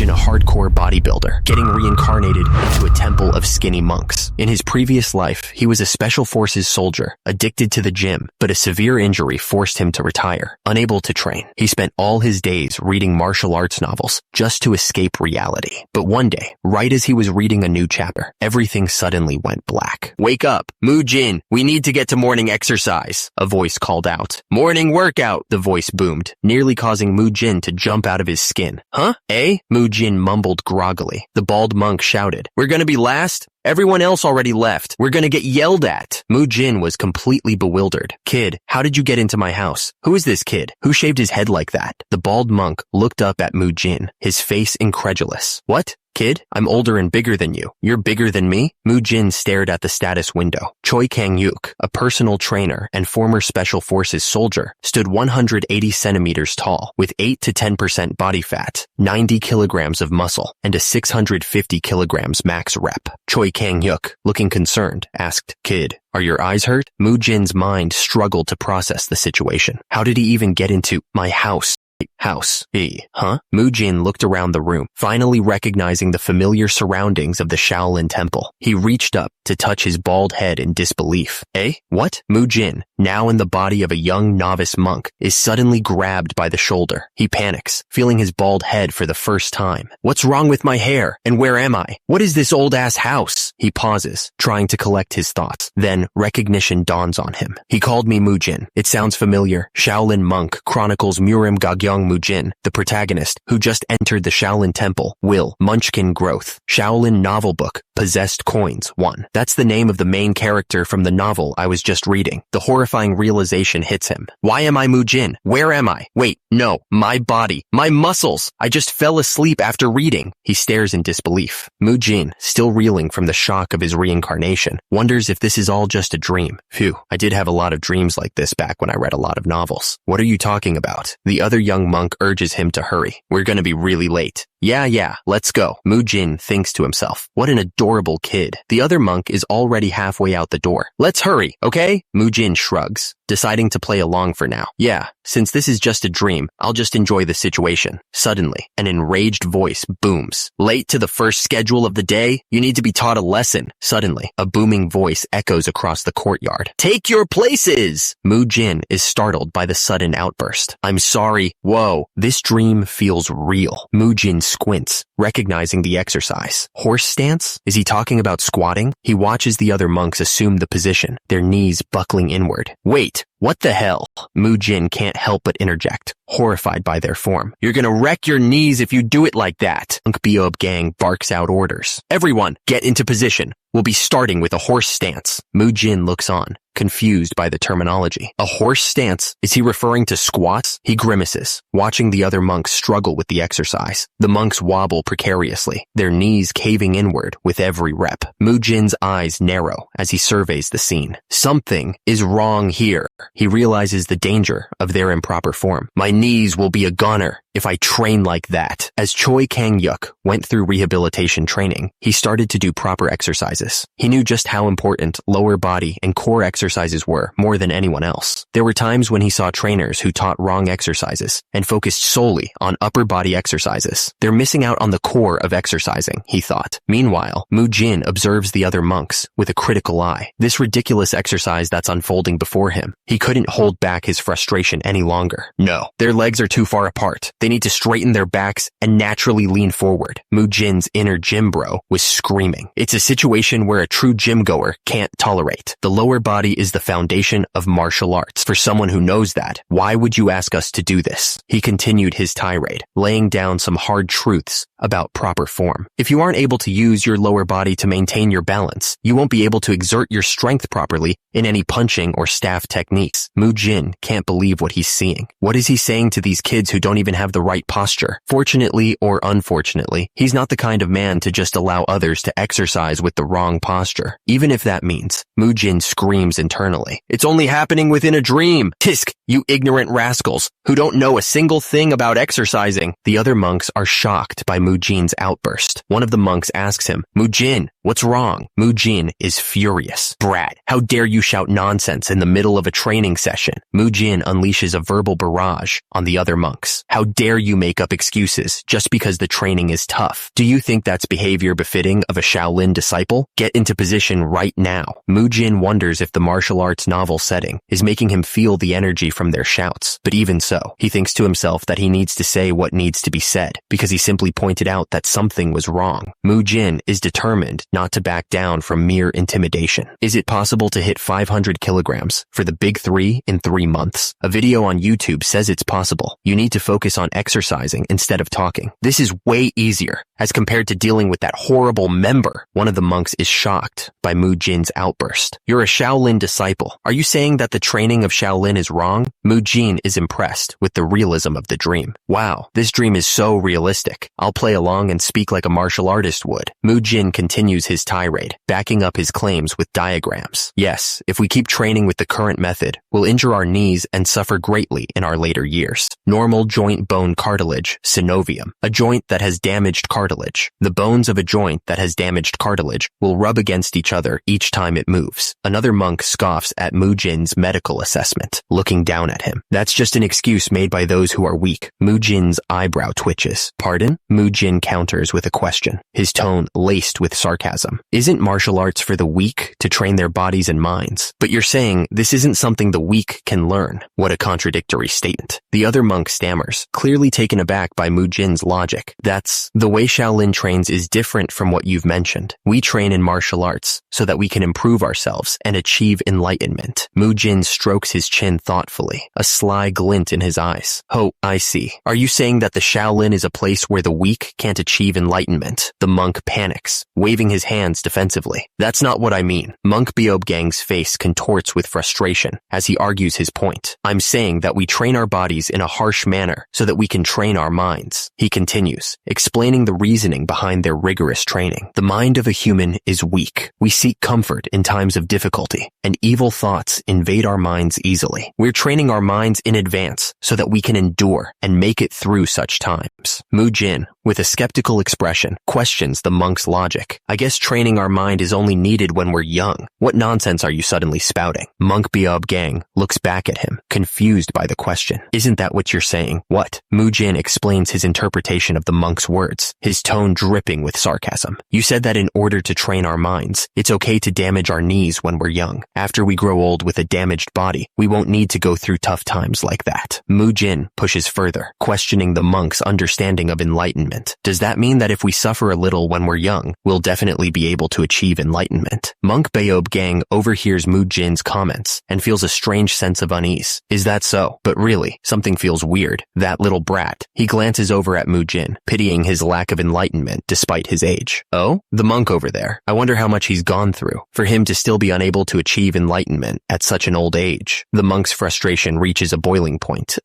Imagine a hardcore bodybuilder getting reincarnated into a temple of skinny monks. In his previous life, he was a special forces soldier, addicted to the gym, but a severe injury forced him to retire. Unable to train, he spent all his days reading martial arts novels just to escape reality. But one day, right as he was reading a new chapter, everything suddenly went black. "Wake up, Mujin, we need to get to morning exercise," a voice called out. "Morning workout," the voice boomed, nearly causing Mujin to jump out of his skin. "Huh? Eh?" Mujin mumbled groggily. The bald monk shouted, "We're gonna be last? Everyone else already left. We're gonna get yelled at." Mujin was completely bewildered. "Kid, how did you get into my house? Who is this kid? Who shaved his head like that?" The bald monk looked up at Mujin, his face incredulous. "What? Kid, I'm older and bigger than you. You're bigger than me?" Mujin stared at the status window. Choi Kang-yuk, a personal trainer and former special forces soldier, stood 180 centimeters tall, with 8 to 10% body fat, 90 kilograms of muscle, and a 650 kilograms max rep. Choi Kang-yuk, looking concerned, asked, "Kid, are your eyes hurt?" Mujin's mind struggled to process the situation. How did he even get into my house? House. Huh? Mujin looked around the room, finally recognizing the familiar surroundings of the Shaolin temple. He reached up to touch his bald head in disbelief. "Eh? What?" Mujin, now in the body of a young novice monk, is suddenly grabbed by the shoulder. He panics, feeling his bald head for the first time. "What's wrong with my hair? And where am I? What is this old-ass house?" He pauses, trying to collect his thoughts. Then recognition dawns on him. "He called me Mujin. It sounds familiar." Shaolin monk chronicles Murim Gagyong Mujin, the protagonist, who just entered the Shaolin temple, will, Munchkin growth. Shaolin novel book, Possessed Coins, 1. That's the name of the main character from the novel I was just reading. The horrifying realization hits him. Why am I Mujin? Where am I? Wait, no, my body, my muscles. I just fell asleep after reading. He stares in disbelief. Mujin, still reeling from the shock of his reincarnation, wonders if this is all just a dream. Phew, I did have a lot of dreams like this back when I read a lot of novels. What are you talking about? The other young monk urges him to hurry. We're gonna be really late. Yeah, let's go. Mujin thinks to himself, what an adorable kid. The other monk is already halfway out the door. Let's hurry, okay? Mujin shrugs, deciding to play along for now. Yeah, since this is just a dream, I'll just enjoy the situation. Suddenly, an enraged voice booms. Late to the first schedule of the day? You need to be taught a lesson. Suddenly, a booming voice echoes across the courtyard. Take your places! Mujin is startled by the sudden outburst. I'm sorry. Whoa, this dream feels real. Mujin squints, recognizing the exercise. Horse stance? Is he talking about squatting? He watches the other monks assume the position, their knees buckling inward. Wait, what the hell? Mujin can't help but interject, horrified by their form. You're gonna wreck your knees if you do it like that. Beob Gang barks out orders. Everyone, get into position. We'll be starting with a horse stance. Mujin looks on, confused by the terminology. A horse stance? Is he referring to squats? He grimaces, watching the other monks struggle with the exercise. The monks wobble precariously, their knees caving inward with every rep. Mujin's eyes narrow as he surveys the scene. Something is wrong here. He realizes the danger of their improper form. My knees will be a goner if I train like that. As Choi Kang-yuk went through rehabilitation training, he started to do proper exercises. He knew just how important lower body and core exercises were more than anyone else. There were times when he saw trainers who taught wrong exercises and focused solely on upper body exercises. They're missing out on the core of exercising, he thought. Meanwhile, Mujin observes the other monks with a critical eye. This ridiculous exercise that's unfolding before him. He couldn't hold back his frustration any longer. No, their legs are too far apart. They need to straighten their backs and naturally lean forward. Mujin's inner gym bro was screaming. It's a situation where a true gym goer can't tolerate. The lower body is the foundation of martial arts. For someone who knows that, why would you ask us to do this? He continued his tirade, laying down some hard truths about proper form. If you aren't able to use your lower body to maintain your balance, you won't be able to exert your strength properly in any punching or staff techniques. Mujin can't believe what he's seeing. What is he saying to these kids who don't even have the right posture? Fortunately or unfortunately, he's not the kind of man to just allow others to exercise with the wrong posture, even if that means. Mujin screams internally. It's only happening within a dream. Tisk, you ignorant rascals who don't know a single thing about exercising. The other monks are shocked by Mujin Mujin's outburst. One of the monks asks him, "Mujin, what's wrong?" Mujin is furious. "Brat, how dare you shout nonsense in the middle of a training session?" Mujin unleashes a verbal barrage on the other monks. "How dare you make up excuses just because the training is tough? Do you think that's behavior befitting of a Shaolin disciple? Get into position right now." Mujin wonders if the martial arts novel setting is making him feel the energy from their shouts, but even so, he thinks to himself that he needs to say what needs to be said, because he simply pointed out that something was wrong. Mujin is determined not to back down from mere intimidation. Is it possible to hit 500 kilograms for the big 3 in 3 months? A video on YouTube says it's possible. You need to focus on exercising instead of talking. This is way easier as compared to dealing with that horrible member. One of the monks is shocked by Mujin's outburst. "You're a Shaolin disciple. Are you saying that the training of Shaolin is wrong?" Mujin is impressed with the realism of the dream. "Wow, this dream is so realistic. I'll play along and speak like a martial artist would." Mujin continues his tirade, backing up his claims with diagrams. "Yes, if we keep training with the current method, we'll injure our knees and suffer greatly in our later years. Normal joint bone cartilage, synovium, a joint that has damaged cartilage. The bones of a joint that has damaged cartilage will rub against each other each time it moves." Another monk scoffs at Mujin's medical assessment, looking down at him. "That's just an excuse made by those who are weak." Mujin's eyebrow twitches. "Pardon?" Mujin counters with a question, his tone laced with sarcasm. "Isn't martial arts for the weak to train their bodies and minds? But you're saying this isn't something the weak can learn." What a contradictory statement. The other monk stammers, clearly taken aback by Mujin's logic. "That's the way Shaolin trains is different from what you've mentioned. We train in martial arts so that we can improve ourselves and achieve enlightenment." Mujin strokes his chin thoughtfully, a sly glint in his eyes. "Oh, I see. Are you saying that the Shaolin is a place where the weak can't achieve enlightenment?" The monk panics, waving his hands defensively. "That's not what I mean." Monk Beob Gang's face contorts with frustration as he argues his point. "I'm saying that we train our bodies in a harsh manner so that we can train our minds." He continues, explaining the reasoning behind their rigorous training. "The mind of a human is weak. We seek comfort in times of difficulty, and evil thoughts invade our minds easily. We're training our minds in advance so that we can endure and make it through such times." Mujin, with a skeptical expression, questions the monk's logic. "I guess training our mind is only needed when we're young. What nonsense are you suddenly spouting?" Monk Beob Gang looks back at him, confused by the question. "Isn't that what you're saying?" "What?" Mujin explains his interpretation of the monk's words, his tone dripping with sarcasm. "You said that in order to train our minds, it's okay to damage our knees when we're young. After we grow old with a damaged body, we won't need to go through tough times like that." Mujin pushes further, questioning the monk's understanding of enlightenment. "Does that mean that if we suffer a little when we're young, we'll definitely be able to achieve enlightenment?" Monk Beob Gang overhears Mujin's comments and feels a strange sense of unease. "Is that so? But really, something feels weird. That little brat." He glances over at Mujin, pitying his lack of enlightenment despite his age. "Oh? The monk over there. I wonder how much he's gone through for him to still be unable to achieve enlightenment at such an old age." The monk's frustration reaches a boiling point.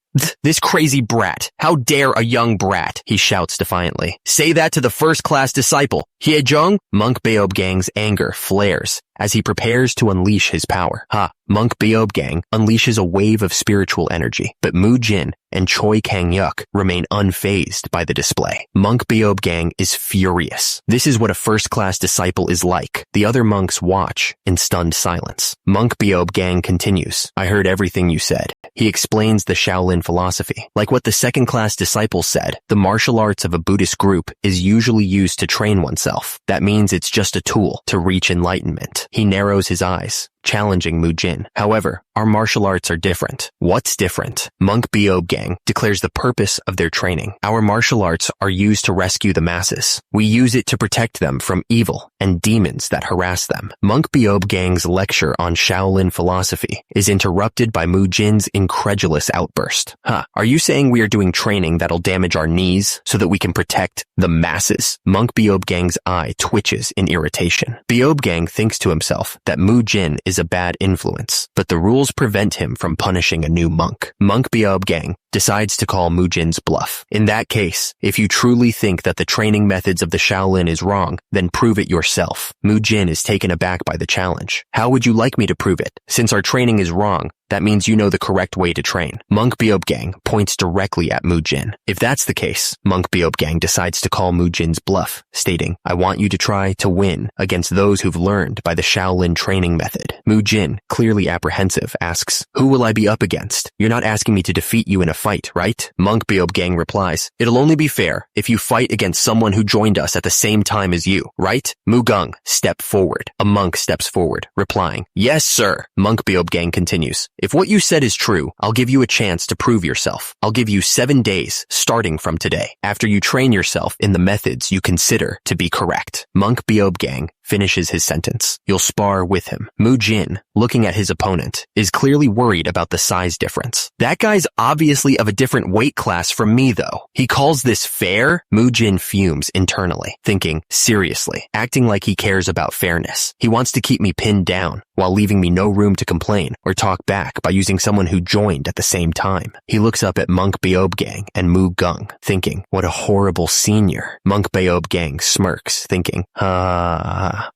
"This crazy brat! How dare a young brat!" he shouts defiantly. "Say that to the first-class disciple, Hiejong?" Monk Beob Gang's anger flares as he prepares to unleash his power. Monk Beob Gang unleashes a wave of spiritual energy, but Mujin and Choi Kang-yuk remain unfazed by the display. Monk Beob Gang is furious. This is what a first-class disciple is like. The other monks watch in stunned silence. Monk Beob Gang continues, "I heard everything you said." He explains the Shaolin philosophy. Like what the second-class disciple said, the martial arts of a Buddhist group is usually used to train oneself. That means it's just a tool to reach enlightenment. He narrows his eyes, challenging Mujin. "However, our martial arts are different." "What's different?" Monk Beob Gang declares the purpose of their training. "Our martial arts are used to rescue the masses. We use it to protect them from evil and demons that harass them." Monk Beob Gang's lecture on Shaolin philosophy is interrupted by Mujin's incredulous outburst. "Are you saying we are doing training that'll damage our knees so that we can protect the masses?" Monk Beob Gang's eye twitches in irritation. Beob Gang thinks to himself that Mujin is a bad influence, but the rules prevent him from punishing a new monk. Monk Beob Gang decides to call Mujin's bluff. "In that case, if you truly think that the training methods of the Shaolin is wrong, then prove it yourself." Mujin is taken aback by the challenge. "How would you like me to prove it? Since our training is wrong, That means you know the correct way to train. Monk Beob Gang points directly at Mujin. If that's the case, Monk Beob Gang decides to call Mujin's bluff, stating, I want you to try to win against those who've learned by the Shaolin training method. Mujin, clearly apprehensive, asks, who will I be up against? You're not asking me to defeat you in a fight, right? Monk Beob Gang replies, it'll only be fair if you fight against someone who joined us at the same time as you, right? Mugung, step forward. A monk steps forward, replying, yes, sir. Monk Beob Gang continues, if what you said is true, I'll give you a chance to prove yourself. I'll give you 7 days, starting from today, after you train yourself in the methods you consider to be correct. Monk Beob Gang finishes his sentence. You'll spar with him. Mujin, looking at his opponent, is clearly worried about the size difference. That guy's obviously of a different weight class from me, though. He calls this fair? Mujin fumes internally, thinking, seriously, acting like he cares about fairness. He wants to keep me pinned down, while leaving me no room to complain or talk back by using someone who joined at the same time. He looks up at Monk Beob Gang and Mugung, thinking, what a horrible senior. Monk Beob Gang smirks, thinking,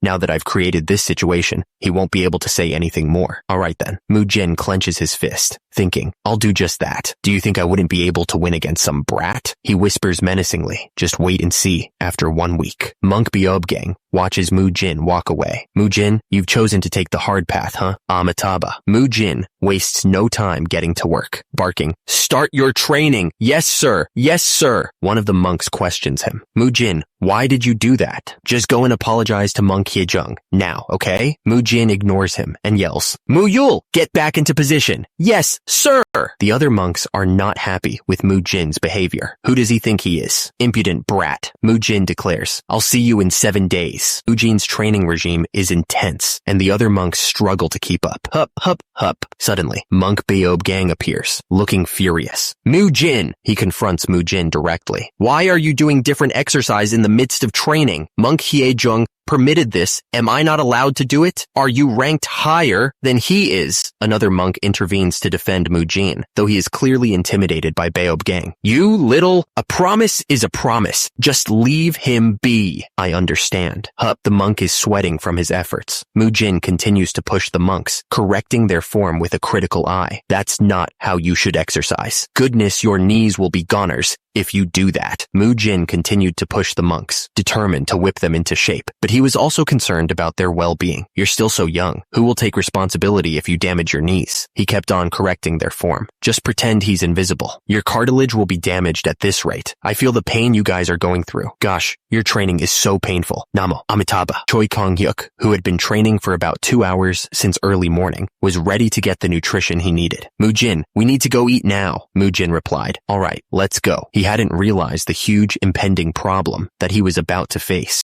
now that I've created this situation, he won't be able to say anything more. Alright then. Mujin clenches his fist, thinking, I'll do just that. Do you think I wouldn't be able to win against some brat? He whispers menacingly, just wait and see after 1 week. Monk Beob Gang watches Mujin walk away. Mujin, you've chosen to take the hard path, huh? Amitabha. Mujin wastes no time getting to work, barking, start your training. Yes, sir. Yes, sir. One of the monks questions him. Mujin, why did you do that? Just go and apologize to Monk Hyejung now, okay? Mujin ignores him and yells, Muyul, get back into position. Yes, sir. The other monks are not happy with Mujin's behavior. Who does he think he is? Impudent brat. Mujin declares, I'll see you in 7 days. Mujin's training regime is intense, and the other monks struggle to keep up. Hup, hup, hup. Suddenly, Monk Beob Gang appears, looking furious. Mujin! He confronts Mujin directly. Why are you doing different exercise in the midst of training? Monk Hyejung permitted this. Am I not allowed to do it? Are you ranked higher than he is? Another monk intervenes to defend Mujin, though he is clearly intimidated by Beob Gang. You little, a promise is a promise. Just leave him be. I understand. Hup, the monk is sweating from his efforts. Mujin continues to push the monks, correcting their form with a critical eye. That's not how you should exercise. Goodness, your knees will be goners if you do that. Mujin continued to push the monks, determined to whip them into shape, but he was also concerned about their well-being. You're still so young. Who will take responsibility if you damage your knees? He kept on correcting their form. Just pretend he's invisible. Your cartilage will be damaged at this rate. I feel the pain you guys are going through. Gosh, your training is so painful. Namo, Amitabha. Choi Kong-hyuk, who had been training for about 2 hours since early morning, was ready to get the nutrition he needed. Mujin, we need to go eat now, Mujin replied. All right, let's go. He hadn't realized the huge impending problem that he was about to face.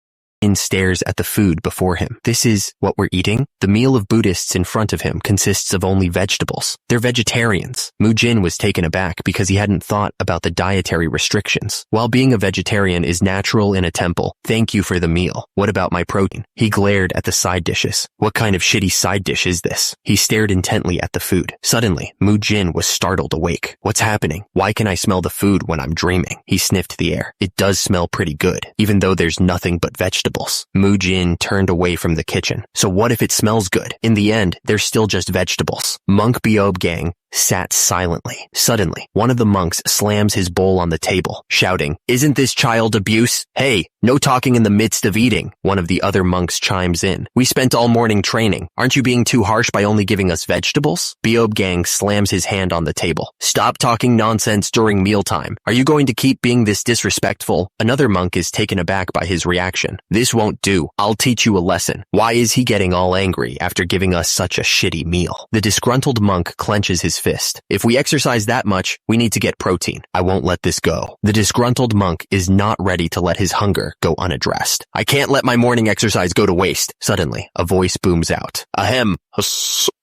Mujin stares at the food before him. This is what we're eating? The meal of Buddhists in front of him consists of only vegetables. They're vegetarians. Mujin was taken aback because he hadn't thought about the dietary restrictions. While being a vegetarian is natural in a temple, thank you for the meal. What about my protein? He glared at the side dishes. What kind of shitty side dish is this? He stared intently at the food. Suddenly, Mujin was startled awake. What's happening? Why can I smell the food when I'm dreaming? He sniffed the air. It does smell pretty good, even though there's nothing but vegetables. Mujin turned away from the kitchen. So what if it smells good? In the end, they're still just vegetables. Monk Beob Gang sat silently. Suddenly, one of the monks slams his bowl on the table, shouting, isn't this child abuse? Hey, no talking in the midst of eating. One of the other monks chimes in. We spent all morning training. Aren't you being too harsh by only giving us vegetables? Beob Gang slams his hand on the table. Stop talking nonsense during mealtime. Are you going to keep being this disrespectful? Another monk is taken aback by his reaction. This won't do. I'll teach you a lesson. Why is he getting all angry after giving us such a shitty meal? The disgruntled monk clenches his fist. If we exercise that much, we need to get protein. I won't let this go. The disgruntled monk is not ready to let his hunger go unaddressed. I can't let my morning exercise go to waste. Suddenly, a voice booms out. Ahem.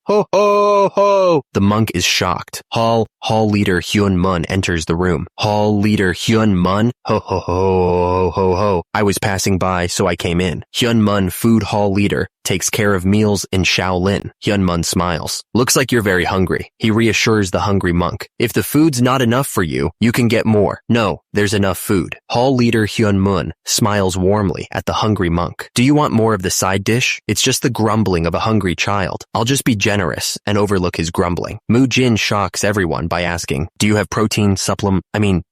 Ho ho ho! The monk is shocked. Hall leader Hyun Mun enters the room. Hall leader Hyun Mun? Ho ho ho ho ho. I was passing by, so I came in. Hyun Mun, food hall leader, takes care of meals in Shaolin. Hyun Mun smiles. Looks like you're very hungry. He reassures the hungry monk. If the food's not enough for you, you can get more. No, there's enough food. Hall leader Hyun Mun smiles warmly at the hungry monk. Do you want more of the side dish? It's just the grumbling of a hungry child. I'll just be generous generous and overlook his grumbling. Mujin shocks everyone by asking, do you have protein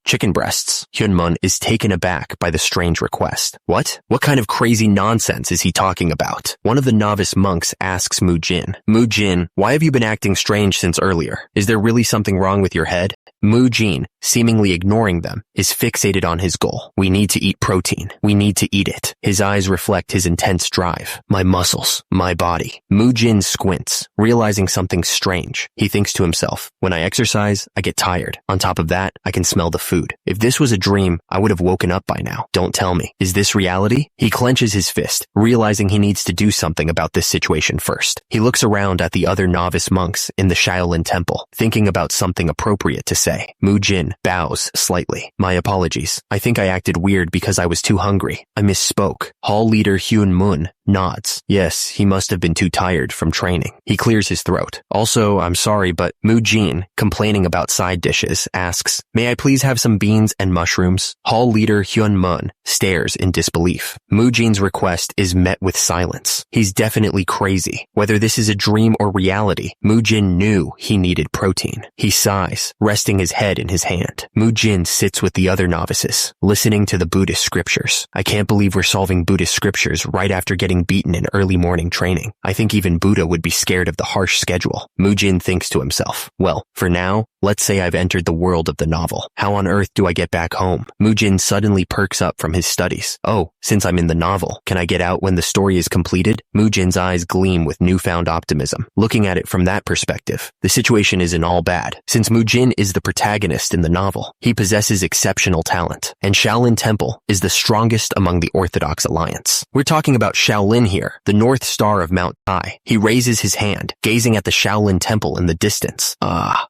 chicken breasts? Hyunmun is taken aback by the strange request. What? What kind of crazy nonsense is he talking about? One of the novice monks asks Mujin, why have you been acting strange since earlier? Is there really something wrong with your head? Mujin, seemingly ignoring them, is fixated on his goal. We need to eat protein. We need to eat it. His eyes reflect his intense drive. My muscles, my body. Mujin squints, realizing something strange. He thinks to himself, when I exercise, I get tired. On top of that, I can smell the food. If this was a dream, I would have woken up by now. Don't tell me. Is this reality? He clenches his fist, realizing he needs to do something about this situation first. He looks around at the other novice monks in the Shaolin temple, thinking about something appropriate to say. Mujin bows slightly. My apologies. I think I acted weird because I was too hungry. I misspoke. Hall leader Hyunmun nods. Yes, he must have been too tired from training. He clears his throat. Also, I'm sorry, but Mujin, complaining about side dishes, asks, may I please have some beans and mushrooms? Hall leader Hyunmun stares in disbelief. Mujin's request is met with silence. He's definitely crazy. Whether this is a dream or reality, Mujin knew he needed protein. He sighs, resting his head in his hand. Mujin sits with the other novices, listening to the Buddhist scriptures. I can't believe we're solving Buddhist scriptures right after getting beaten in early morning training. I think even Buddha would be scared of the harsh schedule. Mujin thinks to himself, well, for now, let's say I've entered the world of the novel. How on earth do I get back home? Mujin suddenly perks up from his studies. Oh, since I'm in the novel, can I get out when the story is completed? Mujin's eyes gleam with newfound optimism. Looking at it from that perspective, the situation isn't all bad. Since Mujin is the protagonist in the novel, he possesses exceptional talent, and Shaolin Temple is the strongest among the Orthodox Alliance. We're talking about Shaolin here, the North Star of Mount Tai. He raises his hand, gazing at the Shaolin Temple in the distance.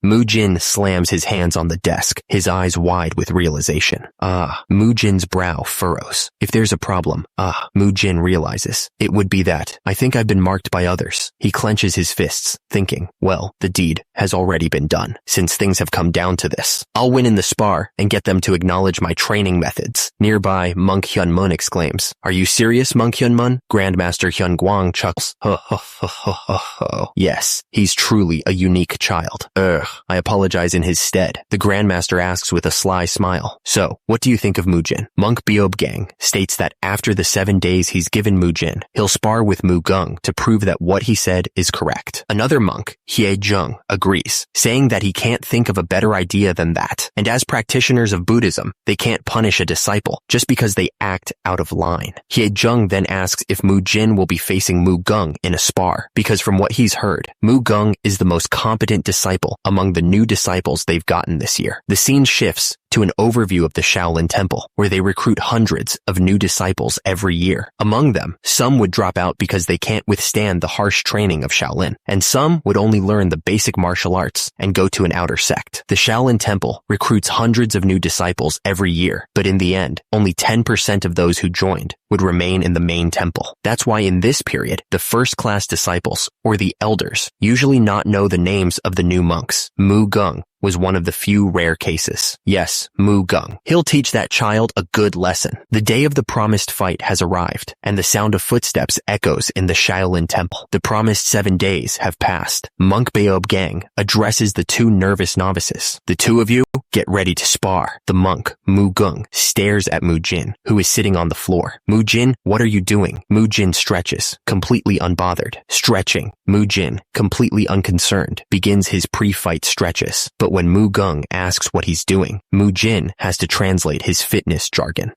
Mujin slams his hands on the desk, his eyes wide with realization. Mujin's brow furrows. If there's a problem, Mujin realizes, it would be that. I think I've been marked by others. He clenches his fists, thinking, well, the deed has already been done. Since things have come down to this, I'll win in the spar and get them to acknowledge my training methods. Nearby, Monk Hyunmun exclaims, are you serious, Monk Hyunmun? Grandmaster Hyunguang chuckles. Yes, he's truly a unique child. I apologize in his stead. The Grandmaster asks with a sly smile. So, what do you think of Mujin? Monk Beob Gang states that after the 7 days he's given Mujin, he'll spar with Mugung to prove that what he said is correct. Another monk, Hye Jung, agrees, saying that he can't think of a better idea than that. And as practitioners of Buddhism, they can't punish a disciple just because they act out of line. Hye Jung then asks if Mujin will be facing Mugung in a spar, because from what he's heard, Mugung is the most competent disciple among the new disciples they've gotten this year. The scene shifts to an overview of the Shaolin Temple, where they recruit hundreds of new disciples every year. Among them, some would drop out because they can't withstand the harsh training of Shaolin, and some would only learn the basic martial arts and go to an outer sect. The Shaolin Temple recruits hundreds of new disciples every year, but in the end, only 10% of those who joined would remain in the main temple. That's why in this period, the first-class disciples, or the elders, usually not know the names of the new monks. Mugung was one of the few rare cases. Yes, Mugung. He'll teach that child a good lesson. The day of the promised fight has arrived, and the sound of footsteps echoes in the Shaolin Temple. The promised 7 days have passed. Monk Beob Gang addresses the two nervous novices. The two of you, get ready to spar. The monk, Mugung, stares at Mujin, who is sitting on the floor. Mujin, what are you doing? Mujin stretches, completely unbothered. Stretching. Mujin, completely unconcerned, begins his pre-fight stretches. But when Mugung asks what he's doing, Mujin has to translate his fitness jargon.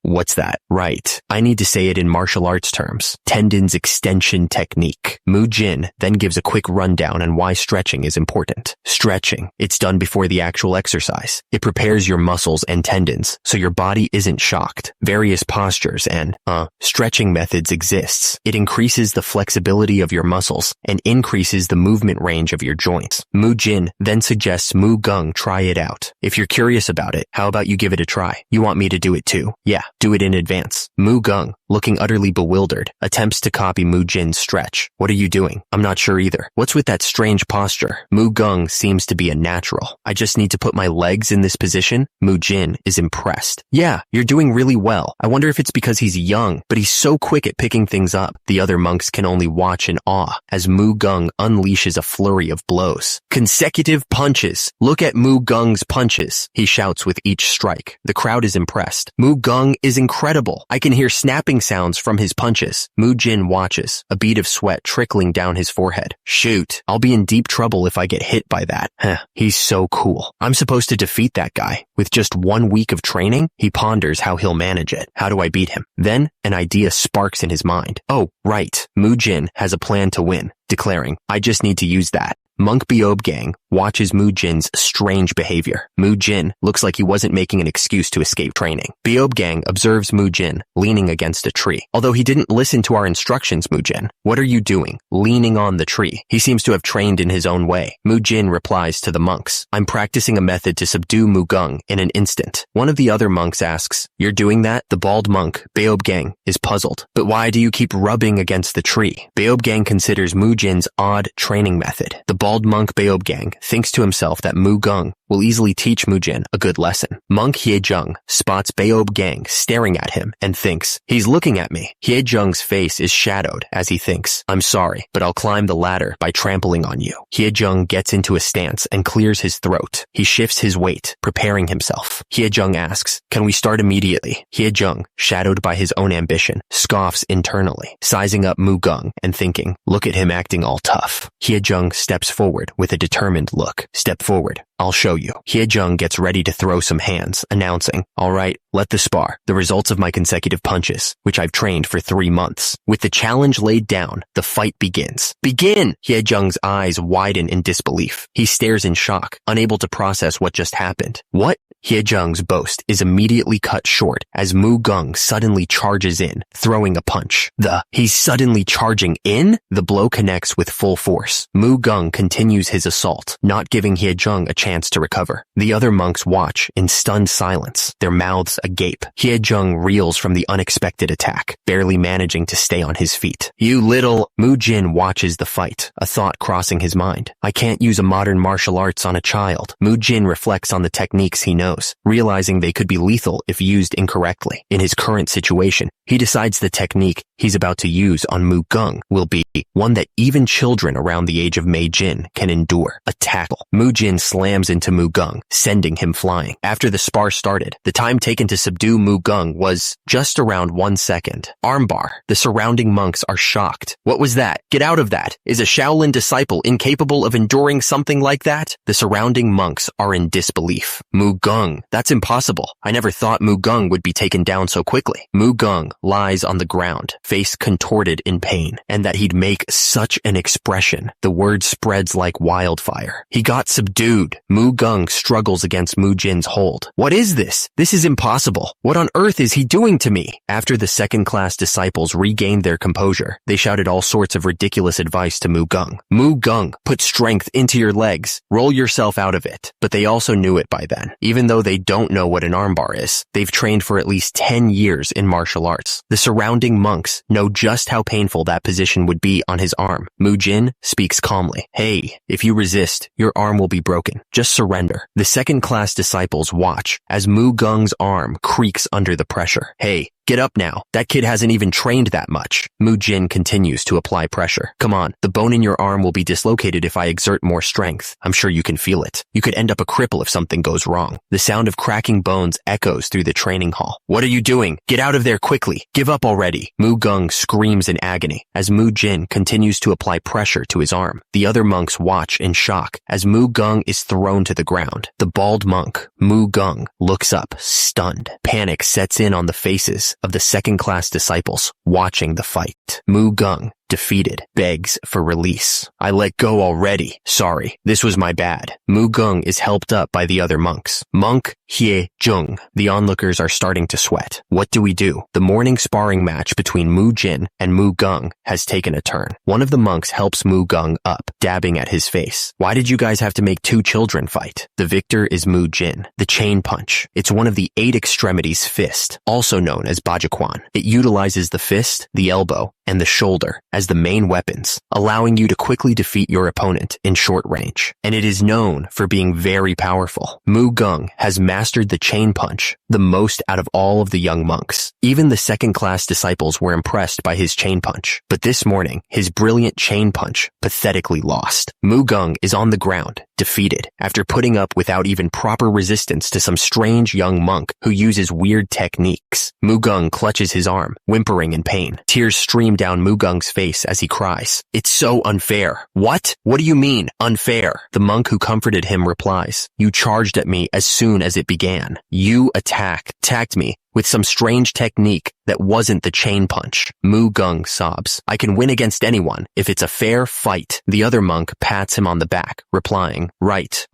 What's that? Right. I need to say it in martial arts terms. Tendons extension technique. Mujin then gives a quick rundown on why stretching is important. Stretching. It's done before the actual exercise. It prepares your muscles and tendons so your body isn't shocked. Various postures and, stretching methods exists. It increases the flexibility of your muscles and increases the movement range of your joints. Mujin then suggests Mugung try it out. If you're curious about it, how about you give it a try? You want me to do it too? Yeah. Do it in advance. Mu Gung, looking utterly bewildered, attempts to copy Mujin's stretch. What are you doing? I'm not sure either. What's with that strange posture? Mu Gung seems to be a natural. I just need to put my legs in this position. Mujin is impressed. Yeah, you're doing really well. I wonder if it's because he's young, but he's so quick at picking things up. The other monks can only watch in awe as Mu Gung unleashes a flurry of blows. Consecutive punches. Look at Mu Gung's punches, he shouts with each strike. The crowd is impressed. Mu Gung is incredible. I can hear snapping sounds from his punches. Mujin watches, a bead of sweat trickling down his forehead. Shoot, I'll be in deep trouble if I get hit by that. He's so cool. I'm supposed to defeat that guy. With just 1 week of training, he ponders how he'll manage it. How do I beat him? Then, an idea sparks in his mind. Oh, right. Mujin has a plan to win, declaring, I just need to use that. Monk Beob Gang watches Mujin's strange behavior. Mujin looks like he wasn't making an excuse to escape training. Beob Gang observes Mujin leaning against a tree. Although he didn't listen to our instructions, Mujin. What are you doing? Leaning on the tree. He seems to have trained in his own way. Mujin replies to the monks. I'm practicing a method to subdue Mu Gung in an instant. One of the other monks asks, you're doing that? The bald monk, Beob Gang, is puzzled. But why do you keep rubbing against the tree? Beob Gang considers Mujin's odd training method. The bald monk Beob Gang thinks to himself that Mu Gung will easily teach Mujin a good lesson. Monk Hyejung spots Beob Gang staring at him and thinks, he's looking at me. Hyejung's face is shadowed as he thinks, I'm sorry, but I'll climb the ladder by trampling on you. Hyejung gets into a stance and clears his throat. He shifts his weight, preparing himself. Hyejung asks, can we start immediately? Hyejung, shadowed by his own ambition, scoffs internally, sizing up Mu Gung and thinking, look at him acting all tough. Hyejung steps forward with a determined look. Step forward. I'll show you. Hyejung gets ready to throw some hands, announcing, all right, let the spar. The results of my consecutive punches, which I've trained for 3 months. With the challenge laid down, the fight begins. Begin! Hyejung's eyes widen in disbelief. He stares in shock, unable to process what just happened. What? Hyejung's boast is immediately cut short as Mu Gung suddenly charges in, throwing a punch. He's suddenly charging in? The blow connects with full force. Mu Gung continues his assault, not giving Hyejung a chance to recover. The other monks watch in stunned silence, their mouths agape. Hyejung reels from the unexpected attack, barely managing to stay on his feet. You little... Mujin watches the fight, a thought crossing his mind. I can't use a modern martial arts on a child. Mujin reflects on the techniques he knows, realizing they could be lethal if used incorrectly. In his current situation, he decides the technique he's about to use on Mu Gung will be one that even children around the age of Mei-jin can endure. A tackle. Mujin slams into Mu Gung, sending him flying. After the spar started, the time taken to subdue Mu Gung was just around 1 second. Armbar. The surrounding monks are shocked. What was that? Get out of that. Is a Shaolin disciple incapable of enduring something like that? The surrounding monks are in disbelief. Mu Gung. That's impossible. I never thought Mu Gung would be taken down so quickly. Mu Gung lies on the ground, face contorted in pain, and that he'd make such an expression. The word spreads like wildfire. He got subdued. Mu Gung struggles against Mujin's hold. What is this? This is impossible. What on earth is he doing to me? After the second-class disciples regained their composure, they shouted all sorts of ridiculous advice to Mu Gung. Mu Gung, put strength into your legs. Roll yourself out of it. But they also knew it by then. Even though they don't know what an armbar is, they've trained for at least 10 years in martial arts. The surrounding monks know just how painful that position would be on his arm. Mujin speaks calmly. Hey, if you resist, your arm will be broken. Just surrender. The second-class disciples watch as Mu Gung's arm creaks under the pressure. Hey, get up now. That kid hasn't even trained that much. Mujin continues to apply pressure. Come on, the bone in your arm will be dislocated if I exert more strength. I'm sure you can feel it. You could end up a cripple if something goes wrong. The sound of cracking bones echoes through the training hall. What are you doing? Get out of there quickly. Give up already. Mu Gung screams in agony as Mujin continues to apply pressure to his arm. The other monks watch in shock as Mu Gung is thrown to the ground. The bald monk, Mu Gung, looks up, stunned. Panic sets in on the faces of the second-class disciples watching the fight. Mu Gung defeated, begs for release. I let go already. Sorry, this was my bad. Mujin is helped up by the other monks. Monk Hye Jung. The onlookers are starting to sweat. What do we do? The morning sparring match between Mujin and Mujin has taken a turn. One of the monks helps Mujin up, dabbing at his face. Why did you guys have to make two children fight? The victor is Mujin, the chain punch. It's one of the 8 extremities fist, also known as Bajikwan. It utilizes the fist, the elbow, and the shoulder as the main weapons, allowing you to quickly defeat your opponent in short range. And it is known for being very powerful. Mujin has mastered the chain punch the most out of all of the young monks. Even the second-class disciples were impressed by his chain punch. But this morning, his brilliant chain punch pathetically lost. Mujin is on the ground, defeated, after putting up without even proper resistance to some strange young monk who uses weird techniques. Mujin clutches his arm, whimpering in pain. Tears stream down Mujin's face as he cries. It's so unfair. What? What do you mean, unfair? The monk who comforted him replies, you charged at me as soon as it began. You attacked me with some strange technique that wasn't the chain punch. Mujin sobs. I can win against anyone if it's a fair fight. The other monk pats him on the back, replying, right,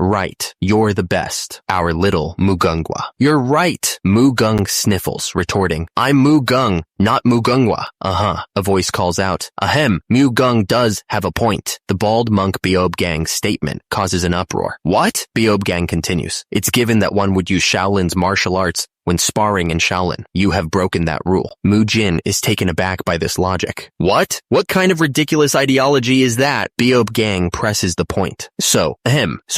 you're the best. Our little Mujingwa. You're right. Mujin sniffles, retorting, I'm Mujin, not Mujingwa. A voice calls out, ahem, Mujin does have a point. The bald monk Beob Gang's statement causes an uproar. What? Beob Gang continues. It's given that one would use Shaolin's martial arts when sparring in Shaolin. You have broken that rule. Mujin is taken aback by this logic. What? What kind of ridiculous ideology is that? Beob Gang presses the point. So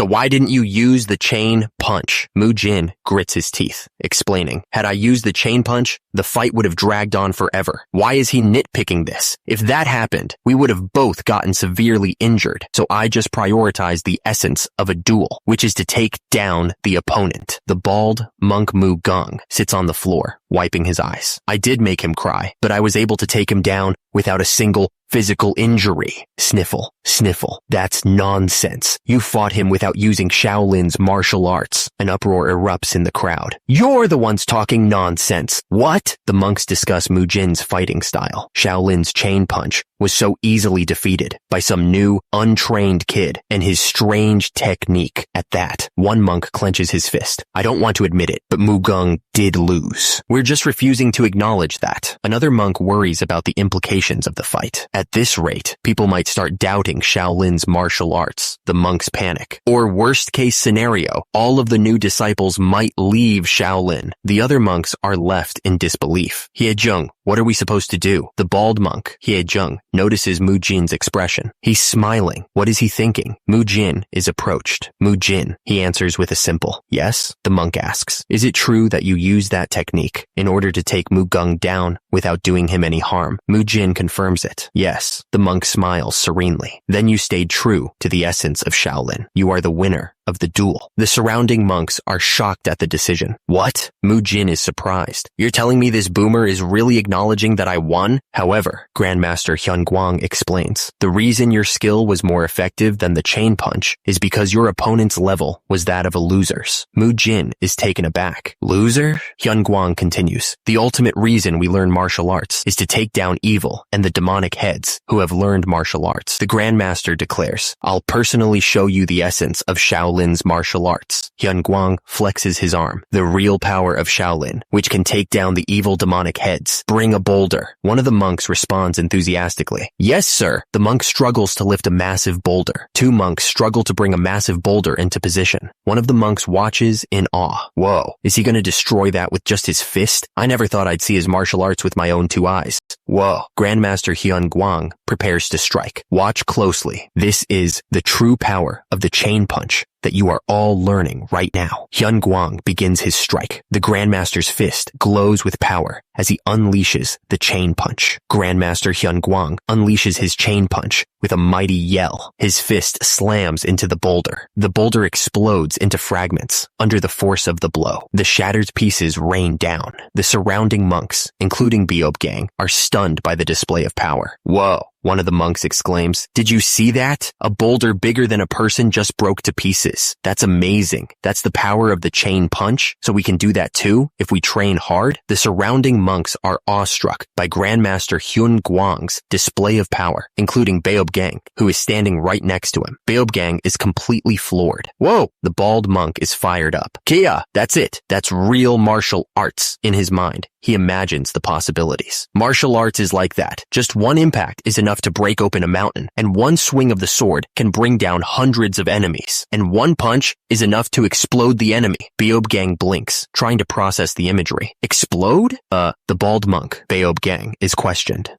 why didn't you use the chain punch? Mujin grits his teeth, explaining, had I used the chain punch, the fight would have dragged on forever. Why is he nitpicking this? If that happened, we would have both gotten severely injured. So I just prioritized the essence of a duel, which is to take down the opponent. The bald monk Mujin sits on the floor, wiping his eyes. I did make him cry, but I was able to take him down without a single physical injury. Sniffle. That's nonsense. You fought him without using Shaolin's martial arts. An uproar erupts in the crowd. You're the ones talking nonsense. What? The monks discuss Mujin's fighting style. Shaolin's chain punch was so easily defeated by some new, untrained kid and his strange technique. At that, one monk clenches his fist. I don't want to admit it, but Mujin did lose. We're just refusing to acknowledge that. Another monk worries about the implications of the fight. At this rate, people might start doubting Shaolin's martial arts. The monks panic. Or worst case scenario, all of the new disciples might leave Shaolin. The other monks are left in disbelief. Hye-jung, what are we supposed to do? The bald monk, Hye-jung, notices Mujin's expression. He's smiling. What is he thinking? Mujin is approached. Mujin, he answers with a simple yes. The monk asks, is it true that you used that technique in order to take Mujin down without doing him any harm? Mujin confirms it. Yes. The monk smiles serenely. Then you stayed true to the essence of Shaolin. You are the winner of the duel. The surrounding monks are shocked at the decision. What? Mujin is surprised. You're telling me this boomer is really acknowledging that I won? However, Grandmaster Hyunguang explains, the reason your skill was more effective than the chain punch is because your opponent's level was that of a loser's. Mujin is taken aback. Loser? Hyunguang continues, the ultimate reason we learn martial arts is to take down evil and the demonic heads who have learned martial arts. The Grandmaster declares, I'll personally show you the essence of Shaolin's martial arts. Hyunguang flexes his arm. The real power of Shaolin, which can take down the evil demonic heads. Bring a boulder. One of the monks responds enthusiastically. Yes, sir. The monk struggles to lift a massive boulder. 2 monks struggle to bring a massive boulder into position. One of the monks watches in awe. Whoa, is he going to destroy that with just his fist? I never thought I'd see his martial arts with my own 2 eyes. Whoa. Grandmaster Hyunguang prepares to strike. Watch closely. This is the true power of the chain punch that you are all learning right now. Hyunguang begins his strike. The Grandmaster's fist glows with power as he unleashes the chain punch. Grandmaster Hyunguang unleashes his chain punch with a mighty yell. His fist slams into the boulder. The boulder explodes into fragments under the force of the blow. The shattered pieces rain down. The surrounding monks, including Beob Gang, are stunned by the display of power. Whoa. one of the monks exclaims. Did you see that? A boulder bigger than a person just broke to pieces. That's amazing. That's the power of the chain punch, so we can do that too if we train hard. The surrounding monks are awestruck by Grandmaster Hyun Gwang's display of power, including Beob Gang, who is standing right next to him. Beob Gang is completely floored. Whoa! The bald monk is fired up. Kia! That's it. That's real martial arts. In his mind, he imagines the possibilities. Martial arts is like that. Just one impact is enough to break open a mountain, and one swing of the sword can bring down hundreds of enemies, and one punch is enough to explode the enemy. Beob Gang blinks, trying to process the imagery. Explode? The bald monk, Beob Gang, is questioned.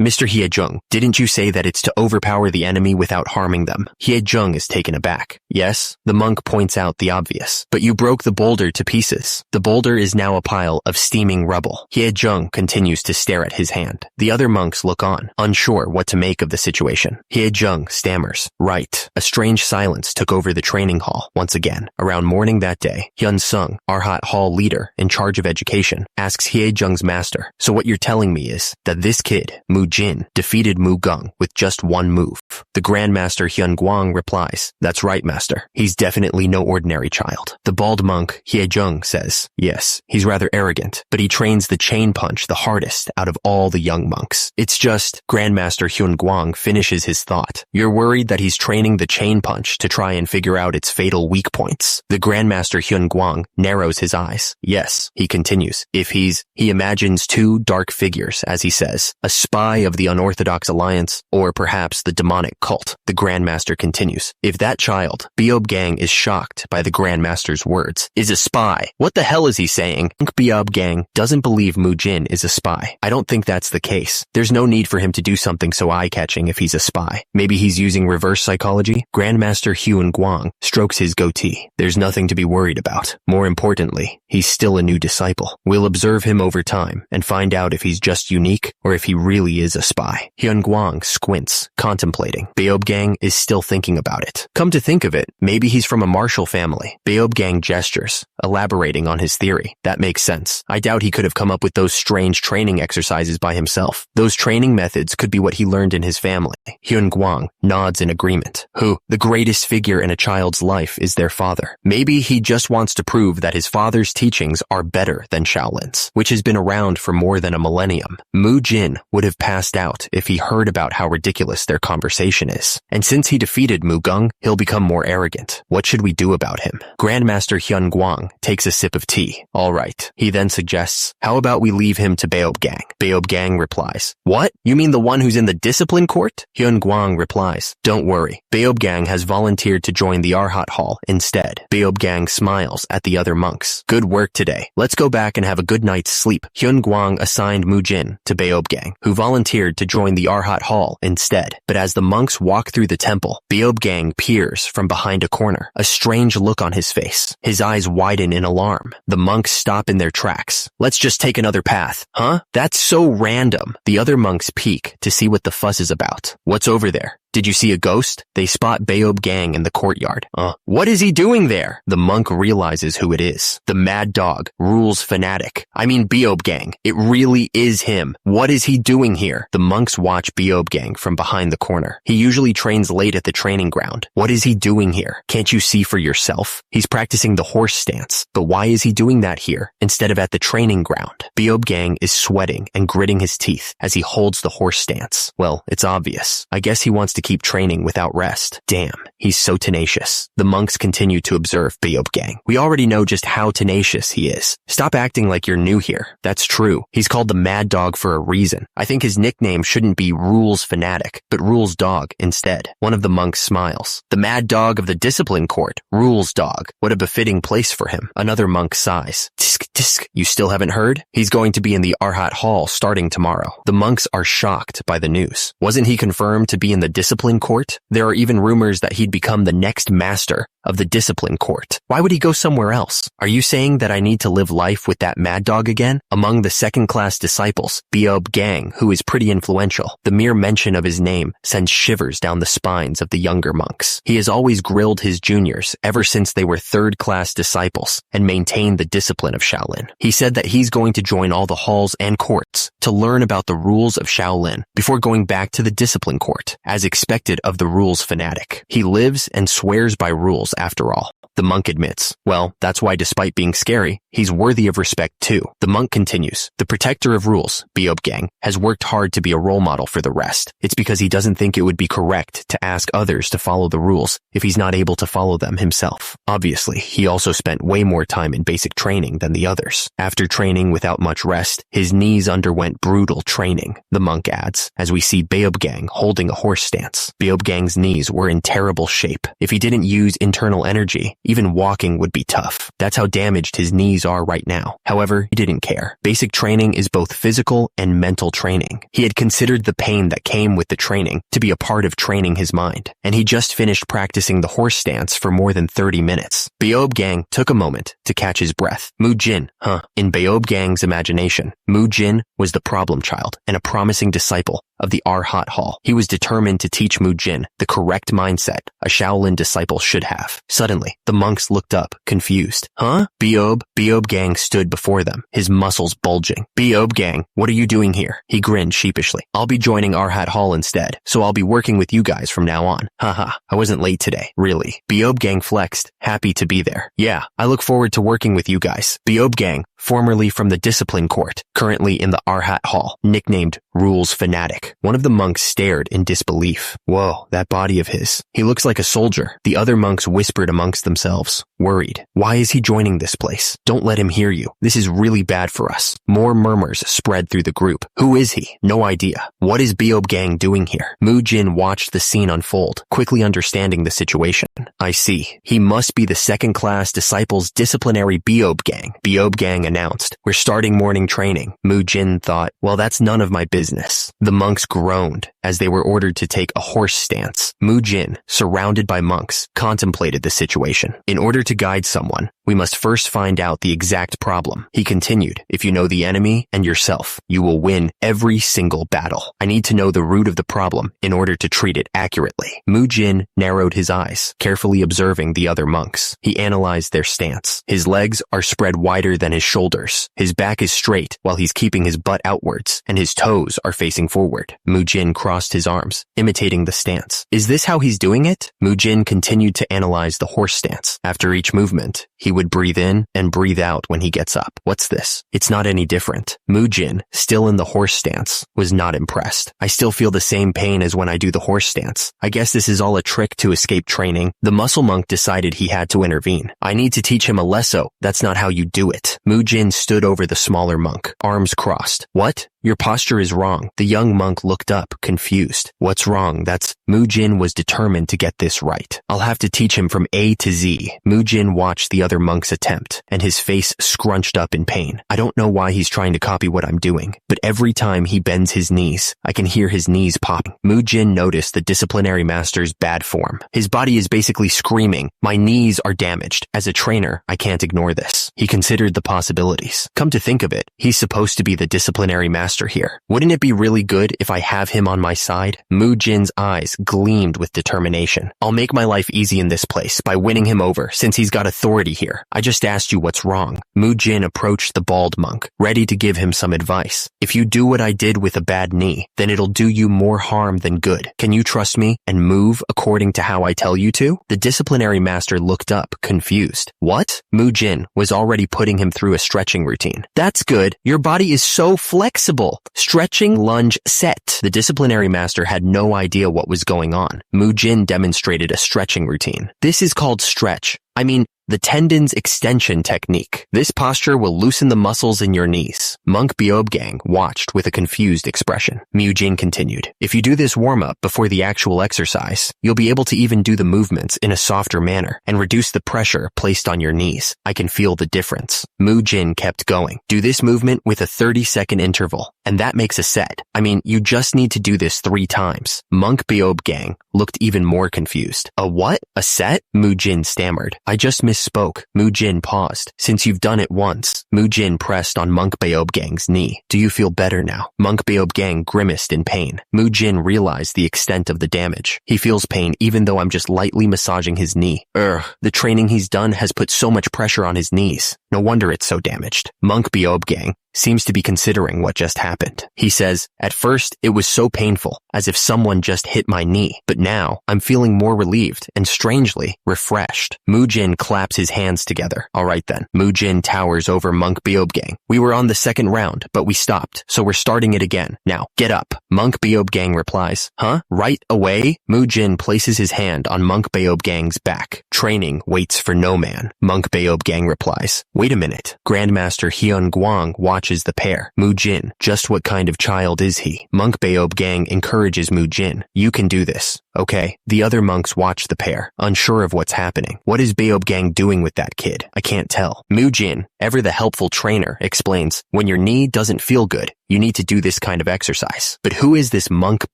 Mr. Hyejung, didn't you say that it's to overpower the enemy without harming them? Hyejung is taken aback. Yes, the monk points out the obvious. But you broke the boulder to pieces. The boulder is now a pile of steaming rubble. Hyejung continues to stare at his hand. The other monks look on, unsure what to make of the situation. Hyejung stammers. Right. A strange silence took over the training hall once again. Around morning that day, Hyun Sung, Arhat Hall leader in charge of education, asks Hyejung's master, so what you're telling me is that this kid, Mujin, defeated Mugung with just one move. The Grandmaster Hyun Gwang replies, that's right, master. He's definitely no ordinary child. The bald monk, Hyejung, says, yes, he's rather arrogant, but he trains the chain punch the hardest out of all the young monks. It's just, Grandmaster Hyun Gwang finishes his thought. You're worried that he's training the chain punch to try and figure out its fatal weak points. The Grandmaster Hyun Gwang narrows his eyes. Yes, he continues, he imagines two dark figures, as he says, a spy of the unorthodox alliance, or perhaps the demonic cult. The Grandmaster continues. If that child, Beob Gang, is shocked by the Grandmaster's words, is a spy. What the hell is he saying? Beob Gang doesn't believe Mujin is a spy. I don't think that's the case. There's no need for him to do something so eye-catching if he's a spy. Maybe he's using reverse psychology? Grandmaster Hyun Gwang strokes his goatee. There's nothing to be worried about. More importantly, he's still a new disciple. We'll observe him over time and find out if he's just unique or if he really is a spy. Hyun Gwang squints, contemplating. Beob Gang is still thinking about it. Come to think of it, maybe he's from a martial family. Beob Gang gestures, elaborating on his theory. That makes sense. I doubt he could have come up with those strange training exercises by himself. Those training methods could be what he learned in his family. Hyun Gwang nods in agreement. The greatest figure in a child's life is their father. Maybe he just wants to prove that his father's teachings are better than Shaolin's, which has been around for more than a millennium. Mujin would have passed out if he heard about how ridiculous their conversation is. And since he defeated Mugung, he'll become more arrogant. What should we do about him? Grandmaster Hyun Gwang takes a sip of tea. All right. He then suggests, how about we leave him to Beob Gang? Beob Gang replies, what? You mean the one who's in the discipline court? Hyun Gwang replies, don't worry. Beob Gang has volunteered to join the Arhat Hall instead. Beob Gang smiles at the other monks. Good work today. Let's go back and have a good night's sleep. Hyun Gwang assigned Mujin to Beob Gang, who volunteered to join the Arhat Hall instead. But as the monks walk through the temple, Beob Gang peers from behind a corner, a strange look on his face. His eyes widen in alarm. The monks stop in their tracks. Let's just take another path. Huh? That's so random. The other monks peek to see what the fuss is about. What's over there? Did you see a ghost? They spot Beob Gang in the courtyard. What is he doing there? The monk realizes who it is. The mad dog, Rules fanatic. I mean Beob Gang. It really is him. What is he doing here? The monks watch Beob Gang from behind the corner. He usually trains late at the training ground. What is he doing here? Can't you see for yourself? He's practicing the horse stance. But why is he doing that here instead of at the training ground? Beob Gang is sweating and gritting his teeth as he holds the horse stance. Well, it's obvious. I guess he wants to keep training without rest. Damn, he's so tenacious. The monks continue to observe Beob Gang. We already know just how tenacious he is. Stop acting like you're new here. That's true. He's called the Mad Dog for a reason. I think his nickname shouldn't be Rules Fanatic, but Rules Dog instead. One of the monks smiles. The Mad Dog of the Discipline Court. Rules Dog. What a befitting place for him. Another monk sighs. Tisk, tisk. You still haven't heard? He's going to be in the Arhat Hall starting tomorrow. The monks are shocked by the news. Wasn't he confirmed to be in the Discipline discipline court? There are even rumors that he'd become the next master of the discipline court. Why would he go somewhere else? Are you saying that I need to live life with that mad dog again? Among the second-class disciples, Beob Gang, who is pretty influential, the mere mention of his name sends shivers down the spines of the younger monks. He has always grilled his juniors ever since they were third-class disciples and maintained the discipline of Shaolin. He said that he's going to join all the halls and courts to learn about the rules of Shaolin before going back to the discipline court, as expected of the rules fanatic. He lives and swears by rules after all. The monk admits, well, that's why despite being scary, he's worthy of respect too. The monk continues, the protector of rules, Beob Gang, has worked hard to be a role model for the rest. It's because he doesn't think it would be correct to ask others to follow the rules if he's not able to follow them himself. Obviously, he also spent way more time in basic training than the others. After training without much rest, his knees underwent brutal training, the monk adds, as we see Beob Gang holding a horse stance. Beob Gang's knees were in terrible shape. If he didn't use internal energy, even walking would be tough. That's how damaged his knees are right now. However, he didn't care. Basic training is both physical and mental training. He had considered the pain that came with the training to be a part of training his mind, and he just finished practicing the horse stance for more than 30 minutes. Beob Gang took a moment to catch his breath. Mujin, In Beob Gang's imagination, Mujin was the problem child and a promising disciple of the Arhat Hall. He was determined to teach Mujin the correct mindset a Shaolin disciple should have. Suddenly, the monks looked up, confused. Beob Gang stood before them, his muscles bulging. Beob Gang, what are you doing here? He grinned sheepishly. I'll be joining Arhat Hall instead, so I'll be working with you guys from now on. I wasn't late today, really. Beob Gang flexed, happy to be there. Yeah, I look forward to working with you guys. Beob Gang, formerly from the discipline court, currently in the Arhat Hall, nicknamed Rules Fanatic. One of the monks stared in disbelief. Whoa, that body of his. He looks like a soldier. The other monks whispered amongst themselves, worried. Why is he joining this place? Don't let him hear you. This is really bad for us. More murmurs spread through the group. Who is he? No idea. What is Beob Gang doing here? Mujin watched the scene unfold, quickly understanding the situation. I see. He must be the second-class disciples disciplinary Beob Gang. Beob Gang announced, we're starting morning training. Mujin thought, well, that's none of my business. The monks groaned as they were ordered to take a horse stance. Mujin, surrounded by monks, contemplated the situation. In order to guide someone, we must first find out the exact problem. He continued, if you know the enemy and yourself, you will win every single battle. I need to know the root of the problem in order to treat it accurately. Mujin narrowed his eyes, carefully observing the other monks. He analyzed their stance. His legs are spread wider than his shoulders. His back is straight while he's keeping his butt outwards, and his toes are facing forward. Mujin crossed his arms, imitating the stance. Is this how he's doing it? Mujin continued to analyze the horse stance. After each movement, he would breathe in and breathe out when he gets up. What's this? It's not any different. Mujin, still in the horse stance, was not impressed. I still feel the same pain as when I do the horse stance. I guess this is all a trick to escape training. The muscle monk decided he had to intervene. I need to teach him a lesson. That's not how you do it. Mujin stood over the smaller monk, arms crossed. What? Your posture is wrong. The young monk looked up, confused. What's wrong? Mujin was determined to get this right. I'll have to teach him from A to Z. Mujin watched the other monk's attempt, and his face scrunched up in pain. I don't know why he's trying to copy what I'm doing, but every time he bends his knees, I can hear his knees popping. Mujin noticed the disciplinary master's bad form. His body is basically screaming, my knees are damaged. As a trainer, I can't ignore this. He considered the possibilities. Come to think of it, he's supposed to be the disciplinary master here. Wouldn't it be really good if I have him on my side? Mujin's eyes gleamed with determination. I'll make my life easy in this place by winning him over since he's got authority here. I just asked you what's wrong. Mujin approached the bald monk, ready to give him some advice. If you do what I did with a bad knee, then it'll do you more harm than good. Can you trust me and move according to how I tell you to? The disciplinary master looked up, confused. What? Mujin was already putting him through a stretching routine. That's good. Your body is so flexible. Stretching, lunge, set. The disciplinary master had no idea what was going on. Mujin demonstrated a stretching routine. This is called stretch. I mean, the tendons extension technique. This posture will loosen the muscles in your knees. Monk Beob Gang watched with a confused expression. Mujin continued, if you do this warm-up before the actual exercise, you'll be able to even do the movements in a softer manner and reduce the pressure placed on your knees. I can feel the difference. Mujin kept going. Do this movement with a 30-second interval, and that makes a set. I mean, you just need to do this 3 times. Monk Beob Gang looked even more confused. A what? A set? Mujin stammered. I just misspoke. Mujin paused. Since you've done it once. Mujin pressed on Monk Beob Gang's knee. Do you feel better now? Monk Beob Gang grimaced in pain. Mujin realized the extent of the damage. He feels pain even though I'm just lightly massaging his knee. The training he's done has put so much pressure on his knees. No wonder it's so damaged. Monk Beob Gang seems to be considering what just happened. He says, at first, it was so painful, as if someone just hit my knee, but now I'm feeling more relieved and strangely refreshed. Mujin claps his hands together. All right then. Mujin towers over Monk Beob Gang. We were on the second round, but we stopped, so we're starting it again. Now, get up. Monk Beob Gang replies, huh? Right away? Mujin places his hand on Monk Beob Gang's back. Training waits for no man. Monk Beob Gang replies, wait a minute. Grandmaster Hyun Guang watches the pair. Mujin, just what kind of child is he? Monk Beob Gang encourages Mujin. You can do this. Okay. The other monks watch the pair, unsure of what's happening. What is Beob Gang doing with that kid? I can't tell. Mujin, ever the helpful trainer, explains, when your knee doesn't feel good, you need to do this kind of exercise. But who is this Monk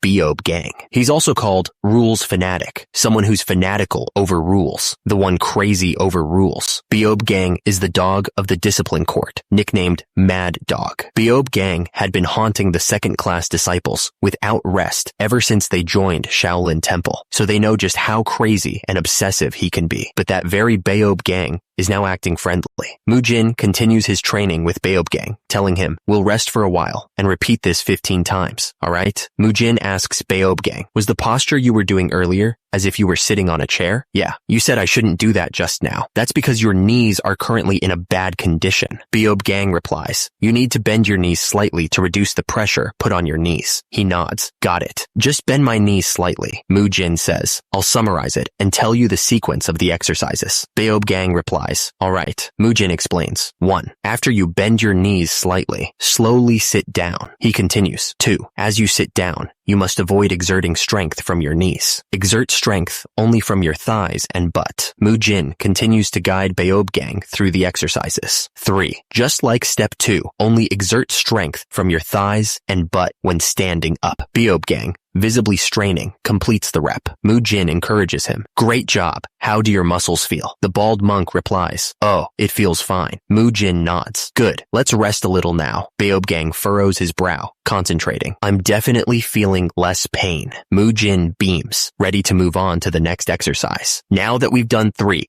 Beob Gang? He's also called rules fanatic, someone who's fanatical over rules, the one crazy over rules. Beob Gang is the dog of the discipline court, nicknamed Mad Dog. Beob Gang had been haunting the second-class disciples without rest ever since they joined Shaolin Temple, so they know just how crazy and obsessive he can be. But that very Beob Gang is now acting friendly. Mujin continues his training with Beob Gang, telling him, we'll rest for a while and repeat this 15 times, alright? Mujin asks Beob Gang, was the posture you were doing earlier as if you were sitting on a chair? Yeah, you said I shouldn't do that just now. That's because your knees are currently in a bad condition. Beob Gang replies, you need to bend your knees slightly to reduce the pressure put on your knees. He nods. Got it. Just bend my knees slightly. Mujin says, I'll summarize it and tell you the sequence of the exercises. Beob Gang replies, alright. Mujin explains, 1. After you bend your knees slightly, slowly sit down. He continues, 2. As you sit down, you must avoid exerting strength from your knees. Exert strength only from your thighs and butt. Mujin continues to guide Beob Gang through the exercises. 3. Just like step 2, only exert strength from your thighs and butt when standing up. Beob Gang, visibly straining, completes the rep. Mujin encourages him. Great job. How do your muscles feel? The bald monk replies, oh, it feels fine. Mujin nods. Good. Let's rest a little now. Beob Gang furrows his brow, concentrating. I'm definitely feeling less pain. Mujin beams, ready to move on to the next exercise. Now that we've done 3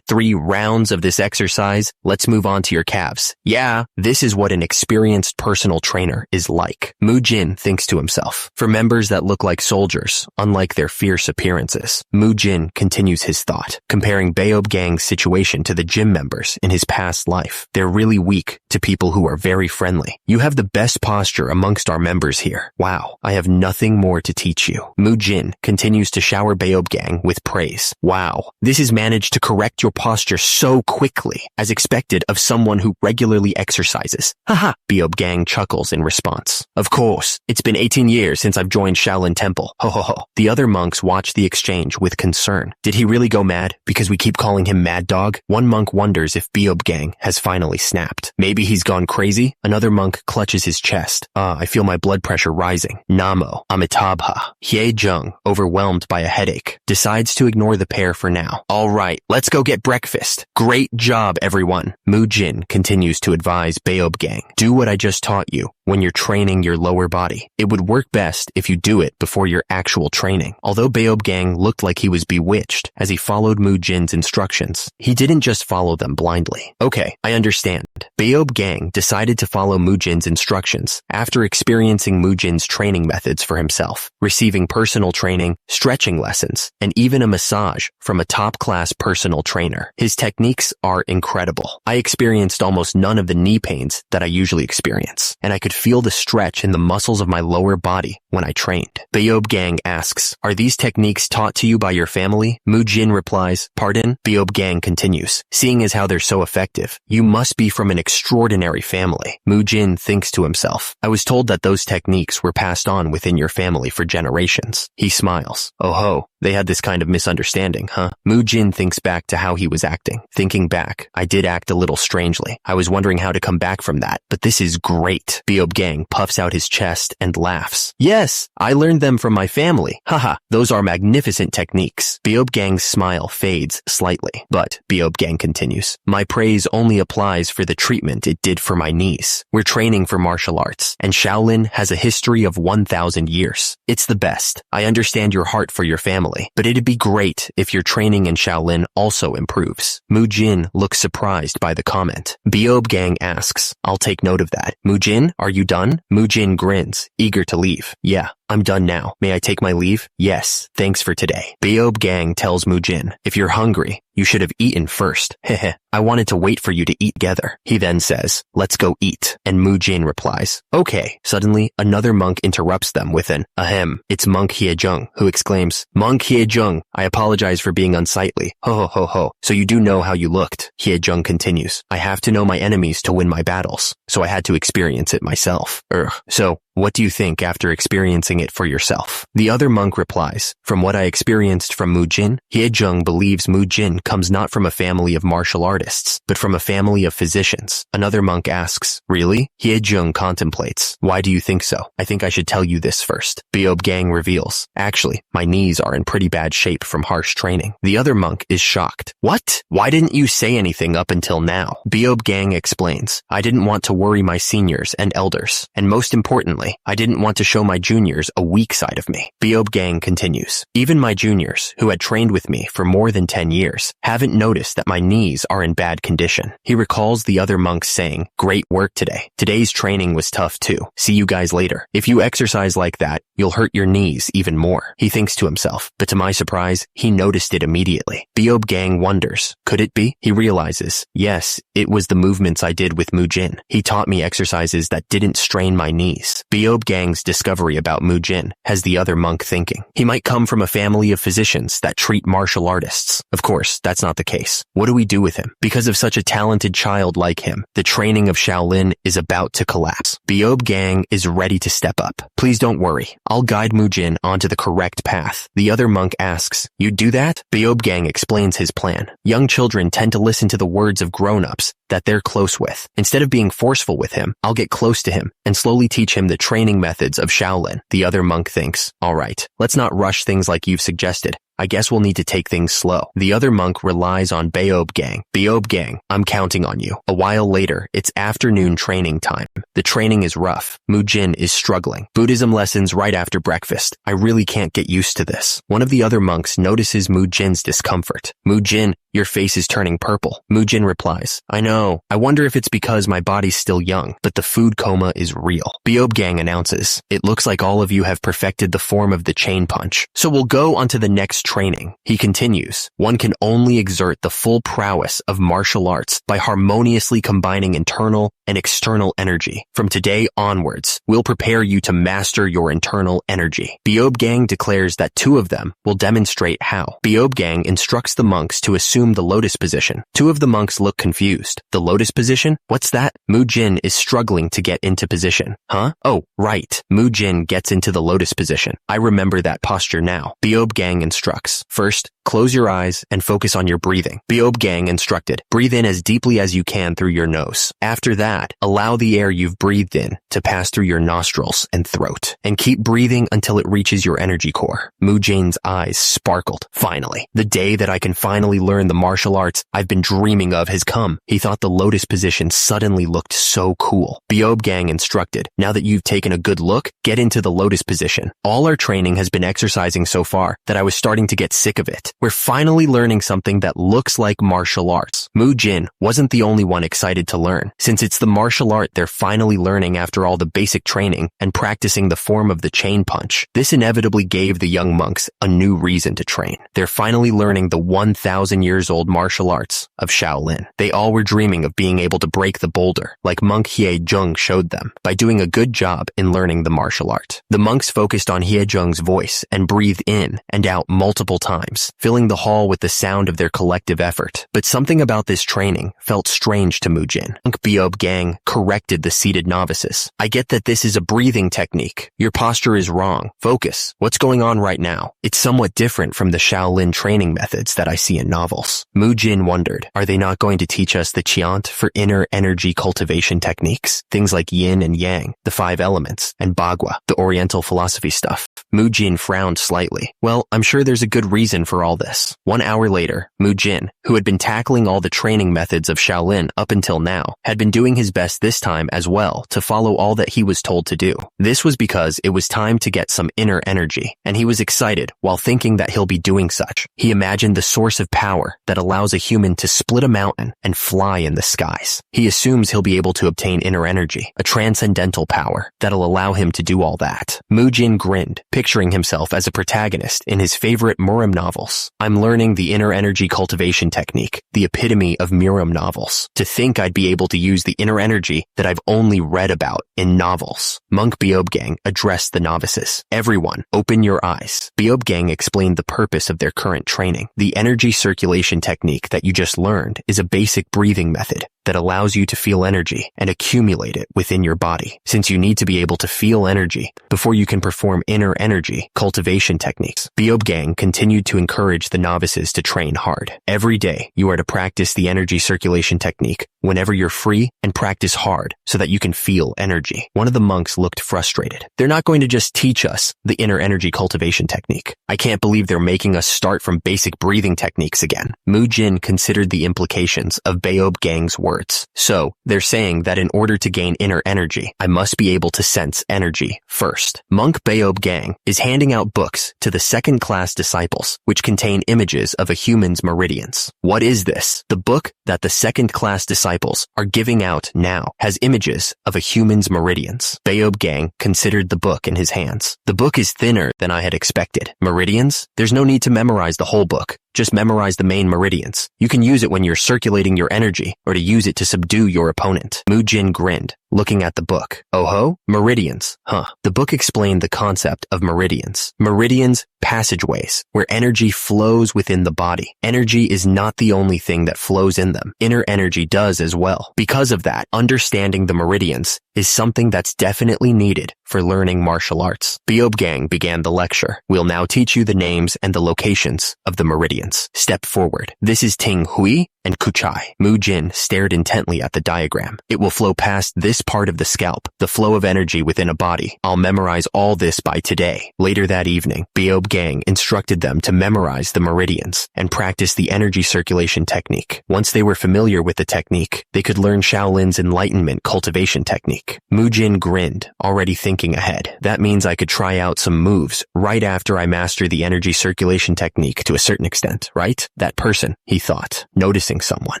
rounds of this exercise, let's move on to your calves. Yeah, this is what an experienced personal trainer is like. Mujin thinks to himself. For members that look like soldiers, unlike their fierce appearances, Mujin continues his thought, comparing Beob Gang's situation to the gym members in his past life. They're really weak to people who are very friendly. You have the best posture amongst our members here. Wow, I have nothing more to teach you. Mujin continues to shower Beob Gang with praise. Wow, this has managed to correct your posture so quickly, as expected of someone who regularly exercises. Haha, Beob Gang chuckles in response. Of course, it's been 18 years since I've joined Shaolin Temple. Ho ho ho. The other monks watch the exchange with concern. Did he really go mad because we keep calling him Mad Dog? One monk wonders if Beob Gang has finally snapped. Maybe he's gone crazy? Another monk clutches his chest. I feel my blood pressure rising. Namo Amitabha. Hye Jung, overwhelmed by a headache, decides to ignore the pair for now. All right, let's go get breakfast. Great job, everyone. Mujin continues to advise Beob Gang. Do what I just taught you when you're training your lower body. It would work best if you do it before your actual training. Although Beob Gang looked like he was bewitched as he followed Mujin's instructions, he didn't just follow them blindly. Okay, I understand. Beob Beob Gang decided to follow Mujin's instructions after experiencing Mujin's training methods for himself, receiving personal training, stretching lessons, and even a massage from a top-class personal trainer. His techniques are incredible. I experienced almost none of the knee pains that I usually experience, and I could feel the stretch in the muscles of my lower body when I trained. Beob Gang asks, "Are these techniques taught to you by your family?" Mujin replies, "Pardon?" Beob Gang continues, "Seeing as how they're so effective, you must be from an extraordinary family." Mujin thinks to himself, "I was told that those techniques were passed on within your family for generations." He smiles. "Oh ho, they had this kind of misunderstanding, huh?" Mujin thinks back to how he was acting. Thinking back, I did act a little strangely. I was wondering how to come back from that, but this is great. Beob Gang puffs out his chest and laughs. "Yes, I learned them from my family. Haha, those are magnificent techniques." Beob Gang's smile fades slightly, but Beob Gang continues, "My praise only applies for the treatment it did for my knees. We're training for martial arts, and Shaolin has a history of 1,000 years. It's the best. I understand your heart for your family, but it'd be great if your training in Shaolin also improves." Mujin looks surprised by the comment. Beob Gang asks, "I'll take note of that. Mujin, are you done?" Mujin grins, eager to leave. "Yeah, I'm done now. May I take my leave?" "Yes, thanks for today." Beob Gang tells Mujin, "If you're hungry, you should have eaten first. Heh, I wanted to wait for you to eat together." He then says, "Let's go eat." And Mujin replies, "Okay." Suddenly, another monk interrupts them with an ahem. It's Monk Hyejung, who exclaims, "Monk Hyejung, I apologize for being unsightly. Ho ho ho ho. So you do know how you looked." Hyejung continues, "I have to know my enemies to win my battles, so I had to experience it myself. So, what do you think after experiencing it for yourself?" The other monk replies, "From what I experienced from Mujin, Hyejung believes Mujin comes not from a family of martial artists, but from a family of physicians." Another monk asks, "Really?" Hyejung contemplates. "Why do you think so?" "I think I should tell you this first." Beob Gang reveals, "Actually, my knees are in pretty bad shape from harsh training." The other monk is shocked. "What? Why didn't you say anything up until now?" Beob Gang explains, "I didn't want to worry my seniors and elders, and most importantly, I didn't want to show my juniors a weak side of me." Beob Gang continues, "Even my juniors, who had trained with me for more than 10 years, haven't noticed that my knees are in bad condition." He recalls the other monks saying, "Great work today. Today's training was tough too. See you guys later. If you exercise like that, you'll hurt your knees even more." He thinks to himself, but to my surprise, he noticed it immediately. Beob Gang wonders, could it be? He realizes, yes, it was the movements I did with Mujin. He taught me exercises that didn't strain my knees. Beob Gang's discovery about Mujin has the other monk thinking. He might come from a family of physicians that treat martial artists. Of course, that's not the case. What do we do with him? Because of such a talented child like him, the training of Shaolin is about to collapse. Beob Gang is ready to step up. "Please don't worry. I'll guide Mujin onto the correct path." The other monk asks, "You'd do that?" Beob Gang explains his plan. Young children tend to listen to the words of grown-ups that they're close with. Instead of being forceful with him, I'll get close to him and slowly teach him the training methods of Shaolin. The other monk thinks, "All right, let's not rush things like you've suggested. I guess we'll need to take things slow." The other monk relies on Beob Gang. "Beob Gang, I'm counting on you." A while later, it's afternoon training time. The training is rough. Mujin is struggling. Buddhism lessons right after breakfast. I really can't get used to this. One of the other monks notices Mujin's discomfort. "Mujin, your face is turning purple." Mujin replies, "I know. I wonder if it's because my body's still young, but the food coma is real." Beob Gang announces, "It looks like all of you have perfected the form of the chain punch. So we'll go on to the next training." He continues, "One can only exert the full prowess of martial arts by harmoniously combining internal and external energy. From today onwards, we'll prepare you to master your internal energy." Beob Gang declares that two of them will demonstrate how. Beob Gang instructs the monks to assume the lotus position. Two of the monks look confused. "The lotus position? What's that?" Mujin is struggling to get into position. "Huh? Oh, right." Mujin gets into the lotus position. "I remember that posture now." Beob Gang instructs, "First, close your eyes and focus on your breathing." Beob Gang instructed, "Breathe in as deeply as you can through your nose. After that, allow the air you've breathed in to pass through your nostrils and throat, and keep breathing until it reaches your energy core." Mujin's eyes sparkled. Finally, the day that I can finally learn the martial arts I've been dreaming of has come. He thought the lotus position suddenly looked so cool. Beob Gang instructed, now that you've taken a good look, get into the lotus position. All our training has been exercising so far that I was starting to get sick of it. We're finally learning something that looks like martial arts. Mujin wasn't the only one excited to learn, since it's the martial art they're finally learning after all the basic training and practicing the form of the chain punch. This inevitably gave the young monks a new reason to train. They're finally learning the 1,000 years old martial arts of Shaolin. They all were dreaming of being able to break the boulder, like monk Hye Jung showed them, by doing a good job in learning the martial art. The monks focused on Hye Jung's voice and breathed in and out multiple times, filling the hall with the sound of their collective effort. But something about this training felt strange to Mujin. Monk Beob Gang corrected the seated novices. I get that this is a breathing technique. Your posture is wrong. Focus. What's going on right now? It's somewhat different from the Shaolin training methods that I see in novels. Mujin wondered, are they not going to teach us the Qiant for inner energy cultivation techniques? Things like yin and yang, the 5 elements, and Bagua, the Oriental philosophy stuff. Mujin frowned slightly. Well, I'm sure there's a good reason for all this. 1 hour later, Mujin, who had been tackling all the training methods of Shaolin up until now, had been doing his best this time as well to follow all that he was told to do. This was because it was time to get some inner energy, and he was excited while thinking that he'll be doing such. He imagined the source of power that allows a human to split a mountain and fly in the skies. He assumes he'll be able to obtain inner energy, a transcendental power that'll allow him to do all that. Mujin grinned, picturing himself as a protagonist in his favorite Muram novels. I'm learning the inner energy cultivation technique, the epitome of Muram novels. To think I'd be able to use the inner energy that I've only read about in novels. Monk Beob Gang addressed the novices. Everyone, open your eyes. Beob Gang explained the purpose of their current training. The energy circulation technique that you just learned is a basic breathing method that allows you to feel energy and accumulate it within your body, since you need to be able to feel energy before you can perform inner energy cultivation techniques. Beob Gang continued to encourage the novices to train hard. Every day, you are to practice the energy circulation technique whenever you're free and practice hard so that you can feel energy. One of the monks looked frustrated. They're not going to just teach us the inner energy cultivation technique. I can't believe they're making us start from basic breathing techniques again. Mujin considered the implications of Beob Gang's words. So, they're saying that in order to gain inner energy, I must be able to sense energy first. Monk Beob Gang is handing out books to the second-class disciples, which contain images of a human's meridians. What is this? The book that the second-class disciples are giving out now has images of a human's meridians. Beob Gang considered the book in his hands. The book is thinner than I had expected. Meridians? There's no need to memorize the whole book. Just memorize the main meridians. You can use it when you're circulating your energy or to use it to subdue your opponent. Mujin grinned, looking at the book. Oh ho? Meridians. Huh. The book explained the concept of meridians. Meridians, passageways, where energy flows within the body. Energy is not the only thing that flows in them. Inner energy does as well. Because of that, understanding the meridians is something that's definitely needed for learning martial arts. Beob Gang began the lecture. We'll now teach you the names and the locations of the meridians. Step forward. This is Ting Hui and Kuchai. Mujin stared intently at the diagram. It will flow past this part of the scalp, the flow of energy within a body. I'll memorize all this by today. Later that evening, Beob Gang instructed them to memorize the meridians and practice the energy circulation technique. Once they were familiar with the technique, they could learn Shaolin's enlightenment cultivation technique. Mujin grinned, already thinking ahead. That means I could try out some moves right after I master the energy circulation technique to a certain extent, right? That person, he thought, noticing someone.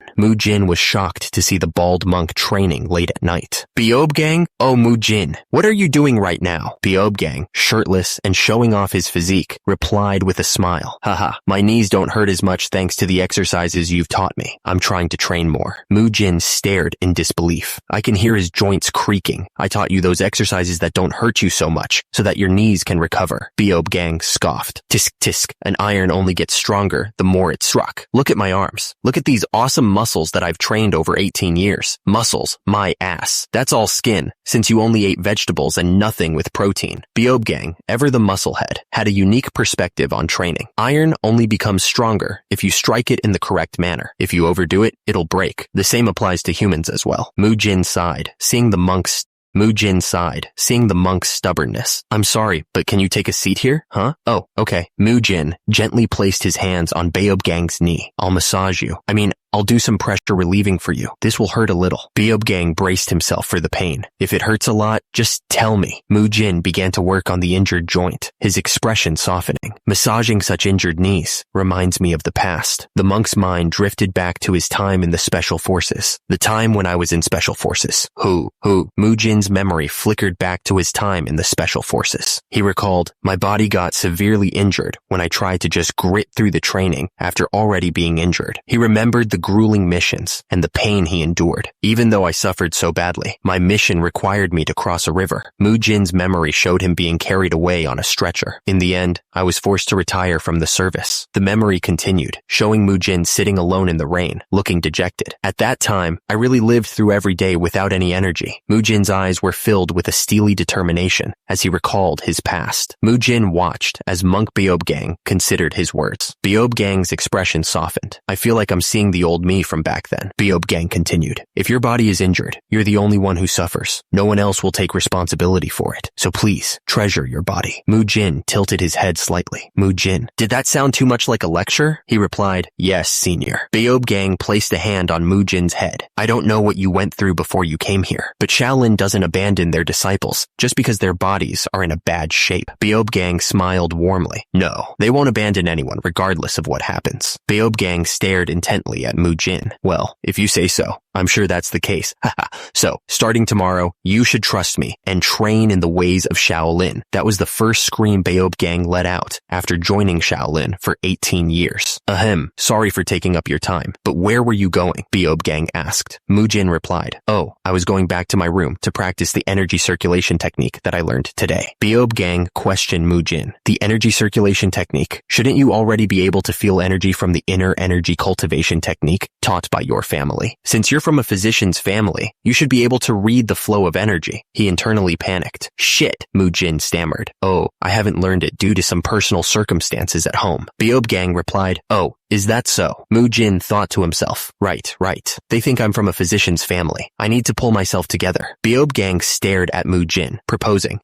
Mujin was shocked to see the bald monk training late at night. Beob Gang? Oh, Mujin, what are you doing right now? Beob Gang, shirtless and showing off his physique, replied with a smile. Haha, my knees don't hurt as much thanks to the exercises you've taught me. I'm trying to train more. Mujin stared in disbelief. I can hear his joints creaking. I taught you those exercises that don't hurt you so much so that your knees can recover. Beob Gang scoffed. Tisk tisk, an iron only gets stronger the more it's struck. Look at my arms. Look at these awesome muscles that I've trained over 18 years. Muscles, my ass. That's all skin, since you only ate vegetables and nothing with protein. Beob Gang, ever the musclehead, had a unique perspective on training. Iron only becomes stronger if you strike it in the correct manner. If you overdo it, it'll break. The same applies to humans as well. Mujin sighed, seeing the monks Mujin sighed, seeing the monk's stubbornness. I'm sorry, but can you take a seat here? Huh? Oh, okay. Mujin gently placed his hands on Beob Gang's knee. I'll massage you. I'll do some pressure relieving for you. This will hurt a little. Beob Gang braced himself for the pain. If it hurts a lot, just tell me. Mujin began to work on the injured joint, his expression softening. Massaging such injured knees reminds me of the past. The monk's mind drifted back to his time in the Special Forces. The time when I was in Special Forces. Who? Mujin's memory flickered back to his time in the Special Forces. He recalled, my body got severely injured when I tried to just grit through the training after already being injured. He remembered the grueling missions and the pain he endured. Even though I suffered so badly, my mission required me to cross a river. Mujin's memory showed him being carried away on a stretcher. In the end, I was forced to retire from the service. The memory continued, showing Mujin sitting alone in the rain, looking dejected. At that time, I really lived through every day without any energy. Mujin's eyes were filled with a steely determination as he recalled his past. Mujin watched as Monk Beob Gang considered his words. Beob Gang's expression softened. I feel like I'm seeing the old me from back then. Beob Gang continued. If your body is injured, you're the only one who suffers. No one else will take responsibility for it. So please, treasure your body. Mujin tilted his head slightly. Mujin, did that sound too much like a lecture? He replied, yes, senior. Beob Gang placed a hand on Mujin's head. I don't know what you went through before you came here, but Shaolin doesn't abandon their disciples just because their bodies are in a bad shape. Beob Gang smiled warmly. No, they won't abandon anyone regardless of what happens. Beob Gang stared intently at Mujin. Well, if you say so. I'm sure that's the case. So, starting tomorrow, you should trust me and train in the ways of Shaolin. That was the first scream Beob Gang let out after joining Shaolin for 18 years. Sorry for taking up your time, but where were you going? Beob Gang asked. Mujin replied, oh, I was going back to my room to practice the energy circulation technique that I learned today. Beob Gang questioned Mujin. The energy circulation technique? Shouldn't you already be able to feel energy from the inner energy cultivation technique taught by your family? Since you're from a physician's family, you should be able to read the flow of energy. He internally panicked. Shit, Mujin stammered. Oh, I haven't learned it due to some personal circumstances at home. Beob Gang replied, oh, is that so? Mujin thought to himself. Right. They think I'm from a physician's family. I need to pull myself together. Beob Gang stared at Mujin, proposing.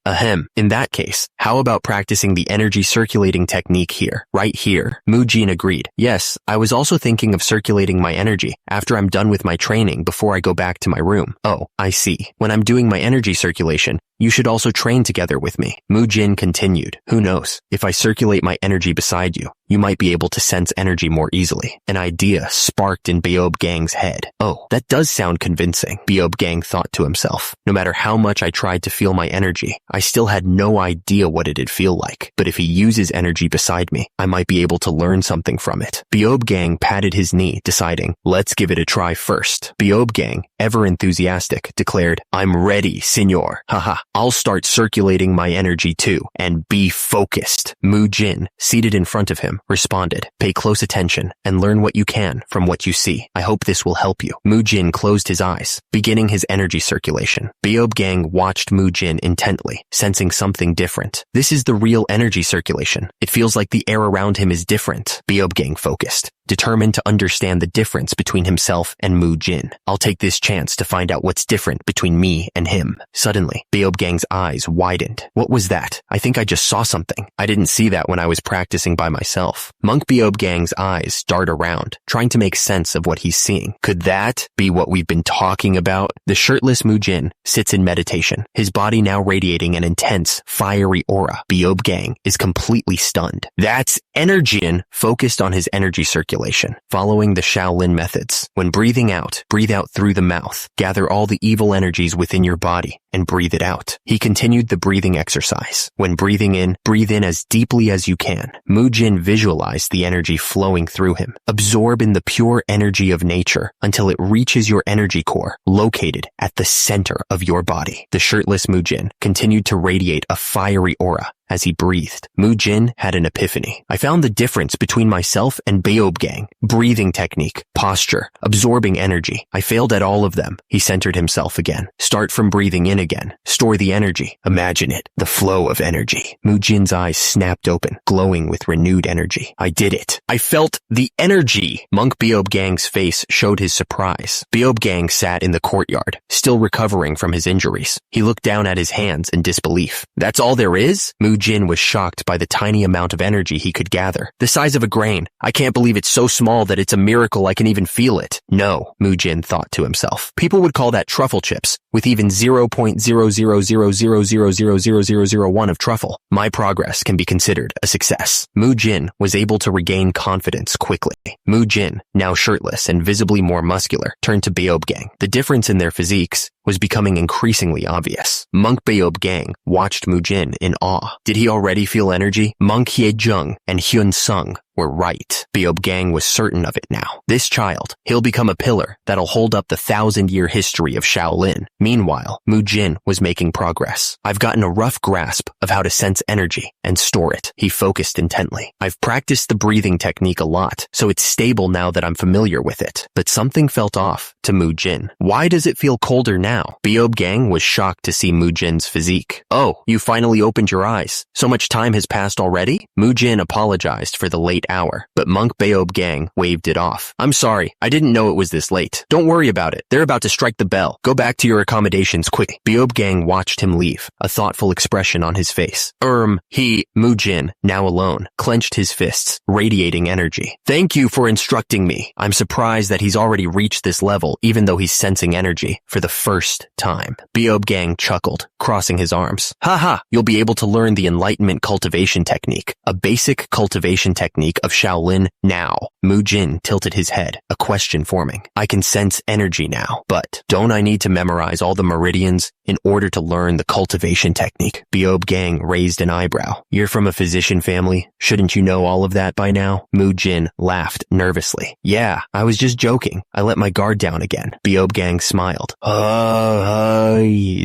In that case, how about practicing the energy circulating technique here? Right here. Mujin agreed. Yes, I was also thinking of circulating my energy after I'm done with my training before I go back to my room. Oh, I see. When I'm doing my energy circulation, you should also train together with me. Mujin continued. Who knows? If I circulate my energy beside you, you might be able to sense energy more easily. An idea sparked in Beob Gang's head. Oh, that does sound convincing, Beob Gang thought to himself. No matter how much I tried to feel my energy, I still had no idea what it'd feel like. But if he uses energy beside me, I might be able to learn something from it. Beob Gang patted his knee, deciding, let's give it a try first. Beob Gang, ever enthusiastic, declared, I'm ready, senor. Haha, I'll start circulating my energy too, and be focused. Mujin, seated in front of him, responded, pay close attention and learn what you can from what you see. I hope this will help you. Mujin closed his eyes, beginning his energy circulation. Beob Gang watched Mujin intently, sensing something different. This is the real energy circulation. It feels like the air around him is different. Beob Gang focused, determined to understand the difference between himself and Mujin. I'll take this chance to find out what's different between me and him. Suddenly, Beob Gang's eyes widened. What was that? I think I just saw something. I didn't see that when I was practicing by myself. Monk Beob Gang's eyes dart around, trying to make sense of what he's seeing. Could that be what we've been talking about? The shirtless Mujin sits in meditation, his body now radiating an intense, fiery aura. Beob Gang is completely stunned. That's energy. Focused on his energy circulation, following the Shaolin methods. When breathing out, breathe out through the mouth. Gather all the evil energies within your body and breathe it out. He continued the breathing exercise. When breathing in, breathe in as deeply as you can. Mujin visualized the energy flowing through him. Absorb in the pure energy of nature until it reaches your energy core, located at the center of your body. The shirtless Mujin continued to radiate a fiery aura as he breathed. Mujin had an epiphany. I found the difference between myself and Beob Gang. Breathing technique, posture, absorbing energy. I failed at all of them. He centered himself again. Start from breathing in again. Store the energy. Imagine it. The flow of energy. Mujin's eyes snapped open, glowing with renewed energy. I did it. I felt the energy. Monk Beob Gang's face showed his surprise. Beob Gang sat in the courtyard, still recovering from his injuries. He looked down at his hands in disbelief. That's all there is? Mujin was shocked by the tiny amount of energy he could gather. The size of a grain. I can't believe it's so small that it's a miracle I can even feel it. No, Mujin thought to himself. People would call that truffle chips, with even 0.00000000001 of truffle. My progress can be considered a success. Mujin was able to regain confidence quickly. Mujin, now shirtless and visibly more muscular, turned to Beob Gang. The difference in their physiques was becoming increasingly obvious. Monk Beob Gang watched Mujin in awe. Did he already feel energy? Monk Hyejung and Hyun Sung were right. Beob Gang was certain of it now. This child, he'll become a pillar that'll hold up the 1,000-year history of Shaolin. Meanwhile, Mujin was making progress. I've gotten a rough grasp of how to sense energy and store it. He focused intently. I've practiced the breathing technique a lot, so it's stable now that I'm familiar with it. But something felt off to Mujin. Why does it feel colder now? Beob Gang was shocked to see Mujin's physique. Oh, you finally opened your eyes. So much time has passed already? Mujin apologized for the late hour, but Monk Beob Gang waved it off. I'm sorry, I didn't know it was this late. Don't worry about it. They're about to strike the bell. Go back to your accommodations quickly. Beob Gang watched him leave, a thoughtful expression on his face. Mujin, now alone, clenched his fists, radiating energy. Thank you for instructing me. I'm surprised that he's already reached this level, even though he's sensing energy for the first time. Beob Gang chuckled, crossing his arms. Haha, you'll be able to learn the enlightenment cultivation technique, a basic cultivation technique of Shaolin now. Mujin tilted his head, a question forming. I can sense energy now, but don't I need to memorize all the meridians in order to learn the cultivation technique? Beob Gang raised an eyebrow. You're from a physician family. Shouldn't you know all of that by now? Mujin laughed nervously. Yeah, I was just joking. I let my guard down again. Beob Gang smiled.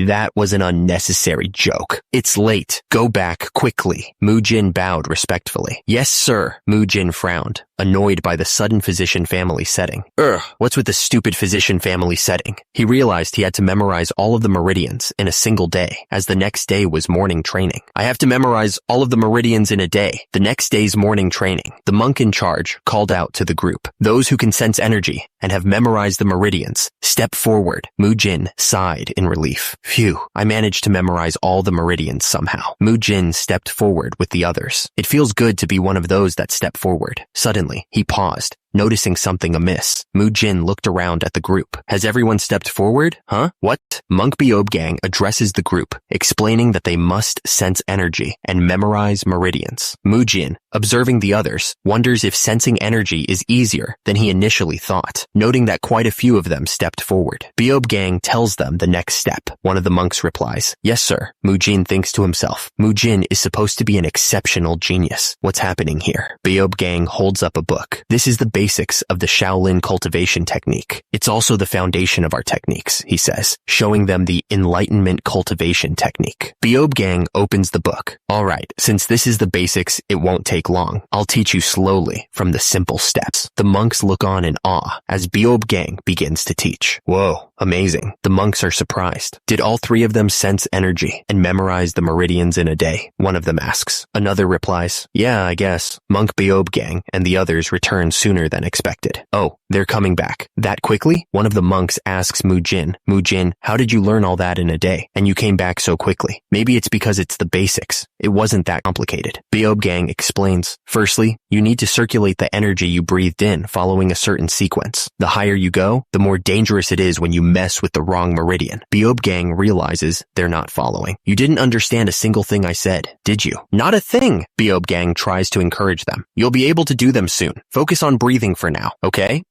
That was an unnecessary joke. It's late. Go back quickly. Mujin bowed respectfully. Yes, sir. Mujin frowned, annoyed by the sudden physician family setting. What's with the stupid physician family setting? He realized he had to memorize all of the meridians in a single day, as the next day was morning training. I have to memorize all of the meridians in a day. The next day's morning training. The monk in charge called out to the group. Those who can sense energy and have memorized the meridians, step forward. Mujin sighed in relief. Phew, I managed to memorize all the meridians somehow. Mujin stepped forward with the others. It feels good to be one of those that step forward. Suddenly, he paused, noticing something amiss. Mujin looked around at the group. Has everyone stepped forward? Huh? What? Monk Beob Gang addresses the group, explaining that they must sense energy and memorize meridians. Mujin, observing the others, wonders if sensing energy is easier than he initially thought, noting that quite a few of them stepped forward. Beob Gang tells them the next step. One of the monks replies, Yes, sir. Mujin thinks to himself. Mujin is supposed to be an exceptional genius. What's happening here? Beob Gang holds up a book. This is the basics of the Shaolin cultivation technique. It's also the foundation of our techniques, he says, showing them the enlightenment cultivation technique. Beob Gang opens the book. All right, since this is the basics, it won't take long. I'll teach you slowly from the simple steps. The monks look on in awe as Beob Gang begins to teach. Whoa, amazing. The monks are surprised. Did all three of them sense energy and memorize the meridians in a day? One of them asks. Another replies, Yeah, I guess. Monk Beob Gang and the others return sooner than expected. Oh, they're coming back. That quickly? One of the monks asks Mujin, how did you learn all that in a day? And you came back so quickly. Maybe it's because it's the basics. It wasn't that complicated. Beob Gang explains. Firstly, you need to circulate the energy you breathed in following a certain sequence. The higher you go, the more dangerous it is when you mess with the wrong meridian. Beob Gang realizes they're not following. You didn't understand a single thing I said, did you? Not a thing. Beob Gang tries to encourage them. You'll be able to do them soon. Focus on breathing for now, okay?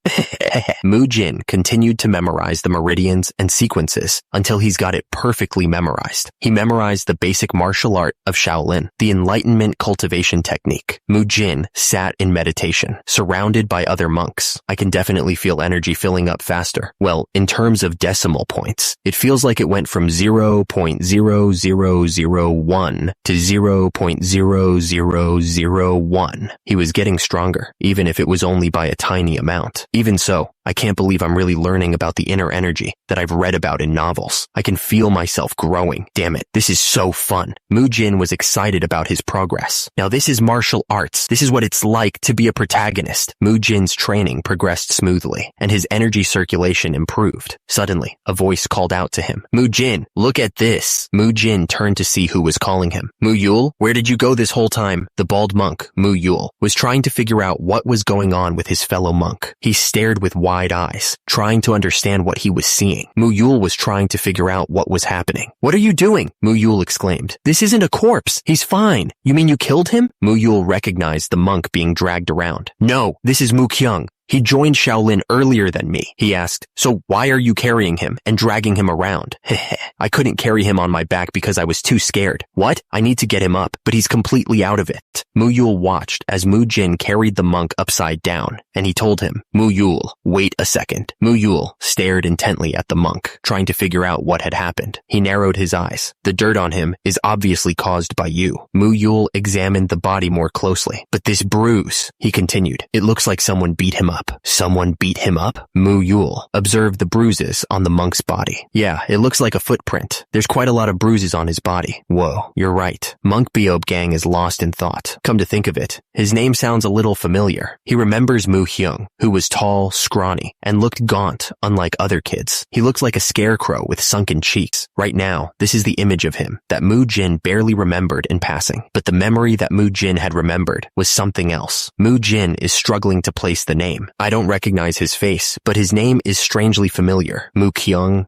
Mujin continued to memorize the meridians and sequences until he's got it perfectly memorized. He memorized the basic martial art of Shaolin, the enlightenment cultivation technique. Mujin sat in meditation, surrounded by other monks. I can definitely feel energy filling up faster. Well, in terms of decimal points, it feels like it went from 0.0001 to 0.0001. He was getting stronger, even if it was only by a tiny amount. Even so, I can't believe I'm really learning about the inner energy that I've read about in novels. I can feel myself growing. Damn it, this is so fun. Mujin was excited about his progress. Now this is martial arts. This is what it's like to be a protagonist. Mujin's training progressed smoothly, and his energy circulation improved. Suddenly, a voice called out to him. Mujin, look at this. Mujin turned to see who was calling him. Muyul, where did you go this whole time? The bald monk, Muyul, was trying to figure out what was going on with his fellow monk. He stared with wide eyes, trying to understand what he was seeing. Muyul was trying to figure out what was happening. What are you doing? Muyul exclaimed. This isn't a corpse. He's fine. You mean you killed him? Muyul recognized the monk being dragged around. No, this is Mukyung. He joined Shaolin earlier than me. He asked, so why are you carrying him and dragging him around? Heh. I couldn't carry him on my back because I was too scared. What? I need to get him up, but he's completely out of it. Muyul watched as Mujin carried the monk upside down, and he told him, Muyul, wait a second. Muyul stared intently at the monk, trying to figure out what had happened. He narrowed his eyes. The dirt on him is obviously caused by you. Muyul examined the body more closely. But this bruise, he continued, it looks like someone beat him up. Someone beat him up? Muyul observed the bruises on the monk's body. Yeah, it looks like a footprint. There's quite a lot of bruises on his body. Whoa, you're right. Monk Beob Gang is lost in thought. Come to think of it, his name sounds a little familiar. He remembers Mu Hyung, who was tall, scrawny, and looked gaunt, unlike other kids. He looked like a scarecrow with sunken cheeks. Right now, this is the image of him that Mujin barely remembered in passing. But the memory that Mujin had remembered was something else. Mujin is struggling to place the name. I don't recognize his face, but his name is strangely familiar. Mu Kyung.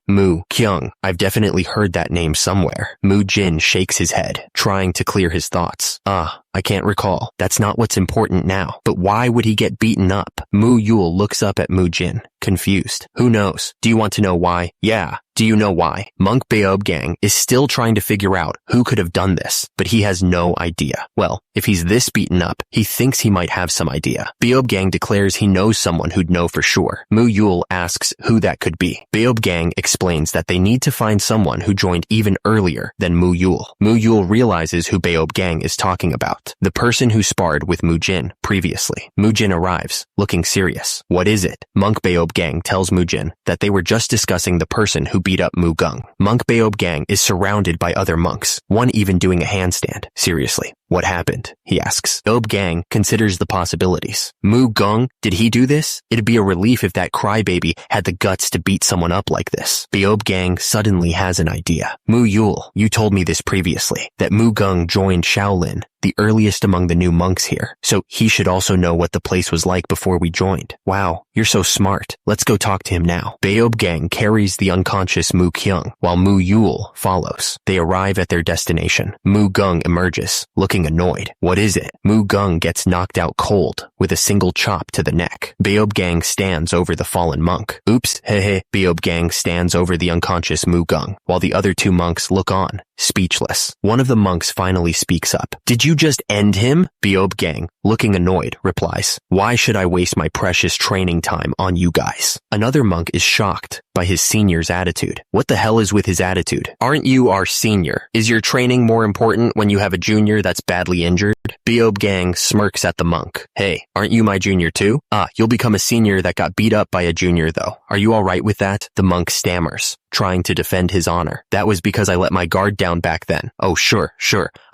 I've definitely heard that name somewhere. Mujin shakes his head, trying to clear his thoughts. I can't recall. That's not what's important now. But why would he get beaten up? Muyul looks up at Mujin, confused. Who knows? Do you want to know why? Yeah. Do you know why? Monk Beob Gang is still trying to figure out who could have done this, but he has no idea. Well, if he's this beaten up, he thinks he might have some idea. Beob Gang declares he knows someone who'd know for sure. Muyul asks who that could be. Beob Gang explains that they need to find someone who joined even earlier than Muyul. Muyul realizes who Beob Gang is talking about. The person who sparred with Mujin previously. Mujin arrives, looking serious. What is it? Monk Beob Gang tells Mujin that they were just discussing the person who beat up Mugung. Monk Beob Gang is surrounded by other monks, one even doing a handstand. Seriously, what happened? He asks. Beob Gang considers the possibilities. Mugung, did he do this? It'd be a relief if that crybaby had the guts to beat someone up like this. Beob Gang suddenly has an idea. Muyul, you told me this previously, that Mugung joined Shaolin, the earliest among the new monks here, so he should also know what the place was like before we joined. Wow, you're so smart. Let's go talk to him now. Beob Gang carries the unconscious Mu Kyung, while Mu Yul follows. They arrive at their destination. Mu Gung emerges, looking annoyed. What is it? Mu Gung gets knocked out cold, with a single chop to the neck. Beob Gang stands over the fallen monk. Oops, hehe. Beob Gang stands over the unconscious Mu Gung, while the other two monks look on, speechless. One of the monks finally speaks up. Did you just end him? Beob Gang, looking annoyed, replies. Why should I waste my precious training time on you guys? Another monk is shocked by his senior's attitude. What the hell is with his attitude? Aren't you our senior? Is your training more important when you have a junior that's badly injured? Beob Gang smirks at the monk. Hey, aren't you my junior too? You'll become a senior that got beat up by a junior though. Are you alright with that? The monk stammers, trying to defend his honor. That was because I let my guard down back then. Oh, sure.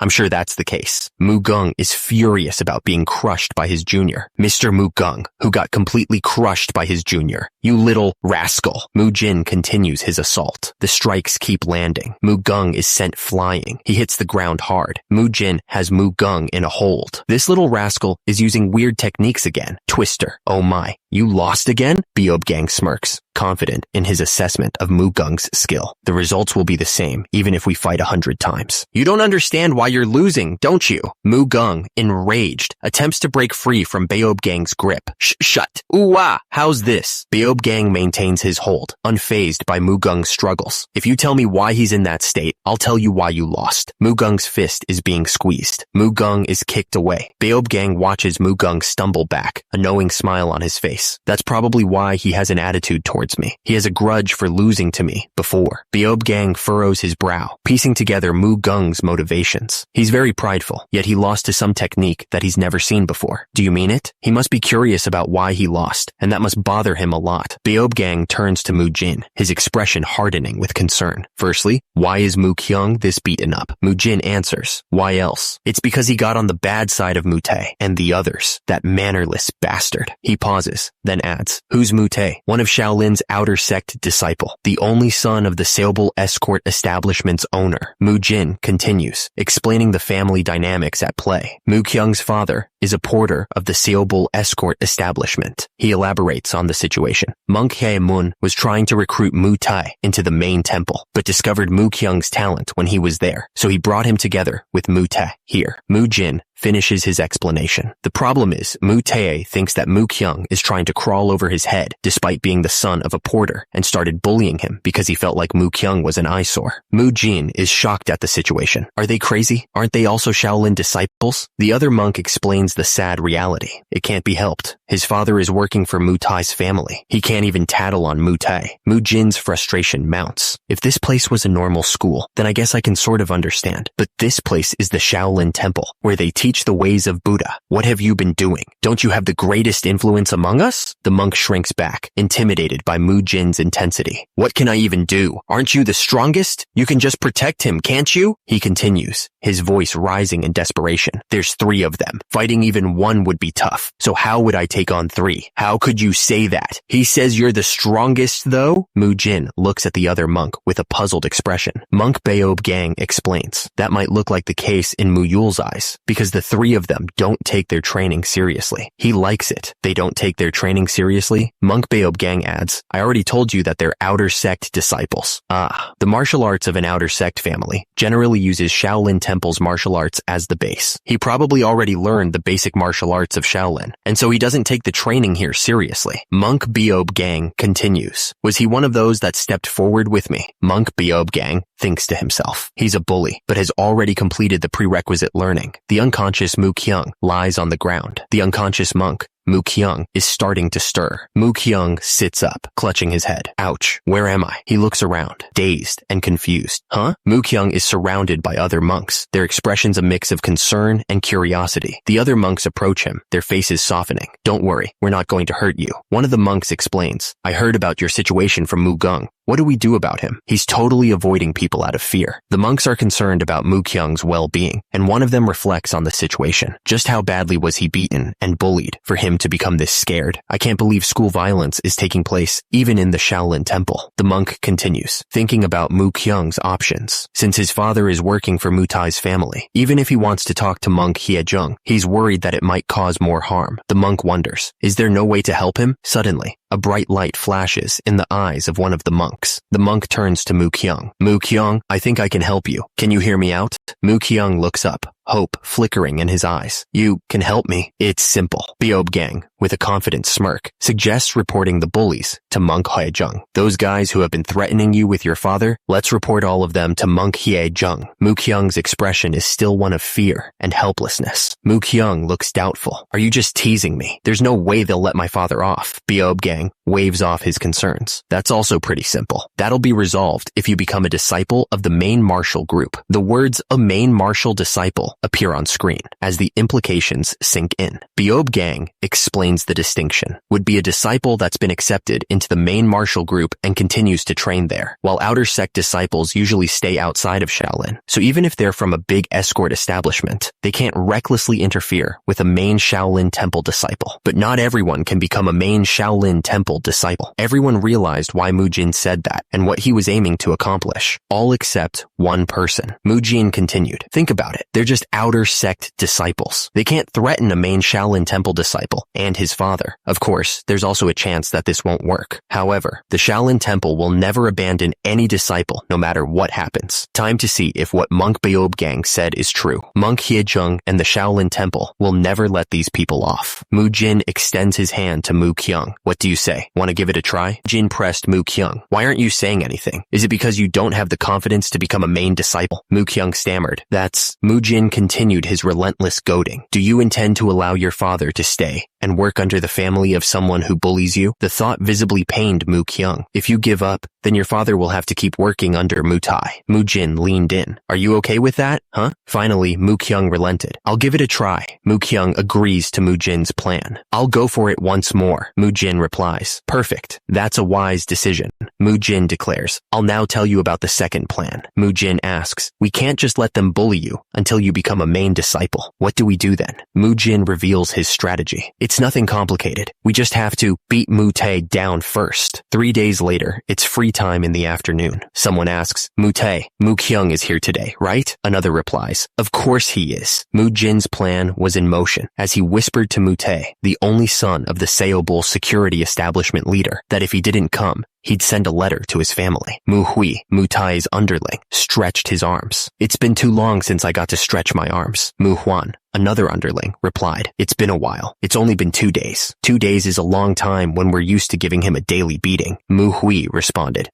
I'm sure that's the case. Mu Gung is furious about being crushed by his junior. Mr. Mu Gung, who got completely crushed by his junior. You little rascal. Mujin continues his assault. The strikes keep landing. Mu Gung is sent flying. He hits the ground hard. Mujin has Mu Gung in a hold. This little rascal is using weird techniques again. Twister. Oh my. You lost again? Beob Gang smirks, confident in his assessment of Mu Gung's skill. The results will be the same, even if we fight 100 times. You don't understand why you're losing, don't you? Mu Gung, enraged, attempts to break free from Beob Gang's grip. Shut. Ooh-ah, how's this? Beob Gang maintains his hold, unfazed by Mu Gung's struggles. If you tell me why he's in that state, I'll tell you why you lost. Mu Gung's fist is being squeezed. Mu Gung is kicked away. Beob Gang watches Mu Gung stumble back, a knowing smile on his face. That's probably why he has an attitude towards towards me. He has a grudge for losing to me before. Beob Gang furrows his brow, piecing together Mugung's motivations. He's very prideful, yet he lost to some technique that he's never seen before. Do you mean it? He must be curious about why he lost, and that must bother him a lot. Beob Gang turns to Mujin, his expression hardening with concern. Firstly, why is Mukyung this beaten up? Mujin answers, why else? It's because he got on the bad side of Mute and the others, that mannerless bastard. He pauses, then adds, who's Mute? One of Shaolin's outer sect disciple, the only son of the saleable escort establishment's owner. Mujin continues, explaining the family dynamics at play. Mukyung's father is a porter of the saleable escort establishment. He elaborates on the situation. Monk Hae-mun was trying to recruit Mu Tai into the main temple, but discovered Mukyung's talent when he was there, so he brought him together with Mu Tai. Here, Mujin finishes his explanation. The problem is, Mu Tae thinks that Mukyung is trying to crawl over his head despite being the son of a porter and started bullying him because he felt like Mukyung was an eyesore. Mujin is shocked at the situation. Are they crazy? Aren't they also Shaolin disciples? The other monk explains the sad reality. It can't be helped. His father is working for Mu Tai's family. He can't even tattle on Mu Tai. Mujin's frustration mounts. If this place was a normal school, then I guess I can sort of understand. But this place is the Shaolin Temple, where they teach the ways of Buddha. What have you been doing? Don't you have the greatest influence among us? The monk shrinks back, intimidated by Mujin's intensity. What can I even do? Aren't you the strongest? You can just protect him, can't you? He continues, his voice rising in desperation. There's 3 of them. Fighting even one would be tough. So how would I take on 3? How could you say that? He says you're the strongest, though? Mujin looks at the other monk with a puzzled expression. Monk Beob Gang explains. That might look like the case in Muyul's eyes, because the 3 of them don't take their training seriously. He likes it. They don't take their training seriously? Monk Beob Gang adds, I already told you that they're outer sect disciples. The martial arts of an outer sect family generally uses Shaolin Temple's martial arts as the base. He probably already learned the basic martial arts of Shaolin, and so he doesn't take the training here seriously. Monk Beob Gang continues. Was he one of those that stepped forward with me? Monk Beob Gang thinks to himself. He's a bully, but has already completed the prerequisite learning. The unconscious Mukyung lies on the ground. The unconscious monk, Mukyung, is starting to stir. Mukyung sits up, clutching his head. Ouch, where am I? He looks around, dazed and confused. Huh? Mukyung is surrounded by other monks, their expressions a mix of concern and curiosity. The other monks approach him, their faces softening. Don't worry, we're not going to hurt you. One of the monks explains, I heard about your situation from Mugung. What do we do about him? He's totally avoiding people out of fear. The monks are concerned about Mukyung's well-being, and one of them reflects on the situation. Just how badly was he beaten and bullied for him to become this scared? I can't believe school violence is taking place even in the Shaolin Temple. The monk continues, thinking about Mukyung's options. Since his father is working for Mu Tai's family, even if he wants to talk to Monk Hiejung, he's worried that it might cause more harm. The monk wonders, is there no way to help him? Suddenly, a bright light flashes in the eyes of one of the monks. The monk turns to Mukyung. Mukyung, I think I can help you. Can you hear me out? Mukyung looks up, hope flickering in his eyes. You can help me. It's simple. Beob Gang, with a confident smirk, suggests reporting the bullies to Monk Haejung. Those guys who have been threatening you with your father, let's report all of them to Monk Haejung. Mukyung's expression is still one of fear and helplessness. Mukyung looks doubtful. Are you just teasing me? There's no way they'll let my father off. Beob Gang waves off his concerns. That's also pretty simple. That'll be resolved if you become a disciple of the main martial group. The words a main martial disciple appear on screen as the implications sink in. Beob Gang explains the distinction. Would be a disciple that's been accepted into the main martial group and continues to train there, while outer sect disciples usually stay outside of Shaolin. So even if they're from a big escort establishment, they can't recklessly interfere with a main Shaolin Temple disciple. But not everyone can become a main Shaolin Temple disciple. Everyone realized why Mujin said that and what he was aiming to accomplish, all except one person. Mujin continued, think about it. They're just outer sect disciples. They can't threaten a main Shaolin Temple disciple and his father. Of course, there's also a chance that this won't work. However, the Shaolin Temple will never abandon any disciple no matter what happens. Time to see if what Monk Beob Gang said is true. Monk Hiejung and the Shaolin Temple will never let these people off. Mujin extends his hand to Mukyung. What do you say? Want to give it a try? Jin pressed Mukyung. Why aren't you saying anything? Is it because you don't have the confidence to become a main disciple? Mukyung stammered. Mujin continued his relentless goading. Do you intend to allow your father to stay and work under the family of someone who bullies you? The thought visibly pained Mu Kyung. If you give up, then your father will have to keep working under Mu Tai. Mujin leaned in. Are you okay with that, huh? Finally, Mu Kyung relented. I'll give it a try. Mu Kyung agrees to Mujin's plan. I'll go for it once more. Mujin replies. Perfect. That's a wise decision. Mujin declares. I'll now tell you about the second plan. Mujin asks. We can't just let them bully you until you become a main disciple. What do we do then? Mujin reveals his strategy. It's nothing complicated. We just have to beat Mu Tai down first. 3 days later, it's free time in the afternoon. Someone asks, Mu Tai, Mu Kyung is here today, right? Another replies, of course he is. Mujin's plan was in motion as he whispered to Mu Tai, the only son of the Seobul security establishment leader, that if he didn't come, he'd send a letter to his family. Mu Hui, Mu Tai's underling, stretched his arms. It's been too long since I got to stretch my arms. Mu Huan, another underling, replied, it's been a while. It's only been 2 days. 2 days is a long time when we're used to giving him a daily beating. Mu Hui responded,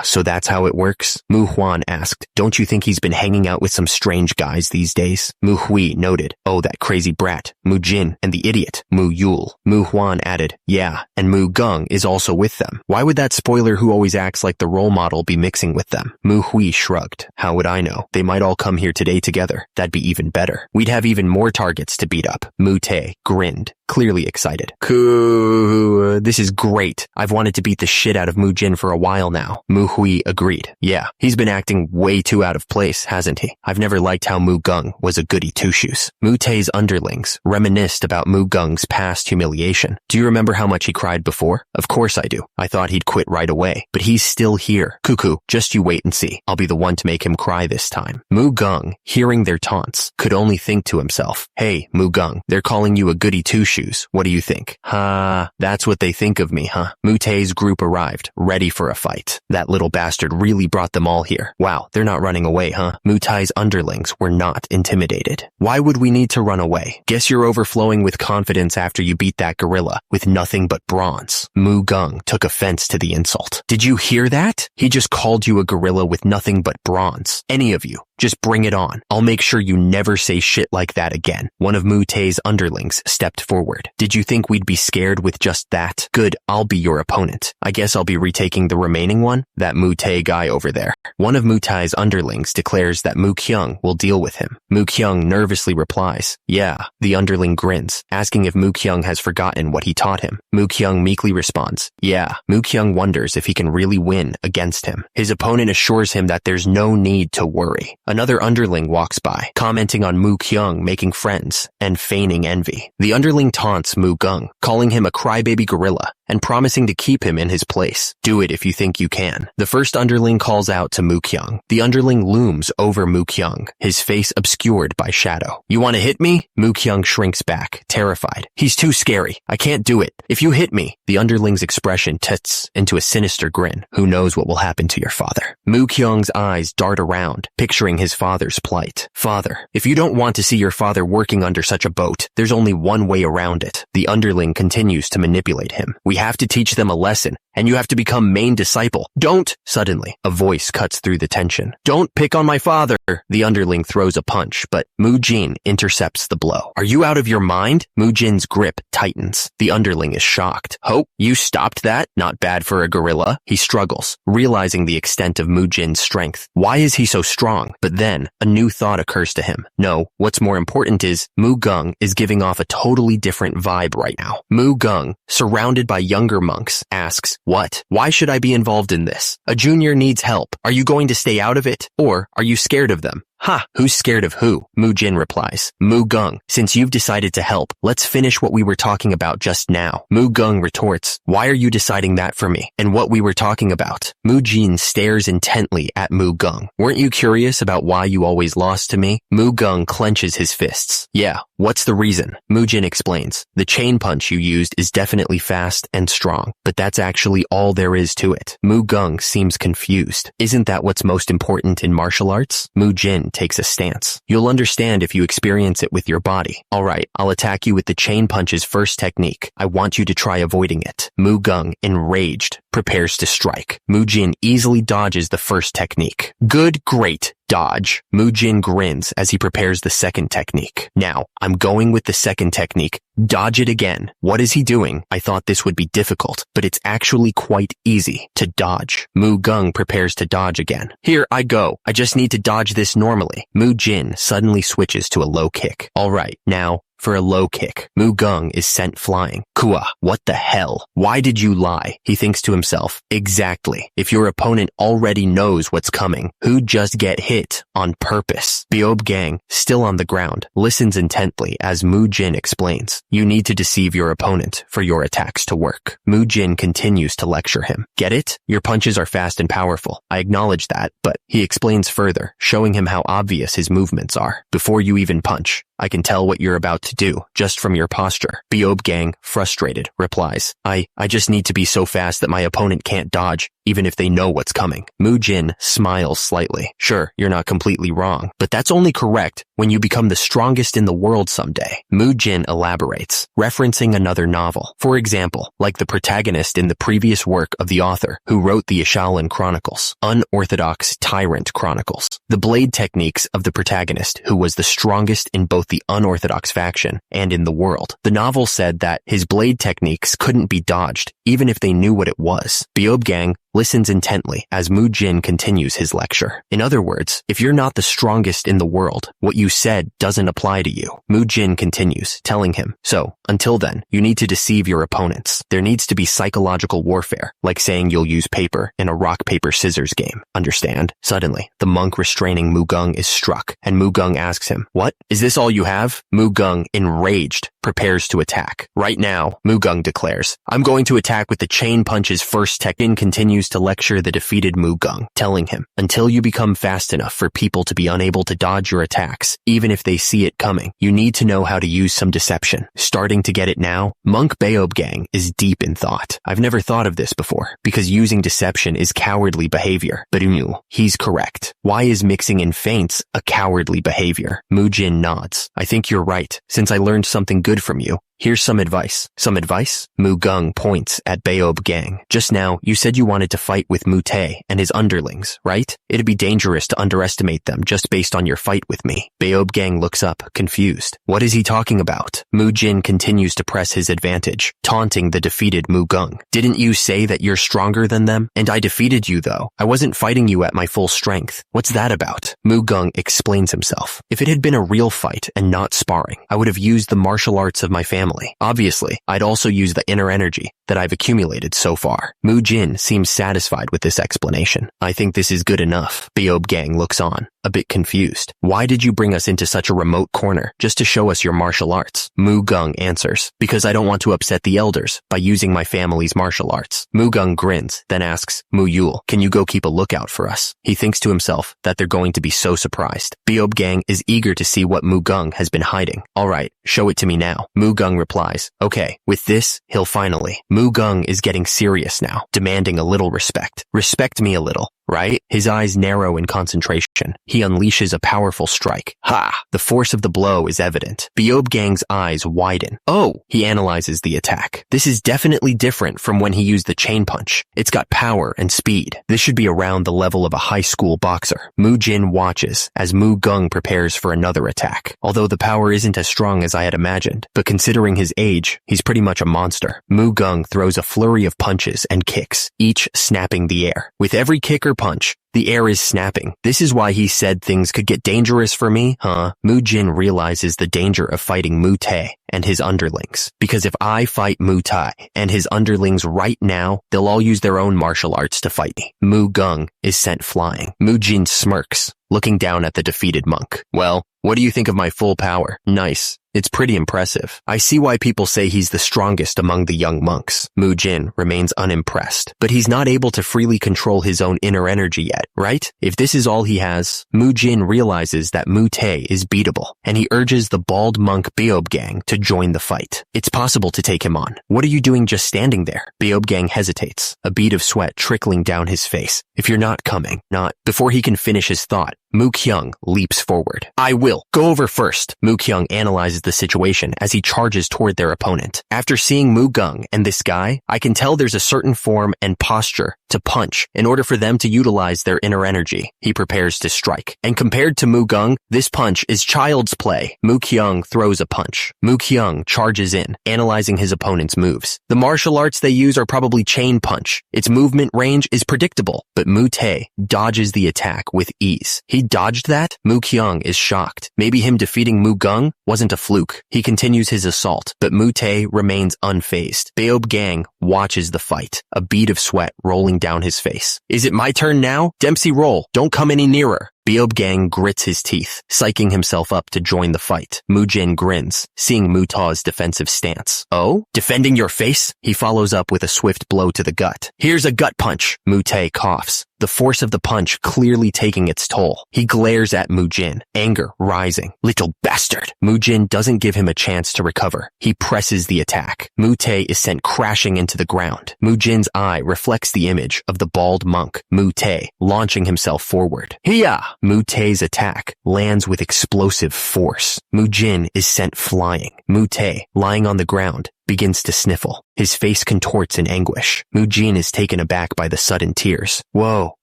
so that's how it works? Mu Huan asked, don't you think he's been hanging out with some strange guys these days? Mu Hui noted, oh, that crazy brat, Mu Jin, and the idiot, Mu Yul. Mu Huan added, yeah, and Mu Gung is also with them. Why would that spoiler who always acts like the role model be mixing with them? Mu Hui shrugged. How would I know? They might all come here today together. That'd be even better. We'd have even more targets to beat up. Mu Tai grinned, clearly excited. Cool. This is great. I've wanted to beat the shit out of Mu Jin for a while now. Mu Hui agreed. Yeah, he's been acting way too out of place, hasn't he? I've never liked how Mu Gung was a goody two-shoes. Mu Tai's underlings reminisced about Mu Gung's past humiliation. Do you remember how much he cried before? Of course I do. I thought he'd quit right away, but he's still here. Cuckoo, just you wait and see. I'll be the one to make him cry this time. Mu Gung, hearing their taunts, could only think to himself, hey, Mu Gung, they're calling you a goody two-shoes. What do you think? That's what they think of me, huh? Mu Tai's group arrived, ready for a fight. That little bastard really brought them all here. Wow, they're not running away, huh? Mu Tai's underlings were not intimidated. Why would we need to run away? Guess you're overflowing with confidence after you beat that gorilla with nothing but bronze. Mu Gung took offense to the insult. Did you hear that? He just called you a gorilla with nothing but bronze. Any of you, just bring it on. I'll make sure you never say shit like that again. One of Mu Tai's underlings stepped forward. Did you think we'd be scared with just that? Good, I'll be your opponent. I guess I'll be retaking the remaining one, that Mu Tai guy over there. One of Mu Tai's underlings declares that Mu Kyung will deal with him. Mu Kyung nervously replies, yeah. The underling grins, asking if Mu Kyung has forgotten what he taught him. Mu Kyung meekly responds, yeah. Mu Kyung wonders if he can really win against him. His opponent assures him that there's no need to worry. Another underling walks by, commenting on Mu Kyung making friends and feigning envy. The underling taunts Mu Gung, calling him a crybaby gorilla and promising to keep him in his place. Do it if you think you can. The first underling calls out to Mu Kyung. The underling looms over Mu Kyung, his face obscured by shadow. You want to hit me? Mu Kyung shrinks back, terrified. He's too scary. I can't do it. If you hit me, the underling's expression tilts into a sinister grin. Who knows what will happen to your father? Mu Kyung's eyes dart around, picturing his father's plight. Father, if you don't want to see your father working under such a boat, there's only one way around it. The underling continues to manipulate him. We have to teach them a lesson, and you have to become main disciple. Don't! Suddenly, a voice cuts through the tension. Don't pick on my father! The underling throws a punch, but Mujin intercepts the blow. Are you out of your mind? Mujin's grip tightens. The underling is shocked. Hope, you stopped that? Not bad for a gorilla. He struggles, realizing the extent of Mujin's strength. Why is he so strong? But then, a new thought occurs to him. No, what's more important is, Mu Gung is giving off a totally different vibe right now. Mu Gung, surrounded by younger monks, asks, what? Why should I be involved in this? A junior needs help. Are you going to stay out of it? Or are you scared of them? Ha! Who's scared of who? Mujin replies. Mu Gung, since you've decided to help, let's finish what we were talking about just now. Mu Gung retorts, why are you deciding that for me? And what we were talking about? Mujin stares intently at Mu Gung. Weren't you curious about why you always lost to me? Mu Gung clenches his fists. Yeah, what's the reason? Mujin explains. The chain punch you used is definitely fast and strong, but that's actually all there is to it. Mu Gung seems confused. Isn't that what's most important in martial arts? Mujin takes a stance. You'll understand if you experience it with your body. Alright, I'll attack you with the chain punch's first technique. I want you to try avoiding it. Mu Gung, enraged, prepares to strike. Mujin easily dodges the first technique. Good, great. dodge. Mujin grins as he prepares the second technique. Now, I'm going with the second technique. Dodge it again. What is he doing? I thought this would be difficult, but it's actually quite easy to dodge. Mujin prepares to dodge again. Here I go. I just need to dodge this normally. Mujin suddenly switches to a low kick. Alright, now, for a low kick, Mujin is sent flying. Kua, what the hell? Why did you lie? He thinks to himself. Exactly. If your opponent already knows what's coming, who'd just get hit on purpose? Beob Gang, still on the ground, listens intently as Mujin explains. You need to deceive your opponent for your attacks to work. Mujin continues to lecture him. Get it? Your punches are fast and powerful. I acknowledge that, but he explains further, showing him how obvious his movements are. Before you even punch, I can tell what you're about to do, just from your posture. Beob Gang, frustrated, replies, I just need to be so fast that my opponent can't dodge, even if they know what's coming. Mujin smiles slightly. Sure, you're not completely wrong, but that's only correct when you become the strongest in the world someday. Mujin elaborates, referencing another novel. For example, like the protagonist in the previous work of the author who wrote the Ashalan Chronicles, Unorthodox Tyrant Chronicles. The blade techniques of the protagonist who was the strongest in both the unorthodox faction and in the world. The novel said that his blade techniques couldn't be dodged, even if they knew what it was. Beob Gang listens intently as Mujin continues his lecture. In other words, if you're not the strongest in the world, what you said doesn't apply to you. Mujin continues, telling him, so, until then, you need to deceive your opponents. There needs to be psychological warfare, like saying you'll use paper in a rock-paper-scissors game. Understand? Suddenly, the monk restraining Mujin is struck, and Mujin asks him, what? Is this all you have? Mujin, enraged, prepares to attack. Right now, Mujin declares, I'm going to attack with the chain punches first. Tekken continues to lecture the defeated Mujin, telling him, until you become fast enough for people to be unable to dodge your attacks, even if they see it coming, you need to know how to use some deception. Starting to get it now? Monk Beob Gang is deep in thought. I've never thought of this before, because using deception is cowardly behavior. But he's correct. Why is mixing in feints a cowardly behavior? Mujin nods. I think you're right, since I learned something good from you. Here's some advice. Some advice? Mujin points at Beob Gang. Just now, you said you wanted to fight with Mute and his underlings, right? It'd be dangerous to underestimate them just based on your fight with me. Beob Gang looks up, confused. What is he talking about? Mujin continues to press his advantage, taunting the defeated Mujin. Didn't you say that you're stronger than them? And I defeated you though. I wasn't fighting you at my full strength. What's that about? Mujin explains himself. If it had been a real fight and not sparring, I would have used the martial arts of my family. Obviously, I'd also use the inner energy that I've accumulated so far. Mujin seems satisfied with this explanation. I think this is good enough. Beob Gang looks on, a bit confused. Why did you bring us into such a remote corner just to show us your martial arts? Mujin answers, because I don't want to upset the elders by using my family's martial arts. Mujin grins, then asks, Muyul, can you go keep a lookout for us? He thinks to himself that they're going to be so surprised. Beob Gang is eager to see what Mujin has been hiding. Alright, show it to me now. Mujin replies, okay, with this, he'll finally. Mujin is getting serious now, demanding a little respect. Respect me a little, right? His eyes narrow in concentration. He unleashes a powerful strike. Ha! The force of the blow is evident. Beob Gang's eyes widen. Oh! He analyzes the attack. This is definitely different from when he used the chain punch. It's got power and speed. This should be around the level of a high school boxer. Mujin watches as Mujin prepares for another attack. Although the power isn't as strong as I had imagined, but considering his age, he's pretty much a monster. Mujin throws a flurry of punches and kicks, each snapping the air. With every kick or punch, the air is snapping. This is why he said things could get dangerous for me, huh? Mujin realizes the danger of fighting Mute and his underlings. Because if I fight Mute and his underlings right now, they'll all use their own martial arts to fight me. Mujin is sent flying. Mujin smirks, looking down at the defeated monk. Well, what do you think of my full power? Nice. It's pretty impressive. I see why people say he's the strongest among the young monks. Mujin remains unimpressed, but he's not able to freely control his own inner energy yet, right? If this is all he has, Mujin realizes that Mute is beatable, and he urges the bald monk Beob Gang to join the fight. It's possible to take him on. What are you doing just standing there? Beob Gang hesitates, a bead of sweat trickling down his face. If you're not coming, not. Before he can finish his thought, Mu Kyung leaps forward. I will. Go over first. Mu Kyung analyzes the situation as he charges toward their opponent. After seeing Mu Gung and this guy, I can tell there's a certain form and posture to punch in order for them to utilize their inner energy. He prepares to strike. And compared to Mu Gung, this punch is child's play. Mu Kyung throws a punch. Mu Kyung charges in, analyzing his opponent's moves. The martial arts they use are probably chain punch. Its movement range is predictable, but Mu Tae dodges the attack with ease. He dodged that? Mu Kyung is shocked. Maybe him defeating Mu Gung wasn't a fluke. He continues his assault, but Mu Tae remains unfazed. Beob Gang watches the fight, a bead of sweat rolling down his face. Is it my turn now? Dempsey roll. Don't come any nearer. Beob Gang grits his teeth, psyching himself up to join the fight. Mujin grins, seeing Mu Tae's defensive stance. Oh? Defending your face? He follows up with a swift blow to the gut. Here's a gut punch. Mu Tae coughs, the force of the punch clearly taking its toll. He glares at Mujin, anger rising. Little bastard. Mujin doesn't give him a chance to recover. He presses the attack. Mu Tae is sent crashing into the ground. Mujin's eye reflects the image of the bald monk, Mu Tae, launching himself forward. Hiya! Mu Tae's attack lands with explosive force. Mujin is sent flying. Mu Tae, lying on the ground, begins to sniffle. His face contorts in anguish. Mujin is taken aback by the sudden tears. Whoa,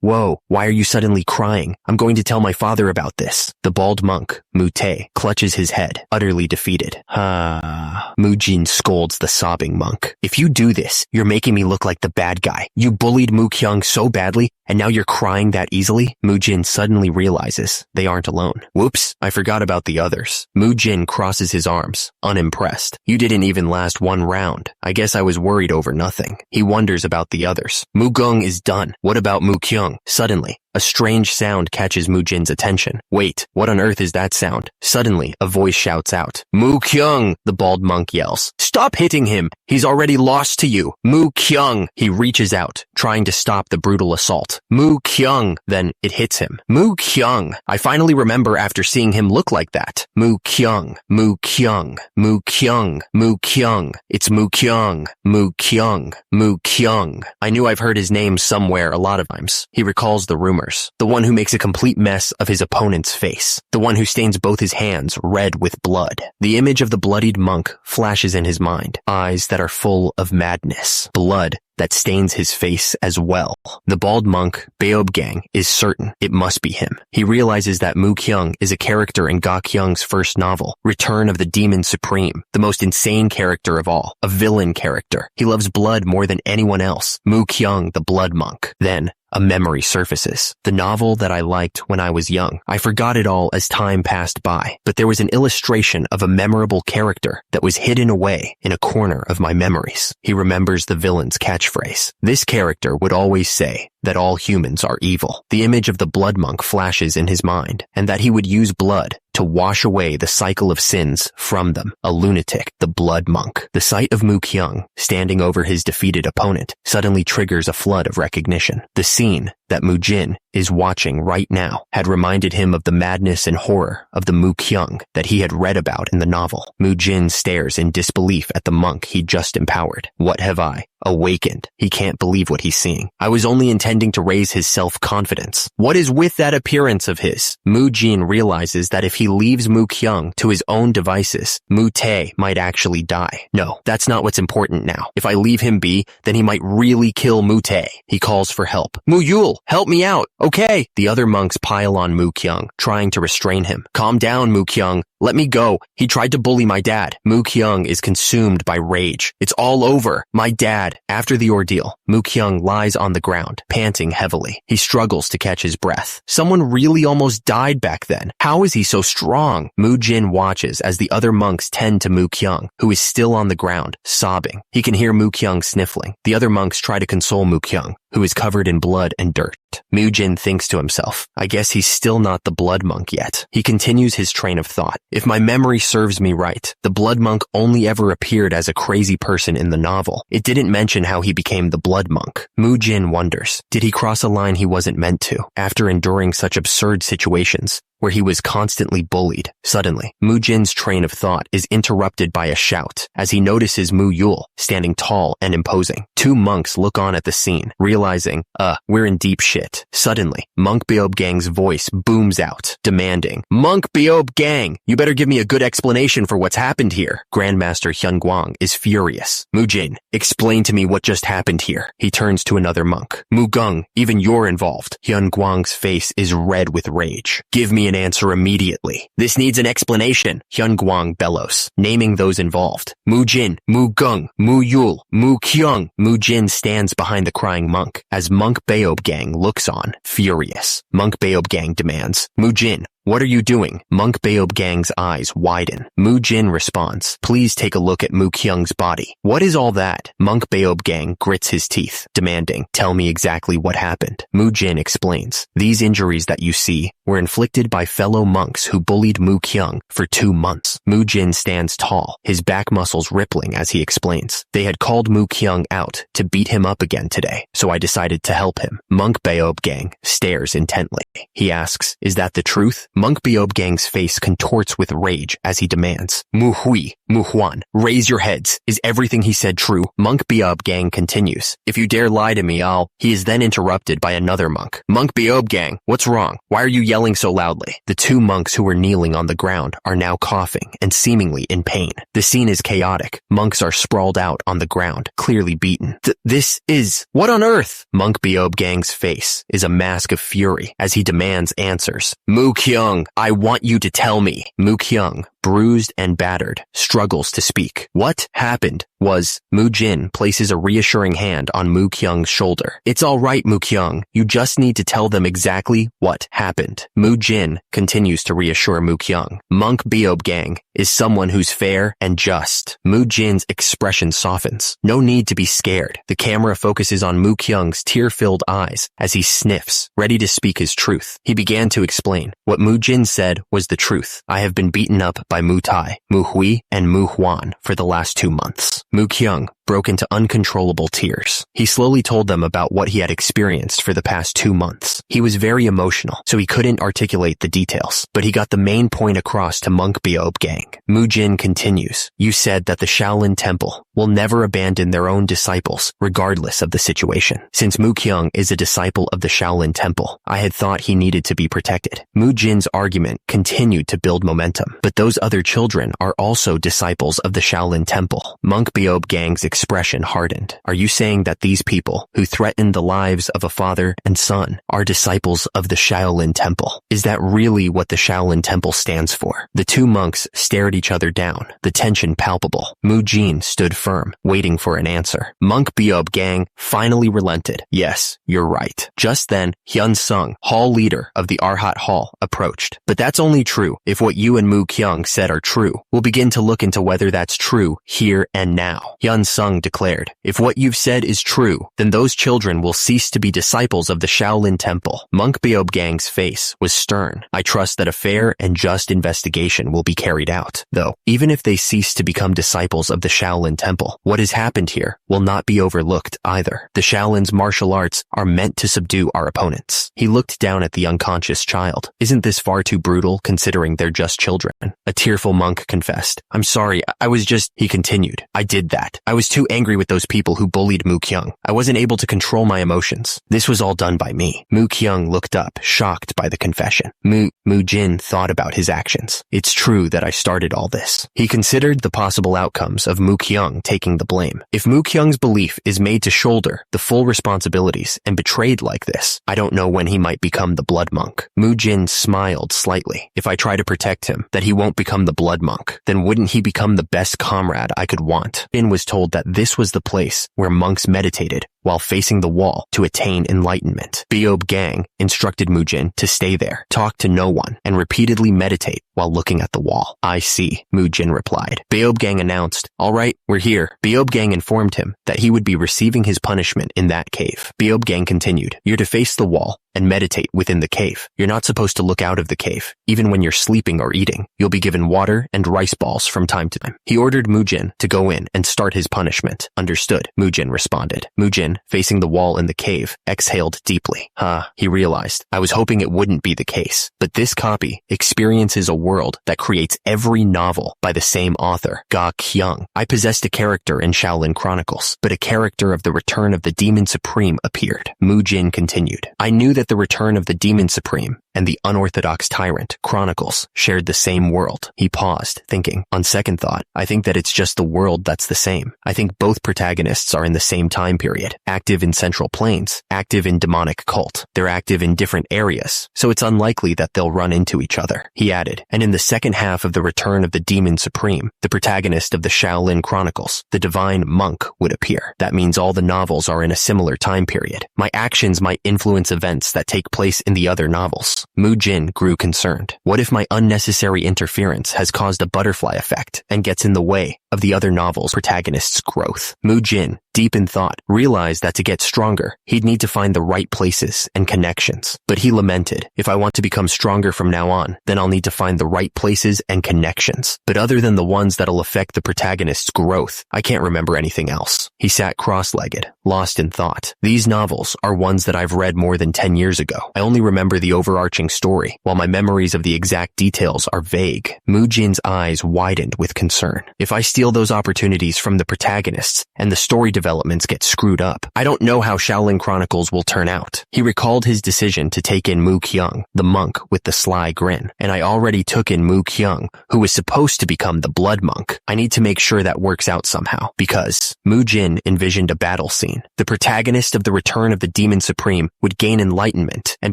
why are you suddenly crying? I'm going to tell my father about this. The bald monk, Mu Tae, clutches his head, utterly defeated. Mujin scolds the sobbing monk. If you do this, you're making me look like the bad guy. You bullied Mu Kyung so badly, and now you're crying that easily? Mujin suddenly realizes they aren't alone. Whoops, I forgot about the others. Mujin crosses his arms, unimpressed. You didn't even last one round. I guess I was worried over nothing. He wonders about the others. Mu Gung is done. What about Mu Kyung? Suddenly, a strange sound catches Mujin's attention. Wait, what on earth is that sound? Suddenly, a voice shouts out. Mu Kyung! The bald monk yells. Stop hitting him! He's already lost to you! Mu Kyung! He reaches out, trying to stop the brutal assault. Mu Kyung! Then it hits him. Mu Kyung! I finally remember after seeing him look like that. Mu Kyung! Mu Kyung! Mu Kyung! Mu Kyung! It's Mu Kyung! Mu Kyung! Mu Kyung! I knew I've heard his name somewhere a lot of times. He recalls the rumor. The one who makes a complete mess of his opponent's face. The one who stains both his hands red with blood. The image of the bloodied monk flashes in his mind. Eyes that are full of madness. Blood that stains his face as well. The bald monk, Beob Gang, is certain it must be him. He realizes that Mu Kyung is a character in Ga Kyung's first novel, Return of the Demon Supreme, the most insane character of all, a villain character. He loves blood more than anyone else. Mu Kyung, the blood monk. Then, a memory surfaces. The novel that I liked when I was young. I forgot it all as time passed by, but there was an illustration of a memorable character that was hidden away in a corner of my memories. He remembers the villain's catchphrase. This character would always say that all humans are evil. The image of the blood monk flashes in his mind, and that he would use blood to wash away the cycle of sins from them. A lunatic, the blood monk. The sight of Mu Kyung standing over his defeated opponent suddenly triggers a flood of recognition. The scene that Mujin is watching right now had reminded him of the madness and horror of the Mu Kyung that he had read about in the novel. Mujin stares in disbelief at the monk he'd just empowered. What have I awakened? He can't believe what he's seeing. I was only intending to raise his self-confidence. What is with that appearance of his? Mujin realizes that if he leaves Mu Kyung to his own devices, Mu Tae might actually die. No, that's not what's important now. If I leave him be, then he might really kill Mu Tae. He calls for help. Mu Yul, help me out. Okay. The other monks pile on Mu Kyung, trying to restrain him. Calm down, Mu Kyung. Let me go. He tried to bully my dad. Mu Kyung is consumed by rage. It's all over. My dad. After the ordeal, Mu Kyung lies on the ground, panting heavily. He struggles to catch his breath. Someone really almost died back then. How is he so strong? Mujin watches as the other monks tend to Mu Kyung, who is still on the ground, sobbing. He can hear Mu Kyung sniffling. The other monks try to console Mu Kyung, who is covered in blood and dirt. Mujin thinks to himself, I guess he's still not the blood monk yet. He continues his train of thought. If my memory serves me right, the blood monk only ever appeared as a crazy person in the novel. It didn't mention how he became the blood monk. Mujin wonders, did he cross a line he wasn't meant to? After enduring such absurd situations, where he was constantly bullied. Suddenly, Mujin's train of thought is interrupted by a shout as he notices Mu Yul standing tall and imposing. Two monks look on at the scene, realizing, we're in deep shit. Suddenly, Monk Beob Gang's voice booms out, demanding, "Monk Beob Gang, you better give me a good explanation for what's happened here." Grandmaster Hyun Guang is furious. "Mujin, explain to me what just happened here." He turns to another monk. "Mugung, even you're involved." Hyun Guang's face is red with rage. "Give me an answer immediately. This needs an explanation." Hyun Guang bellows, naming those involved. Mujin, Mugung, Mu Yul, Mu Kyung. Mujin stands behind the crying monk as Monk Beob Gang looks on, furious. Monk Beob Gang demands, "Mujin, what are you doing?" Monk Beob Gang's eyes widen. Mujin responds, "Please take a look at Mu Kyung's body." "What is all that?" Monk Beob Gang grits his teeth, demanding, "Tell me exactly what happened." Mujin explains, "These injuries that you see were inflicted by fellow monks who bullied Mu Kyung for 2 months. Mujin stands tall, his back muscles rippling as he explains, "They had called Mu Kyung out to beat him up again today, so I decided to help him." Monk Beob Gang stares intently. He asks, "Is that the truth?" Monk Beob Gang's face contorts with rage as he demands, "Mu Hui, Mu Huan, raise your heads. Is everything he said true?" Monk Beob Gang continues, "If you dare lie to me, I'll..." He is then interrupted by another monk. "Monk Beob Gang, what's wrong? Why are you yelling so loudly?" The two monks who were kneeling on the ground are now coughing and seemingly in pain. The scene is chaotic. Monks are sprawled out on the ground, clearly beaten. This is... What on earth?" Monk Beob Gang's face is a mask of fury as he demands answers. "Mu Kyung, I want you to tell me." Mu Kyung, bruised and battered, struggles to speak. "What happened was..." Mujin places a reassuring hand on Mu Kyung's shoulder. "It's all right, Mu Kyung. You just need to tell them exactly what happened." Mujin continues to reassure Mu Kyung. Monk Beob Gang is someone who's fair and just. Mujin's expression softens. No need to be scared. The camera focuses on Mu Kyung's tear-filled eyes as he sniffs, ready to speak his truth. He began to explain. "What Mujin said was the truth. I have been beaten up by Mu Tai, Mu Hui, and Mu Huan for the last 2 months." Mu Kyung broke into uncontrollable tears. He slowly told them about what he had experienced for the past 2 months. He was very emotional, so he couldn't articulate the details, but he got the main point across to Monk Beob Gang. Mujin continues, "You said that the Shaolin Temple will never abandon their own disciples, regardless of the situation. Since Mu Kyung is a disciple of the Shaolin Temple, I had thought he needed to be protected." Mujin's argument continued to build momentum, but those other children are also disciples of the Shaolin Temple. Monk Beob Gang's expression hardened. "Are you saying that these people, who threatened the lives of a father and son, are disciples of the Shaolin Temple? Is that really what the Shaolin Temple stands for?" The two monks stared each other down, the tension palpable. Mujin stood firm, waiting for an answer. Monk Beob Gang finally relented. "Yes, you're right." Just then, Hyun Sung, hall leader of the Arhat Hall, approached. "But that's only true if what you and Mu Kyung said are true. We'll begin to look into whether that's true here and now." Hyun Sung declared, "If what you've said is true, then those children will cease to be disciples of the Shaolin Temple." Monk Beob Gang's face was stern. "I trust that a fair and just investigation will be carried out. Though, even if they cease to become disciples of the Shaolin Temple, what has happened here will not be overlooked either. The Shaolin's martial arts are meant to subdue our opponents." He looked down at the unconscious child. "Isn't this far too brutal considering they're just children?" A tearful monk confessed, "I'm sorry, I was just..." He continued, "I did that. I was too angry with those people who bullied Mu Kyung. I wasn't able to control my emotions. This was all done by me." Mu Kyung looked up, shocked by the confession. Mujin thought about his actions. "It's true that I started all this." He considered the possible outcomes of Mu Kyung taking the blame. If Mu Kyung's belief is made to shoulder the full responsibilities and betrayed like this, I don't know when he might become the blood monk. Mujin smiled slightly. "If I try to protect him, that he won't become the blood monk, then wouldn't he become the best comrade I could want?" Bin was told that this was the place where monks meditated while facing the wall to attain enlightenment. Beob Gang instructed Mujin to stay there, talk to no one, and repeatedly meditate while looking at the wall. "I see," Mujin replied. Beob Gang announced, "All right, we're here." Beob Gang informed him that he would be receiving his punishment in that cave. Beob Gang continued, "You're to face the wall and meditate within the cave. You're not supposed to look out of the cave. Even when you're sleeping or eating, you'll be given water and rice balls from time to time." He ordered Mujin to go in and start his punishment. "Understood," Mujin responded. Mujin Mujin, facing the wall in the cave, exhaled deeply. He realized. I was hoping it wouldn't be the case. But this copy experiences a world that creates every novel by the same author, Ga Kyung. I possessed a character in Shaolin Chronicles, but a character of the Return of the Demon Supreme appeared. Mujin continued. I knew that the Return of the Demon Supreme and the Unorthodox Tyrant Chronicles shared the same world. He paused, thinking. On second thought, I think that it's just the world that's the same. I think both protagonists are in the same time period, active in Central Plains, active in demonic cult. They're active in different areas, so it's unlikely that they'll run into each other. He added, and in the second half of the Return of the Demon Supreme, the protagonist of the Shaolin Chronicles, the Divine Monk, would appear. That means all the novels are in a similar time period. My actions might influence events that take place in the other novels. Mujin grew concerned. What if my unnecessary interference has caused a butterfly effect and gets in the way of the other novel's protagonist's growth? Mujin, deep in thought, realized that to get stronger, he'd need to find the right places and connections. But he lamented, if I want to become stronger from now on, then I'll need to find the right places and connections. But other than the ones that'll affect the protagonist's growth, I can't remember anything else. He sat cross-legged, lost in thought. These novels are ones that I've read more than 10 years ago. I only remember the overarching story, while my memories of the exact details are vague. Mujin's eyes widened with concern. If I steal those opportunities from the protagonists and the story developments get screwed up, I don't know how Shaolin Chronicles will turn out. He recalled his decision to take in Mu Kyung, the monk with the sly grin, and I already took in Mu Kyung, who was supposed to become the blood monk. I need to make sure that works out somehow, because Mujin envisioned a battle scene. The protagonist of the Return of the Demon Supreme would gain enlightenment and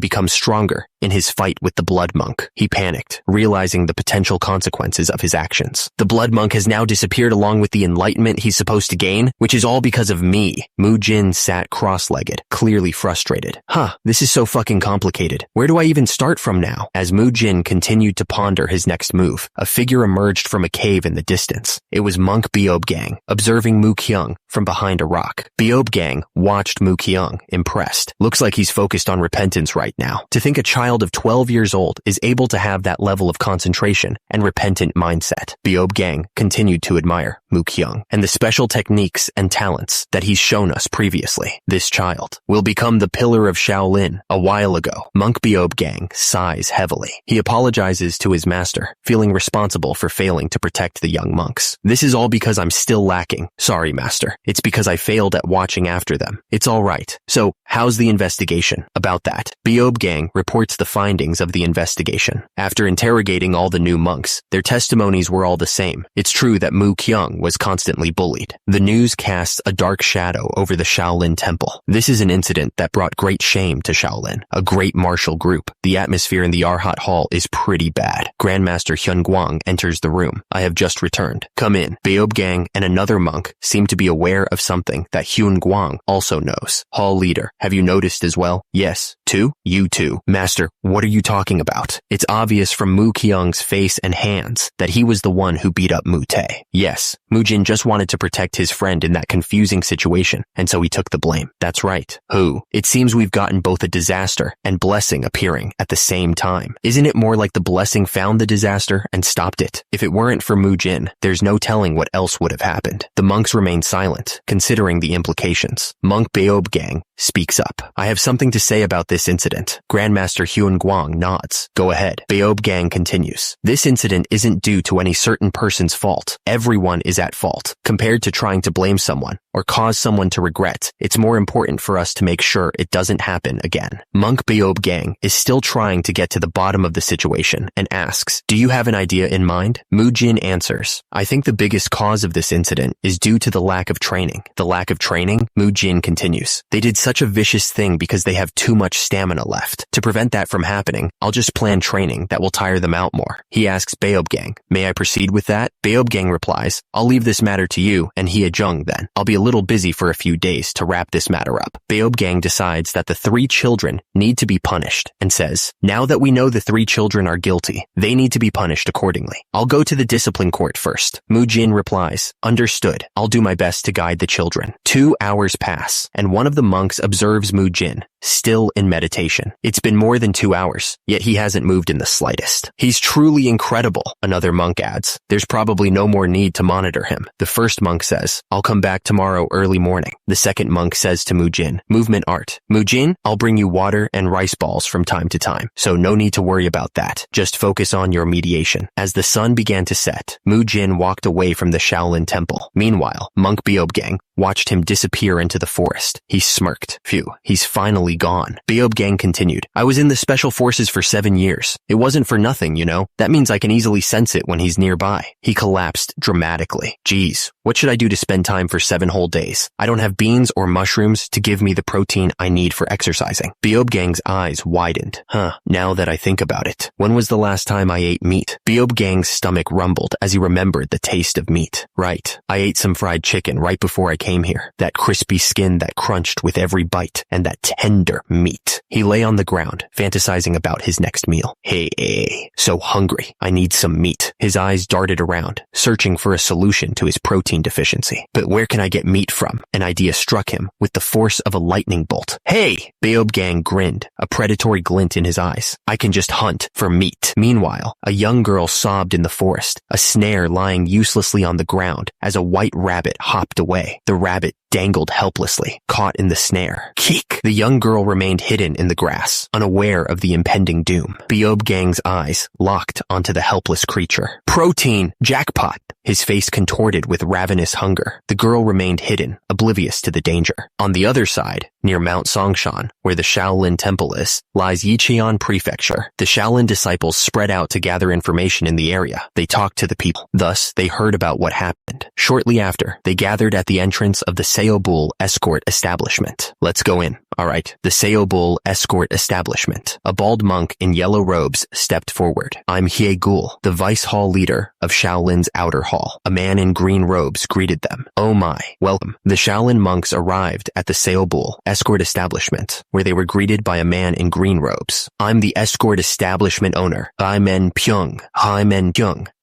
become stronger in his fight with the blood monk. He panicked, realizing the potential consequences of his actions. The blood monk has now disappeared along with the enlightenment he's supposed to gain, which is all because of me. Mujin sat cross-legged, clearly frustrated. This is so fucking complicated. Where do I even start from now? As Mujin continued to ponder his next move, a figure emerged from a cave in the distance. It was monk Beob Gang, observing Mu Kyung from behind a rock. Beob Gang watched Mu Kyung, impressed. Looks like he's focused on repentance right now. To think a child of 12 years old is able to have that level of concentration and repentant mindset. Beob Gang continued to admire Mu Kyung and the special techniques and talents that he's shown us previously. This child will become the pillar of Shaolin a while ago. Monk Beob Gang sighs heavily. He apologizes to his master, feeling responsible for failing to protect the young monks. This is all because I'm still lacking. Sorry, master. It's because I failed at watching after them. It's all right. So, how's the investigation? About that, Beob Gang reports the findings of the investigation. After interrogating all the new monks, their testimonies were all the same. It's true that Mu Kyung was constantly bullied. The news casts a dark shadow over the Shaolin Temple. This is an incident that brought great shame to Shaolin, a great martial group. The atmosphere in the Arhat Hall is pretty bad. Grandmaster Hyun Guang enters the room. I have just returned. Come in. Beob Gang and another monk seem to be aware of something that Hyun Guang also knows. Hall leader, have you noticed as well? Yes. Too? You too. Master, what are you talking about? It's obvious from Mu Kyung's face and hands that he was the one who beat up Mu Tae. Yes, Mujin just wanted to protect his friend in that confusing situation, and so he took the blame. That's right. Who? It seems we've gotten both a disaster and blessing appearing at the same time. Isn't it more like the blessing found the disaster and stopped it? If it weren't for Mujin, there's no telling what else would have happened. The monks remain silent, considering the implications. Monk Beob Gang speaks up. I have something to say about this incident. Grandmaster Hyun Guang nods. Go ahead. Beob Gang continues. This incident isn't due to any certain person's fault. Everyone is at fault. Compared to trying to blame someone or cause someone to regret, it's more important for us to make sure it doesn't happen again. Monk Beob Gang is still trying to get to the bottom of the situation and asks, do you have an idea in mind? Mujin answers, I think the biggest cause of this incident is due to the lack of training. The lack of training? Mujin continues. They did such a vicious thing because they have too much stamina left. To prevent that from happening, I'll just plan training that will tire them out more. He asks Beob Gang, may I proceed with that? Beob Gang replies, I'll leave this matter to you and Hye Jung then. I'll be a little busy for a few days to wrap this matter up. Beob Gang decides that the 3 children need to be punished and says, now that we know the 3 children are guilty, they need to be punished accordingly. I'll go to the discipline court first. Mujin replies, understood. I'll do my best to guide the children. 2 hours pass, and one of the monks observes Mujin, still in meditation. It's been more than 2 hours, yet he hasn't moved in the slightest. He's truly incredible, another monk adds. There's probably no more need to monitor him. The first monk says, I'll come back tomorrow tomorrow early morning. The second monk says to Mujin, movement art. Mujin, I'll bring you water and rice balls from time to time, so no need to worry about that. Just focus on your mediation. As the sun began to set, Mujin walked away from the Shaolin temple. Meanwhile, monk Beob Gang watched him disappear into the forest. He smirked. Phew, he's finally gone. Beob Gang continued, I was in the special forces for 7 years. It wasn't for nothing, you know. That means I can easily sense it when he's nearby. He collapsed dramatically. Geez, what should I do to spend time for 7 whole days? I don't have beans or mushrooms to give me the protein I need for exercising. Beob Gang's eyes widened. Now that I think about it, when was the last time I ate meat? Beob Gang's stomach rumbled as he remembered the taste of meat. Right, I ate some fried chicken right before I came here. That crispy skin that crunched with every bite, and that tender meat. He lay on the ground, fantasizing about his next meal. Hey, so hungry. I need some meat. His eyes darted around, searching for a solution to his protein deficiency. But where can I get meat from? An idea struck him with the force of a lightning bolt. Hey! Beob Gang grinned, a predatory glint in his eyes. I can just hunt for meat. Meanwhile, a young girl sobbed in the forest, a snare lying uselessly on the ground as a white rabbit hopped away. The rabbit dangled helplessly, caught in the snare. Keek! The young girl remained hidden in the grass, unaware of the impending doom. Beob Gang's eyes locked onto the helpless creature. Protein! Jackpot! His face contorted with ravenous hunger. The girl remained hidden, oblivious to the danger. On the other side, near Mount Songshan, where the Shaolin Temple is, lies Yiqian Prefecture. The Shaolin disciples spread out to gather information in the area. They talked to the people. Thus, they heard about what happened. Shortly after, they gathered at the entrance of the Seobul escort establishment. Let's go in. Alright, the Seobul escort establishment. A bald monk in yellow robes stepped forward. I'm Yahello, the vice hall leader of Shaolin's outer hall. A man in green robes greeted them. Oh my, welcome. The Shaolin monks arrived at the Seobul escort establishment, where they were greeted by a man in green robes. I'm the escort establishment owner, Haimen Pyong,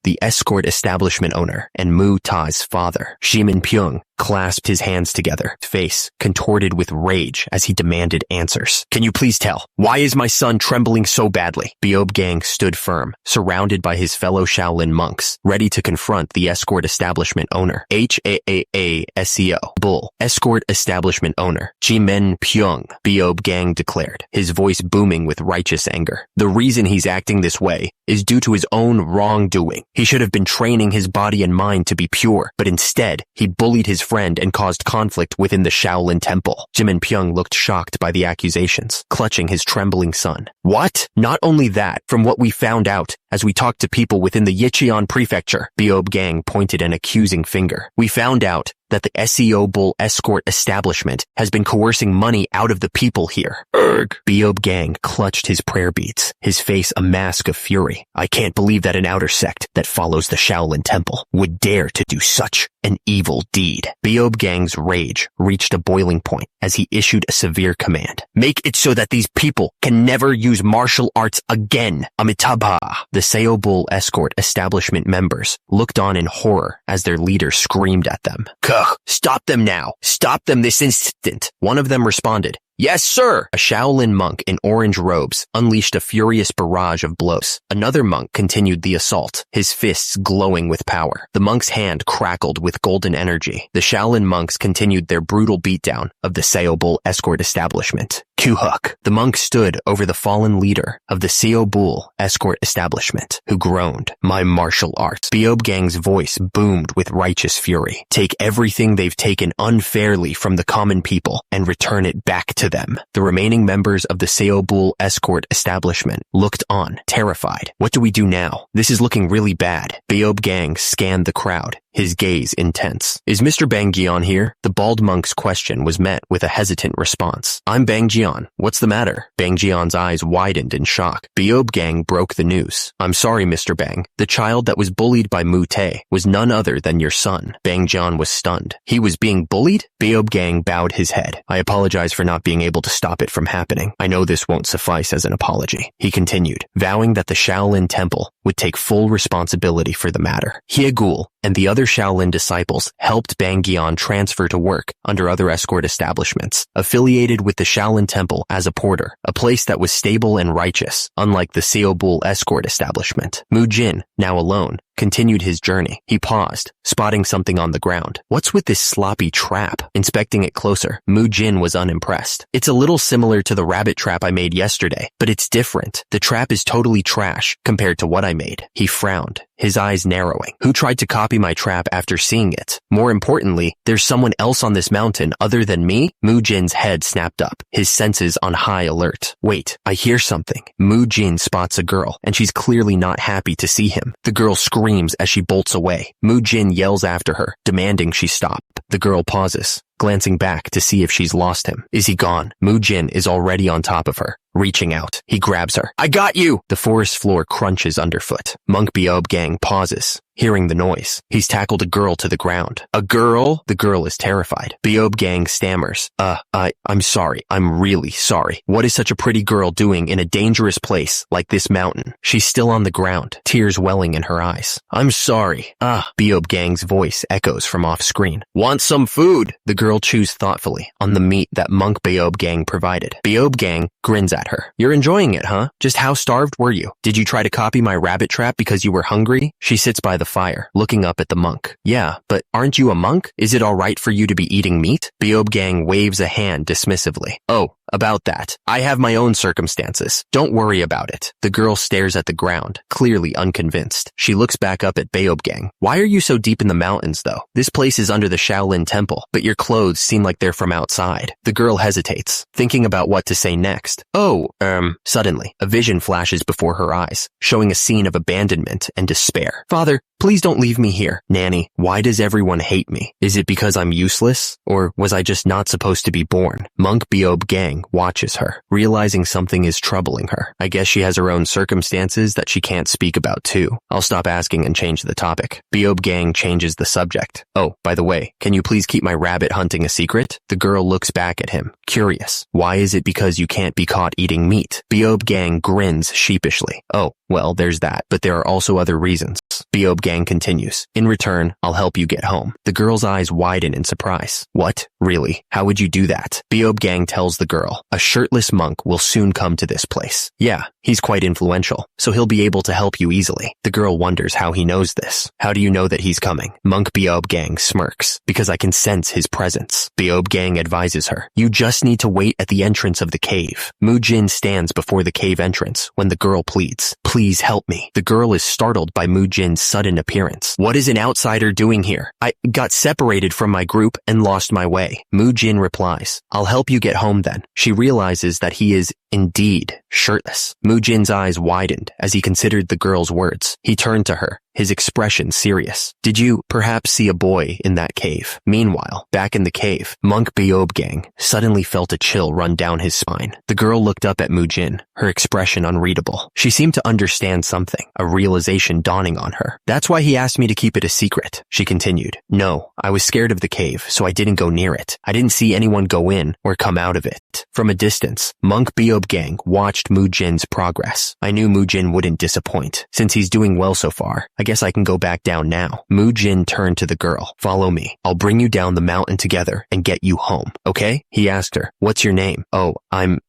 the escort establishment owner, and Mu Ta's father. Shimin Pyong clasped his hands together, face contorted with rage as he demanded answers. Can you please tell, why is my son trembling so badly? Beob Gang stood firm, surrounded by his fellow Shaolin monks, ready to confront the escort establishment owner. Haaseo, Bull, escort establishment owner, Shimin Pyong, Beob Gang declared, his voice booming with righteous anger. The reason he's acting this way is due to his own wrongdoing. He should have been training his body and mind to be pure, but instead, he bullied his friend and caused conflict within the Shaolin Temple. Jimin Pyong looked shocked by the accusations, clutching his trembling son. What? Not only that, from what we found out as we talked to people within the Yiqian Prefecture, Beob Gang pointed an accusing finger. We found out that the Seobul escort establishment has been coercing money out of the people here. Erg! Beob Gang clutched his prayer beads, his face a mask of fury. I can't believe that an outer sect that follows the Shaolin Temple would dare to do such an evil deed. Beob Gang's rage reached a boiling point as he issued a severe command. Make it so that these people can never use martial arts again. Amitabha! The Seobul escort establishment members looked on in horror as their leader screamed at them. Stop them now! Stop them this instant! One of them responded, Yes, sir! A Shaolin monk in orange robes unleashed a furious barrage of blows. Another monk continued the assault, his fists glowing with power. The monk's hand crackled with golden energy. The Shaolin monks continued their brutal beatdown of the Seobul escort establishment. Kuhuk. The monk stood over the fallen leader of the Seobul escort establishment, who groaned, My martial arts. Beob Gang's voice boomed with righteous fury. Take everything they've taken unfairly from the common people and return it back to them. The remaining members of the Seobul escort establishment looked on, terrified. What do we do now? This is looking really bad. Beob Gang scanned the crowd, his gaze intense. Is Mr. Bangjian here? The bald monk's question was met with a hesitant response. I'm Bangjian. What's the matter? Bangjian's eyes widened in shock. Beob Gang broke the news. I'm sorry, Mr. Bang. The child that was bullied by Mu Tae was none other than your son. Bangjian was stunned. He was being bullied? Beob Gang bowed his head. I apologize for not being able to stop it from happening. I know this won't suffice as an apology. He continued, vowing that the Shaolin Temple would take full responsibility for the matter. Hiegul and the other Shaolin disciples helped Bangjian transfer to work under other escort establishments, affiliated with the Shaolin Temple as a porter, a place that was stable and righteous, unlike the Seobul escort establishment. Mujin, now alone, continued his journey. He paused, spotting something on the ground. What's with this sloppy trap? Inspecting it closer, Mujin was unimpressed. It's a little similar to the rabbit trap I made yesterday, but it's different. The trap is totally trash compared to what I made. He frowned, his eyes narrowing. Who tried to copy my trap after seeing it? More importantly, there's someone else on this mountain other than me? Mujin's head snapped up, his senses on high alert. Wait, I hear something. Mujin spots a girl, and she's clearly not happy to see him. The girl screams as she bolts away. Mujin yells after her, demanding she stop. The girl pauses, glancing back to see if she's lost him. Is he gone? Mujin is already on top of her. Reaching out, he grabs her. I got you! The forest floor crunches underfoot. Monk Beob Gang pauses, hearing the noise. He's tackled a girl to the ground. A girl? The girl is terrified. Beob Gang stammers. I'm sorry. I'm really sorry. What is such a pretty girl doing in a dangerous place like this mountain? She's still on the ground, tears welling in her eyes. I'm sorry. Beob Gang's voice echoes from off-screen. Want some food? The girl chews thoughtfully on the meat that Monk Beob Gang provided. Beob Gang grins at her. You're enjoying it, huh? Just how starved were you? Did you try to copy my rabbit trap because you were hungry? She sits by the fire, looking up at the monk. Yeah, but aren't you a monk? Is it all right for you to be eating meat? Beob Gang waves a hand dismissively. Oh, about that. I have my own circumstances. Don't worry about it. The girl stares at the ground, clearly unconvinced. She looks back up at Beob Gang. Why are you so deep in the mountains, though? This place is under the Shaolin Temple, but your clothes seem like they're from outside. The girl hesitates, thinking about what to say next. Suddenly, a vision flashes before her eyes, showing a scene of abandonment and despair. Father, please don't leave me here. Nanny, why does everyone hate me? Is it because I'm useless? Or was I just not supposed to be born? Monk Beob Gang watches her, realizing something is troubling her. I guess she has her own circumstances that she can't speak about too. I'll stop asking and change the topic. Beob Gang changes the subject. Oh, by the way, can you please keep my rabbit hunting a secret? The girl looks back at him, curious. Why is it because you can't be caught eating meat? Beob Gang grins sheepishly. Oh, well, there's that, but there are also other reasons. Beob Gang continues. In return, I'll help you get home. The girl's eyes widen in surprise. What? Really? How would you do that? Beob Gang tells the girl, a shirtless monk will soon come to this place. Yeah, he's quite influential, so he'll be able to help you easily. The girl wonders how he knows this. How do you know that he's coming? Monk Beob Gang smirks. Because I can sense his presence. Beob Gang advises her. You just need to wait at the entrance of the cave. Mujin stands before the cave entrance when the girl pleads. Please help me. The girl is startled by Mujin's sudden appearance. What is an outsider doing here? I got separated from my group and lost my way. Mujin replies. I'll help you get home then. She realizes that he is indeed shirtless. Mujin's eyes widened as he considered the girl's words. He turned to her, his expression serious. Did you perhaps see a boy in that cave? Meanwhile, back in the cave, Monk Beob Gang suddenly felt a chill run down his spine. The girl looked up at Mujin, her expression unreadable. She seemed to understand something, a realization dawning on her. That's why he asked me to keep it a secret, she continued. No, I was scared of the cave, so I didn't go near it. I didn't see anyone go in or come out of it. From a distance, Monk Beob Gang watched Mujin's progress. I knew Mujin wouldn't disappoint. Since he's doing well so far, I guess I can go back down now. Mujin turned to the girl. Follow me. I'll bring you down the mountain together and get you home, okay? He asked her, what's your name? Oh,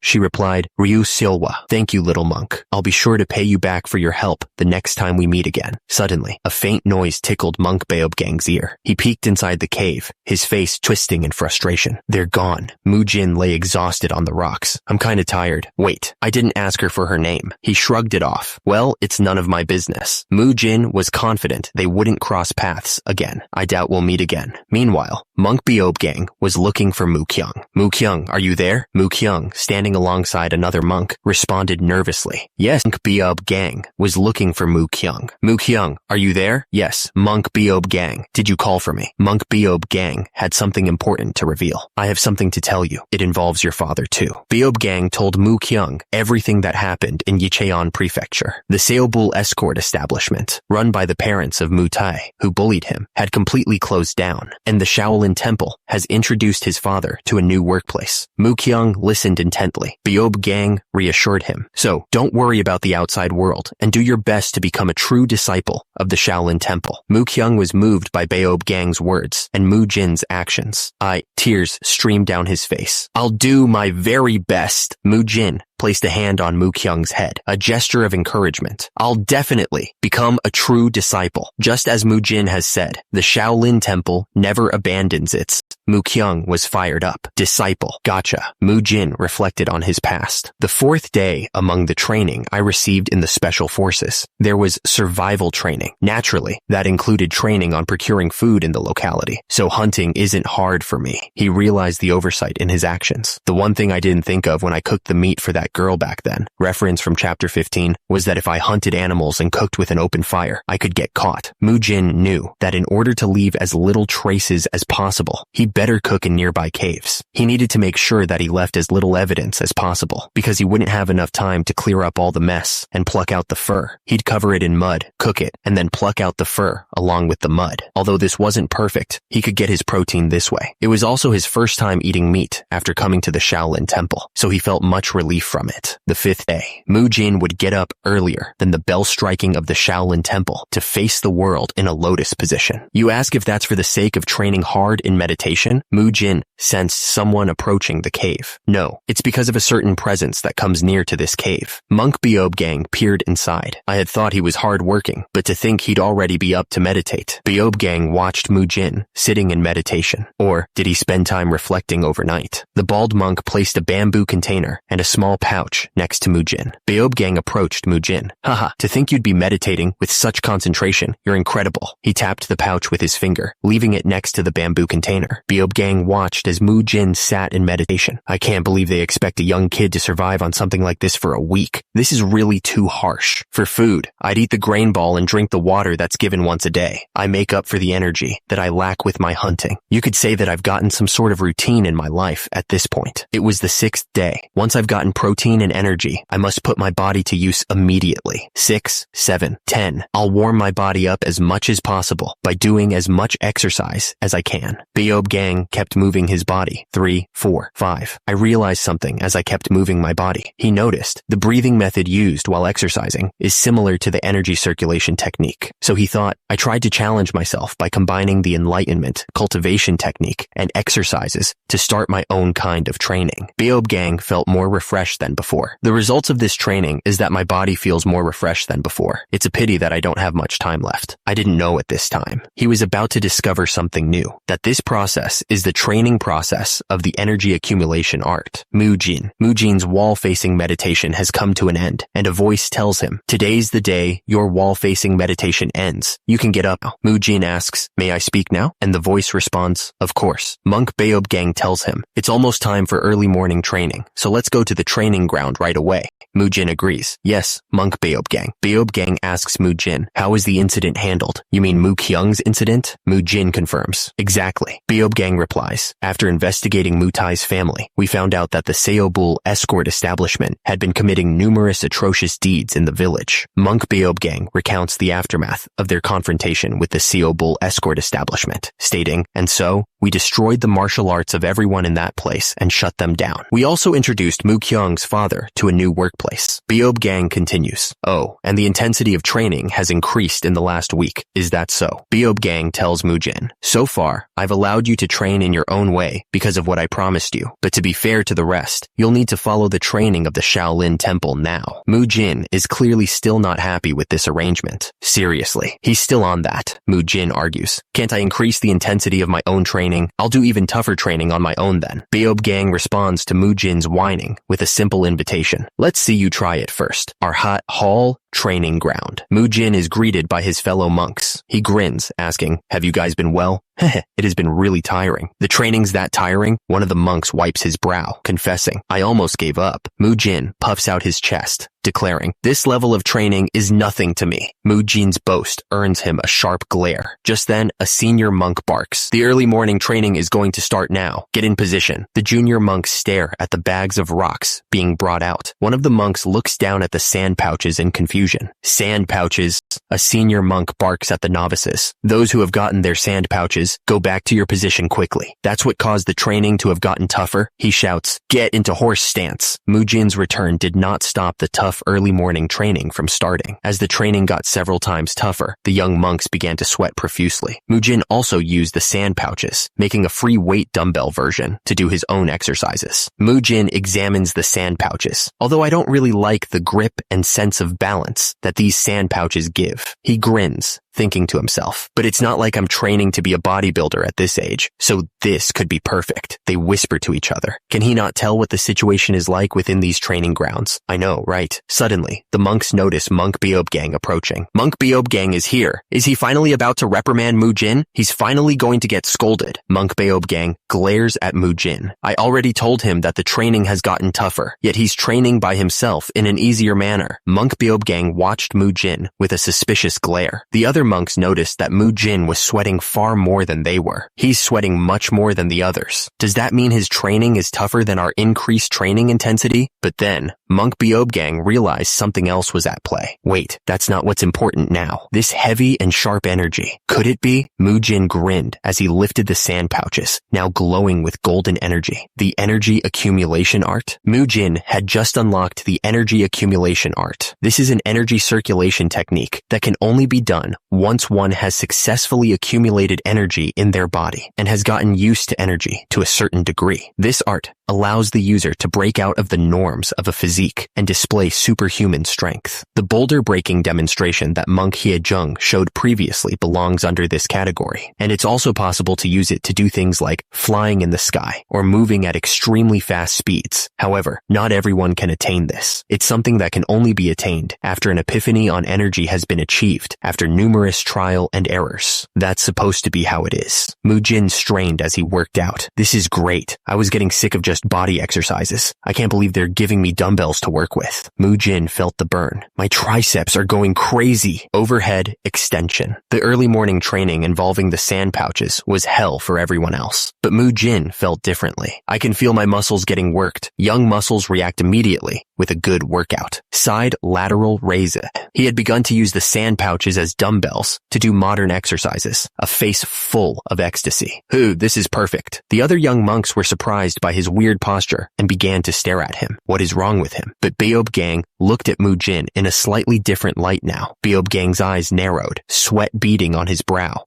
she replied, Ryu Siola. Thank you, little monk. I'll be sure to pay you back for your help the next time we meet again. Suddenly, a faint noise tickled Monk Beob Gang's ear. He peeked inside the cave, his face twisting in frustration. They're gone. Mujin lay exhausted on the rocks. I'm kinda tired. Wait, I didn't ask her for her name. He shrugged it off. Well, it's none of my business. Mujin was confident they wouldn't cross paths again. I doubt we'll meet again. Meanwhile, Monk Beob Gang was looking for Mukyung. Mukyung, are you there? Mukyung, standing alongside another monk, responded nervously. Yes. Monk Beob Gang was looking for Mukyung. Mukyung, are you there? Yes. Monk Beob Gang, did you call for me? Monk Beob Gang had something important to reveal. I have something to tell you. It involves your father too. Beob Gang told Mukyung everything that happened in Yicheon Prefecture. The Seobul escort establishment, run by the parents of Mutai, who bullied him, had completely closed down, and the Shaolin Temple has introduced his father to a new workplace. Mukyung listened intently. Beob Gang reassured him. So, don't worry about the outside world, and do your best to become a true disciple of the Shaolin Temple. Mukyung was moved by Beob Gang's words and Mujin's actions. Tears streamed down his face. I'll do my very best. Mujin placed a hand on Mukyung's head, a gesture of encouragement. I'll definitely become a true disciple. Just as Mujin has said, the Shaolin Temple never abandons its. Mukyung was fired up. Disciple. Gotcha. Mujin reflected on his past. The fourth day among the training I received in the Special Forces, there was survival training. Naturally, that included training on procuring food in the locality, so hunting isn't hard for me. He realized the oversight in his actions. The one thing I didn't think of when I cooked the meat for that girl back then, reference from chapter 15, was that if I hunted animals and cooked with an open fire, I could get caught. Mujin knew that in order to leave as little traces as possible, he better cook in nearby caves. He needed to make sure that he left as little evidence as possible, because he wouldn't have enough time to clear up all the mess and pluck out the fur. He'd cover it in mud, cook it, and then pluck out the fur along with the mud. Although this wasn't perfect, he could get his protein this way. It was also his first time eating meat after coming to the Shaolin Temple, so he felt much relief from it. The fifth day, Mujin would get up earlier than the bell striking of the Shaolin Temple to face the world in a lotus position. You ask if that's for the sake of training hard in meditation? Mujin sensed someone approaching the cave. No, it's because of a certain presence that comes near to this cave. Monk Beob Gang peered inside. I had thought he was hard-working, but to think he'd already be up to meditate. Beob Gang watched Mujin sitting in meditation. Or did he spend time reflecting overnight? The bald monk placed a bamboo container and a small pouch next to Mujin. Beob Gang approached Mujin. Haha, to think you'd be meditating with such concentration. You're incredible. He tapped the pouch with his finger, leaving it next to the bamboo container. Beob Gang watched as Mujin sat in meditation. I can't believe they expect a young kid to survive on something like this for a week. This is really too harsh. For food, I'd eat the grain ball and drink the water that's given once a day. I make up for the energy that I lack with my hunting. You could say that I've gotten some sort of routine in my life at this point. It was the 6th day. Once I've gotten protein and energy, I must put my body to use immediately. 6, 7, 10. I'll warm my body up as much as possible by doing as much exercise as I can. Beob Gang kept moving his body. 3, 4, 5. I realized something as I kept moving my body. He noticed the breathing method used while exercising is similar to the energy circulation technique. So he thought, I tried to challenge myself by combining the enlightenment, cultivation technique, and exercises to start my own kind of training. Beob Gang felt more refreshed than before. The results of this training is that my body feels more refreshed than before. It's a pity that I don't have much time left. I didn't know at this time. He was about to discover something new, that this process is the training process of the energy accumulation art. Mujin's wall-facing meditation has come to an end, and a voice tells him, today's the day your wall-facing meditation ends. You can get up now. Mujin asks, may I speak now? And the voice responds, of course. Monk Beob Gang tells him, it's almost time for early morning training, so let's go to the training ground right away. Mujin agrees. Yes, Monk Beob Gang. Beob Gang asks Mujin, how is the incident handled? You mean Mukyung's incident? Mujin confirms. Exactly. Beob Gang replies, after investigating Mutai's family, we found out that the Seobul escort establishment had been committing numerous atrocious deeds in the village. Monk Beob Gang recounts the aftermath of their confrontation with the Seobul escort establishment, stating, and so, we destroyed the martial arts of everyone in that place and shut them down. We also introduced Mukyung's father to a new workplace. Beob Gang continues. Oh, and the intensity of training has increased in the last week. Is that so? Beob Gang tells Mujin, so far, I've allowed you to train in your own way because of what I promised you. But to be fair to the rest, you'll need to follow the training of the Shaolin Temple now. Mujin is clearly still not happy with this arrangement. Seriously, he's still on that, Mujin argues. Can't I increase the intensity of my own training? I'll do even tougher training on my own then. Beob Gang responds to Mujin's whining with a simple invitation. Let's see you try it first. Arhat Hall training ground. Mujin is greeted by his fellow monks. He grins, asking, have you guys been well? It has been really tiring. The training's that tiring? One of the monks wipes his brow, confessing, I almost gave up. Mujin puffs out his chest, declaring, this level of training is nothing to me. Mujin's boast earns him a sharp glare. Just then, a senior monk barks. The early morning training is going to start now. Get in position. The junior monks stare at the bags of rocks being brought out. One of the monks looks down at the sand pouches in confusion. confusion. Sand pouches. A senior monk barks at the novices. Those who have gotten their sand pouches, go back to your position quickly. That's what caused the training to have gotten tougher. He shouts, get into horse stance. Mujin's return did not stop the tough early morning training from starting. As the training got several times tougher, the young monks began to sweat profusely. Mujin also used the sand pouches, making a free weight dumbbell version to do his own exercises. Mujin examines the sand pouches. Although I don't really like the grip and sense of balance that these sand pouches give, he grins, thinking to himself, but it's not like I'm training to be a bodybuilder at this age, so this could be perfect. They whisper to each other. Can he not tell what the situation is like within these training grounds? I know, right? Suddenly, the monks notice Monk Beob Gang approaching. Monk Beob Gang is here. Is he finally about to reprimand Mujin? He's finally going to get scolded. Monk Beob Gang glares at Mujin. I already told him that the training has gotten tougher, yet he's training by himself in an easier manner. Monk Beob Gang watched Mujin with a suspicious glare. The other monks noticed that Mujin was sweating far more than they were. He's sweating much more than the others. Does that mean his training is tougher than our increased training intensity? But then, Monk Beob Gang realized something else was at play. Wait, that's not what's important now. This heavy and sharp energy. Could it be? Mujin grinned as he lifted the sand pouches, now glowing with golden energy. The energy accumulation art? Mujin had just unlocked the energy accumulation art. This is an energy circulation technique that can only be done once one has successfully accumulated energy in their body and has gotten used to energy to a certain degree. This art allows the user to break out of the norms of a physique and display superhuman strength. The boulder breaking demonstration that Monk Hyejung showed previously belongs under this category, and it's also possible to use it to do things like flying in the sky or moving at extremely fast speeds. However, not everyone can attain this. It's something that can only be attained after an epiphany on energy has been achieved after numerous trial and errors. That's supposed to be how it is. Mujin strained as he worked out. This is great. I was getting sick of just body exercises. I can't believe they're giving me dumbbells to work with. Mujin felt the burn. My triceps are going crazy. Overhead extension. The early morning training involving the sand pouches was hell for everyone else. But Mujin felt differently. I can feel my muscles getting worked. Young muscles react immediately with a good workout. Side lateral raise. He had begun to use the sand pouches as dumbbells to do modern exercises, a face full of ecstasy. This is perfect. The other young monks were surprised by his weird posture and began to stare at him. What is wrong with him? But Beob Gang looked at Mujin in a slightly different light now. Beob Gang's eyes narrowed, sweat beading on his brow.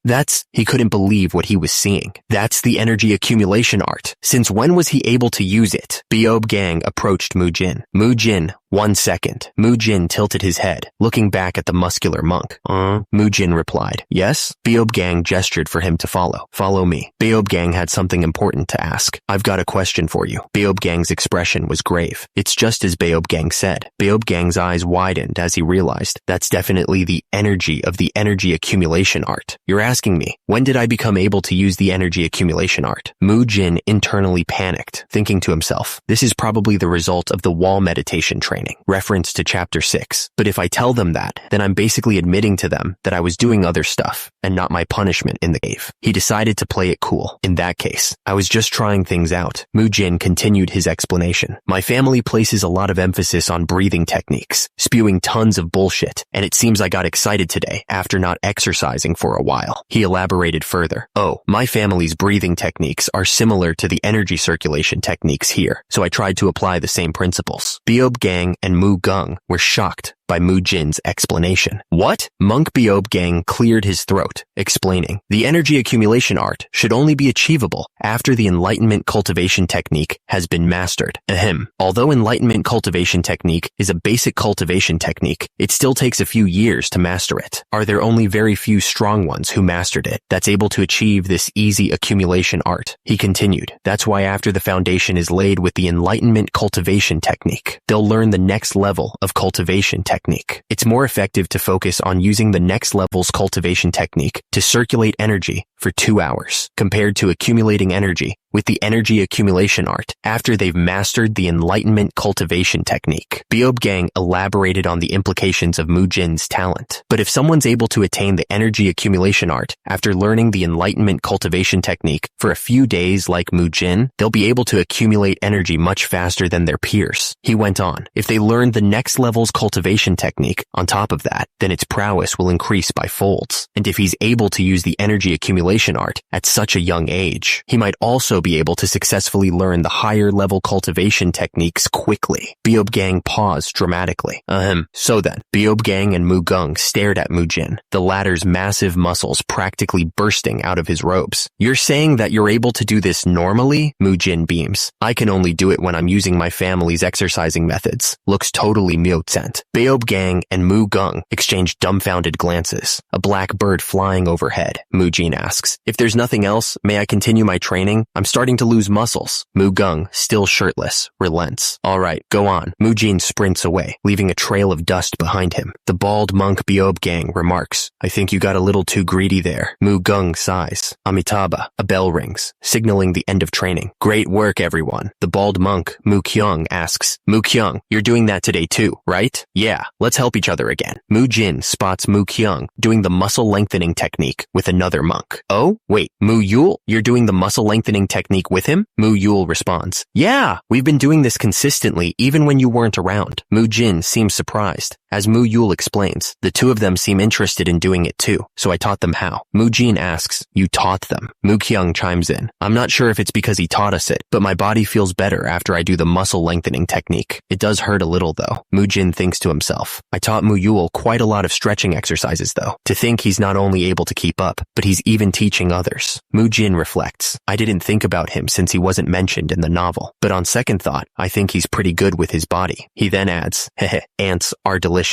He couldn't believe what he was seeing. That's the energy accumulation art. Since when was he able to use it? Beob Gang approached Mujin. Mujin, 1 second. Mujin tilted his head, looking back at the muscular monk. Mujin replied, yes? Beob Gang gestured for him to follow. Follow me. Beob Gang had something important to ask. I've got a question for you. Beob Gang's expression was grave. It's just as Beob Gang said. Beob Gang's eyes widened as he realized that's definitely the energy of the energy accumulation art. You're asking me, when did I become able to use the energy accumulation art? Mujin internally panicked, thinking to himself, this is probably the result of the wall meditation training. Reference to chapter 6. But if I tell them that, then I'm basically admitting to them that I was doing other stuff and not my punishment in the cave. He decided to play it cool. In that case, I was just trying things out. Mujin continued his explanation. My family places a lot of emphasis on breathing techniques, spewing tons of bullshit, and it seems I got excited today after not exercising for a while. He elaborated further. My family's breathing techniques are similar to the energy circulation techniques here, so I tried to apply the same principles. Beob Gang and Mu Gung were shocked by Mujin's explanation. What? Monk Beob Gang cleared his throat, explaining, the energy accumulation art should only be achievable after the enlightenment cultivation technique has been mastered. Although enlightenment cultivation technique is a basic cultivation technique, it still takes a few years to master it. Are there only very few strong ones who mastered it that's able to achieve this easy accumulation art? He continued, that's why after the foundation is laid with the enlightenment cultivation technique, they'll learn the next level of cultivation technique. It's more effective to focus on using the next level's cultivation technique to circulate energy for 2 hours, compared to accumulating energy with the energy accumulation art after they've mastered the enlightenment cultivation technique. Beob Gang elaborated on the implications of Mujin's talent. But if someone's able to attain the energy accumulation art after learning the enlightenment cultivation technique for a few days like Mujin, they'll be able to accumulate energy much faster than their peers. He went on, if they learn the next level's cultivation technique on top of that, then its prowess will increase by folds. And if he's able to use the energy accumulation art at such a young age, he might also be able to successfully learn the higher level cultivation techniques quickly. Beob Gang paused dramatically. So then, Beob Gang and Mujin stared at Mujin, the latter's massive muscles practically bursting out of his robes. You're saying that you're able to do this normally? Mujin beams. I can only do it when I'm using my family's exercising methods. Looks totally myotsent. Beob Gang and Mujin exchanged dumbfounded glances. A black bird flying overhead. Mujin asks, if there's nothing else, may I continue my training? I'm starting to lose muscles. Mujin, still shirtless, relents. Alright, go on. Mujin sprints away, leaving a trail of dust behind him. The bald monk Beob Gang remarks, I think you got a little too greedy there. Mujin sighs. Amitabha, a bell rings, signaling the end of training. Great work, everyone. The bald monk, Mujin, asks, Mujin, you're doing that today too, right? Yeah, let's help each other again. Mujin spots Mujin doing the muscle lengthening technique with another monk. Oh, wait, Muyul, you're doing the muscle lengthening technique with him? Muyul responds, yeah, we've been doing this consistently even when you weren't around. Mujin seems surprised. As Muyul explains, the two of them seem interested in doing it too, so I taught them how. Mujin asks, you taught them? Mujin chimes in, I'm not sure if it's because he taught us it, but my body feels better after I do the muscle lengthening technique. It does hurt a little though. Mujin thinks to himself, I taught Muyul quite a lot of stretching exercises though. To think he's not only able to keep up, but he's even teaching others. Mujin reflects, I didn't think about him since he wasn't mentioned in the novel, but on second thought, I think he's pretty good with his body. He then adds, heh, ants are delicious.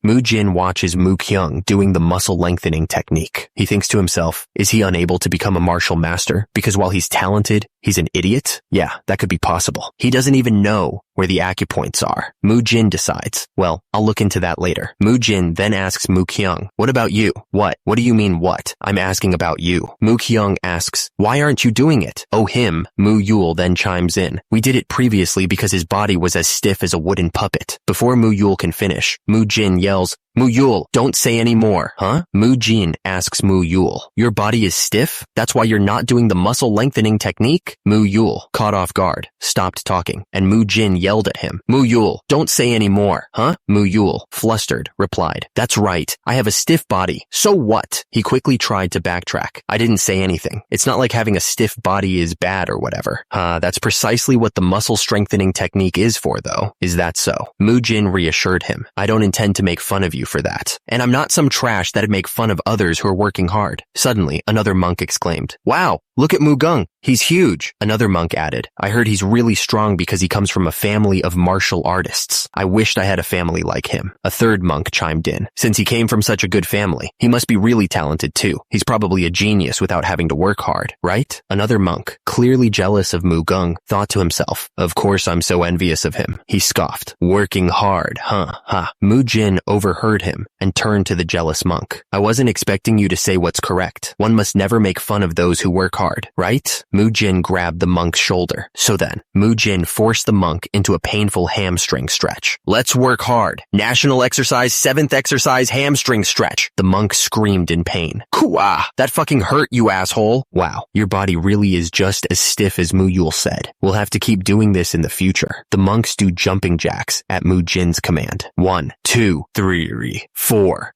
Mujin watches Mujin doing the muscle lengthening technique. He thinks to himself, is he unable to become a martial master? Because while he's talented, he's an idiot? Yeah, that could be possible. He doesn't even know where the acupoints are. Mujin decides, well, I'll look into that later. Mujin then asks Mujin, what about you? What? What do you mean what? I'm asking about you. Mujin asks, why aren't you doing it? Oh, him. Muyul then chimes in. We did it previously because his body was as stiff as a wooden puppet. Before Muyul can finish, Mujin yells, Muyul, don't say any more, huh? Mujin asks Muyul, your body is stiff? That's why you're not doing the muscle lengthening technique? Muyul, caught off guard, stopped talking, and Mujin yelled at him, Muyul, don't say any more, huh? Muyul, flustered, replied, that's right, I have a stiff body. So what? He quickly tried to backtrack. I didn't say anything. It's not like having a stiff body is bad or whatever. That's precisely what the muscle strengthening technique is for though. Is that so? Mujin reassured him, I don't intend to make fun of you for that. And I'm not some trash that'd make fun of others who are working hard. Suddenly, another monk exclaimed, wow, look at Mujin. He's huge. Another monk added, I heard he's really strong because he comes from a family of martial artists. I wished I had a family like him. A third monk chimed in, since he came from such a good family, he must be really talented too. He's probably a genius without having to work hard, right? Another monk, clearly jealous of Mujin, thought to himself, of course I'm so envious of him. He scoffed, working hard, huh? Mujin overheard him and turned to the jealous monk. I wasn't expecting you to say what's correct. One must never make fun of those who work hard, right? Mujin grabbed the monk's shoulder. So then, Mujin forced the monk into a painful hamstring stretch. Let's work hard. National exercise, 7th exercise, hamstring stretch. The monk screamed in pain. Kua! That fucking hurt, you asshole. Wow, your body really is just as stiff as Muyul said. We'll have to keep doing this in the future. The monks do jumping jacks at Mujin's command. 1, 2, 3, 4.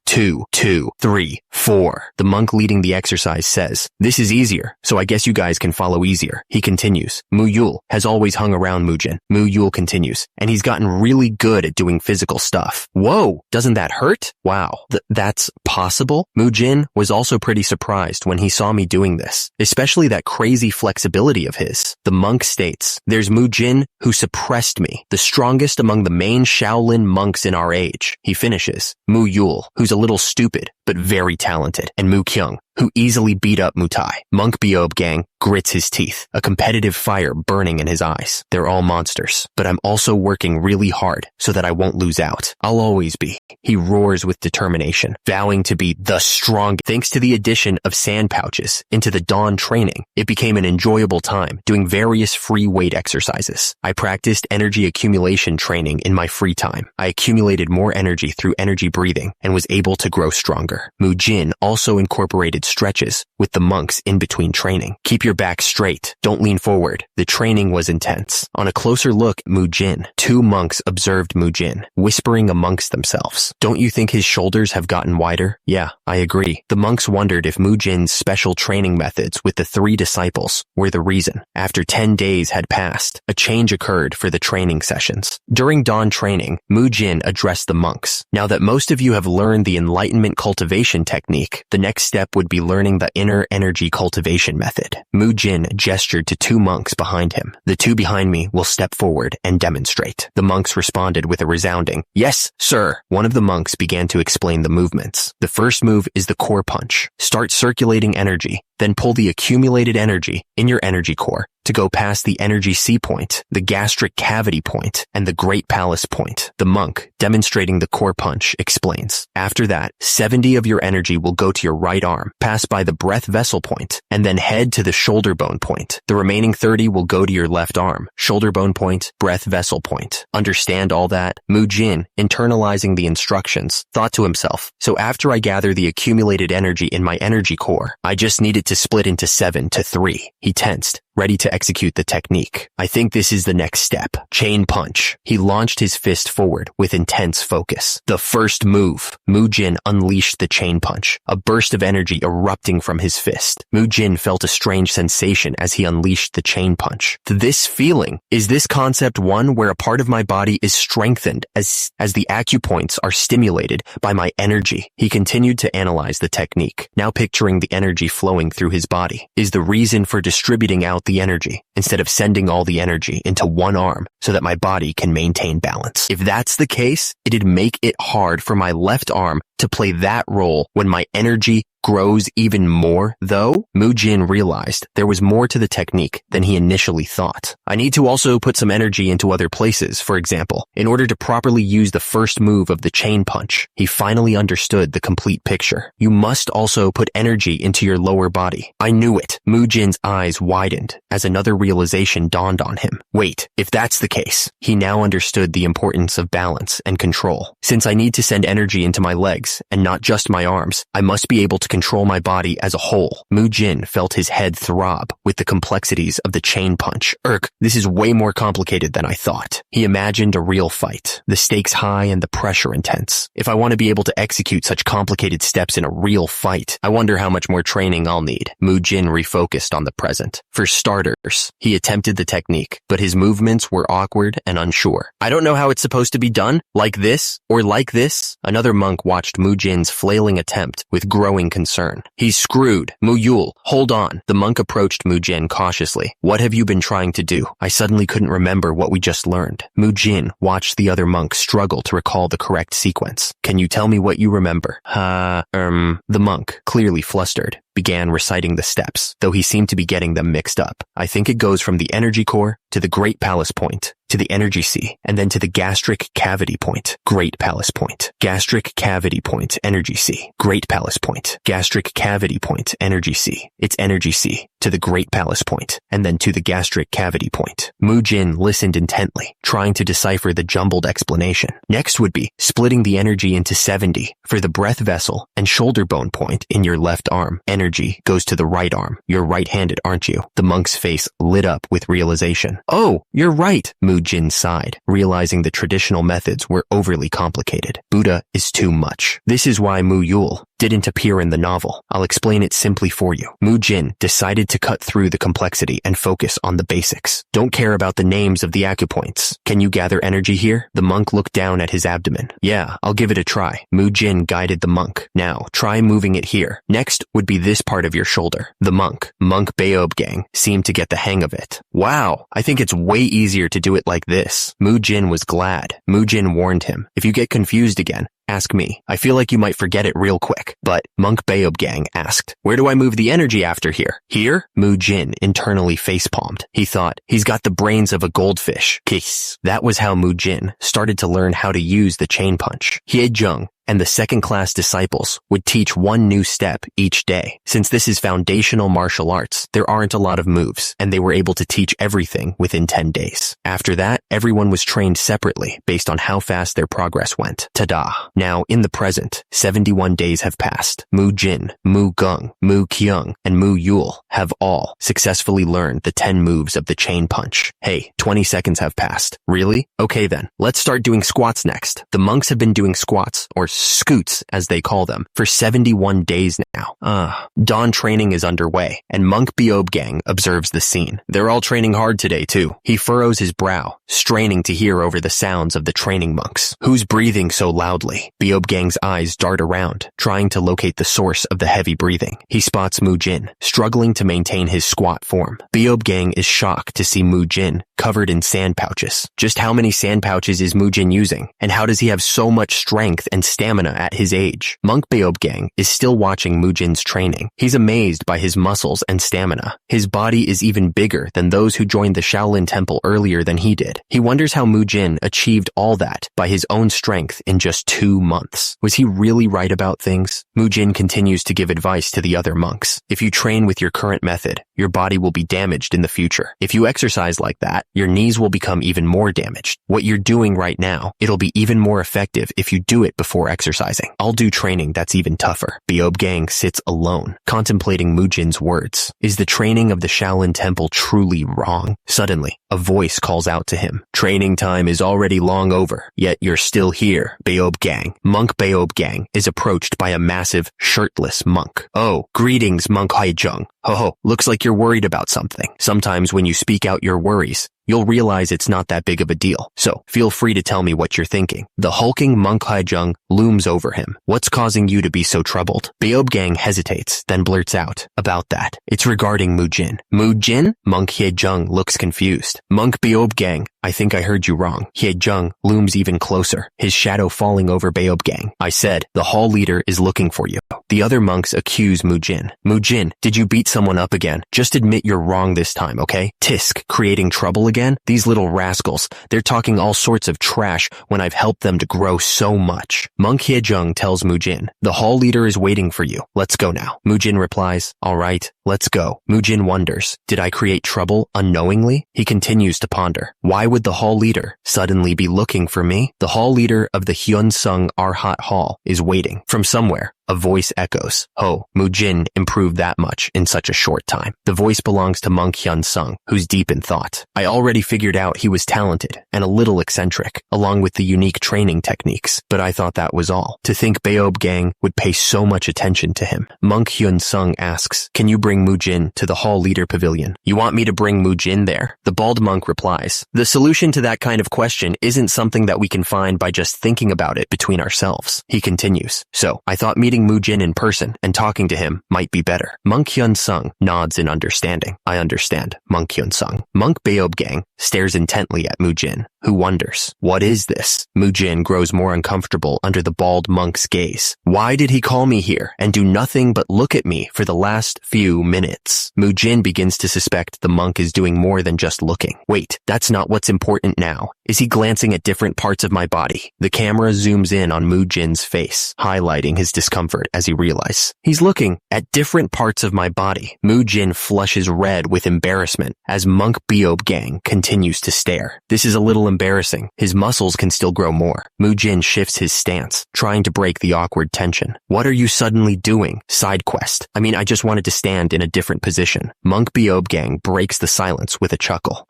2, 2, 3, 4. The monk leading the exercise says, this is easier, so I guess you guys can follow easier. He continues, Muyul has always hung around Mujin. Muyul continues, and he's gotten really good at doing physical stuff. Whoa, doesn't that hurt? Wow, that's possible? Mujin was also pretty surprised when he saw me doing this, especially that crazy flexibility of his. The monk states, there's Mujin who suppressed me, the strongest among the main Shaolin monks in our age. He finishes, Muyul, who's a little stupid, but very talented, and Mujin, who easily beat up Mutai. Monk Beob Gang grits his teeth, a competitive fire burning in his eyes. They're all monsters, but I'm also working really hard so that I won't lose out. I'll always be. He roars with determination, vowing to be the strong. Thanks to the addition of sand pouches into the dawn training, it became an enjoyable time doing various free weight exercises. I practiced energy accumulation training in my free time. I accumulated more energy through energy breathing and was able to grow stronger. Mujin also incorporated stretches with the monks in between training. Keep your back straight. Don't lean forward. The training was intense. On a closer look at Mujin, two monks observed Mujin, whispering amongst themselves. Don't you think his shoulders have gotten wider? Yeah, I agree. The monks wondered if Mujin's special training methods with the three disciples were the reason. After 10 days had passed, a change occurred for the training sessions. During dawn training, Mujin addressed the monks. Now that most of you have learned the enlightenment cultivation technique, the next step would be learning the inner energy cultivation method. Mujin gestured to two monks behind him. The two behind me will step forward and demonstrate. The monks responded with a resounding, "Yes, sir." One of the monks began to explain the movements. The first move is the core punch. Start circulating energy, then pull the accumulated energy in your energy core to go past the energy C point, the gastric cavity point, and the great palace point. The monk, demonstrating the core punch, explains. After that, 70 of your energy will go to your right arm, pass by the breath vessel point, and then head to the shoulder bone point. The remaining 30 will go to your left arm, shoulder bone point, breath vessel point. Understand all that? Mujin, internalizing the instructions, thought to himself, so after I gather the accumulated energy in my energy core, I just needed to split into 7 to 3. He tensed, ready to execute the technique. I think this is the next step. Chain punch. He launched his fist forward with intense focus. The first move. Mujin unleashed the chain punch, a burst of energy erupting from his fist. Mujin felt a strange sensation as he unleashed the chain punch. This feeling, is this concept one where a part of my body is strengthened as the acupoints are stimulated by my energy? He continued to analyze the technique, now picturing the energy flowing through his body. Is the reason for distributing out the energy instead of sending all the energy into one arm so that my body can maintain balance? If that's the case, it'd make it hard for my left arm to play that role when my energy grows even more, though. Mujin realized there was more to the technique than he initially thought. I need to also put some energy into other places, for example, in order to properly use the first move of the chain punch. He finally understood the complete picture. You must also put energy into your lower body. I knew it. Mujin's eyes widened as another realization dawned on him. Wait, if that's the case, he now understood the importance of balance and control. Since I need to send energy into my legs and not just my arms, I must be able to control my body as a whole. Mujin felt his head throb with the complexities of the chain punch. This is way more complicated than I thought. He imagined a real fight, the stakes high and the pressure intense. If I want to be able to execute such complicated steps in a real fight, I wonder how much more training I'll need. Mujin refocused on the present. For starters, he attempted the technique, but his movements were awkward and unsure. I don't know how it's supposed to be done, like this, or like this. Another monk watched Mujin's flailing attempt with growing concern. He's screwed. Muyul, hold on. The monk approached Mujin cautiously. What have you been trying to do? I suddenly couldn't remember what we just learned. Mujin watched the other monk struggle to recall the correct sequence. Can you tell me what you remember? The monk, clearly flustered, began reciting the steps, though he seemed to be getting them mixed up. I think it goes from the energy core to the great palace point, to the energy C, and then to the gastric cavity point, great palace point, gastric cavity point, energy C, great palace point, gastric cavity point, energy C, it's energy C, to the great palace point, and then to the gastric cavity point. Mujin listened intently, trying to decipher the jumbled explanation. Next would be splitting the energy into 70 for the breath vessel and shoulder bone point in your left arm. Energy goes to the right arm. You're right-handed, aren't you? The monk's face lit up with realization. Oh, you're right. Mujin sighed, realizing the traditional methods were overly complicated. Buddha is too much. This is why Muyul didn't appear in the novel. I'll explain it simply for you. Mujin decided to cut through the complexity and focus on the basics. Don't care about the names of the acupoints. Can you gather energy here? The monk looked down at his abdomen. Yeah, I'll give it a try. Mujin guided the monk. Now, try moving it here. Next would be this part of your shoulder. The monk Beob Gang, seemed to get the hang of it. Wow, I think it's way easier to do it like this. Mujin was glad. Mujin warned him, if you get confused again, Ask me. I feel like you might forget it real quick. But Monk Beob Gang asked, where do I move the energy after here? Here? Mujin internally facepalmed. He thought, he's got the brains of a goldfish. Kiss. That was how Mujin started to learn how to use the chain punch. Hiejung and the second-class disciples would teach one new step each day. Since this is foundational martial arts, there aren't a lot of moves, and they were able to teach everything within 10 days. After that, everyone was trained separately based on how fast their progress went. Ta-da! Now, in the present, 71 days have passed. Mu Jin, Mu Gung, Mu Kyung, and Mu Yul have all successfully learned the 10 moves of the chain punch. Hey, 20 seconds have passed. Really? Okay then, let's start doing squats next. The monks have been doing squats, or scoots as they call them, for 71 days now. Dawn training is underway, and Monk Beob Gang observes the scene. They're all training hard today too. He furrows his brow, straining to hear over the sounds of the training monks. Who's breathing so loudly? Beob Gang's eyes dart around, trying to locate the source of the heavy breathing. He spots Mujin, struggling to maintain his squat form. Beob Gang is shocked to see Mujin covered in sand pouches. Just how many sand pouches is Mujin using? And how does he have so much strength and stamina at his age? Monk Beob Gang is still watching Mujin's training. He's amazed by his muscles and stamina. His body is even bigger than those who joined the Shaolin Temple earlier than he did. He wonders how Mujin achieved all that by his own strength in just 2 months. Was he really right about things? Mujin continues to give advice to the other monks. If you train with your current method, your body will be damaged in the future. If you exercise like that, your knees will become even more damaged. What you're doing right now, it'll be even more effective if you do it before exercising. I'll do training that's even tougher. Beob Gang sits alone, contemplating Mujin's words. Is the training of the Shaolin Temple truly wrong? Suddenly, a voice calls out to him. Training time is already long over, yet you're still here, Beob Gang. Monk Beob Gang is approached by a massive, shirtless monk. Oh, greetings, Monk Haijung. Ho, looks like you're worried about something. Sometimes when you speak out your worries, you'll realize it's not that big of a deal. So feel free to tell me what you're thinking. The hulking Monk Haijung looms over him. What's causing you to be so troubled? Beob Gang hesitates, then blurts out, about that. It's regarding Mujin. Mujin? Monk Haijung looks confused. Monk Beob Gang, I think I heard you wrong. Haijung looms even closer, his shadow falling over Beob Gang. I said, the hall leader is looking for you. The other monks accuse Mujin. Mujin, did you beat someone up again? Just admit you're wrong this time, okay? Tisk, creating trouble again? These little rascals, they're talking all sorts of trash when I've helped them to grow so much. Monk Haejung tells Mujin, the hall leader is waiting for you. Let's go now. Mujin replies, all right, let's go. Mujin wonders, did I create trouble unknowingly? He continues to ponder. Why would the hall leader suddenly be looking for me? The hall leader of the Hyunsung Arhat Hall is waiting. From somewhere, a voice echoes. Oh, Mujin improved that much in such a short time. The voice belongs to Monk Hyunsung, who's deep in thought. I already figured out he was talented and a little eccentric, along with the unique training techniques, but I thought that was all. To think Beob Gang would pay so much attention to him. Monk Hyunsung asks, can you bring Mujin to the hall leader pavilion? You want me to bring Mujin there? The bald monk replies, the solution to that kind of question isn't something that we can find by just thinking about it between ourselves. He continues, so I thought meeting Mujin in person and talking to him might be better. Monk Hyunsung nods in understanding. I understand, Monk Hyunsung. Monk Beob Gang stares intently at Mujin, who wonders, what is this? Mujin grows more uncomfortable under the bald monk's gaze. Why did he call me here and do nothing but look at me for the last few minutes? Mujin begins to suspect the monk is doing more than just looking. Wait, that's not what's important now. Is he glancing at different parts of my body? The camera zooms in on Mujin's face, highlighting his discomfort as he realizes he's looking at different parts of my body. Mujin flushes red with embarrassment as Monk Beob Gang continues to stare. This is a little embarrassing. His muscles can still grow more. Mujin shifts his stance, trying to break the awkward tension. What are you suddenly doing? Side quest. I just wanted to stand in a different position. Monk Beob Gang breaks the silence with a chuckle.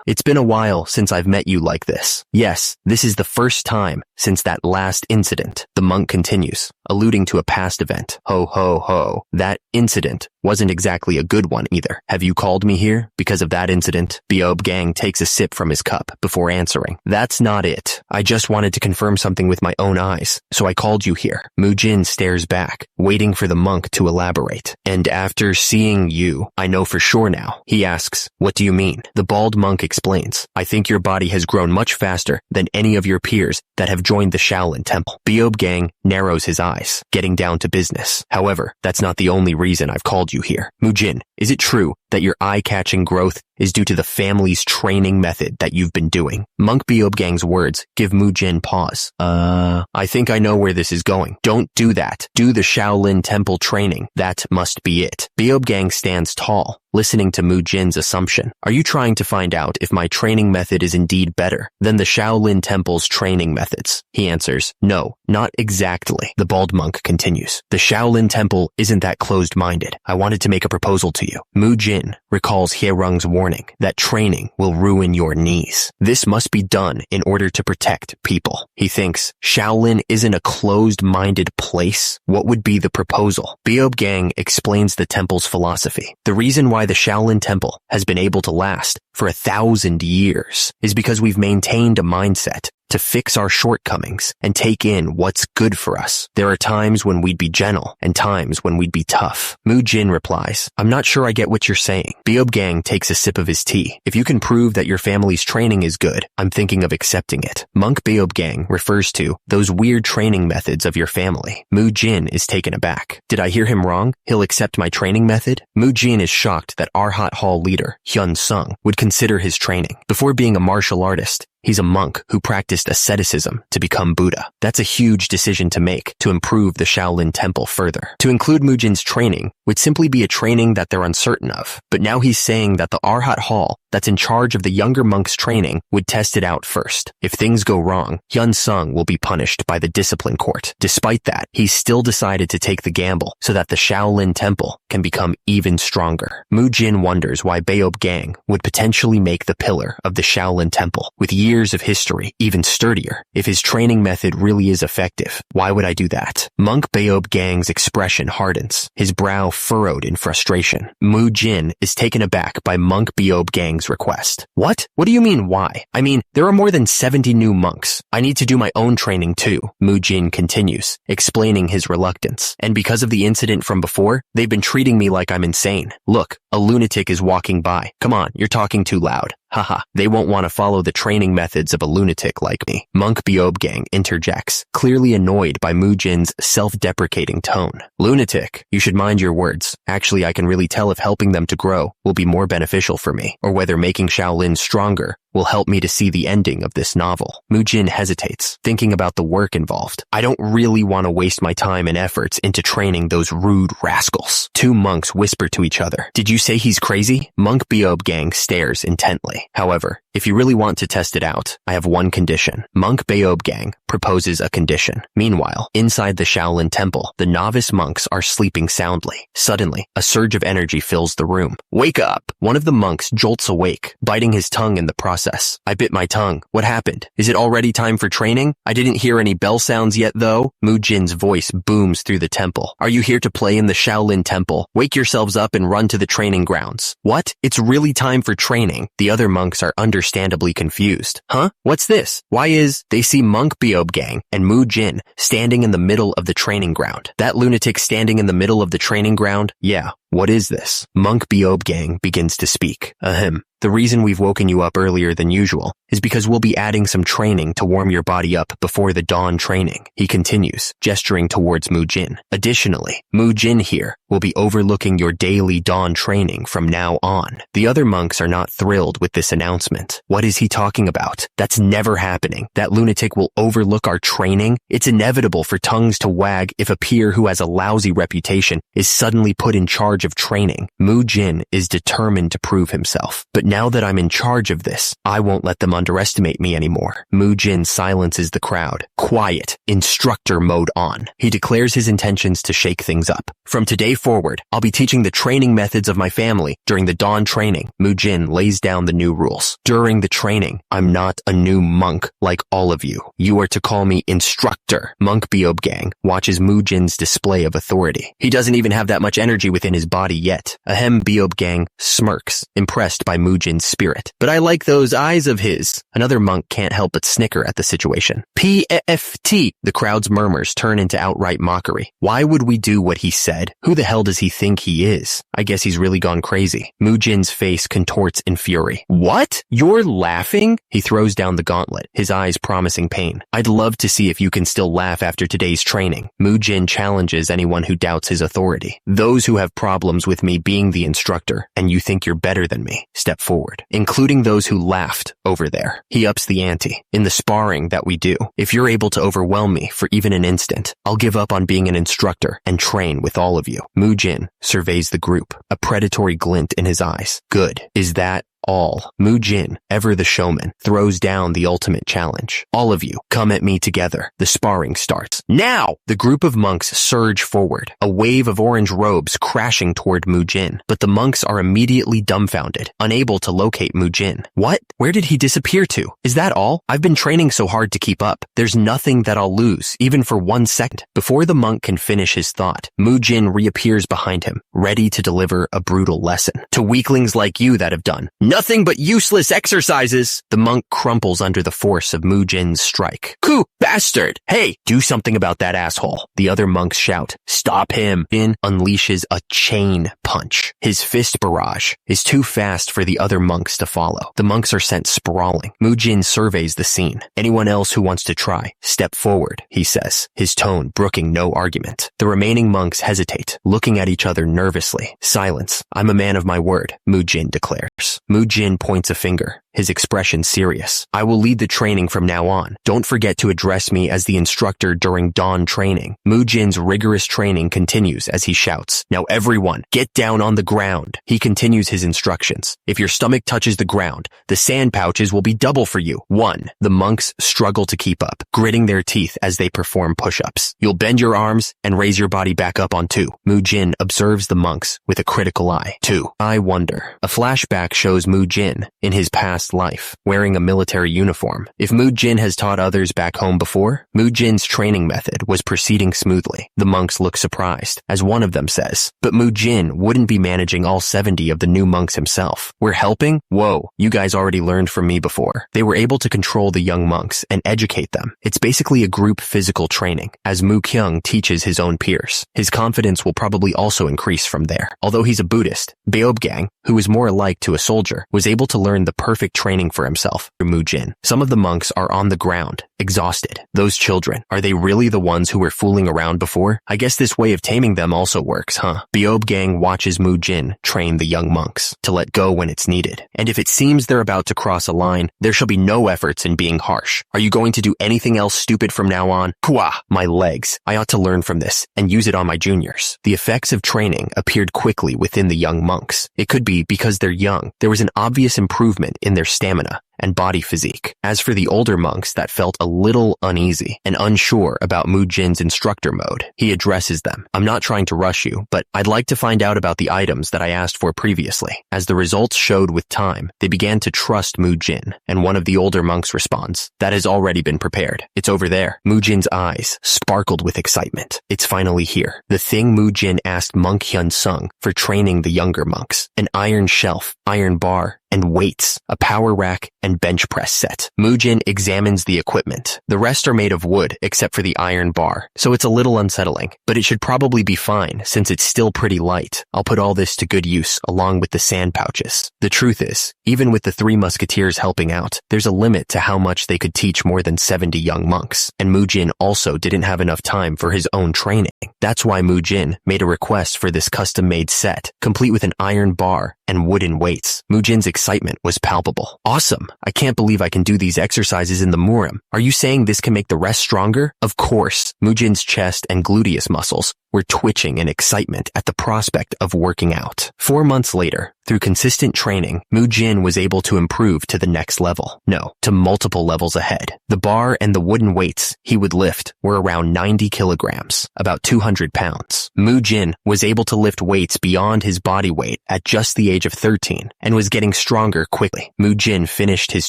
It's been a while since I've met you like this. Yes, this is the first time since that last incident. The monk continues, alluding to a past event. Ho. That incident wasn't exactly a good one either. Have you called me here because of that incident? Beob Gang takes a sip from his cup before answering. That's not it. I just wanted to confirm something with my own eyes, so I called you here. Mujin stares back, waiting for the monk to elaborate. And after seeing you, I know for sure now. He asks, what do you mean? The bald monk explains, I think your body has grown much faster than any of your peers that have joined the Shaolin Temple. Beob Gang narrows his eyes, getting down to business. However, that's not the only reason I've called you here. Mujin, is it true that your eye-catching growth is due to the family's training method that you've been doing? Monk Beob Gang's words give Mujin pause. I think I know where this is going. Don't do that. Do the Shaolin Temple training. That must be it. Beob Gang stands tall, listening to Mujin's assumption. Are you trying to find out if my training method is indeed better than the Shaolin Temple's training methods? He answers, no, not exactly. The bald monk continues. The Shaolin Temple isn't that closed-minded. I wanted to make a proposal to you. Mujin recalls Hierung's warning that training will ruin your knees. This must be done in order to protect people. He thinks Shaolin isn't a closed-minded place. What would be the proposal? Beob Gang explains the temple's philosophy. The reason why the Shaolin Temple has been able to last for 1,000 years is because we've maintained a mindset to fix our shortcomings and take in what's good for us. There are times when we'd be gentle and times when we'd be tough. Mujin replies, I'm not sure I get what you're saying. Beob Gang takes a sip of his tea. If you can prove that your family's training is good, I'm thinking of accepting it. Monk Beob Gang refers to those weird training methods of your family. Mujin is taken aback. Did I hear him wrong? He'll accept my training method? Mujin is shocked that Arhat Hall leader Hyun Sung would consider his training. Before being a martial artist, he's a monk who practiced asceticism to become Buddha. That's a huge decision to make to improve the Shaolin Temple further. To include Mujin's training would simply be a training that they're uncertain of. But now he's saying that the Arhat Hall that's in charge of the younger monk's training would test it out first. If things go wrong, Hyun Sung will be punished by the discipline court. Despite that, he's still decided to take the gamble so that the Shaolin Temple can become even stronger. Mujin wonders why Beob Gang would potentially make the pillar of the Shaolin Temple, with years of history, even sturdier. If his training method really is effective, why would I do that? Monk Beob Gang's expression hardens, his brow furrowed in frustration. Mujin is taken aback by Monk Beob Gang's request. What? What do you mean, why? I mean, there are more than 70 new monks. I need to do my own training too, Mujin continues, explaining his reluctance. And because of the incident from before, they've been treating me like I'm insane. Look, a lunatic is walking by. Come on, you're talking too loud. Haha, they won't want to follow the training methods of a lunatic like me. Monk Beob Gang interjects, clearly annoyed by Mujin's self-deprecating tone. Lunatic, you should mind your words. Actually, I can really tell if helping them to grow will be more beneficial for me, or whether making Shaolin stronger will help me to see the ending of this novel. Mujin hesitates, thinking about the work involved. I don't really want to waste my time and efforts into training those rude rascals. Two monks whisper to each other. Did you say he's crazy? Monk Beob Gang stares intently. However, if you really want to test it out, I have one condition. Monk Beob Gang proposes a condition. Meanwhile, inside the Shaolin Temple, the novice monks are sleeping soundly. Suddenly, a surge of energy fills the room. Wake up! One of the monks jolts awake, biting his tongue in the process. I bit my tongue. What happened? Is it already time for training? I didn't hear any bell sounds yet though. Mujin's voice booms through the temple. Are you here to play in the Shaolin Temple? Wake yourselves up and run to the training grounds. What? It's really time for training. The other monks are understandably confused. Huh? What's this? Why is... They see Monk Beob Gang and Mujin standing in the middle of the training ground. That lunatic standing in the middle of the training ground? Yeah. What is this? Monk Beob Gang begins to speak. Ahem. The reason we've woken you up earlier than usual is because we'll be adding some training to warm your body up before the dawn training. He continues, gesturing towards Mujin. Additionally, Mujin here will be overlooking your daily dawn training from now on. The other monks are not thrilled with this announcement. What is he talking about? That's never happening. That lunatic will overlook our training? It's inevitable for tongues to wag if a peer who has a lousy reputation is suddenly put in charge of training. Mujin is determined to prove himself. But now that I'm in charge of this, I won't let them underestimate me anymore. Mujin silences the crowd. Quiet. Instructor mode on. He declares his intentions to shake things up. From today forward, I'll be teaching the training methods of my family during the dawn training. Mujin lays down the new rules. During the training, I'm not a new monk like all of you. You are to call me instructor. Monk Beob Gang watches Mujin's display of authority. He doesn't even have that much energy within his body yet. Ahem. Beob Gang smirks, impressed by Mujin Mujin's spirit. But I like those eyes of his. Another monk can't help but snicker at the situation. PFT. The crowd's murmurs turn into outright mockery. Why would we do what he said? Who the hell does he think he is? I guess he's really gone crazy. Mujin's face contorts in fury. What? You're laughing? He throws down the gauntlet, his eyes promising pain. I'd love to see if you can still laugh after today's training. Mujin challenges anyone who doubts his authority. Those who have problems with me being the instructor, and you think you're better than me, step forward, including those who laughed over there. He ups the ante. In the sparring that we do, if you're able to overwhelm me for even an instant, I'll give up on being an instructor and train with all of you. Mujin surveys the group, a predatory glint in his eyes. Good. Is that all? Mujin, ever the showman, throws down the ultimate challenge. All of you, come at me together. The sparring starts. Now! The group of monks surge forward, a wave of orange robes crashing toward Mujin. But the monks are immediately dumbfounded, unable to locate Mujin. What? Where did he disappear to? Is that all? I've been training so hard to keep up. There's nothing that I'll lose, even for 1 second. Before the monk can finish his thought, Mujin reappears behind him, ready to deliver a brutal lesson. To weaklings like you that have done nothing but useless exercises. The monk crumples under the force of Mujin's strike. Ku, bastard! Hey, do something about that asshole. The other monks shout, stop him. Mujin unleashes a chain punch. His fist barrage is too fast for the other monks to follow. The monks are sent sprawling. Mujin surveys the scene. Anyone else who wants to try, step forward, he says, his tone brooking no argument. The remaining monks hesitate, looking at each other nervously. Silence. I'm a man of my word, Mujin declares. Mujin points a finger, his expression serious. I will lead the training from now on. Don't forget to address me as the instructor during dawn training. Mujin's rigorous training continues as he shouts, now everyone, get down on the ground. He continues his instructions. If your stomach touches the ground, the sand pouches will be double for you. 1. The monks struggle to keep up, gritting their teeth as they perform push-ups. You'll bend your arms and raise your body back up on 2. Mujin observes the monks with a critical eye. 2. I wonder. A flashback shows Mujin in his past life, wearing a military uniform. If Mujin has taught others back home before, Mujin's training method was proceeding smoothly. The monks look surprised, as one of them says, but Mujin wouldn't be managing all 70 of the new monks himself. We're helping? Whoa, you guys already learned from me before. They were able to control the young monks and educate them. It's basically a group physical training, as Mu Kyung teaches his own peers. His confidence will probably also increase from there. Although he's a Buddhist, Beob Gang, who is more alike to a soldier, was able to learn the perfect training for himself through Mujin. Some of the monks are on the ground, exhausted. Those children, are they really the ones who were fooling around before? I guess this way of taming them also works, huh? Beob Gang watches Mujin train the young monks to let go when it's needed. And if it seems they're about to cross a line, there shall be no efforts in being harsh. Are you going to do anything else stupid from now on? Kwah! My legs. I ought to learn from this and use it on my juniors. The effects of training appeared quickly within the young monks. It could be because they're young. There was an obvious improvement in their stamina and body physique. As for the older monks that felt a little uneasy and unsure about Mujin's instructor mode, he addresses them. I'm not trying to rush you, but I'd like to find out about the items that I asked for previously. As the results showed with time, they began to trust Mujin, and one of the older monks responds, that has already been prepared. It's over there. Mujin's eyes sparkled with excitement. It's finally here. The thing Mujin asked Monk Hyun Sung for training the younger monks. An iron shelf, iron bar, and weights, a power rack, and bench press set. Mujin examines the equipment. The rest are made of wood, except for the iron bar, so it's a little unsettling, but it should probably be fine since it's still pretty light. I'll put all this to good use, along with the sand pouches. The truth is, even with the 3 musketeers helping out, there's a limit to how much they could teach more than 70 young monks, and Mujin also didn't have enough time for his own training. That's why Mujin made a request for this custom-made set, complete with an iron bar and wooden weights. Mujin's excitement was palpable. Awesome! I can't believe I can do these exercises in the Murim. Are you saying this can make the rest stronger? Of course. Mujin's chest and gluteus muscles were twitching in excitement at the prospect of working out. 4 months later, through consistent training, Mujin was able to improve to the next level. No, to multiple levels ahead. The bar and the wooden weights he would lift were around 90 kilograms, about 200 pounds. Mujin was able to lift weights beyond his body weight at just the age of 13 and was getting stronger quickly. Mujin finished his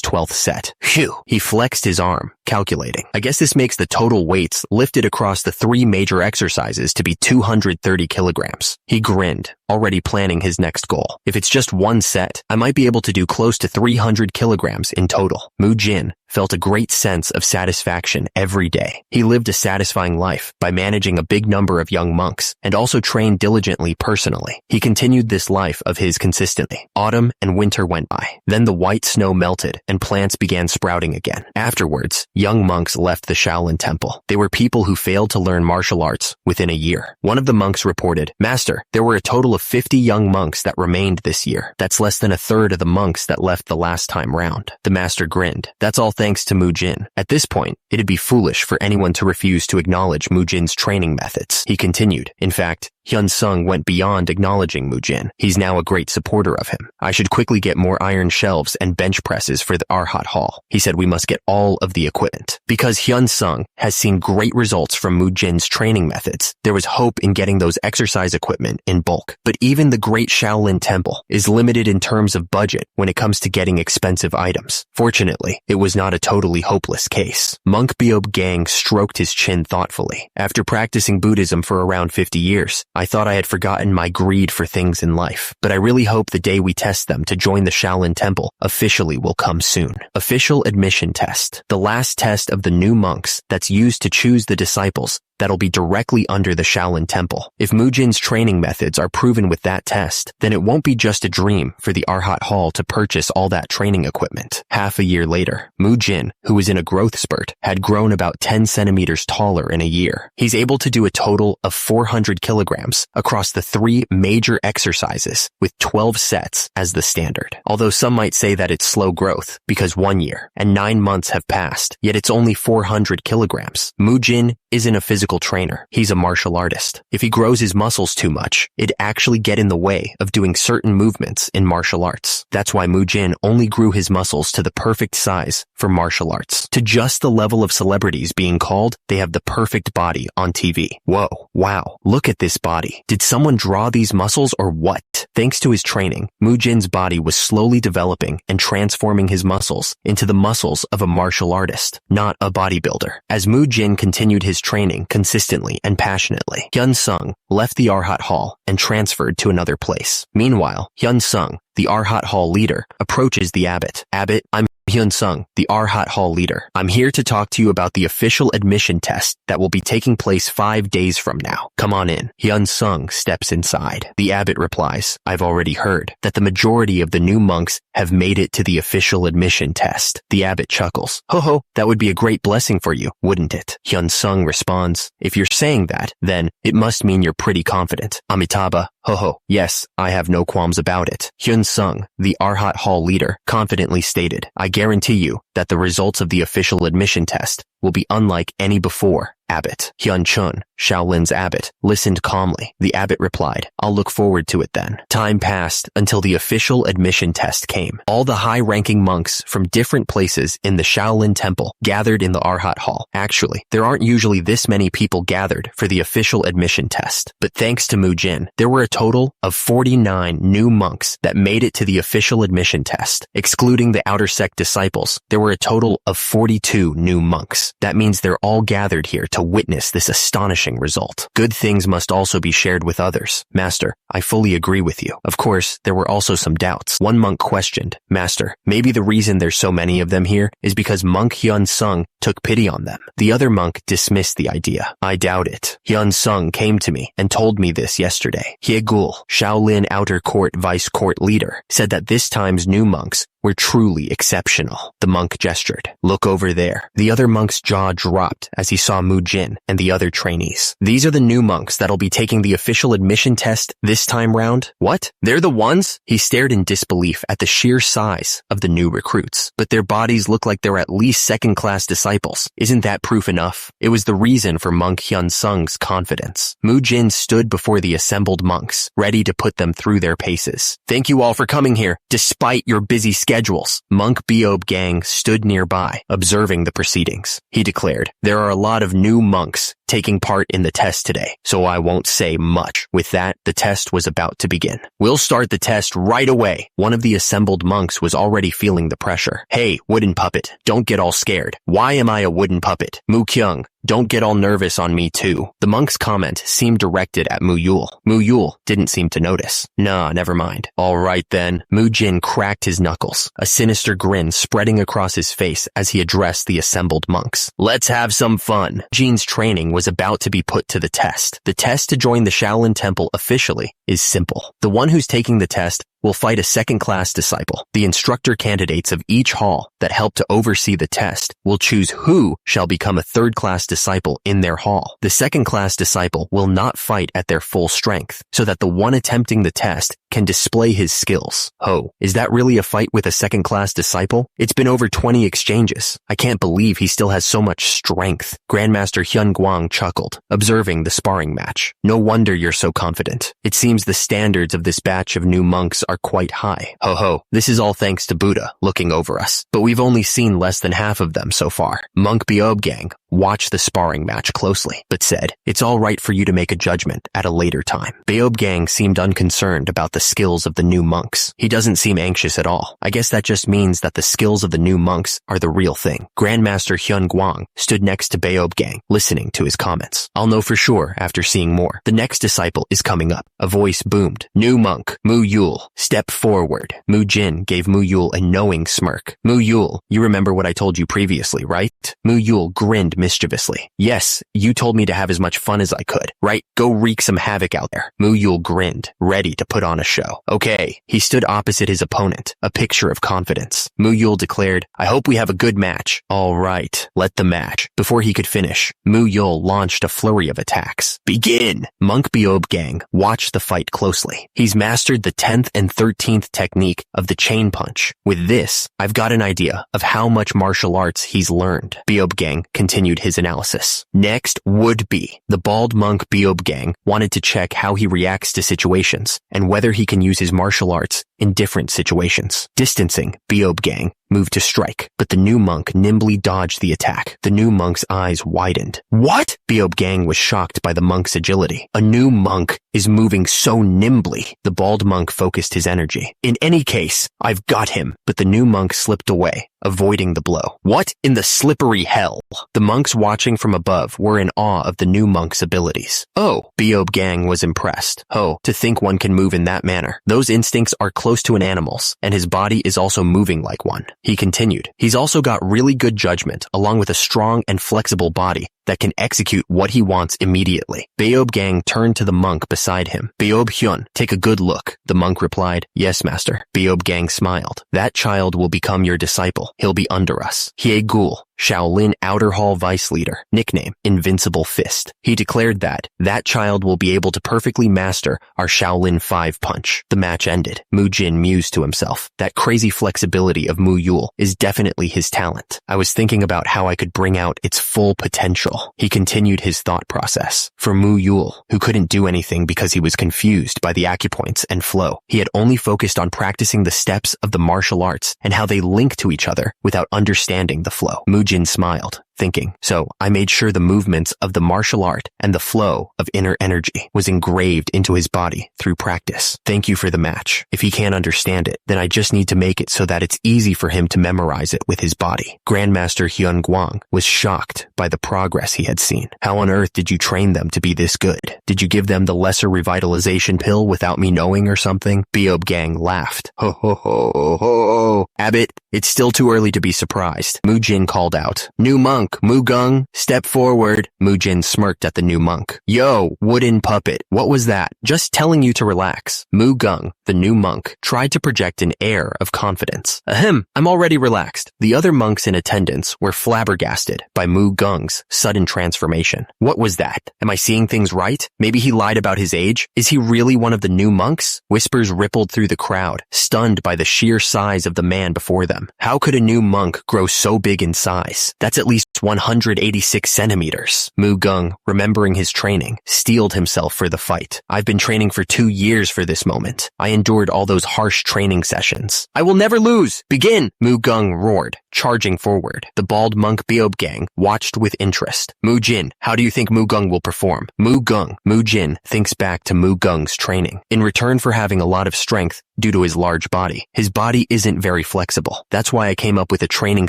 12th set. Phew! He flexed his arm, calculating. I guess this makes the total weights lifted across the 3 major exercises to be 230 kilograms. He grinned, already planning his next goal. If it's just one set, I might be able to do close to 300 kilograms in total. Mujin felt a great sense of satisfaction every day. He lived a satisfying life by managing a big number of young monks and also trained diligently personally. He continued this life of his consistently. Autumn and winter went by. Then the white snow melted and plants began sprouting again. Afterwards, young monks left the Shaolin temple. They were people who failed to learn martial arts within a year. One of the monks reported, "Master, there were a total of 50 young monks that remained this year. That's less than a third of the monks that left the last time round." The master grinned. "That's all thanks to Mujin." At this point, it'd be foolish for anyone to refuse to acknowledge Mujin's training methods. He continued, "In fact, Hyun Sung went beyond acknowledging Mujin. He's now a great supporter of him. I should quickly get more iron shelves and bench presses for the Arhat Hall. He said we must get all of the equipment." Because Hyun Sung has seen great results from Mujin's training methods, there was hope in getting those exercise equipment in bulk. But even the great Shaolin temple is limited in terms of budget when it comes to getting expensive items. Fortunately, it was not a totally hopeless case. Monk Beob Gang stroked his chin thoughtfully. After practicing Buddhism for around 50 years, I thought I had forgotten my greed for things in life, but I really hope the day we test them to join the Shaolin temple officially will come soon. Official admission test. The last test of the new monks that's used to choose the disciples that'll be directly under the Shaolin temple. If Mujin's training methods are proven with that test, then it won't be just a dream for the Arhat Hall to purchase all that training equipment. Half a year later, Mujin, who was in a growth spurt, had grown about 10 centimeters taller in a year. He's able to do a total of 400 kilograms across the 3 major exercises with 12 sets as the standard. Although some might say that it's slow growth because 1 year and 9 months have passed, yet it's only 400 kilograms. Mujin isn't a physical trainer. He's a martial artist. If he grows his muscles too much, it'd actually get in the way of doing certain movements in martial arts. That's why Mujin only grew his muscles to the perfect size for martial arts. To just the level of celebrities being called, they have the perfect body on TV. Whoa, wow, look at this body. Did someone draw these muscles or what? Thanks to his training, Mujin's body was slowly developing and transforming his muscles into the muscles of a martial artist, not a bodybuilder. As Mujin continued his training consistently and passionately, Hyun Sung left the Arhat Hall and transferred to another place. Meanwhile, Hyun Sung, the Arhat Hall leader, approaches the abbot. "Abbot, I'm Hyun Sung, the Arhat Hall leader. I'm here to talk to you about the official admission test that will be taking place 5 days from now. Come on in." Hyun Sung steps inside. The abbot replies, "I've already heard that the majority of the new monks have made it to the official admission test." The abbot chuckles. "Ho ho, that would be a great blessing for you, wouldn't it?" Hyun Sung responds, "If you're saying that, then it must mean you're pretty confident." Amitabha, ho ho, yes, I have no qualms about it. Hyun Sung, the Arhat Hall leader, confidently stated, "I guarantee you that the results of the official admission test will be unlike any before." Abbot Hyun Chun, Shaolin's abbot, listened calmly. The abbot replied, "I'll look forward to it then." Time passed until the official admission test came. All the high-ranking monks from different places in the Shaolin temple gathered in the Arhat Hall. Actually, there aren't usually this many people gathered for the official admission test. But thanks to Mujin, there were a total of 49 new monks that made it to the official admission test. Excluding the outer sect disciples, there were a total of 42 new monks. That means they're all gathered here to witness this astonishing result. Good things must also be shared with others. Master, I fully agree with you. Of course, there were also some doubts. One monk questioned, "Master, maybe the reason there's so many of them here is because Monk Hyun Sung took pity on them." The other monk dismissed the idea. "I doubt it. Hyun Sung came to me and told me this yesterday." Hyegul, Shaolin Outer Court Vice Court leader, said that this time's new monks were truly exceptional. The monk gestured. "Look over there." The other monk's jaw dropped as he saw Mujin and the other trainees. "These are the new monks that'll be taking the official admission test this time round?" "What? They're the ones?" He stared in disbelief at the sheer size of the new recruits. "But their bodies look like they're at least second-class disciples. Isn't that proof enough?" It was the reason for Monk Hyun Sung's confidence. Mujin stood before the assembled monks, ready to put them through their paces. "Thank you all for coming here, despite your busy schedules." Monk Beob Gang stood nearby, observing the proceedings. He declared, "There are a lot of new monks taking part in the test today, so I won't say much. With that, the test was about to begin. We'll start the test right away. One of the assembled monks was already feeling the pressure. Hey, wooden puppet, don't get all scared. Why am I a wooden puppet? Mu Kyung, don't get all nervous on me too. The monk's comment seemed directed at Mu Yul. Mu Yul didn't seem to notice. Nah, never mind. Alright then. Mujin cracked his knuckles, a sinister grin spreading across his face as he addressed the assembled monks. Let's have some fun. Jin's training was about to be put to the test. The test to join the Shaolin Temple officially is simple. The one who's taking the test will fight a second-class disciple. The instructor candidates of each hall that help to oversee the test will choose who shall become a third-class disciple in their hall. The second-class disciple will not fight at their full strength, so that the one attempting the test can display his skills. Ho, is that really a fight with a second-class disciple? It's been over 20 exchanges. I can't believe he still has so much strength. Grandmaster Hyun Guang chuckled, observing the sparring match. No wonder you're so confident. It seems the standards of this batch of new monks are quite high. Ho ho, this is all thanks to Buddha looking over us, but we've only seen less than half of them so far. Monk Beob Gang watched the sparring match closely, but said, it's all right for you to make a judgment at a later time. Beob Gang seemed unconcerned about the skills of the new monks. He doesn't seem anxious at all. I guess that just means that the skills of the new monks are the real thing. Grandmaster Hyun Guang stood next to Beob Gang, listening to his comments. I'll know for sure after seeing more. The next disciple is coming up. A voice boomed. New monk, Mu Yul, step forward. Mujin gave Mu Yul a knowing smirk. Mu Yul, you remember what I told you previously, right? Mu Yul grinned mischievously. Yes, you told me to have as much fun as I could, right? Go wreak some havoc out there. Mu Yul grinned, ready to put on a show. Okay, he stood opposite his opponent, a picture of confidence. Mu Yul declared, I hope we have a good match. All right, let the match. Before he could finish, Mu Yul launched a flurry of attacks. Begin! Monk Beob Gang watched the fight closely. He's mastered the 10th and 13th technique of the chain punch. With this, I've got an idea of how much martial arts he's learned. Beob Gang continued his analysis. Next would be the bald monk Beob Gang wanted to check how he reacts to situations and whether he can use his martial arts in different situations. Distancing, Beob Gang moved to strike, but the new monk nimbly dodged the attack. The new monk's eyes widened. What? Beob Gang was shocked by the monk's agility. A new monk is moving so nimbly. The bald monk focused his energy. In any case, I've got him. But the new monk slipped away, avoiding the blow. What in the slippery hell? The monks watching from above were in awe of the new monk's abilities. Oh, Beob Gang was impressed. Oh, to think one can move in that manner. Those instincts are close to an animal's, and his body is also moving like one. He continued, he's also got really good judgment, along with a strong and flexible body that can execute what he wants immediately. Beob Gang turned to the monk beside him. Beob Hyun, take a good look. The monk replied, yes, master. Beob Gang smiled. That child will become your disciple. He'll be under us. Hye Gul, Shaolin Outer Hall Vice Leader, nickname, Invincible Fist. He declared that child will be able to perfectly master our Shaolin 5 punch. The match ended. Mujin mused to himself. That crazy flexibility of Mu Yul is definitely his talent. I was thinking about how I could bring out its full potential. He continued his thought process. For Mu Yul, who couldn't do anything because he was confused by the acupoints and flow, he had only focused on practicing the steps of the martial arts and how they link to each other without understanding the flow. Mujin smiled, thinking, so I made sure the movements of the martial art and the flow of inner energy was engraved into his body through practice. Thank you for the match. If he can't understand it, then I just need to make it so that it's easy for him to memorize it with his body. Grandmaster Hyun Guang was shocked by the progress he had seen. How on earth did you train them to be this good? Did you give them the lesser revitalization pill without me knowing or something? Beob Gang laughed. Ho ho ho ho ho. Abbot, it's still too early to be surprised. Mujin called out, new monk, Mu Gung, step forward. Mujin smirked at the new monk. Yo, wooden puppet, what was that? Just telling you to relax. Mu Gung, the new monk, tried to project an air of confidence. Ahem, I'm already relaxed. The other monks in attendance were flabbergasted by Mu Gung's sudden transformation. What was that? Am I seeing things right? Maybe he lied about his age? Is he really one of the new monks? Whispers rippled through the crowd, stunned by the sheer size of the man before them. How could a new monk grow so big in size? That's at least 186 centimeters. Mugung, remembering his training, steeled himself for the fight. I've been training for 2 years for this moment. I endured all those harsh training sessions. I will never lose! Begin! Mugung roared, charging forward. The bald monk Beob Gang watched with interest. Mujin, how do you think Mugung will perform? Mujin thinks back to Mugung's training. In return for having a lot of strength due to his large body, his body isn't very flexible. That's why I came up with a training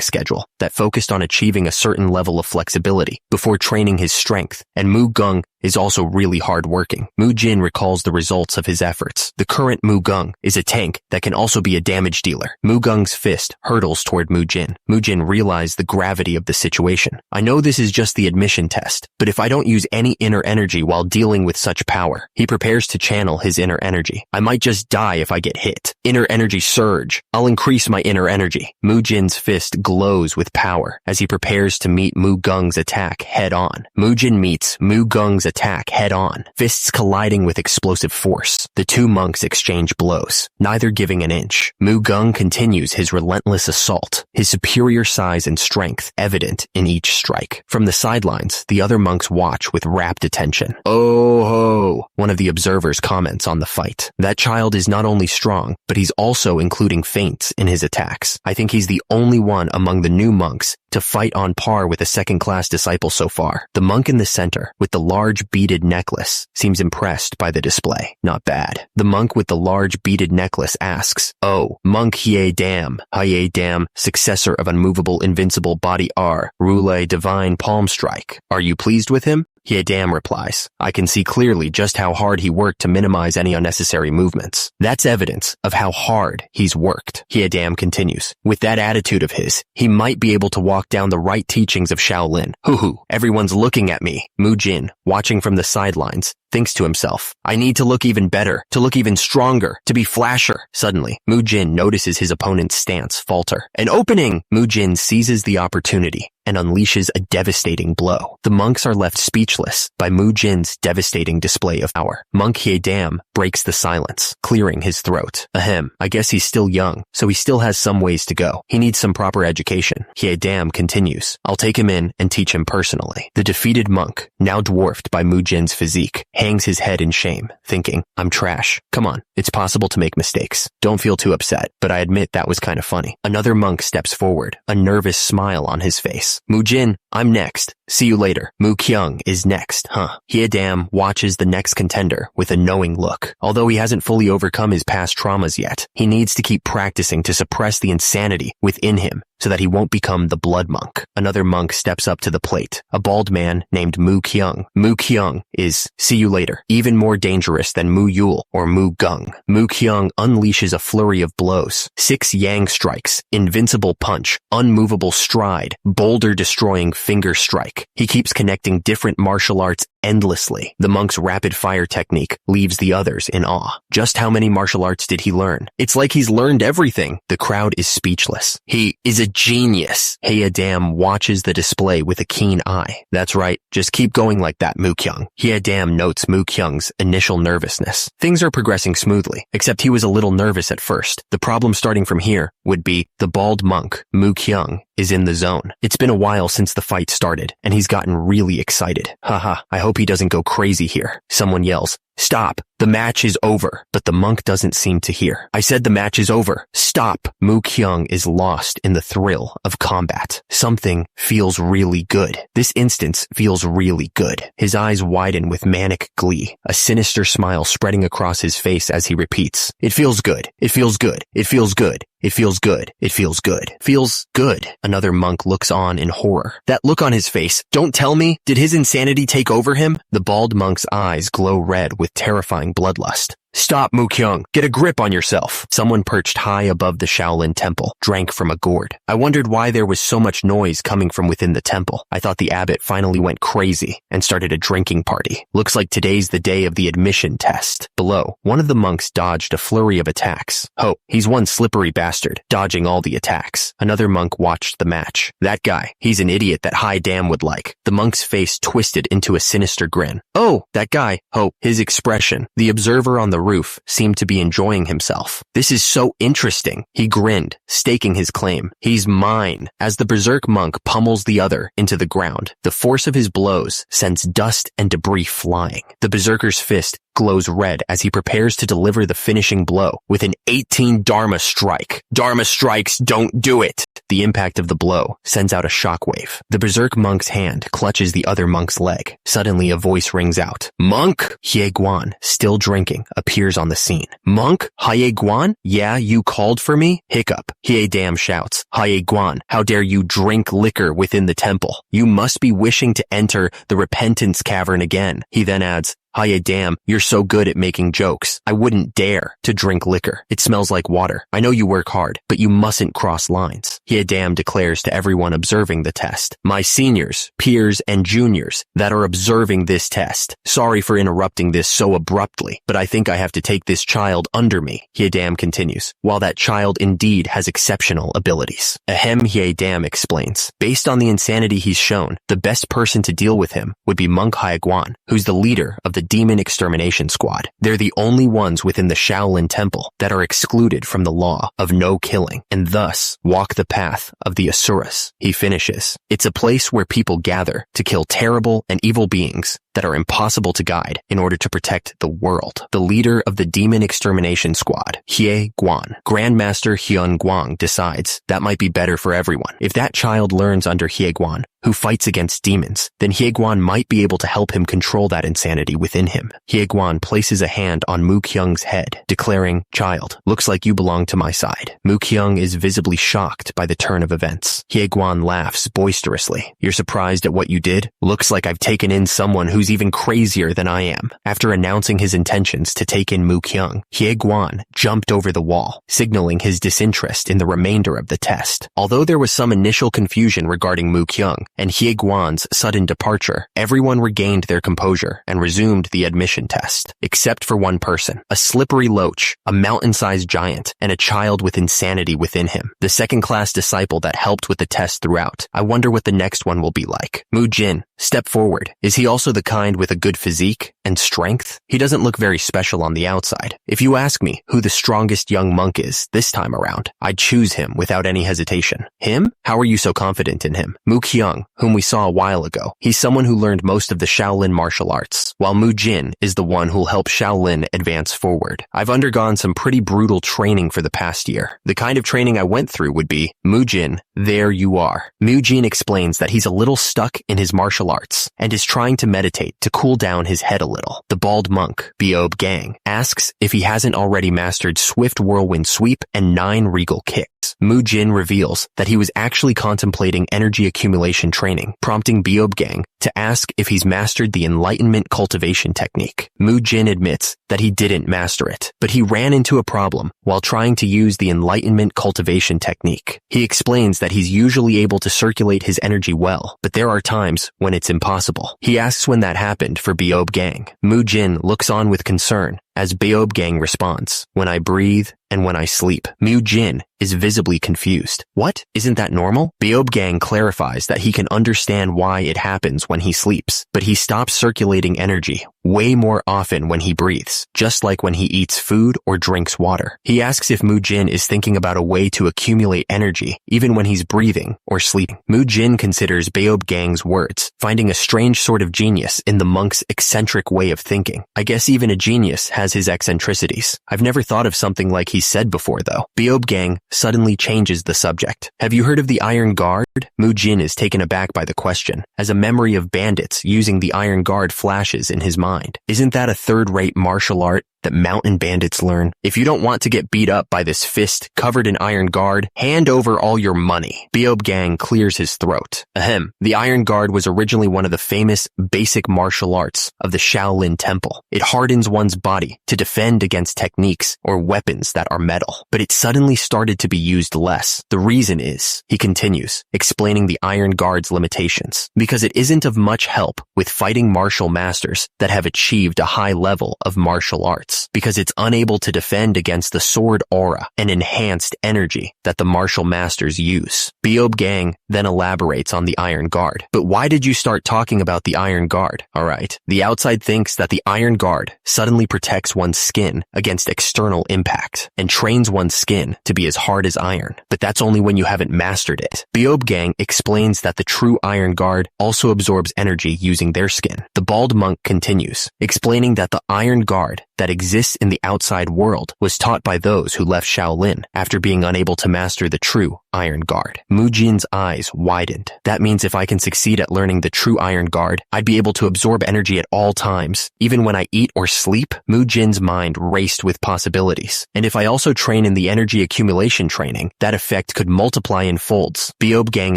schedule that focused on achieving a certain level of flexibility before training his strength, and Mugung is also really hard-working. Mujin recalls the results of his efforts. The current Mugung is a tank that can also be a damage dealer. Mugung's fist hurtles toward Mujin. Mujin realized the gravity of the situation. I know this is just the admission test, but if I don't use any inner energy while dealing with such power, he prepares to channel his inner energy. I might just die if I get hit. Inner energy surge. I'll increase my inner energy. Mujin's fist glows with power as he prepares to meet Mugung's attack head-on. Mujin meets Mugung's attack head-on, fists colliding with explosive force. The two monks exchange blows, neither giving an inch. Mugung continues his relentless assault, his superior size and strength evident in each strike. From the sidelines, the other monks watch with rapt attention. Oh ho! One of the observers comments on the fight. That child is not only strong, but he's also including feints in his attacks. I think he's the only one among the new monks to fight on par with a second-class disciple so far. The monk in the center, with the large beaded necklace, seems impressed by the display. Not bad. The monk with the large beaded necklace asks, "Oh, monk Hye Dam, successor of unmovable invincible body R, Rule divine palm strike. Are you pleased with him?" Dam replies, "I can see clearly just how hard he worked to minimize any unnecessary movements. That's evidence of how hard he's worked." Dam continues, "With that attitude of his, he might be able to walk down the right teachings of Shaolin. Hoo-hoo, everyone's looking at me." Mujin, watching from the sidelines, thinks to himself, "I need to look even better, to look even stronger, to be flasher." Suddenly, Mujin notices his opponent's stance falter. An opening! Mujin seizes the opportunity and unleashes a devastating blow. The monks are left speechless by Mujin's devastating display of power. Monk Dam breaks the silence, clearing his throat. Ahem, I guess he's still young, so he still has some ways to go. He needs some proper education. Dam continues, "I'll take him in and teach him personally." The defeated monk, now dwarfed by Mujin's physique, hangs his head in shame, thinking, "I'm trash. Come on, it's possible to make mistakes. Don't feel too upset, but I admit that was kind of funny." Another monk steps forward, a nervous smile on his face. "Mujin, I'm next. See you later." Mukyung is next, huh? Dam watches the next contender with a knowing look. Although he hasn't fully overcome his past traumas yet, he needs to keep practicing to suppress the insanity within him so that he won't become the blood monk. Another monk steps up to the plate, a bald man named Mukyung. Mukyung is, see you later, even more dangerous than Muyul or Mugung. Mukyung unleashes a flurry of blows. 6 yang strikes, invincible punch, unmovable stride, boulder-destroying finger strike. He keeps connecting different martial arts endlessly. The monk's rapid-fire technique leaves the others in awe. Just how many martial arts did he learn? It's like he's learned everything. The crowd is speechless. He is a genius. Dam watches the display with a keen eye. That's right. Just keep going like that, Mukyung. Dam notes Mukyung's initial nervousness. Things are progressing smoothly, except he was a little nervous at first. The problem starting from here would be the bald monk, Mukyung, is in the zone. It's been a while since the fight started, and he's gotten really excited. Haha, I hope he doesn't go crazy here. Someone yells, "Stop! The match is over." But the monk doesn't seem to hear. "I said the match is over. Stop!" Mukyung is lost in the thrill of combat. Something feels really good. This instance feels really good. His eyes widen with manic glee, a sinister smile spreading across his face as he repeats, "It feels good. It feels good. It feels good. It feels good. It feels good. Feels good." Another monk looks on in horror. That look on his face, don't tell me, did his insanity take over him? The bald monk's eyes glow red with terrifying bloodlust. "Stop, Mukyung. Get a grip on yourself." Someone perched high above the Shaolin temple drank from a gourd. I wondered why there was so much noise coming from within the temple. I thought the abbot finally went crazy and started a drinking party. Looks like today's the day of the admission test. Below, one of the monks dodged a flurry of attacks. Oh, he's one slippery bastard, dodging all the attacks. Another monk watched the match. That guy, he's an idiot that Dam would like. The monk's face twisted into a sinister grin. Oh, that guy. Oh, his expression. The observer on the the roof seemed to be enjoying himself. "This is so interesting," he grinned, staking his claim. "He's mine," as the berserk monk pummels the other into the ground. The force of his blows sends dust and debris flying. The berserker's fist glows red as he prepares to deliver the finishing blow with an 18 Dharma strike. "Dharma strikes don't do it." The impact of the blow sends out a shockwave. The berserk monk's hand clutches the other monk's leg. Suddenly a voice rings out. "Monk!" Hye Guan, still drinking, appears on the scene. "Monk? Hye Guan? Yeah, you called for me?" Hiccup. Hye Dam shouts. "Hye Guan, how dare you drink liquor within the temple? You must be wishing to enter the repentance cavern again." He then adds, "Hiya damn, you're so good at making jokes. I wouldn't dare to drink liquor. It smells like water. I know you work hard, but you mustn't cross lines." Hiya damn declares to everyone observing the test. "My seniors, peers, and juniors that are observing this test. Sorry for interrupting this so abruptly, but I think I have to take this child under me." Hiya damn continues. "While that child indeed has exceptional abilities." Ahem, Hiya damn explains. Based on the insanity he's shown, the best person to deal with him would be Monk Hye Guan, who's the leader of the Demon Extermination Squad. They're the only ones within the Shaolin Temple that are excluded from the law of no killing, and thus walk the path of the Asuras. He finishes. "It's a place where people gather to kill terrible and evil beings that are impossible to guide in order to protect the world." The leader of the Demon Extermination Squad, Hye Guan, Grandmaster Hyun Guang, decides that might be better for everyone. If that child learns under Hye Guan, who fights against demons, then Hye Guan might be able to help him control that insanity within him. Hye Guan places a hand on Mu Kyung's head, declaring, "Child, looks like you belong to my side." Mu Kyung is visibly shocked by the turn of events. Hye Guan laughs boisterously. "You're surprised at what you did? Looks like I've taken in someone who's even crazier than I am." After announcing his intentions to take in Mu Kyung, Hye Guan jumped over the wall, signaling his disinterest in the remainder of the test. Although there was some initial confusion regarding Mu Kyung and Hye Guan's sudden departure, everyone regained their composure and resumed the admission test, except for one person, a slippery loach, a mountain-sized giant, and a child with insanity within him. The second-class disciple that helped with the test throughout. I wonder what the next one will be like. Mujin, step forward. Is he also the kind with a good physique and strength? He doesn't look very special on the outside. If you ask me who the strongest young monk is this time around, I'd choose him without any hesitation. Him? How are you so confident in him? Mu Kyung, whom we saw a while ago. He's someone who learned most of the Shaolin martial arts, while Mujin is the one who'll help Shaolin advance forward. I've undergone some pretty brutal training for the past year. The kind of training I went through would be, Mujin, there you are. Mujin explains that he's a little stuck in his martial arts and is trying to meditate to cool down his head a little. The bald monk, Beob Gang, asks if he hasn't already mastered Swift Whirlwind Sweep and 9 Regal Kicks. Mujin reveals that he was actually contemplating energy accumulation training, prompting Beob Gang to ask if he's mastered the enlightenment cultivation technique. Mujin admits that he didn't master it, but he ran into a problem while trying to use the enlightenment cultivation technique. He explains that he's usually able to circulate his energy well, but there are times when it's impossible. He asks when that happened for Beob Gang. Mujin looks on with concern as Beob Gang responds, "When I breathe and when I sleep." Mujin is visibly confused. What? Isn't that normal? Beob Gang clarifies that he can understand why it happens when he sleeps, but he stops circulating energy way more often when he breathes, just like when he eats food or drinks water. He asks if Mujin is thinking about a way to accumulate energy, even when he's breathing or sleeping. Mujin considers Beob Gang's words, finding a strange sort of genius in the monk's eccentric way of thinking. I guess even a genius has his eccentricities. I've never thought of something like he said before, though. Beob Gang suddenly changes the subject. Have you heard of the Iron Guard? Mujin is taken aback by the question, as a memory of bandits using the Iron Guard flashes in his mind. Isn't that a third-rate martial art that mountain bandits learn? If you don't want to get beat up by this fist covered in Iron Guard, hand over all your money. Beob Gang clears his throat. Ahem. The Iron Guard was originally one of the famous basic martial arts of the Shaolin Temple. It hardens one's body to defend against techniques or weapons that are metal. But it suddenly started to be used less. The reason is, he continues, explaining the Iron Guard's limitations, because it isn't of much help with fighting martial masters that have achieved a high level of martial arts. arts because it's unable to defend against the sword aura and enhanced energy that the martial masters use. Beob Gang then elaborates on the Iron Guard. But why did you start talking about the Iron Guard? Alright, the outside thinks that the Iron Guard suddenly protects one's skin against external impact and trains one's skin to be as hard as iron, but that's only when you haven't mastered it. Beob Gang explains that the true Iron Guard also absorbs energy using their skin. The bald monk continues, explaining that the Iron Guard that exists in the outside world was taught by those who left Shaolin after being unable to master the true Iron Guard. Mujin's eyes widened. That means if I can succeed at learning the true Iron Guard, I'd be able to absorb energy at all times, even when I eat or sleep. Mujin's mind raced with possibilities. And if I also train in the energy accumulation training, that effect could multiply in folds. Beob Gang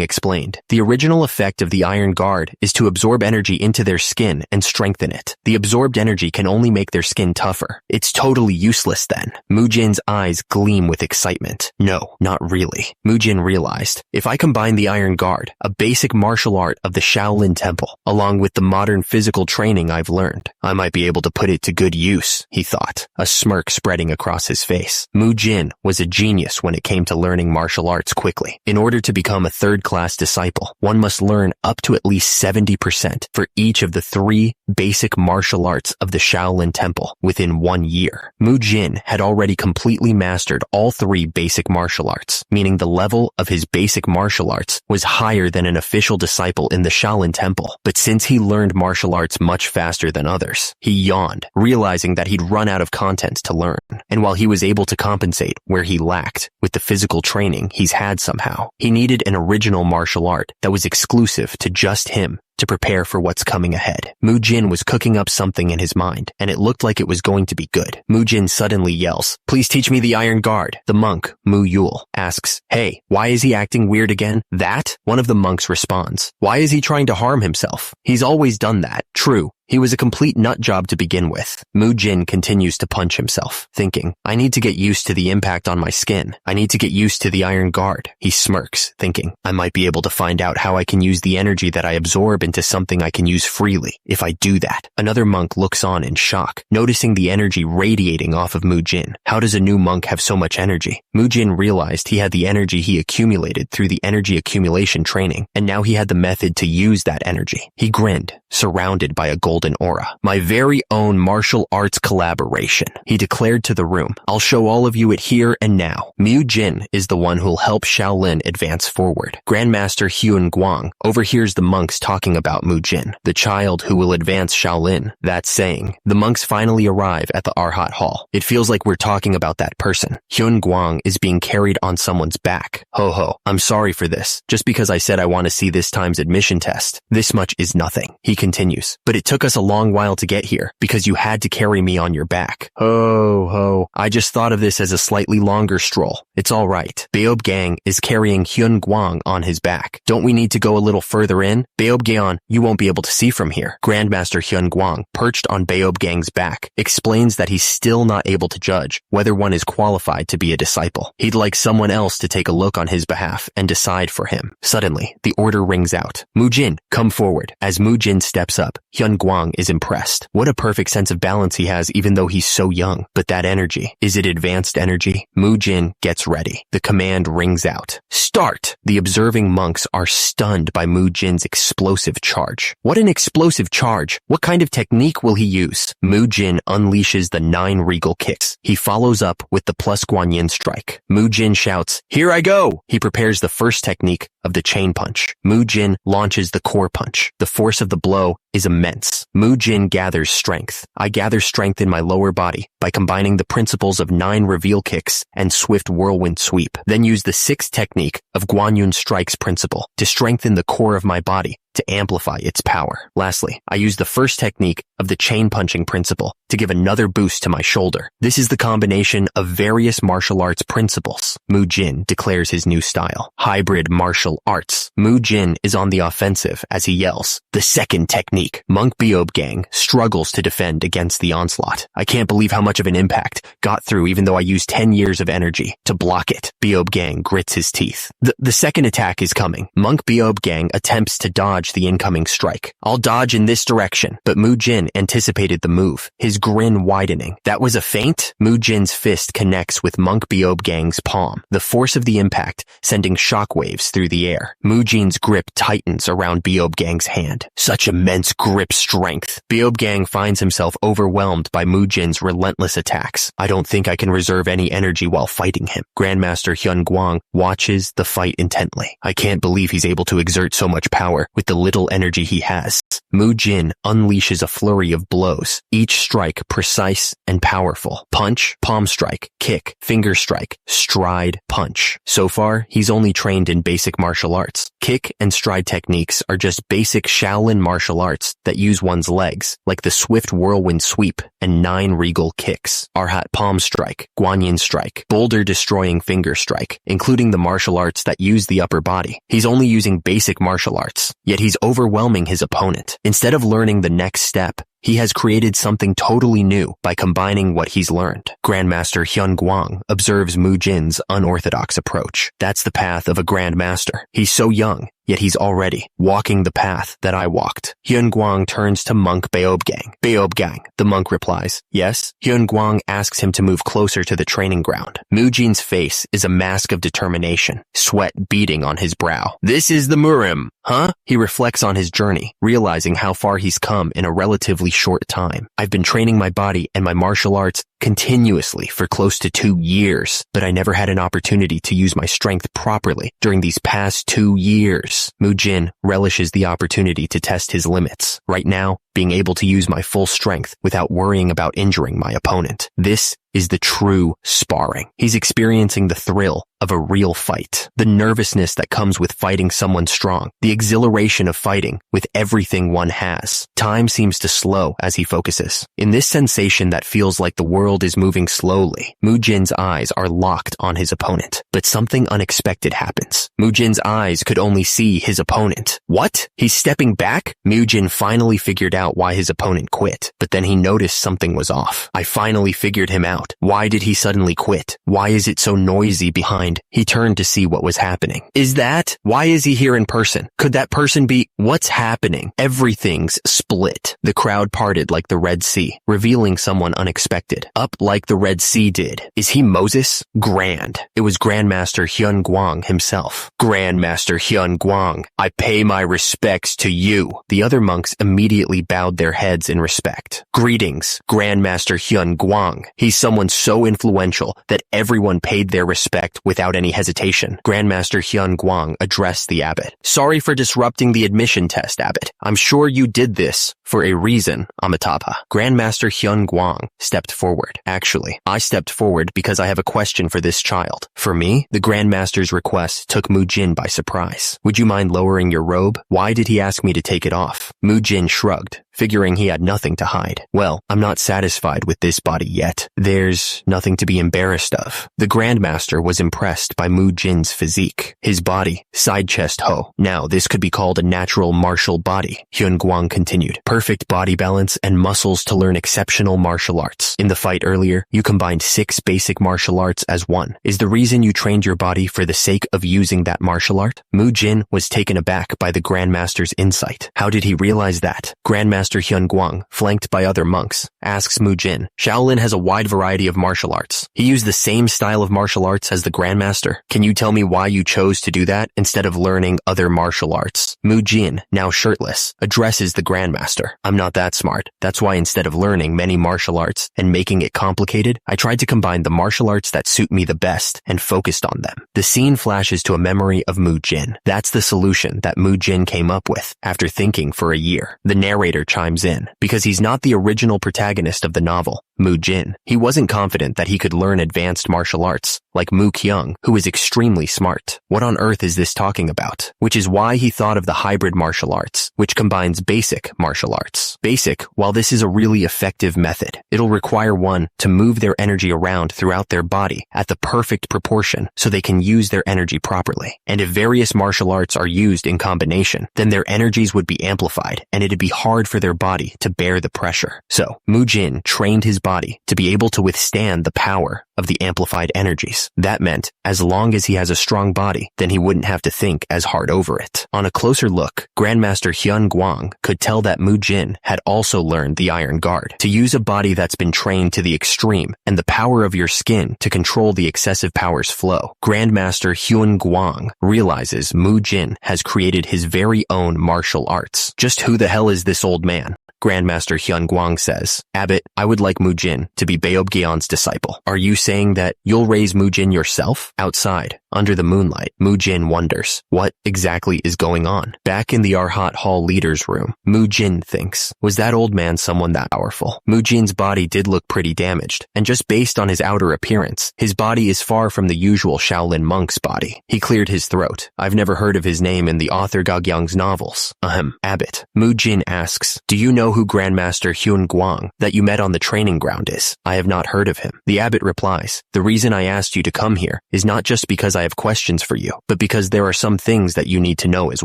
explained. The original effect of the Iron Guard is to absorb energy into their skin and strengthen it. The absorbed energy can only make their skin tougher. It's totally useless then. Mujin's eyes gleam with excitement. No, not really. Mujin realized, if I combine the Iron Guard, a basic martial art of the Shaolin Temple, along with the modern physical training I've learned, I might be able to put it to good use, he thought, a smirk spreading across his face. Mujin was a genius when it came to learning martial arts quickly. In order to become a third-class disciple, one must learn up to at least 70% for each of the 3 basic martial arts of the Shaolin Temple within 1 year. Mujin had already completely mastered all 3 basic martial arts, meaning the level of his basic martial arts was higher than an official disciple in the Shaolin Temple. But since he learned martial arts much faster than others, he yawned, realizing that he'd run out of content to learn. And while he was able to compensate where he lacked with the physical training he's had somehow, he needed an original martial art that was exclusive to just him to prepare for what's coming ahead. Mujin was cooking up something in his mind, and it looked like it was going to be good. Mujin suddenly yells, "Please teach me the Iron Guard." The monk, Mu Yul, asks, "Hey, why is he acting weird again?" "That?" One of the monks responds. "Why is he trying to harm himself? He's always done that." "True. He was a complete nut job to begin with." Mujin continues to punch himself, thinking, I need to get used to the impact on my skin. I need to get used to the Iron Guard. He smirks, thinking, I might be able to find out how I can use the energy that I absorb into something I can use freely. If I do that. Another monk looks on in shock, noticing the energy radiating off of Mujin. How does a new monk have so much energy? Mujin realized he had the energy he accumulated through the energy accumulation training, and now he had the method to use that energy. He grinned, surrounded by a golden aura. My very own martial arts collaboration, he declared to the room. I'll show all of you it here and now. Mujin is the one who'll help Shaolin advance forward. Grandmaster Hyun Guang overhears the monks talking about Mujin, the child who will advance Shaolin. That saying, the monks finally arrive at the Arhat Hall. It feels like we're talking about that person. Hyun Guang is being carried on someone's back. Ho ho, I'm sorry for this. Just because I said I want to see this time's admission test. This much is nothing. He continues. But it took us a long while to get here, because you had to carry me on your back. Ho ho, I just thought of this as a slightly longer stroll. It's alright. Beob Gang is carrying Hyun Guang on his back. Don't we need to go a little further in? Beob Gang, you won't be able to see from here. Grandmaster Hyun Guang, perched on Beob Gang's back, explains that he's still not able to judge whether one is qualified to be a disciple. He'd like someone else to take a look on his behalf and decide for him. Suddenly, the order rings out. Mujin, come forward. As Mujin steps up, Hyun Guang is impressed. What a perfect sense of balance he has even though he's so young. But that energy, is it advanced energy? Mujin gets ready. The command rings out. Start! The observing monks are stunned by Mujin's explosive charge. What an explosive charge! What kind of technique will he use? Mujin unleashes the 9 regal kicks. He follows up with the plus Guanyin strike. Mujin shouts, here I go! He prepares the first technique of the chain punch. Mujin launches the core punch. The force of the blow is immense. Mujin gathers strength. I gather strength in my lower body by combining the principles of 9 reveal kicks and swift whirlwind sweep. Then use the 6th technique of Guanyun strikes principle to strengthen the core of my body to amplify its power. Lastly, I use the first technique of the chain punching principle to give another boost to my shoulder. This is the combination of various martial arts principles. Mujin declares his new style, hybrid martial arts. Mujin is on the offensive as he yells, the second technique. Monk Beob Gang struggles to defend against the onslaught. I can't believe how much of an impact got through even though I used 10 years of energy to block it. Beob Gang grits his teeth. The second attack is coming. Monk Beob Gang attempts to dodge dodge the incoming strike. I'll dodge in this direction, but Mujin anticipated the move, his grin widening. That was a feint? Mujin's fist connects with Monk Beob Gang's palm, the force of the impact sending shockwaves through the air. Mujin's grip tightens around Beob Gang's hand. Such immense grip strength. Beob Gang finds himself overwhelmed by Mujin's relentless attacks. I don't think I can reserve any energy while fighting him. Grandmaster Hyun Guang watches the fight intently. I can't believe he's able to exert so much power with the little energy he has. Mujin unleashes a flurry of blows, each strike precise and powerful. Punch, palm strike, kick, finger strike, stride, punch. So far, he's only trained in basic martial arts. Kick and stride techniques are just basic Shaolin martial arts that use one's legs, like the swift whirlwind sweep and 9 regal kicks. Arhat palm strike, Guanyin strike, boulder-destroying finger strike, including the martial arts that use the upper body. He's only using basic martial arts, yet he's overwhelming his opponent. Instead of learning the next step, he has created something totally new by combining what he's learned. Grandmaster Hyun Guang observes Mujin's unorthodox approach. That's the path of a grandmaster. He's so young, yet he's already walking the path that I walked. Hyun Guang turns to Monk Beob Gang. Beob Gang, the monk replies. Yes? Hyun Guang asks him to move closer to the training ground. Mujin's face is a mask of determination, sweat beading on his brow. This is the Murim, huh? He reflects on his journey, realizing how far he's come in a relatively short time. I've been training my body and my martial arts continuously for close to 2 years, but I never had an opportunity to use my strength properly during these past 2 years. Mujin relishes the opportunity to test his limits. Right now, being able to use my full strength without worrying about injuring my opponent. This is the true sparring. He's experiencing the thrill of a real fight, the nervousness that comes with fighting someone strong, the exhilaration of fighting with everything one has. Time seems to slow as he focuses. In this sensation that feels like the world is moving slowly, Mujin's eyes are locked on his opponent, but something unexpected happens. Mujin's eyes could only see his opponent. What? He's stepping back? Mujin finally figured out why his opponent quit, but then he noticed something was off. I finally figured him out. Why did he suddenly quit? Why is it so noisy behind? He turned to see what was happening. Is that? Why is he here in person? Could that person be? What's happening? Everything's split. The crowd parted like the Red Sea, revealing someone unexpected. Up like the Red Sea did. Is he Moses? Grand. It was Grandmaster Hyun Guang himself. Grandmaster Hyun Guang, I pay my respects to you. The other monks immediately bowed their heads in respect. Greetings, Grandmaster Hyun Guang. He's someone so influential that everyone paid their respect without any hesitation. Grandmaster Hyun Guang addressed the abbot. Sorry for disrupting the admission test, abbot. I'm sure you did this for a reason, Amitabha. Grandmaster Hyun Guang stepped forward. Actually, I stepped forward because I have a question for this child. For me, the Grandmaster's request took Mujin by surprise. Would you mind lowering your robe? Why did he ask me to take it off? Mujin shrugged, figuring he had nothing to hide. Well, I'm not satisfied with this body yet. There's nothing to be embarrassed of. The Grandmaster was impressed by Mujin's physique. His body, side chest ho. Now, this could be called a natural martial body, Hyun Guang continued. Perfect body balance and muscles to learn exceptional martial arts. In the fight earlier, you combined 6 basic martial arts as one. Is the reason you trained your body for the sake of using that martial art? Mujin was taken aback by the Grandmaster's insight. How did he realize that? Grandmaster Hyun Guang, flanked by other monks, asks Mujin. Shaolin has a wide variety of martial arts. He used the same style of martial arts as the Grandmaster. Can you tell me why you chose to do that instead of learning other martial arts? Mujin, now shirtless, addresses the Grandmaster. I'm not that smart. That's why instead of learning many martial arts and making it complicated, I tried to combine the martial arts that suit me the best and focused on them. The scene flashes to a memory of Mujin. That's the solution that Mujin came up with after thinking for a year. The narrator chimes in. Because he's not the original protagonist of the novel, Mujin. He wasn't confident that he could learn advanced martial arts, like Mu Kyung, who is extremely smart. What on earth is this talking about? Which is why he thought of the hybrid martial arts, which combines basic martial arts. Basic, while this is a really effective method, it'll require one to move their energy around throughout their body at the perfect proportion so they can use their energy properly. And if various martial arts are used in combination, then their energies would be amplified and it'd be hard for their body to bear the pressure. So, Mujin trained his body to be able to withstand the power of the amplified energies. That meant, as long as he has a strong body, then he wouldn't have to think as hard over it. On a closer look, Grandmaster Hyun Guang could tell that Mujin had also learned the Iron Guard, to use a body that's been trained to the extreme and the power of your skin to control the excessive power's flow. Grandmaster Hyun Guang realizes Mujin has created his very own martial arts. Just who the hell is this old man? Grandmaster Hyun Guang says, Abbot, I would like Mujin to be Beob Gang's disciple. Are you saying that you'll raise Mujin yourself? Outside, under the moonlight, Mujin wonders, what exactly is going on? Back in the Arhat Hall leader's room, Mujin thinks, was that old man someone that powerful? Mujin's body did look pretty damaged, and just based on his outer appearance, his body is far from the usual Shaolin monk's body. He cleared his throat. I've never heard of his name in the author Gagyang's novels. Abbot. Mujin asks, do you know who Grandmaster Hyun Guang that you met on the training ground is? I have not heard of him. The abbot replies, the reason I asked you to come here is not just because I have questions for you, but because there are some things that you need to know as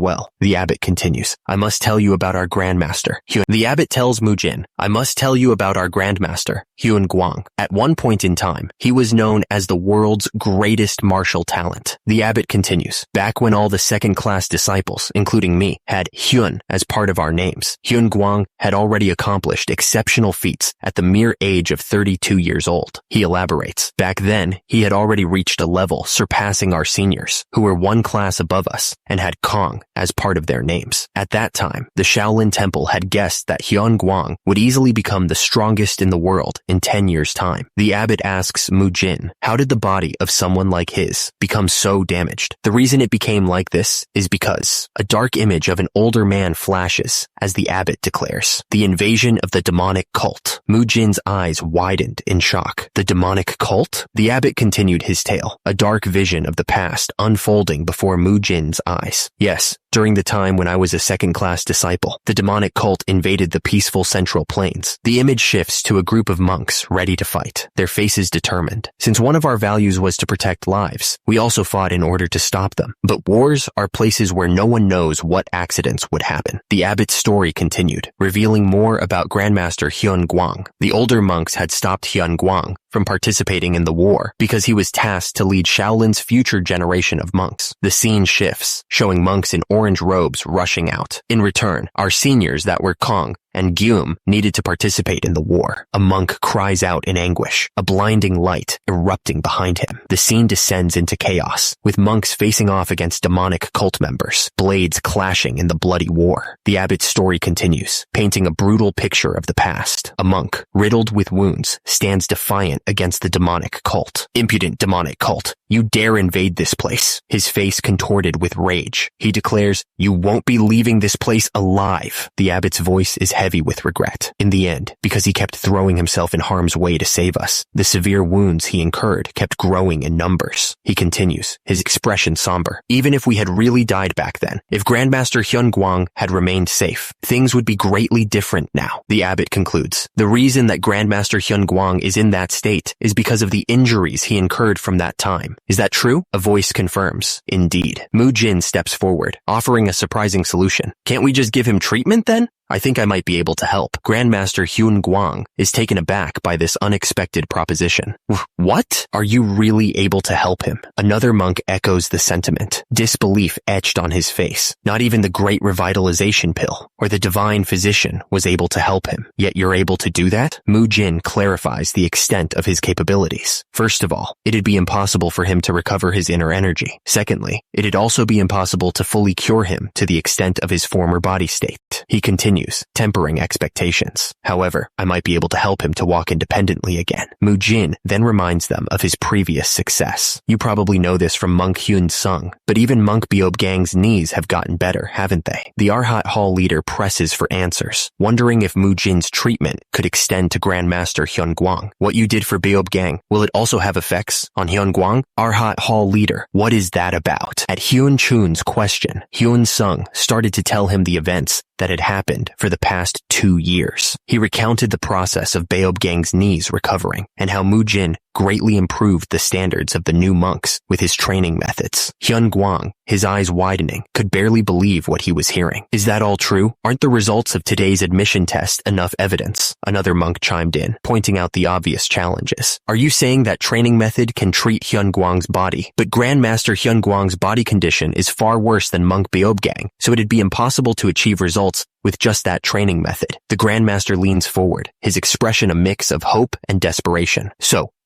well. The abbot continues, I must tell you about our Grandmaster, Hyun. The abbot tells Mujin, I must tell you about our Grandmaster, Hyun Guang. At one point in time, he was known as the world's greatest martial talent. The abbot continues, back when all the second-class disciples, including me, had Hyun as part of our names, Hyun Guang had already accomplished exceptional feats at the mere age of 32 years old. He elaborates, back then, he had already reached a level surpassing our seniors, who were one class above us, and had Kong as part of their names. At that time, the Shaolin Temple had guessed that Hyun Guang would easily become the strongest in the world in 10 years' time. The abbot asks Mujin, how did the body of someone like his become so damaged? The reason it became like this is because a dark image of an older man flashes, as the abbot declares. The invasion of the demonic cult. Mujin's eyes widened in shock. The demonic cult? The abbot continued his tale, a dark vision of the past unfolding before Mujin's eyes. Yes, during the time when I was a second-class disciple, the demonic cult invaded the peaceful Central Plains. The image shifts to a group of monks ready to fight, their faces determined. Since one of our values was to protect lives, we also fought in order to stop them. But wars are places where no one knows what accidents would happen. The abbot's story continued, revealing more about Grandmaster Hyun Guang. The older monks had stopped Hyun Guang from participating in the war because he was tasked to lead Shaolin's future generation of monks. The scene shifts, showing monks in orange robes rushing out. In return, our seniors that were Kong and Gyum needed to participate in the war. A monk cries out in anguish, a blinding light erupting behind him. The scene descends into chaos, with monks facing off against demonic cult members, blades clashing in the bloody war. The abbot's story continues, painting a brutal picture of the past. A monk, riddled with wounds, stands defiant against the demonic cult. Impudent demonic cult, you dare invade this place. His face contorted with rage. He declares, you won't be leaving this place alive. The abbot's voice is heavy with regret. In the end, because he kept throwing himself in harm's way to save us, the severe wounds he incurred kept growing in numbers. He continues, his expression somber. Even if we had really died back then, if Grandmaster Hyun Guang had remained safe, things would be greatly different now. The abbot concludes, the reason that Grandmaster Hyun Guang is in that state is because of the injuries he incurred from that time. Is that true? A voice confirms, indeed. Mujin steps forward, offering a surprising solution. Can't we just give him treatment then? I think I might be able to help. Grandmaster Hyun Guang is taken aback by this unexpected proposition. What? Are you really able to help him? Another monk echoes the sentiment, disbelief etched on his face. Not even the great revitalization pill or the divine physician was able to help him. Yet you're able to do that? Mujin clarifies the extent of his capabilities. First of all, it'd be impossible for him to recover his inner energy. Secondly, it'd also be impossible to fully cure him to the extent of his former body state. He continues, tempering expectations. However, I might be able to help him to walk independently again. Mujin then reminds them of his previous success. You probably know this from Monk Hyun Sung, but even Monk Beob Gang's knees have gotten better, haven't they? The Arhat Hall leader presses for answers, wondering if Mujin's treatment could extend to Grandmaster Hyun Guang. What you did for Beob Gang, will it also have effects on Hyun Guang? Arhat Hall leader, what is that about? At Hyun Chun's question, Hyun Sung started to tell him the events that had happened for the past 2 years. He recounted the process of Beob Gang's knees recovering and how Mujin greatly improved the standards of the new monks with his training methods. Hyun Guang, his eyes widening, could barely believe what he was hearing. Is that all true? Aren't the results of today's admission test enough evidence? Another monk chimed in, pointing out the obvious challenges. Are you saying that training method can treat Hyun Guang's body? But Grandmaster Hyun Guang's body condition is far worse than monk Beob Gang, so it'd be impossible to achieve results with just that training method. The Grandmaster leans forward, his expression a mix of hope and desperation.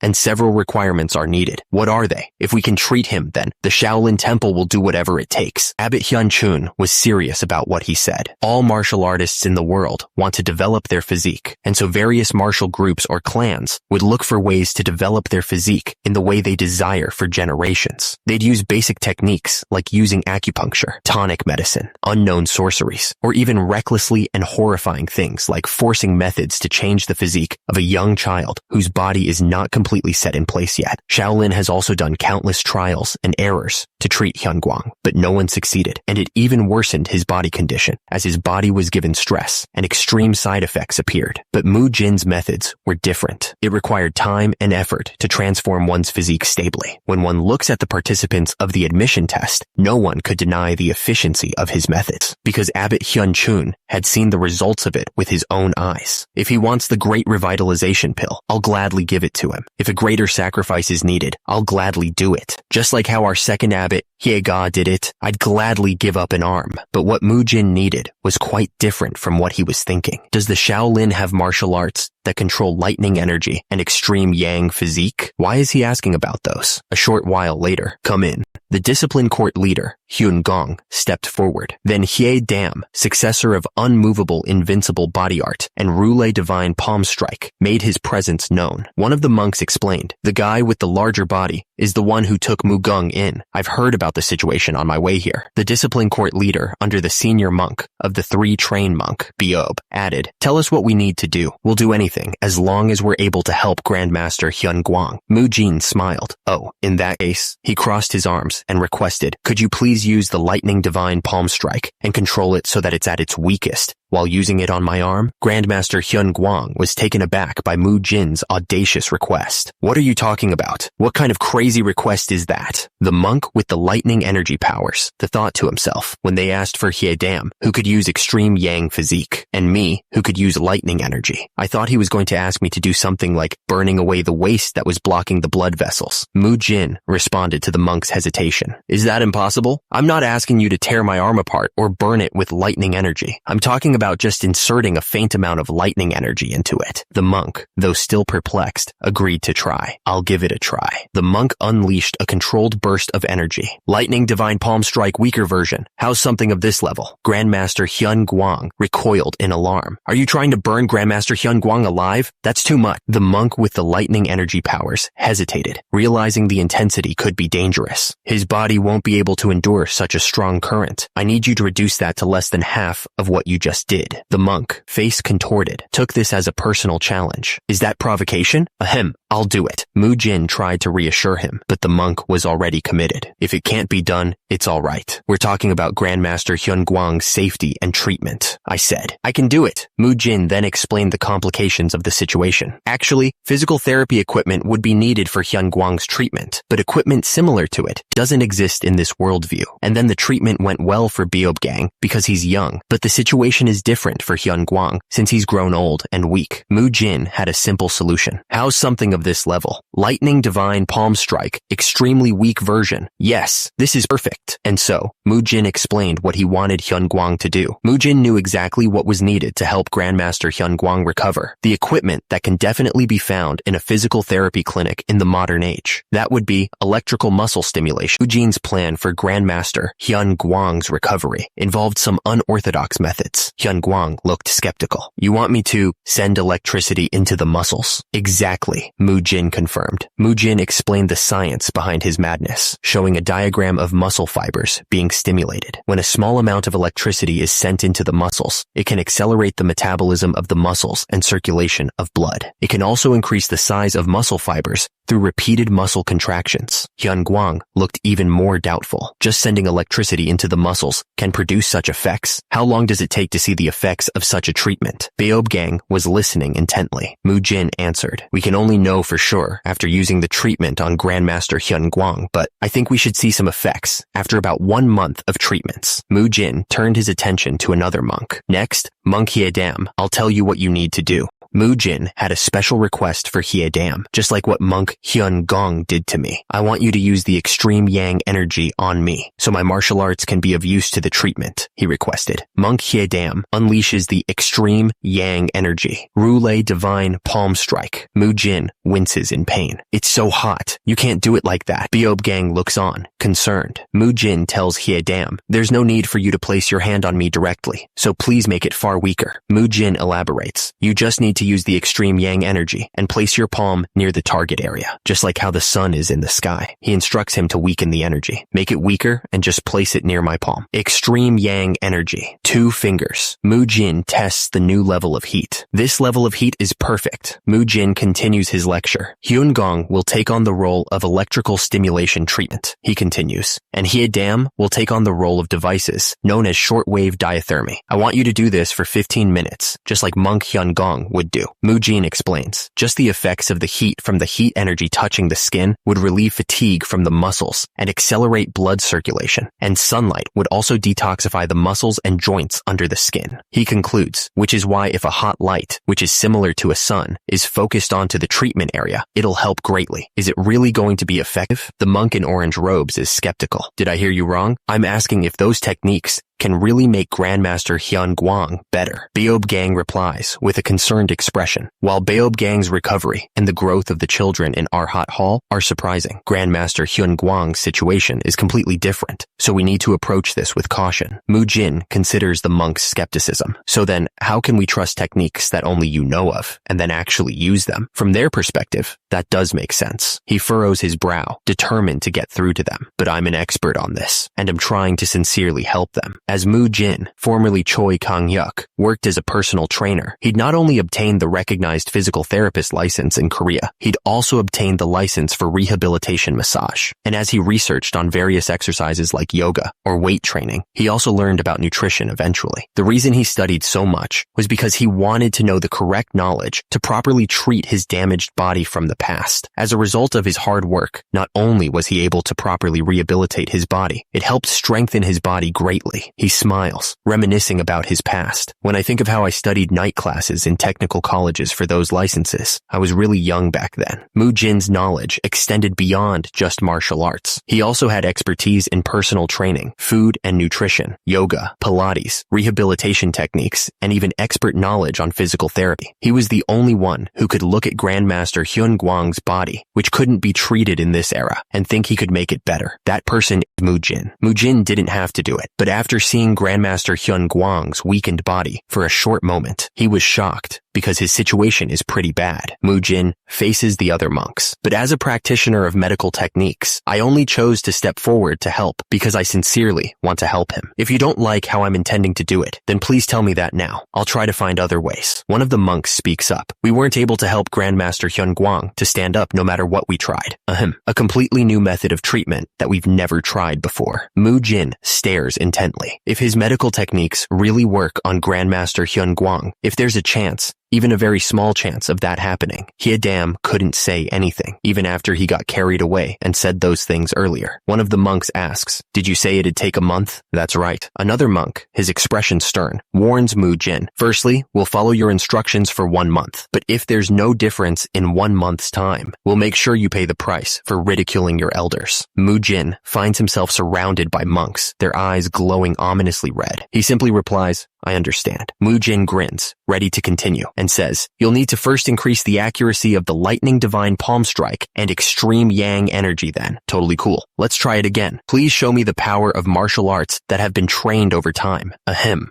And several requirements are needed. What are they? If we can treat him, then the Shaolin Temple will do whatever it takes. Abbot Hyun Chun was serious about what he said. All martial artists in the world want to develop their physique, and so various martial groups or clans would look for ways to develop their physique in the way they desire for generations. They'd use basic techniques like using acupuncture, tonic medicine, unknown sorceries, or even recklessly and horrifying things like forcing methods to change the physique of a young child whose body is not completely set in place yet. Shaolin has also done countless trials and errors to treat Hyun Guang, but no one succeeded, and it even worsened his body condition as his body was given stress and extreme side effects appeared. But Mujin's methods were different. It required time and effort to transform one's physique stably. When one looks at the participants of the admission test, no one could deny the efficiency of his methods, because Abbot Hyun Chun had seen the results of it with his own eyes. If he wants the great revitalization pill, I'll gladly give it to him. If a greater sacrifice is needed, I'll gladly do it. Just like how our second abbot, Hyega, did it, I'd gladly give up an arm. But what Mujin needed was quite different from what he was thinking. Does the Shaolin have martial arts that control lightning energy and extreme yang physique? Why is he asking about those? A short while later, come in. The discipline court leader, Hyun Gong, stepped forward. Then Hye Dam, successor of unmovable invincible body art and Rule divine palm strike, made his presence known. One of the monks explained, the guy with the larger body is the one who took Mugung in. I've heard about the situation on my way here. The discipline court leader under the senior monk of the 3 train monk, Beob, added, tell us what we need to do. We'll do anything as long as we're able to help Grandmaster Hyun Guang. Mujin smiled. Oh, in that case, he crossed his arms and requested, could you please use the lightning divine palm strike and control it so that it's at its weakest while using it on my arm? Grandmaster Hyun Guang was taken aback by Mujin's audacious request. What are you talking about? What kind of crazy request is that? The monk with the lightning energy powers, the thought to himself, when they asked for Hye Dam, who could use extreme yang physique, and me, who could use lightning energy. I thought he was going to ask me to do something like burning away the waste that was blocking the blood vessels. Mujin responded to the monk's hesitation. Is that impossible? I'm not asking you to tear my arm apart or burn it with lightning energy. I'm talking about just inserting a faint amount of lightning energy into it. The monk, though still perplexed, agreed to try. I'll give it a try. The monk unleashed a controlled burst of energy. Lightning divine palm strike weaker version. How's something of this level? Grandmaster Hyun Guang recoiled in alarm. Are you trying to burn Grandmaster Hyun Guang alive? That's too much. The monk with the lightning energy powers hesitated, realizing the intensity could be dangerous. His body won't be able to endure such a strong current. I need you to reduce that to less than half of what you just did. The monk, face contorted, took this as a personal challenge. Is that provocation? Ahem, I'll do it. Mujin tried to reassure him, but the monk was already committed. If it can't be done, it's all right. We're talking about Grandmaster Hyun Guang's safety and treatment. I said, I can do it. Mujin then explained the complications of the situation. Actually, physical therapy equipment would be needed for Hyun Guang's treatment, but equipment similar to it doesn't exist in this worldview. And then the treatment went well for Beob Gang because he's young, but the situation is different for Hyun Guang since he's grown old and weak. Mujin had a simple solution. How's something of this level? Lightning divine palm strike, extremely weak version. Yes, this is perfect. And so, Mujin explained what he wanted Hyun Guang to do. Mujin knew exactly what was needed to help Grandmaster Hyun Guang recover. The equipment that can definitely be found in a physical therapy clinic in the modern age. That would be electrical muscle stimulation. Mujin's plan for Grandmaster Hyun Guang's recovery involved some unorthodox methods. Hyun Guang looked skeptical. You want me to send electricity into the muscles? Exactly, Mujin confirmed. Mujin explained the science behind his madness, showing a diagram of muscle fibers being stimulated. When a small amount of electricity is sent into the muscles, it can accelerate the metabolism of the muscles and circulation of blood. It can also increase the size of muscle fibers through repeated muscle contractions. Hyun-Guang looked even more doubtful. Just sending electricity into the muscles can produce such effects. How long does it take to see the effects of such a treatment? Beob Gang was listening intently. Mujin answered, we can only know for sure after using the treatment on Grandmaster Hyun-Guang, but I think we should see some effects after about 1 month of treatments. Mujin turned his attention to another monk. Next, Monk Hyedam, I'll tell you what you need to do. Mujin had a special request for Hyedam, just like what Monk Hyun-Gong did to me. I want you to use the extreme yang energy on me, so my martial arts can be of use to the treatment, he requested. Monk Hyedam unleashes the extreme yang energy. Roulé divine palm strike. Mujin winces in pain. It's so hot. You can't do it like that. Beob Gang looks on, concerned. Mujin tells Hyedam, there's no need for you to place your hand on me directly, so please make it far weaker. Mujin elaborates, you just need to use the extreme yang energy and place your palm near the target area, just like how the sun is in the sky. He instructs him to weaken the energy. Make it weaker and just place it near my palm. Extreme yang energy. 2 fingers. Mujin tests the new level of heat. This level of heat is perfect. Mujin continues his lecture. Hyun-Gong will take on the role of electrical stimulation treatment, he continues, and Hyedam will take on the role of devices known as shortwave diathermy. I want you to do this for 15 minutes, just like Monk Hyun-Gong would do. Mujin explains, just the effects of the heat from the heat energy touching the skin would relieve fatigue from the muscles and accelerate blood circulation, and sunlight would also detoxify the muscles and joints under the skin. He concludes, which is why if a hot light, which is similar to a sun, is focused onto the treatment area, it'll help greatly. Is it really going to be effective? The monk in orange robes is skeptical. Did I hear you wrong? I'm asking if those techniques can really make Grandmaster Hyun-Guang better. Beob Gang replies with a concerned expression. While Beob Gang's recovery and the growth of the children in Arhat Hall are surprising, Grandmaster Hyun-Guang's situation is completely different, so we need to approach this with caution. Mujin considers the monk's skepticism. So then, how can we trust techniques that only you know of, and then actually use them? From their perspective, that does make sense. He furrows his brow, determined to get through to them. But I'm an expert on this, and am trying to sincerely help them. As Mujin, formerly Choi Kang-hyuk, worked as a personal trainer, he'd not only obtained the recognized physical therapist license in Korea, he'd also obtained the license for rehabilitation massage. And as he researched on various exercises like yoga or weight training, he also learned about nutrition eventually. The reason he studied so much was because he wanted to know the correct knowledge to properly treat his damaged body from the past. As a result of his hard work, not only was he able to properly rehabilitate his body, it helped strengthen his body greatly. He smiles, reminiscing about his past. When I think of how I studied night classes in technical colleges for those licenses, I was really young back then. Mujin's knowledge extended beyond just martial arts. He also had expertise in personal training, food and nutrition, yoga, Pilates, rehabilitation techniques, and even expert knowledge on physical therapy. He was the only one who could look at Grandmaster Hyun-Guang's body, which couldn't be treated in this era, and think he could make it better. That person is Mujin. Mujin didn't have to do it, but after seeing Grandmaster Hyun-Guang's weakened body for a short moment, he was shocked because his situation is pretty bad. Mujin faces the other monks. But as a practitioner of medical techniques, I only chose to step forward to help because I sincerely want to help him. If you don't like how I'm intending to do it, then please tell me that now. I'll try to find other ways. One of the monks speaks up. We weren't able to help Grandmaster Hyun-Guang to stand up no matter what we tried. A completely new method of treatment that we've never tried before. Mujin stares intently. If his medical techniques really work on Grandmaster Hyun-Guang, if there's a chance, even a very small chance of that happening, Hyedam couldn't say anything, even after he got carried away and said those things earlier. One of the monks asks, did you say it'd take a month? That's right. Another monk, his expression stern, warns Mujin, firstly, we'll follow your instructions for 1 month, but if there's no difference in 1 month's time, we'll make sure you pay the price for ridiculing your elders. Mujin finds himself surrounded by monks, their eyes glowing ominously red. He simply replies, I understand. Mujin grins, ready to continue, and says, you'll need to first increase the accuracy of the lightning divine palm strike and extreme yang energy then. Totally cool. Let's try it again. Please show me the power of martial arts that have been trained over time.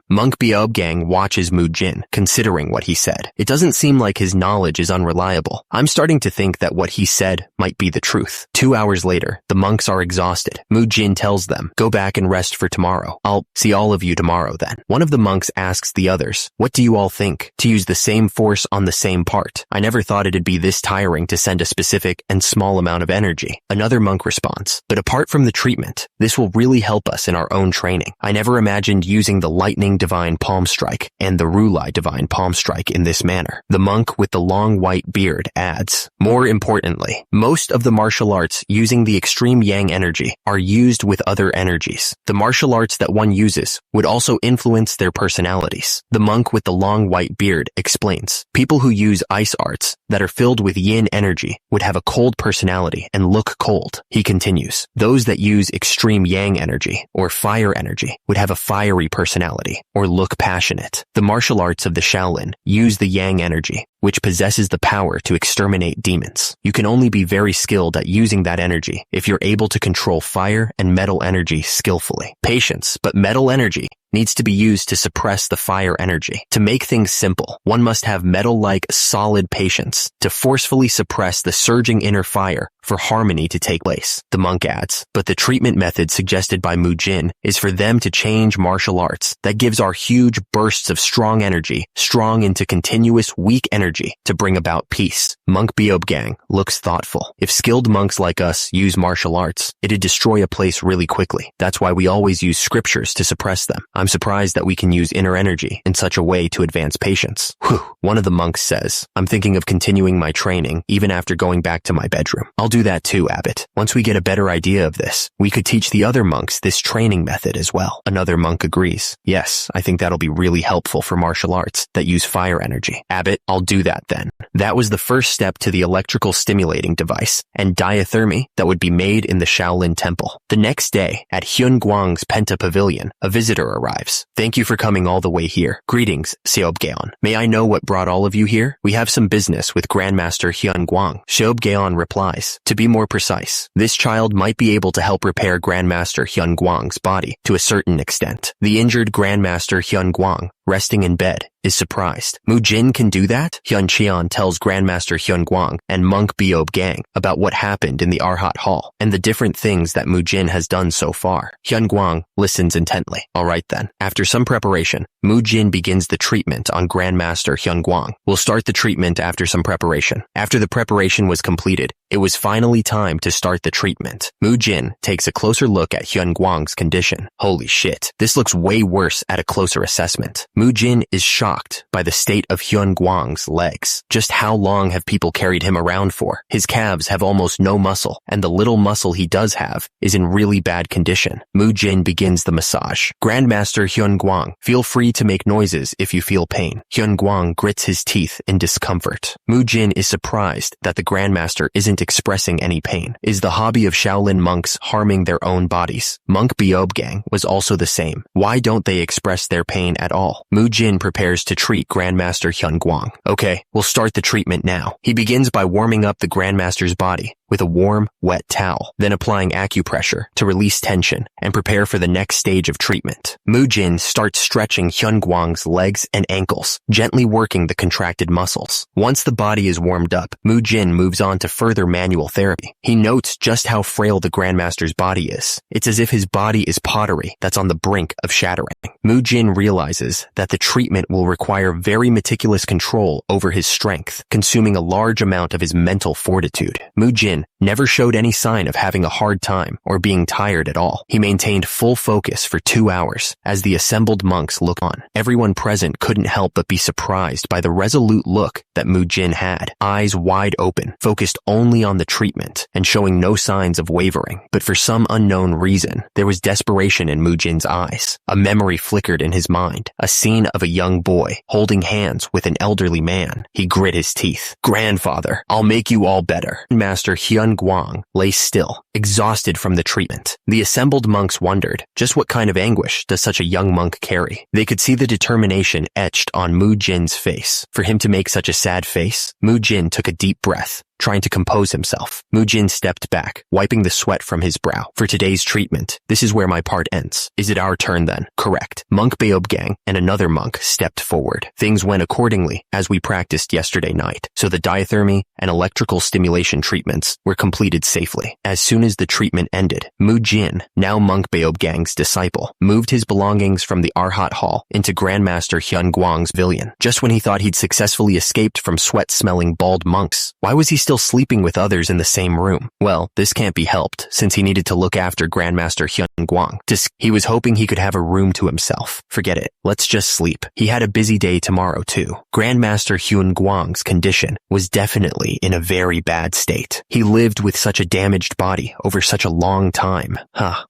Monk Beob Gang watches Mujin, considering what he said. It doesn't seem like his knowledge is unreliable. I'm starting to think that what he said might be the truth. 2 hours later, the monks are exhausted. Mujin tells them, go back and rest for tomorrow. I'll see all of you tomorrow then. One of the monks asks the others, what do you all think? To use the same same force on the same part. I never thought it'd be this tiring to send a specific and small amount of energy. Another monk responds, but apart from the treatment, this will really help us in our own training. I never imagined using the lightning divine palm strike and the Rulai divine palm strike in this manner. The monk with the long white beard adds, more importantly, most of the martial arts using the extreme yang energy are used with other energies. The martial arts that one uses would also influence their personalities. The monk with the long white beard explains, people who use ice arts that are filled with yin energy would have a cold personality and look cold. He continues, those that use extreme yang energy or fire energy would have a fiery personality or look passionate. The martial arts of the Shaolin use the yang energy, which possesses the power to exterminate demons. You can only be very skilled at using that energy if you're able to control fire and metal energy skillfully. Patience, but metal energy needs to be used to suppress the fire energy. To make things simple, one must have metal-like solid patience to forcefully suppress the surging inner fire for harmony to take place. The monk adds, but the treatment method suggested by Mujin is for them to change martial arts that gives our huge bursts of strong energy strong into continuous weak energy to bring about peace. Monk Beob Gang looks thoughtful. If skilled monks like us use martial arts, it'd destroy a place really quickly. That's why we always use scriptures to suppress them. I'm surprised that we can use inner energy in such a way to advance patience. Whew. One of the monks says, I'm thinking of continuing my training even after going back to my bedroom. I'll do that too, Abbot. Once we get a better idea of this, we could teach the other monks this training method as well. Another monk agrees. Yes, I think that'll be really helpful for martial arts that use fire energy. Abbot, I'll do that then. That was the first step to the electrical stimulating device and diathermy that would be made in the Shaolin Temple. The next day, at Hyun Guang's Penta Pavilion, a visitor arrives. Thank you for coming all the way here. Greetings, Beob Gang. May I know what brought all of you here? We have some business with Grandmaster Hyun Guang. Beob Gang replies. To be more precise, this child might be able to help repair Grandmaster Hyun Guang's body to a certain extent. The injured Grandmaster Hyun Guang, resting in bed, is surprised. Mujin can do that? Hyun Qian tells Grandmaster Hyun Guang and Monk Beob Gang about what happened in the Arhat Hall and the different things that Mujin has done so far. Hyun Guang listens intently. Alright then. After some preparation, Mujin begins the treatment on Grandmaster Hyun Guang. We'll start the treatment after some preparation. After the preparation was completed, it was finally time to start the treatment. Mujin takes a closer look at Hyun Guang's condition. Holy shit, this looks way worse at a closer assessment. Mujin is shocked by the state of Hyun Guang's legs. Just how long have people carried him around for? His calves have almost no muscle, and the little muscle he does have is in really bad condition. Mujin begins the massage. Grandmaster Hyun Guang, feel free to make noises if you feel pain. Hyun Guang grits his teeth in discomfort. Mujin is surprised that the Grandmaster isn't expressing any pain. Is the hobby of Shaolin monks harming their own bodies? Monk Beob Gang was also the same. Why don't they express their pain at all? Mujin prepares to treat Grandmaster Hyun Guang. Okay, we'll start the treatment now. He begins by warming up the Grandmaster's body with a warm, wet towel, then applying acupressure to release tension and prepare for the next stage of treatment. Mujin starts stretching Hyun Guang's legs and ankles, gently working the contracted muscles. Once the body is warmed up, Mujin moves on to further manual therapy. He notes just how frail the Grandmaster's body is. It's as if his body is pottery that's on the brink of shattering. Mujin realizes that the treatment will require very meticulous control over his strength, consuming a large amount of his mental fortitude. Mujin never showed any sign of having a hard time or being tired at all. He maintained full focus for 2 hours as the assembled monks looked on. Everyone present couldn't help but be surprised by the resolute look that Mujin had, eyes wide open, focused only on the treatment and showing no signs of wavering. But for some unknown reason, there was desperation in Mujin's eyes. A memory flickered in his mind, a scene of a young boy holding hands with an elderly man. He grit his teeth. Grandfather, I'll make you all better. Master Hyun Guang lay still, exhausted from the treatment. The assembled monks wondered, just what kind of anguish does such a young monk carry? They could see the determination etched on Mujin's face. For him to make such a sad face, Mujin took a deep breath. Trying to compose himself, Mujin stepped back, wiping the sweat from his brow. For today's treatment, this is where my part ends. Is it our turn then? Correct. Monk Beob Gang and another monk stepped forward. Things went accordingly as we practiced yesterday night, so the diathermy and electrical stimulation treatments were completed safely. As soon soon as the treatment ended, Mujin, now monk Beob Gang's disciple, moved his belongings from the Arhat Hall into Grandmaster Hyunguang's pavilion. Just when he thought he'd successfully escaped from sweat-smelling bald monks, why was he still sleeping with others in the same room? Well, this can't be helped, since he needed to look after Grandmaster Hyunguang. He was hoping he could have a room to himself. Forget it. Let's just sleep. He had a busy day tomorrow, too. Grandmaster Hyunguang's condition was definitely in a very bad state. He lived with such a damaged body over such a long time.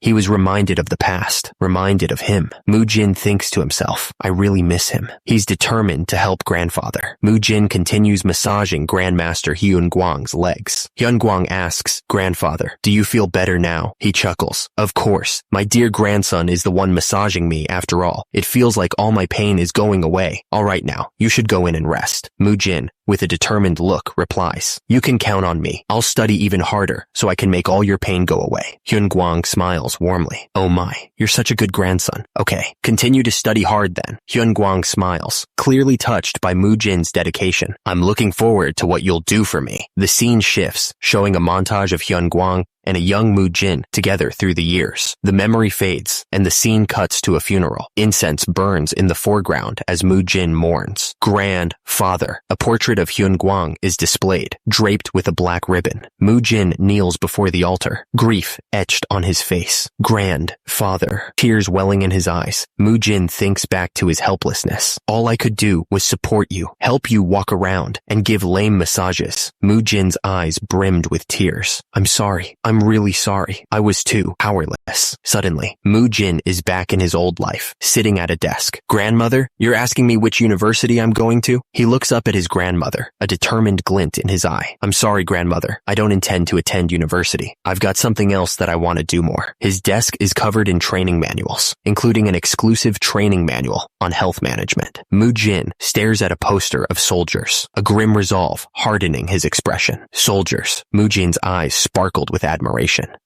He was reminded of the past, reminded of him. Mujin thinks to himself, I really miss him. He's determined to help grandfather. Mujin continues massaging Grandmaster Hyunguang's legs. Hyunguang asks, Grandfather, do you feel better now? He chuckles. Of course. My dear grandson is the one massaging me after all. It feels like all my pain is going away. All right now, you should go in and rest. Mujin, with a determined look, replies, You can count on me. I'll study even harder so I can make all your pain go away. Hyunguang smiles warmly. Oh my, you're such a good grandson. Okay, continue to study hard then. Hyunguang smiles, clearly touched by Mujin's dedication. I'm looking forward to what you'll do for me. The scene shifts, showing a montage of Hyunguang and a young Mujin together through the years. The memory fades, and the scene cuts to a funeral. Incense burns in the foreground as Mujin mourns. Grandfather. A portrait of Hyunguang is displayed, draped with a black ribbon. Mujin kneels before the altar, grief etched on his face. Grandfather. Tears welling in his eyes. Mujin thinks back to his helplessness. All I could do was support you, help you walk around, and give lame massages. Mujin's eyes brimmed with tears. I'm sorry. I'm really sorry. I was too powerless. Suddenly, Mujin is back in his old life, sitting at a desk. Grandmother, you're asking me which university I'm going to? He looks up at his grandmother, a determined glint in his eye. I'm sorry, grandmother. I don't intend to attend university. I've got something else that I want to do more. His desk is covered in training manuals, including an exclusive training manual on health management. Mujin stares at a poster of soldiers, a grim resolve hardening his expression. Soldiers. Mujin's eyes sparkled with admiration.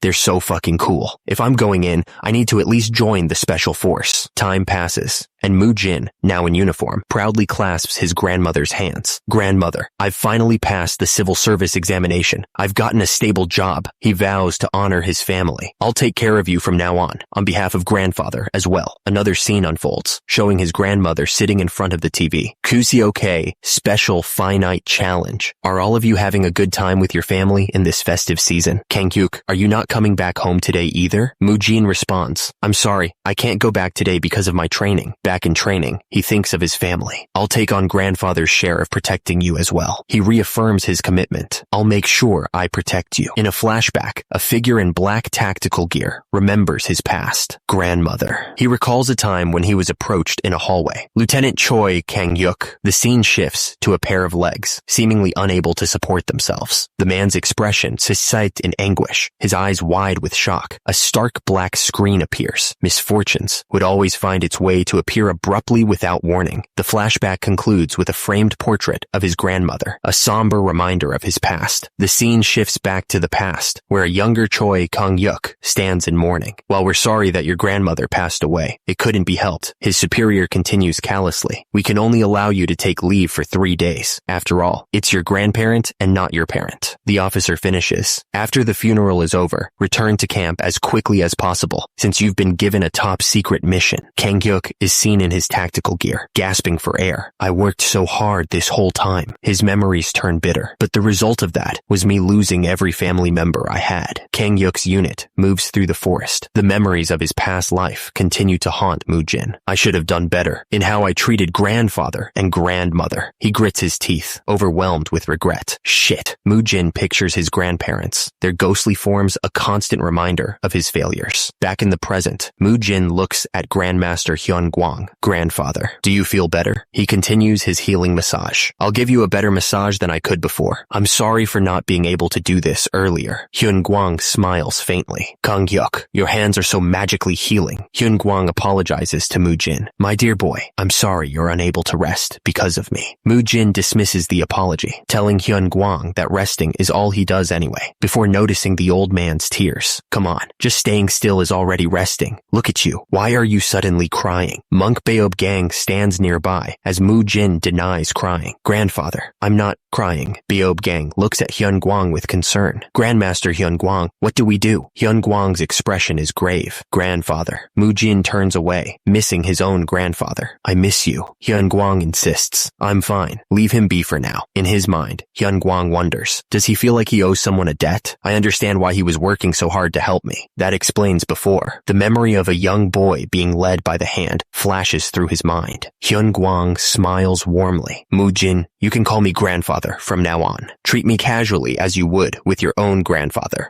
They're so fucking cool. If I'm going in, I need to at least join the special force. Time passes, and Mujin, now in uniform, proudly clasps his grandmother's hands. Grandmother, I've finally passed the civil service examination. I've gotten a stable job. He vows to honor his family. I'll take care of you from now on behalf of grandfather as well. Another scene unfolds, showing his grandmother sitting in front of the TV. Kuseoke, special finite challenge. Are all of you having a good time with your family in this festive season? Kangyuk, are you not coming back home today either? Mujin responds, I'm sorry, I can't go back today because of my training. Back in training, he thinks of his family. I'll take on grandfather's share of protecting you as well. He reaffirms his commitment. I'll make sure I protect you. In a flashback, a figure in black tactical gear remembers his past. Grandmother. He recalls a time when he was approached in a hallway. Lieutenant Choi Kang-yuk. The scene shifts to a pair of legs, seemingly unable to support themselves. The man's expression suscite in anguish, his eyes wide with shock. A stark black screen appears. Misfortunes would always find its way to appear abruptly without warning. The flashback concludes with a framed portrait of his grandmother, a somber reminder of his past. The scene shifts back to the past, where a younger Choi Kang-yuk stands in mourning. While we're sorry that your grandmother passed away, it couldn't be helped. His superior continues callously. We can only allow you to take leave for 3 days. After all, it's your grandparent and not your parent. The officer finishes. After the funeral is over, return to camp as quickly as possible, since you've been given a top secret mission. Kang-yuk is seen in his tactical gear, gasping for air. I worked so hard this whole time. His memories turn bitter, but the result of that was me losing every family member I had. Kang-yuk's unit moves through the forest. The memories of his past life continue to haunt Mujin. I should have done better in how I treated grandfather and grandmother. He grits his teeth, overwhelmed with regret. Shit. Mujin pictures his grandparents, their ghostly forms a constant reminder of his failures. Back in the present, Mujin looks at Grandmaster Hyunguang. Grandfather, do you feel better? He continues his healing massage. I'll give you a better massage than I could before. I'm sorry for not being able to do this earlier. Hyunguang smiles faintly. Kang-yuk, your hands are so magically healing. Hyunguang apologizes to Mujin. My dear boy, I'm sorry you're unable to rest because of me. Mujin dismisses the apology, telling Hyunguang that resting is all he does anyway, before noticing the old man's tears. Come on, just staying still is already resting. Look at you. Why are you suddenly crying? Monk Beob Gang stands nearby as Mujin denies crying. Grandfather, I'm not crying. Beob Gang looks at Hyun Guang with concern. Grandmaster Hyun Guang, what do we do? Hyun Guang's expression is grave. Grandfather. Mujin turns away, missing his own grandfather. I miss you. Hyun Guang insists. I'm fine. Leave him be for now. In his mind, Hyun Guang wonders, does he feel like he owes someone a debt? I understand why he was working so hard to help me. That explains before. The memory of a young boy being led by the hand flashes through his mind. Hyun Guang smiles warmly. Mujin, you can call me grandfather from now on. Treat me casually as you would with your own grandfather.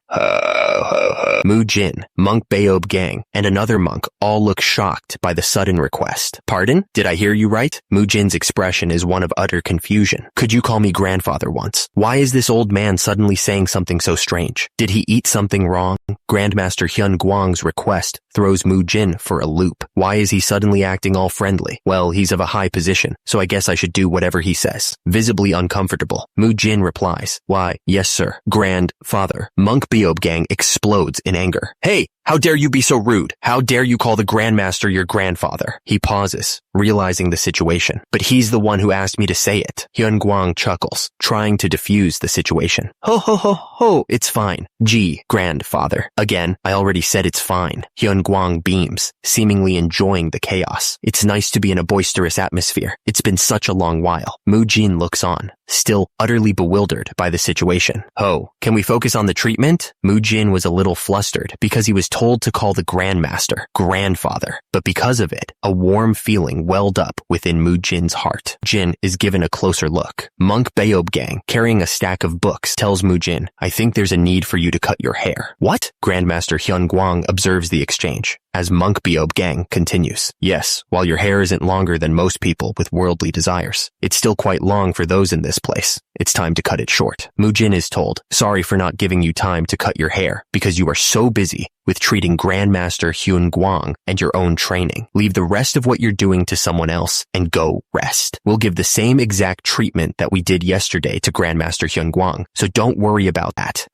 Mujin, Monk Beob Gang, and another monk all look shocked by the sudden request. Pardon? Did I hear you right? Mujin's expression is one of utter confusion. Could you call me grandfather once? Why is this old man suddenly saying something so strange? Did he eat something wrong? Grandmaster Hyun Guang's request throws Mujin for a loop. Why is he suddenly acting all friendly? Well, he's of a high position, so I guess I should do whatever he says. Visibly uncomfortable, Mujin replies, why, yes sir, grandfather. Monk Beob Gang explodes in anger. Hey! How dare you be so rude? How dare you call the Grandmaster your grandfather? He pauses, realizing the situation. But he's the one who asked me to say it. Hyun Guang chuckles, trying to defuse the situation. Ho ho ho ho, it's fine. Gee, grandfather. Again, I already said it's fine. Hyun Guang beams, seemingly enjoying the chaos. It's nice to be in a boisterous atmosphere. It's been such a long while. Mujin looks on, still utterly bewildered by the situation. Ho, can we focus on the treatment? Mujin was a little flustered because he was told to call the Grandmaster grandfather, but because of it, a warm feeling welled up within Mujin's heart. Jin is given a closer look. Monk Beob Gang, carrying a stack of books, tells Mujin, I think there's a need for you to cut your hair. What? Grandmaster Hyun Guang observes the exchange, as Monk Beob Gang continues. Yes, while your hair isn't longer than most people with worldly desires, it's still quite long for those in this place. It's time to cut it short. Mujin is told, sorry for not giving you time to cut your hair because you are so busy with treating Grandmaster Hyun Guang and your own training. Leave the rest of what you're doing to someone else and go rest. We'll give the same exact treatment that we did yesterday to Grandmaster Hyun Guang, so don't worry about that.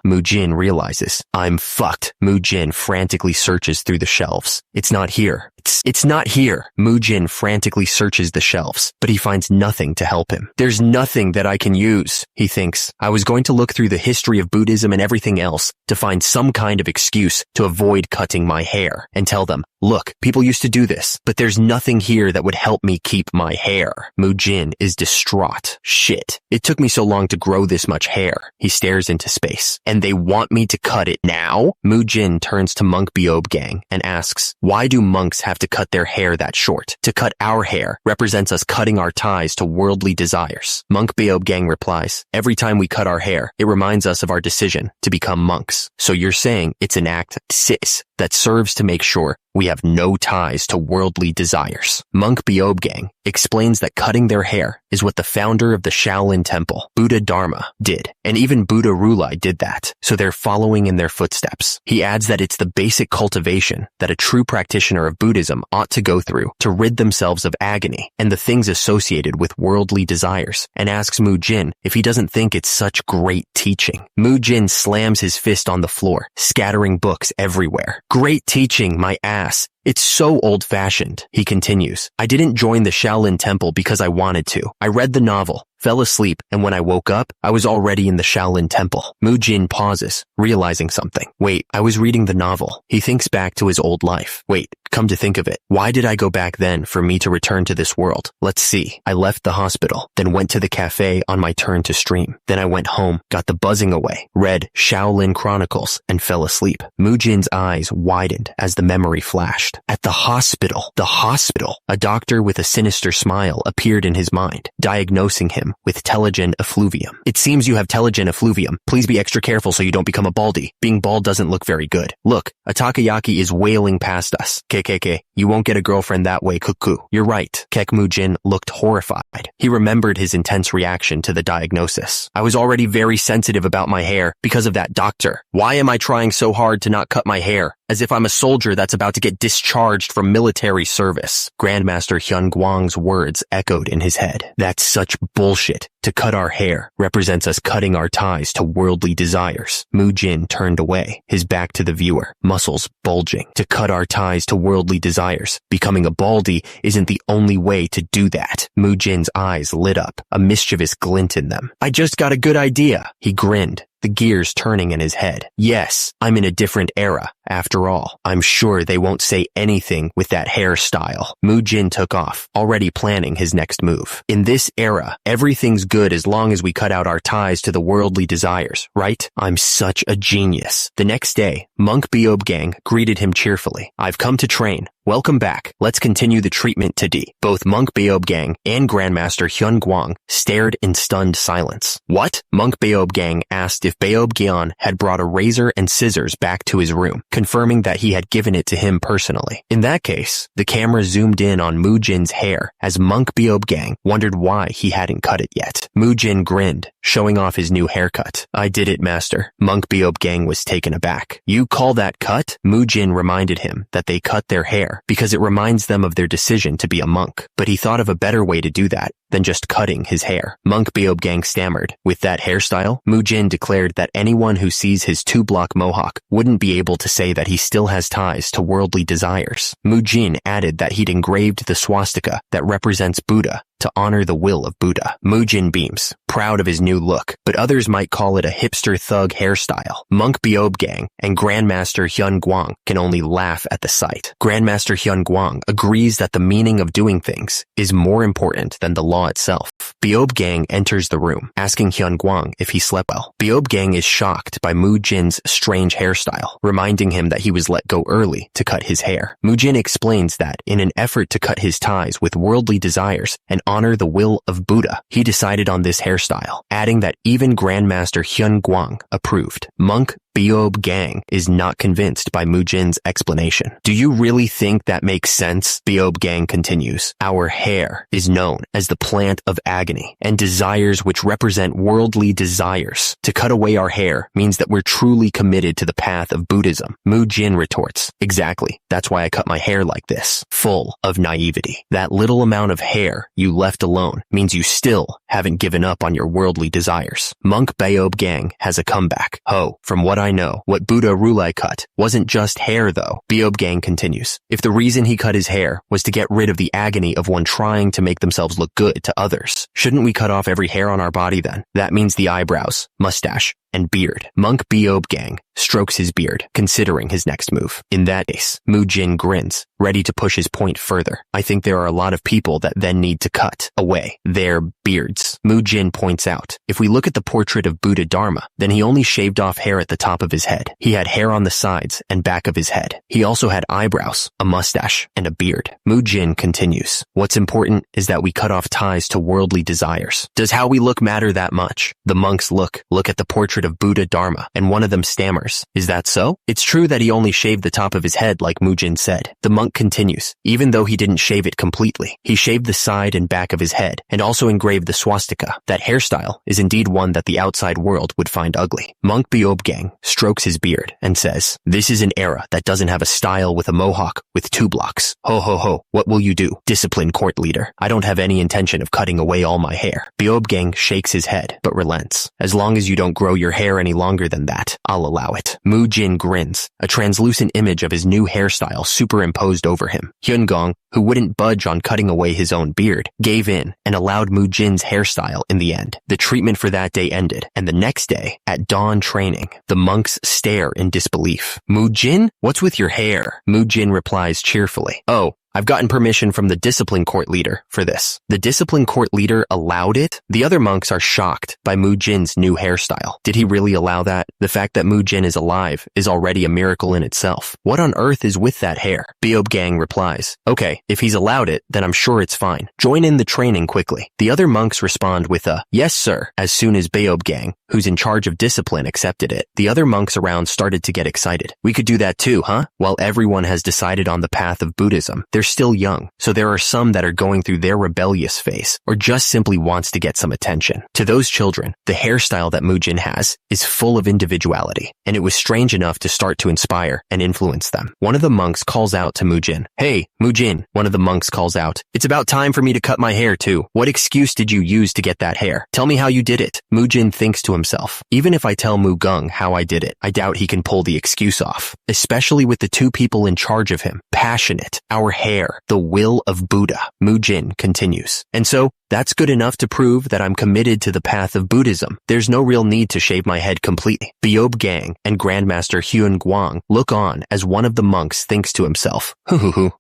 Mujin realizes. I'm fucked. Mujin frantically searches through the shelves. It's not here. It's not here. Mujin frantically searches the shelves, but he finds nothing to help him. There's nothing that I can use, he thinks. I was going to look through the history of Buddhism and everything else to find some kind of excuse to avoid cutting my hair and tell them, look, people used to do this, but there's nothing here that would help me keep my hair. Mujin is distraught. Shit. It took me so long to grow this much hair. He stares into space. And they want me to cut it now? Mujin turns to Monk Beob Gang and asks, why do monks have to cut their hair that short? To cut our hair represents us cutting our ties to worldly desires. Monk Beob Gang replies, every time we cut our hair, it reminds us of our decision to become monks. So you're saying it's an act, sis, that serves to make sure we have no ties to worldly desires. Monk Beob Gang explains that cutting their hair is what the founder of the Shaolin Temple, Buddha Dharma, did, and even Buddha Rulai did that, so they're following in their footsteps. He adds that it's the basic cultivation that a true practitioner of Buddhism ought to go through to rid themselves of agony and the things associated with worldly desires, and asks Mujin if he doesn't think it's such great teaching. Mujin slams his fist on the floor, scattering books everywhere. Great teaching, my ass. It's so old-fashioned, he continues. I didn't join the Shaolin Temple because I wanted to. I read the novel, fell asleep, and when I woke up, I was already in the Shaolin Temple. Mujin pauses, realizing something. Wait, I was reading the novel. He thinks back to his old life. Wait, come to think of it, why did I go back then for me to return to this world? Let's see. I left the hospital, then went to the cafe on my turn to stream. Then I went home, got the buzzing away, read Shaolin Chronicles, and fell asleep. Mujin's eyes widened as the memory flashed. At the hospital, a doctor with a sinister smile appeared in his mind, diagnosing him with telogen effluvium. It seems you have telogen effluvium. Please be extra careful so you don't become a baldy. Being bald doesn't look very good. Look, a takoyaki is wailing past us. KKK, you won't get a girlfriend that way, cuckoo. You're right. Kek Mujin looked horrified. He remembered his intense reaction to the diagnosis. I was already very sensitive about my hair because of that doctor. Why am I trying so hard to not cut my hair? as if I'm a soldier that's about to get discharged from military service. Grandmaster Hyun Gwang's words echoed in his head. That's such bullshit. To cut our hair represents us cutting our ties to worldly desires. Mujin turned away, his back to the viewer, muscles bulging. To cut our ties to worldly desires. Becoming a baldy isn't the only way to do that. Mujin's eyes lit up, a mischievous glint in them. I just got a good idea. He grinned, the gears turning in his head. Yes, I'm in a different era. After all, I'm sure they won't say anything with that hairstyle. Mujin took off, already planning his next move. In this era, everything's good as long as we cut out our ties to the worldly desires, right? I'm such a genius. The next day, Monk Beob Gang greeted him cheerfully. I've come to train. Welcome back. Let's continue the treatment to D. Both Monk Beob Gang and Grandmaster Hyun Gwang stared in stunned silence. What? Monk Beob Gang asked if Beob Gyeon had brought a razor and scissors back to his room, confirming that he had given it to him personally. In that case, the camera zoomed in on Mujin's hair as Monk Beob Gang wondered why he hadn't cut it yet. Mujin grinned, showing off his new haircut. I did it, master. Monk Beob Gang was taken aback. You call that cut? Mujin reminded him that they cut their hair because it reminds them of their decision to be a monk, but he thought of a better way to do that than just cutting his hair. Monk Beob Gang stammered. With that hairstyle, Mujin declared that anyone who sees his 2-block mohawk wouldn't be able to say that he still has ties to worldly desires. Mujin added that he'd engraved the swastika that represents Buddha to honor the will of Buddha. Mujin beams, proud of his new look, but others might call it a hipster thug hairstyle. Monk Beob Gang and Grandmaster Hyun Gwang can only laugh at the sight. Grandmaster Hyun Gwang agrees that the meaning of doing things is more important than the law itself. Beob Gang enters the room, asking Hyun Gwang if he slept well. Beob Gang is shocked by Mujin's strange hairstyle, reminding him that he was let go early to cut his hair. Mujin explains that in an effort to cut his ties with worldly desires and honor the will of Buddha, he decided on this hairstyle, adding that even Grandmaster Hyun Gwang approved. Monk Beob Gang is not convinced by Mujin's explanation. Do you really think that makes sense? Beob Gang continues. Our hair is known as the plant of agony and desires which represent worldly desires. To cut away our hair means that we're truly committed to the path of Buddhism. Mujin retorts. Exactly. That's why I cut my hair like this, full of naivety. That little amount of hair you left alone means you still haven't given up on your worldly desires. Monk Beob Gang has a comeback. Ho, from what I know, what Buddha Rulai cut wasn't just hair though. Beob Gang continues. If the reason he cut his hair was to get rid of the agony of one trying to make themselves look good to others, shouldn't we cut off every hair on our body then? That means the eyebrows, mustache, and beard. Monk Beob Gang strokes his beard, considering his next move. In that case, Mujin grins, ready to push his point further. I think there are a lot of people that then need to cut away their beards. Mujin points out, if we look at the portrait of Buddha Dharma, then he only shaved off hair at the top of his head. He had hair on the sides and back of his head. He also had eyebrows, a mustache, and a beard. Mujin continues, what's important is that we cut off ties to worldly desires. Does how we look matter that much? The monks look at the portrait of Buddha Dharma, and one of them stammers. Is that so? It's true that he only shaved the top of his head like Mujin said. The monk continues, even though he didn't shave it completely. He shaved the side and back of his head, and also engraved the swastika. That hairstyle is indeed one that the outside world would find ugly. Monk Beob Gang strokes his beard and says, this is an era that doesn't have a style with a mohawk with 2 blocks. Ho ho ho, what will you do? Discipline court leader. I don't have any intention of cutting away all my hair. Beob Gang shakes his head, but relents. As long as you don't grow your hair any longer than that, I'll allow it. Mujin grins, a translucent image of his new hairstyle superimposed over him. Hyun Gong, who wouldn't budge on cutting away his own beard, gave in and allowed Mujin's hairstyle in the end. The treatment for that day ended, and the next day, at dawn training, the monks stare in disbelief. Mujin, what's with your hair? Mujin replies cheerfully, oh, I've gotten permission from the discipline court leader for this. The discipline court leader allowed it? The other monks are shocked by Mujin's new hairstyle. Did he really allow that? The fact that Mujin is alive is already a miracle in itself. What on earth is with that hair? Beob Gang replies, okay, if he's allowed it, then I'm sure it's fine. Join in the training quickly. The other monks respond with a, yes sir, as soon as Beob Gang, who's in charge of discipline, accepted it. The other monks around started to get excited. We could do that too, huh? While everyone has decided on the path of Buddhism, They're still young, so there are some that are going through their rebellious phase or just simply wants to get some attention. To those children, the hairstyle that Mujin has is full of individuality, and it was strange enough to start to inspire and influence them. One of the monks calls out to Mujin. Hey, Mujin, one of the monks calls out. It's about time for me to cut my hair too. What excuse did you use to get that hair? Tell me how you did it. Mujin thinks to himself, even if I tell Mugung how I did it, I doubt he can pull the excuse off, especially with the two people in charge of him. Passionate, our hair, the will of Buddha. Mujin continues. And so, that's good enough to prove that I'm committed to the path of Buddhism. There's no real need to shave my head completely. Beob Gang and Grandmaster Hyun Guang look on as one of the monks thinks to himself,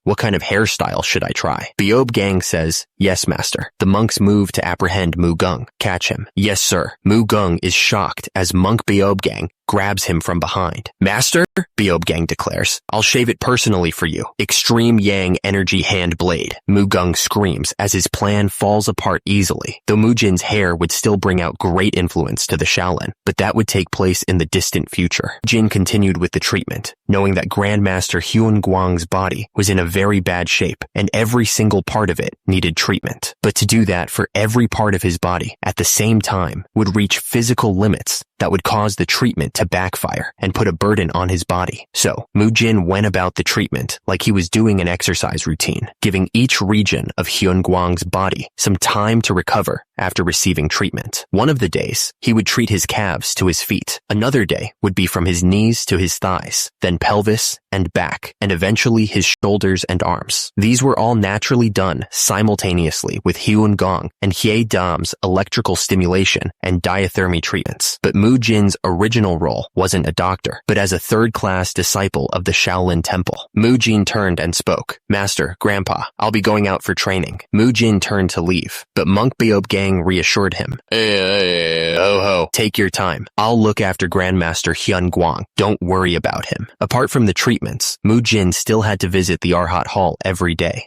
what kind of hairstyle should I try? Beob Gang says, yes, master. The monks move to apprehend Mugung. Catch him. Yes, sir. Mugung is shocked as monk Beob Gang grabs him from behind. Master, Beob Gang declares, I'll shave it personally for you. Extreme Yang energy hand blade. Mugung screams as his plan falls apart easily, though Mujin's hair would still bring out great influence to the Shaolin, but that would take place in the distant future. Jin continued with the treatment, knowing that Grandmaster Hyun Guang's body was in a very bad shape and every single part of it needed treatment. But to do that for every part of his body at the same time would reach physical limits that would cause the treatment to backfire and put a burden on his body. So, Mujin went about the treatment like he was doing an exercise routine, giving each region of Hyun Guang's body some time to recover after receiving treatment. One of the days, he would treat his calves to his feet. Another day would be from his knees to his thighs, then pelvis and back, and eventually his shoulders and arms. These were all naturally done simultaneously with Hyun Gong and Hye Dam's electrical stimulation and diathermy treatments. But Mujin's original role wasn't a doctor, but as a third-class disciple of the Shaolin Temple. Mujin turned and spoke. Master, Grandpa, I'll be going out for training. Mujin turned to leave, but Monk Beob Gang reassured him. Ho, take your time. I'll look after Grandmaster Hyun Guang. Don't worry about him. Apart from the treatments, Mujin still had to visit the Arhat Hall every day.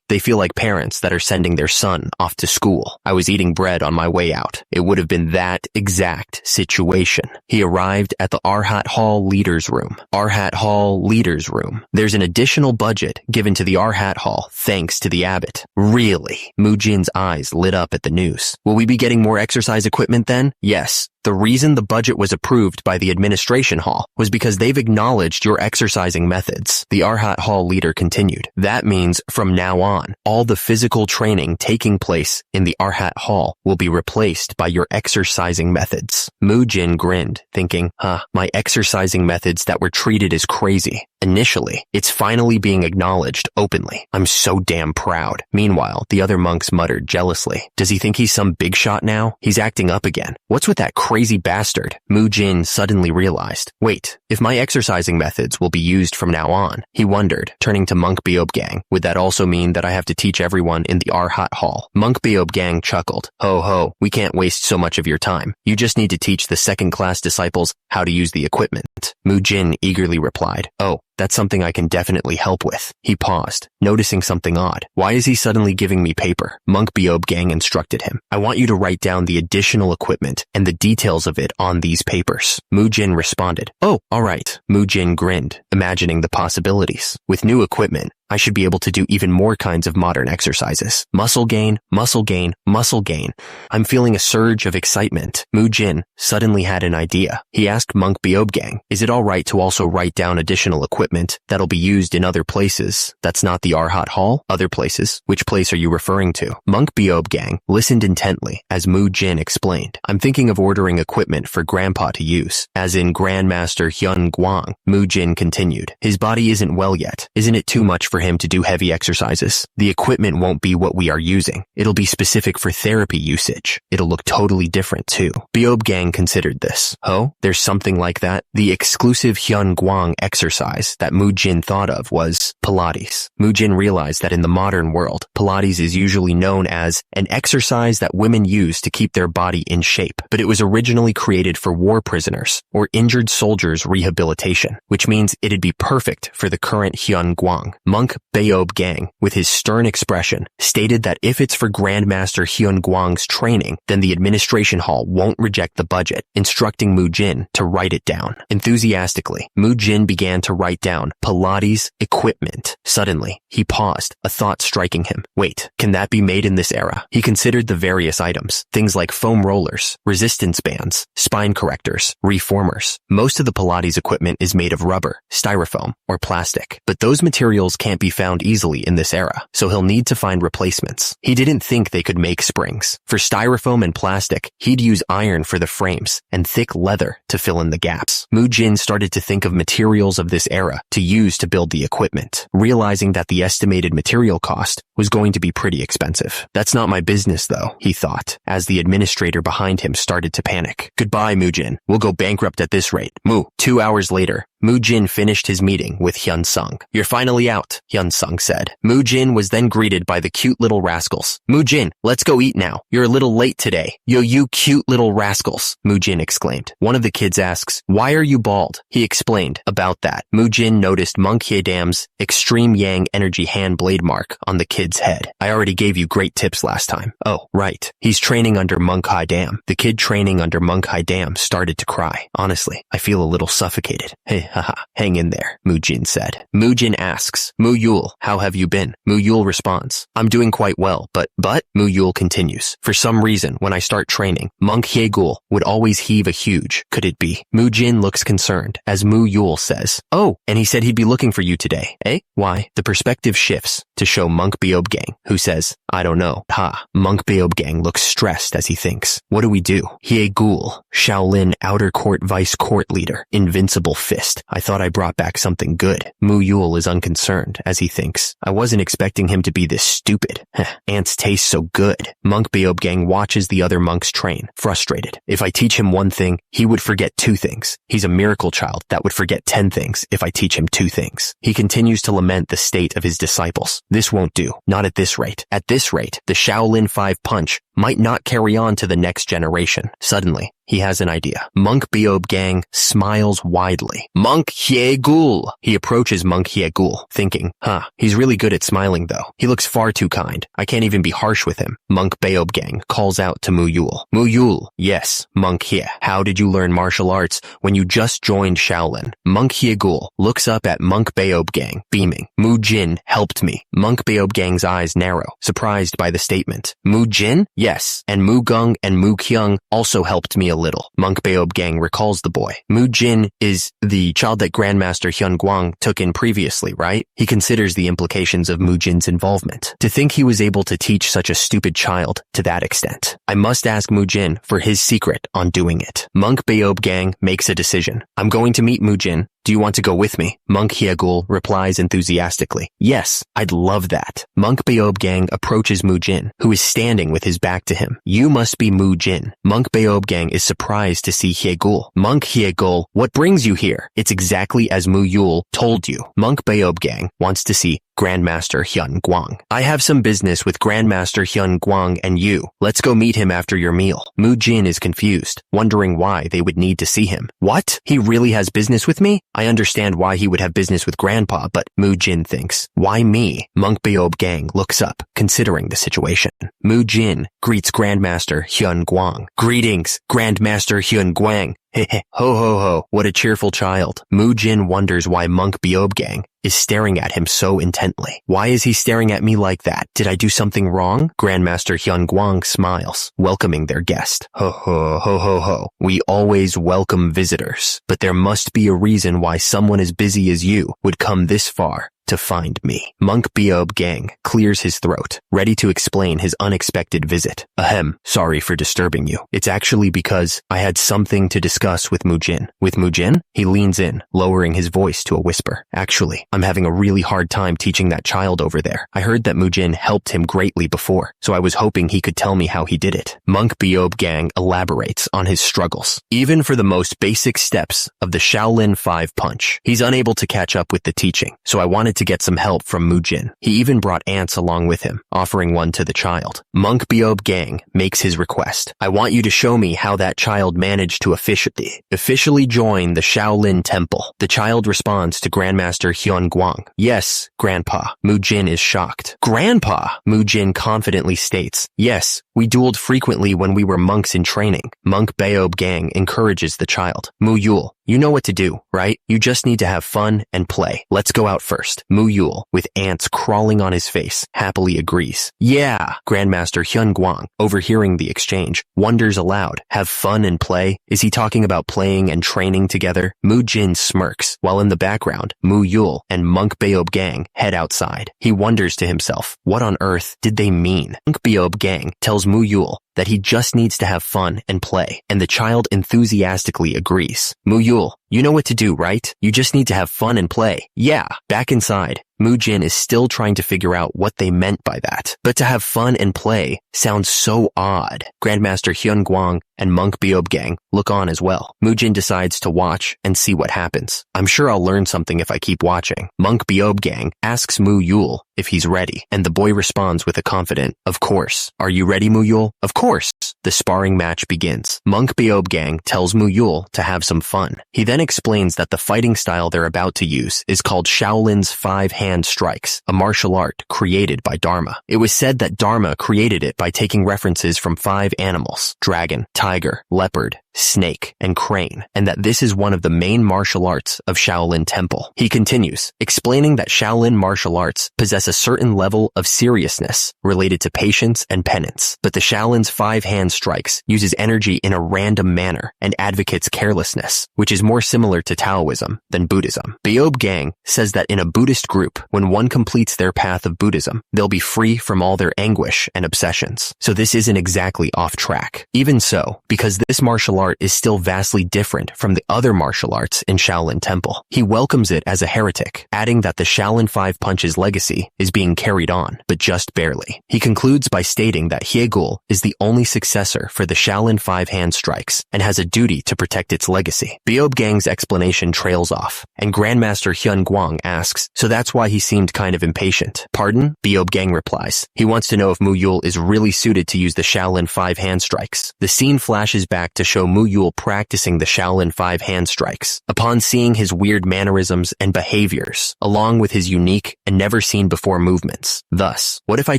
They feel like parents that are sending their son off to school. I was eating bread on my way out. It would have been that exact situation. He arrived at the Arhat Hall Leaders Room. Arhat Hall Leaders Room. There's an additional budget given to the Arhat Hall thanks to the abbot. Really? Mujin's eyes lit up at the news. Will we be getting more exercise equipment then? Yes. The reason the budget was approved by the administration hall was because they've acknowledged your exercising methods. The Arhat Hall leader continued. That means from now on, all the physical training taking place in the Arhat Hall will be replaced by your exercising methods. Mujin grinned, thinking, my exercising methods that were treated as crazy. Initially, it's finally being acknowledged openly. I'm so damn proud. Meanwhile, the other monks muttered jealously. Does he think he's some big shot now? He's acting up again. What's with that crazy bastard? Mujin suddenly realized. Wait, if my exercising methods will be used from now on, he wondered, turning to Monk Beob Gang. Would that also mean that I have to teach everyone in the Arhat Hall? Monk Beob Gang chuckled. Ho, we can't waste so much of your time. You just need to teach the second-class disciples how to use the equipment. Mujin eagerly replied. Oh, that's something I can definitely help with. He paused, noticing something odd. Why is he suddenly giving me paper? Monk Beob Gang instructed him. I want you to write down the additional equipment and the details of it on these papers. Mujin responded. Oh, all right. Mujin grinned, imagining the possibilities. With new equipment, I should be able to do even more kinds of modern exercises. Muscle gain, muscle gain, muscle gain. I'm feeling a surge of excitement. Mujin suddenly had an idea. He asked Monk Beob Gang, is it all right to also write down additional equipment that'll be used in other places? That's not the Arhat Hall? Other places? Which place are you referring to? Monk Beob Gang listened intently as Mujin explained. I'm thinking of ordering equipment for Grandpa to use, as in Grandmaster Hyun Guang. Mujin continued. His body isn't well yet. Isn't it too much for him to do heavy exercises? The equipment won't be what we are using. It'll be specific for therapy usage. It'll look totally different too. Beob Gang considered this. Oh, there's something like that? The exclusive Hyun Guang exercise that Mujin thought of was Pilates. Mujin realized that in the modern world, Pilates is usually known as an exercise that women use to keep their body in shape, but it was originally created for war prisoners or injured soldiers' rehabilitation, which means it'd be perfect for the current Hyun Guang. Monk Monk Beob Gang, with his stern expression, stated that if it's for Grandmaster Hyun Guang's training, then the administration hall won't reject the budget, instructing Mujin to write it down. Enthusiastically, Mujin began to write down Pilates equipment. Suddenly, he paused, a thought striking him. Wait, can that be made in this era? He considered the various items, things like foam rollers, resistance bands, spine correctors, reformers. Most of the Pilates equipment is made of rubber, styrofoam, or plastic, but those materials can't be found easily in this era, so he'll need to find replacements. He didn't think they could make springs. For styrofoam and plastic, he'd use iron for the frames and thick leather to fill in the gaps. Mujin started to think of materials of this era to use to build the equipment, realizing that the estimated material cost was going to be pretty expensive. That's not my business though, he thought, as the administrator behind him started to panic. Goodbye, Mujin. We'll go bankrupt at this rate. 2 hours later, Mujin finished his meeting with Hyun Sung. You're finally out, Hyun Sung said. Mujin was then greeted by the cute little rascals. Mujin, let's go eat now. You're a little late today. Yo, you cute little rascals, Mujin exclaimed. One of the kids asks, why are you bald? He explained about that. Mujin noticed Monk Hyedam's extreme yang energy hand blade mark on the kid's head. I already gave you great tips last time. Oh, right. He's training under Monk Hyedam. The kid training under Monk Hyedam started to cry. Honestly, I feel a little suffocated. Hey, haha, hang in there, Mujin said. Mujin asks, Muyul, how have you been? Muyul responds, I'm doing quite well, but, Muyul continues. For some reason, when I start training, Monk Hyegul would always heave a huge. Could it be? Mujin looks concerned, as Muyul says, oh, and he said he'd be looking for you today. Eh? Why? The perspective shifts to show Monk Beob Gang, who says, I don't know. Ha. Monk Beob Gang looks stressed as he thinks. What do we do? Hyegul, Shaolin Outer Court Vice Court Leader, Invincible Fist. I thought I brought back something good. Muyul is unconcerned as he thinks. I wasn't expecting him to be this stupid. Ants taste so good. Monk Beob Gang watches the other monks train, frustrated. If I teach him one thing, he would forget 2 things. He's a miracle child that would forget 10 things if I teach him 2 things. He continues to lament the state of his disciples. This won't do. Not at this rate. At this rate, the Shaolin 5 punch might not carry on to the next generation. Suddenly, he has an idea. Monk Beob Gang smiles widely. Monk Hyegul. He approaches Monk Hyegul, thinking, he's really good at smiling though. He looks far too kind. I can't even be harsh with him. Monk Beob Gang calls out to Muyul. Muyul, yes, Monk Hye. How did you learn martial arts when you just joined Shaolin? Monk Hyegul looks up at Monk Beob Gang, beaming. Mujin helped me. Monk Beob Gang's eyes narrow, surprised by the statement. Mujin? Yes, and Mugung and Mukyung also helped me a little. Monk Beob Gang recalls the boy. Mujin is the child that Grandmaster Hyun Guang took in previously, right? He considers the implications of Mujin's involvement. To think he was able to teach such a stupid child to that extent. I must ask Mujin for his secret on doing it. Monk Beob Gang makes a decision. I'm going to meet Mujin. Do you want to go with me? Monk Hyegul replies enthusiastically. Yes, I'd love that. Monk Beob Gang approaches Mujin, who is standing with his back to him. You must be Mujin. Monk Beob Gang is surprised to see Hyegul. Monk Hyegul, what brings you here? It's exactly as Muyul told you. Monk Beob Gang wants to see Grandmaster Hyun Guang. I have some business with Grandmaster Hyun Guang and you. Let's go meet him after your meal. Mujin is confused, wondering why they would need to see him. What? He really has business with me? I understand why he would have business with Grandpa, but Mujin thinks, why me? Monk Beob Gang looks up, considering the situation. Mujin greets Grandmaster Hyun Guang. Greetings, Grandmaster Hyun Guang. Heh ho ho ho, what a cheerful child. Mujin wonders why Monk Beob Gang is staring at him so intently. Why is he staring at me like that? Did I do something wrong? Grandmaster Hyun Guang smiles, welcoming their guest. Ho ho ho ho ho. We always welcome visitors, but there must be a reason why someone as busy as you would come this far to find me. Monk Beob Gang clears his throat, ready to explain his unexpected visit. Ahem, sorry for disturbing you. It's actually because I had something to discuss with Mujin. With Mujin? He leans in, lowering his voice to a whisper. Actually, I'm having a really hard time teaching that child over there. I heard that Mujin helped him greatly before, so I was hoping he could tell me how he did it. Monk Beob Gang elaborates on his struggles. Even for the most basic steps of the Shaolin 5 punch, he's unable to catch up with the teaching, so I wanted wanted to get some help from Mujin. He even brought ants along with him, offering one to the child. Monk Beob Gang makes his request. I want you to show me how that child managed to officially join the Shaolin Temple. The child responds to Grandmaster Hyun Guang. Yes, Grandpa. Mujin is shocked. Grandpa, Mujin confidently states. Yes, we dueled frequently when we were monks in training. Monk Beob Gang encourages the child. Mu Yul, you know what to do, right? You just need to have fun and play. Let's go out first. Mu Yul, with ants crawling on his face, happily agrees. Yeah, Grandmaster Hyun Guang, overhearing the exchange, wonders aloud. Have fun and play? Is he talking about playing and training together? Mujin smirks, while in the background, Mu Yul and Monk Beob Gang head outside. He wonders to himself, what on earth did they mean? Monk Beob Gang tells Mu Yul that he just needs to have fun and play, and the child enthusiastically agrees. Mu Yul, you know what to do, right? You just need to have fun and play. Yeah. Back inside, Mujin is still trying to figure out what they meant by that. But to have fun and play sounds so odd. Grandmaster Hyun Guang and Monk Beob Gang look on as well. Mujin decides to watch and see what happens. I'm sure I'll learn something if I keep watching. Monk Beob Gang asks Mu Yul if he's ready, and the boy responds with a confident, of course. Are you ready, Mu Yul? Of course. The sparring match begins. Monk Beob Gang tells Mu Yul to have some fun. He then explains that the fighting style they're about to use is called Shaolin's 5-hand strikes, a martial art created by Dharma. It was said that Dharma created it by taking references from 5 animals: dragon, tiger, leopard, snake, and crane, and that this is one of the main martial arts of Shaolin Temple. He continues, explaining that Shaolin martial arts possess a certain level of seriousness related to patience and penance, but the Shaolin's 5-hand strikes uses energy in a random manner and advocates carelessness, which is more similar to Taoism than Buddhism. Beob Gang says that in a Buddhist group, when one completes their path of Buddhism, they'll be free from all their anguish and obsessions. So this isn't exactly off track. Even so, because this martial art is still vastly different from the other martial arts in Shaolin Temple, he welcomes it as a heretic, adding that the Shaolin 5 Punches legacy is being carried on, but just barely. He concludes by stating that Yahello is the only successor for the Shaolin 5-hand strikes and has a duty to protect its legacy. Beob Gang's explanation trails off, and Grandmaster Hyun Guang asks, so that's why he seemed kind of impatient. Pardon? Beob Gang replies. He wants to know if Mu Yul is really suited to use the Shaolin 5-hand strikes. The scene flashes back to show Mu Yul practicing the Shaolin 5-hand strikes. Upon seeing his weird mannerisms and behaviors, along with his unique and never-seen-before movements. Thus, what if I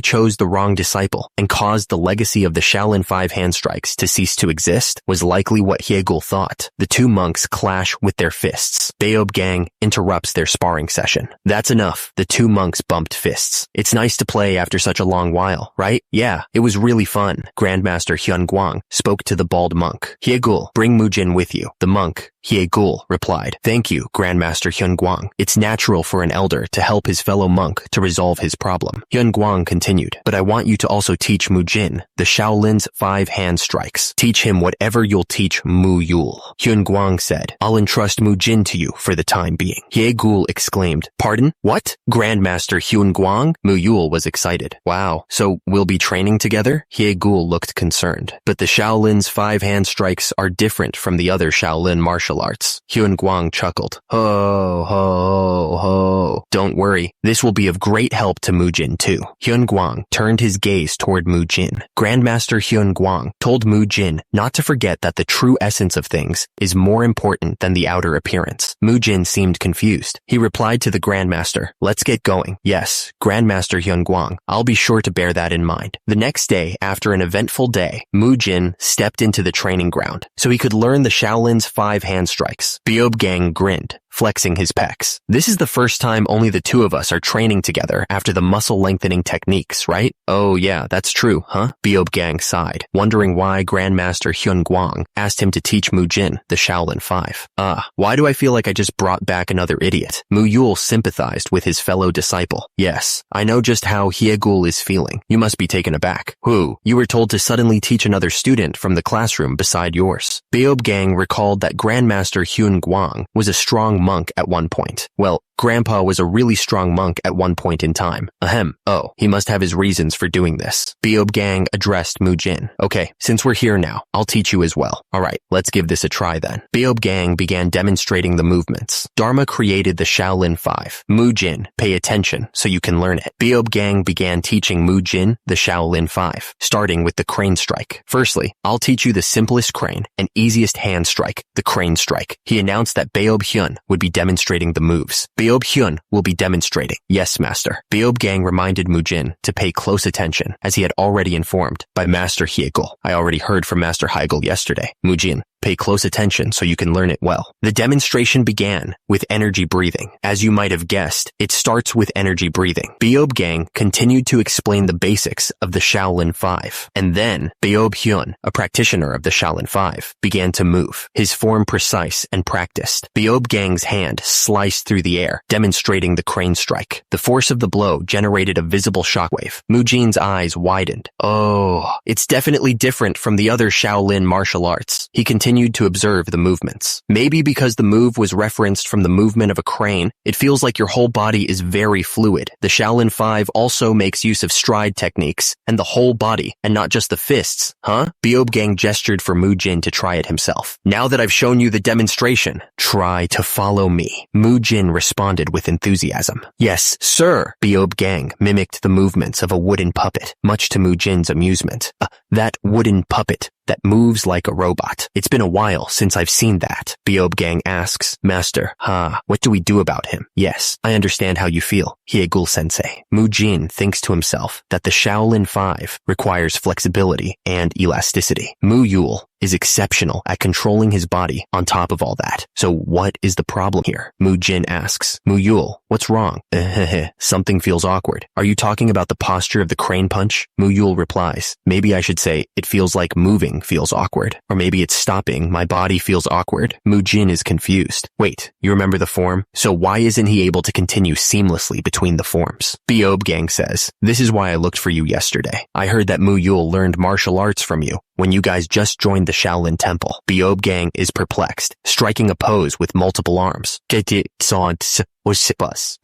chose the wrong disciple and caused the legacy of the Shaolin 5-hand strikes to cease to exist? Was likely what Yahello thought. The two monks clash with their fists. Beob Gang interrupts their sparring session. That's enough. The two monks bumped fists. It's nice to play after such a long while, right? Yeah, it was really fun. Grandmaster Hyun Guang spoke to the bald monk. Yahello, bring Mujin with you. The monk, Yahello, replied. Thank you, Grandmaster Hyun Guang. It's natural for an elder to help his fellow monk to resolve his problem. Hyun Guang continued, but I want you to also teach Mujin the Shaolin's 5-hand strikes. Teach him whatever you'll teach Mu Yul. Hyun Guang said, I'll entrust Mujin to you for the time being. Yahello exclaimed, pardon? What? Grandmaster Hyun Guang? Mu Yul was excited. Wow, so we'll be training together? Yahello looked concerned. But the Shaolin's 5-hand strikes are different from the other Shaolin martial arts. Hyun Guang chuckled. Ho, ho, ho. Don't worry, this will be of great help to Mujin too. Hyun Guang turned his gaze toward Mujin. Grandmaster Hyun Guang told Mujin not to forget that the true essence of things is more important than the outer appearance. Mujin seemed confused. He replied to the Grandmaster, let's get going. Yes, Grandmaster Hyun Guang, I'll be sure to bear that in mind. The next day, after an eventful day, Mujin stepped into the training ground so he could learn the Shaolin's 5-hand strikes. Beob Gang grinned, flexing his pecs. This is the first time only the two of us are training together after the muscle lengthening techniques, right? Oh yeah, that's true, huh? Beob Gang sighed, wondering why Grandmaster Hyun Guang asked him to teach Mujin the Shaolin 5. Why do I feel like I just brought back another idiot? Mu Yul sympathized with his fellow disciple. Yes, I know just how Yahello is feeling. You must be taken aback. Who? You were told to suddenly teach another student from the classroom beside yours. Beob Gang recalled that Grandmaster Hyun Guang was a strong monk at one point. Well, Grandpa was a really strong monk at one point in time. Ahem. Oh, he must have his reasons for doing this. Beob Gang addressed Mujin. Okay, since we're here now, I'll teach you as well. Alright, let's give this a try then. Beob Gang began demonstrating the movements. Dharma created the Shaolin 5. Mujin, pay attention so you can learn it. Beob Gang began teaching Mujin the Shaolin 5, starting with the crane strike. Firstly, I'll teach you the simplest crane and easiest hand strike, the crane strike. He announced that Beob Hyun would be demonstrating the moves. Beob Hyun will be demonstrating. Yes, master. Beob Gang reminded Mujin to pay close attention, as he had already informed by Master Heigl. I already heard from Master Heigl yesterday. Mujin, pay close attention so you can learn it well. The demonstration began with energy breathing. As you might have guessed, it starts with energy breathing. Beob Gang continued to explain the basics of the Shaolin 5. And then, Beob Hyun, a practitioner of the Shaolin 5, began to move, his form precise and practiced. Beob Gang's hand sliced through the air, demonstrating the crane strike. The force of the blow generated a visible shockwave. Mujin's eyes widened. Oh, it's definitely different from the other Shaolin martial arts. He continued to observe the movements. Maybe because the move was referenced from the movement of a crane, it feels like your whole body is very fluid. The Shaolin 5 also makes use of stride techniques and the whole body, and not just the fists, huh? Beob Gang gestured for Mujin to try it himself. Now that I've shown you the demonstration, try to follow me. Mujin responded with enthusiasm. Yes, sir. Beob Gang mimicked the movements of a wooden puppet, much to Mujin's amusement. That wooden puppet that moves like a robot. It's been a while since I've seen that. Beob Gang asks, Master, what do we do about him? Yes, I understand how you feel, Heigl-sensei. Mujin thinks to himself that the Shaolin 5 requires flexibility and elasticity. Muyul is exceptional at controlling his body on top of all that. So what is the problem here? Mujin asks. Muyul, what's wrong? Something feels awkward. Are you talking about the posture of the crane punch? Muyul replies. Maybe I should say it feels like moving feels awkward. Or maybe it's stopping. My body feels awkward. Mujin is confused. Wait, you remember the form? So why isn't he able to continue seamlessly between the forms? Beob Gang says, this is why I looked for you yesterday. I heard that Muyul learned martial arts from you when you guys just joined the Shaolin Temple. Beob Gang is perplexed, striking a pose with multiple arms.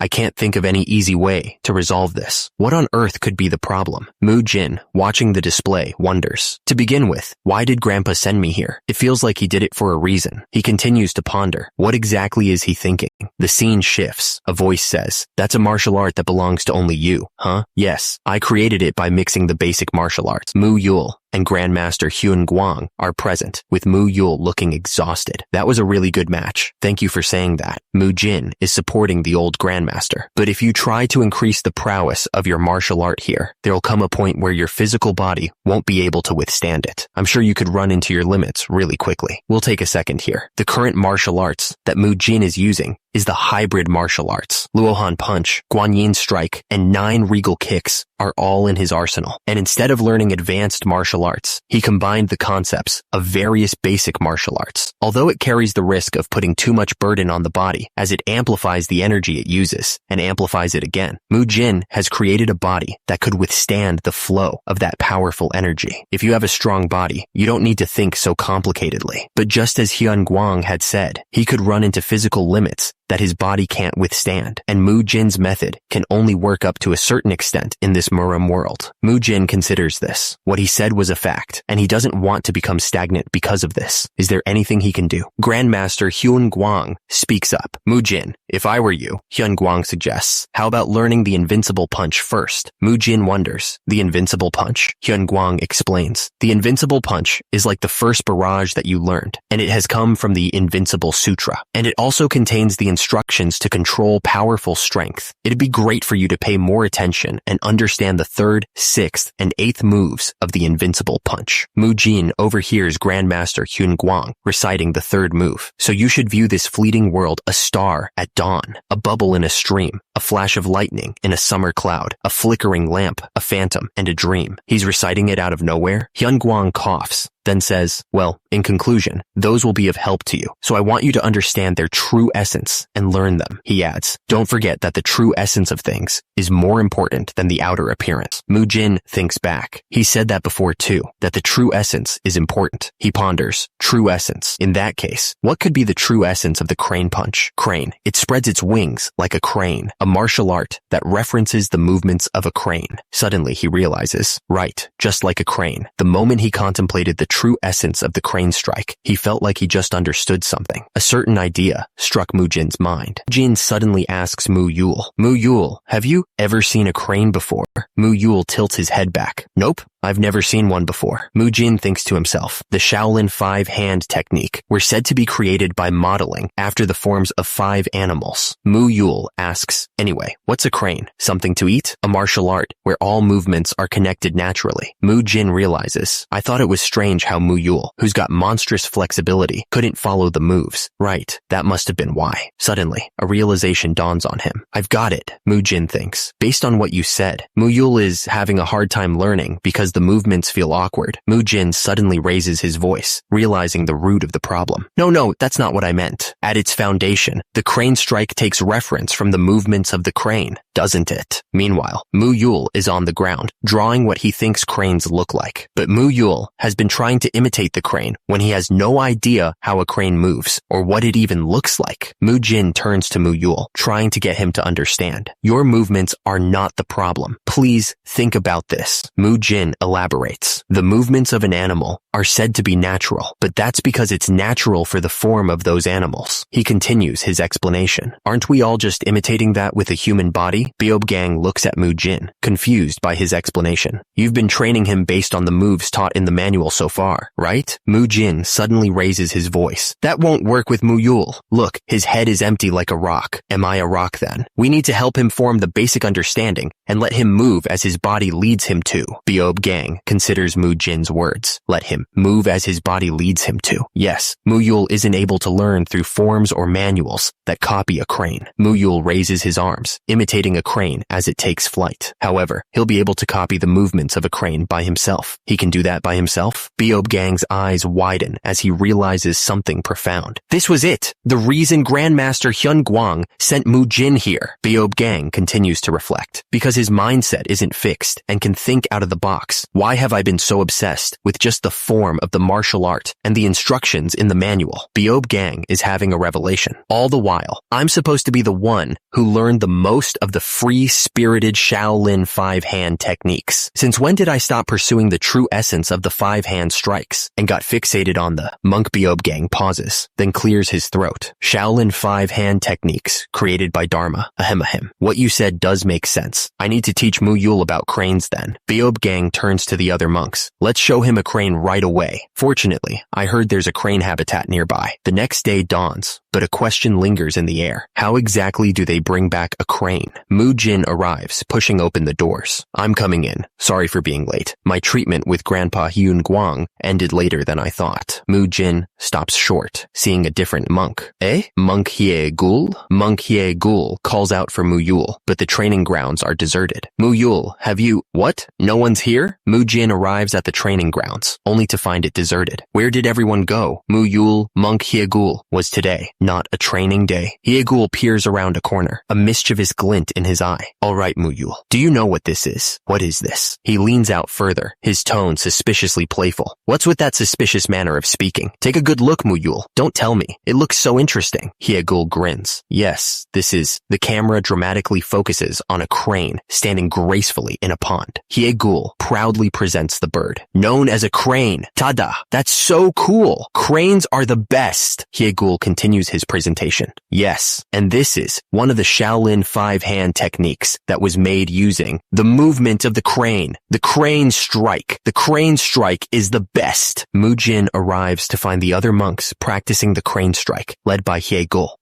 I can't think of any easy way to resolve this. What on earth could be the problem? Mujin, watching the display, wonders. To begin with, why did Grandpa send me here? It feels like he did it for a reason. He continues to ponder. What exactly is he thinking? The scene shifts. A voice says, that's a martial art that belongs to only you, huh? Yes, I created it by mixing the basic martial arts. Muyul and Grandmaster Hyun Guang are present, with Muyul looking exhausted. That was a really good match. Thank you for saying that. Mujin is supporting the old Grandmaster. But if you try to increase the prowess of your martial art here, there'll come a point where your physical body won't be able to withstand it. I'm sure you could run into your limits really quickly. We'll take a second here. The current martial arts that Mujin is using is the hybrid martial arts. Luohan Punch, Guanyin Strike, and 9 Regal Kicks are all in his arsenal. And instead of learning advanced martial arts, he combined the concepts of various basic martial arts. Although it carries the risk of putting too much burden on the body, as it amplifies the energy it uses and amplifies it again, Mujin has created a body that could withstand the flow of that powerful energy. If you have a strong body, you don't need to think so complicatedly. But just as Hyun Guang had said, he could run into physical limits that his body can't withstand, and Mujin's method can only work up to a certain extent in this Muram world. Mujin considers this. What he said was a fact, and he doesn't want to become stagnant because of this. Is there anything he can do? Grandmaster Hyun Guang speaks up. Mujin, if I were you, Hyun Guang suggests, how about learning the invincible punch first? Mujin wonders. The invincible punch? Hyun Guang explains. The invincible punch is like the first barrage that you learned, and it has come from the Invincible Sutra, and it also contains the instructions to control powerful strength. It'd be great for you to pay more attention and understand the 3rd, 6th, and 8th moves of the invincible punch. Mujin overhears Grandmaster Hyun Guang reciting the 3rd move. So you should view this fleeting world a star at dawn, a bubble in a stream, a flash of lightning in a summer cloud, a flickering lamp, a phantom, and a dream. He's reciting it out of nowhere. Hyun Guang coughs. then says, well, in conclusion, those will be of help to you. So I want you to understand their true essence and learn them. He adds, don't forget that the true essence of things is more important than the outer appearance. Mujin thinks back. He said that before too, that the true essence is important. He ponders, true essence. In that case, what could be the true essence of the crane punch? Crane. It spreads its wings like a crane, a martial art that references the movements of a crane. Suddenly he realizes, right, just like a crane. The moment he contemplated the true essence of the crane strike, he felt like he just understood something. A certain idea struck Mujin's mind. Mujin suddenly asks Mu Yul, Mu Yul, have you ever seen a crane before? Mu Yul tilts his head back. Nope. I've never seen one before. Mujin thinks to himself, the Shaolin 5-hand technique were said to be created by modeling after the forms of 5 animals. Mu Yul asks, anyway, what's a crane? Something to eat? A martial art where all movements are connected naturally. Mujin realizes, I thought it was strange how Mu Yul, who's got monstrous flexibility, couldn't follow the moves. Right, that must have been why. Suddenly, a realization dawns on him. I've got it, Mujin thinks. Based on what you said, Mu Yul is having a hard time learning because the movements feel awkward. Mujin suddenly raises his voice, realizing the root of the problem. No, that's not what I meant. At its foundation, the crane strike takes reference from the movements of the crane, doesn't it? Meanwhile, Mu Yul is on the ground, drawing what he thinks cranes look like. But Mu Yul has been trying to imitate the crane when he has no idea how a crane moves, or what it even looks like. Mujin turns to Mu Yul, trying to get him to understand. Your movements are not the problem. Please think about this. Mujin elaborates. The movements of an animal are said to be natural, but that's because it's natural for the form of those animals. He continues his explanation. Aren't we all just imitating that with a human body? Beob Gang looks at Mujin, confused by his explanation. You've been training him based on the moves taught in the manual so far, right? Mujin suddenly raises his voice. That won't work with Mu Yul. Look, his head is empty like a rock. Am I a rock then? We need to help him form the basic understanding and let him move as his body leads him to. Beob Gang considers Mujin's words. Let him move as his body leads him to. Yes, Mu Yul isn't able to learn through forms or manuals that copy a crane. Mu Yul raises his arms, imitating a crane as it takes flight. However, he'll be able to copy the movements of a crane by himself. He can do that by himself? Beob Gang's eyes widen as he realizes something profound. This was it. The reason Grandmaster Hyun Guang sent Mujin here. Beob Gang continues to reflect. Because his mindset isn't fixed and can think out of the box. Why have I been so obsessed with just the form of the martial art and the instructions in the manual? Beob Gang is having a revelation. All the while, I'm supposed to be the one who learned the most of the free-spirited Shaolin 5-hand techniques. Since when did I stop pursuing the true essence of the 5-hand strikes and got fixated on the monk? Beob Gang pauses, then clears his throat. Shaolin 5-hand techniques created by Dharma. Ahem. What you said does make sense. I need to teach Mu Yul about cranes then. Beob Gang turns to the other monks. Let's show him a crane right away. Fortunately, I heard there's a crane habitat nearby. The next day dawns, but a question lingers in the air. How exactly do they bring back a crane? Mujin arrives, pushing open the doors. I'm coming in. Sorry for being late. My treatment with Grandpa Hyun Guang ended later than I thought. Mujin stops short, seeing a different monk. Eh? Monk Hye Gul? Monk Hye Gul calls out for Mu Yul, but the training grounds are deserted. Mu Yul, have you... What? No one's here? Mujin arrives at the training grounds, only to find it deserted. Where did everyone go? Mu Yul, Monk Hye Gul, was today not a training day? Hye Gul peers around a corner, a mischievous glint in his eye. All right, Mu Yul, do you know what this is? What is this? He leans out further, his tone suspiciously playful. What's with that suspicious manner of speaking? Take a good look, Mu Yul. Don't tell me. It looks so interesting. Hye Gul grins. Yes, this is... The camera dramatically focuses on a crane standing gracefully in a pond. Hye Gul proudly presents the bird. Known as a crane. Tada! That's so cool! Cranes are the best! Hye Gul continues his presentation. Yes, and this is one of the Shaolin 5-hand techniques that was made using the movement of the crane. The crane strike. The crane strike is the best. Mujin arrives to find the other monks practicing the crane strike, led by Hye Gul.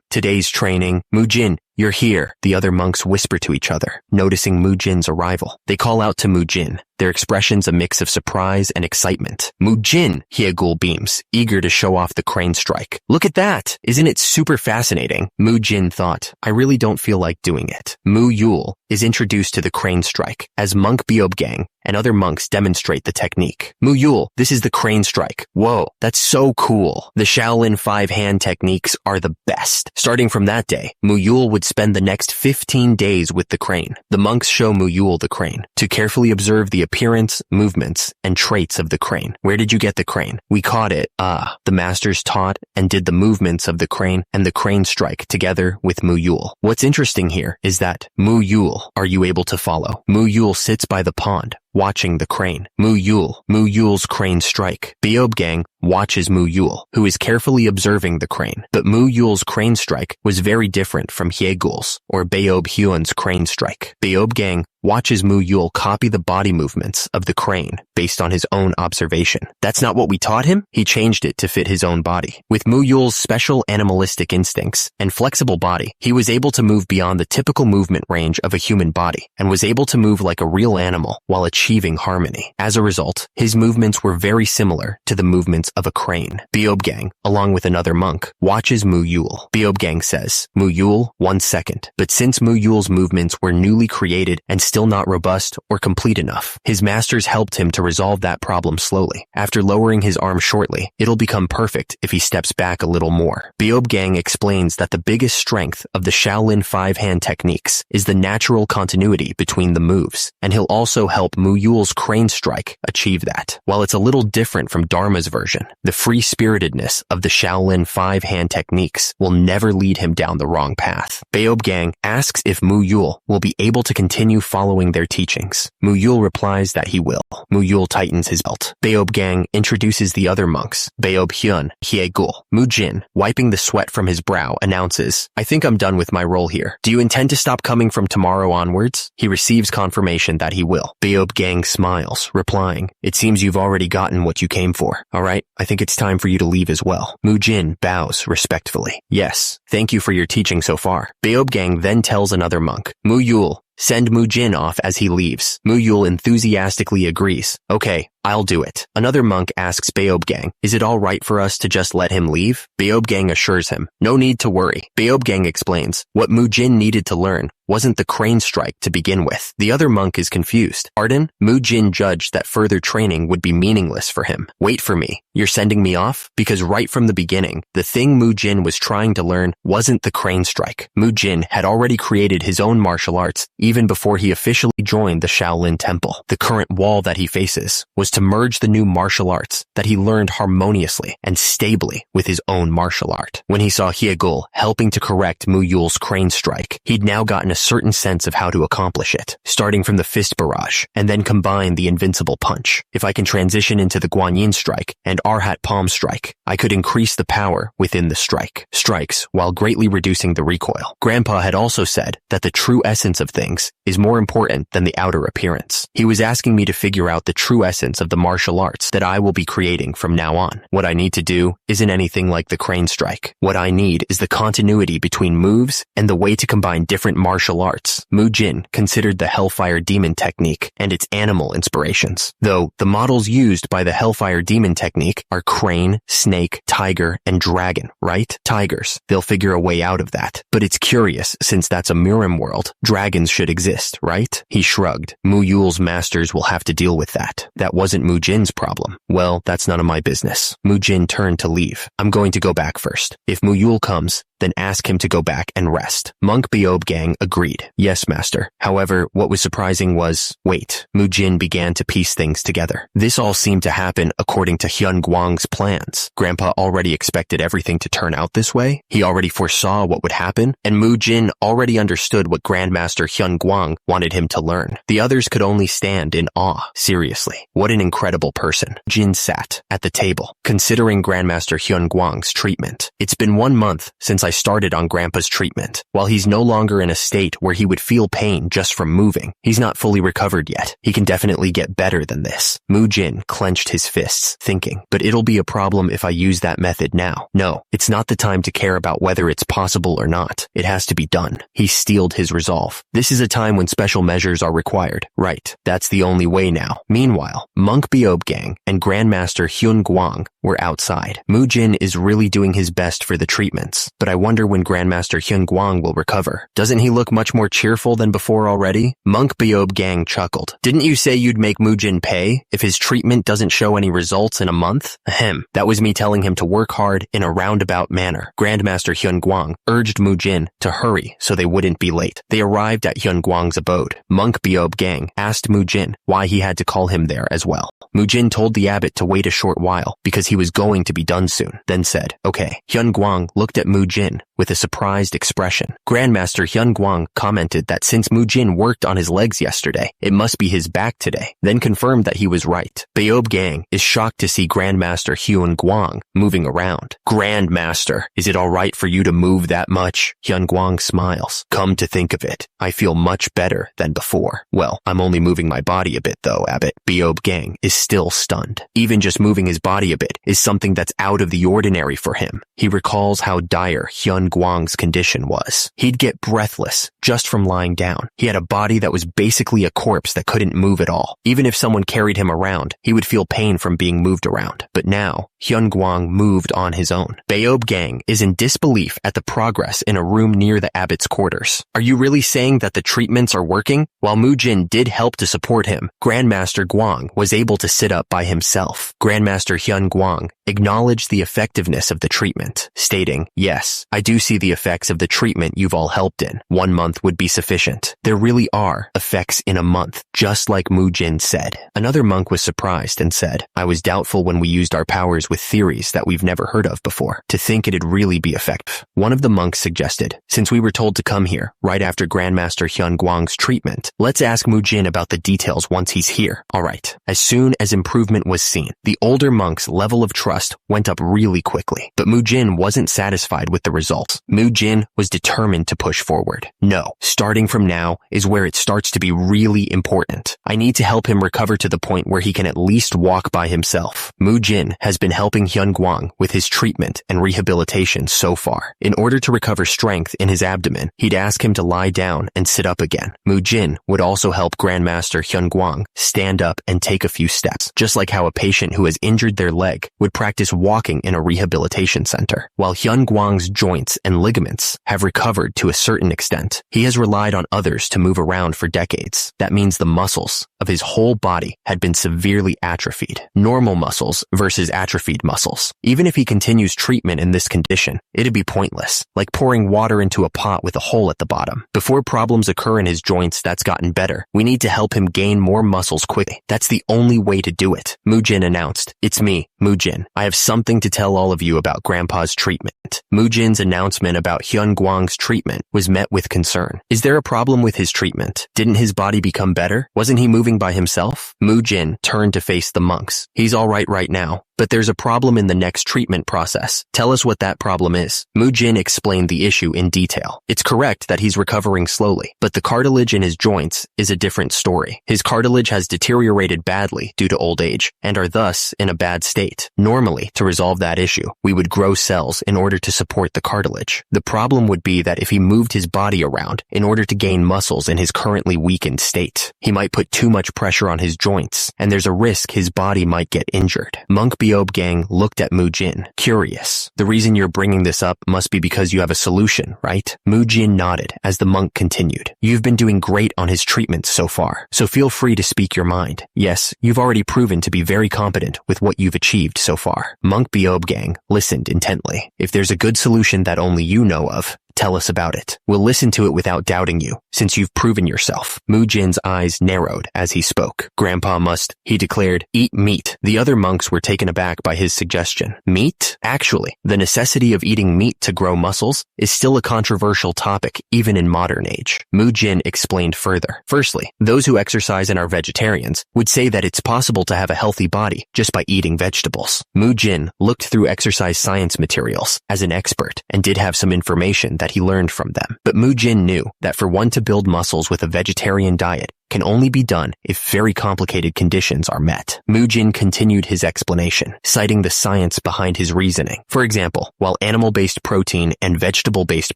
Today's training. Mujin, you're here. The other monks whisper to each other, noticing Mujin's arrival. They call out to Mujin, their expressions a mix of surprise and excitement. Mujin, Hye Gul beams, eager to show off the crane strike. Look at that! Isn't it super fascinating? Mujin thought, I really don't feel like doing it. Mu Yul is introduced to the crane strike as monk Beob Gang and other monks demonstrate the technique. Muyul, this is the crane strike. Whoa, that's so cool. The Shaolin 5-hand techniques are the best. Starting from that day, Muyul would spend the next 15 days with the crane. The monks show Muyul the crane to carefully observe the appearance, movements, and traits of the crane. Where did you get the crane? We caught it. The masters taught and did the movements of the crane and the crane strike together with Muyul. What's interesting here is that Muyul, are you able to follow? Muyul sits by the pond, watching the crane. Muyul's crane strike. Beob Gang watches Muyul, who is carefully observing the crane. But Muyul's crane strike was very different from Hyegul's or Beob Hyun's crane strike. Beob Gang watches Muyul copy the body movements of the crane based on his own observation. That's not what we taught him. He changed it to fit his own body. With Muyul's special animalistic instincts and flexible body, he was able to move beyond the typical movement range of a human body and was able to move like a real animal while achieving harmony. As a result, his movements were very similar to the movements of a crane. Beob Gang, along with another monk, watches Muyul. Beob Gang says, "Muyul, 1 second." But since Muyul's movements were newly created and still not robust or complete enough, his masters helped him to resolve that problem slowly. After lowering his arm shortly, it'll become perfect if he steps back a little more. Beob Gang explains that the biggest strength of the Shaolin 5-hand techniques is the natural continuity between the moves, and he'll also help Muyul's crane strike achieve that. While it's a little different from Dharma's version, the free-spiritedness of the Shaolin 5-hand techniques will never lead him down the wrong path. Beob Gang asks if Muyul will be able to continue following their teachings. Muyul replies that he will. Muyul tightens his belt. Beob Gang introduces the other monks, Beob Hyun, Hyegul. Mujin, wiping the sweat from his brow, announces, "I think I'm done with my role here. Do you intend to stop coming from tomorrow onwards?" He receives confirmation that he will. Beob Gang smiles, replying, "It seems you've already gotten what you came for. All right, I think it's time for you to leave as well." Mujin bows respectfully. "Yes, thank you for your teaching so far." Beob Gang then tells another monk, "Muyul, send Mujin off as he leaves." Muyul enthusiastically agrees. "Okay, I'll do it." Another monk asks Beob Gang, "Is it all right for us to just let him leave?" Beob Gang assures him, "No need to worry." Beob Gang explains, what Mujin needed to learn wasn't the crane strike to begin with. The other monk is confused. "Pardon?" Mujin judged that further training would be meaningless for him. "Wait for me. You're sending me off?" Because right from the beginning, the thing Mujin was trying to learn wasn't the crane strike. Mujin had already created his own martial arts even before he officially joined the Shaolin Temple. The current wall that he faces was to merge the new martial arts that he learned harmoniously and stably with his own martial art. When he saw Hyegul helping to correct Muyul's crane strike, he'd now gotten a certain sense of how to accomplish it, starting from the fist barrage and then combine the invincible punch. If I can transition into the Guanyin strike and Arhat palm strike, I could increase the power within the strikes while greatly reducing the recoil. Grandpa had also said that the true essence of things is more important than the outer appearance. He was asking me to figure out the true essence of the martial arts that I will be creating from now on. What I need to do isn't anything like the crane strike. What I need is the continuity between moves and the way to combine different martial arts. Mujin considered the Hellfire Demon technique and its animal inspirations. Though the models used by the Hellfire Demon technique are crane, snake, tiger, and dragon, right? Tigers. They'll figure a way out of that. But it's curious, since that's a Mirim world, dragons should exist, right? He shrugged. Muyul's masters will have to deal with that. That wasn't Mujin's problem. Well, that's none of my business. Mujin turned to leave. "I'm going to go back first. If Muyul comes, then ask him to go back and rest." Monk Beob Gang agreed. "Yes, master." However, what was surprising was, wait, Mujin began to piece things together. This all seemed to happen according to Hyun Guang's plans. Grandpa already expected everything to turn out this way. He already foresaw what would happen, and Mujin already understood what Grandmaster Hyun Guang wanted him to learn. The others could only stand in awe. Seriously, what an incredible person. Jin sat at the table, considering Grandmaster Hyun Guang's treatment. It's been 1 month since I started on Grandpa's treatment. While he's no longer in a state where he would feel pain just from moving, he's not fully recovered yet. He can definitely get better than this. Mujin clenched his fists, thinking, but it'll be a problem if I use that method now. No, it's not the time to care about whether it's possible or not. It has to be done. He steeled his resolve. This is a time when special measures are required. Right, that's the only way now. Meanwhile, Monk Beob Gang and Grandmaster Hyun Guang were outside. Mujin is really doing his best for the treatments, but I wonder when Grandmaster Hyun Guang will recover. Doesn't he look much more cheerful than before already? Monk Beob Gang chuckled. Didn't you say you'd make Mujin pay if his treatment doesn't show any results in a month? Ahem. That was me telling him to work hard in a roundabout manner. Grandmaster Hyun Guang urged Mujin to hurry so they wouldn't be late. They arrived at Hyun Guang's abode. Monk Beob Gang asked Mujin why he had to call him there as well. Mujin told the abbot to wait a short while because he was going to be done soon, then said, okay. Hyun Guang looked at Mujin with a surprised expression. Grandmaster Hyun Guang commented that since Mujin worked on his legs yesterday, it must be his back today, then confirmed that he was right. Beob Gang is shocked to see Grandmaster Hyun Guang moving around. Grandmaster, is it alright for you to move that much? Hyun Guang smiles. Come to think of it, I feel much better than before. Well, I'm only moving my body a bit though, abbot. Beob Gang is still stunned. Even just moving his body a bit is something that's out of the ordinary for him. He recalls how dire Hyun Guang's condition was. He'd get breathless just from lying down. He had a body that was basically a corpse that couldn't move at all. Even if someone carried him around, he would feel pain from being moved around. But now, Hyun Guang moved on his own. Beob Gang is in disbelief at the progress in a room near the abbot's quarters. Are you really saying that the treatments are working? While Mujin did help to support him, Grandmaster Guang was able to sit up by himself. Grandmaster Hyun Guang acknowledged the effectiveness of the treatment, stating, yes, I do see the effects of the treatment you've all helped in. 1 month would be sufficient. There really are effects in a month, just like Mujin said. Another monk was surprised and said, I was doubtful when we used our powers with theories that we've never heard of before, to think it'd really be effective. One of the monks suggested, since we were told to come here right after Grandmaster Hyun Guang's treatment, let's ask Mujin about the details once he's here. Alright. As soon as improvement was seen, the older monk's level of trust went up really quickly, but Mujin wasn't satisfied with the results. Mujin was determined to push forward. No, starting from now is where it starts to be really important. I need to help him recover to the point where he can at least walk by himself. Mujin has been helping Hyun Guang with his treatment and rehabilitation so far. In order to recover strength in his abdomen, he'd ask him to lie down and sit up again. Mujin would also help Grandmaster Hyun Guang stand up and take a few steps, just like how a patient who has injured their leg would practice walking in a rehabilitation center. While Hyun Guang's joints and ligaments have recovered to a certain extent, he has relied on others to move around for decades. That means the muscles of his whole body had been severely atrophied. Normal muscles versus atrophied muscles. Even if he continues treatment in this condition, it'd be pointless, like pouring water into a pot with a hole at the bottom. Before problems occur in his joints that's gotten better, we need to help him gain more muscles quickly. That's the only way to do it. Mujin announced, it's me, Mujin. I have something to tell all of you about Grandpa's treatment. Mujin's announcement about Hyun Guang's treatment was met with concern. Is there a problem with his treatment? Didn't his body become better? Wasn't he moving by himself? Mujin turned to face the monks. He's all right now. But there's a problem in the next treatment process. Tell us what that problem is. Mujin explained the issue in detail. It's correct that he's recovering slowly, but the cartilage in his joints is a different story. His cartilage has deteriorated badly due to old age and are thus in a bad state. Normally, to resolve that issue, we would grow cells in order to support the cartilage. The problem would be that if he moved his body around in order to gain muscles in his currently weakened state, he might put too much pressure on his joints, and there's a risk his body might get injured. Monk Beob Gang looked at Mujin, curious. The reason you're bringing this up must be because you have a solution, right? Mujin nodded as the monk continued. You've been doing great on his treatments so far, so feel free to speak your mind. Yes, you've already proven to be very competent with what you've achieved so far. Monk Beob Gang listened intently. If there's a good solution that only you know of, tell us about it. We'll listen to it without doubting you, since you've proven yourself. Mujin's eyes narrowed as he spoke. Grandpa must, he declared, eat meat. The other monks were taken aback by his suggestion. Meat? Actually, the necessity of eating meat to grow muscles is still a controversial topic even in modern age. Mujin explained further. Firstly, those who exercise and are vegetarians would say that it's possible to have a healthy body just by eating vegetables. Mujin looked through exercise science materials as an expert and did have some information that he learned from them. But Mujin knew that for one to build muscles with a vegetarian diet, can only be done if very complicated conditions are met. Mujin continued his explanation, citing the science behind his reasoning. For example, while animal-based protein and vegetable-based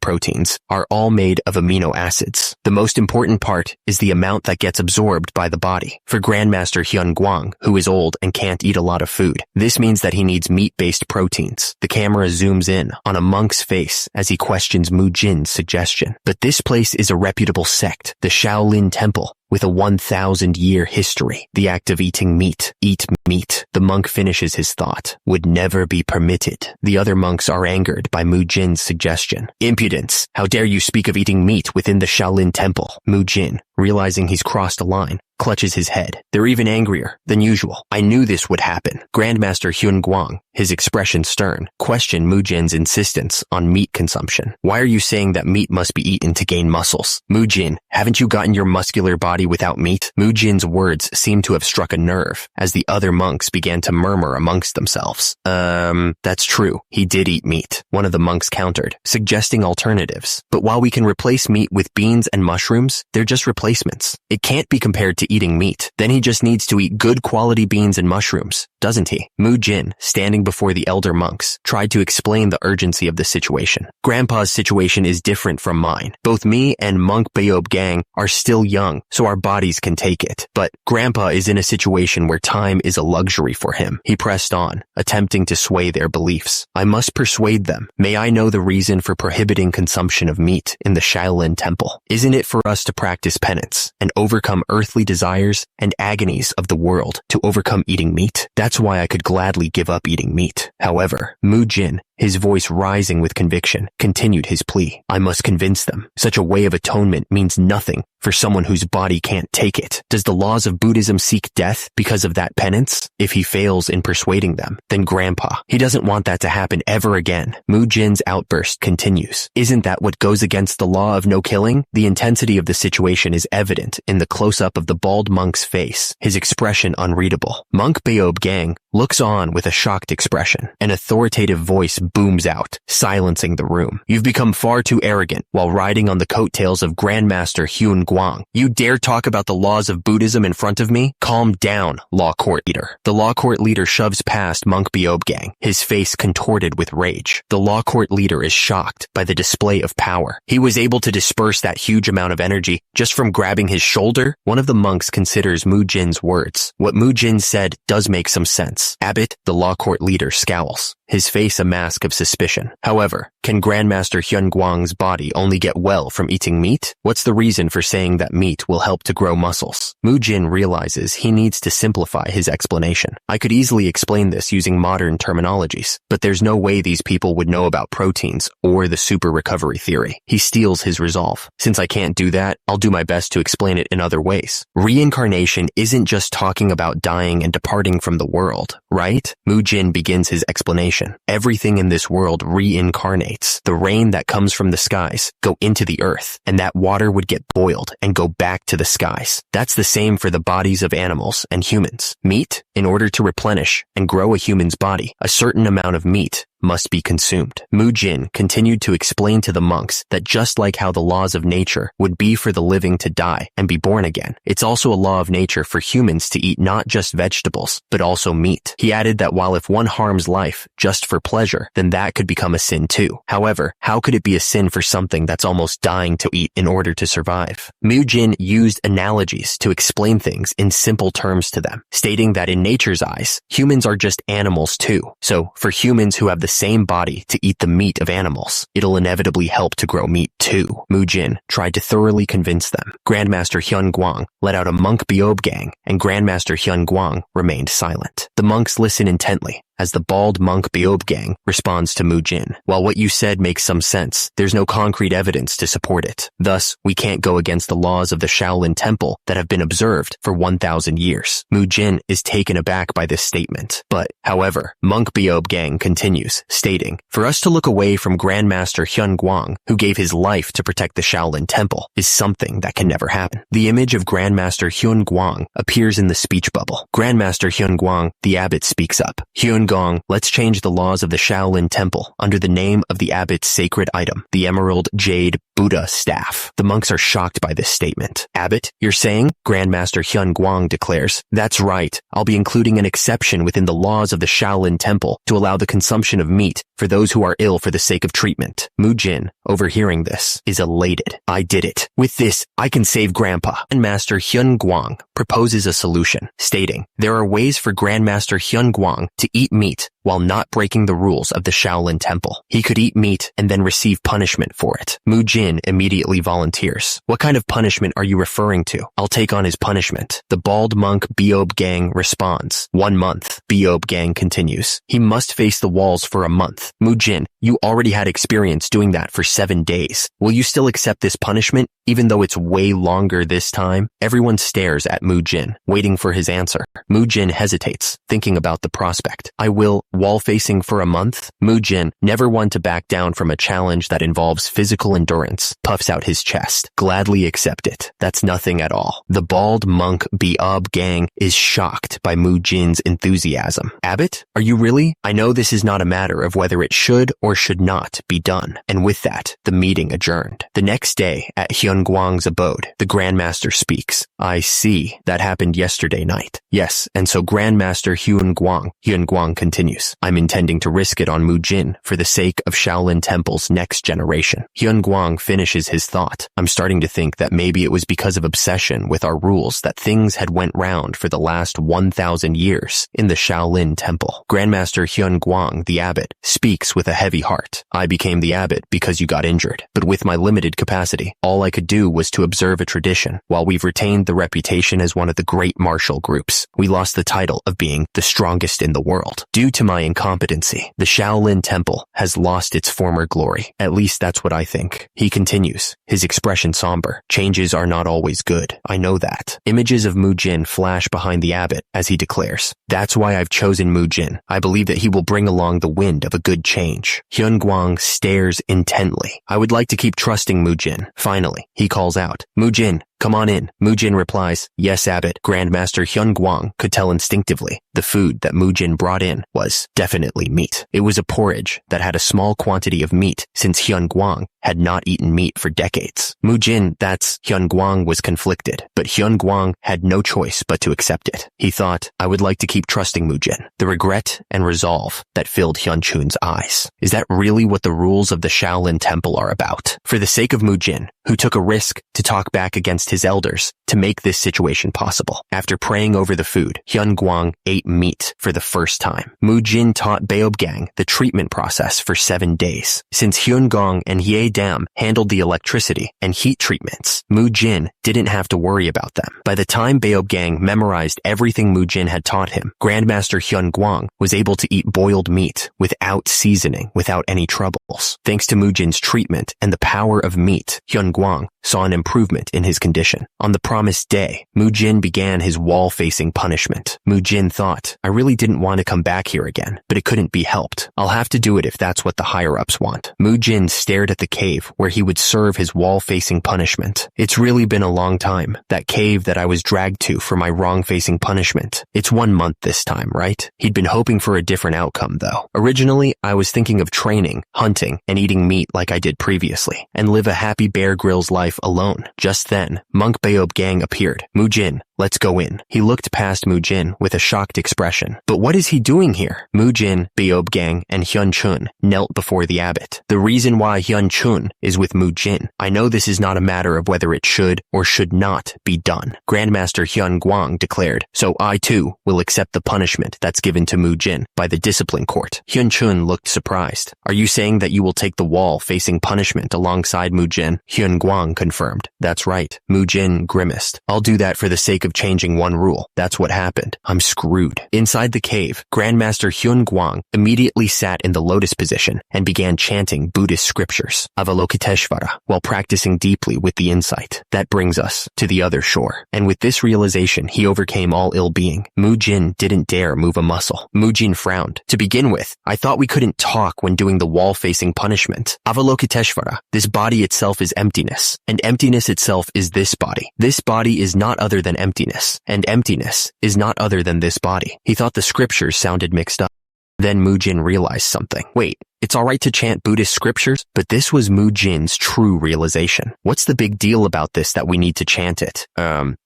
proteins are all made of amino acids, the most important part is the amount that gets absorbed by the body. For Grandmaster Hyun Guang, who is old and can't eat a lot of food, this means that he needs meat-based proteins. The camera zooms in on a monk's face as he questions Mujin's suggestion. But this place is a reputable sect, the Shaolin Temple, with a 1,000-year history. The act of eating meat, eat meat, the monk finishes his thought, would never be permitted. The other monks are angered by Mujin's suggestion. Impudence! How dare you speak of eating meat within the Shaolin Temple? Mujin, realizing he's crossed a line, clutches his head. They're even angrier than usual. I knew this would happen. Grandmaster Hyun Guang, his expression stern, questioned Mujin's insistence on meat consumption. Why are you saying that meat must be eaten to gain muscles? Mujin, haven't you gotten your muscular body without meat? Mujin's words seemed to have struck a nerve as the other monks began to murmur amongst themselves. That's true. He did eat meat. One of the monks countered, suggesting alternatives. But while we can replace meat with beans and mushrooms, they're just replacements. It can't be compared to eating meat. Then he just needs to eat good quality beans and mushrooms, doesn't he? Mujin, standing before the elder monks, tried to explain the urgency of the situation. Grandpa's situation is different from mine. Both me and monk Beob Gang are still young, so our bodies can take it. But Grandpa is in a situation where time is a luxury for him. He pressed on, attempting to sway their beliefs. I must persuade them. May I know the reason for prohibiting consumption of meat in the Shaolin Temple? Isn't it for us to practice penance and overcome earthly desires and agonies of the world to overcome eating meat? That's why I could gladly give up eating meat. However, Mujin, his voice rising with conviction, continued his plea. I must convince them. Such a way of atonement means nothing for someone whose body can't take it. Does the laws of Buddhism seek death because of that penance? If he fails in persuading them, then Grandpa, he doesn't want that to happen ever again. Mujin's outburst continues. Isn't that what goes against the law of no killing? The intensity of the situation is evident in the close-up of the bald monk's face, his expression unreadable. Monk Beob Gang looks on with a shocked expression. An authoritative voice booms out, silencing the room. You've become far too arrogant while riding on the coattails of Grandmaster Hyun Guang. You dare talk about the laws of Buddhism in front of me? Calm down, law court leader. The law court leader shoves past monk Beob Gang, his face contorted with rage. The law court leader is shocked by the display of power. He was able to disperse that huge amount of energy just from grabbing his shoulder? One of the monks considers Mujin's words. What Mujin said does make some sense. Abbot, the law court leader, scowls, his face a mask of suspicion. However, can Grandmaster Hyun Guang's body only get well from eating meat? What's the reason for saying that meat will help to grow muscles? Mujin realizes he needs to simplify his explanation. I could easily explain this using modern terminologies, but there's no way these people would know about proteins or the super recovery theory. He steals his resolve. Since I can't do that, I'll do my best to explain it in other ways. Reincarnation isn't just talking about dying and departing from the world, right? Mujin begins his explanation. Everything in this world reincarnates. The rain that comes from the skies go into the earth, and that water would get boiled and go back to the skies. That's the same for the bodies of animals and humans. Meat, in order to replenish and grow a human's body, a certain amount of meat must be consumed. Mujin continued to explain to the monks that just like how the laws of nature would be for the living to die and be born again, it's also a law of nature for humans to eat not just vegetables, but also meat. He added that while if one harms life just for pleasure, then that could become a sin too. However, how could it be a sin for something that's almost dying to eat in order to survive? Mujin used analogies to explain things in simple terms to them, stating that in nature's eyes, humans are just animals too. So, for humans who have the same body to eat the meat of animals, it'll inevitably help to grow meat too. Mujin tried to thoroughly convince them. Grandmaster Hyun Guang let out a monk Beob Gang, and Grandmaster Hyun Guang remained silent. The monks listen intently as the bald monk Beob Gang responds to Mujin. While what you said makes some sense, there's no concrete evidence to support it. Thus, we can't go against the laws of the Shaolin Temple that have been observed for 1,000 years. Mujin is taken aback by this statement. But, however, monk Beob Gang continues, stating, for us to look away from Grandmaster Hyun Guang, who gave his life to protect the Shaolin Temple, is something that can never happen. The image of Grandmaster Hyun Guang appears in the speech bubble. Grandmaster Hyun Guang, the abbot, speaks up. Hyun Hyungong, let's change the laws of the Shaolin Temple under the name of the abbot's sacred item, the Emerald Jade Buddha Staff. The monks are shocked by this statement. Abbot, you're saying? Grandmaster Hyungwang declares. That's right. I'll be including an exception within the laws of the Shaolin Temple to allow the consumption of meat for those who are ill for the sake of treatment. Mujin, overhearing this, is elated. I did it. With this, I can save Grandpa. Grandmaster Hyungwang proposes a solution, stating, there are ways for Grandmaster Hyungwang to eat meat while not breaking the rules of the Shaolin Temple. He could eat meat and then receive punishment for it. Mujin immediately volunteers. What kind of punishment are you referring to? I'll take on his punishment. The bald monk Beob Gang responds. 1 month. Beob Gang continues. He must face the walls for a month. Mujin, you already had experience doing that for 7 days. Will you still accept this punishment, even though it's way longer this time? Everyone stares at Mujin, waiting for his answer. Mujin hesitates, thinking about the prospect. I will, wall-facing for a month? Mujin, never one to back down from a challenge that involves physical endurance, puffs out his chest. Gladly accept it. That's nothing at all. The bald monk Beob Gang is shocked by Mujin's enthusiasm. Abbot, are you really? I know this is not a matter of whether it should or should not be done. And with that, the meeting adjourned. The next day, at Hyungwang's abode, the Grandmaster speaks. I see. That happened yesterday night. Yes, and so Grandmaster Hyungwang continues. I'm intending to risk it on Mujin for the sake of Shaolin Temple's next generation. Hyungwang finishes his thought. I'm starting to think that maybe it was because of obsession with our rules that things had went round for the last 1,000 years in the Shaolin Temple. Grandmaster Hyungwang, the abbot, speaks with a heavy heart. I became the abbot because you got injured, but with my limited capacity, all I could do was to observe a tradition. While we've retained the reputation as one of the great martial groups, we lost the title of being the strongest in the world. Due to my incompetency, the Shaolin Temple has lost its former glory. At least that's what I think. He continues, his expression somber. Changes are not always good. I know that. Images of Mujin flash behind the abbot as he declares, that's why I've chosen Mujin. I believe that he will bring along the wind of a good change. Hyungwang stares intently. I would like to keep trusting Mujin. Finally, he calls out, Mujin, come on in. Mujin replies, yes, abbot. Grandmaster Hyungwang could tell instinctively the food that Mujin brought in was definitely meat. It was a porridge that had a small quantity of meat since Hyungwang had not eaten meat for decades. Hyungwang was conflicted, but Hyungwang had no choice but to accept it. He thought, I would like to keep trusting Mujin. The regret and resolve that filled Hyunchun's eyes. Is that really what the rules of the Shaolin Temple are about? For the sake of Mujin, who took a risk to talk back against his elders to make this situation possible. After praying over the food, Hyungwang ate meat for the first time. Mujin taught Beob Gang the treatment process for 7 days. Since Hyungong and Dam handled the electricity and heat treatments, Mujin didn't have to worry about them. By the time Beob Gang memorized everything Mujin had taught him, Grandmaster Hyungwang was able to eat boiled meat without seasoning, without any troubles. Thanks to Mujin's treatment and the power of meat, Hyungwang saw an improvement in his condition. On the promised day, Mujin began his wall-facing punishment. Mujin thought, I really didn't want to come back here again, but it couldn't be helped. I'll have to do it if that's what the higher-ups want. Mujin stared at the cave where he would serve his wall-facing punishment. It's really been a long time, that cave that I was dragged to for my wrong-facing punishment. It's 1 month this time, right? He'd been hoping for a different outcome, though. Originally, I was thinking of training, hunting, and eating meat like I did previously, and live a happy Bear Grylls life alone. Just then, Monk Beob Gang appeared. Mujin, let's go in. He looked past Mujin with a shocked expression. But what is he doing here? Mujin, Beob Gang, and Hyunchun knelt before the abbot. The reason why Hyunchun is with Mujin. I know this is not a matter of whether it should or should not be done. Grandmaster Hyungwang declared, so I too will accept the punishment that's given to Mujin by the discipline court. Hyunchun looked surprised. Are you saying that you will take the wall-facing punishment alongside Mujin? Hyungwang confirmed. That's right. Mujin grimaced. I'll do that for the sake of changing one rule. That's what happened. I'm screwed. Inside the cave, Grandmaster Hyungwang immediately sat in the lotus position and began chanting Buddhist scriptures, Avalokiteshvara, while practicing deeply with the insight. That brings us to the other shore. And with this realization, he overcame all ill-being. Mujin didn't dare move a muscle. Mujin frowned. To begin with, I thought we couldn't talk when doing the wall-facing punishment. Avalokiteshvara, this body itself is emptiness, and emptiness itself is this body. This body is not other than emptiness, and emptiness is not other than this body. He thought the scriptures sounded mixed up. Then Mujin realized something. Wait, it's alright to chant Buddhist scriptures, but this was Mujin's true realization. What's the big deal about this that we need to chant it?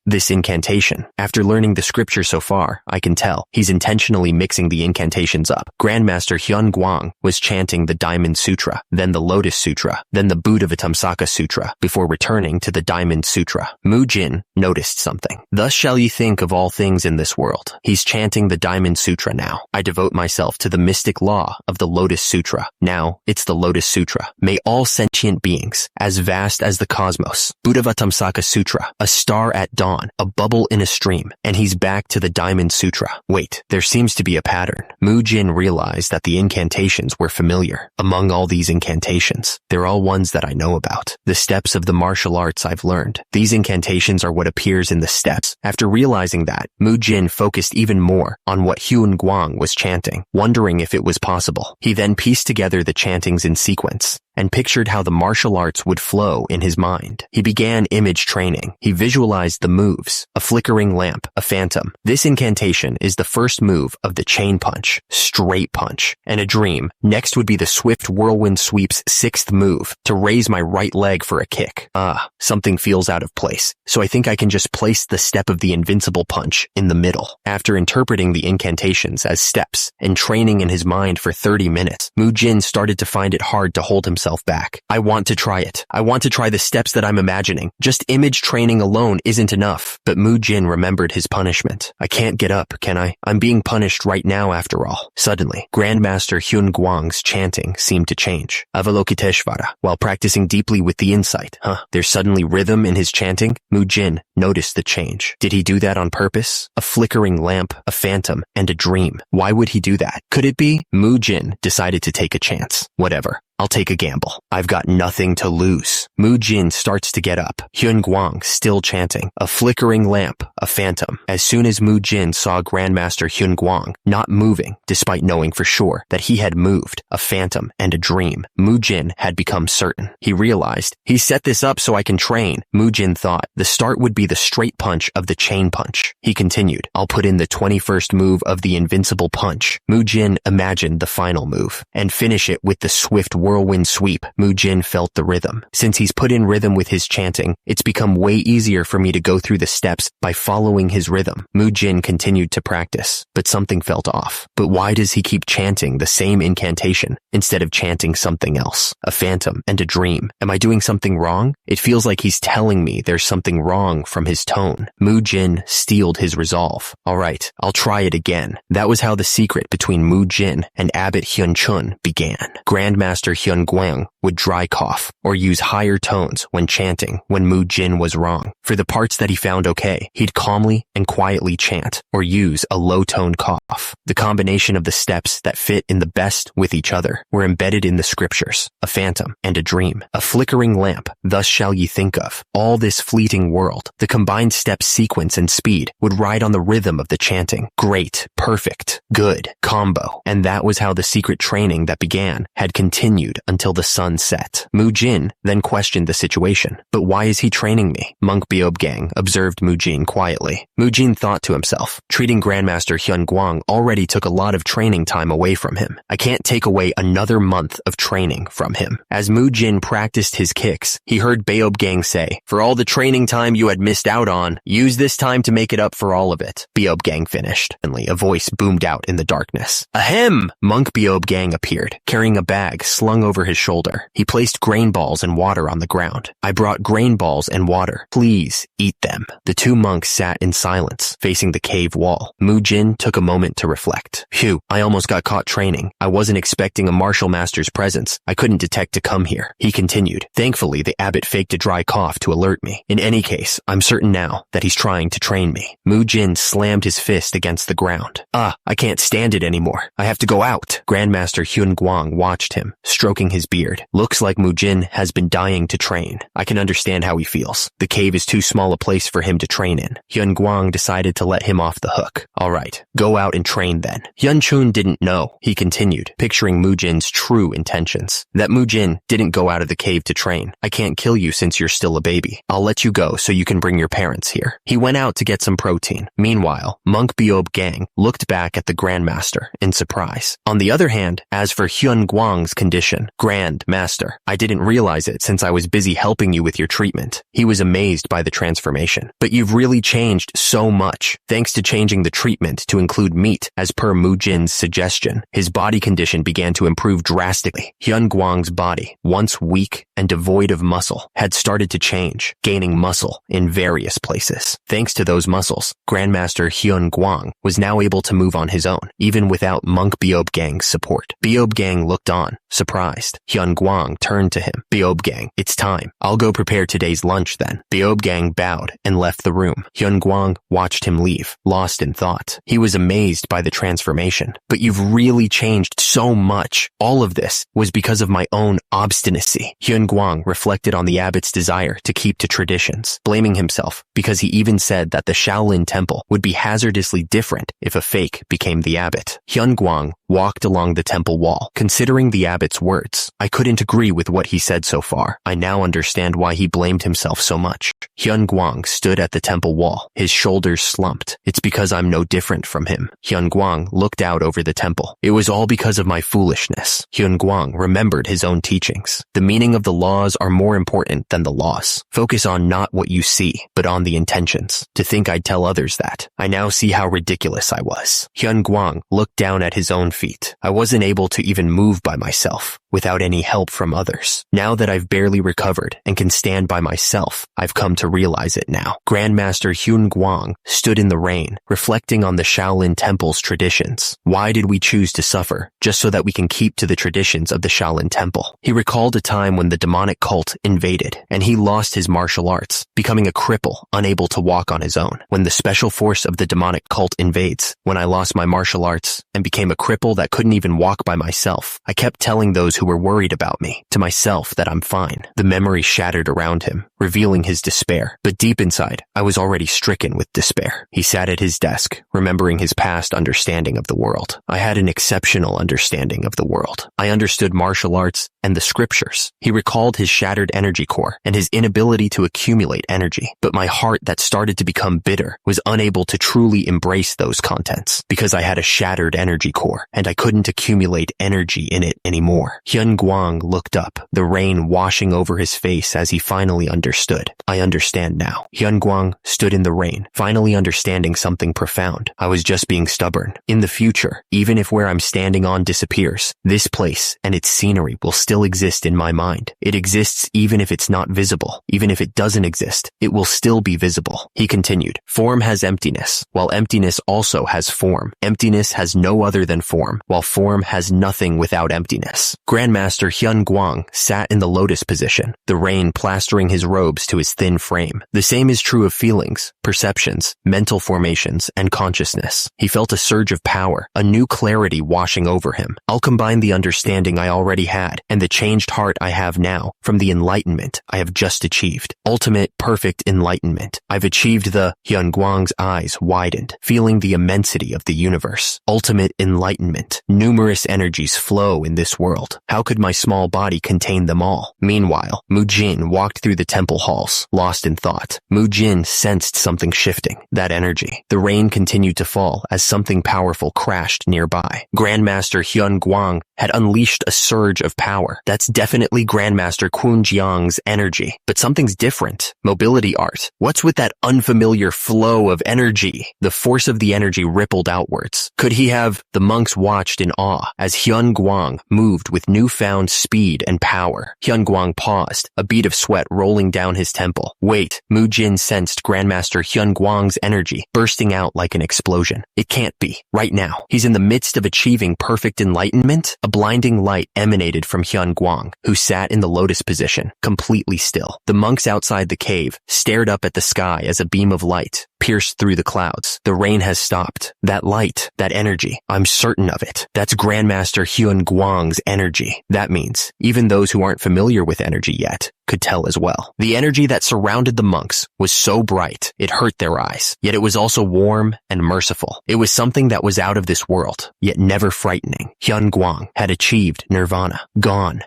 This incantation. After learning the scripture so far, I can tell he's intentionally mixing the incantations up. Grandmaster Hyun Guang was chanting the Diamond Sutra, then the Lotus Sutra, then the Buddhavatamsaka Sutra, before returning to the Diamond Sutra. Mujin noticed something. Thus shall ye think of all things in this world. He's chanting the Diamond Sutra now. I devote myself to the mystic law of the Lotus Sutra. Now, it's the Lotus Sutra. May all sentient beings, as vast as the cosmos. Buddhavatamsaka Sutra, a star at dawn, a bubble in a stream, and he's back to the Diamond Sutra. Wait, there seems to be a pattern. Mujin realized that the incantations were familiar. Among all these incantations, they're all ones that I know about. The steps of the martial arts I've learned. These incantations are what appears in the steps. After realizing that, Mujin focused even more on what Hyun Guang was chanting, wondering if it was possible. He then pieced together the chantings in sequence and pictured how the martial arts would flow in his mind. He began image training. He visualized the moves, a flickering lamp, a phantom. This incantation is the first move of the chain punch, straight punch, and a dream. Next would be the swift whirlwind sweep's sixth move, to raise my right leg for a kick. Something feels out of place, so I think I can just place the step of the invincible punch in the middle. After interpreting the incantations as steps and training in his mind for 30 minutes, Mujin started to find it hard to hold himself back. I want to try it. I want to try the steps that I'm imagining. Just image training alone isn't enough. But Mujin remembered his punishment. I can't get up, can I? I'm being punished right now after all. Suddenly, Grandmaster Hyun Guang's chanting seemed to change. Avalokiteshvara. While practicing deeply with the insight. There's suddenly rhythm in his chanting. Mujin noticed the change. Did he do that on purpose? A flickering lamp, a phantom, and a dream. Why would he do that? Could it be? Mujin decided to take a chance. Whatever. I'll take a gamble. I've got nothing to lose. Mujin starts to get up. Hyun Guang still chanting. A flickering lamp, a phantom. As soon as Mujin saw Grandmaster Hyun Guang not moving, despite knowing for sure that he had moved, a phantom and a dream, Mujin had become certain. He realized, he set this up so I can train. Mujin thought the start would be the straight punch of the chain punch. He continued, I'll put in the 21st move of the invincible punch. Mujin imagined the final move and finish it with the swift whirlwind sweep. Mujin felt the rhythm. Since he's put in rhythm with his chanting, it's become way easier for me to go through the steps by following his rhythm. Mujin continued to practice, but something felt off. But why does he keep chanting the same incantation instead of chanting something else? A phantom and a dream. Am I doing something wrong? It feels like he's telling me there's something wrong from his tone. Mujin steeled his resolve. Alright, I'll try it again. That was how the secret between Mujin and Abbot Hyun Chun began. Grandmaster Hyun Guang would dry cough or use higher tones when chanting when Mujin was wrong. For the parts that he found okay, he'd calmly and quietly chant or use a low-toned cough. The combination of the steps that fit in the best with each other were embedded in the scriptures, a phantom and a dream, a flickering lamp, thus shall ye think of. All this fleeting world, the combined step sequence and speed would ride on the rhythm of the chanting. Great, perfect, good, combo. And that was how the secret training that began had continued until the sun set. Mujin then questioned the situation. But why is he training me? Monk Beob Gang observed Mujin quietly. Mujin thought to himself, treating Grandmaster Hyun Guang already took a lot of training time away from him. I can't take away another month of training from him. As Mujin practiced his kicks, he heard Beob Gang say, for all the training time you had missed out on, use this time to make it up for all of it. Beob Gang finished. Suddenly, a voice boomed out in the darkness. Ahem! Monk Beob Gang appeared, carrying a bag slung over his shoulder. He placed grain balls and water on the ground. I brought grain balls and water. Please eat them. The two monks sat in silence, facing the cave wall. Mujin took a moment to reflect. Phew, I almost got caught training. I wasn't expecting a martial master's presence. I couldn't detect to come here. He continued. Thankfully, the abbot faked a dry cough to alert me. In any case, I'm certain now that he's trying to train me. Mujin slammed his fist against the ground. I can't stand it anymore. I have to go out. Grandmaster Hyun Guang watched him, stroking stroking his beard. Looks like Mujin has been dying to train. I can understand how he feels. The cave is too small a place for him to train in. Hyun Guang decided to let him off the hook. Alright, go out and train then. Hyun Chun didn't know, he continued, picturing Mujin's true intentions. That Mujin didn't go out of the cave to train. I can't kill you since you're still a baby. I'll let you go so you can bring your parents here. He went out to get some protein. Meanwhile, Monk Beob Gang looked back at the Grandmaster in surprise. On the other hand, as for Hyun Guang's condition, Grandmaster, I didn't realize it since I was busy helping you with your treatment. He was amazed by the transformation. But you've really changed so much. Thanks to changing the treatment to include meat, as per Mujin's suggestion, his body condition began to improve drastically. Hyun Guang's body, once weak and devoid of muscle, had started to change, gaining muscle in various places. Thanks to those muscles, Grandmaster Hyun Guang was now able to move on his own, even without Monk Beob Gang's support. Beob Gang looked on, surprised. Hyun Guang turned to him. Beob Gang, it's time. I'll go prepare today's lunch then. Beob Gang bowed and left the room. Hyun Guang watched him leave, lost in thought. He was amazed by the transformation. But you've really changed so much. All of this was because of my own obstinacy. Hyun Guang reflected on the abbot's desire to keep to traditions, blaming himself because he even said that the Shaolin temple would be hazardously different if a fake became the abbot. Hyun Guang walked along the temple wall, considering the abbot's words. I couldn't agree with what he said so far. I now understand why he blamed himself so much. Hyun Guang stood at the temple wall, his shoulders slumped. It's because I'm no different from him. Hyun Guang looked out over the temple. It was all because of my foolishness. Hyun Guang remembered his own teachings. The meaning of the laws are more important than the loss. Focus on not what you see, but on the intentions. To think I'd tell others that. I now see how ridiculous I was. Hyun Guang looked down at his own feet. I wasn't able to even move by myself, without any help from others. Now that I've barely recovered and can stand by myself, I've come to realize it now. Grandmaster Hyun Guang stood in the rain, reflecting on the Shaolin Temple's traditions. Why did we choose to suffer, just so that we can keep to the traditions of the Shaolin Temple? He recalled a time when the demonic cult invaded, and he lost his martial arts, becoming a cripple, unable to walk on his own. When the special force of the demonic cult invades, when I lost my martial arts and became a cripple that couldn't even walk by myself, I kept telling those who were worried about me, to myself, that I'm fine. The memory shattered around him, revealing his despair. But deep inside, I was already stricken with despair. He sat at his desk, remembering his past understanding of the world. I had an exceptional understanding of the world. I understood martial arts and the scriptures. He recalled his shattered energy core and his inability to accumulate energy. But my heart that started to become bitter was unable to truly embrace those contents because I had a shattered energy core and I couldn't accumulate energy in it anymore. Hyun Guang looked up, the rain washing over his face as he finally understood. I understand now. Hyun Guang stood in the rain, finally understanding something profound. I was just being stubborn. In the future, even if where I'm standing on disappears, this place and its scenery will still exist in my mind. It exists even if it's not visible. Even if it doesn't exist, it will still be visible. He continued, form has emptiness, while emptiness also has form. Emptiness has no other than form, while form has nothing without emptiness. Grandmaster Hyun Guang sat in the lotus position, the rain plastering his robes to his thin frame. The same is true of feelings, perceptions, mental formations, and consciousness. He felt a surge of power, a new clarity washing over him. I'll combine the understanding I already had and the changed heart I have now from the enlightenment I have just achieved. Ultimate, perfect enlightenment. I've achieved the... Hyun Guang's eyes widened, feeling the immensity of the universe. Ultimate enlightenment. Numerous energies flow in this world. How could my small body contain them all? Meanwhile, Mujin walked through the temple halls, lost in thought. Mujin sensed something shifting. That energy. The rain continued to fall as something powerful crashed nearby. Grandmaster Hyun Guang had unleashed a surge of power. That's definitely Grandmaster Kwon Jiang's energy. But something's different. Mobility art. What's with that unfamiliar flow of energy? The force of the energy rippled outwards. Could he have... The monks watched in awe as Hyun Guang moved with newfound speed and power. Hyun Guang paused, a bead of sweat rolling down his temple. Wait, Mujin sensed Grandmaster Hyun Guang's energy bursting out like an explosion. It can't be. Right now, he's in the midst of achieving perfect enlightenment. A blinding light emanated from Hyun Guang, who sat in the lotus position, completely still. The monks outside the cave stared up at the sky as a beam of light pierced through the clouds. The rain has stopped. That light, that energy, I'm certain of it. That's Grandmaster Hyun Guang's energy. That means even those who aren't familiar with energy yet could tell as well. The energy that surrounded the monks was so bright, it hurt their eyes. Yet it was also warm and merciful. It was something that was out of this world, yet never frightening. Hyun Guang had achieved nirvana. Gone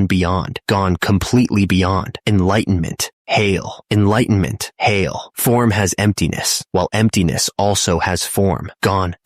beyond, gone completely beyond. Enlightenment. Hail. Enlightenment. Hail. Form has emptiness, while emptiness also has form. Gone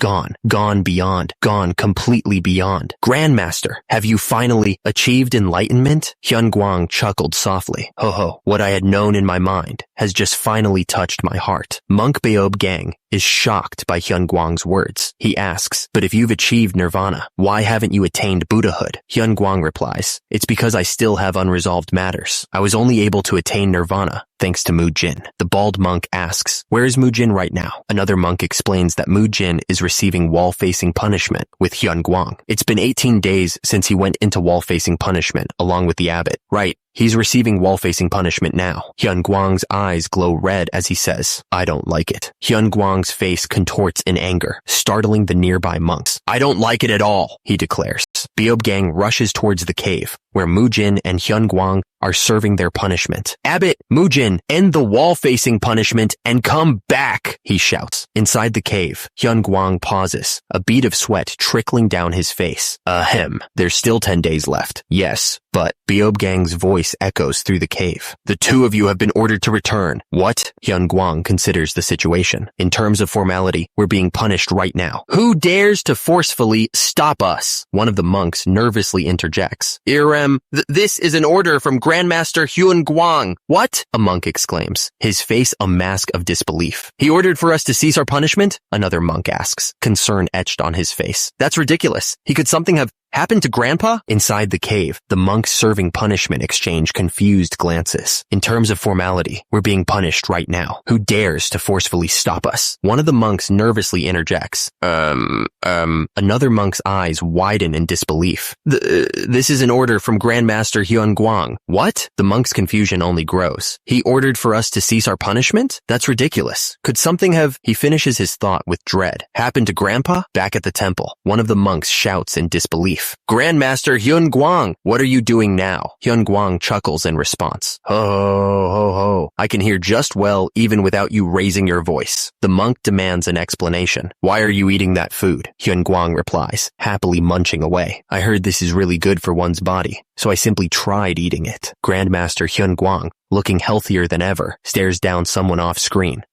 beyond, gone completely beyond. Grandmaster, have you finally achieved enlightenment? Hyun Guang chuckled softly. Ho ho, what I had known in my mind has just finally touched my heart. Monk Beob Gang is shocked by Hyun Guang's words. He asks, but if you've achieved nirvana, why haven't you attained Buddhahood? Hyun Guang replies, it's because I still have unresolved matters. I was only able to attain nirvana thanks to Mujin. The bald monk asks, where is Mujin right now? Another monk explains that Mujin is receiving wall-facing punishment with Hyun Guang. It's been 18 days since he went into wall-facing punishment along with the abbot. Right. He's receiving wall-facing punishment now. Hyun Guang's eyes glow red as he says, I don't like it. Hyun Guang's face contorts in anger, startling the nearby monks. I don't like it at all, he declares. Beob Gang rushes towards the cave, where Mujin and Hyun Guang are serving their punishment. Abbot, Mujin, end the wall-facing punishment and come back, he shouts. Inside the cave, Hyun Guang pauses, a bead of sweat trickling down his face. Ahem, there's still 10 days left. Yes, but Beob Gang's voice echoes through the cave. The two of you have been ordered to return. What? Hyun Guang considers the situation. In terms of formality, we're being punished right now. Who dares to forcefully stop us? One of the monks nervously interjects. Irem, this is an order from Grandmaster Hyun Guang. What? A monk exclaims, his face a mask of disbelief. He ordered for us to cease our punishment? Another monk asks, concern etched on his face. That's ridiculous. Could something have happened to Grandpa? Inside the cave, the monks serving punishment exchange confused glances. In terms of formality, we're being punished right now. Who dares to forcefully stop us? One of the monks nervously interjects. Another monk's eyes widen in disbelief. This is an order from Grandmaster Hyun Guang. What? The monk's confusion only grows. He ordered for us to cease our punishment? That's ridiculous. Could something have, he finishes his thought with dread, happened to Grandpa? Back at the temple, one of the monks shouts in disbelief. Grandmaster Hyun Guang, what are you doing now? Hyun Guang chuckles in response. Ho, ho, ho. I can hear just well even without you raising your voice. The monk demands an explanation. Why are you eating that food? Hyun Guang replies, happily munching away. I heard this is really good for one's body, so I simply tried eating it. Grandmaster Hyun Guang, looking healthier than ever, stares down someone off screen.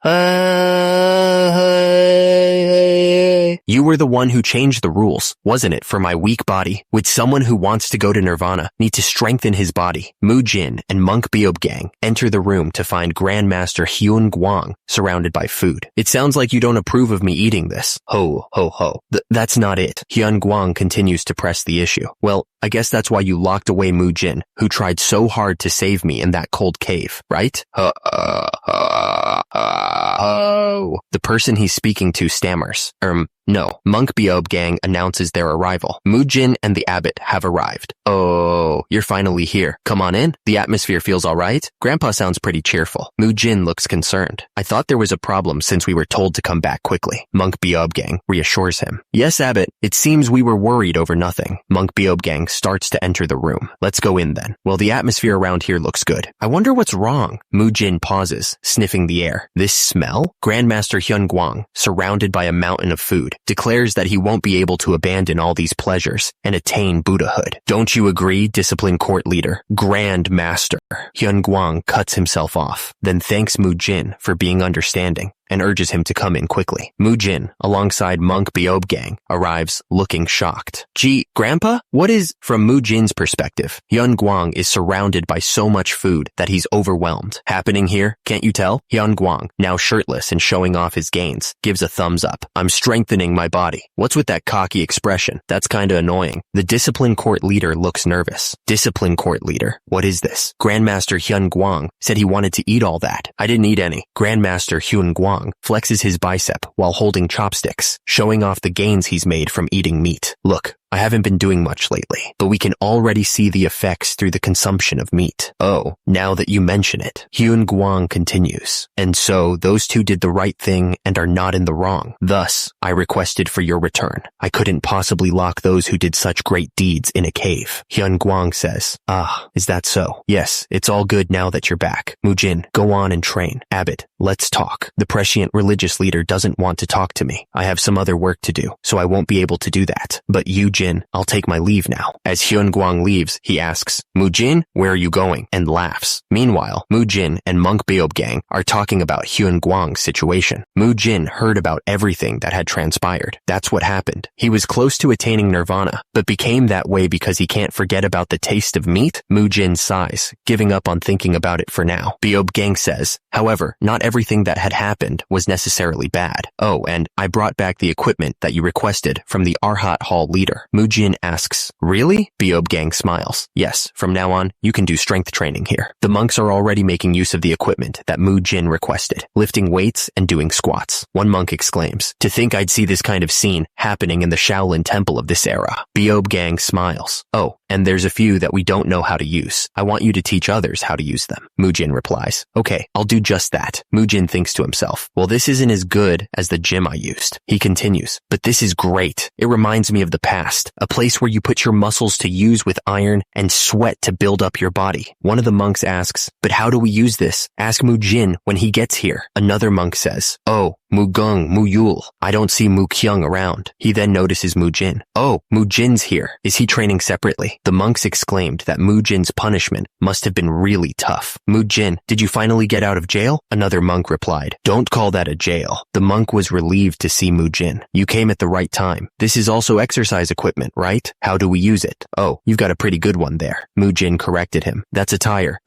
You were the one who changed the rules, wasn't it, for my weak body? Would someone who wants to go to nirvana need to strengthen his body? Mujin and Monk Beob Gang enter the room to find Grandmaster Hyun Guang surrounded by food. It sounds like you don't approve of me eating this. Ho, ho, ho. That's not it. Hyun Guang continues to press the issue. Well, I guess that's why you locked away Mujin, who tried so hard to save me in that cold cave, right? The person he's speaking to stammers. No. Monk Beob Gang announces their arrival. Mujin and the abbot have arrived. Oh, you're finally here. Come on in. The atmosphere feels all right. Grandpa sounds pretty cheerful. Mujin looks concerned. I thought there was a problem since we were told to come back quickly. Monk Beob Gang reassures him. Yes, abbot. It seems we were worried over nothing. Monk Beob Gang starts to enter the room. Let's go in then. Well, the atmosphere around here looks good. I wonder what's wrong. Mujin pauses, sniffing the air. This smell? Grandmaster Hyun Guang, surrounded by a mountain of food, declares that he won't be able to abandon all these pleasures and attain Buddhahood. Don't you agree, discipline court leader? Grand Master. Hyun Guang cuts himself off, then thanks Mujin for being understanding and urges him to come in quickly. Mujin, alongside Monk Beob Gang, arrives looking shocked. Gee, Grandpa? What is, from Mujin's perspective, Hyun Guang is surrounded by so much food that he's overwhelmed. Happening here, can't you tell? Hyun Guang, now shirtless and showing off his gains, gives a thumbs up. I'm strengthening my body. What's with that cocky expression? That's kinda annoying. The discipline court leader looks nervous. Discipline court leader? What is this? Grandmaster Hyun Guang said he wanted to eat all that. I didn't eat any. Grandmaster Hyun Guang flexes his bicep while holding chopsticks, showing off the gains he's made from eating meat. Look, I haven't been doing much lately, but we can already see the effects through the consumption of meat. Oh, now that you mention it, Hyun Guang continues. And so, those two did the right thing and are not in the wrong. Thus, I requested for your return. I couldn't possibly lock those who did such great deeds in a cave. Hyun Guang says, ah, is that so? Yes, it's all good now that you're back. Mujin, go on and train. Abbott, let's talk. The prescient religious leader doesn't want to talk to me. I have some other work to do, so I won't be able to do that. But you, Jin, I'll take my leave now. As Hyun Guang leaves, he asks, Mujin, where are you going? And laughs. Meanwhile, Mujin and Monk Beob Gang are talking about Hyun Guang's situation. Mujin heard about everything that had transpired. That's what happened. He was close to attaining nirvana, but became that way because he can't forget about the taste of meat? Mujin sighs, giving up on thinking about it for now. Beob Gang says, however, not everything that had happened was necessarily bad. Oh, and I brought back the equipment that you requested from the Arhat Hall leader. Mujin asks, really? Beob Gang smiles. Yes, from now on, you can do strength training here. The monks are already making use of the equipment that Mujin requested, lifting weights and doing squats. One monk exclaims, to think I'd see this kind of scene happening in the Shaolin temple of this era. Beob Gang smiles. Oh, and there's a few that we don't know how to use. I want you to teach others how to use them. Mujin replies, okay, I'll do just that. Mujin thinks to himself, well, this isn't as good as the gym I used. He continues, but this is great. It reminds me of the past, a place where you put your muscles to use with iron and sweat to build up your body. One of the monks asks, but how do we use this? Ask Mujin when he gets here. Another monk says, oh, Mugung, Muyul. I don't see Mukyung around. He then notices Mujin. Oh, Mujin's here. Is he training separately? The monks exclaimed that Mujin's punishment must have been really tough. Mujin, did you finally get out of jail? Another monk replied, don't call that a jail. The monk was relieved to see Mujin. You came at the right time. This is also exercise equipment, right? How do we use it? Oh, you've got a pretty good one there. Mujin corrected him. That's a tire.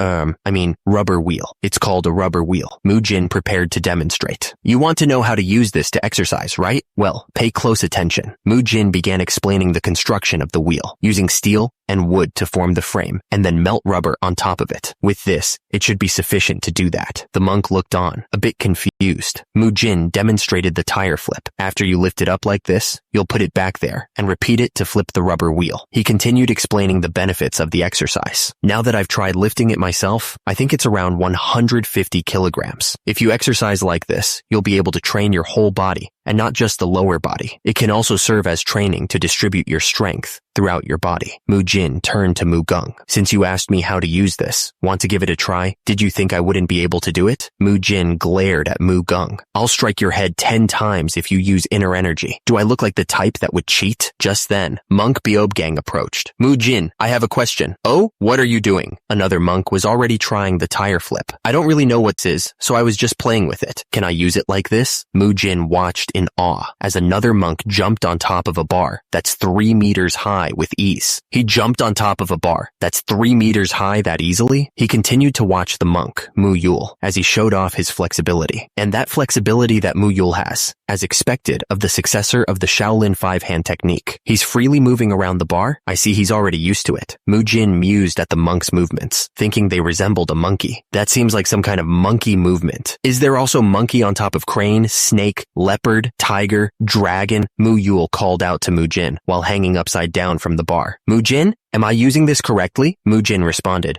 Rubber wheel. It's called a rubber wheel. Mujin prepared to demonstrate. You want to know how to use this to exercise, right? Well, pay close attention. Mujin began explaining the construction of the wheel, using steel and wood to form the frame, and then melt rubber on top of it. With this, it should be sufficient to do that. The monk looked on, a bit confused. Mujin demonstrated the tire flip. After you lift it up like this, you'll put it back there and repeat it to flip the rubber wheel. He continued explaining the benefits of the exercise. Now that I've tried lifting it myself, I think it's around 150 kilograms. If you exercise like this, you'll be able to train your whole body, and not just the lower body. It can also serve as training to distribute your strength throughout your body. Mujin turned to Mugung. Since you asked me how to use this, want to give it a try? Did you think I wouldn't be able to do it? Mujin glared at Mugung. I'll strike your head 10 times if you use inner energy. Do I look like the type that would cheat? Just then, Monk Beob Gang approached. Mujin, I have a question. Oh, what are you doing? Another monk was already trying the tire flip. I don't really know what this is, so I was just playing with it. Can I use it like this? Mujin watched in awe as another monk jumped on top of a bar that's 3 meters high with ease. He jumped on top of a bar that's 3 meters high that easily? He continued to watch the monk, Mu Yul, as he showed off his flexibility. And that flexibility that Mu Yul has, as expected of the successor of the Shaolin 5-hand technique. He's freely moving around the bar. I see he's already used to it. Mujin mused at the monk's movements, thinking they resembled a monkey. That seems like some kind of monkey movement. Is there also monkey on top of crane, snake, leopard, tiger, dragon? Mu Yul called out to Mujin while hanging upside down from the bar. Mujin? Am I using this correctly? Mujin responded,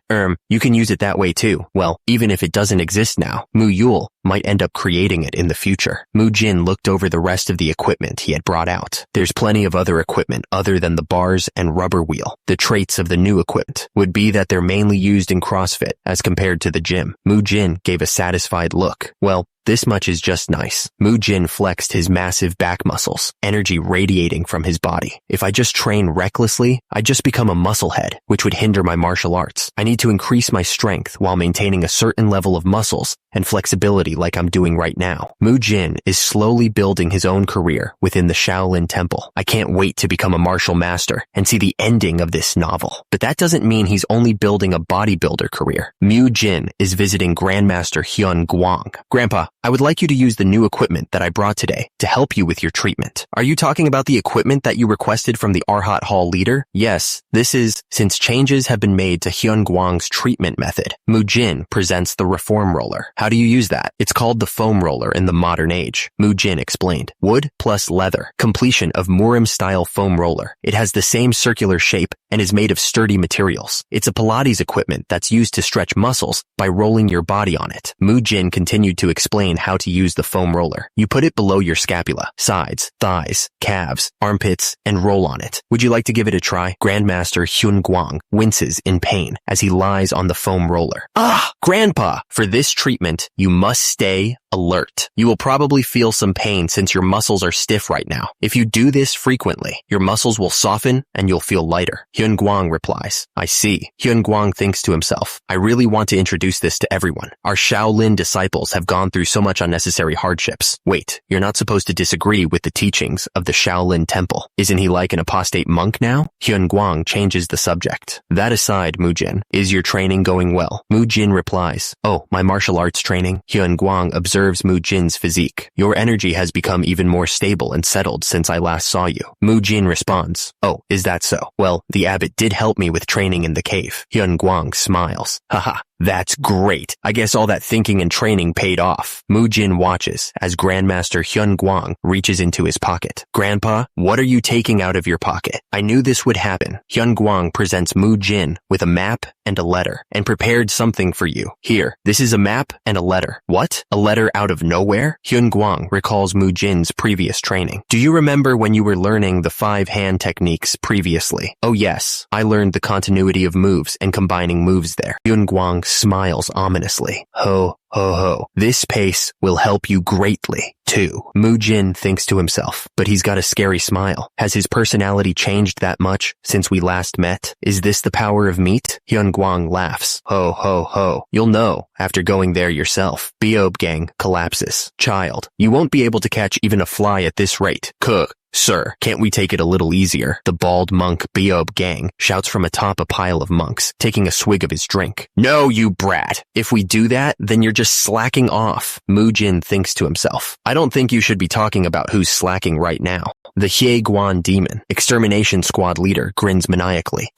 you can use it that way too. Well, even if it doesn't exist now, Mu Yul might end up creating it in the future. Mujin looked over the rest of the equipment he had brought out. There's plenty of other equipment other than the bars and rubber wheel. The traits of the new equipment would be that they're mainly used in CrossFit as compared to the gym. Mujin gave a satisfied look. Well, this much is just nice. Mujin flexed his massive back muscles, energy radiating from his body. If I just train recklessly, I'd just become a musclehead, which would hinder my martial arts. I need to increase my strength while maintaining a certain level of muscles and flexibility like I'm doing right now. Mujin is slowly building his own career within the Shaolin Temple. I can't wait to become a martial master and see the ending of this novel. But that doesn't mean he's only building a bodybuilder career. Mujin is visiting Grandmaster Hyun Guang. Grandpa, I would like you to use the new equipment that I brought today to help you with your treatment. Are you talking about the equipment that you requested from the Arhat Hall leader? Yes, this Since changes have been made to Hyunguang's treatment method, Mujin presents the reform roller. How do you use that? It's called the foam roller in the modern age. Mujin explained. Wood plus leather. Completion of Murim-style foam roller. It has the same circular shape and is made of sturdy materials. It's a Pilates equipment that's used to stretch muscles by rolling your body on it. Mujin continued to explain how to use the foam roller. You put it below your scapula, sides, thighs, calves, armpits, and roll on it. Would you like to give it a try? Grandmaster Hyunguang winces in pain as he lies on the foam roller. Ah, Grandpa! For this treatment, you must stay alert. You will probably feel some pain since your muscles are stiff right now. If you do this frequently, your muscles will soften and you'll feel lighter. Hyunguang replies. I see. Hyunguang thinks to himself, I really want to introduce this to everyone. Our Shaolin disciples have gone through so much unnecessary hardships. Wait, you're not supposed to disagree with the teachings of the Shaolin temple. Isn't he like an apostate monk now? Hyunguang changes the subject. That aside, Mujin, is your training going well? Mujin replies, oh, my martial arts training? Hyunguang observes Mujin's physique. Your energy has become even more stable and settled since I last saw you. Mujin responds, oh, is that so? Well, the abbot did help me with training in the cave. Hyunguang smiles. Haha. That's great. I guess all that thinking and training paid off. Mujin watches as Grandmaster Hyunguang reaches into his pocket. Grandpa, what are you taking out of your pocket? I knew this would happen. Hyunguang presents Mujin with a map and a letter and prepared something for you. Here, this is a map and a letter. What? A letter out of nowhere? Hyunguang recalls Mujin's previous training. Do you remember when you were learning the 5-hand techniques previously? Oh yes, I learned the continuity of moves and combining moves there. Hyunguang smiles ominously. Ho, ho, ho. This pace will help you greatly, too. Mujin thinks to himself, but he's got a scary smile. Has his personality changed that much since we last met? Is this the power of meat? Hyunguang laughs. Ho, ho, ho. You'll know after going there yourself. Beob Gang collapses. Child, you won't be able to catch even a fly at this rate. Cook. Sir, can't we take it a little easier? The bald monk Beob Gang shouts from atop a pile of monks, taking a swig of his drink. No, you brat. If we do that, then you're just slacking off. Mujin thinks to himself. I don't think you should be talking about who's slacking right now. The Hyeguan demon, extermination squad leader, grins maniacally.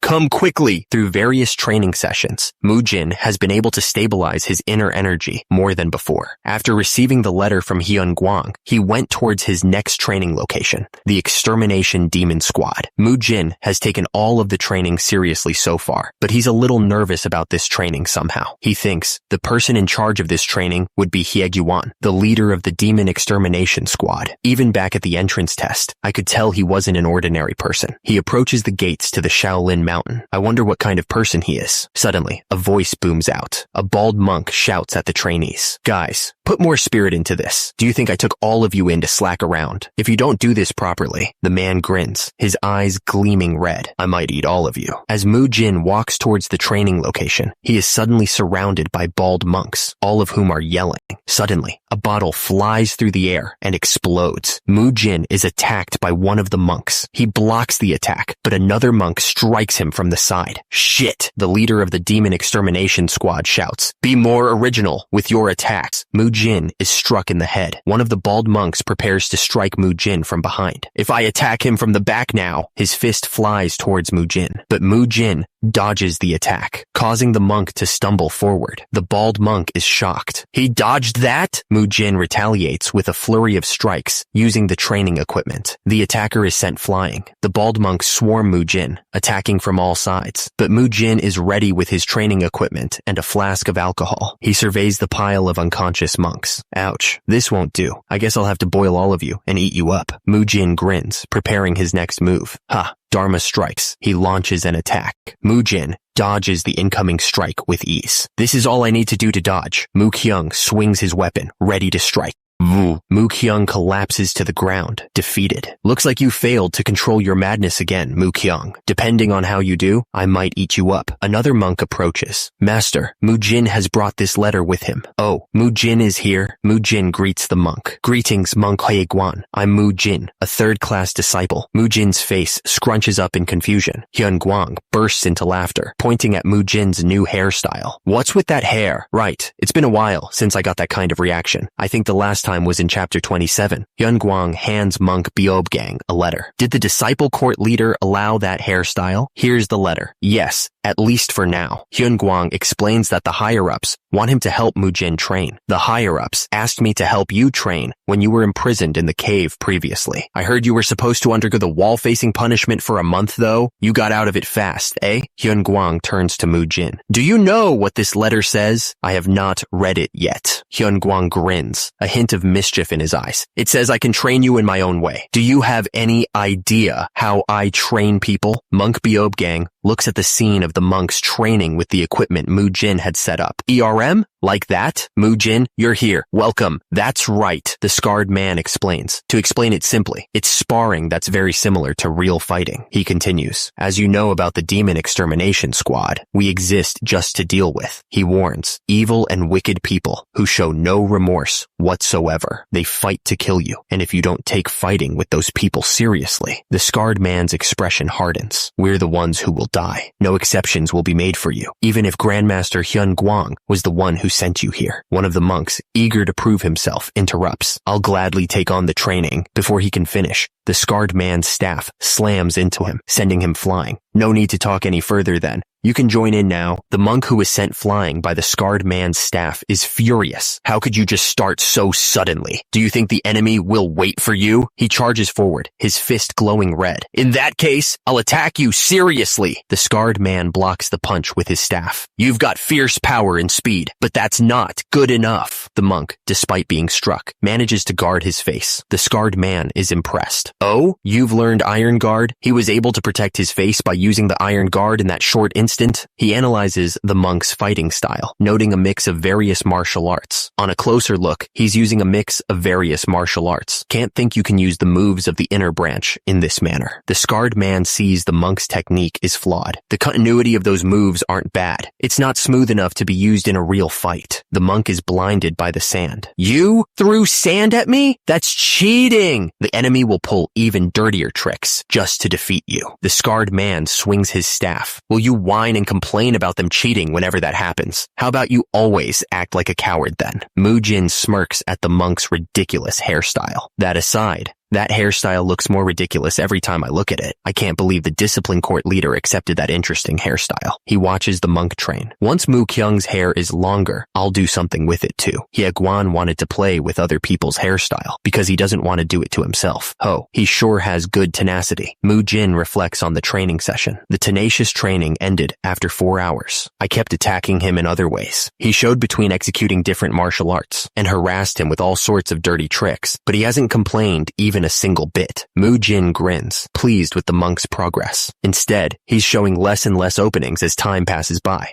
Come quickly! Through various training sessions, Mujin has been able to stabilize his inner energy more than before. After receiving the letter from Hyunguang, he went towards his next training location, the Extermination Demon Squad. Mujin has taken all of the training seriously so far, but he's a little nervous about this training somehow. He thinks the person in charge of this training would be Hyeguan, the leader of the Demon Extermination Squad. Even back at the entrance test, I could tell he wasn't an ordinary person. He approaches the gates to the Shaolin Mountain. I wonder what kind of person he is. Suddenly, a voice booms out. A bald monk shouts at the trainees. Guys, put more spirit into this. Do you think I took all of you in to slack around? If you don't do this properly, the man grins, his eyes gleaming red. I might eat all of you. As Mujin walks towards the training location, he is suddenly surrounded by bald monks, all of whom are yelling. Suddenly, a bottle flies through the air and explodes. Mujin is attacked by one of the monks. He blocks the attack, but another monk strikes him from the side. Shit! The leader of the Demon Extermination Squad shouts, be more original with your attacks. Mujin is struck in the head. One of the bald monks prepares to strike Mujin from behind. If I attack him from the back now, his fist flies towards Mujin. But Mujin dodges the attack, causing the monk to stumble forward. The bald monk is shocked. He dodged that? Mujin retaliates with a flurry of strikes, using the training equipment. The attacker is sent flying. The bald monks swarm Mujin, attacking from all sides. But Mujin is ready with his training equipment and a flask of alcohol. He surveys the pile of unconscious monks. Ouch, this won't do. I guess I'll have to boil all of you and eat you up. Mujin grins, preparing his next move. Ha! Dharma strikes. He launches an attack. Mujin dodges the incoming strike with ease. This is all I need to do to dodge. Mukyung swings his weapon, ready to strike. Mukyung collapses to the ground, defeated. Looks like you failed to control your madness again, Mukyung. Depending on how you do, I might eat you up. Another monk approaches. Master, Mujin has brought this letter with him. Oh, Mujin is here. Mujin greets the monk. Greetings, Monk Hyeguan. I'm Mujin, a third-class disciple. Mujin's face scrunches up in confusion. Hyunguang bursts into laughter, pointing at Mujin's new hairstyle. What's with that hair? Right, it's been a while since I got that kind of reaction. I think the last time was in chapter 27. Hyun-Gwang hands monk Beob Gang a letter. Did the disciple court leader allow that hairstyle? Here's the letter. Yes, at least for now. Hyun-Gwang explains that the higher-ups want him to help Mujin train. The higher-ups asked me to help you train when you were imprisoned in the cave previously. I heard you were supposed to undergo the wall-facing punishment for a month, though. You got out of it fast, eh? Hyun-Gwang turns to Mujin. Do you know what this letter says? I have not read it yet. Hyun-Gwang grins, a hint of mischief in his eyes. It says I can train you in my own way. Do you have any idea how I train people? Monk Beob Gang looks at the scene of the monks training with the equipment Mujin had set up. ERM? Like that? Mujin, you're here. Welcome. That's right, the scarred man explains. To explain it simply, it's sparring that's very similar to real fighting. He continues, as you know about the demon extermination squad, we exist just to deal with. He warns, evil and wicked people who show no remorse whatsoever. They fight to kill you, and if you don't take fighting with those people seriously, the scarred man's expression hardens. We're the ones who will die. No exceptions will be made for you, even if Grandmaster Hyun-Gwang was the one who sent you here. One of the monks, eager to prove himself, interrupts. I'll gladly take on the training. Before he can finish, the scarred man's staff slams into him, sending him flying. No need to talk any further then. You can join in now. The monk who was sent flying by the scarred man's staff is furious. How could you just start so suddenly? Do you think the enemy will wait for you? He charges forward, his fist glowing red. In that case, I'll attack you seriously. The scarred man blocks the punch with his staff. You've got fierce power and speed, but that's not good enough. The monk, despite being struck, manages to guard his face. The scarred man is impressed. Oh, you've learned Iron Guard? He was able to protect his face by using the Iron Guard in that short instant. He analyzes the monk's fighting style, noting a mix of various martial arts. On a closer look, he's using a mix of various martial arts. Can't think you can use the moves of the inner branch in this manner. The scarred man sees the monk's technique is flawed. The continuity of those moves aren't bad. It's not smooth enough to be used in a real fight. The monk is blinded by the sand. You threw sand at me? That's cheating! The enemy will pull even dirtier tricks just to defeat you. The scarred man swings his staff. Will you whine and complain about them cheating whenever that happens? How about you always act like a coward then? Mujin smirks at the monk's ridiculous hairstyle. That aside, that hairstyle looks more ridiculous every time I look at it. I can't believe the discipline court leader accepted that interesting hairstyle. He watches the monk train. Once Mu Kyung's hair is longer, I'll do something with it too. Hyegwan wanted to play with other people's hairstyle because he doesn't want to do it to himself. He sure has good tenacity. Mujin reflects on the training session. The tenacious training ended after 4 hours. I kept attacking him in other ways. He showed between executing different martial arts and harassed him with all sorts of dirty tricks, but he hasn't complained even a single bit. Mujin grins, pleased with the monk's progress. Instead, he's showing less and less openings as time passes by.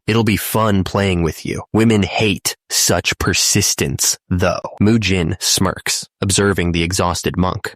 It'll be fun playing with you. Women hate such persistence, though. Mujin smirks, observing the exhausted monk.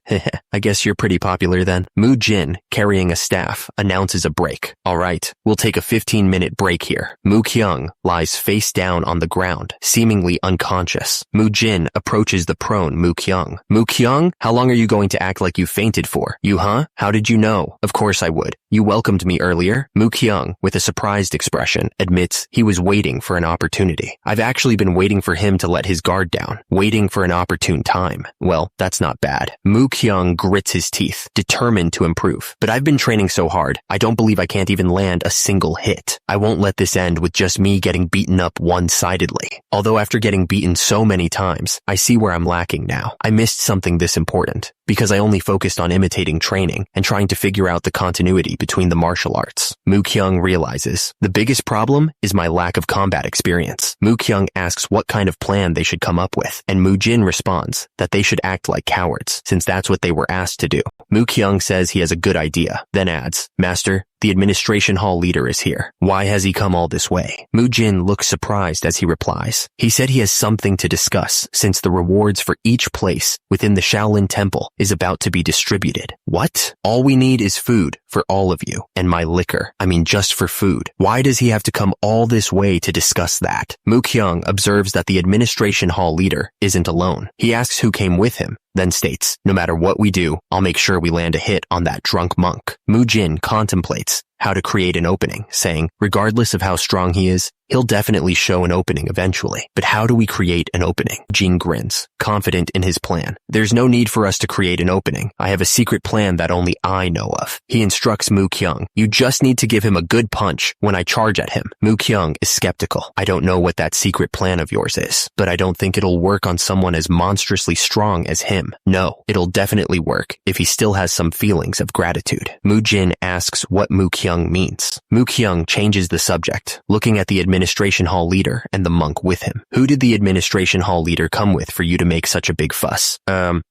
I guess you're pretty popular then. Mujin, carrying a staff, announces a break. Alright, we'll take a 15-minute break here. Mu Kyung lies face down on the ground, seemingly unconscious. Mujin approaches the prone Mu Kyung. Mu Kyung, how long are you going to act like you fainted for? You huh? How did you know? Of course I would. You welcomed me earlier? Mu Kyung, with a surprised expression, admits he was waiting for an opportunity. I've actually been waiting for him to let his guard down, waiting for an opportune time. Well, that's not bad. Mu Kyung grits his teeth, determined to improve. But I've been training so hard, I don't believe I can't even land a single hit. I won't let this end with just me getting beaten up one-sidedly. Although after getting beaten so many times, I see where I'm lacking now. I missed something this important, because I only focused on imitating training and trying to figure out the continuity between the martial arts. Mu Kyung realizes, the biggest problem is my lack of combat experience. Mu Kyung asks what kind of plan they should come up with, and Mujin responds that they should act like cowards, since that's what they were asked to do. Mu Kyung says he has a good idea, then adds, Master, the administration hall leader is here. Why has he come all this way? Mujin looks surprised as he replies. He said he has something to discuss since the rewards for each place within the Shaolin Temple is about to be distributed. What? All we need is food for all of you, and my liquor. I mean just for food. Why does he have to come all this way to discuss that? Mu Kyung observes that the administration hall leader isn't alone. He asks who came with him, then states, no matter what we do, I'll make sure we land a hit on that drunk monk. Mujin contemplates, how to create an opening, saying, regardless of how strong he is, he'll definitely show an opening eventually. But how do we create an opening? Mujin grins, confident in his plan. There's no need for us to create an opening. I have a secret plan that only I know of. He instructs Mu-kyung, you just need to give him a good punch when I charge at him. Mu-kyung is skeptical. I don't know what that secret plan of yours is, but I don't think it'll work on someone as monstrously strong as him. No, it'll definitely work if he still has some feelings of gratitude. Mujin asks what Mu-kyung means. Mu-kyung changes the subject, looking at the administration hall leader and the monk with him. Who did the administration hall leader come with for you to make such a big fuss?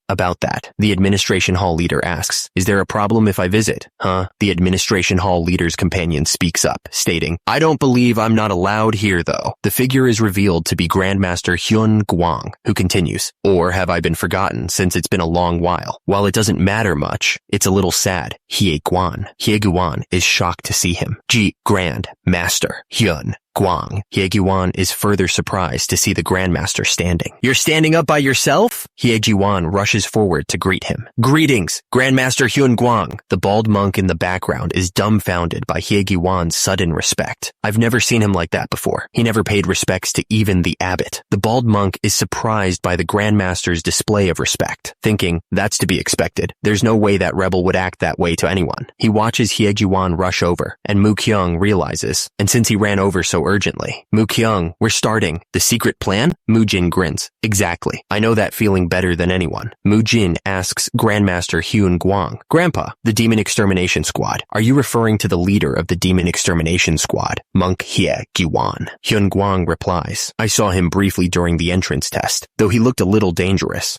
About that, the administration hall leader asks, is there a problem if I visit? The administration hall leader's companion speaks up, stating, I don't believe I'm not allowed here though. The figure is revealed to be Grandmaster Hyun Gwang, who continues, or have I been forgotten since it's been a long while? While it doesn't matter much, it's a little sad. Hye Gwan is shocked to see him. Grand Master Hyun Gwang. Hye-gwan is further surprised to see the Grandmaster standing. You're standing up by yourself? Hye-gwan rushes forward to greet him. Greetings, Grandmaster Hyun Gwang. The bald monk in the background is dumbfounded by Hye-gwan's sudden respect. I've never seen him like that before. He never paid respects to even the abbot. The bald monk is surprised by the Grandmaster's display of respect, thinking, that's to be expected. There's no way that rebel would act that way to anyone. He watches Hye-gwan rush over, and Mu-kyung realizes, and since he ran over so urgently. Mu-kyung, we're starting. The secret plan? Mujin grins. Exactly. I know that feeling better than anyone. Mujin asks Grandmaster Hyun Gwang, Grandpa, the Demon Extermination Squad. Are you referring to the leader of the Demon Extermination Squad? Monk Hye-gwan. Hyun Gwang replies, I saw him briefly during the entrance test, though he looked a little dangerous.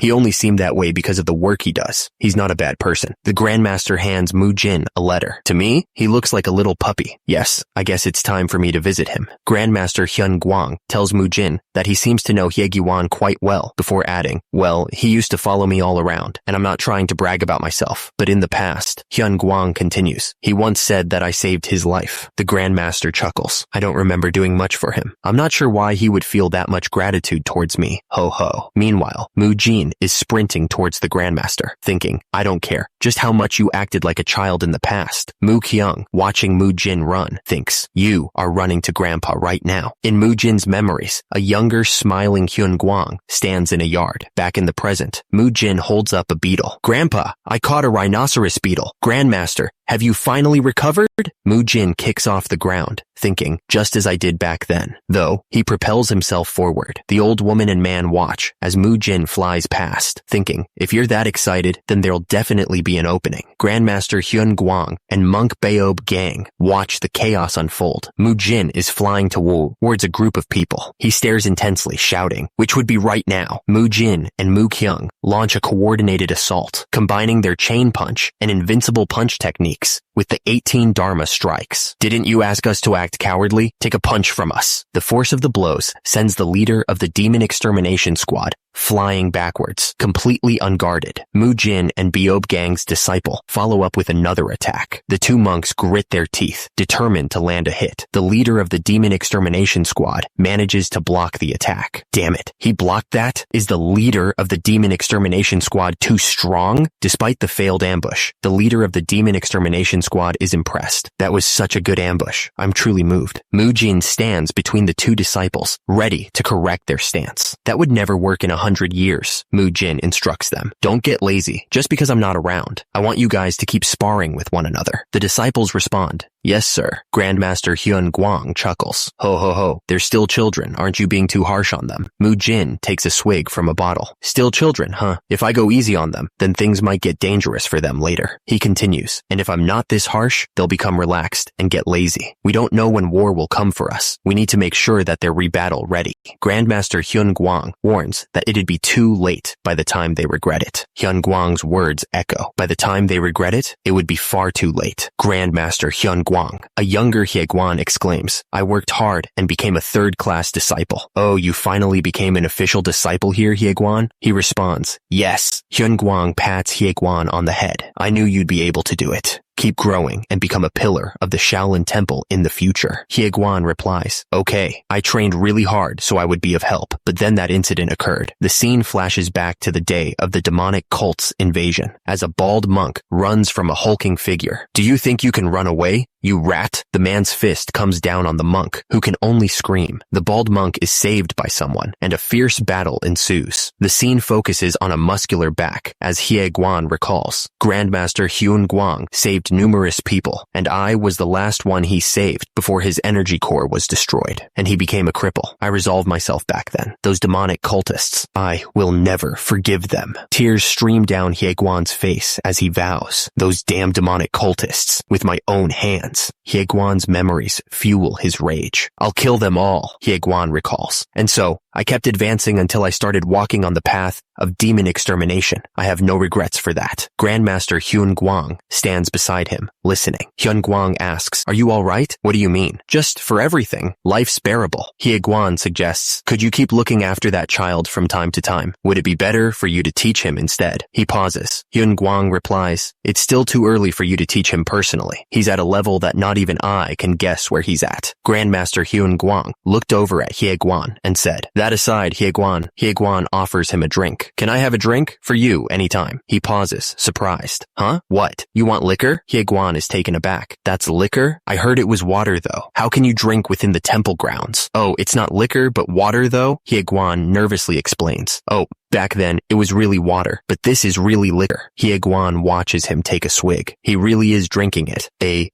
He only seemed that way because of the work he does. He's not a bad person. The Grandmaster hands Mujin a letter. To me, he looks like a little puppy. Yes, I guess it's time for me to visit him. Grandmaster Hyun Gwang tells Mujin that he seems to know Hye-gwan quite well, before adding, well, he used to follow me all around, and I'm not trying to brag about myself, but in the past, Hyun Gwang continues, he once said that I saved his life. The Grandmaster chuckles. I don't remember doing much for him. I'm not sure why he would feel that much gratitude towards me. Ho ho. Meanwhile, Mujin is sprinting towards the Grandmaster, thinking, I don't care just how much you acted like a child in the past. Mu-kyung, watching Mujin run, thinks, you are running to Grandpa right now. In Mujin's memories, a younger, smiling Hyun Gwang stands in a yard. Back in the present, Mujin holds up a beetle. Grandpa, I caught a rhinoceros beetle. Grandmaster, have you finally recovered? Mujin kicks off the ground, thinking, just as I did back then. Though, he propels himself forward. The old woman and man watch as Mujin flies past, thinking, if you're that excited, then there'll definitely be an opening. Grandmaster Hyun Gwang and monk Beob Gang watch the chaos unfold. Mujin is flying towards a group of people. He stares intensely, shouting, which would be right now. Mujin and Mu-kyung launch a coordinated assault, combining their chain punch and invincible punch techniques with the 18 Dharma strikes. Didn't you ask us to act cowardly? Take a punch from us. The force of the blows sends the leader of the Demon Extermination Squad flying backwards, completely unguarded. Mujin and Beob Gang's disciple follow up with another attack. The two monks grit their teeth, determined to land a hit. The leader of the Demon Extermination Squad manages to block the attack. Damn it, he blocked that? Is the leader of the Demon Extermination Squad too strong? Despite the failed ambush, the leader of the Demon Extermination Squad is impressed. That was such a good ambush. I'm truly moved. Mujin stands between the two disciples, ready to correct their stance. That would never work in 100 years, Mujin instructs them. Don't get lazy, just because I'm not around. I want you guys to keep sparring with one another. The disciples respond, yes, sir. Grandmaster Hyun Gwang chuckles. Ho ho ho, they're still children. Aren't you being too harsh on them? Mujin takes a swig from a bottle. Still children, huh? If I go easy on them, then things might get dangerous for them later. He continues, and if I'm not this harsh, they'll become relaxed and get lazy. We don't know when war will come for us. We need to make sure that they're rebattle ready. Grandmaster Hyun Gwang warns that it'd be too late by the time they regret it. Hyun Gwang's words echo. By the time they regret it, it would be far too late. Grandmaster Hyun Gwang, a younger Hye-gwan, exclaims, I worked hard and became a third-class disciple. Oh, you finally became an official disciple here, Hye-gwan? He responds, yes. Hyun Gwang pats Hye-gwan on the head. I knew you'd be able to do it. keep growing, and become a pillar of the Shaolin Temple in the future. Hyeguan replies, okay, I trained really hard so I would be of help, but then that incident occurred. The scene flashes back to the day of the demonic cult's invasion, as a bald monk runs from a hulking figure. Do you think you can run away, you rat? The man's fist comes down on the monk, who can only scream. The bald monk is saved by someone, and a fierce battle ensues. The scene focuses on a muscular back, as Hyeguan recalls. Grandmaster Hyun Guang saved numerous people, and I was the last one he saved before his energy core was destroyed, and he became a cripple. I resolved myself back then. Those demonic cultists, I will never forgive them. Tears stream down Hyeguan's face as he vows, those damn demonic cultists, with my own hands. Hyeguan's memories fuel his rage. I'll kill them all, Hyeguan recalls. And so, I kept advancing until I started walking on the path of demon extermination. I have no regrets for that. Grandmaster Hyun Guang stands beside him, listening. Hyun Guang asks, are you all right? What do you mean? Just for everything. Life's bearable. Hyeguan suggests, could you keep looking after that child from time to time? Would it be better for you to teach him instead? He pauses. Hyun Guang replies, it's still too early for you to teach him personally. He's at a level that not even I can guess where he's at. Grandmaster Hyun Guang looked over at Hyeguan and said, that aside, Hyeguan offers him a drink. Can I have a drink? For you, anytime. He pauses, surprised. Huh? What? You want liquor? Hyeguan is taken aback. That's liquor? I heard it was water though. How can you drink within the temple grounds? Oh, it's not liquor, but water though? Hyeguan nervously explains. Oh, back then, it was really water, but this is really liquor. Hyeguan watches him take a swig. He really is drinking it.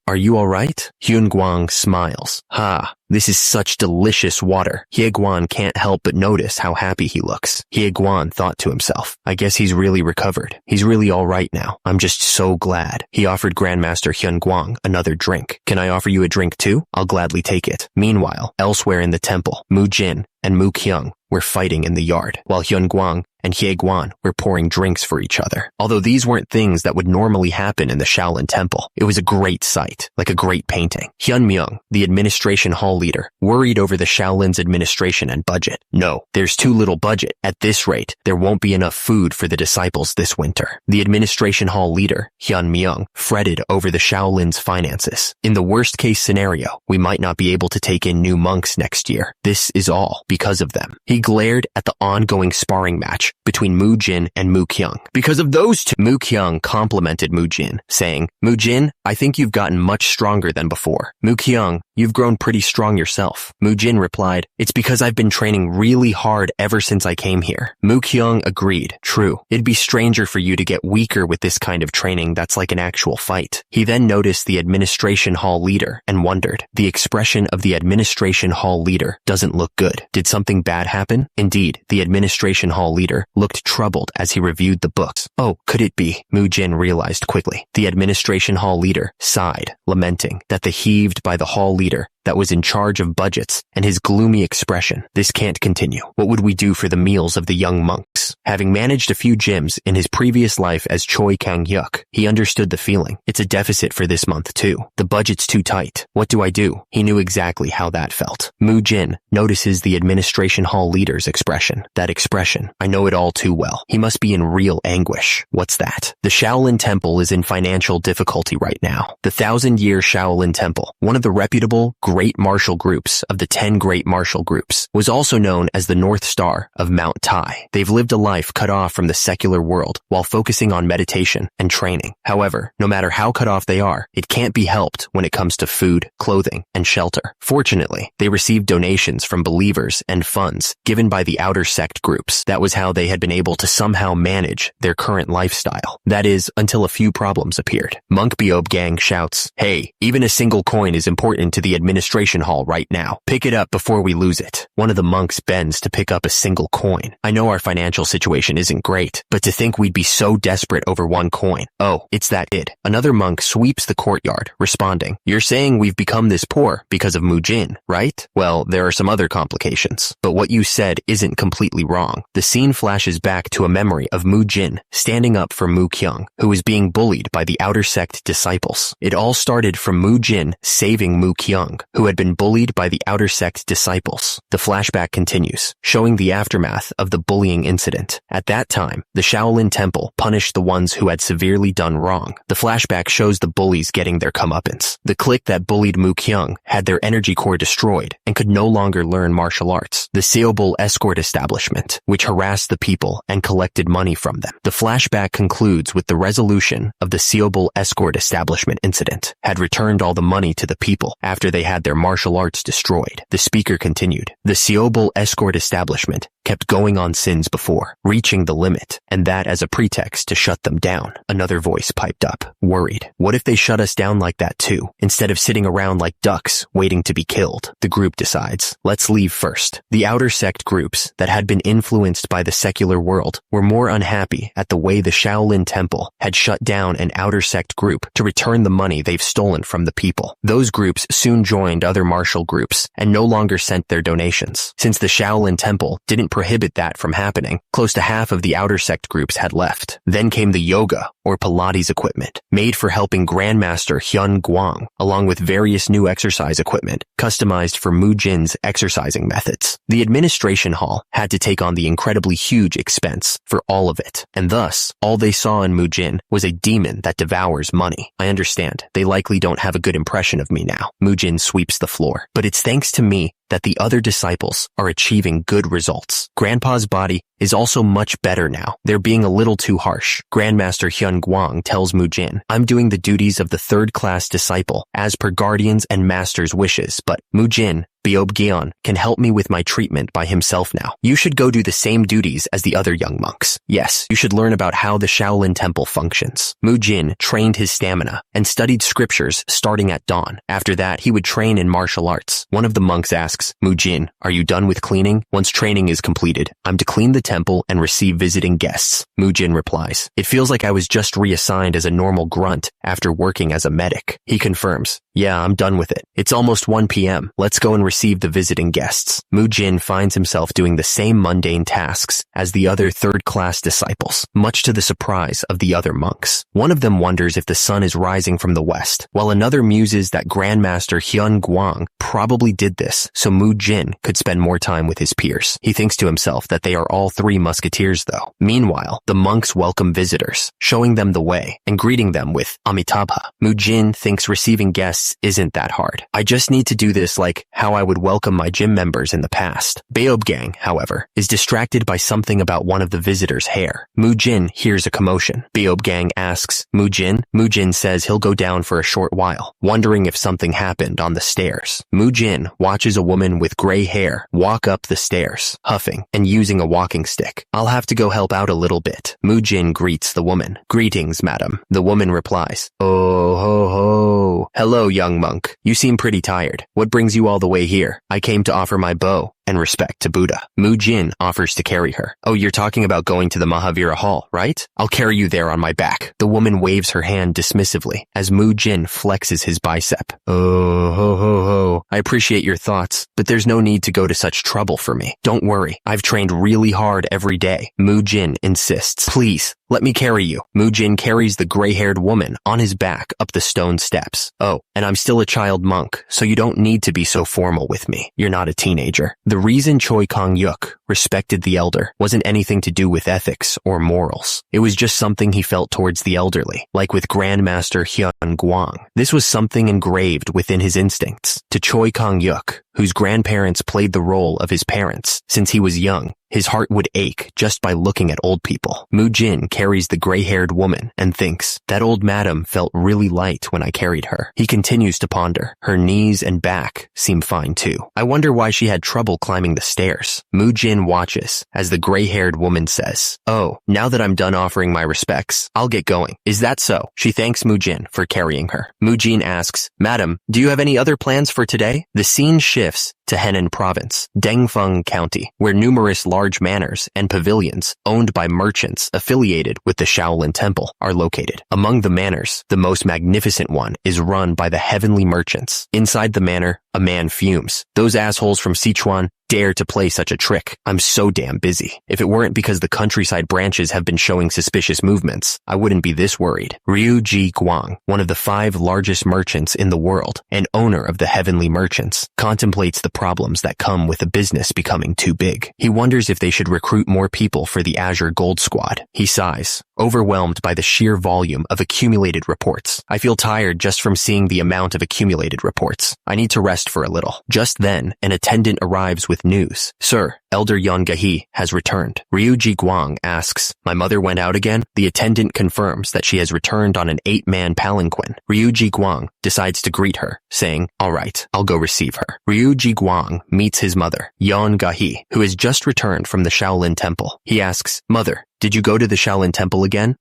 Are you alright? Hyun Guang smiles. Ha, this is such delicious water. Hyeguan can't help but notice how happy he looks. Hyeguan thought to himself, I guess he's really recovered. He's really alright now. I'm just so glad. He offered Grandmaster Hyun Guang another drink. Can I offer you a drink too? I'll gladly take it. Meanwhile, elsewhere in the temple, Mujin and Mukyung were fighting in the yard, while Hyun Guang and Hyeguan were pouring drinks for each other. Although these weren't things that would normally happen in the Shaolin Temple, it was a great sight, like a great painting. Hyun Myung, the administration hall leader, worried over the Shaolin's administration and budget. No, there's too little budget. At this rate, there won't be enough food for the disciples this winter. The administration hall leader, Hyun Myung, fretted over the Shaolin's finances. In the worst case scenario, we might not be able to take in new monks next year. This is all because of them. He glared at the ongoing sparring match between Mujin and Mukyung. Because of those two, Mukyung complimented Mujin, saying, Mujin, I think you've gotten much stronger than before. Mukyung, you've grown pretty strong yourself. Mujin replied, it's because I've been training really hard ever since I came here. Mukyung agreed, true. It'd be stranger for you to get weaker with this kind of training that's like an actual fight. He then noticed the administration hall leader and wondered. The expression of the administration hall leader doesn't look good. Did something bad happen? Indeed, the administration hall leader looked troubled as he reviewed the books. Oh, could it be? Mujin realized quickly. The administration hall leader sighed, lamenting that the heaved by the hall leader that was in charge of budgets and his gloomy expression. This can't continue. What would we do for the meals of the young monks? Having managed a few gyms in his previous life as Choi Kang-hyuk, he understood the feeling. It's a deficit for this month too. The budget's too tight. What do I do? He knew exactly how that felt. Mujin notices the administration hall leader's expression. That expression, I know it all too well. He must be in real anguish. What's that? The Shaolin Temple is in financial difficulty right now. The 1,000-year Shaolin Temple, one of the reputable great martial groups of the 10 great martial groups, was also known as the North Star of Mount Tai. They've lived a life cut off from the secular world while focusing on meditation and training. However, no matter how cut off they are, it can't be helped when it comes to food, clothing, and shelter. Fortunately, they received donations from believers and funds given by the outer sect groups. That was how they had been able to somehow manage their current lifestyle. That is, until a few problems appeared. Monk Beob Gang shouts, hey, even a single coin is important to the administration hall right now. Pick it up before we lose it. One of the monks bends to pick up a single coin. I know our financial situation isn't great, but to think we'd be so desperate over one coin. Oh, it's that kid. Another monk sweeps the courtyard, responding, you're saying we've become this poor because of Mujin, right? Well, there are some other complications, but what you said isn't completely wrong. The scene flashes back to a memory of Mujin standing up for Mukyung, who was being bullied by the outer sect disciples. It all started from Mujin saving Mukyung, who had been bullied by the outer sect disciples. The flashback continues, showing the aftermath of the bullying incident. punishment. At that time, the Shaolin Temple punished the ones who had severely done wrong. The flashback shows the bullies getting their comeuppance. The clique that bullied Mu Kyung had their energy core destroyed and could no longer learn martial arts. The Seobul escort establishment, which harassed the people and collected money from them. The flashback concludes with the resolution of the Seobul escort establishment incident, had returned all the money to the people after they had their martial arts destroyed. The speaker continued, the Seobul escort establishment kept going on sins before, reaching the limit, and that as a pretext to shut them down. Another voice piped up, worried. What if they shut us down like that too, instead of sitting around like ducks waiting to be killed? The group decides, let's leave first. The outer sect groups that had been influenced by the secular world were more unhappy at the way the Shaolin Temple had shut down an outer sect group to return the money they've stolen from the people. Those groups soon joined other martial groups and no longer sent their donations. Since the Shaolin Temple didn't prohibit that from happening, close to half of the outer sect groups had left. Then came the yoga or Pilates equipment, made for helping Grandmaster Hyun Guang, along with various new exercise equipment, customized for Mujin's exercising methods. The administration hall had to take on the incredibly huge expense for all of it, and thus, all they saw in Mujin was a demon that devours money. I understand, they likely don't have a good impression of me now. Mujin sweeps the floor, but it's thanks to me that the other disciples are achieving good results. Grandpa's body is also much better now. They're being a little too harsh. Grandmaster Hyun Guang tells Mujin, I'm doing the duties of the third-class disciple as per guardians and master's wishes, but Mujin, Beob Gang, can help me with my treatment by himself now. You should go do the same duties as the other young monks. Yes, you should learn about how the Shaolin Temple functions. Mujin trained his stamina and studied scriptures starting at dawn. After that, he would train in martial arts. One of the monks asks, Mujin, are you done with cleaning? Once training is completed, I'm to clean the temple and receive visiting guests. Mujin replies, it feels like I was just reassigned as a normal grunt after working as a medic. He confirms, yeah, I'm done with it. It's almost 1 p.m. Let's go and receive the visiting guests. Mujin finds himself doing the same mundane tasks as the other third-class disciples, much to the surprise of the other monks. One of them wonders if the sun is rising from the west, while another muses that Grandmaster Hyun Guang probably did this so Mujin could spend more time with his peers. He thinks to himself that they are all three musketeers though. Meanwhile, the monks welcome visitors, showing them the way and greeting them with Amitabha. Mujin thinks receiving guests isn't that hard. I just need to do this like how I would welcome my gym members in the past. Beob Gang, however, is distracted by something about one of the visitors' hair. Mujin hears a commotion. Beob Gang asks, Mujin? Mujin says he'll go down for a short while, wondering if something happened on the stairs. Mujin watches a woman with gray hair walk up the stairs, huffing and using a walking stick. I'll have to go help out a little bit. Mujin greets the woman. Greetings, madam. The woman replies, oh ho ho. Hello, young monk. You seem pretty tired. What brings you all the way here? I came to offer my bow and respect to Buddha. Mujin offers to carry her. Oh, you're talking about going to the Mahavira Hall, right? I'll carry you there on my back. The woman waves her hand dismissively as Mujin flexes his bicep. Oh, ho, ho, ho. I appreciate your thoughts, but there's no need to go to such trouble for me. Don't worry. I've trained really hard every day. Mujin insists. Please, let me carry you. Mujin carries the gray-haired woman on his back up the stone steps. Oh, and I'm still a child monk, so you don't need to be so formal with me. You're not a teenager. The reason Choi Kang-yuk respected the elder wasn't anything to do with ethics or morals. It was just something he felt towards the elderly, like with Grandmaster Hyun Guang. This was something engraved within his instincts. To Choi Kang-yuk, whose grandparents played the role of his parents since he was young, his heart would ache just by looking at old people. Mujin carries the gray-haired woman and thinks, that old madam felt really light when I carried her. He continues to ponder. Her knees and back seem fine too. I wonder why she had trouble climbing the stairs. Mujin watches as the gray-haired woman says, oh, now that I'm done offering my respects, I'll get going. Is that so? She thanks Mujin for carrying her. Mujin asks, Madam, do you have any other plans for today? The scene shifts to Henan Province, Dengfeng County, where numerous large manors and pavilions owned by merchants affiliated with the Shaolin Temple are located. Among the manors, the most magnificent one is run by the Heavenly Merchants. Inside the manor, a man fumes. Those assholes from Sichuan dare to play such a trick? I'm so damn busy. If it weren't because the countryside branches have been showing suspicious movements, I wouldn't be this worried. Ryu Guang, one of the 5 largest merchants in the world and owner of the Heavenly Merchants, contemplates the problems that come with a business becoming too big. He wonders if they should recruit more people for the Azure Gold Squad. He sighs, overwhelmed by the sheer volume of accumulated reports. I feel tired just from seeing the amount of accumulated reports. I need to rest for a little. Just then, an attendant arrives with news. Sir, Elder Yon Gahi has returned. Ryu Guang asks, my mother went out again? The attendant confirms that she has returned on an 8-man palanquin. Ryu Guang decides to greet her, saying, all right, I'll go receive her. Ryu Guang meets his mother, Yon Gahi, who has just returned from the Shaolin Temple. He asks, Mother, did you go to the Shaolin Temple again?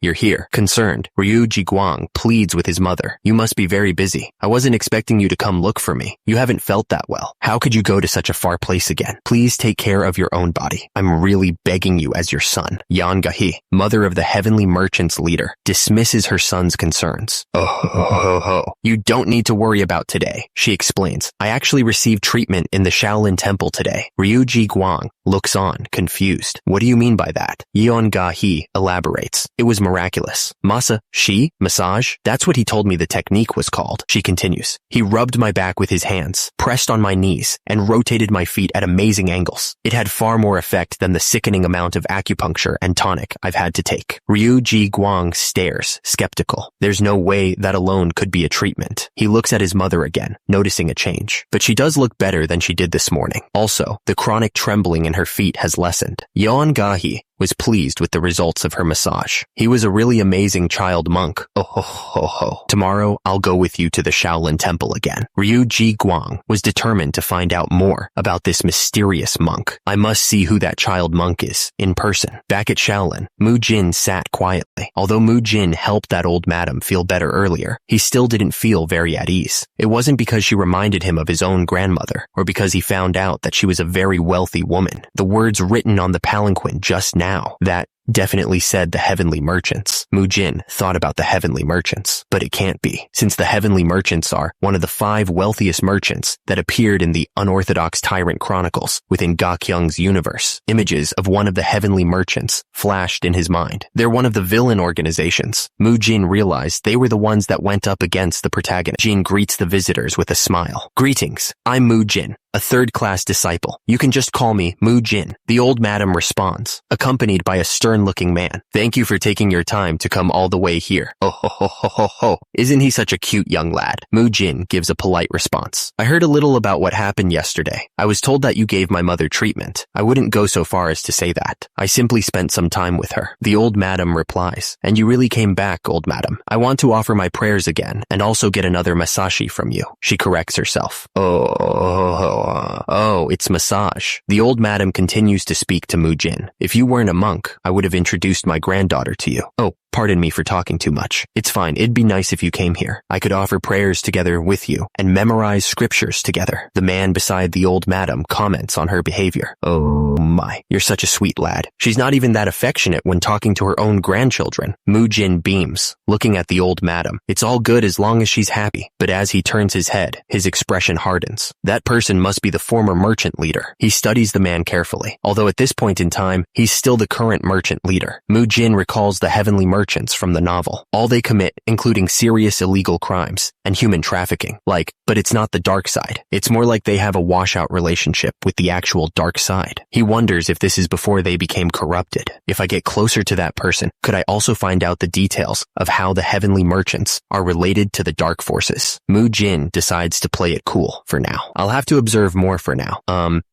You're here. Concerned, Ryu Guang pleads with his mother. You must be very busy. I wasn't expecting you to come look for me. You haven't felt that well. How could you go to such a far place again? Please take care of your own body. I'm really begging you as your son. Yan Gahi, mother of the Heavenly Merchants leader, dismisses her son's concerns. You don't need to worry about today, she explains. I actually received treatment in the Shaolin Temple today. Ryu Guang looks on, confused. What do you mean by that? Yeon Ga-hee elaborates. It was miraculous. Massage? That's what he told me the technique was called. She continues. He rubbed my back with his hands, pressed on my knees, and rotated my feet at amazing angles. It had far more effect than the sickening amount of acupuncture and tonic I've had to take. Ryu Guang stares, skeptical. There's no way that alone could be a treatment. He looks at his mother again, noticing a change. But she does look better than she did this morning. Also, the chronic trembling in her feet has lessened. Yeon Ga-hee was pleased with the results of her massage. He was a really amazing child monk. Tomorrow, I'll go with you to the Shaolin Temple again. Ryu Guang was determined to find out more about this mysterious monk. I must see who that child monk is, in person. Back at Shaolin, Mujin sat quietly. Although Mujin helped that old madam feel better earlier, he still didn't feel very at ease. It wasn't because she reminded him of his own grandmother, or because he found out that she was a very wealthy woman. The words written on the palanquin just now, that definitely said the Heavenly Merchants. Mujin thought about the Heavenly Merchants, but it can't be, since the Heavenly Merchants are one of the 5 wealthiest merchants that appeared in the Unorthodox Tyrant Chronicles within Gakyeong's universe. Images of one of the Heavenly Merchants flashed in his mind. They're one of the villain organizations. Mujin realized they were the ones that went up against the protagonist. Jin greets the visitors with a smile. Greetings, I'm Mujin, a 3rd-class disciple. You can just call me Mujin. The old madam responds, accompanied by a stern-looking man. Thank you for taking your time to come all the way here. Isn't he such a cute young lad? Mujin gives a polite response. I heard a little about what happened yesterday. I was told that you gave my mother treatment. I wouldn't go so far as to say that. I simply spent some time with her. The old madam replies. And you really came back, old madam. I want to offer my prayers again and also get another masashi from you. She corrects herself. Oh, it's massage. The old madam continues to speak to Mujin. If you weren't a monk, I would have introduced my granddaughter to you. Oh, pardon me for talking too much. It's fine. It'd be nice if you came here. I could offer prayers together with you and memorize scriptures together. The man beside the old madam comments on her behavior. Oh my, you're such a sweet lad. She's not even that affectionate when talking to her own grandchildren. Mujin beams, looking at the old madam. It's all good as long as she's happy. But as he turns his head, his expression hardens. That person must be the former merchant leader. He studies the man carefully. Although at this point in time, he's still the current merchant leader. Mujin recalls the Heavenly Merchants from the novel. All they commit, including serious illegal crimes and human trafficking. But it's not the dark side. It's more like they have a washout relationship with the actual dark side. He wonders if this is before they became corrupted. If I get closer to that person, could I also find out the details of how the Heavenly Merchants are related to the dark forces? Mujin decides to play it cool for now. I'll have to observe more for now.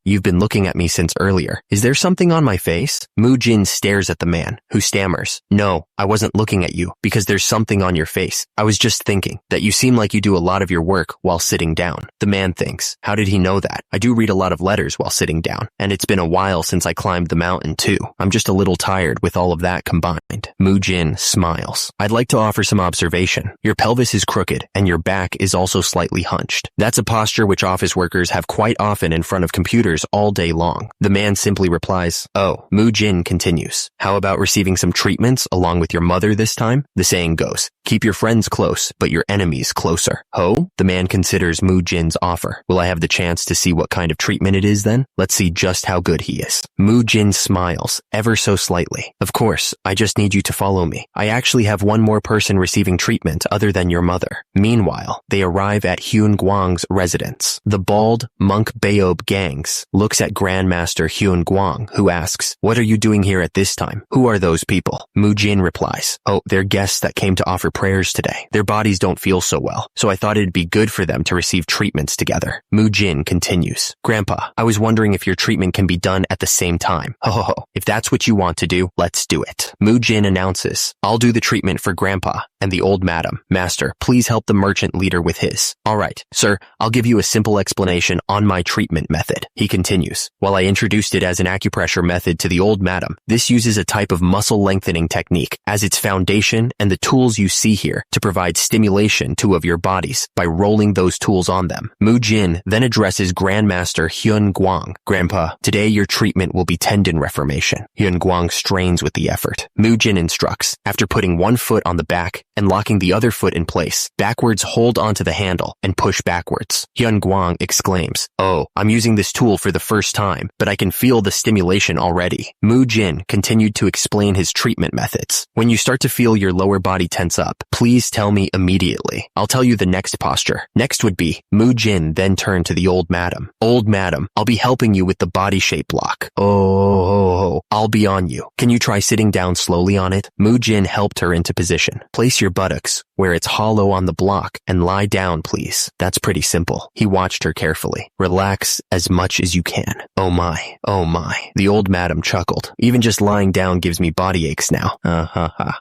You've been looking at me since earlier. Is there something on my face? Mujin stares at the man, who stammers. No, I wasn't looking at you because there's something on your face. I was just thinking that you seem like you do a lot of your work while sitting down. The man thinks, how did he know that? I do read a lot of letters while sitting down, and it's been a while since I climbed the mountain too. I'm just a little tired with all of that combined. Mujin smiles. I'd like to offer some observation. Your pelvis is crooked, and your back is also slightly hunched. That's a posture which office workers have quite often in front of computers all day long. The man simply replies, oh. Mujin continues, how about receiving some treatments along with your mother this time? The saying goes, keep your friends close, but your enemies closer. Ho? The man considers Mujin's offer. Will I have the chance to see what kind of treatment it is then? Let's see just how good he is. Mujin smiles, ever so slightly. Of course, I just need you to follow me. I actually have one more person receiving treatment other than your mother. Meanwhile, they arrive at Hyun Guang's residence. The bald monk Beob Gang looks at Grandmaster Hyun Guang, who asks, what are you doing here at this time? Who are those people? Mujin replies, oh, they're guests that came to offer prayers today. Their bodies don't feel so well, so I thought it'd be good for them to receive treatments together. Mujin continues, Grandpa, I was wondering if your treatment can be done at the same time. Ho ho ho. If that's what you want to do, let's do it. Mujin announces, I'll do the treatment for Grandpa and the old madam. Master, please help the merchant leader with his. All right, sir, I'll give you a simple explanation on my treatment method. He continues, while I introduced it as an acupressure method to the old madam, this uses a type of muscle lengthening technique as its foundation and the tools you see here to provide stimulation to of your bodies by rolling those tools on them. Mujin then addresses Grandmaster Hyun Guang. Grandpa, today your treatment will be tendon reformation. Hyun Guang strains with the effort. Mujin instructs, after putting one foot on the back and locking the other foot in place, backwards hold onto the handle and push backwards. Hyun Guang exclaims, oh, I'm using this tool for the first time, but I can feel the stimulation already. Mujin continued to explain his treatment methods. When you start to feel your lower body tense up, please tell me immediately. I'll tell you the next posture. Next would be, Mujin then turned to the old madam. Old madam, I'll be helping you with the body shape block. Oh, I'll be on you. Can you try sitting down slowly on it? Mujin helped her into position. Place your buttocks where it's hollow on the block and lie down, please. That's pretty simple. He watched her carefully. Relax as much as you can. Oh my, oh my. The old madam chuckled. Even just lying down gives me body aches now.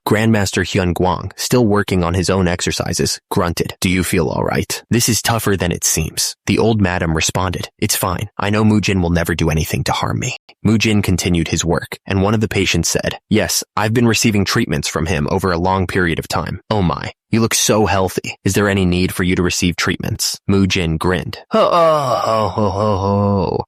Grandmaster Hyun Guang, still working on his own exercises, grunted. Do you feel all right? This is tougher than it seems. The old madam responded. It's fine. I know Mujin will never do anything to harm me. Mujin continued his work, and one of the patients said, yes, I've been receiving treatments from him over a long period of time. Oh my. You look so healthy. Is there any need for you to receive treatments? Mujin grinned.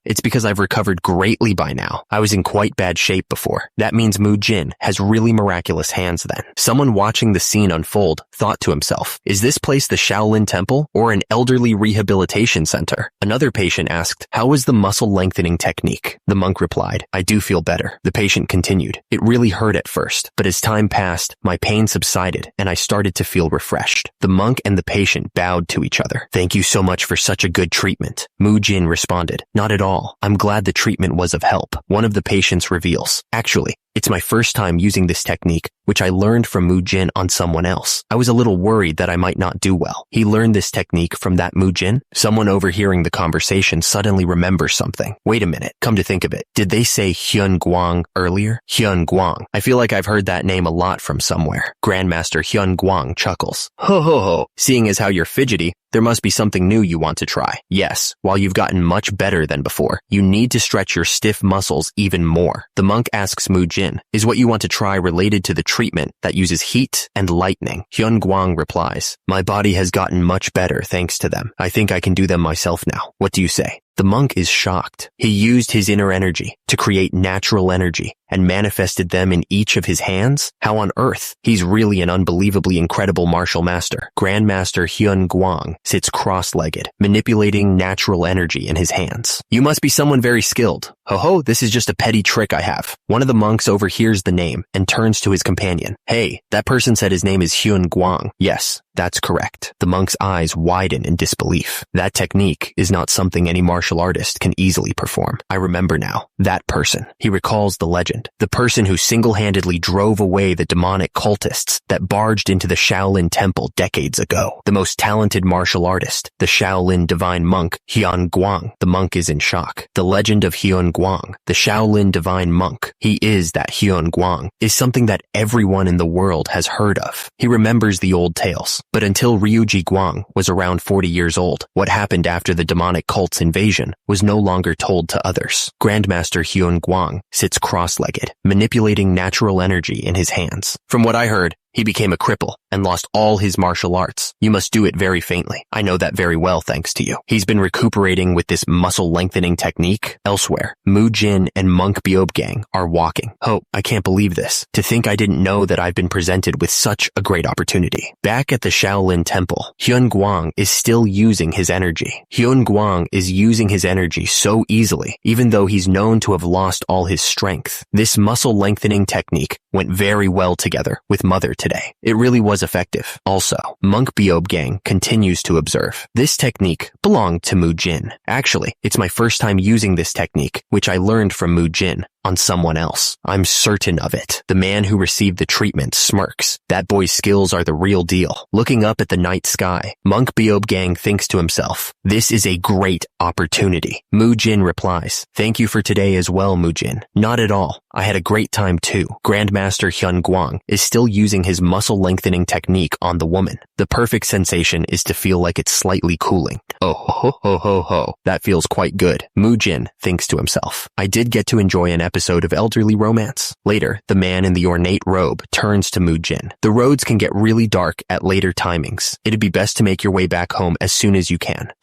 It's because I've recovered greatly by now. I was in quite bad shape before. That means Mujin has really miraculous hands then. Someone watching the scene unfold thought to himself, is this place the Shaolin Temple or an elderly rehabilitation center? Another patient asked, how was the muscle lengthening technique? The monk replied, I do feel better. The patient continued, it really hurt at first, but as time passed, my pain subsided and I started to feel refreshed. The monk and the patient bowed to each other. Thank you so much for such a good treatment. Mujin responded, not at all. I'm glad the treatment was of help. One of the patients reveals, actually, it's my first time using this technique, which I learned from Mujin on someone else. I was a little worried that I might not do well. He learned this technique from that Mujin? Someone overhearing the conversation suddenly remembers something. Wait a minute, come to think of it. Did they say Hyun Guang earlier? Hyun Guang. I feel like I've heard that name a lot from somewhere. Grandmaster Hyun Guang chuckles. Ho ho ho, seeing as how you're fidgety, there must be something new you want to try. Yes, while you've gotten much better than before, you need to stretch your stiff muscles even more. The monk asks Mujin, is what you want to try related to the treatment that uses heat and lightning? Hyun Guang replies, my body has gotten much better thanks to them. I think I can do them myself now. What do you say? The monk is shocked. He used his inner energy to create natural energy and manifested them in each of his hands? How on earth? He's really an unbelievably incredible martial master. Grandmaster Hyun Guang sits cross-legged, manipulating natural energy in his hands. You must be someone very skilled. Ho-ho, this is just a petty trick I have. One of the monks overhears the name and turns to his companion. Hey, that person said his name is Hyun Guang. Yes, that's correct. The monk's eyes widen in disbelief. That technique is not something any martial artist can easily perform. I remember now. That person. He recalls the legend. The person who single-handedly drove away the demonic cultists that barged into the Shaolin Temple decades ago. The most talented martial artist, the Shaolin divine monk, Hyun Guang. The monk is in shock. The legend of Hyun Guang, the Shaolin divine monk, he is that Hyun Guang, is something that everyone in the world has heard of. He remembers the old tales. But until Ryuji Guang was around 40 years old, what happened after the demonic cult's invasion was no longer told to others. Grandmaster Hyun Guang sits cross-legged, manipulating natural energy in his hands. From what I heard, He became a cripple and lost all his martial arts. You must do it very faintly. I know that very well thanks to you. He's been recuperating with this muscle lengthening technique. Elsewhere, Mujin and monk Beob Gang are walking. Oh, I can't believe this. To think I didn't know that I've been presented with such a great opportunity. Back at the Shaolin Temple, Hyun Guang is still using his energy. Hyun Guang is using his energy so easily, even though he's known to have lost all his strength. This muscle lengthening technique went very well together with Mother today. It really was effective. Also, monk Beob Gang continues to observe. This technique belonged to Mujin. Actually, it's my first time using this technique, which I learned from Mujin on someone else. I'm certain of it. The man who received the treatment smirks. That boy's skills are the real deal. Looking up at the night sky, monk Beob Gang thinks to himself, this is a great opportunity. Mujin replies, thank you for today as well, Mujin. Not at all. I had a great time too. Grandmaster Hyun Guang is still using his muscle lengthening technique on the woman. The perfect sensation is to feel like it's slightly cooling. Oh ho ho ho ho. That feels quite good. Mujin thinks to himself, I did get to enjoy an episode of elderly romance. Later, the man in the ornate robe turns to Mujin. The roads can get really dark at later timings. It'd be best to make your way back home as soon as you can.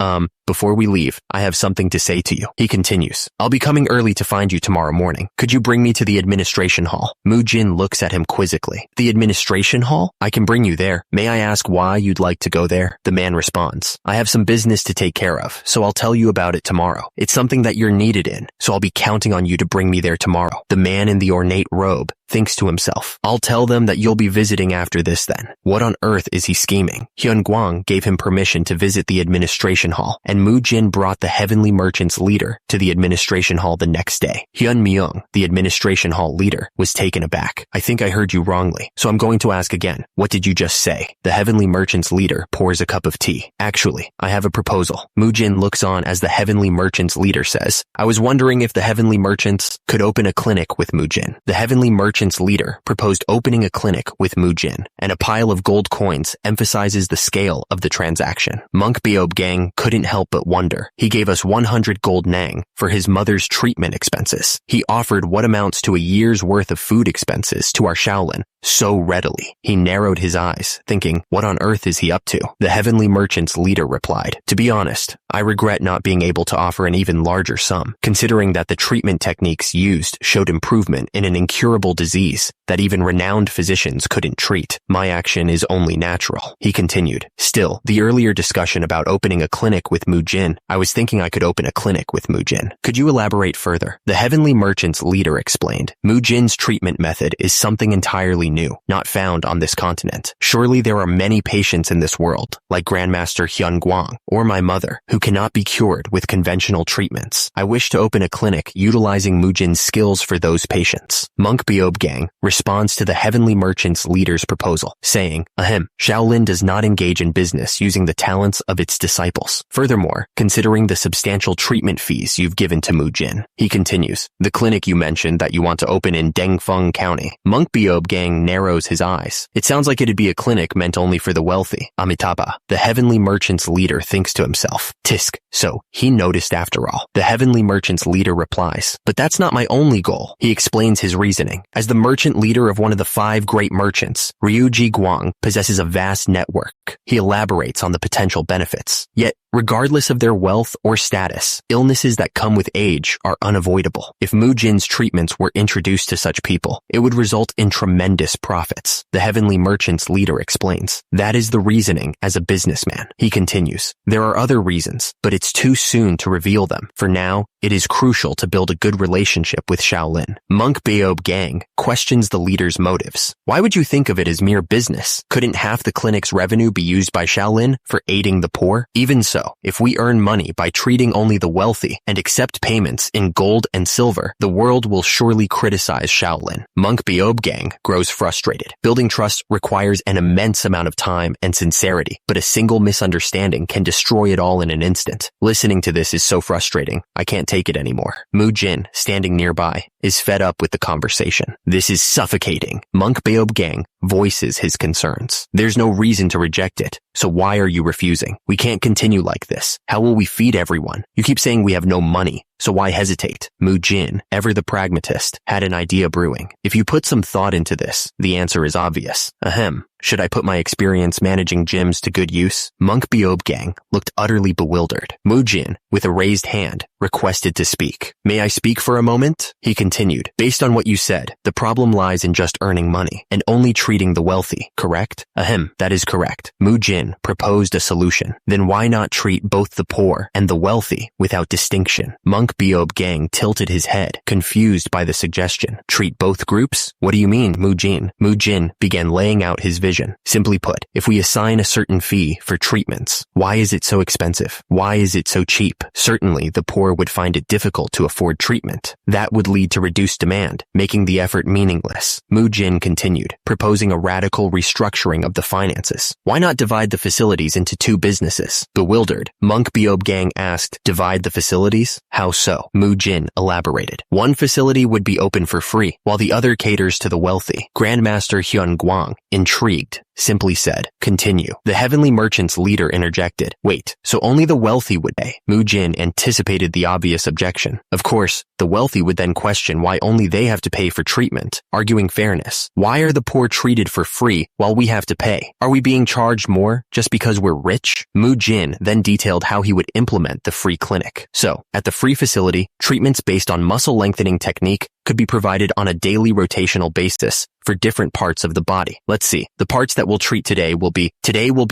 Before we leave, I have something to say to you. He continues, I'll be coming early to find you tomorrow morning. Could you bring me to the administration hall? Mujin looks at him quizzically. The administration hall? I can bring you there. May I ask why you'd like to go there? The man responds, I have some business to take care of, so I'll tell you about it tomorrow. It's something that you're needed in, so I'll be counting on you to bring me there tomorrow. The man in the ornate robe thinks to himself, I'll tell them that you'll be visiting after this then. What on earth is he scheming? Hyun Guang gave him permission to visit the administration hall, and Mujin brought the heavenly merchant's leader to the administration hall the next day. Hyun Myung, the administration hall leader, was taken aback. I think I heard you wrongly, so I'm going to ask again. What did you just say? The heavenly merchant's leader pours a cup of tea. Actually, I have a proposal. Mujin looks on as the heavenly merchant's leader says, I was wondering if the heavenly merchants could open a clinic with Mujin. The heavenly merchant's leader proposed opening a clinic with Mujin, and a pile of gold coins emphasizes the scale of the transaction. Monk Beob Gang couldn't help but wonder. He gave us 100 gold nang for his mother's treatment expenses. He offered what amounts to a year's worth of food expenses to our Shaolin so readily. He narrowed his eyes, thinking, what on earth is he up to? The heavenly merchant's leader replied, to be honest, I regret not being able to offer an even larger sum, considering that the treatment techniques used showed improvement in an incurable disease that even renowned physicians couldn't treat. My action is only natural. He continued, still, the earlier discussion about opening a clinic with Mujin, I was thinking I could open a clinic with Mujin. Could you elaborate further? The heavenly merchant's leader explained, Mujin's treatment method is something entirely new, not found on this continent. Surely there are many patients in this world, like Grandmaster Hyun Guang or my mother, who cannot be cured with conventional treatments. I wish to open a clinic utilizing Mujin's skills for those patients. Monk Beob Gang responds to the heavenly merchant's leader's proposal, saying, ahem, Shaolin does not engage in business using the talents of its disciples. Furthermore, considering the substantial treatment fees you've given to Mujin, he continues, the clinic you mentioned that you want to open in Dengfeng County. Monk Beob Gang narrows his eyes. It sounds like it'd be a clinic meant only for the wealthy. Amitabha, the heavenly merchant's leader, thinks to himself, tisk, so he noticed after all. The heavenly merchant's leader replies, but that's not my only goal. He explains his reasoning. As the merchant leader of one of the 5 great merchants, Ryu Guang possesses a vast network. He elaborates on the potential benefits. Yet, regardless of their wealth or status, illnesses that come with age are unavoidable. If Mujin's treatments were introduced to such people, it would result in tremendous profits. The heavenly merchant's leader explains, that is the reasoning as a businessman. He continues, there are other reasons, but it's too soon to reveal them. For now, it is crucial to build a good relationship with Shaolin. Monk Beob Gang questions the leader's motives. Why would you think of it as mere business? Couldn't half the clinic's revenue be used by Shaolin for aiding the poor? Even so, if we earn money by treating only the wealthy and accept payments in gold and silver, the world will surely criticize Shaolin. Monk Beob Gang grows frustrated. Building trust requires an immense amount of time and sincerity, but a single misunderstanding can destroy it all in an instant. Listening to this is so frustrating. I can't take it anymore. Mujin, standing nearby, is fed up with the conversation. This is suffocating. Monk Beob Gang voices his concerns. There's no reason to reject it, So why are you refusing? We can't continue like this. How will we feed everyone? You keep saying we have no money. So why hesitate? Mujin, ever the pragmatist, had an idea brewing. If you put some thought into this, the answer is obvious. Ahem. Should I put my experience managing gyms to good use? Beob Gang looked utterly bewildered. Mujin, with a raised hand, requested to speak. May I speak for a moment? He continued. Based on what you said, the problem lies in just earning money and only treating the wealthy, correct? Ahem, that is correct. Mujin proposed a solution. Then why not treat both the poor and the wealthy without distinction? Beob Gang tilted his head, confused by the suggestion. Treat both groups? What do you mean, Mujin? Mujin began laying out his vision. Simply put, if we assign a certain fee for treatments, why is it so expensive? Why is it so cheap? Certainly, the poor would find it difficult to afford treatment. That would lead to reduced demand, making the effort meaningless. Mujin continued, proposing a radical restructuring of the finances. Why not divide the facilities into two businesses? Bewildered, Beob Gang asked, divide the facilities? How so? Mujin elaborated. One facility would be open for free, while the other caters to the wealthy. Grandmaster Hyun Guang, intrigued, simply said, continue. The heavenly merchant's leader interjected. Wait, so only the wealthy would pay? Mujin anticipated the obvious objection. Of course, the wealthy would then question why only they have to pay for treatment, arguing fairness. Why are the poor treated for free while we have to pay? Are we being charged more just because we're rich? Mujin then detailed how he would implement the free clinic. So, at the free facility, treatments based on muscle lengthening technique could be provided on a daily rotational basis for different parts of the body. Let's see. The parts that we'll treat today will be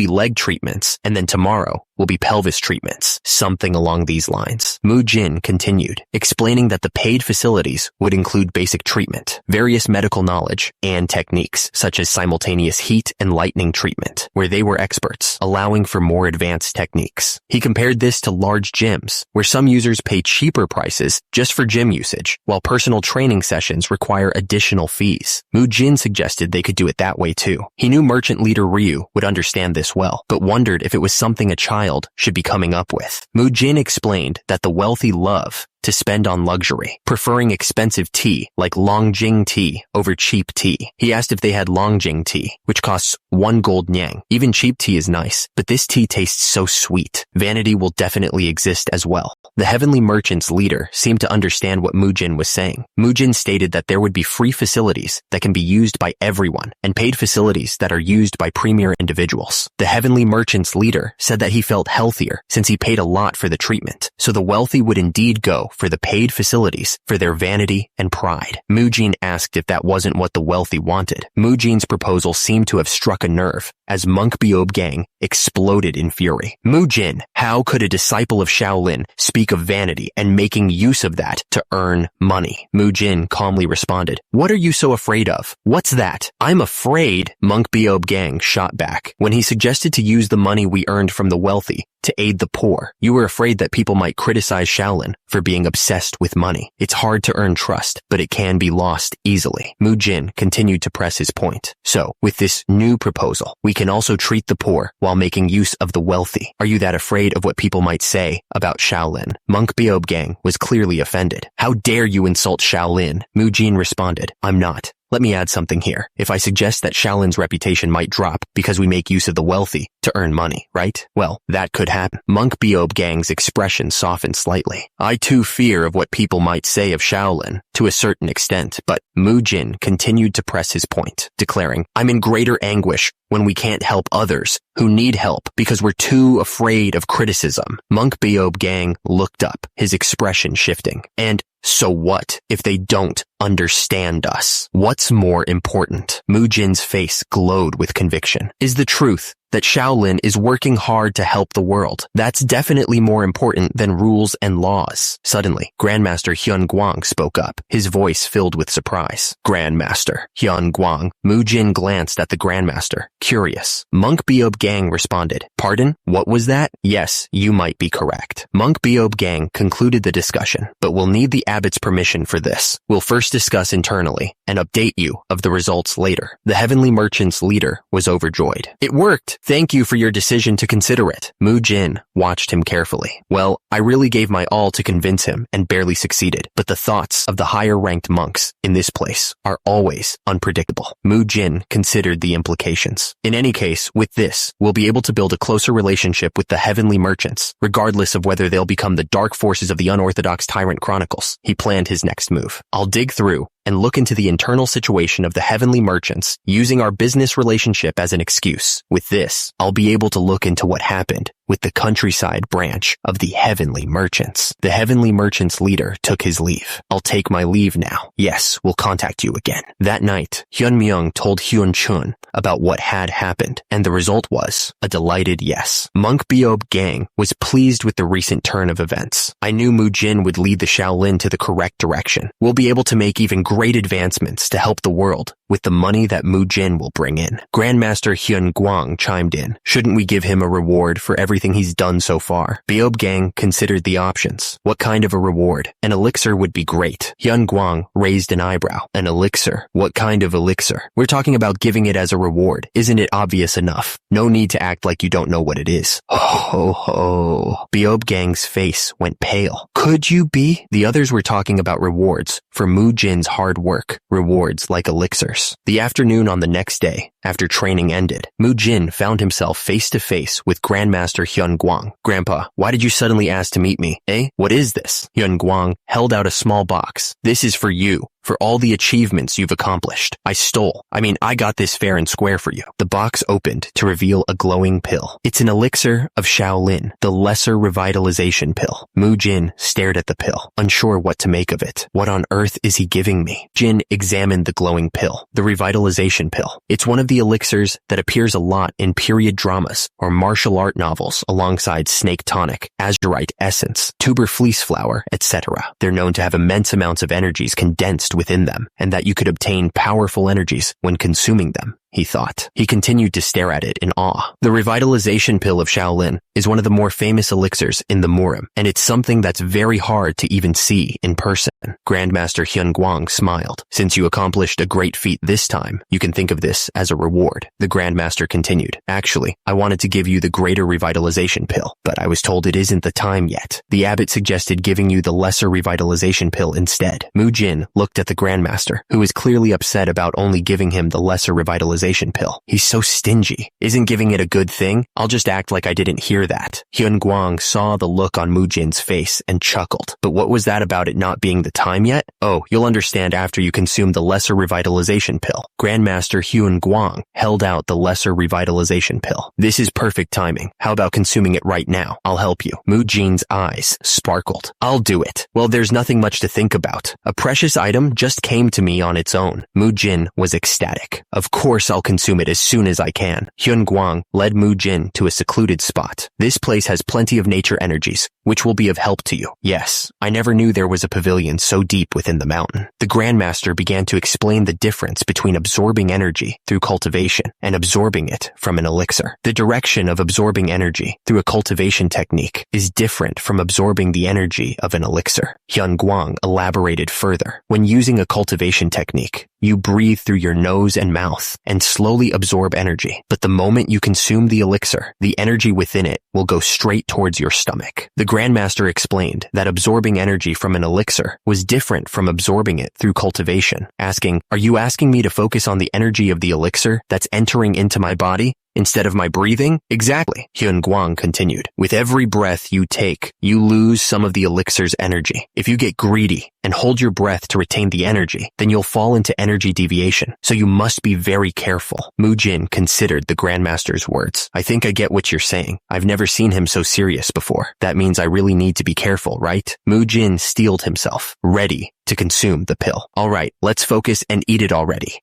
leg treatments, and then tomorrow will be pelvis treatments, something along these lines. Mujin continued, explaining that the paid facilities would include basic treatment, various medical knowledge, and techniques such as simultaneous heat and lightning treatment, where they were experts, allowing for more advanced techniques. He compared this to large gyms, where some users pay cheaper prices just for gym usage, while personal training sessions require additional fees. Mujin suggested they could do it that way too. He knew merchant leader Ryu would understand this well, but wondered if it was something a child should be coming up with. Mujin explained that the wealthy love to spend on luxury, preferring expensive tea like Longjing tea over cheap tea. He asked if they had Longjing tea, which costs 1 gold nyang. Even cheap tea is nice, but this tea tastes so sweet. Vanity will definitely exist as well. The heavenly merchant's leader seemed to understand what Mujin was saying. Mujin stated that there would be free facilities that can be used by everyone and paid facilities that are used by premier individuals. The heavenly merchant's leader said that he felt healthier since he paid a lot for the treatment, so the wealthy would indeed go for the paid facilities for their vanity and pride. Mujin asked if that wasn't what the wealthy wanted. Mujin's proposal seemed to have struck a nerve, as Beob Gang exploded in fury. Mujin, how could a disciple of Shaolin speak of vanity and making use of that to earn money? Mujin calmly responded, what are you so afraid of? What's that? I'm afraid, Beob Gang shot back. When he suggested to use the money we earned from the wealthy to aid the poor, you were afraid that people might criticize Shaolin for being obsessed with money. It's hard to earn trust, but it can be lost easily. Mujin continued to press his point. So, with this new proposal, we can also treat the poor while making use of the wealthy. Are you that afraid of what people might say about Shaolin? Beob Gang was clearly offended. How dare you insult Shaolin? Mujin responded, I'm not. Let me add something here. If I suggest that Shaolin's reputation might drop because we make use of the wealthy to earn money, right? Well, that could happen. Beob Gang's expression softened slightly. I too fear of what people might say of Shaolin to a certain extent, but Mujin continued to press his point, declaring, I'm in greater anguish when we can't help others who need help because we're too afraid of criticism. Beob Gang looked up, his expression shifting. And so what if they don't understand us? What's more important? Mujin's face glowed with conviction. Is the truth that Shaolin is working hard to help the world. That's definitely more important than rules and laws. Suddenly, Grandmaster Hyun Guang spoke up, his voice filled with surprise. Grandmaster Hyun Guang. Mujin glanced at the Grandmaster, curious. Beob Gang responded, pardon? What was that? Yes, you might be correct. Beob Gang concluded the discussion, but we'll need the abbot's permission for this. We'll first discuss internally and update you of the results later. The heavenly merchant's leader was overjoyed. It worked! Great. Thank you for your decision to consider it. Mujin watched him carefully. Well, I really gave my all to convince him and barely succeeded, but the thoughts of the higher-ranked monks in this place are always unpredictable. Mujin considered the implications. In any case, with this, we'll be able to build a closer relationship with the heavenly merchants, regardless of whether they'll become the dark forces of the unorthodox tyrant chronicles. He planned his next move. I'll dig through and look into the internal situation of the heavenly merchants, using our business relationship as an excuse. With this, I'll be able to look into what happened with the countryside branch of the heavenly merchants. The heavenly merchants leader took his leave. I'll take my leave now. Yes, we'll contact you again. That night, Hyun Myung told Hyun Chun about what had happened, and the result was a delighted yes. Monk Beob Gang was pleased with the recent turn of events. I knew Mujin would lead the Shaolin to the correct direction. We'll be able to make even great advancements to help the world with the money that Mujin will bring in. Grandmaster Hyun Guang chimed in. Shouldn't we give him a reward for everything he's done so far? Beob Gang considered the options. What kind of a reward? An elixir would be great. Hyun Guang raised an eyebrow. An elixir? What kind of elixir? We're talking about giving it as a reward. Isn't it obvious enough? No need to act like you don't know what it is. Ho ho. Beob Gang's face went pale. Could you be? The others were talking about rewards for Mujin's hard work. Rewards like elixirs. The afternoon on the next day, after training ended, Mujin found himself face to face with Grandmaster Hyun Guang. Grandpa, why did you suddenly ask to meet me? Eh? What is this? Hyun Guang held out a small box. This is for you. For all the achievements you've accomplished. I got this fair and square for you. The box opened to reveal a glowing pill. It's an elixir of Shaolin, the lesser revitalization pill. Mujin stared at the pill, unsure what to make of it. What on earth is he giving me? Jin examined the glowing pill, the revitalization pill. It's one of the elixirs that appears a lot in period dramas or martial art novels alongside snake tonic, azurite essence, tuber fleece flower, etc. They're known to have immense amounts of energies condensed within them, and that you could obtain powerful energies when consuming them, he thought. He continued to stare at it in awe. The revitalization pill of Shaolin is one of the more famous elixirs in the Murim, and it's something that's very hard to even see in person. Grandmaster Hyun Guang smiled. Since you accomplished a great feat this time, you can think of this as a reward. The Grandmaster continued. Actually, I wanted to give you the greater revitalization pill, but I was told it isn't the time yet. The abbot suggested giving you the lesser revitalization pill instead. Mujin looked at the Grandmaster, who was clearly upset about only giving him the lesser revitalization pill. He's so stingy. Isn't giving it a good thing? I'll just act like I didn't hear that. Hyun Guang saw the look on Mujin's face and chuckled. But what was that about it not being the time yet? Oh, you'll understand after you consume the lesser revitalization pill. Grandmaster Hyun Guang held out the lesser revitalization pill. This is perfect timing. How about consuming it right now? I'll help you. Mujin's eyes sparkled. I'll do it. Well, there's nothing much to think about. A precious item just came to me on its own. Mujin was ecstatic. Of course I'll consume it as soon as I can. Hyun Guang led Mujin to a secluded spot. This place has plenty of nature energies, which will be of help to you. Yes, I never knew there was a pavilion so deep within the mountain. The Grandmaster began to explain the difference between absorbing energy through cultivation and absorbing it from an elixir. The direction of absorbing energy through a cultivation technique is different from absorbing the energy of an elixir. Hyun Guang elaborated further. When using a cultivation technique, you breathe through your nose and mouth and slowly absorb energy. But the moment you consume the elixir, the energy within it will go straight towards your stomach. The Grandmaster explained that absorbing energy from an elixir was different from absorbing it through cultivation, asking, "Are you asking me to focus on the energy of the elixir that's entering into my body instead of my breathing?" Exactly, Hyun Guang continued. With every breath you take, you lose some of the elixir's energy. If you get greedy and hold your breath to retain the energy, then you'll fall into energy deviation. So you must be very careful. Mujin considered the Grandmaster's words. I think I get what you're saying. I've never seen him so serious before. That means I really need to be careful, right? Mujin steeled himself, ready to consume the pill. All right, let's focus and eat it already.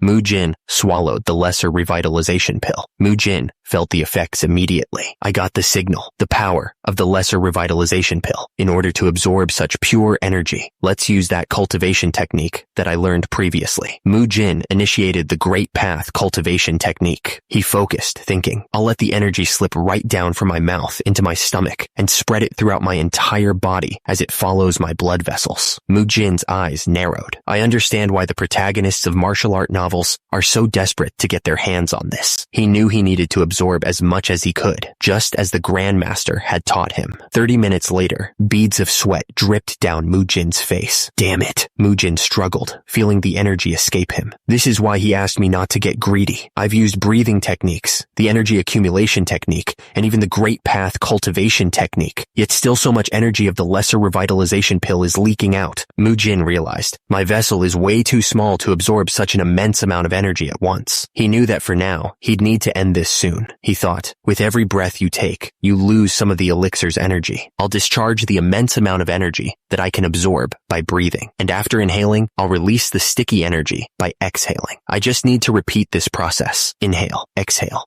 Mujin swallowed the lesser revitalization pill. Mujin felt the effects immediately. I got the signal, the power of the lesser revitalization pill. In order to absorb such pure energy, let's use that cultivation technique that I learned previously. Mujin initiated the Great Path cultivation technique. He focused, thinking, I'll let the energy slip right down from my mouth into my stomach and spread it throughout my entire body as it follows my blood vessels. Mujin Mujin's eyes narrowed. I understand why the protagonists of martial art novels are so desperate to get their hands on this. He knew he needed to absorb as much as he could, just as the Grandmaster had taught him. 30 minutes later, beads of sweat dripped down Mujin's face. Damn it, Mujin struggled, feeling the energy escape him. This is why he asked me not to get greedy. I've used breathing techniques, the energy accumulation technique, and even the Great Path cultivation technique. Yet still so much energy of the lesser revitalization pill is leaking out. Mujin realized, my vessel is way too small to absorb such an immense amount of energy at once. He knew that for now, he'd need to end this soon. He thought, with every breath you take, you lose some of the elixir's energy. I'll discharge the immense amount of energy that I can absorb by breathing. And after inhaling, I'll release the sticky energy by exhaling. I just need to repeat this process. Inhale, exhale,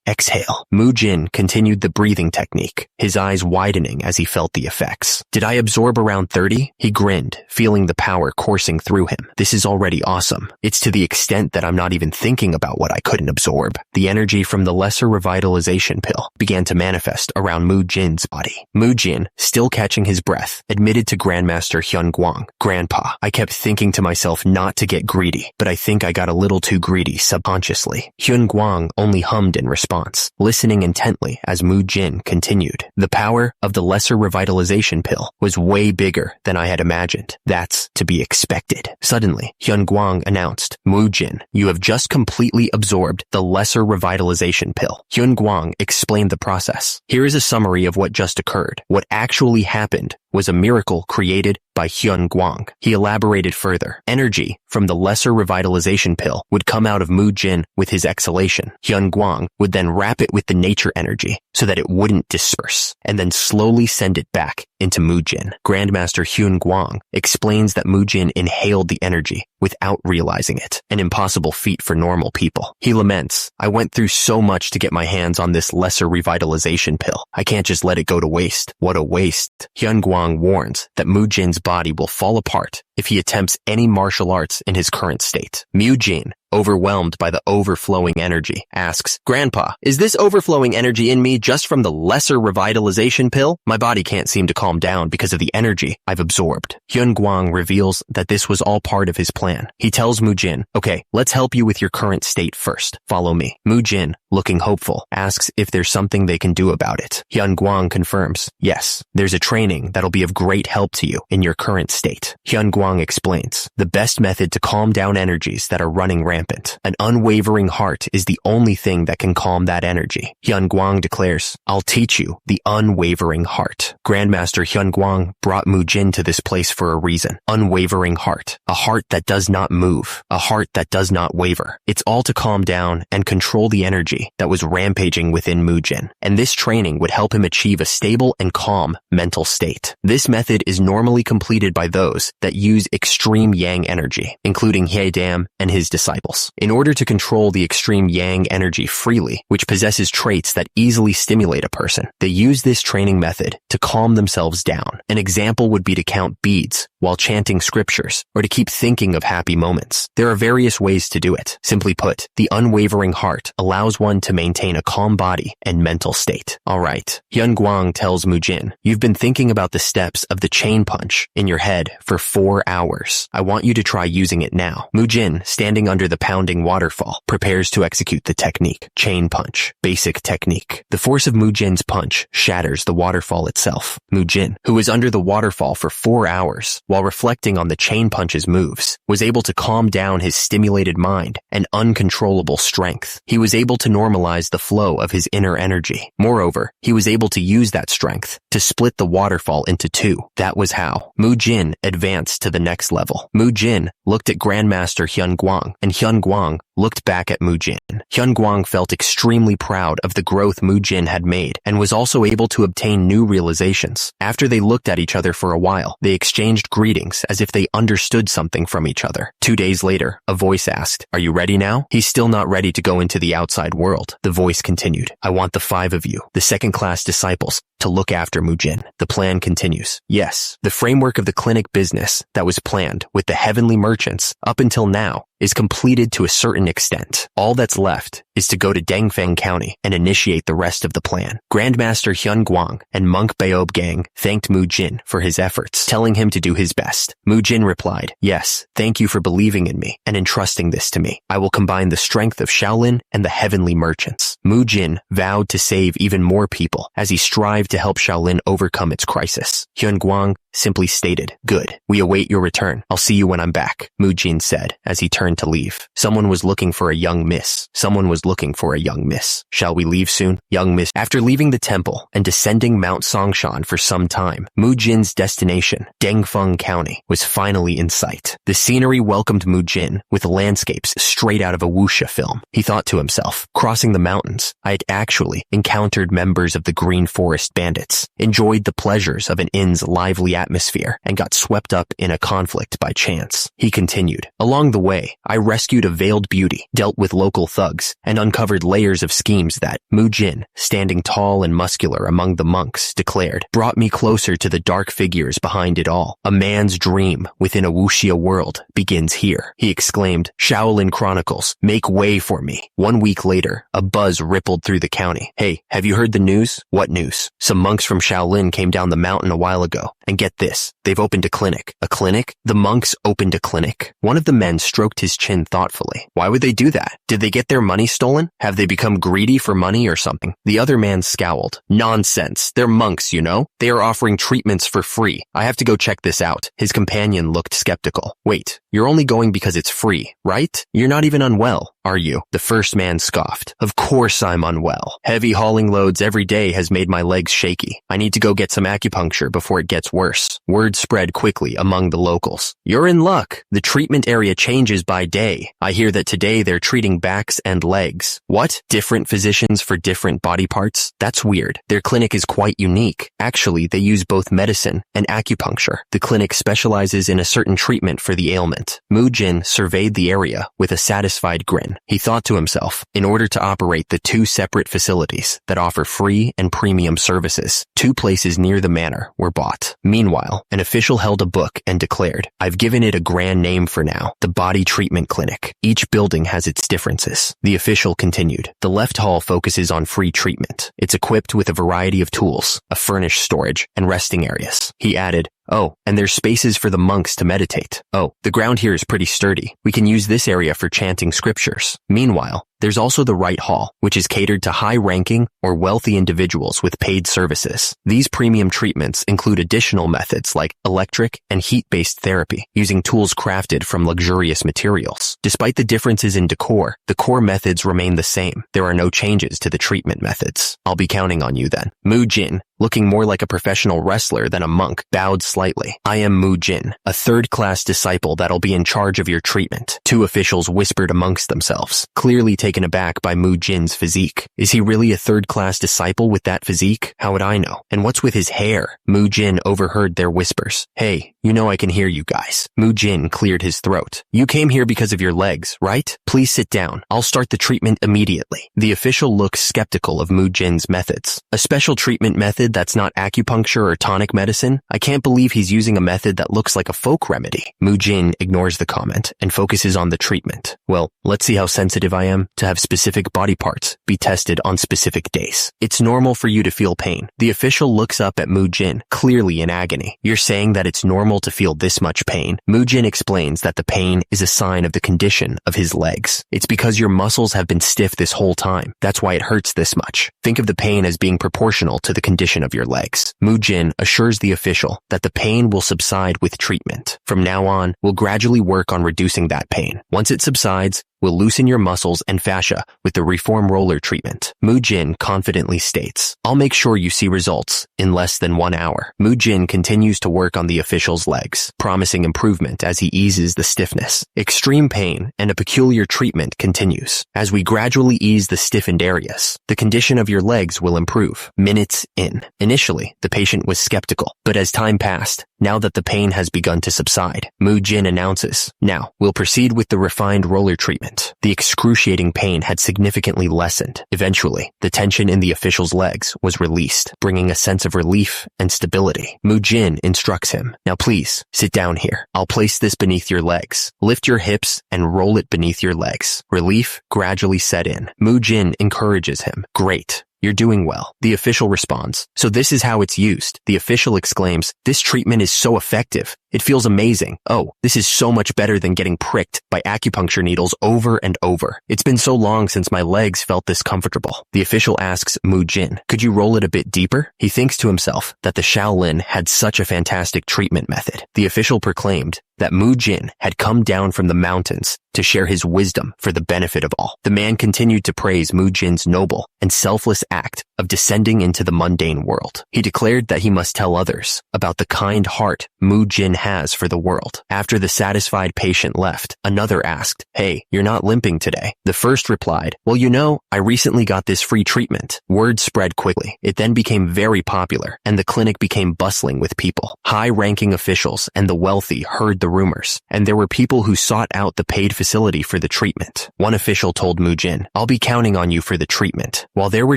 exhale. Mujin continued the breathing technique, his eyes widening as he felt the effects. Did I absorb around 30? He grinned, feeling the power coursing through him. This is already awesome. It's to the extent that I'm not even thinking about what I couldn't absorb. The energy from the lesser revitalization pill began to manifest around Mujin's body. Mujin, still catching his breath, admitted to Grandmaster Hyunguang, Grandpa, I kept thinking to myself not to get greedy, but I think I got a little too greedy subconsciously. Hyunguang only hummed in response, listening intently as Mujin continued. The power of the lesser revitalization pill was way bigger than I had imagined. That's to be expected. Suddenly, Hyunguang announced, Mujin, you have just completely absorbed the lesser revitalization pill. Hyunguang explained the process. Here is a summary of what just occurred. What actually happened was a miracle created by Hyunguang. He elaborated further. Energy from the lesser revitalization pill would come out of Mujin with his exhalation. Hyunguang would then wrap it with the nature energy so that it wouldn't disperse, and then slowly send it back into Mujin. Grandmaster Hyunguang explains that Mujin inhaled the energy without realizing it, an impossible feat for normal people. He laments, I went through so much to get my hands on this lesser revitalization pill. I can't just let it go to waste. What a waste. Hyunguang warns that Mujin's body will fall apart if he attempts any martial arts in his current state. Mujin, overwhelmed by the overflowing energy, asks, Grandpa, is this overflowing energy in me just from the lesser revitalization pill? My body can't seem to calm down because of the energy I've absorbed. Hyunguang reveals that this was all part of his plan. He tells Mujin, okay, let's help you with your current state first. Follow me. Mujin, looking hopeful, asks if there's something they can do about it. Hyunguang confirms, yes, there's a training that'll be of great help to you in your current state. Hyunguang explains, the best method to calm down energies that are running rampant. An unwavering heart is the only thing that can calm that energy. Hyunguang declares, I'll teach you the unwavering heart. Grandmaster Hyunguang brought Mujin to this place for a reason. Unwavering heart. A heart that does not move. A heart that does not waver. It's all to calm down and control the energy that was rampaging within Mujin. And this training would help him achieve a stable and calm mental state. This method is normally completed by those that use extreme yang energy, including He Dam and his disciples. In order to control the extreme yang energy freely, which possesses traits that easily stimulate a person, they use this training method to calm themselves down. An example would be to count beads while chanting scriptures, or to keep thinking of happy moments. There are various ways to do it. Simply put, the unwavering heart allows one to maintain a calm body and mental state. Alright, Hyunguang tells Mujin, you've been thinking about the steps of the chain punch in your head for 4 hours. I want you to try using it now. Mujin, standing under the pounding waterfall, prepares to execute the technique. Chain punch. Basic technique. The force of Mujin's punch shatters the waterfall itself. Mujin, who was under the waterfall for 4 hours, while reflecting on the chain punch's moves, was able to calm down his stimulated mind and uncontrollable strength. He was able to normalize the flow of his inner energy. Moreover, he was able to use that strength to split the waterfall into two. That was how Mujin advanced to the next level. Mujin looked at Grandmaster Hyunguang, and Hyunguang looked back at Mujin. Hyunguang felt extremely proud of the growth Mujin had made and was also able to obtain new realizations. After they looked at each other for a while, they exchanged greetings as if they understood something from each other. 2 days later, a voice asked, are you ready now? He's still not ready to go into the outside world. The voice continued, I want the 5 of you, the second-class disciples, to look after Mujin. The plan continues. Yes, the framework of the clinic business that was planned with the heavenly merchants up until now is completed to a certain extent. All that's left is to go to Dangfeng County and initiate the rest of the plan. Grandmaster Hyun Guang and monk Beob Gang thanked Mujin for his efforts, telling him to do his best. Mujin replied, "Yes, thank you for believing in me and entrusting this to me. I will combine the strength of Shaolin and the heavenly merchants." Mujin vowed to save even more people as he strived to help Shaolin overcome its crisis. Hyun Guang simply stated, "Good. We await your return. I'll see you when I'm back," Mujin said as he turned to leave. Someone was looking for a young miss. Someone was looking for a young miss. Shall we leave soon? Young miss. After leaving the temple and descending Mount Songshan for some time, Mujin's destination, Dangfeng County, was finally in sight. The scenery welcomed Mujin with landscapes straight out of a wuxia film. He thought to himself, crossing the mountains, I had actually encountered members of the Green Forest Bandits, enjoyed the pleasures of an inn's lively atmosphere, and got swept up in a conflict by chance. He continued, along the way, I rescued a veiled beauty, dealt with local thugs, and uncovered layers of schemes that Mujin, standing tall and muscular among the monks, declared, brought me closer to the dark figures behind it all. A man's dream within a wuxia world begins here. He exclaimed, Shaolin Chronicles, make way for me. 1 week later, a buzz rippled through the county. Hey, have you heard the news? What news? Some monks from Shaolin came down the mountain a while ago, and get this, they've opened a clinic. A clinic? The monks opened a clinic. One of the men stroked his chin thoughtfully. Why would they do that? Did they get their money stolen? Have they become greedy for money or something? The other man scowled. Nonsense. They're monks, you know? They are offering treatments for free. I have to go check this out. His companion looked skeptical. Wait, you're only going because it's free, right? You're not even unwell, are you? The first man scoffed. Of course I'm unwell. Heavy hauling loads every day has made my legs shaky. I need to go get some acupuncture before it gets worse. Word spread quickly among the locals. You're in luck. The treatment area changes by day. I hear that today they're treating backs and legs. What? Different physicians for different body parts? That's weird. Their clinic is quite unique. Actually, they use both medicine and acupuncture. The clinic specializes in a certain treatment for the ailment. Mujin surveyed the area with a satisfied grin. He thought to himself, in order to operate the two separate facilities that offer free and premium services, 2 places near the manor were bought. Meanwhile, an official held a book and declared, I've given it a grand name for now, the Body Treatment Clinic. Each building has its differences. The official continued, the left hall focuses on free treatment. It's equipped with a variety of tools, a furnished storage, and resting areas. He added, oh, and there's spaces for the monks to meditate. Oh, the ground here is pretty sturdy. We can use this area for chanting scriptures. Meanwhile, there's also the right hall, which is catered to high-ranking or wealthy individuals with paid services. These premium treatments include additional methods like electric and heat-based therapy, using tools crafted from luxurious materials. Despite the differences in decor, the core methods remain the same. There are no changes to the treatment methods. I'll be counting on you then. Mujin, looking more like a professional wrestler than a monk, bowed slightly. I am Mujin, a third-class disciple that'll be in charge of your treatment. 2 officials whispered amongst themselves, clearly taken aback by Mujin's physique. Is he really a third-class disciple with that physique? How would I know? And what's with his hair? Mujin overheard their whispers. Hey, you know I can hear you guys. Mujin cleared his throat. You came here because of your legs, right? Please sit down. I'll start the treatment immediately. The official looked skeptical of Mujin's methods. A special treatment method that's not acupuncture or tonic medicine? I can't believe he's using a method that looks like a folk remedy. Mujin ignores the comment and focuses on the treatment. Well, let's see how sensitive I am to have specific body parts be tested on specific days. It's normal for you to feel pain. The official looks up at Mujin, clearly in agony. You're saying that it's normal to feel this much pain? Mujin explains that the pain is a sign of the condition of his legs. It's because your muscles have been stiff this whole time. That's why it hurts this much. Think of the pain as being proportional to the condition of your legs. Mujin assures the official that the pain will subside with treatment. From now on, we'll gradually work on reducing that pain. Once it subsides, we'll loosen your muscles and fascia with the reform roller treatment. Mujin confidently states, I'll make sure you see results in less than 1 hour. Mujin continues to work on the official's legs, promising improvement as he eases the stiffness. Extreme pain and a peculiar treatment continues. As we gradually ease the stiffened areas, the condition of your legs will improve. Minutes in. Initially, the patient was skeptical, but as time passed, Now that the pain has begun to subside, Mujin announces, "Now, we'll proceed with the refined roller treatment." The excruciating pain had significantly lessened. Eventually, the tension in the official's legs was released, bringing a sense of relief and stability. Mujin instructs him, "Now please, sit down here. I'll place this beneath your legs. Lift your hips and roll it beneath your legs." Relief gradually set in. Mujin encourages him. "Great. You're doing well." The official responds, "So this is how it's used." The official exclaims, "This treatment is so effective. It feels amazing. Oh, this is so much better than getting pricked by acupuncture needles over and over. It's been so long since my legs felt this comfortable." The official asks Mujin, "Could you roll it a bit deeper?" He thinks to himself that the Shaolin had such a fantastic treatment method. The official proclaimed that Mujin had come down from the mountains to share his wisdom for the benefit of all. The man continued to praise Mujin's noble and selfless act of descending into the mundane world. He declared that he must tell others about the kind heart Mujin has for the world. After the satisfied patient left, another asked, "Hey, you're not limping today." The first replied, "Well, you know, I recently got this free treatment." Word spread quickly. It then became very popular, and the clinic became bustling with people. High-ranking officials and the wealthy heard the rumors, and there were people who sought out the paid facility for the treatment. One official told Mujin, "I'll be counting on you for the treatment." While there were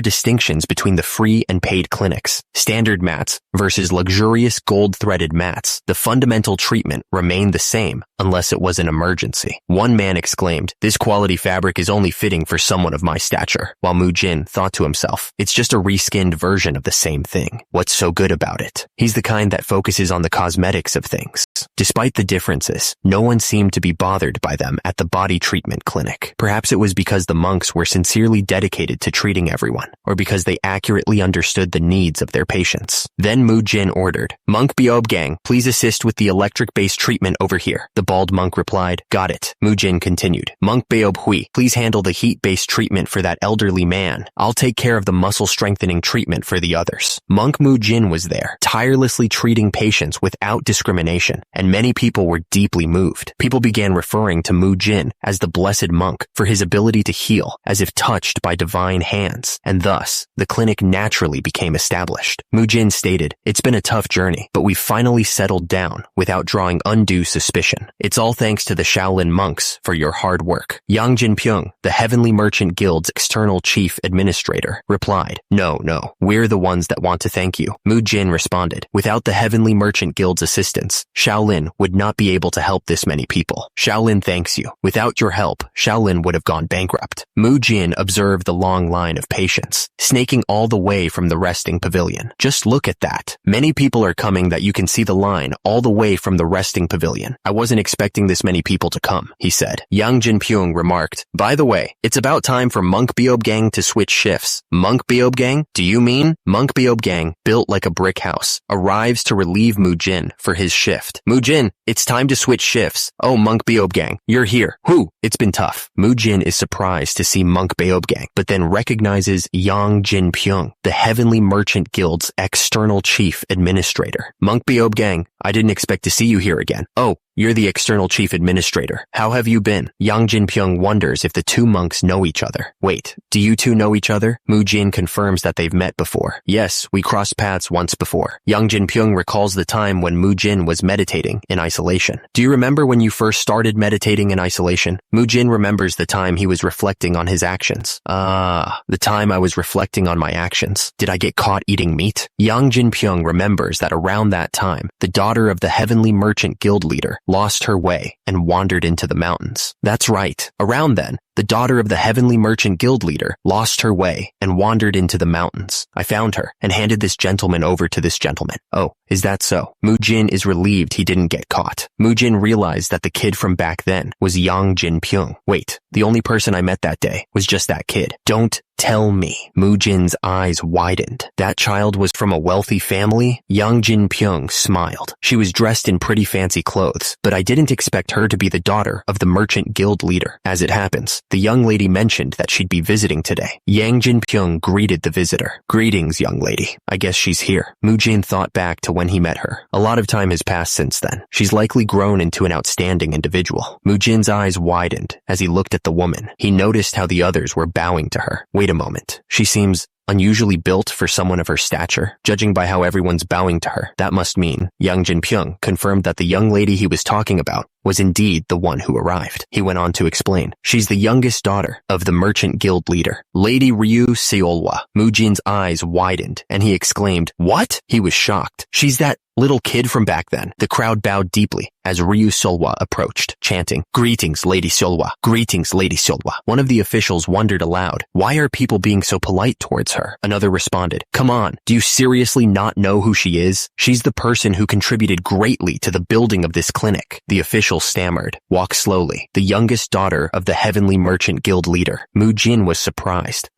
distinctions between the free and paid clinics, standard mats versus luxurious gold-threaded mats, the fundamental treatment remained the same unless it was an emergency. One man exclaimed, "This quality fabric is only fitting for someone of my stature," while Mujin thought to himself, "It's just a reskinned version of the same thing. What's so good about it?" He's the kind that focuses on the cosmetics of things. Despite the differences, no one seemed to be bothered by them at the body treatment clinic. Perhaps it was because the monks were sincerely dedicated to treating everyone, or because they accurately understood the needs of their patients. Then Mujin ordered, "Monk Beob Gang, please assist with the electric-based treatment over here." The bald monk replied, "Got it." Mujin continued, "Monk Beob Hui, please handle the heat-based treatment for that elderly man. I'll take care of the muscle-strengthening treatment for the others." Monk Mujin was there, tirelessly treating patients without discrimination, and many people were deeply moved. People began referring to Mujin as the blessed monk for his ability to heal as if touched by divine hands, and thus, the clinic naturally became established. Mujin stated, "It's been a tough journey, but we've finally settled down without drawing undue suspicion. It's all thanks to the Shaolin monks for your hard work." Yang Jinpyong, the Heavenly Merchant Guild's external chief administrator, replied, No, we're the ones that want to thank you." Mujin responded, "Without the Heavenly Merchant Guild's assistance, Shaolin would not be able to help this many people. Shaolin thanks you. Without your help, Shaolin would have gone bankrupt." Mujin observed the long line of patients, snaking all the way from the resting pavilion. "Just look at that. Many people are coming that you can see the line all the way from the resting pavilion. I wasn't expecting this many people to come," he said. Yang Jinpyong remarked, "By the way, it's about time for Monk Beob Gang to switch shifts." "Monk Beob Gang? Do you mean?" Monk Beob Gang, built like a brick house, arrives to relieve Mujin for his shift. "Mujin, it's time to switch shifts." "Oh, Monk Beob Gang, you're here. Whew, it's been tough." Mujin is surprised to see Monk Beob Gang, but then recognizes Yang Jinpyong, the Heavenly Merchant Guild's external chief administrator. "Monk Beob Gang, I didn't expect to see you here again." "Oh, you're the external chief administrator. How have you been?" Yang Jinpyong wonders if the two monks know each other. "Wait, do you two know each other?" Mujin confirms that they've met before. "Yes, we crossed paths once before." Yang Jinpyong recalls the time when Mujin was meditating in isolation. "Do you remember when you first started meditating in isolation?" Mujin remembers the time he was reflecting on his actions. The time I was reflecting on my actions. Did I get caught eating meat?" Yang Jinpyong remembers that around that time, the daughter of the Heavenly Merchant Guild leader lost her way and wandered into the mountains. That's right. Around then, the daughter of the Heavenly Merchant Guild leader lost her way and wandered into the mountains. I found her and handed this gentleman over to this gentleman. "Oh, is that so?" Mujin is relieved he didn't get caught. Mujin realized that the kid from back then was Yang Jinpyong. "Wait, the only person I met that day was just that kid. Don't tell me." Mujin's eyes widened. "That child was from a wealthy family?" Yang Jinpyong smiled. "She was dressed in pretty fancy clothes, but I didn't expect her to be the daughter of the Merchant Guild leader. As it happens, the young lady mentioned that she'd be visiting today." Yang Jinpyong greeted the visitor. "Greetings, young lady. I guess she's here." Mujin thought back to when he met her. A lot of time has passed since then. She's likely grown into an outstanding individual. Mujin's eyes widened as he looked at the woman. He noticed how the others were bowing to her. "Wait a moment. She seems unusually built for someone of her stature. Judging by how everyone's bowing to her, that must mean Yang Jinpyong confirmed that the young lady he was talking about was indeed the one who arrived. He went on to explain, she's the youngest daughter of the merchant guild leader, Lady Ryu Siola. Mujin's eyes widened, and he exclaimed, "What?" He was shocked. She's that little kid from back then. The crowd bowed deeply as Ryu Siola approached, chanting, "Greetings, Lady Siola. Greetings, Lady Siola." One of the officials wondered aloud, why are people being so polite towards her? Another responded, "Come on, do you seriously not know who she is? She's the person who contributed greatly to the building of this clinic." The official stammered, "Walk slowly. The youngest daughter of the heavenly merchant guild leader." Mujin was surprised.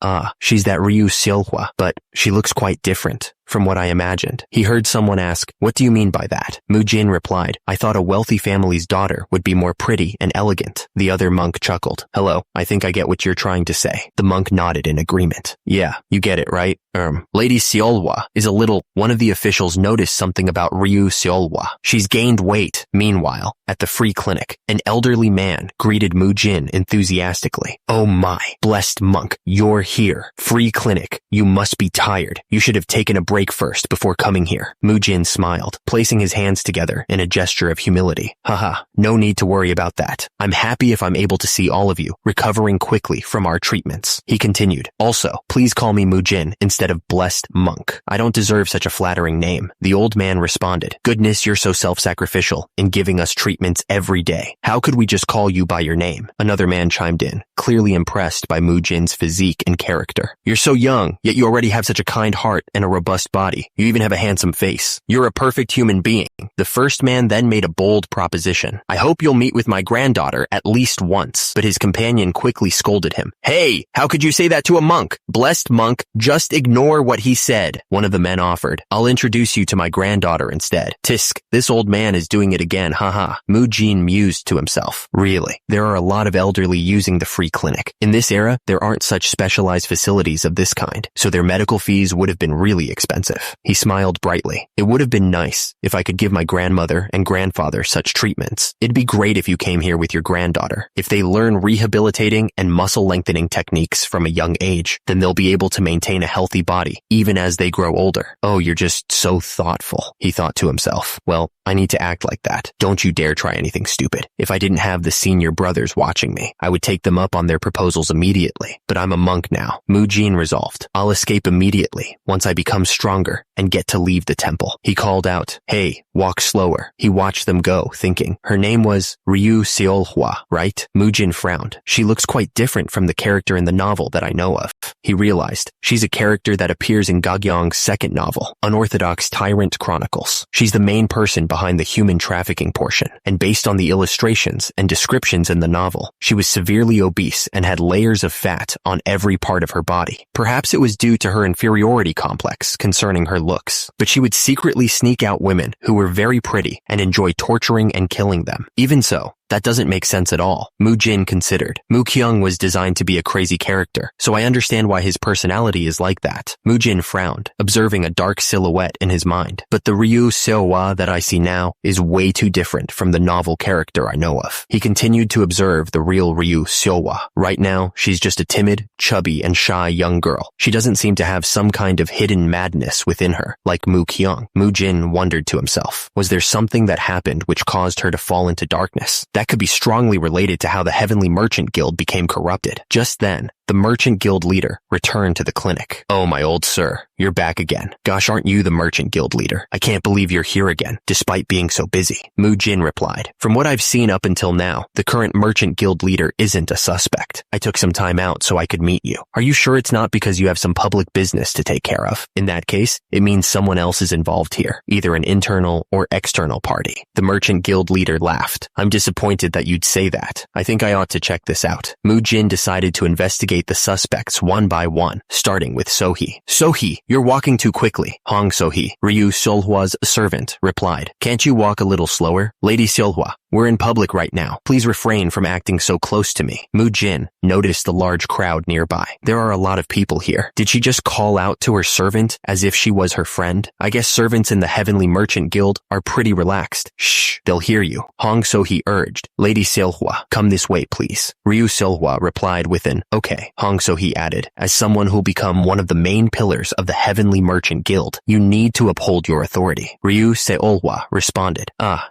She's that Ryu Siola, but she looks quite different from what I imagined. He heard someone ask, "What do you mean by that?" Mujin replied, "I thought a wealthy family's daughter would be more pretty and elegant." The other monk chuckled. "Hello, I think I get what you're trying to say." The monk nodded in agreement. "Yeah, you get it, right? Lady Siola is a little..." One of the officials noticed something about Ryu Siola. She's gained weight. Meanwhile, at the free clinic, an elderly man greeted Mujin enthusiastically. "Oh my, blessed monk, you're here. Free clinic. You must be tired. You should have taken a break first before coming here." Mujin smiled, placing his hands together in a gesture of humility. "Haha, no need to worry about that. I'm happy if I'm able to see all of you recovering quickly from our treatments." He continued, "Also, please call me Mujin instead of blessed monk. I don't deserve such a flattering name." The old man responded, "Goodness, you're so self-sacrificial in giving us treatments every day. How could we just call you by your name?" Another man chimed in, clearly impressed by Mujin's physique and character. "You're so young, yet you already have such a kind heart and a robust body. You even have a handsome face. You're a perfect human being." The first man then made a bold proposition. "I hope you'll meet with my granddaughter at least once." But his companion quickly scolded him. "Hey, how could you say that to a monk? Blessed monk, just ignore what he said." One of the men offered, "I'll introduce you to my granddaughter instead." Tisk, this old man is doing it again, haha. Mujin mused to himself. Really, there are a lot of elderly using the free clinic. In this era, there aren't such specialized facilities of this kind, so their medical fees would have been really expensive. He smiled brightly. "It would have been nice if I could give my grandmother and grandfather such treatments. It'd be great if you came here with your granddaughter. If they learn rehabilitating and muscle lengthening techniques from a young age, then they'll be able to maintain a healthy body, even as they grow older." "Oh, you're just so thoughtful," he thought to himself. "Well, I need to act like that. Don't you dare try anything stupid. If I didn't have the senior brothers watching me, I would take them up on their proposals immediately. But I'm a monk now." Mujin resolved, "I'll escape immediately once I become stronger and get to leave the temple." He called out, "Hey, walk slower." He watched them go, thinking, her name was Ryu Siola, right? Mujin frowned. She looks quite different from the character in the novel that I know of. He realized, she's a character that appears in Gagyong's second novel, Unorthodox Tyrant Chronicles. She's the main person behind the human trafficking portion, and based on the illustrations and descriptions in the novel, she was severely obese and had layers of fat on every part of her body. Perhaps it was due to her inferiority complex concerning her looks, but she would secretly sneak out women who were very pretty and enjoy torturing and killing them. Even so, that doesn't make sense at all. Mujin considered. Mukyung was designed to be a crazy character, so I understand why his personality is like that. Mujin frowned, observing a dark silhouette in his mind. But the Ryu Siola that I see now is way too different from the novel character I know of. He continued to observe the real Ryu Siola. Right now, she's just a timid, chubby, and shy young girl. She doesn't seem to have some kind of hidden madness within her, like Mukyung. Mujin wondered to himself, was there something that happened which caused her to fall into darkness? That could be strongly related to how the Heavenly Merchant Guild became corrupted. Just then, the Merchant Guild leader returned to the clinic. "Oh, my old sir, you're back again. Gosh, aren't you the Merchant Guild leader? I can't believe you're here again, despite being so busy." Mujin replied, "From what I've seen up until now, the current Merchant Guild leader isn't a suspect. I took some time out so I could meet you. Are you sure it's not because you have some public business to take care of? In that case, it means someone else is involved here, either an internal or external party." The Merchant Guild leader laughed. "I'm disappointed that you'd say that. I think I ought to check this out." Mujin decided to investigate the suspects one by one, starting with Sohee. "Sohee, you're walking too quickly." Hong Sohee, Ryu Seolhwa's servant, replied, "Can't you walk a little slower?" "Lady Seolhwa, We're in public right now. Please refrain from acting so close to me. Mujin noticed the large crowd nearby. There are a lot of people here. Did she just call out to her servant as if she was her friend? I guess servants in the Heavenly Merchant Guild are pretty relaxed. Shh, they'll hear you. Hong So-hee urged. Lady Siola, come this way, please. Ryu Siola replied with an, okay. Hong So-hee added, as someone who'll become one of the main pillars of the Heavenly Merchant Guild, you need to uphold your authority. Ryu Siola responded,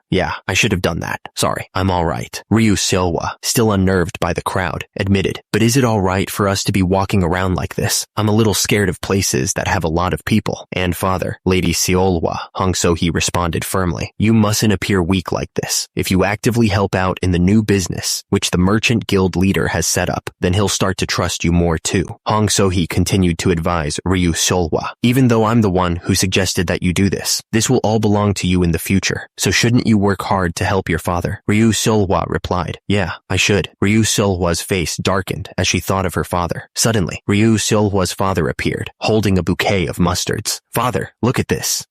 yeah, I should have done that. Sorry, I'm alright. Ryu Siola, still unnerved by the crowd, admitted, but is it alright for us to be walking around like this? I'm a little scared of places that have a lot of people. And father, Lady Siola, Hong So-hee responded firmly, you mustn't appear weak like this. If you actively help out in the new business, which the Merchant Guild leader has set up, then he'll start to trust you more too. Hong So-hee continued to advise Ryu Siola, even though I'm the one who suggested that you do this will all belong to you in the future, so shouldn't you work hard to help your father? Ryu Siola replied, yeah, I should. Ryu Siola's face darkened as she thought of her father. Suddenly, Ryu Siola's father appeared, holding a bouquet of mustards. Father, look at this.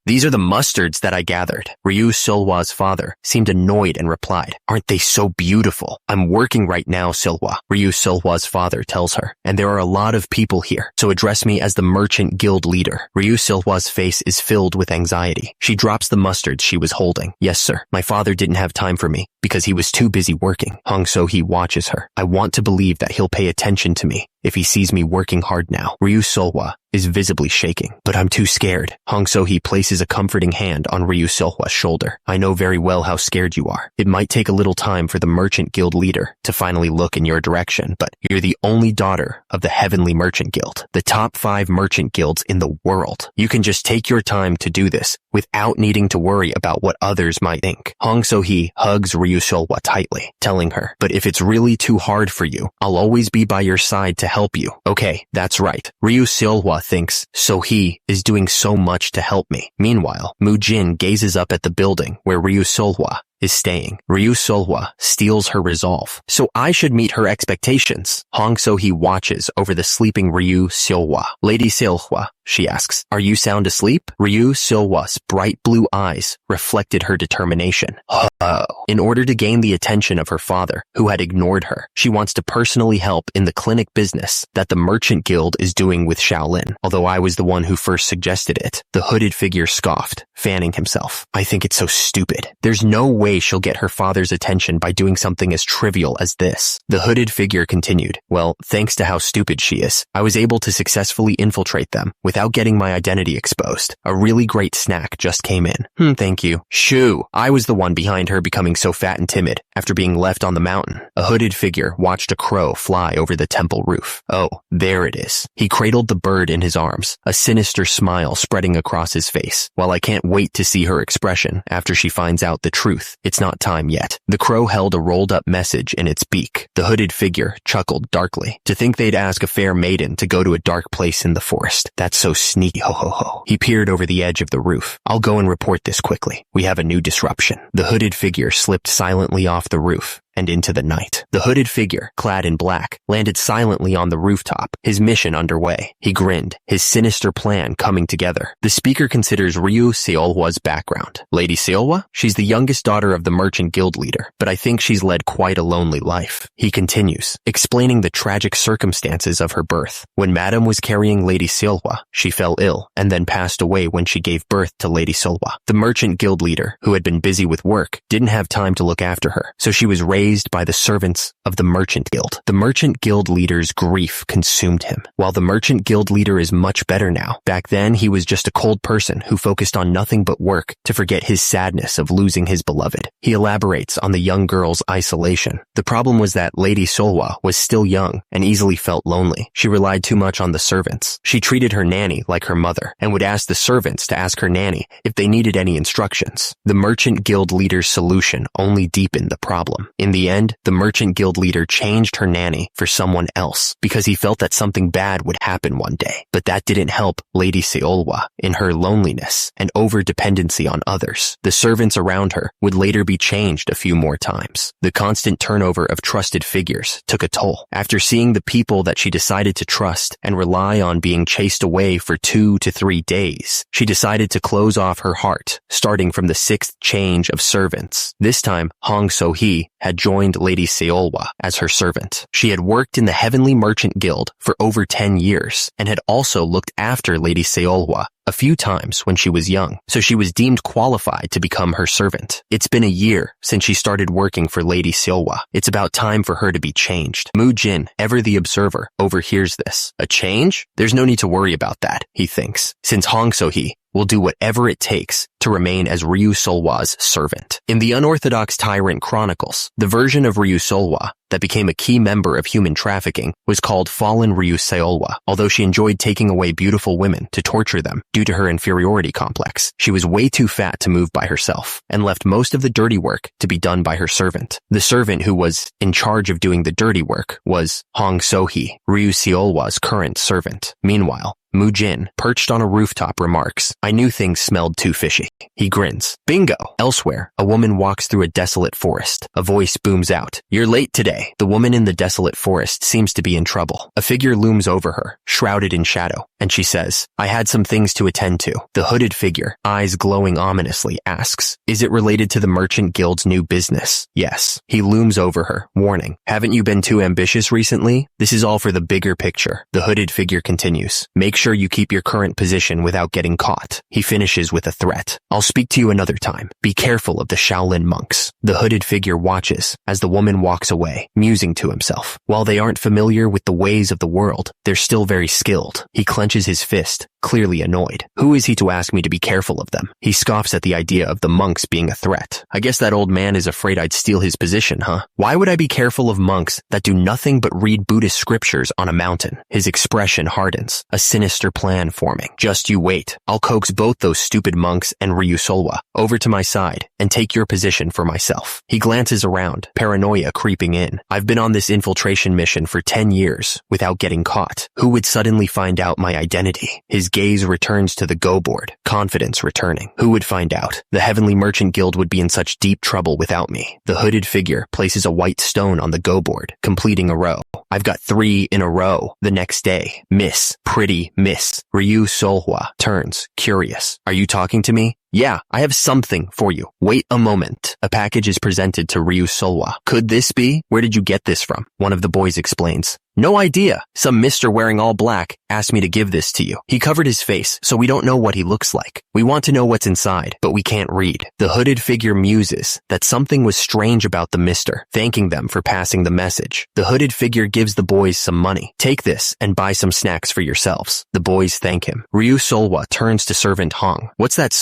These are the mustards that I gathered. Ryu Siola's father seemed annoyed and replied, aren't they so beautiful? I'm working right now, Siola. Ryu Siola's father tells her, and there are a lot of people here, so address me as the Merchant Guild leader. Ryu Siola's face is filled with anxiety. She drops the mustards she was holding. Yes, sir. My father didn't have time for me because he was too busy working. Hong So-hee watches her. I want to believe that he'll pay attention to me if he sees me working hard now. Ryu Siola is visibly shaking, but I'm too scared. Hong So-hee places a comforting hand on Ryu Siola's shoulder. I know very well how scared you are. It might take a little time for the Merchant Guild leader to finally look in your direction, but you're the only daughter of the Heavenly Merchant Guild, the top 5 merchant guilds in the world. You can just take your time to do this without needing to worry about what others might think. Hong So-hee hugs Ryu Siola tightly, telling her, but if it's really too hard for you, I'll always be by your side to help you. Okay, that's right. Ryu Siola thinks So-hee is doing so much to help me. Meanwhile, Mujin gazes up at the building where Ryu Siola is staying. Ryu Siola steals her resolve, so I should meet her expectations. Hong So-hee watches over the sleeping Ryu Siola. Lady Siola, she asks, are you sound asleep? Ryu Siola's bright blue eyes reflected her determination. In order to gain the attention of her father, who had ignored her, she wants to personally help in the clinic business that the Merchant Guild is doing with Shaolin, although I was the one who first suggested it. The hooded figure scoffed, fanning himself. I think it's so stupid. There's no way she'll get her father's attention by doing something as trivial as this. The hooded figure continued, well, thanks to how stupid she is, I was able to successfully infiltrate them without getting my identity exposed. A really great snack just came in. Thank you. Shoo! I was the one behind her becoming so fat and timid after being left on the mountain. A hooded figure watched a crow fly over the temple roof. Oh, there it is. He cradled the bird in his arms, a sinister smile spreading across his face. While I can't wait to see her expression after she finds out the truth, it's not time yet. The crow held a rolled-up message in its beak. The hooded figure chuckled darkly. To think they'd ask a fair maiden to go to a dark place in the forest. That's so sneaky, ho ho ho. He peered over the edge of the roof. I'll go and report this quickly. We have a new disruption. The hooded figure slipped silently off the roof and into the night. The hooded figure, clad in black, landed silently on the rooftop, his mission underway. He grinned, his sinister plan coming together. The speaker considers Ryu Siola's background. Lady Siola? She's the youngest daughter of the Merchant Guild leader, but I think she's led quite a lonely life. He continues, explaining the tragic circumstances of her birth. When Madame was carrying Lady Siola, she fell ill and then passed away when she gave birth to Lady Siola. The Merchant Guild leader, who had been busy with work, didn't have time to look after her, so she was raised by the servants of the Merchant Guild. The Merchant Guild leader's grief consumed him. While the Merchant Guild leader is much better now, back then he was just a cold person who focused on nothing but work to forget his sadness of losing his beloved. He elaborates on the young girl's isolation. The problem was that Lady Siola was still young and easily felt lonely. She relied too much on the servants. She treated her nanny like her mother and would ask the servants to ask her nanny if they needed any instructions. The Merchant Guild leader's solution only deepened the problem. In In the end, the merchant guild leader changed her nanny for someone else because he felt that something bad would happen one day. But that didn't help Lady Siola in her loneliness and over-dependency on others. The servants around her would later be changed a few more times. The constant turnover of trusted figures took a toll. After seeing the people that she decided to trust and rely on being chased away for 2 to 3 days, she decided to close off her heart, starting from the 6th change of servants. This time, Hong So-hee had joined Lady Siola as her servant. She had worked in the Heavenly Merchant Guild for over 10 years and had also looked after Lady Siola a few times when she was young, so she was deemed qualified to become her servant. It's been a year since she started working for Lady Siola. It's about time for her to be changed. Mujin, ever the observer, overhears this. A change? There's no need to worry about that, he thinks, since Hong So-hee will do whatever it takes to remain as Ryu Siola's servant. In the Unorthodox Tyrant Chronicles, the version of Ryu Siola that became a key member of human trafficking was called Fallen Ryu Siola. Although she enjoyed taking away beautiful women to torture them due to her inferiority complex, she was way too fat to move by herself and left most of the dirty work to be done by her servant. The servant who was in charge of doing the dirty work was Hong So-hee, Ryu Siola's current servant. Meanwhile, Mujin, perched on a rooftop, remarks, "I knew things smelled too fishy." He grins. Bingo! Elsewhere, a woman walks through a desolate forest. A voice booms out, "You're late today." The woman in the desolate forest seems to be in trouble. A figure looms over her, shrouded in shadow, and she says, "I had some things to attend to." The hooded figure, eyes glowing ominously, asks, "Is it related to the Merchant Guild's new business?" Yes. He looms over her, warning, "Haven't you been too ambitious recently? This is all for the bigger picture." The hooded figure continues, "Make sure you keep your current position without getting caught." He finishes with a threat. "I'll speak to you another time. Be careful of the Shaolin monks." The hooded figure watches as the woman walks away, musing to himself. While they aren't familiar with the ways of the world, they're still very skilled. He clenches his fist, clearly annoyed. Who is he to ask me to be careful of them? He scoffs at the idea of the monks being a threat. I guess that old man is afraid I'd steal his position, huh? Why would I be careful of monks that do nothing but read Buddhist scriptures on a mountain? His expression hardens, a sinister plan forming. "Just you wait. I'll coax both those stupid monks and Ryu Siola over to my side and take your position for myself." He glances around, paranoia creeping in. "I've been on this infiltration mission for 10 years without getting caught. Who would suddenly find out my identity?" His gaze returns to the go board, confidence returning. Who would find out? The Heavenly Merchant Guild would be in such deep trouble without me. The hooded figure places a white stone on the go board, completing a row. "I've got 3 in a row." The next day, Miss, pretty Miss Ryu Siola turns, curious. "Are you talking to me?" "Yeah, I have something for you. Wait a moment." A package is presented to Ryu Siola. "Could this be? Where did you get this from?" One of the boys explains. "No idea. Some mister wearing all black asked me to give this to you. He covered his face, so we don't know what he looks like. We want to know what's inside, but we can't read." The hooded figure muses that something was strange about the mister, thanking them for passing the message. The hooded figure gives the boys some money. "Take this and buy some snacks for yourselves." The boys thank him. Ryu Siola turns to Servant Hong. "What's that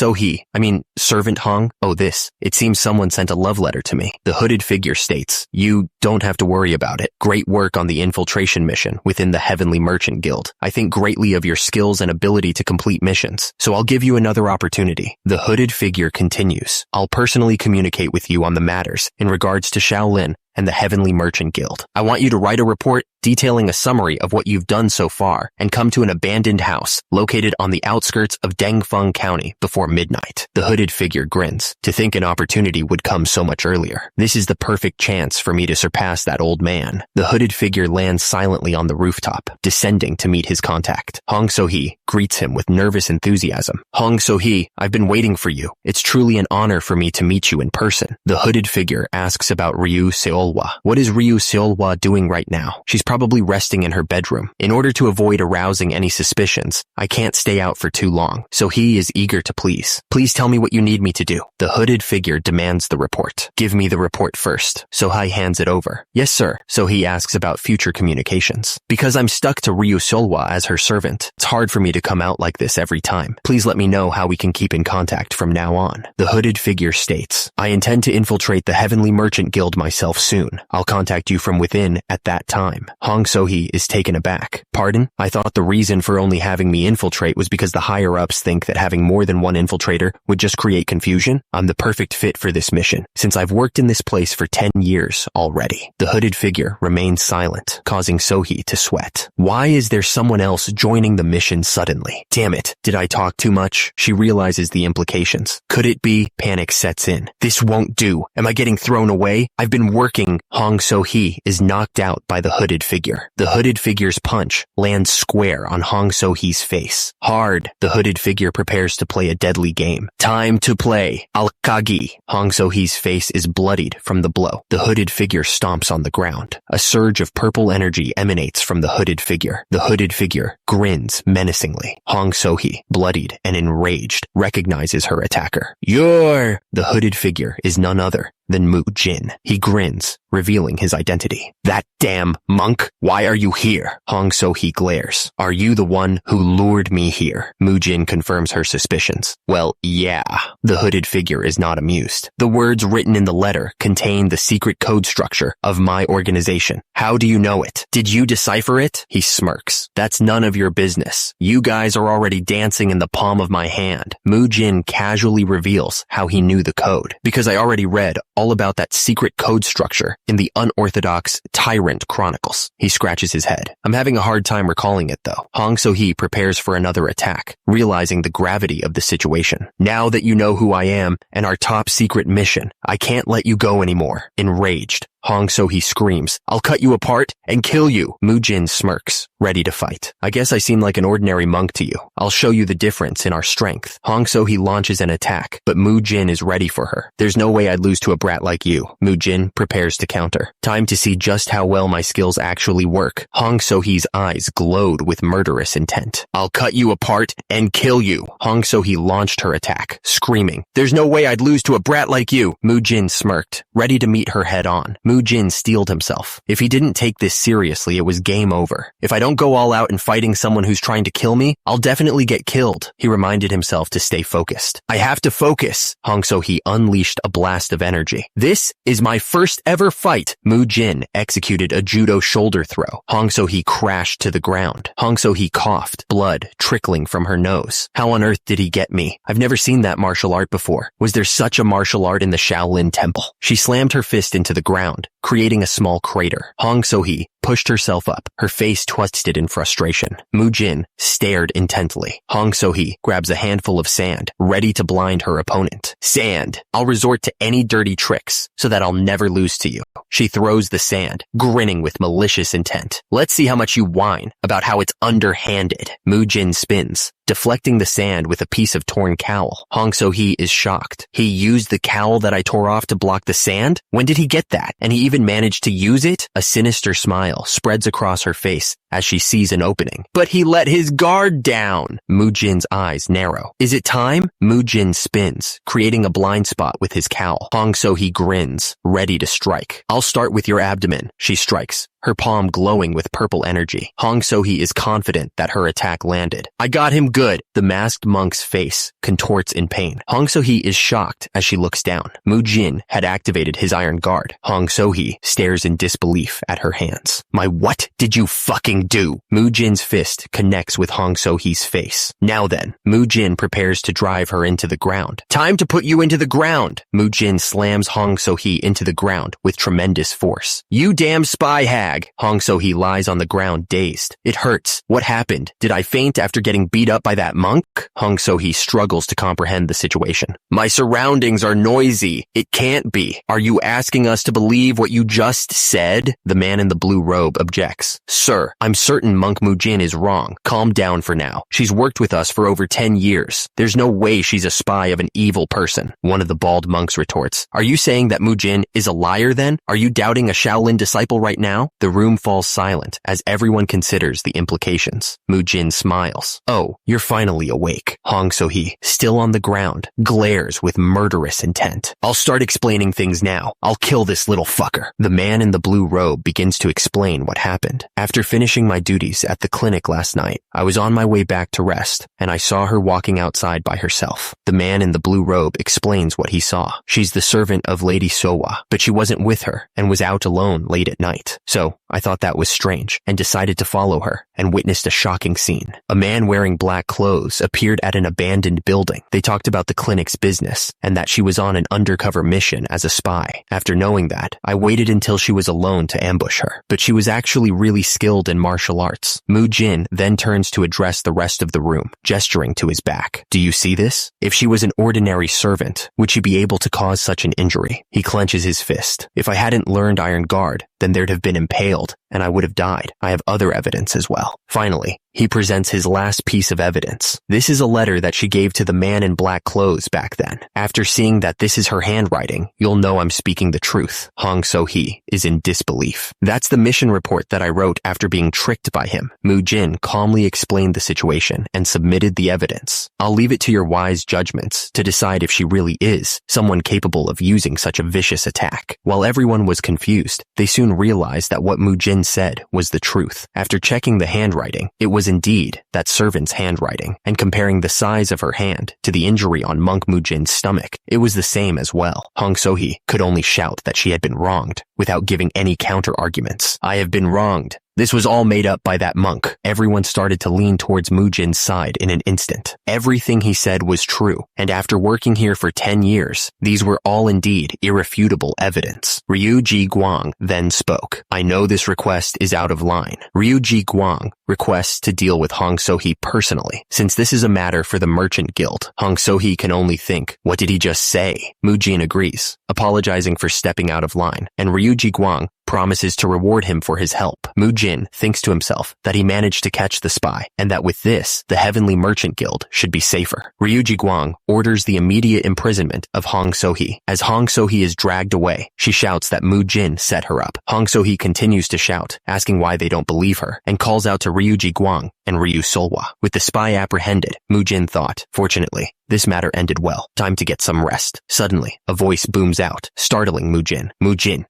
Servant Hong? Oh, this. It seems someone sent a love letter to me." The hooded figure states, "You don't have to worry about it. Great work on the infiltration mission within the Heavenly Merchant Guild. I think greatly of your skills and ability to complete missions, so I'll give you another opportunity." The hooded figure continues, "I'll personally communicate with you on the matters in regards to Shaolin and the Heavenly Merchant Guild. I want you to write a report detailing a summary of what you've done so far and come to an abandoned house located on the outskirts of Dangfeng County before midnight." The hooded figure grins. To think an opportunity would come so much earlier. This is the perfect chance for me to surpass that old man. The hooded figure lands silently on the rooftop, descending to meet his contact. Hong So-hee greets him with nervous enthusiasm. "Hong So-hee, I've been waiting for you. It's truly an honor for me to meet you in person." The hooded figure asks about Ryu Siola. What is Ryu Siola doing right now? She's probably resting in her bedroom. In order to avoid arousing any suspicions, I can't stay out for too long, so he is eager to please. "Please tell me what you need me to do." The hooded figure demands the report. "Give me the report first." So-hee hands it over. "Yes, sir." So-hee asks about future communications. "Because I'm stuck to Ryu Siola as her servant, it's hard for me to come out like this every time. Please let me know how we can keep in contact from now on." The hooded figure states, "I intend to infiltrate the Heavenly Merchant Guild myself soon. I'll contact you from within at that time. Hong So-hee is taken aback. Pardon? I thought the reason for only having me infiltrate was because the higher-ups think that having more than one infiltrator would just create confusion. I'm the perfect fit for this mission, since I've worked in this place for 10 years already. The hooded figure remains silent, causing So-hee to sweat. Why is there someone else joining the mission suddenly? Damn it, did I talk too much? She realizes the implications. Could it be? Panic sets in. This won't do. Am I getting thrown away? I've been working. Hong So-hee is knocked out by the hooded figure. The hooded figure's punch lands square on Hong So-hee's face. Hard, the hooded figure prepares to play a deadly game. Time to play. Al-Kagi. Hong So-hee's face is bloodied from the blow. The hooded figure stomps on the ground. A surge of purple energy emanates from the hooded figure. The hooded figure grins menacingly. Hong So-hee, bloodied and enraged, recognizes her attacker. The hooded figure is none other than Mujin. He grins, revealing his identity. That damn monk! Why are you here? Hong So-hee glares. Are you the one who lured me here? Mujin confirms her suspicions. Well, yeah. The hooded figure is not amused. The words written in the letter contain the secret code structure of my organization. How do you know it? Did you decipher it? He smirks. That's none of your business. You guys are already dancing in the palm of my hand. Mujin casually reveals how he knew the code. Because I already read all about that secret code structure in the unorthodox Tyrant Chronicles. He scratches his head. I'm having a hard time recalling it though. Hong So-hee prepares for another attack, realizing the gravity of the situation. Now that you know who I am and our top secret mission, I can't let you go anymore. Enraged, Hong So-hee screams, I'll cut you apart and kill you. Mujin smirks, ready to fight. I guess I seem like an ordinary monk to you. I'll show you the difference in our strength. Hong So-hee launches an attack, but Mujin is ready for her. There's no way I'd lose to a brat like you. Mujin prepares to counter. Time to see just how well my skills actually work. Hong So-hee's eyes glowed with murderous intent. I'll cut you apart and kill you. Hong So-hee launched her attack, screaming, There's no way I'd lose to a brat like you. Mujin smirked, ready to meet her head on. Mujin steeled himself. If he didn't take this seriously, it was game over. If I don't go all out in fighting someone who's trying to kill me, I'll definitely get killed. He reminded himself to stay focused. I have to focus. Hong So-hee unleashed a blast of energy. This is my first ever fight. Mujin executed a judo shoulder throw. Hong So-hee crashed to the ground. Hong So-hee coughed, blood trickling from her nose. How on earth did he get me? I've never seen that martial art before. Was there such a martial art in the Shaolin Temple? She slammed her fist into the ground, creating a small crater. Hong So-hee pushed herself up, her face twisted in frustration. Mujin stared intently. Hong So-hee grabs a handful of sand, ready to blind her opponent. Sand. I'll resort to any dirty tricks so that I'll never lose to you. She throws the sand, grinning with malicious intent. Let's see how much you whine about how it's underhanded. Mujin spins, deflecting the sand with a piece of torn cowl. Hong So-hee is shocked. He used the cowl that I tore off to block the sand? When did he get that? And he even managed to use it? A sinister smile spreads across her face as she sees an opening. But he let his guard down. Mujin's eyes narrow. Is it time? Mujin spins, creating a blind spot with his cowl. Hong So-hee grins, ready to strike. I'll start with your abdomen. She strikes, her palm glowing with purple energy. Hong So-hee is confident that her attack landed. I got him good. The masked monk's face contorts in pain. Hong So-hee is shocked as she looks down. Mujin had activated his iron guard. Hong So-hee stares in disbelief at her hands. My what did you fucking do? Mujin's fist connects with Hong So-hee's face. Now then, Mujin prepares to drive her into the ground. Time to put you into the ground. Mujin slams Hong So-hee into the ground with tremendous force. You damn spy hag. Hong So-hee lies on the ground dazed. It hurts. What happened? Did I faint after getting beat up by that monk? Hong So-hee struggles to comprehend the situation. My surroundings are noisy. It can't be. Are you asking us to believe what you just said? The man in the blue robe objects. Sir, I'm certain Monk Mujin is wrong. Calm down for now. She's worked with us for over 10 years. There's no way she's a spy of an evil person. One of the bald monks retorts. Are you saying that Mujin is a liar then? Are you doubting a Shaolin disciple right now? The room falls silent as everyone considers the implications. Mujin smiles. Oh, you're finally awake. Hong So-hee, still on the ground, glares with murderous intent. I'll start explaining things now. I'll kill this little fucker. The man in the blue robe begins to explain what happened. After finishing my duties at the clinic last night, I was on my way back to rest, and I saw her walking outside by herself. The man in the blue robe explains what he saw. She's the servant of Lady Sowa, but she wasn't with her and was out alone late at night. So I thought that was strange and decided to follow her and witnessed a shocking scene. A man wearing black clothes appeared at an abandoned building. They talked about the clinic's business and that she was on an undercover mission as a spy. After knowing that, I waited until she was alone to ambush her, but she was actually really skilled in martial arts. Mujin then turns to address the rest of the room, gesturing to his back. Do you see this? If she was an ordinary servant, would she be able to cause such an injury? He clenches his fist. If I hadn't learned Iron Guard, then there'd have been impaled, and I would have died. I have other evidence as well. Finally, he presents his last piece of evidence. This is a letter that she gave to the man in black clothes back then. After seeing that this is her handwriting, you'll know I'm speaking the truth. Hong So-hee is in disbelief. That's the mission report that I wrote after being tricked by him. Mujin calmly explained the situation and submitted the evidence. I'll leave it to your wise judgments to decide if she really is someone capable of using such a vicious attack. While everyone was confused, they soon realized that what Mujin said was the truth. After checking the handwriting, it was indeed that servant's handwriting, and comparing the size of her hand to the injury on Monk Mujin's stomach, it was the same as well. Hong So-hee could only shout that she had been wronged without giving any counter-arguments. I have been wronged. This was all made up by that monk. Everyone started to lean towards Mujin's side in an instant. Everything he said was true, and after working here for 10 years, these were all indeed irrefutable evidence. Ryu Guang then spoke. I know this request is out of line. Ryu Guang requests to deal with Hong So-hee personally, since this is a matter for the Merchant Guild. Hong So-hee can only think, what did he just say? Mujin agrees, apologizing for stepping out of line, and Ryu Guang promises to reward him for his help. Mujin thinks to himself that he managed to catch the spy, and that with this, the Heavenly Merchant Guild should be safer. Ryu Guang orders the immediate imprisonment of Hong So-hee. As Hong So-hee is dragged away, she shouts that Mujin set her up. Hong So-hee continues to shout, asking why they don't believe her, and calls out to Ryu Guang and Ryu Siola. With the spy apprehended, Mujin thought, fortunately, this matter ended well. Time to get some rest. Suddenly, a voice booms out, startling Mujin. Mujin.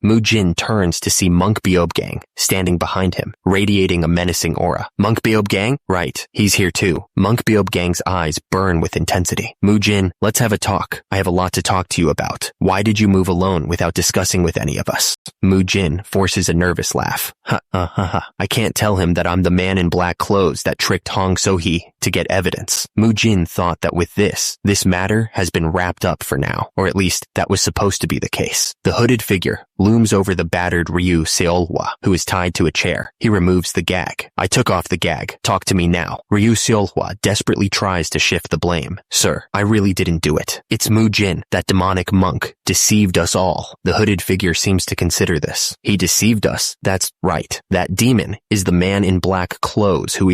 Mujin turns to see Monk Beob Gang standing behind him, radiating a menacing aura. Monk Beob Gang? Right, he's here too. Monk Beob Gang's eyes burn with intensity. Mujin, let's have a talk. I have a lot to talk to you about. Why did you move alone without discussing with any of us? Mujin forces a nervous laugh. I can't tell him that I'm the man in black clothes that tricked Hong So-hee to get evidence. Mujin thought that with this matter has been wrapped up for now, or at least that was supposed to be the case. The hooded figure looms over the battered Ryu Siola, who is tied to a chair. He removes the gag. I took off the gag. Talk to me now. Ryu Siola desperately tries to shift the blame. Sir, I really didn't do it. It's Mujin, that demonic monk, deceived us all. The hooded figure seems to consider this. He deceived us. That's right. That demon is the man in black clothes who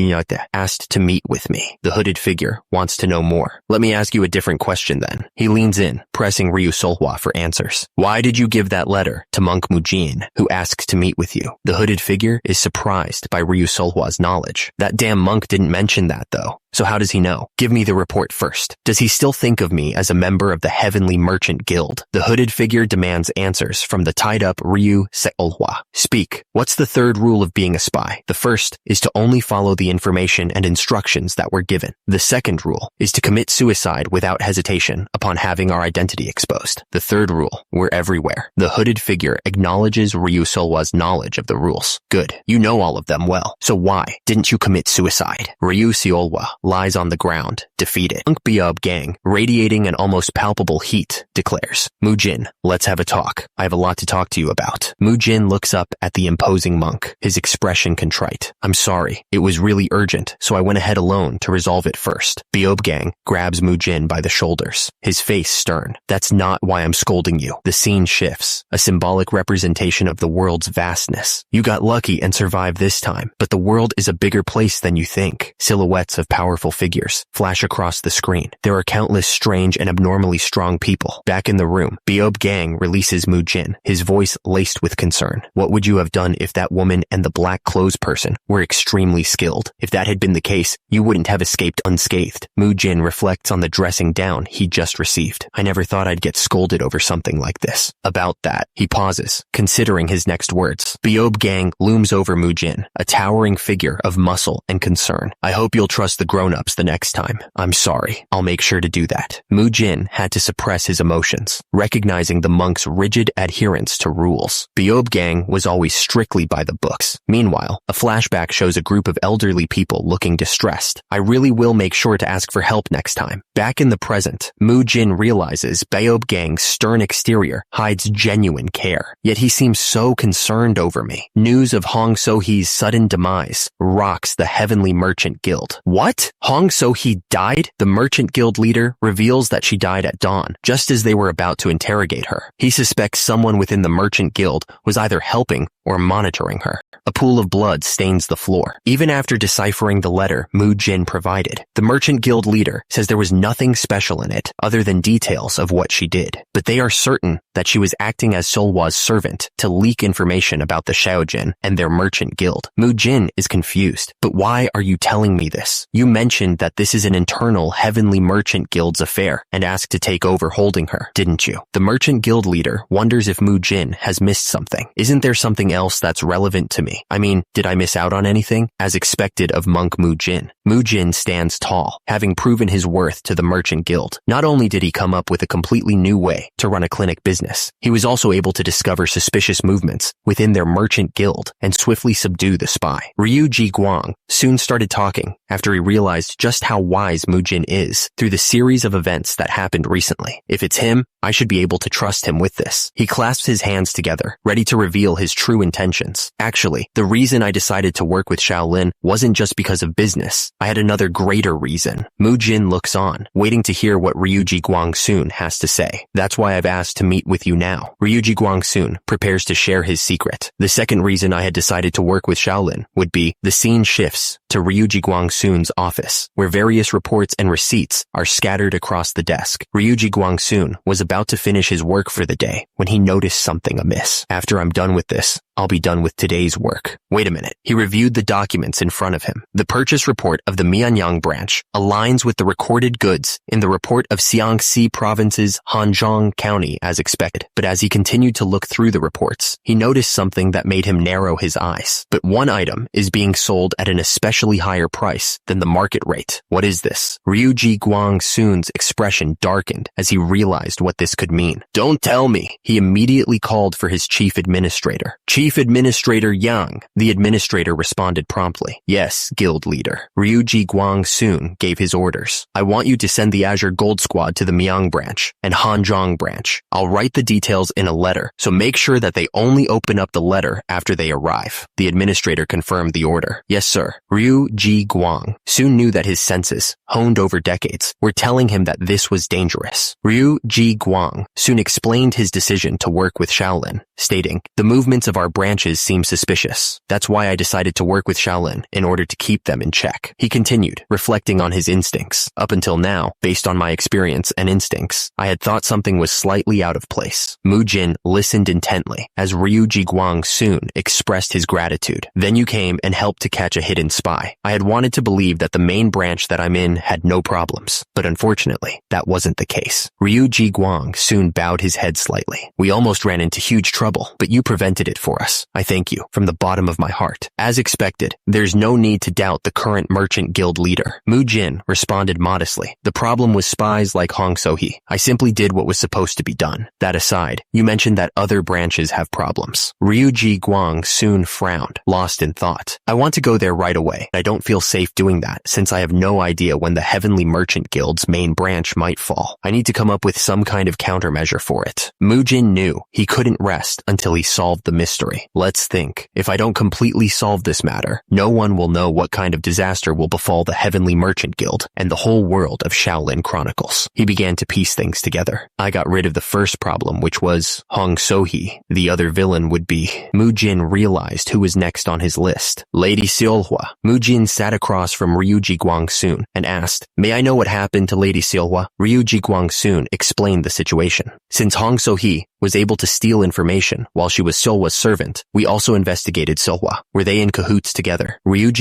asked to meet with me. The hooded figure wants to know more. Let me ask you a different question then. He leans in, pressing Ryu Siola for answers. Why did you give that letter to Monk Mujin, who asked to meet with you? The hooded figure is surprised by Ryu Siola's knowledge. That damn monk didn't mention that though. So how does he know? Give me the report first. Does he still think of me as a member of the Heavenly Merchant Guild? The hooded figure demands answers from the tied-up Ryu Siola. Speak. What's the third rule of being a spy? The first is to only follow the information and instructions that were given. The second rule is to commit suicide without hesitation upon having our identity exposed. The third rule, we're everywhere. The hooded figure acknowledges Ryu Siola's knowledge of the rules. Good. You know all of them well. So why didn't you commit suicide? Ryu Siola lies on the ground, defeated. Monk Beob Gang, radiating an almost palpable heat, declares, Mujin, let's have a talk. I have a lot to talk to you about. Mujin looks up at the imposing monk, his expression contrite. I'm sorry. It was really urgent, so I went ahead alone to resolve it first. Beob Gang grabs Mujin by the shoulders, his face stern. That's not why I'm scolding you. The scene shifts, a symbolic representation of the world's vastness. You got lucky and survived this time, but the world is a bigger place than you think. Silhouettes of powerful powerful figures flash across the screen. There are countless strange and abnormally strong people. Back in the room, Beob Gang releases Mujin, his voice laced with concern. What would you have done if that woman and the black clothes person were extremely skilled? If that had been the case, you wouldn't have escaped unscathed. Mujin reflects on the dressing down he just received. I never thought I'd get scolded over something like this. About that, he pauses, considering his next words. Beob Gang looms over Mujin, a towering figure of muscle and concern. I hope you'll trust the grown-ups the next time. I'm sorry. I'll make sure to do that. Mujin had to suppress his emotions, recognizing the monk's rigid adherence to rules. Beob Gang was always strictly by the books. Meanwhile, a flashback shows a group of elderly people looking distressed. I really will make sure to ask for help next time. Back in the present, Mujin realizes Beob Gang's stern exterior hides genuine care. Yet he seems so concerned over me. News of Hong So-hee's sudden demise rocks the Heavenly Merchant Guild. What? Hong So-hee died? The Merchant Guild leader reveals that she died at dawn, just as they were about to interrogate her. He suspects someone within the Merchant Guild was either helping or monitoring her. A pool of blood stains the floor. Even after deciphering the letter Mujin provided, the Merchant Guild leader says there was nothing special in it other than details of what she did. But they are certain that she was acting as Solwa's servant to leak information about the Xiaojin and their Merchant Guild. Mujin is confused. But why are you telling me this? You mentioned that this is an internal Heavenly Merchant Guild's affair and asked to take over holding her, didn't you? The Merchant Guild leader wonders if Mujin has missed something. Isn't there something else that's relevant to me? I mean, did I miss out on anything? As expected of monk Mujin. Mujin stands tall, having proven his worth to the Merchant Guild. Not only did he come up with a completely new way to run a clinic business, he was also able to discover suspicious movements within their Merchant Guild and swiftly subdue the spy. Ryu Guang soon started talking after he realized just how wise Mujin is through the series of events that happened recently. If it's him, I should be able to trust him with this. He clasps his hands together, ready to reveal his true intentions. Actually, the reason I decided to work with Shaolin wasn't just because of business. I had another greater reason. Mujin looks on, waiting to hear what Ryuji Guangsun has to say. That's why I've asked to meet with you now. Ryuji Guangsun prepares to share his secret. The second reason I had decided to work with Shaolin would be the scene shifts to Ryuji Guangsun's office, where various reports and receipts are scattered across the desk. Ryuji Guangsun was about to finish his work for the day when he noticed something amiss. After I'm done with this, I'll be done with today's work. Wait a minute. He reviewed the documents in front of him. The purchase report of the Mianyang branch aligns with the recorded goods in the report of Xiangxi Province's Hanzhong County as expected. But as he continued to look through the reports, he noticed something that made him narrow his eyes. But one item is being sold at an especially higher price than the market rate. What is this? Ryuji Guangsun's expression darkened as he realized what this could mean. Don't tell me. He immediately called for his chief administrator. Chief Administrator Yang. The administrator responded promptly. Yes, guild leader. Ryuji Guangsun gave his orders. I want you to send the Azure Gold Squad to the Miang branch and Hanzhong branch. I'll write the details in a letter, so make sure that they only open up the letter after they arrive. The administrator confirmed the order. Yes, sir. Ryuji Guang soon knew that his senses, honed over decades, were telling him that this was dangerous. Ryuji Guang soon explained his decision to work with Shaolin, stating, the movements of our branches seem suspicious. That's why I decided to work with Shaolin in order to keep them in check. He continued, reflecting on his instincts. Up until now, based on my experience and instincts, I had thought something was slightly out of place. Mujin listened intently as Ryuji Guangsun expressed his gratitude. Then you came and helped to catch a hidden spy. I had wanted to believe that the main branch that I'm in had no problems, but unfortunately, that wasn't the case. Ryuji Guang soon bowed his head slightly. We almost ran into huge trouble, but you prevented it for us. I thank you from the bottom of my heart. As expected, there's no need to doubt the current merchant guild leader. Mujin responded modestly. The problem was spies like Hong So-hee. I simply did what was supposed to be done. That aside, you mentioned that other branches have problems. Ryuji Guang soon frowned, lost in thought. I want to go there right away. I don't feel safe doing that since I have no idea when the Heavenly Merchant Guild's main branch might fall. I need to come up with some kind of countermeasure for it. Mujin knew he couldn't rest until he solved the mystery. Let's think. If I don't completely solve this matter, no one will know what kind of disaster will befall the Heavenly Merchant Guild and the whole world of Shaolin Chronicles. He began to piece things together. I got rid of the first problem, which was Hong So-hee. The other villain would be... Mujin realized who was next on his list. Lady Siola. Mujin sat across from Ryu Soon and asked, "May I know what happened to Lady Siola?" Ryu Soon explained the situation. Since Hong So-hee was able to steal information while she was Seolwa's servant, we also investigated Seolwa. Were they in cahoots together? Ryu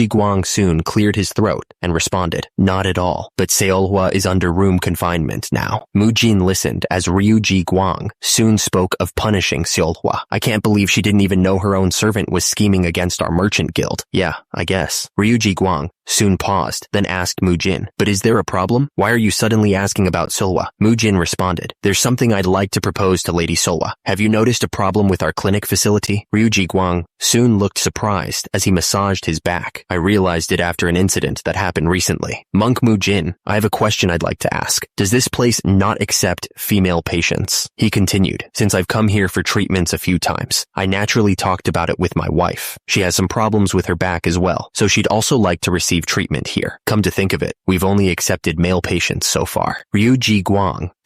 Soon cleared his throat and responded, "Not at all, but Seolwa is under room confinement now." Mujin listened as Ryu soon spoke of punishing Seolwa. "I can't believe she didn't even know her own servant was scheming against our merchant guild." "Yeah, I guess." Ryu soon paused, then asked Mujin, "But is there a problem? Why are you suddenly asking about Seolwa?" Mujin responded, "There's something I'd like to propose to Lady Seolwa. Have you noticed a problem with our clinic facility?" Ryu soon looked surprised as he massaged his back. "I realized it after an incident that happened recently." "Monk Mujin, I have a question I'd like to ask. Does this place not accept female patients?" He continued, "Since I've come here for treatments a few times, I naturally talked about it with my wife. She has some problems with her back as well, so she'd also like to receive treatment here. Come to think of it, we've only accepted male patients so far." Ryu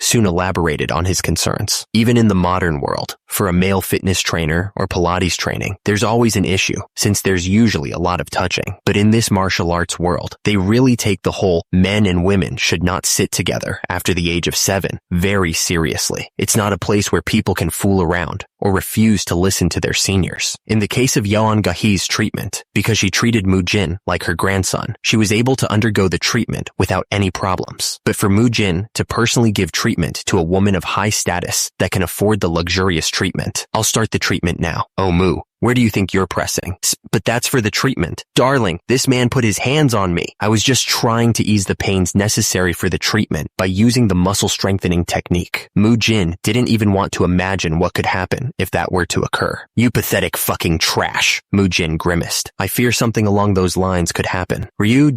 soon elaborated on his concerns. Even in the modern world, for a male fitness trainer or Pilates training, there's always an issue, since there's usually a lot of touching. But in this martial arts world, they really take the whole men and women should not sit together after the age of 7 very seriously. It's not a place where people can fool around or refuse to listen to their seniors. In the case of Yeon Gahee's treatment, because she treated Mujin like her grandson, she was able to undergo the treatment without any problems. But for Mujin to personally give treatment to a woman of high status that can afford the luxurious treatment, "I'll start the treatment now." "Oh, Mu, where do you think you're pressing?" "But that's for the treatment." "Darling, this man put his hands on me. I was just trying to ease the pains necessary for the treatment by using the muscle strengthening technique." Mujin didn't even want to imagine what could happen if that were to occur. "You pathetic fucking trash," Mujin grimaced. "I fear something along those lines could happen." Ryu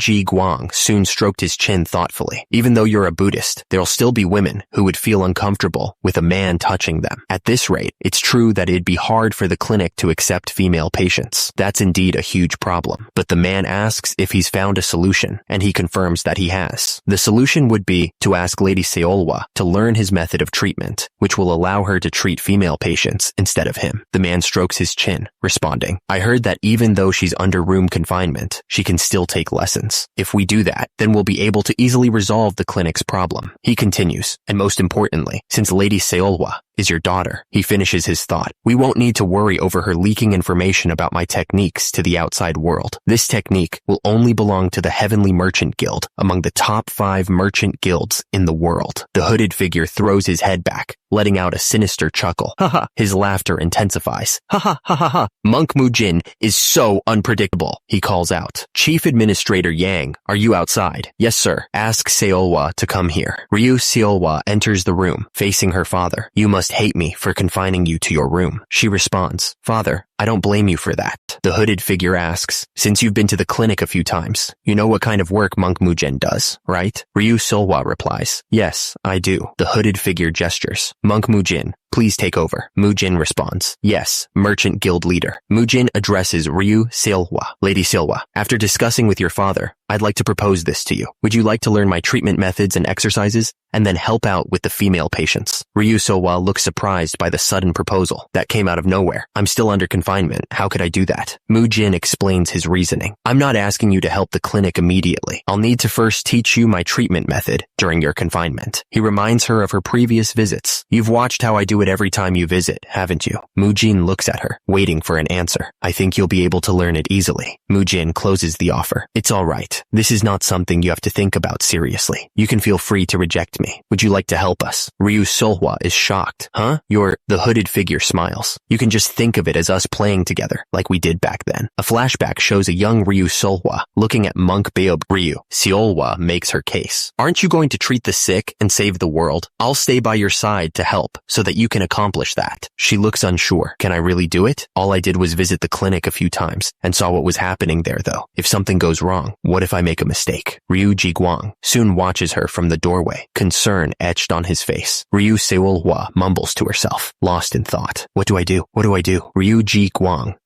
soon stroked his chin thoughtfully. "Even though you're a Buddhist, there'll still be women who would feel uncomfortable with a man touching them. At this rate, it's true that it'd be hard for the clinic to accept female patients. That's indeed a huge problem." But the man asks if he's found a solution, and he confirms that he has. The solution would be to ask Lady Seolwa to learn his method of treatment, which will allow her to treat female patients instead of him. The man strokes his chin, responding, "I heard that even though she's under room confinement, she can still take lessons. If we do that, then we'll be able to easily resolve the clinic's problem." He continues, "And most importantly, since Lady Seolwa is your daughter," he finishes his thought, "we won't need to worry over her leaking information about my techniques to the outside world. This technique will only belong to the Heavenly Merchant Guild, among the top 5 merchant guilds in the world." The hooded figure throws his head back, letting out a sinister chuckle. Haha, his laughter intensifies. "Ha ha ha ha ha, Monk Mujin is so unpredictable," he calls out. "Chief Administrator Yang, are you outside?" "Yes, sir." "Ask Seolwa to come here." Ryu Siola enters the room, facing her father. "You must hate me for confining you to your room." She responds, "Father, I don't blame you for that." The hooded figure asks, "Since you've been to the clinic a few times, you know what kind of work Monk Mujin does, right?" Ryu Siola replies, "Yes, I do." The hooded figure gestures. "Monk Mujin, please take over." Mujin responds, "Yes, Merchant Guild Leader." Mujin addresses Ryu Siola. "Lady Siola, after discussing with your father, I'd like to propose this to you. Would you like to learn my treatment methods and exercises, and then help out with the female patients?" Ryu Siola looks surprised by the sudden proposal that came out of nowhere. "I'm still under confinement. How could I do that?" Mujin explains his reasoning. "I'm not asking you to help the clinic immediately. I'll need to first teach you my treatment method during your confinement." He reminds her of her previous visits. "You've watched how I do it every time you visit, haven't you?" Mujin looks at her, waiting for an answer. "I think you'll be able to learn it easily." Mujin closes the offer. "It's all right. This is not something you have to think about seriously. You can feel free to reject me. Would you like to help us?" Ryu Siola is shocked. "Huh? The hooded figure smiles. "You can just think of it as us playing together, like we did back then." A flashback shows a young Ryu Siola looking at monk Beob. Ryu Siola makes her case. "Aren't you going to treat the sick and save the world? I'll stay by your side to help, so that you can accomplish that." She looks unsure. "Can I really do it? All I did was visit the clinic a few times, and saw what was happening there though. If something goes wrong, what if I make a mistake?" Ryu soon watches her from the doorway, concern etched on his face. Ryu Siola mumbles to herself, lost in thought. What do I do? What do I do?" Ryu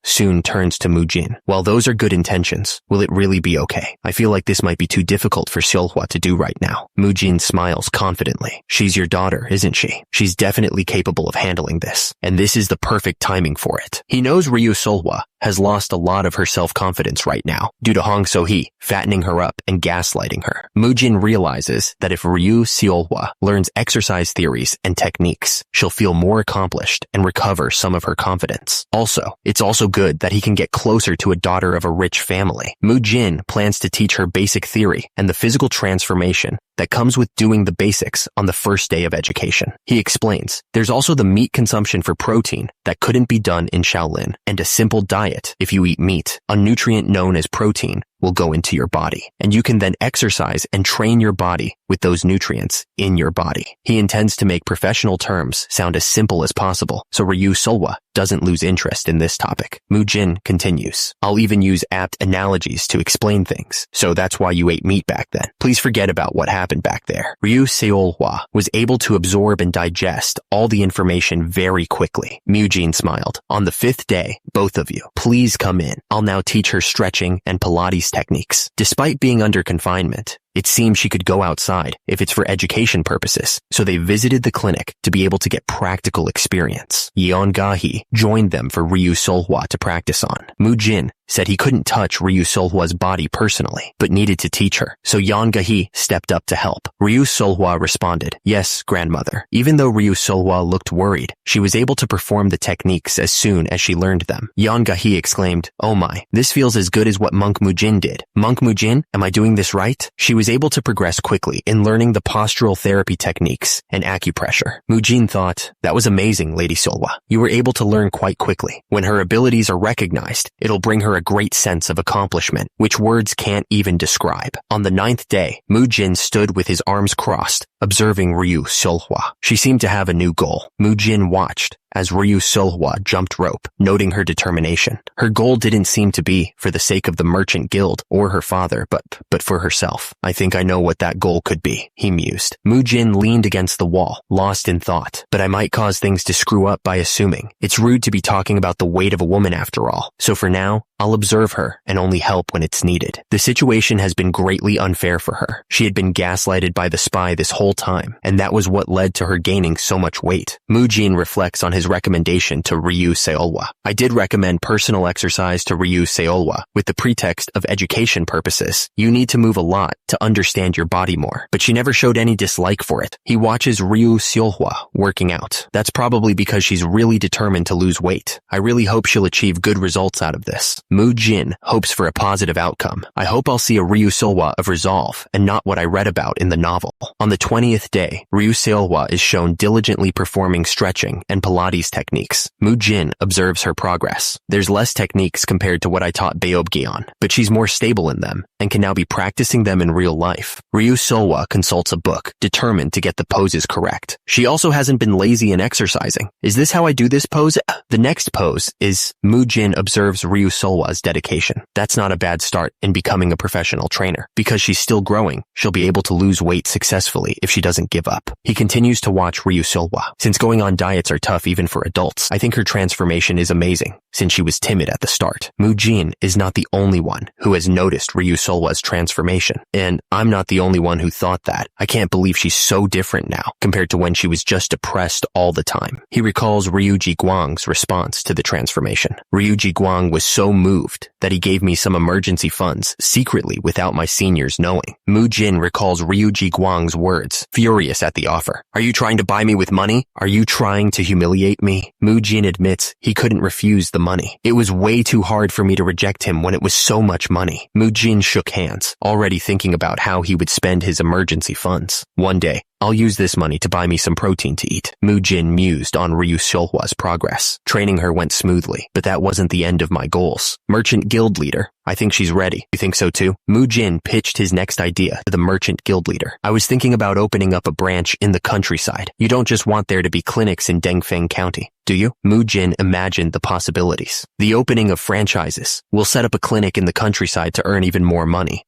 soon turns to Mujin. "While those are good intentions, will it really be okay? I feel like this might be too difficult for Seolwa to do right now." Mujin smiles confidently. "She's your daughter, isn't she? She's definitely capable capable of handling this, and this is the perfect timing for it. He knows Ryu Siola has lost a lot of her self-confidence right now due to Hong So-hee fattening her up and gaslighting her. Mujin realizes that if Ryu Siola learns exercise theories and techniques, she'll feel more accomplished and recover some of her confidence. Also, it's also good that he can get closer to a daughter of a rich family. Mujin plans to teach her basic theory and the physical transformation that comes with doing the basics on the first day of education. He explains, there's also the meat consumption for protein that couldn't be done in Shaolin, and a simple diet. If you eat meat, a nutrient known as protein will go into your body, and you can then exercise and train your body with those nutrients in your body. He intends to make professional terms sound as simple as possible, so Ryu Siola doesn't lose interest in this topic. Mujin continues, I'll even use apt analogies to explain things, so that's why you ate meat back then. Please forget about what happened back there. Ryu Siola was able to absorb and digest all the information very quickly. Mujin smiled. On the 5th day, both of you, please come in. I'll now teach her stretching and Pilates techniques. Despite being under confinement, it seemed she could go outside if it's for education purposes, so they visited the clinic to be able to get practical experience. Yeongahi joined them for Ryu Siola to practice on. Mujin said he couldn't touch Ryu Solhwa's body personally, but needed to teach her, so Yeongahi stepped up to help. Ryu Siola responded, yes, grandmother. Even though Ryu Siola looked worried, she was able to perform the techniques as soon as she learned them. Yeongahi exclaimed, oh my, this feels as good as what Monk Mujin did. Monk Mujin, am I doing this right? She was able to progress quickly in learning the postural therapy techniques and acupressure. Mujin thought, that was amazing, Lady Siola. You were able to learn quite quickly. When her abilities are recognized, it'll bring her a great sense of accomplishment, which words can't even describe. On the 9th day, Mujin stood with his arms crossed, observing Ryu Siola. She seemed to have a new goal. Mujin watched as Ryu Siola jumped rope, noting her determination. Her goal didn't seem to be for the sake of the merchant guild or her father, but for herself. I think I know what that goal could be, he mused. Mujin leaned against the wall, lost in thought, but I might cause things to screw up by assuming. It's rude to be talking about the weight of a woman after all, so for now, I'll observe her and only help when it's needed. The situation has been greatly unfair for her. She had been gaslighted by the spy this whole time, and that was what led to her gaining so much weight. Mujin reflects on his recommendation to Ryu Siola. I did recommend personal exercise to Ryu Siola with the pretext of education purposes. You need to move a lot to understand your body more, but she never showed any dislike for it. He watches Ryu Siola working out. That's probably because she's really determined to lose weight. I really hope she'll achieve good results out of this. Mujin hopes for a positive outcome. I hope I'll see a Ryu Siola of resolve and not what I read about in the novel. On the 20th day, Ryu Siola is shown diligently performing stretching and Pilates techniques. Mujin observes her progress. There's less techniques compared to what I taught Beob Gang, but she's more stable in them and can now be practicing them in real life. Ryu Siola consults a book, determined to get the poses correct. She also hasn't been lazy in exercising. Is this how I do this pose? The next pose is Mujin observes Ryu Siola dedication. That's not a bad start in becoming a professional trainer. Because she's still growing, she'll be able to lose weight successfully if she doesn't give up. He continues to watch Ryu Siola. Since going on diets are tough even for adults, I think her transformation is amazing, since she was timid at the start. Mujin is not the only one who has noticed Ryu Siola's transformation, and I'm not the only one who thought that. I can't believe she's so different now, compared to when she was just depressed all the time. He recalls Ryuji Guang's response to the transformation. Ryuji Guang was so moved that he gave me some emergency funds secretly without my seniors knowing. Mujin recalls Ryuji Guang's words, furious at the offer. Are you trying to buy me with money? Are you trying to humiliate me? Mujin admits he couldn't refuse the money. It was way too hard for me to reject him when it was so much money. Mujin shook hands, already thinking about how he would spend his emergency funds. One day, I'll use this money to buy me some protein to eat. Mujin mused on Ryu Siola's progress. Training her went smoothly, but that wasn't the end of my goals. Merchant guild leader. I think she's ready. You think so too? Mujin pitched his next idea to the merchant guild leader. I was thinking about opening up a branch in the countryside. You don't just want there to be clinics in Dengfeng County, do you? Mujin imagined the possibilities. The opening of franchises. We'll set up a clinic in the countryside to earn even more money.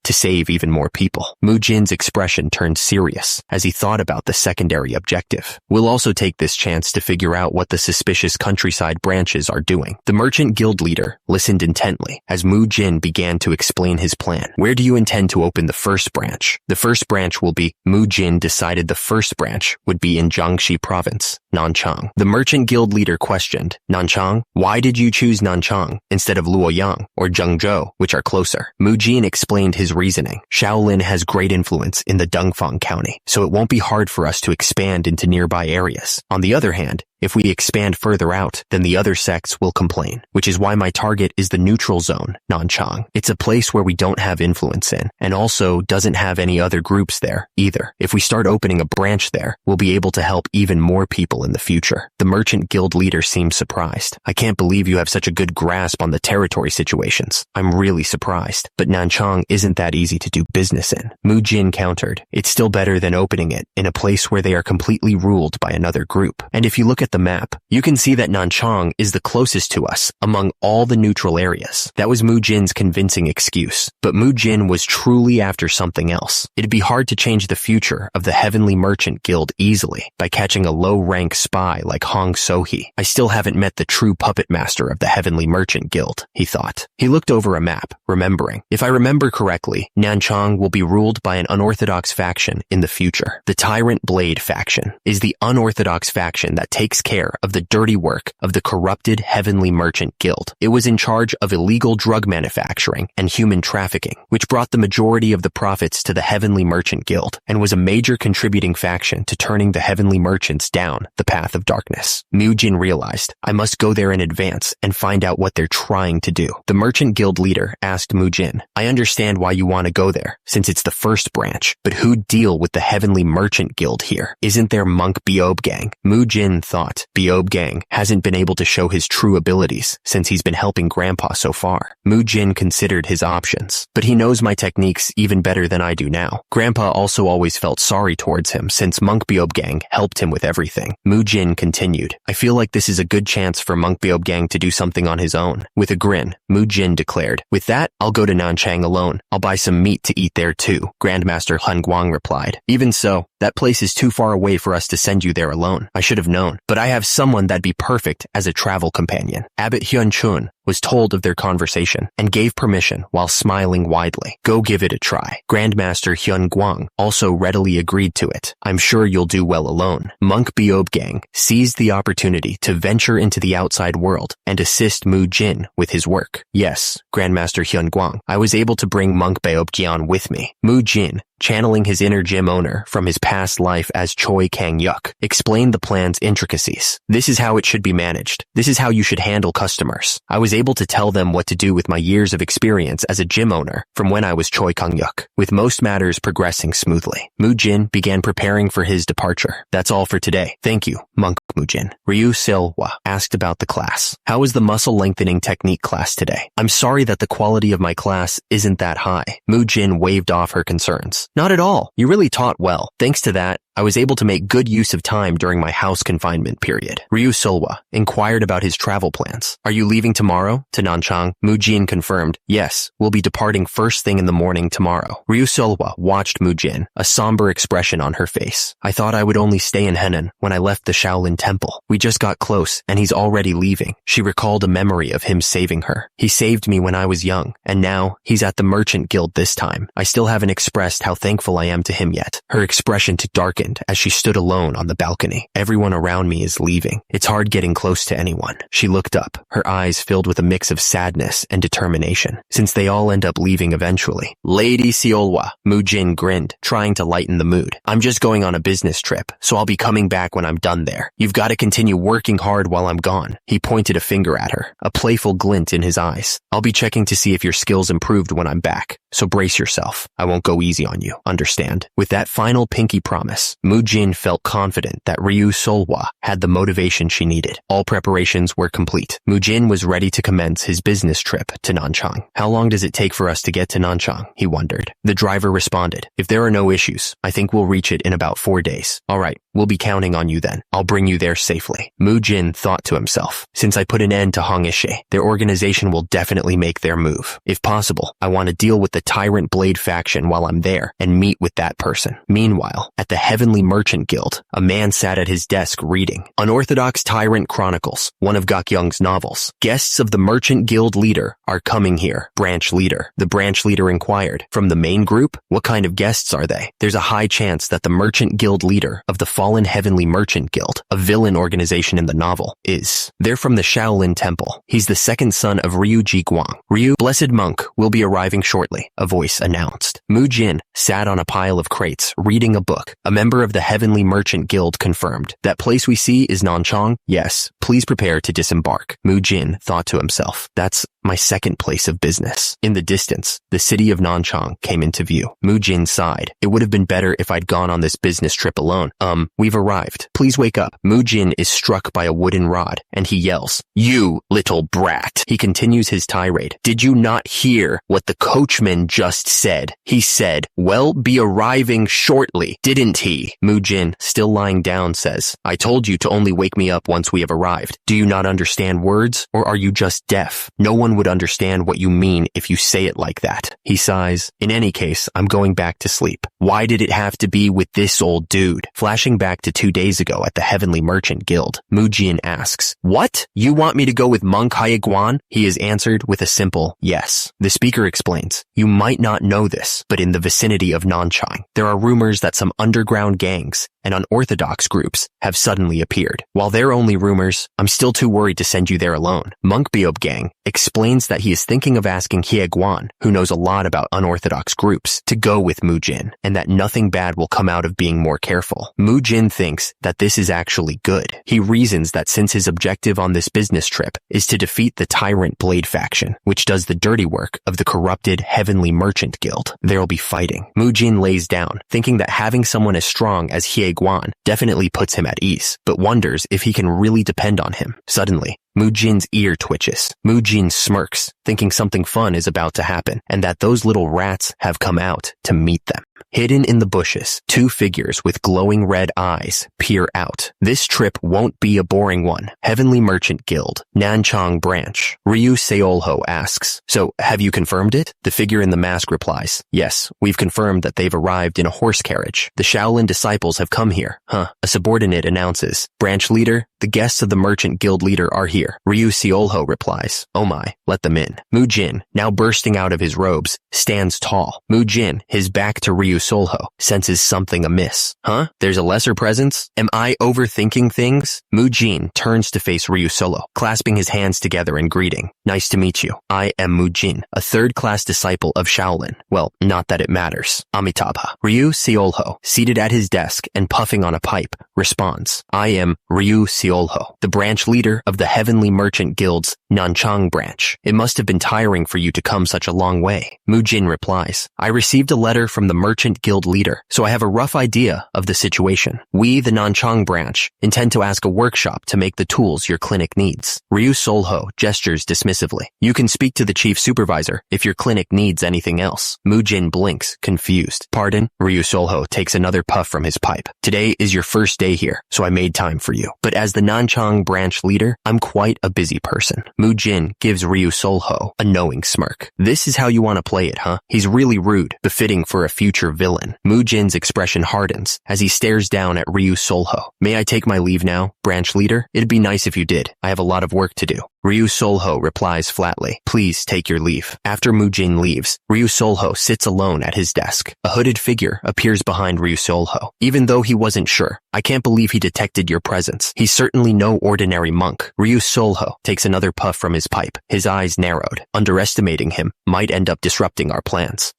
To save even more people. Mujin's expression turned serious as he thought about the secondary objective. We'll also take this chance to figure out what the suspicious countryside branches are doing. The merchant guild leader listened intently as Mujin Mujin began to explain his plan. Where do you intend to open the first branch? The first branch will be, Mujin decided the first branch would be in Jiangxi province, Nanchang. The merchant guild leader questioned, Nanchang? Why did you choose Nanchang instead of Luoyang or Zhengzhou, which are closer? Mujin explained his reasoning. Shaolin has great influence in the Dongfang County, so it won't be hard for us to expand into nearby areas. On the other hand, if we expand further out, then the other sects will complain, which is why my target is the neutral zone, Nanchang. It's a place where we don't have influence in, and also doesn't have any other groups there, either. If we start opening a branch there, we'll be able to help even more people in the future. The merchant guild leader seemed surprised. I can't believe you have such a good grasp on the territory situations. I'm really surprised. But Nanchang isn't that easy to do business in. Mujin countered. It's still better than opening it in a place where they are completely ruled by another group. And if you look at the map, you can see that Nanchang is the closest to us among all the neutral areas. That was Mujin's convincing excuse. But Mujin was truly after something else. It'd be hard to change the future of the Heavenly Merchant Guild easily by catching a low-rank spy like Hong Sohee. I still haven't met the true puppet master of the Heavenly Merchant Guild, he thought. He looked over a map, remembering. If I remember correctly, Nanchang will be ruled by an unorthodox faction in the future. The Tyrant Blade faction is the unorthodox faction that takes care of the dirty work of the corrupted Heavenly Merchant Guild. It was in charge of illegal drug manufacturing and human trafficking, which brought the majority of the profits to the Heavenly Merchant Guild and was a major contributing faction to turning the Heavenly Merchants down the path of darkness. Mujin realized, I must go there in advance and find out what they're trying to do. The Merchant Guild leader asked Mujin, I understand why you want to go there, since it's the first branch, but who'd deal with the Heavenly Merchant Guild here? Isn't there monk Beob Gang? Mujin thought, Beob Gang hasn't been able to show his true abilities since he's been helping Grandpa so far. Mujin considered his options, but he knows my techniques even better than I do now. Grandpa also always felt sorry towards him since Monk Beob Gang helped him with everything. Mujin continued, I feel like this is a good chance for Monk Beob Gang to do something on his own. With a grin, Mujin declared, with that, I'll go to Nanchang alone. I'll buy some meat to eat there too. Grandmaster Hun Guang replied, even so, that place is too far away for us to send you there alone. I should have known, but I have someone that'd be perfect as a travel companion. Abbot Hyun Chun was told of their conversation and gave permission while smiling widely. Go give it a try. Grandmaster Hyun Guang also readily agreed to it. I'm sure you'll do well alone. Monk Beob Gang seized the opportunity to venture into the outside world and assist Mujin with his work. Yes, Grandmaster Hyun Guang, I was able to bring Monk Beob Gang with me. Mujin, channeling his inner gym owner from his past life as Choi Kang-yuk, explained the plan's intricacies. This is how it should be managed. This is how you should handle customers. I was able to tell them what to do with my years of experience as a gym owner from when I was Choi Kang-yuk, with most matters progressing smoothly. Mujin began preparing for his departure. That's all for today. Thank you, Monk Mujin. Ryu Siola asked about the class. How was the muscle lengthening technique class today? I'm sorry that the quality of my class isn't that high. Mujin waved off her concerns. Not at all. You really taught well. Thanks to that, I was able to make good use of time during my house confinement period. Ryu Siola inquired about his travel plans. Are you leaving tomorrow to Nanchang? Mujin confirmed, yes, we'll be departing first thing in the morning tomorrow. Ryu Siola watched Mujin, a somber expression on her face. I thought I would only stay in Henan when I left the Shaolin Temple. We just got close and he's already leaving. She recalled a memory of him saving her. He saved me when I was young, and now he's at the Merchant Guild this time. I still haven't expressed how thankful I am to him yet. Her expression darkened as she stood alone on the balcony. Everyone around me is leaving. It's hard getting close to anyone. She looked up, her eyes filled with a mix of sadness and determination, since they all end up leaving eventually. Lady Siola, Mujin grinned, trying to lighten the mood. I'm just going on a business trip, so I'll be coming back when I'm done there. You've got to continue working hard while I'm gone. He pointed a finger at her, a playful glint in his eyes. I'll be checking to see if your skills improved when I'm back, so brace yourself. I won't go easy on you, understand? With that final pinky promise, Mujin felt confident that Ryu Siola had the motivation she needed. All preparations were complete. Mujin was ready to commence his business trip to Nanchang. How long does it take for us to get to Nanchang? He wondered. The driver responded, if there are no issues, I think we'll reach it in about 4 days. All right, We'll be counting on you then. I'll bring you there safely. Mujin thought to himself. Since I put an end to Hongishe, their organization will definitely make their move. If possible, I want to deal with the Tyrant Blade faction while I'm there and meet with that person. Meanwhile, at the Heavenly Merchant Guild, a man sat at his desk reading Unorthodox Tyrant Chronicles, one of Gokyoung's novels. Guests of the Merchant Guild leader are coming here. Branch leader. The branch leader inquired. From the main group? What kind of guests are they? There's a high chance that the Merchant Guild leader of the fallen Heavenly Merchant Guild, a villain organization in the novel, is. They're from the Shaolin Temple. He's the second son of Ryu Jiguang. Ryu, blessed monk, will be arriving shortly, a voice announced. Mujin sat on a pile of crates, reading a book. A member of the Heavenly Merchant Guild confirmed. That place we see is Nanchang? Yes. Please prepare to disembark. Mujin thought to himself. That's my second place of business. In the distance, the city of Nanchang came into view. Mujin sighed. It would have been better if I'd gone on this business trip alone. We've arrived. Please wake up. Mujin is struck by a wooden rod, and he yells, "You little brat." He continues his tirade. Did you not hear what the coachman just said? He said, "Well, be arriving shortly," didn't he? Mujin, still lying down, says, I told you to only wake me up once we have arrived. Do you not understand words, or are you just deaf? No one would understand what you mean if you say it like that. He sighs. In any case, I'm going back to sleep. Why did it have to be with this old dude? Flashing back to 2 days ago at the Heavenly Merchant Guild, Mujin asks, What? You want me to go with Monk Hayeguan? He is answered with a simple yes. The speaker explains, you might not know this, but in the vicinity of Nanchang, there are rumors that some underground gangs and unorthodox groups have suddenly appeared. While they're only rumors, I'm still too worried to send you there alone. Monk Beob Gang explains that he is thinking of asking Hayeguan, who knows a lot about unorthodox groups, to go with Mujin, and that nothing bad will come out of being more careful. Mujin thinks that this is actually good. He reasons that since his objective on this business trip is to defeat the Tyrant Blade faction, which does the dirty work of the corrupted Heavenly Merchant Guild, there'll be fighting. Mujin lays down, thinking that having someone as strong as Hayeguan definitely puts him at ease, but wonders if he can really depend on him. Suddenly, Mujin's ear twitches. Mujin smirks, thinking something fun is about to happen, and that those little rats have come out to meet them. Hidden in the bushes, 2 figures with glowing red eyes peer out. This trip won't be a boring one. Heavenly Merchant Guild, Nanchang Branch. Ryu Siola asks, So, have you confirmed it? The figure in the mask replies, Yes, we've confirmed that they've arrived in a horse carriage. The Shaolin disciples have come here. A subordinate announces, Branch leader, the guests of the Merchant Guild leader are here. Ryu Siola replies, Oh my, let them in. Mujin, now bursting out of his robes, stands tall. Mujin, his back to Ryu Siola, senses something amiss. There's a lesser presence? Am I overthinking things? Mujin turns to face Ryu Siola, clasping his hands together in greeting. Nice to meet you. I am Mujin, a third-class disciple of Shaolin. Well, not that it matters. Amitabha. Ryu Siola, seated at his desk and puffing on a pipe, responds, I am Ryu Siola, the branch leader of the Heavenly Merchant Guild's Nanchang branch. It must have been tiring for you to come such a long way. Mujin replies, I received a letter from the Merchant Guild leader, so I have a rough idea of the situation. We, the Nanchang branch, intend to ask a workshop to make the tools your clinic needs. Ryu Siola gestures dismissively. You can speak to the chief supervisor if your clinic needs anything else. Mujin blinks, confused. Pardon? Ryu Siola takes another puff from his pipe. Today is your first day here, so I made time for you. But as the Nanchang branch leader, I'm quite a busy person. Mujin gives Ryu Siola a knowing smirk. This is how you want to play it, huh? He's really rude, befitting for a future villain. Mujin's expression hardens as he stares down at Ryu Siola. May I take my leave now, branch leader? It'd be nice if you did. I have a lot of work to do. Ryu Siola replies flatly, Please take your leave. After Mujin leaves, Ryu Siola sits alone at his desk. A hooded figure appears behind Ryu Siola. Even though he wasn't sure, I can't believe he detected your presence. He's certainly no ordinary monk. Ryu Siola takes another puff from his pipe. His eyes narrowed. Underestimating him might end up disrupting our plans.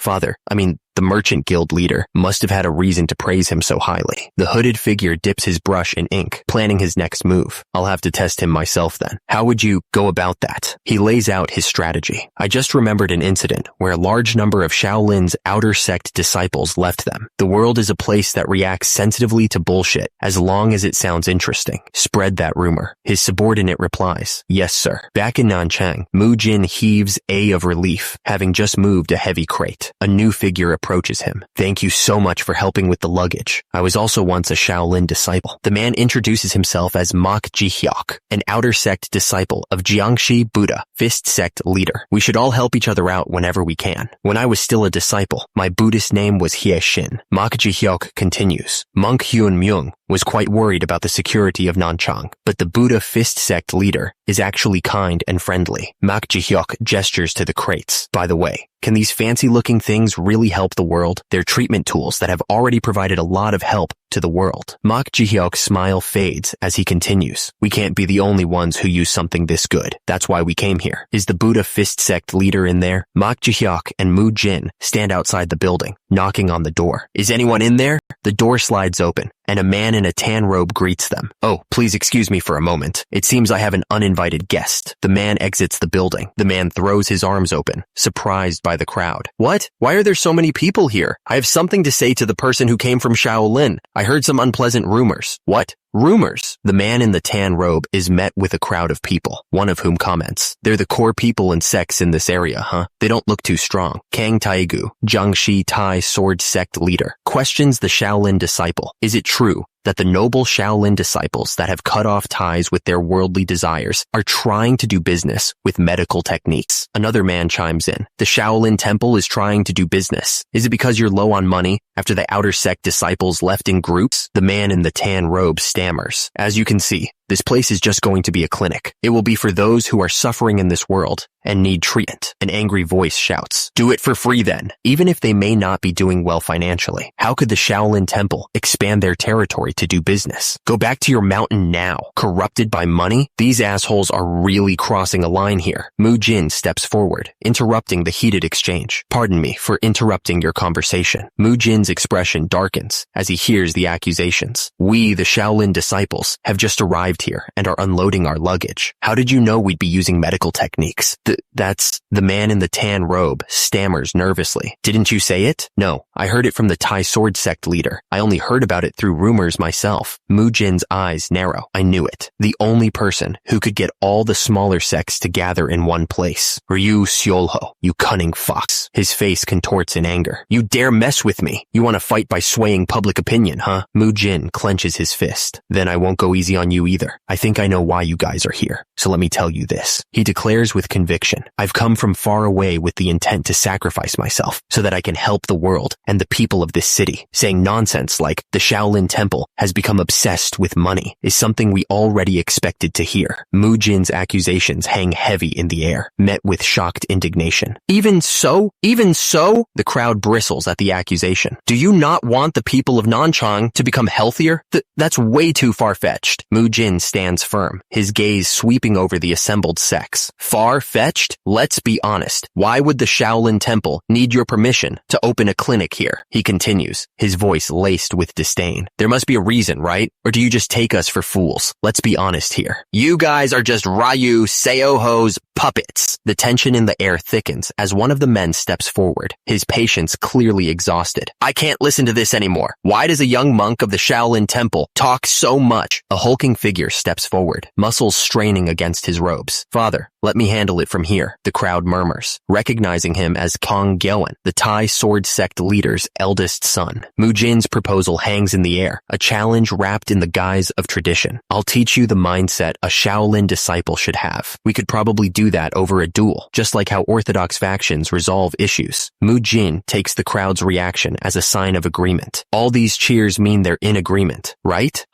The Merchant Guild leader must have had a reason to praise him so highly. The hooded figure dips his brush in ink, planning his next move. I'll have to test him myself then. How would you go about that? He lays out his strategy. I just remembered an incident where a large number of Shaolin's outer sect disciples left them. The world is a place that reacts sensitively to bullshit as long as it sounds interesting. Spread that rumor. His subordinate replies, Yes, sir. Back in Nanchang, Mujin heaves a of relief, having just moved a heavy crate. A new figure approaches approaches him. Thank you so much for helping with the luggage. I was also once a Shaolin disciple. The man introduces himself as Mok Ji-hyuk, an outer sect disciple of Jiangxi Buddha, fist sect leader. We should all help each other out whenever we can. When I was still a disciple, my Buddhist name was Hye Shin. Mok Ji-hyuk continues. Monk Hyun Myung was quite worried about the security of Nanchang, but the Buddha fist sect leader is actually kind and friendly. Mok Ji-hyuk gestures to the crates. By the way, can these fancy-looking things really help the world? They're treatment tools that have already provided a lot of help to the world. Mok Ji-hyuk's smile fades as he continues. We can't be the only ones who use something this good. That's why we came here. Is the Buddha fist sect leader in there? Mok Ji-hyuk and Mujin stand outside the building, knocking on the door. Is anyone in there? The door slides open, and a man in a tan robe greets them. Oh, please excuse me for a moment. It seems I have an uninvited guest. The man exits the building. The man throws his arms open, surprised by the crowd. What? Why are there so many people here? I have something to say to the person who came from Shaolin. I heard some unpleasant rumors. What? Rumors. The man in the tan robe is met with a crowd of people, one of whom comments, they're the core people and sects in this area, huh? They don't look too strong. Kang Taegu, Jiangxi Tai sword sect leader, questions the Shaolin disciple. Is it true that the noble Shaolin disciples that have cut off ties with their worldly desires are trying to do business with medical techniques? Another man chimes in. The Shaolin temple is trying to do business. Is it because you're low on money after the outer sect disciples left in groups? The man in the tan robe stammers. As you can see, this place is just going to be a clinic. It will be for those who are suffering in this world and need treatment. An angry voice shouts, do it for free then. Even if they may not be doing well financially, how could the Shaolin temple expand their territory to do business? Go back to your mountain now. Corrupted by money? These assholes are really crossing a line here. Mujin steps forward, interrupting the heated exchange. Pardon me for interrupting your conversation. Mujin's expression darkens as he hears the accusations. We, the Shaolin disciples, have just arrived here and are unloading our luggage. How did you know we'd be using medical techniques? That's the man in the tan robe stammers nervously. Didn't you say it? No, I heard it from the Tai sword sect leader. I only heard about it through rumors myself. Mujin's eyes narrow. I knew it. The only person who could get all the smaller sects to gather in one place. Ryu Siola, you cunning fox. His face contorts in anger. You dare mess with me? You want to fight by swaying public opinion, huh? Mujin clenches his fist. Then I won't go easy on you either. I think I know why you guys are here. So let me tell you this. He declares with conviction. I've come from far away with the intent to sacrifice myself so that I can help the world and the people of this city. Saying nonsense like the Shaolin temple has become obsessed with money is something we already expected to hear. Mujin's accusations hang heavy in the air, met with shocked indignation. Even so? The crowd bristles at the accusation. Do you not want the people of Nanchang to become healthier? That's way too far-fetched. Mujin stands firm, his gaze sweeping over the assembled sects. Far-fetched? Let's be honest. Why would the Shaolin temple need your permission to open a clinic here? He continues, his voice laced with disdain. There must be a reason, right? Or do you just take us for fools? Let's be honest here. You guys are just Ryu Siola's puppets. The tension in the air thickens as one of the men steps forward, his patience clearly exhausted. I can't listen to this anymore. Why does a young monk of the Shaolin temple talk so much? A hulking figure steps forward, muscles straining against his robes. Father, let me handle it from here, the crowd murmurs, recognizing him as Kong Gyeon, the Tai sword sect leader's eldest son. Mujin's proposal hangs in the air, a challenge wrapped in the guise of tradition. I'll teach you the mindset a Shaolin disciple should have. We could probably do that over a duel, just like how orthodox factions resolve issues. Mujin takes the crowd's reaction as a sign of agreement. All these cheers mean they're in agreement, right?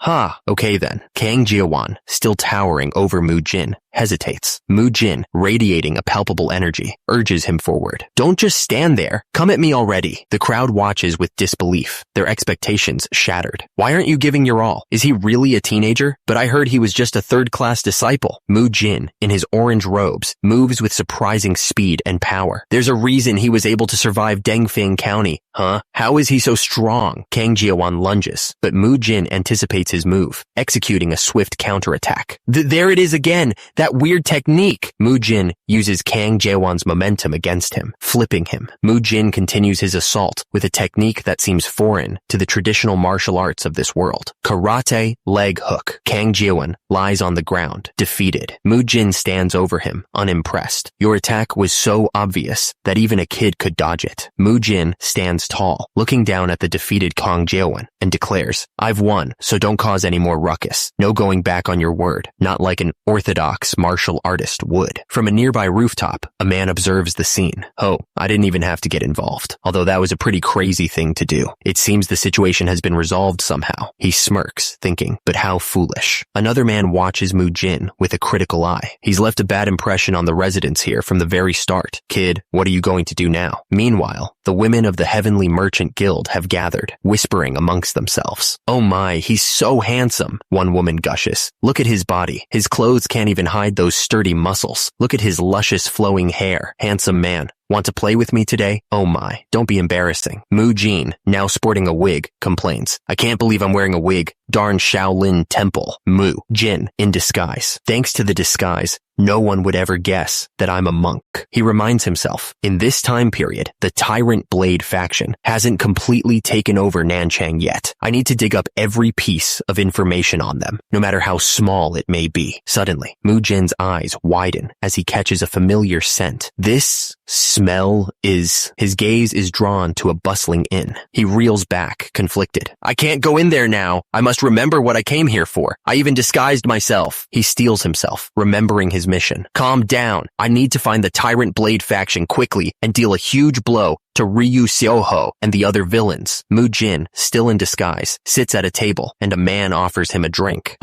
Okay then. Kang Jiawan, still towering over Mujin, hesitates. Mujin, radiating a palpable energy, urges him forward. Don't just stand there. Come at me already. The crowd watches with disbelief, their expectations shattered. Why aren't you giving your all? Is he really a teenager? But I heard he was just a third-class disciple. Mujin, in his orange robes, moves with surprising speed and power. There's a reason he was able to survive Dengfeng County, huh? How is he so strong? Kang Jiawan lunges, but Mujin anticipates his move, executing a swift counterattack. There it is again! That That weird technique! Mujin uses Kang Jaewon's momentum against him, flipping him. Mujin continues his assault with a technique that seems foreign to the traditional martial arts of this world. Karate leg hook. Kang Jaewon lies on the ground, defeated. Mujin stands over him, unimpressed. Your attack was so obvious that even a kid could dodge it. Mujin stands tall, looking down at the defeated Kang Jaewon, and declares, I've won, so don't cause any more ruckus. No going back on your word, not like an orthodox martial artist would. From a nearby rooftop, a man observes the scene. Oh, I didn't even have to get involved, although that was a pretty crazy thing to do. It seems the situation has been resolved somehow. He smirks, thinking, but how foolish. Another man watches Mujin with a critical eye. He's left a bad impression on the residents here from the very start. Kid, what are you going to do now? Meanwhile, the women of the Heavenly Merchant Guild have gathered, whispering amongst themselves. Oh my, he's so handsome, one woman gushes. Look at his body. His clothes can't even hide those sturdy muscles. Look at his luscious flowing hair. Handsome man. Want to play with me today? Oh my, don't be embarrassing. Mujin, now sporting a wig, complains. I can't believe I'm wearing a wig. Darn Shaolin Temple. Mujin, in disguise. Thanks to the disguise, no one would ever guess that I'm a monk. He reminds himself, in this time period, the Tyrant Blade faction hasn't completely taken over Nanchang yet. I need to dig up every piece of information on them, no matter how small it may be. Suddenly, Mujin's eyes widen as he catches a familiar scent. This smell is... His gaze is drawn to a bustling inn. He reels back, conflicted. I can't go in there now. I must remember what I came here for. I even disguised myself. He steels himself, remembering his mission. Calm down. I need to find the Tyrant Blade faction quickly and deal a huge blow to Ryu Siola and the other villains. Mujin, still in disguise, sits at a table and a man offers him a drink.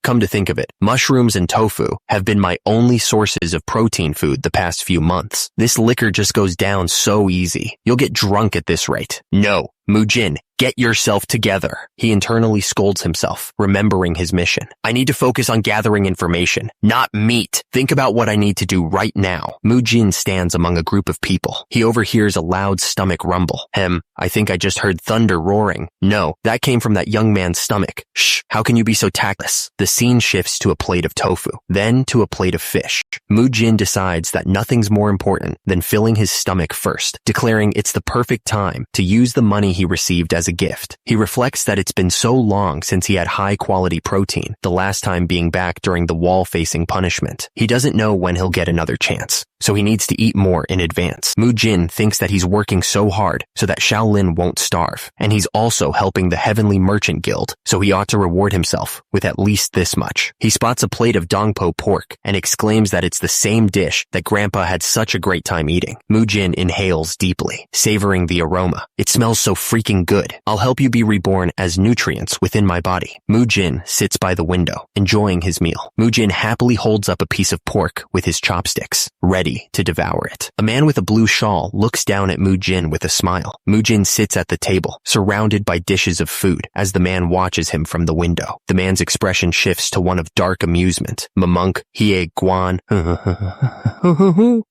Come to think of it, mushrooms and tofu have been my only sources of protein food the past few months. This liquor just goes down so easy. You'll get drunk at this rate. No, Mujin, get yourself together. He internally scolds himself, remembering his mission. I need to focus on gathering information, not meat. Think about what I need to do right now. Mujin stands among a group of people. He overhears a loud stomach rumble. I think I just heard thunder roaring. No, that came from that young man's stomach. Shh, how can you be so tactless? The scene shifts to a plate of tofu, then to a plate of fish. Mujin decides that nothing's more important than filling his stomach first, declaring it's the perfect time to use the money he received as a gift. He reflects that it's been so long since he had high-quality protein, the last time being back during the wall-facing punishment. He doesn't know when he'll get another chance, so he needs to eat more in advance. Mujin thinks that he's working so hard so that Shaolin won't starve, and he's also helping the Heavenly Merchant Guild, so he ought to reward himself with at least this much. He spots a plate of dongpo pork and exclaims that it's the same dish that Grandpa had such a great time eating. Mujin inhales deeply, savoring the aroma. It smells so freaking good. I'll help you be reborn as nutrients within my body. Mujin sits by the window, enjoying his meal. Mujin happily holds up a piece of pork with his chopsticks, ready to devour it. A man with a blue shawl looks down at Mujin with a smile. Mujin sits at the table, surrounded by dishes of food, as the man watches him from the window. The man's expression shifts to one of dark amusement. Monk, Hie Guan.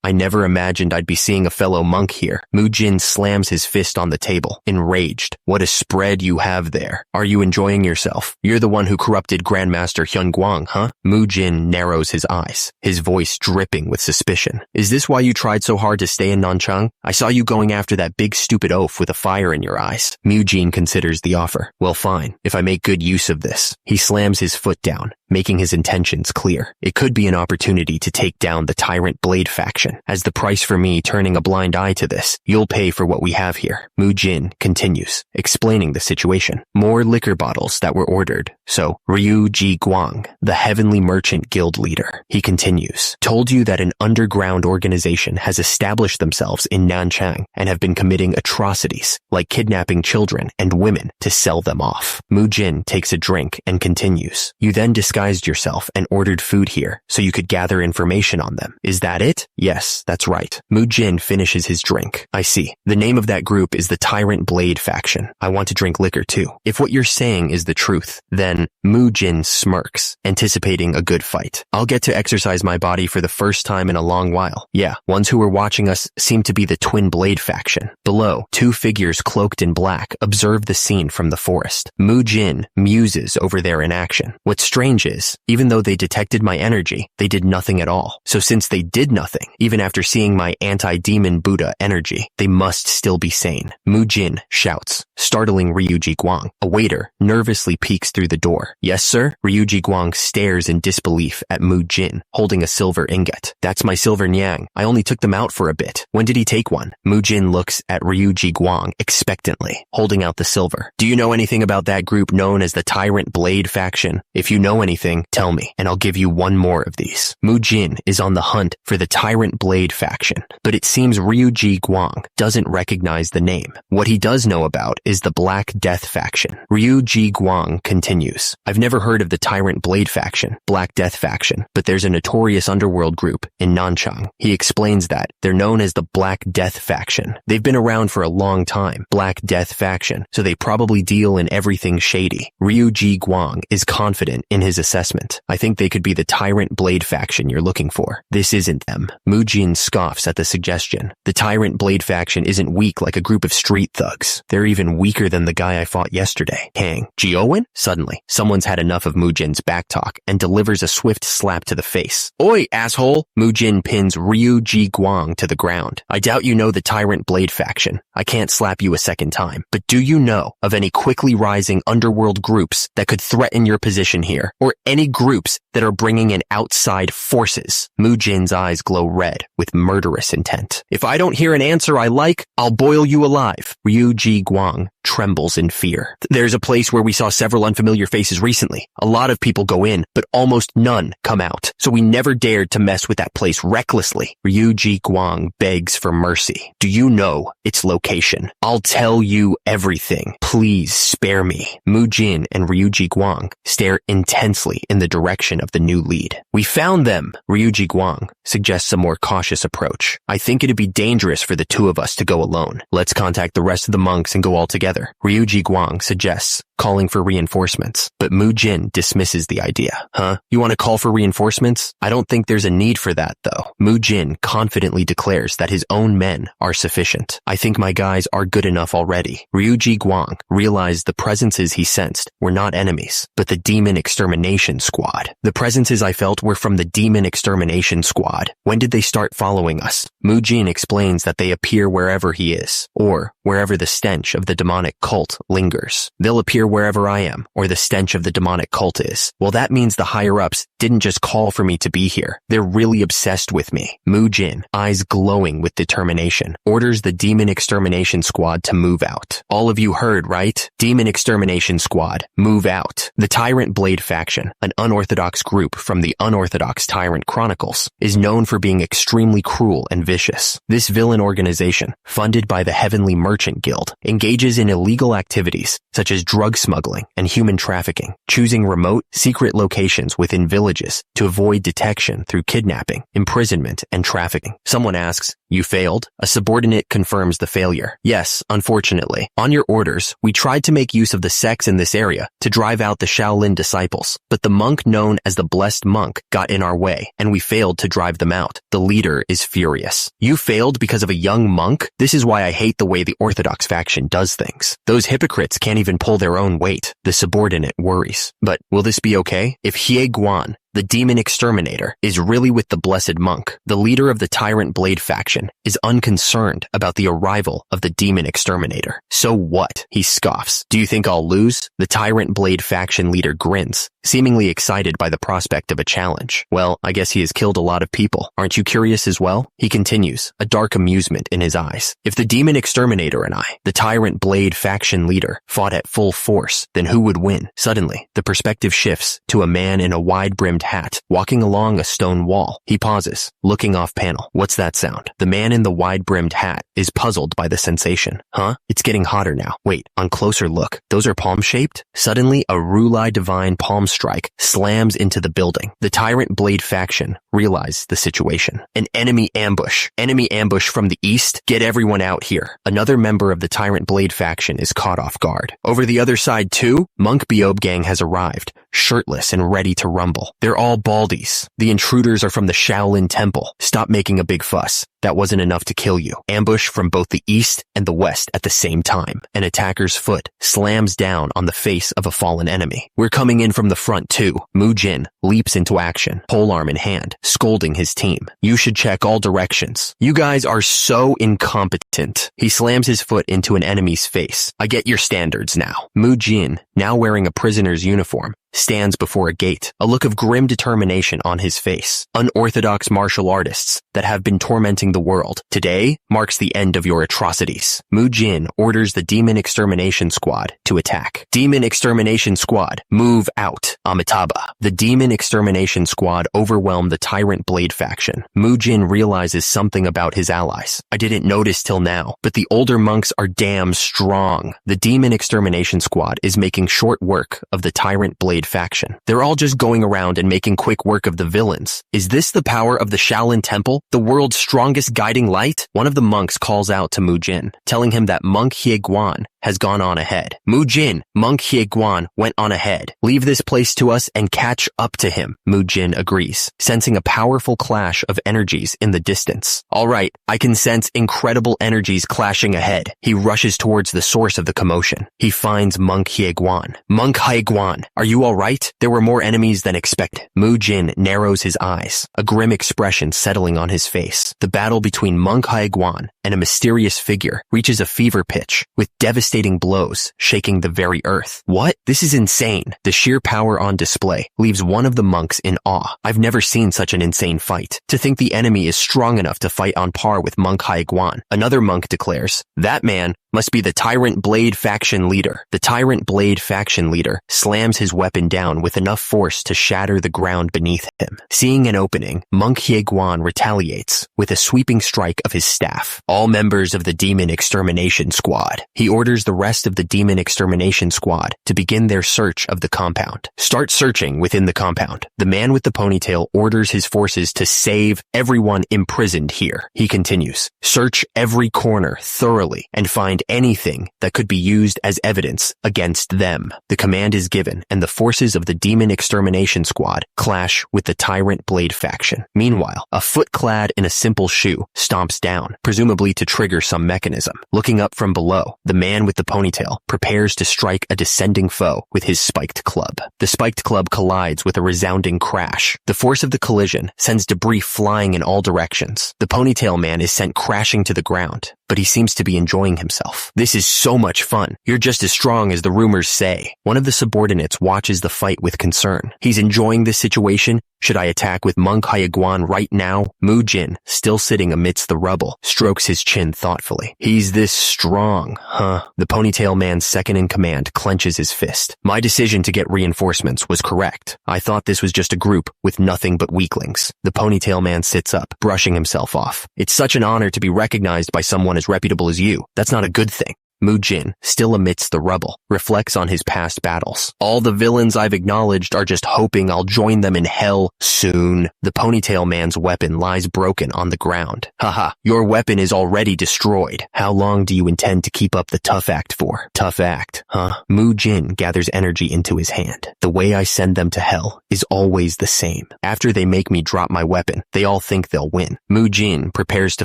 I never imagined I'd be seeing a fellow monk here. Mujin slams his fist on the table, enraged. What a spread you have there. Are you enjoying yourself? You're the one who corrupted Grandmaster Hyun Guang, huh? Mujin narrows his eyes, his voice dripping with suspicion. Is this why you tried so hard to stay in Nanchang? I saw you going after that big stupid oaf with a fire in your eyes. Mujin considers the offer. Well, fine, if I make good use of this. He slams his foot down, making his intentions clear. It could be an opportunity to take down the Tyrant Blade faction. As the price for me turning a blind eye to this, you'll pay for what we have here. Mujin continues, explaining the situation. More liquor bottles that were ordered. So, Ryu Ji Guang, the Heavenly Merchant Guild leader, he continues, told you that an underground organization has established themselves in Nanchang and have been committing atrocities, like kidnapping children and women to sell them off. Mujin takes a drink and continues. You then disguised yourself and ordered food here so you could gather information on them. Is that it? Yes, that's right. Mujin finishes his drink. I see. The name of that group is the Tyrant Blade faction. I want to drink liquor too. If what you're saying is the truth, then Mujin smirks, anticipating a good fight. I'll get to exercise my body for the first time in a long while. Yeah, ones who were watching us seem to be the Twin Blade faction. Below, two figures cloaked in black observe the scene from the forest. Mujin muses over their inaction. What's strange is, even though they detected my energy, they did nothing at all. So since they did nothing, even after seeing my anti-demon Buddha energy, they must still be sane. Mujin shouts, startling Ryuji Guang. A waiter nervously peeks through the door. Yes, sir? Ryuji Guang stares in disbelief at Mujin, holding a silver ingot. That's my silver nyang. I only took them out for a bit. When did he take one? Mujin looks at Ryuji Guang expectantly, holding out the silver. Do you know anything about that group known as the Tyrant Blade faction? If you know anything, tell me, and I'll give you one more of these. Mujin is on the hunt for the Tyrant Blade faction, but it seems Ryuji Guang doesn't recognize the name. What he does know about is the Black Death faction. Ryuji Guang continues. I've never heard of the Tyrant Blade faction, Black Death faction, but there's a notorious underworld group in Nanchang. He explains that they're known as the Black Death faction. They've been around for a long time, Black Death faction, so they probably deal in everything shady. Ryuji Guang is confident in his assessment. I think they could be the Tyrant Blade faction you're looking for. This isn't them. Mujin scoffs at the suggestion. The Tyrant Blade faction isn't weak like a group of street thugs. They're even weaker than the guy I fought yesterday. Hang. Jiowen? Suddenly, someone's had enough of Mujin's backtalk and delivers a swift slap to the face. Oi, asshole! Mujin pins Ryuji Guang to the ground. I doubt you know the Tyrant Blade faction. I can't slap you a second time. But do you know of any quickly rising underworld groups that could threaten your position here? Or any groups that are bringing in outside forces? Mujin's eyes glow red with murderous intent. If I don't hear an answer I like, I'll boil you alive. Ryuji Guang trembles in fear. There's a place where we saw several unfamiliar faces recently. A lot of people go in, but almost none come out. So we never dared to mess with that place recklessly. Ryuji Guang begs for mercy. Do you know its location? I'll tell you everything. Please spare me. Mujin and Ryuji Guang stare intensely in the direction of the new lead. We found them. Ryuji Guang suggests a more cautious approach. I think it'd be dangerous for the two of us to go alone. Let's contact the rest of the monks and go all together. Ryuji Guang suggests, calling for reinforcements, but Mujin dismisses the idea. Huh? You want to call for reinforcements? I don't think there's a need for that, though. Mujin confidently declares that his own men are sufficient. I think my guys are good enough already. Ryuji Guang realized the presences he sensed were not enemies, but the Demon Extermination Squad. The presences I felt were from the Demon Extermination Squad. When did they start following us? Mujin explains that they appear wherever he is, or wherever the stench of the demonic cult lingers. They'll appear wherever I am, or the stench of the demonic cult is. Well, that means the higher-ups didn't just call for me to be here. They're really obsessed with me. Mujin, eyes glowing with determination, orders the Demon Extermination Squad to move out. All of you heard, right? Demon Extermination Squad, move out. The Tyrant Blade faction, an unorthodox group from the Unorthodox Tyrant Chronicles, is known for being extremely cruel and vicious. This villain organization, funded by the Heavenly Merchant Guild, engages in illegal activities such as drug smuggling and human trafficking, choosing remote, secret locations within villages to avoid detection through kidnapping, imprisonment, and trafficking. Someone asks, "You failed?" A subordinate confirms the failure. Yes, unfortunately. On your orders, we tried to make use of the sects in this area to drive out the Shaolin disciples, but the monk known as the Blessed Monk got in our way, and we failed to drive them out. The leader is furious. You failed because of a young monk? This is why I hate the way the Orthodox faction does things. Those hypocrites can't even pull their own weight. The subordinate worries. But will this be okay? If Hie Guan, the demon exterminator, is really with the Blessed Monk, the leader of the Tyrant Blade faction is unconcerned about the arrival of the demon exterminator. So what? He scoffs. Do you think I'll lose? The Tyrant Blade faction leader grins, seemingly excited by the prospect of a challenge. Well, I guess he has killed a lot of people. Aren't you curious as well? He continues, a dark amusement in his eyes. If the demon exterminator and I, the Tyrant Blade faction leader, fought at full force, then who would win? Suddenly, the perspective shifts to a man in a wide-brimmed hat, walking along a stone wall. He pauses, looking off panel. What's that sound? The man in the wide-brimmed hat is puzzled by the sensation. Huh? It's getting hotter now. Wait, on closer look, those are palm-shaped? Suddenly, a Rulai Divine palm strike slams into the building. The Tyrant Blade faction realize the situation. An enemy ambush. Enemy ambush from the east? Get everyone out here. Another member of the Tyrant Blade faction is caught off guard. Over the other side too, Monk Beob Gang has arrived, shirtless and ready to rumble. They're all baldies. The intruders are from the Shaolin Temple. Stop making a big fuss. That wasn't enough to kill you. Ambush from both the east and the west at the same time. An attacker's foot slams down on the face of a fallen enemy. We're coming in from the front too. Mujin leaps into action, polearm in hand, scolding his team. You should check all directions. You guys are so incompetent. He slams his foot into an enemy's face. I get your standards now. Mujin, now wearing a prisoner's uniform, stands before a gate, a look of grim determination on his face. Unorthodox martial artists that have been tormenting the world. Today marks the end of your atrocities. Mujin orders the Demon Extermination Squad to attack. Demon Extermination Squad, move out. Amitabha. The Demon Extermination Squad overwhelm the Tyrant Blade faction. Mujin realizes something about his allies. I didn't notice till now, but the older monks are damn strong. The Demon Extermination Squad is making short work of the Tyrant Blade faction. They're all just going around and making quick work of the villains. Is this the power of the Shaolin Temple, the world's strongest guiding light? One of the monks calls out to Mujin, telling him that Monk Hyeguan has gone on ahead. Mujin, Monk Hyeguan went on ahead. Leave this place to us and catch up to him. Mujin agrees, sensing a powerful clash of energies in the distance. All right, I can sense incredible energies clashing ahead. He rushes towards the source of the commotion. He finds Monk Hyeguan. Monk Hyeguan, are you all right? There were more enemies than expected. Mujin narrows his eyes, a grim expression settling on his face. The battle between Monk Hyeguan and a mysterious figure reaches a fever pitch, with devastating blows shaking the very earth. What? This is insane. The sheer power on display leaves one of the monks in awe. I've never seen such an insane fight. To think the enemy is strong enough to fight on par with Monk Hyeguan. Another monk declares, that man must be the Tyrant Blade faction leader. The Tyrant Blade faction leader slams his weapon down with enough force to shatter the ground beneath him. Seeing an opening, Monk Hyeguan retaliates with a sweeping strike of his staff. All members of the Demon Extermination Squad. He orders the rest of the Demon Extermination Squad to begin their search of the compound. Start searching within the compound. The man with the ponytail orders his forces to save everyone imprisoned here. He continues, search every corner thoroughly and find anything that could be used as evidence against them. The command is given, and the forces of the Demon Extermination Squad clash with the Tyrant Blade faction. Meanwhile, a foot clad in a simple shoe stomps down, presumably to trigger some mechanism. Looking up from below, the man with the ponytail prepares to strike a descending foe with his spiked club. The spiked club collides with a resounding crash. The force of the collision sends debris flying in all directions. The ponytail man is sent crashing to the ground, but he seems to be enjoying himself. This is so much fun. You're just as strong as the rumors say. One of the subordinates watches the fight with concern. He's enjoying this situation. Should I attack with Monk Hyeguan right now? Mujin, still sitting amidst the rubble, strokes his chin thoughtfully. He's this strong, huh? The ponytail man's second in command clenches his fist. My decision to get reinforcements was correct. I thought this was just a group with nothing but weaklings. The ponytail man sits up, brushing himself off. It's such an honor to be recognized by someone as reputable as you. That's not a good thing. Mujin, still amidst the rubble, reflects on his past battles. All the villains I've acknowledged are just hoping I'll join them in hell soon. The ponytail man's weapon lies broken on the ground. Haha, your weapon is already destroyed. How long do you intend to keep up the tough act for? Tough act, huh? Mujin gathers energy into his hand. The way I send them to hell is always the same. After they make me drop my weapon, they all think they'll win. Mujin prepares to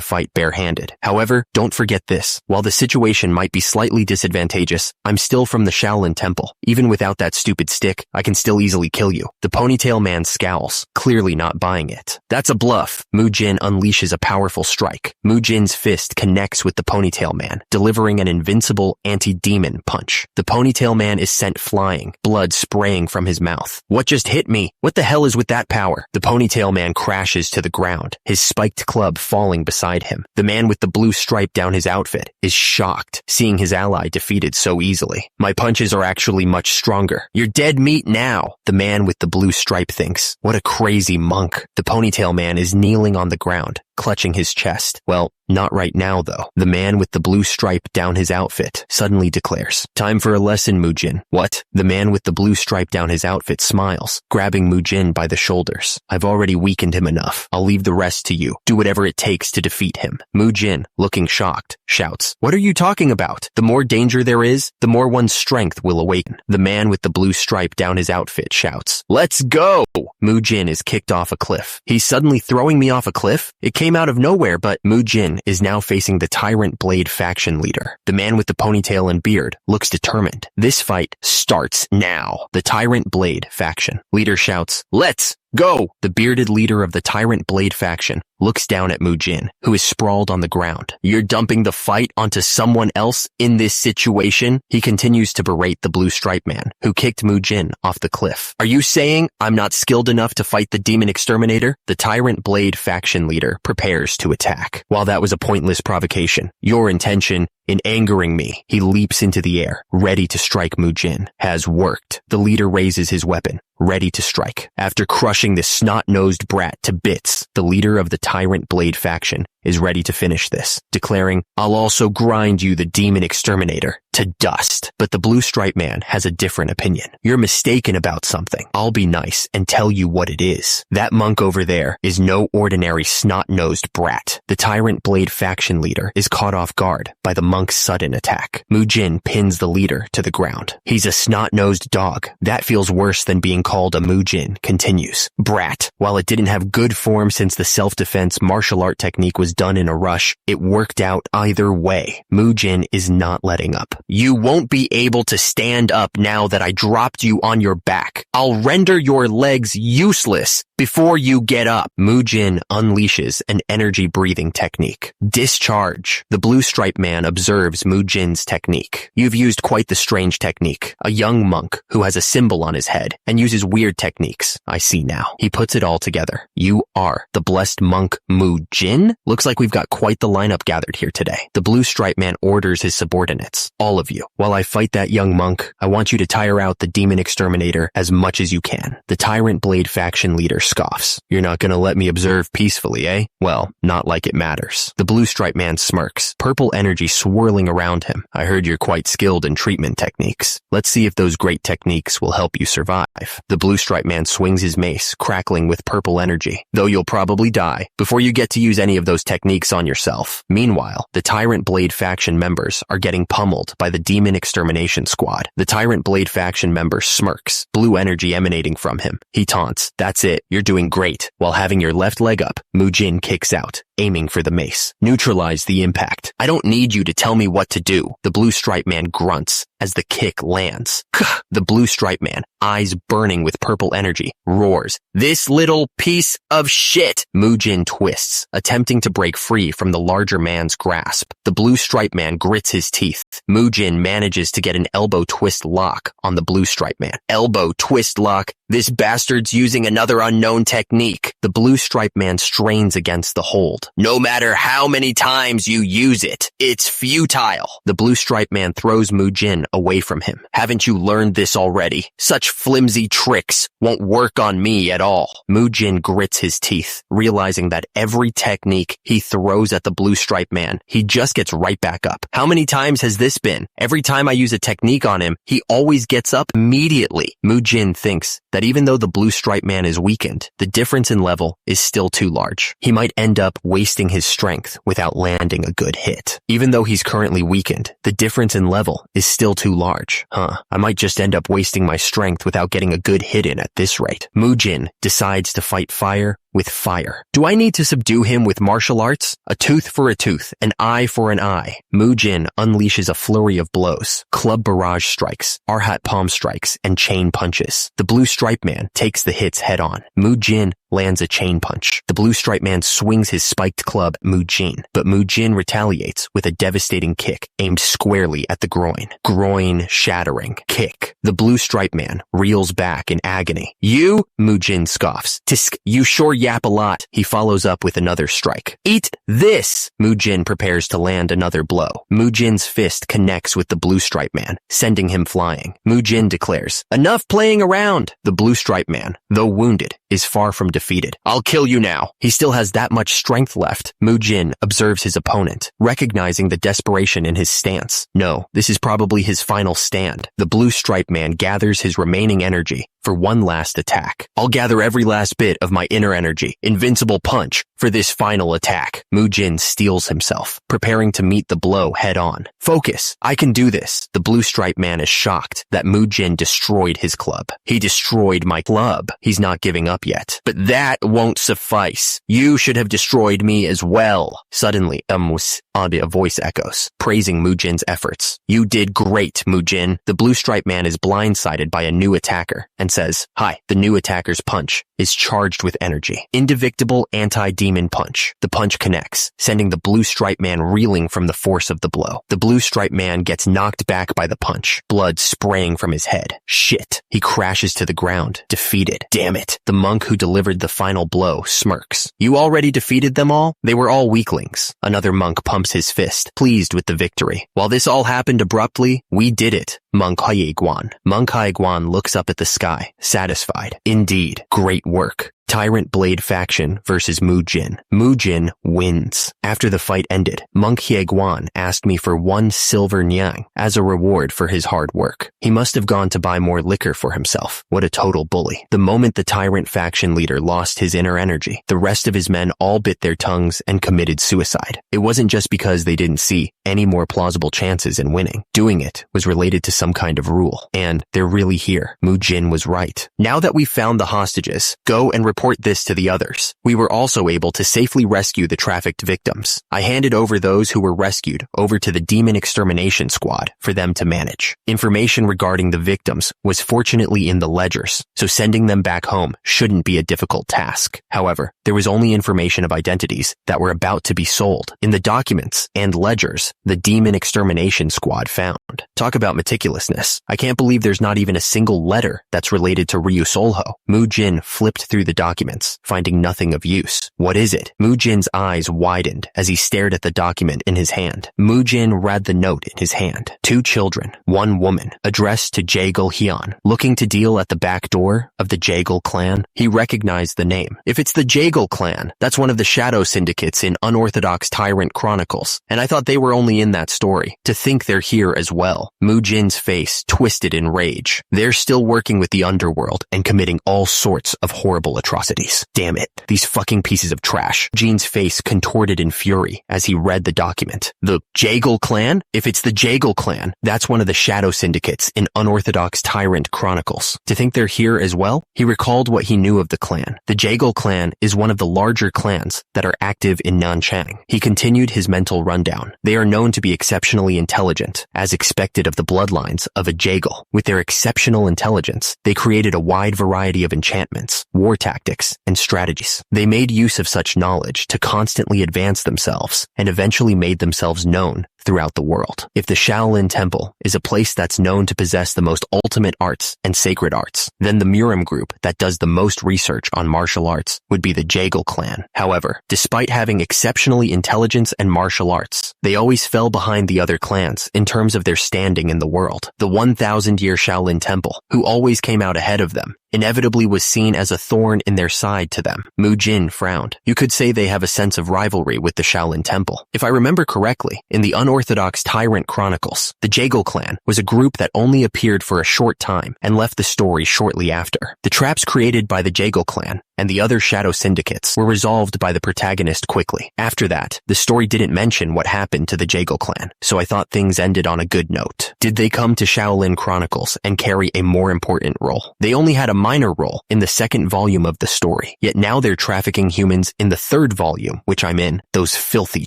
fight barehanded. However, don't forget this. While the situation might be slightly disadvantageous, I'm still from the Shaolin Temple. Even without that stupid stick, I can still easily kill you. The ponytail man scowls, clearly not buying it. That's a bluff. Mujin unleashes a powerful strike. Mujin's fist connects with the ponytail man, delivering an invincible anti-demon punch. The ponytail man is sent flying, blood spraying from his mouth. What just hit me? What the hell is with that power? The ponytail man crashes to the ground, his spiked club falling beside him. The man with the blue stripe down his outfit is shocked, seeing his ally defeated so easily. My punches are actually much stronger. You're dead meat now. The man with the blue stripe thinks, what a crazy monk. The ponytail man is kneeling on the ground, clutching his chest. Well, not right now though. The man with the blue stripe down his outfit suddenly declares, time for a lesson, Mujin. What? The man with the blue stripe down his outfit smiles, grabbing Mujin by the shoulders. I've already weakened him enough. I'll leave the rest to you. Do whatever it takes to defeat him. Mujin, looking shocked, shouts, what are you talking about? The more danger there is, the more one's strength will awaken. The man with the blue stripe down his outfit shouts, let's go! Mujin is kicked off a cliff. He's suddenly throwing me off a cliff? It came came out of nowhere, but Mujin is now facing the Tyrant Blade faction leader. The man with the ponytail and beard looks determined. This fight starts now. The Tyrant Blade faction leader shouts, "Let's go!" The bearded leader of the Tyrant Blade faction looks down at Mujin, who is sprawled on the ground. "You're dumping the fight onto someone else in this situation?" He continues to berate the blue stripe man, who kicked Mujin off the cliff. "Are you saying I'm not skilled enough to fight the demon exterminator?" The Tyrant Blade faction leader prepares to attack. "While that was a pointless provocation, your intention in angering me," he leaps into the air, ready to strike Mujin, "has worked." The leader raises his weapon, ready to strike. After crushing this snot-nosed brat to bits, the leader of the Tyrant Blade faction is ready to finish this, declaring, "I'll also grind you, the demon exterminator, to dust." But the blue stripe man has a different opinion. "You're mistaken about something. I'll be nice and tell you what it is. That monk over there is no ordinary snot-nosed brat." The Tyrant Blade faction leader is caught off guard by the monk's sudden attack. Mujin pins the leader to the ground. "He's a snot-nosed dog. That feels worse than being called a Mujin," continues. "Brat, while it didn't have good form since the self-defense martial art technique was done in a rush, it worked out either way." Mujin is not letting up. "You won't be able to stand up now that I dropped you on your back. I'll render your legs useless before you get up." Mujin unleashes an energy breathing technique. Discharge. The blue stripe man observes Mujin's technique. "You've used quite the strange technique. A young monk who has a symbol on his head and uses weird techniques. I see now." He puts it all together. "You are the blessed monk Mujin? Looks like we've got quite the lineup gathered here today." The blue stripe man orders his subordinates, "All of you, while I fight that young monk, I want you to tire out the demon exterminator as much as you can." The Tyrant Blade faction leader scoffs. "You're not gonna let me observe peacefully, eh? Well, not like it matters." The blue stripe man smirks, purple energy swirling around him. "I heard you're quite skilled in treatment techniques. Let's see if those great techniques will help you survive." The blue stripe man swings his mace, crackling with purple energy. "Though you'll probably die before you get to use any of those techniques on yourself." Meanwhile, the Tyrant Blade faction members are getting pummeled by the demon extermination squad. The Tyrant Blade faction member smirks, blue energy emanating from him. He taunts, "That's it, you're doing great." While having your left leg up, Mujin kicks out, aiming for the mace. "Neutralize the impact. I don't need you to tell me what to do." The blue stripe man grunts as the kick lands. The blue stripe man, eyes burning with purple energy, roars, "This little piece of shit!" Mujin twists, attempting to break free from the larger man's grasp. The blue stripe man grits his teeth. Mujin manages to get an elbow twist lock on the blue stripe man. "Elbow twist lock? This bastard's using another unknown technique." The blue stripe man strains against the hold. "No matter how many times you use it, it's futile." The blue stripe man throws Mujin away from him. "Haven't you learned this already? Such flimsy tricks won't work on me at all." Mujin grits his teeth, realizing that every technique he throws at the blue stripe man, he just gets right back up. "How many times has this been? Every time I use a technique on him, he always gets up immediately." Mujin thinks that even though the blue stripe man is weakened, the difference in level is still too large. He might end up wasting his strength without landing a good hit. Even though he's currently weakened, the difference in level is still too large. I might just end up wasting my strength without getting a good hit in at this rate. Mujin decides to fight fire with fire. "Do I need to subdue him with martial arts? A tooth for a tooth, an eye for an eye." Mujin unleashes a flurry of blows, club barrage strikes, Arhat palm strikes, and chain punches. The blue stripe man takes the hits head on. Mujin lands a chain punch. The blue stripe man swings his spiked club at Mujin, but Mujin retaliates with a devastating kick aimed squarely at the groin. Groin shattering kick. The blue stripe man reels back in agony. "You?" Mujin scoffs. "Tisk, you sure yap a lot." He follows up with another strike. "Eat this!" Mujin prepares to land another blow. Mujin's fist connects with the blue stripe man, sending him flying. Mujin declares, "Enough playing around!" The blue stripe man, though wounded, is far from defeated. "I'll kill you now." He still has that much strength left. Mujin observes his opponent, recognizing the desperation in his stance. No, this is probably his final stand. The blue stripe man gathers his remaining energy for one last attack. "I'll gather every last bit of my inner energy, invincible punch, for this final attack." Mujin steels himself, preparing to meet the blow head on. "Focus, I can do this." The blue stripe man is shocked that Mujin destroyed his club. "He destroyed my club." He's not giving up yet. But That won't suffice. You should have destroyed me as well. Suddenly, a voice echoes, praising Mujin's efforts. You did great, Mujin. The blue-striped man is blindsided by a new attacker and says, hi. The new attacker's punch is charged with energy. Indivictable anti-demon punch. The punch connects, sending the blue-striped man reeling from the force of the blow. The blue-striped man gets knocked back by the punch, blood spraying from his head. Shit. He crashes to the ground, defeated. Damn it. The monk who delivered the final blow smirks. You already defeated them all? They were all weaklings. Another monk pumps his fist, pleased with the victory. While this all happened abruptly, we did it. Monk Haiguan looks up at the sky, satisfied. Indeed, great work. Tyrant Blade faction versus Mujin. Mujin wins. After the fight ended, Monk Haiguan asked me for 1 silver nyang as a reward for his hard work. He must have gone to buy more liquor for himself. What a total bully. The moment the Tyrant faction leader lost his inner energy, the rest of his men all bit their tongues and committed suicide. It wasn't just because they didn't see any more plausible chances in winning. Doing it was related to some kind of rule. And they're really here. Mujin was right. Now that we've found the hostages, go and report this to the others. We were also able to safely rescue the trafficked victims. I handed over those who were rescued over to the Demon Extermination Squad for them to manage. Information regarding the victims was fortunately in the ledgers, so sending them back home shouldn't be a difficult task. However, there was only information of identities that were about to be sold. In the documents and ledgers, the Demon Extermination Squad found. Talk about meticulousness. I can't believe there's not even a single letter that's related to Ryu Siola. Mujin flipped through the documents, finding nothing of use. What is it? Mujin's eyes widened as he stared at the document in his hand. Mujin read the note in his hand. 2 children, 1 woman, addressed to Jaegul Hyun, looking to deal at the back door of the Jaegul clan. He recognized the name. If it's the Jaegul clan, that's one of the shadow syndicates in Unorthodox Tyrant Chronicles, and I thought they were only in that story. To think they're here as well. Mujin's face twisted in rage. They're still working with the underworld and committing all sorts of horrible atrocities. Damn it. These fucking pieces of trash. Jin's face contorted in fury as he read the document. The Jaegul clan? If it's the Jaegul clan, that's one of the shadow syndicates in Unorthodox Tyrant Chronicles. To think they're here as well? He recalled what he knew of the clan. The Jaegul clan is one of the larger clans that are active in Nanchang. He continued his mental rundown. They are known to be exceptionally intelligent, as expected of the bloodlines of a Jaegul. With their exceptional intelligence, they created a wide variety of enchantments, war tactics, and strategies. They made use of such knowledge to constantly advance themselves and eventually made themselves known throughout the world. If the Shaolin Temple is a place that's known to possess the most ultimate arts and sacred arts, then the Murim group that does the most research on martial arts would be the Jaegul clan. However, despite having exceptionally intelligence and martial arts, they always fell behind the other clans in terms of their standing in the world. The 1,000-year Shaolin Temple, who always came out ahead of them, inevitably was seen as a thorn in their side to them. Mujin frowned. You could say they have a sense of rivalry with the Shaolin Temple. If I remember correctly, in the Unorthodox Tyrant Chronicles, the Jaegul clan was a group that only appeared for a short time and left the story shortly after. The traps created by the Jaegul clan and the other shadow syndicates were resolved by the protagonist quickly. After that, the story didn't mention what happened to the Jaegul clan, so I thought things ended on a good note. Did they come to Shaolin Chronicles and carry a more important role? They only had a minor role in the 2nd volume of the story, yet now they're trafficking humans in the 3rd volume, which I'm in. Those filthy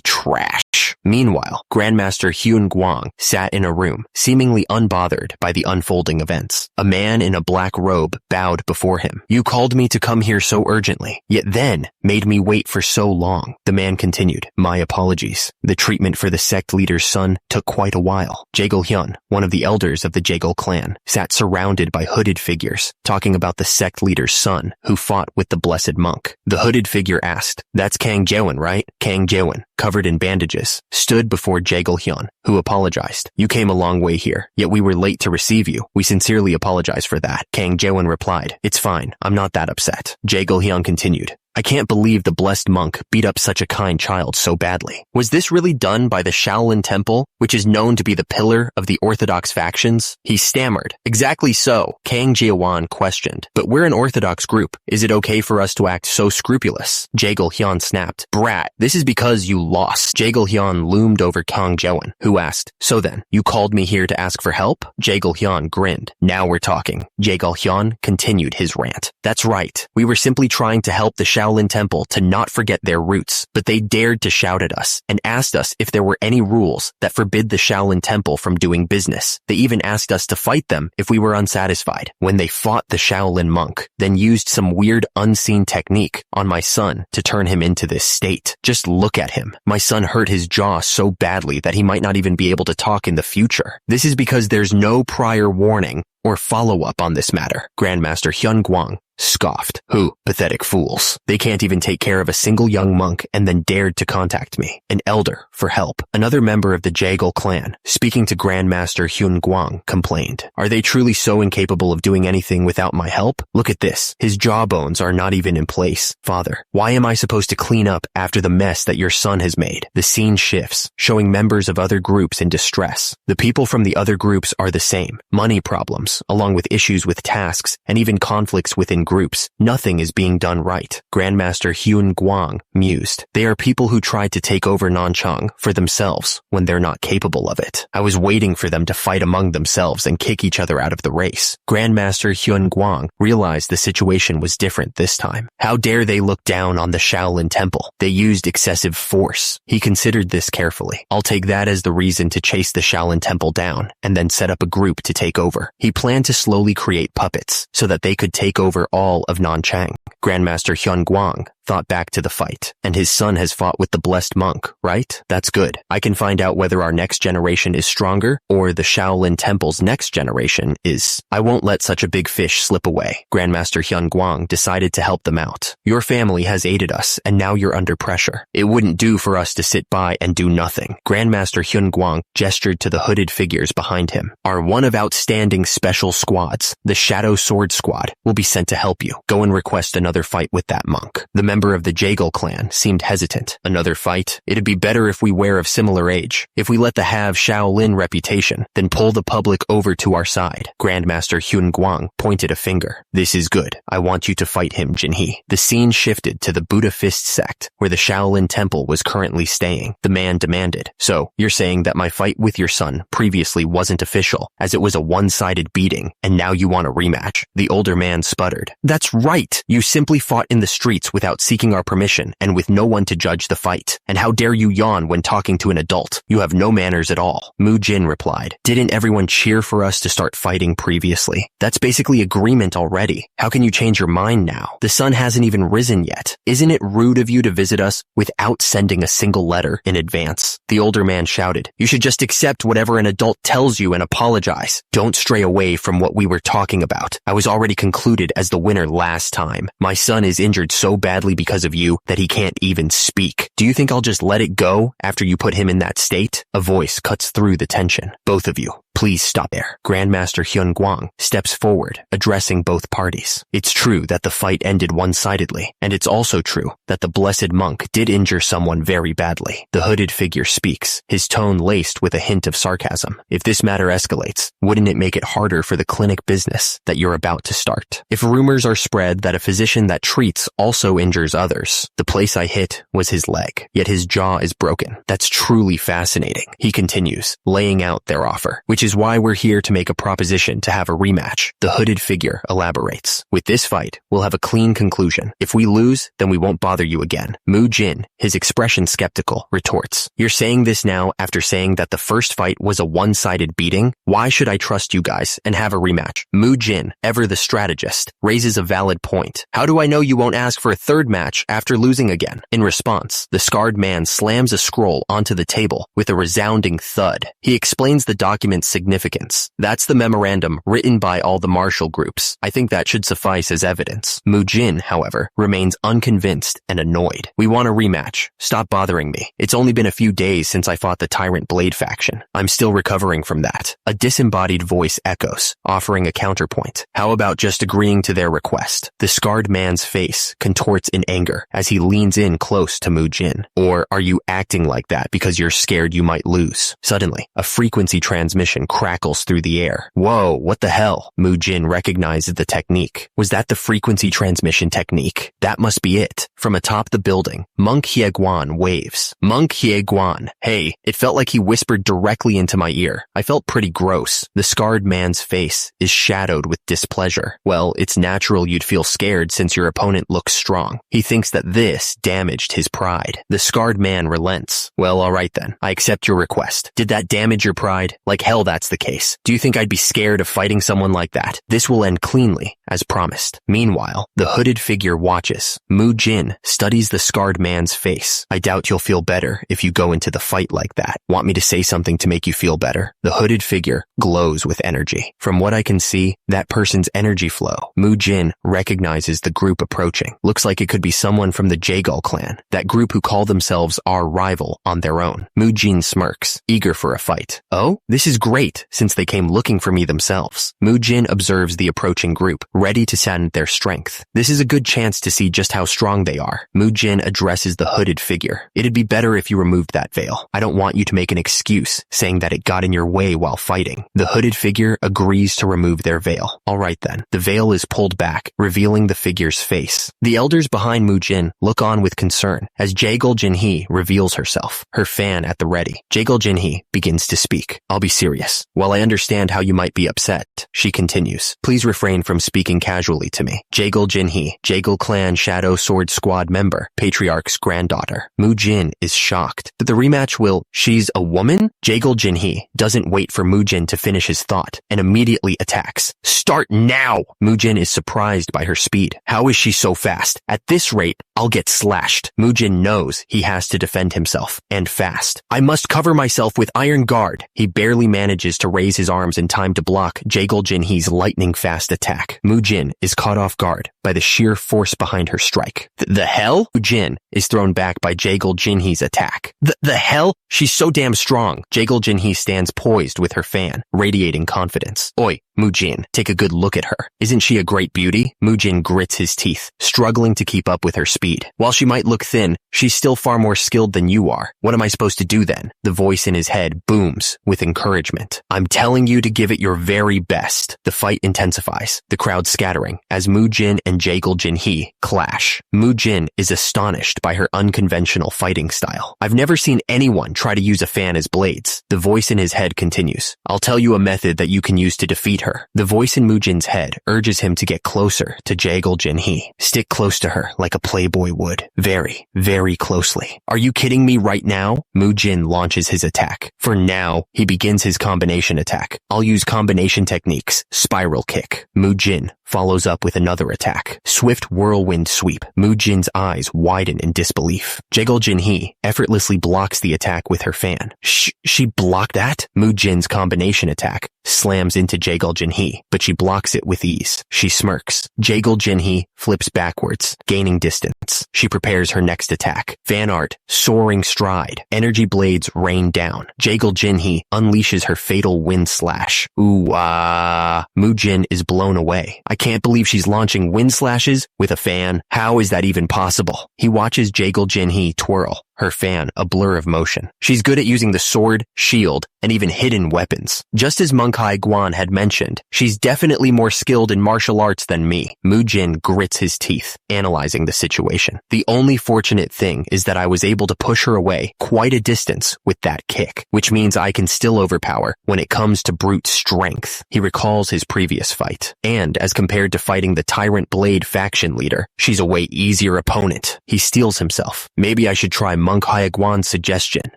trash. Meanwhile, Grandmaster Hyun Guang sat in a room, seemingly unbothered by the unfolding events. A man in a black robe bowed before him. You called me to come here so urgently, yet then made me wait for so long. The man continued, my apologies. The treatment for the sect leader's son took quite a while. Jaegul Hyun, one of the elders of the Jaegul clan, sat surrounded by hooded figures, talking about the sect leader's son, who fought with the blessed monk. The hooded figure asked, that's Kang Jaewon, right? Kang Jaewon, covered in bandages, stood before Jaegul Hyun, who apologized. You came a long way here, yet we were late to receive you. We sincerely apologize for that. Kang Jaewon replied, it's fine, I'm not that upset. Jaegul Hyun continued, I can't believe the blessed monk beat up such a kind child so badly. Was this really done by the Shaolin Temple, which is known to be the pillar of the orthodox factions? He stammered. Exactly so, Kang Jiawan questioned. But we're an orthodox group. Is it okay for us to act so scrupulous? Jaegil Hyun snapped. Brat, this is because you lost. Jaegil Hyun loomed over Kang Jeon, who asked, so then, you called me here to ask for help? Jaegil Hyun grinned. Now we're talking. Jaegil Hyun continued his rant. That's right. We were simply trying to help the Shaolin Temple to not forget their roots, but they dared to shout at us and asked us if there were any rules that forbid the Shaolin Temple from doing business. They even asked us to fight them if we were unsatisfied. When they fought the Shaolin monk, then used some weird unseen technique on my son to turn him into this state. Just look at him. My son hurt his jaw so badly that he might not even be able to talk in the future. This is because there's no prior warning or follow-up on this matter. Grandmaster Hyun Gwang scoffed. Who? Pathetic fools. They can't even take care of a single young monk and then dared to contact me, an elder, for help. Another member of the Jaegil clan, speaking to Grandmaster Hyun Gwang, complained. Are they truly so incapable of doing anything without my help? Look at this. His jawbones are not even in place. Father, why am I supposed to clean up after the mess that your son has made? The scene shifts, showing members of other groups in distress. The people from the other groups are the same. Money problems, along with issues with tasks, and even conflicts within groups. Nothing is being done right. Grandmaster Hyun Gwang mused. They are people who tried to take over Nanchang for themselves when they're not capable of it. I was waiting for them to fight among themselves and kick each other out of the race. Grandmaster Hyun Gwang realized the situation was different this time. How dare they look down on the Shaolin Temple? They used excessive force. He considered this carefully. I'll take that as the reason to chase the Shaolin Temple down and then set up a group to take over. He planned to slowly create puppets so that they could take over all of Nanchang. Grandmaster Hyun Gwang thought back to the fight, and his son has fought with the blessed monk, right? That's good. I can find out whether our next generation is stronger or the Shaolin Temple's next generation is. I won't let such a big fish slip away. Grandmaster Hyun Gwang decided to help them out. Your family has aided us, and now you're under pressure. It wouldn't do for us to sit by and do nothing. Grandmaster Hyun Gwang gestured to the hooded figures behind him. Our one of outstanding special squads, the Shadow Sword Squad, will be sent to help you. Go and request another fight with that monk. The member of the Jaegil clan seemed hesitant. Another fight? It'd be better if we were of similar age. If we let the have Shaolin reputation, then pull the public over to our side. Grandmaster Hyun Gwang pointed a finger. This is good. I want you to fight him, Jinhee. The scene shifted to the Buddha Fist sect, where the Shaolin Temple was currently staying. The man demanded. So, you're saying that my fight with your son previously wasn't official, as it was a one-sided beating, and now you want a rematch? The older man sputtered. That's right. You simply fought in the streets without seeking our permission and with no one to judge the fight. And how dare you yawn when talking to an adult? You have no manners at all. Mujin replied. Didn't everyone cheer for us to start fighting previously? That's basically agreement already. How can you change your mind now? The sun hasn't even risen yet. Isn't it rude of you to visit us without sending a single letter in advance? The older man shouted. You should just accept whatever an adult tells you and apologize. Don't stray away from what we were talking about. I was already concluded as the winner last time. My son is injured so badly because of you that he can't even speak. Do you think I'll just let it go after you put him in that state? A voice cuts through the tension. Both of you, please stop there. Grandmaster Hyun Gwang steps forward, addressing both parties. It's true that the fight ended one-sidedly, and it's also true that the blessed monk did injure someone very badly. The hooded figure speaks, his tone laced with a hint of sarcasm. If this matter escalates, wouldn't it make it harder for the clinic business that you're about to start? If rumors are spread that a physician that treats also injures others, the place I hit was his leg, yet his jaw is broken. That's truly fascinating. He continues, laying out their offer, which is why we're here to make a proposition to have a rematch. The hooded figure elaborates. With this fight, we'll have a clean conclusion. If we lose, then we won't bother you again. Mujin, his expression skeptical, retorts. You're saying this now after saying that the first fight was a one-sided beating? Why should I trust you guys and have a rematch? Mujin, ever the strategist, raises a valid point. How do I know you won't ask for a third match after losing again? In response, the scarred man slams a scroll onto the table with a resounding thud. He explains the document's significance significance. That's the memorandum written by all the martial groups. I think that should suffice as evidence. Mujin, however, remains unconvinced and annoyed. We want a rematch. Stop bothering me. It's only been a few days since I fought the Tyrant Blade faction. I'm still recovering from that. A disembodied voice echoes, offering a counterpoint. How about just agreeing to their request? The scarred man's face contorts in anger as he leans in close to Mujin. Or are you acting like that because you're scared you might lose? Suddenly, a frequency transmission crackles through the air. Whoa, what the hell? Mujin recognizes the technique. Was that the frequency transmission technique? That must be it. From atop the building, Monk Hyeguan waves. Monk Hyeguan. Hey, it felt like he whispered directly into my ear. I felt pretty gross. The scarred man's face is shadowed with displeasure. Well, it's natural you'd feel scared since your opponent looks strong. He thinks that this damaged his pride. The scarred man relents. Well, alright then. I accept your request. Did that damage your pride? Like hell that's the case. Do you think I'd be scared of fighting someone like that? This will end cleanly, as promised. Meanwhile, the hooded figure watches. Mujin studies the scarred man's face. I doubt you'll feel better if you go into the fight like that. Want me to say something to make you feel better? The hooded figure glows with energy. From what I can see, that person's energy flow. Mujin recognizes the group approaching. Looks like it could be someone from the Jaegul clan, that group who call themselves our rival on their own. Mujin smirks, eager for a fight. Oh, this is great, since they came looking for me themselves. Mujin observes the approaching group, ready to send their strength. This is a good chance to see just how strong they are. Mujin addresses the hooded figure. It'd be better if you removed that veil. I don't want you to make an excuse, saying that it got in your way while fighting. The hooded figure agrees to remove their veil. Alright then. The veil is pulled back, revealing the figure's face. The elders behind Mujin look on with concern as Jaegul Jinhee reveals herself, her fan at the ready. Jaegul Jinhee begins to speak. I'll be serious. While I understand how you might be upset, she continues, please refrain from speaking casually to me. Jaegul Jinhee, Jaegul Clan Shadow Sword Squad member, Patriarch's granddaughter. Mujin is shocked that the rematch will, she's a woman? Jaegul Jinhee doesn't wait for Mujin to finish his thought and immediately attacks. Start now! Mujin is surprised by her speed. How is she so fast? At this rate, I'll get slashed. Mujin knows he has to defend himself, and fast. I must cover myself with iron guard. He barely manages to raise his arms in time to block Jaegul Jinhee's lightning-fast attack. Mujin is caught off guard by the sheer force behind her strike. The hell? Mujin is thrown back by Jaegul Jinhee's attack. The hell? She's so damn strong. Jaegul Jinhee stands poised with her fan, radiating confidence. Oi, Mujin, take a good look at her. Isn't she a great beauty? Mujin grits his teeth, struggling to keep up with her speed. While she might look thin, she's still far more skilled than you are. What am I supposed to do then? The voice in his head booms with encouragement. I'm telling you to give it your very best. The fight intensifies, the crowd scattering, as Mujin and Jaegul Jinhee clash. Mujin is astonished by her unconventional fighting style. I've never seen anyone try to use a fan as blades. The voice in his head continues. I'll tell you a method that you can use to defeat her. The voice in Mujin's head urges him to get closer to Jaegul Jinhee. Stick close to her like a playboy would. Very, very closely. Are you kidding me right now? Mujin launches his attack. For now, he begins his combination attack. I'll use combination techniques. Spiral kick. Mujin follows up with another attack. Swift whirlwind sweep. Mujin's eyes widen in disbelief. Jaegul Jinhee effortlessly blocks the attack with her fan. She blocked that? Mujin's combination attack slams into Jaegul Jinhee, but she blocks it with ease. She smirks. Jaegul Jinhee flips backwards, gaining distance. She prepares her next attack. Fan art, soaring stride. Energy blades rain down. Jaegul Jinhee unleashes her fatal wind slash. Mujin is blown away. I can't believe she's launching wind slashes with a fan. How is that even possible? He watches Jaegul Jinhee twirl, her fan a blur of motion. She's good at using the sword, shield, and even hidden weapons. Just as Monk Hyeguan had mentioned, she's definitely more skilled in martial arts than me. Mujin grits his teeth, analyzing the situation. The only fortunate thing is that I was able to push her away quite a distance with that kick, which means I can still overpower when it comes to brute strength. He recalls his previous fight, and as compared to fighting the Tyrant Blade faction leader, she's a way easier opponent. He steels himself. Maybe I should try Monk Hyeguan's suggestion.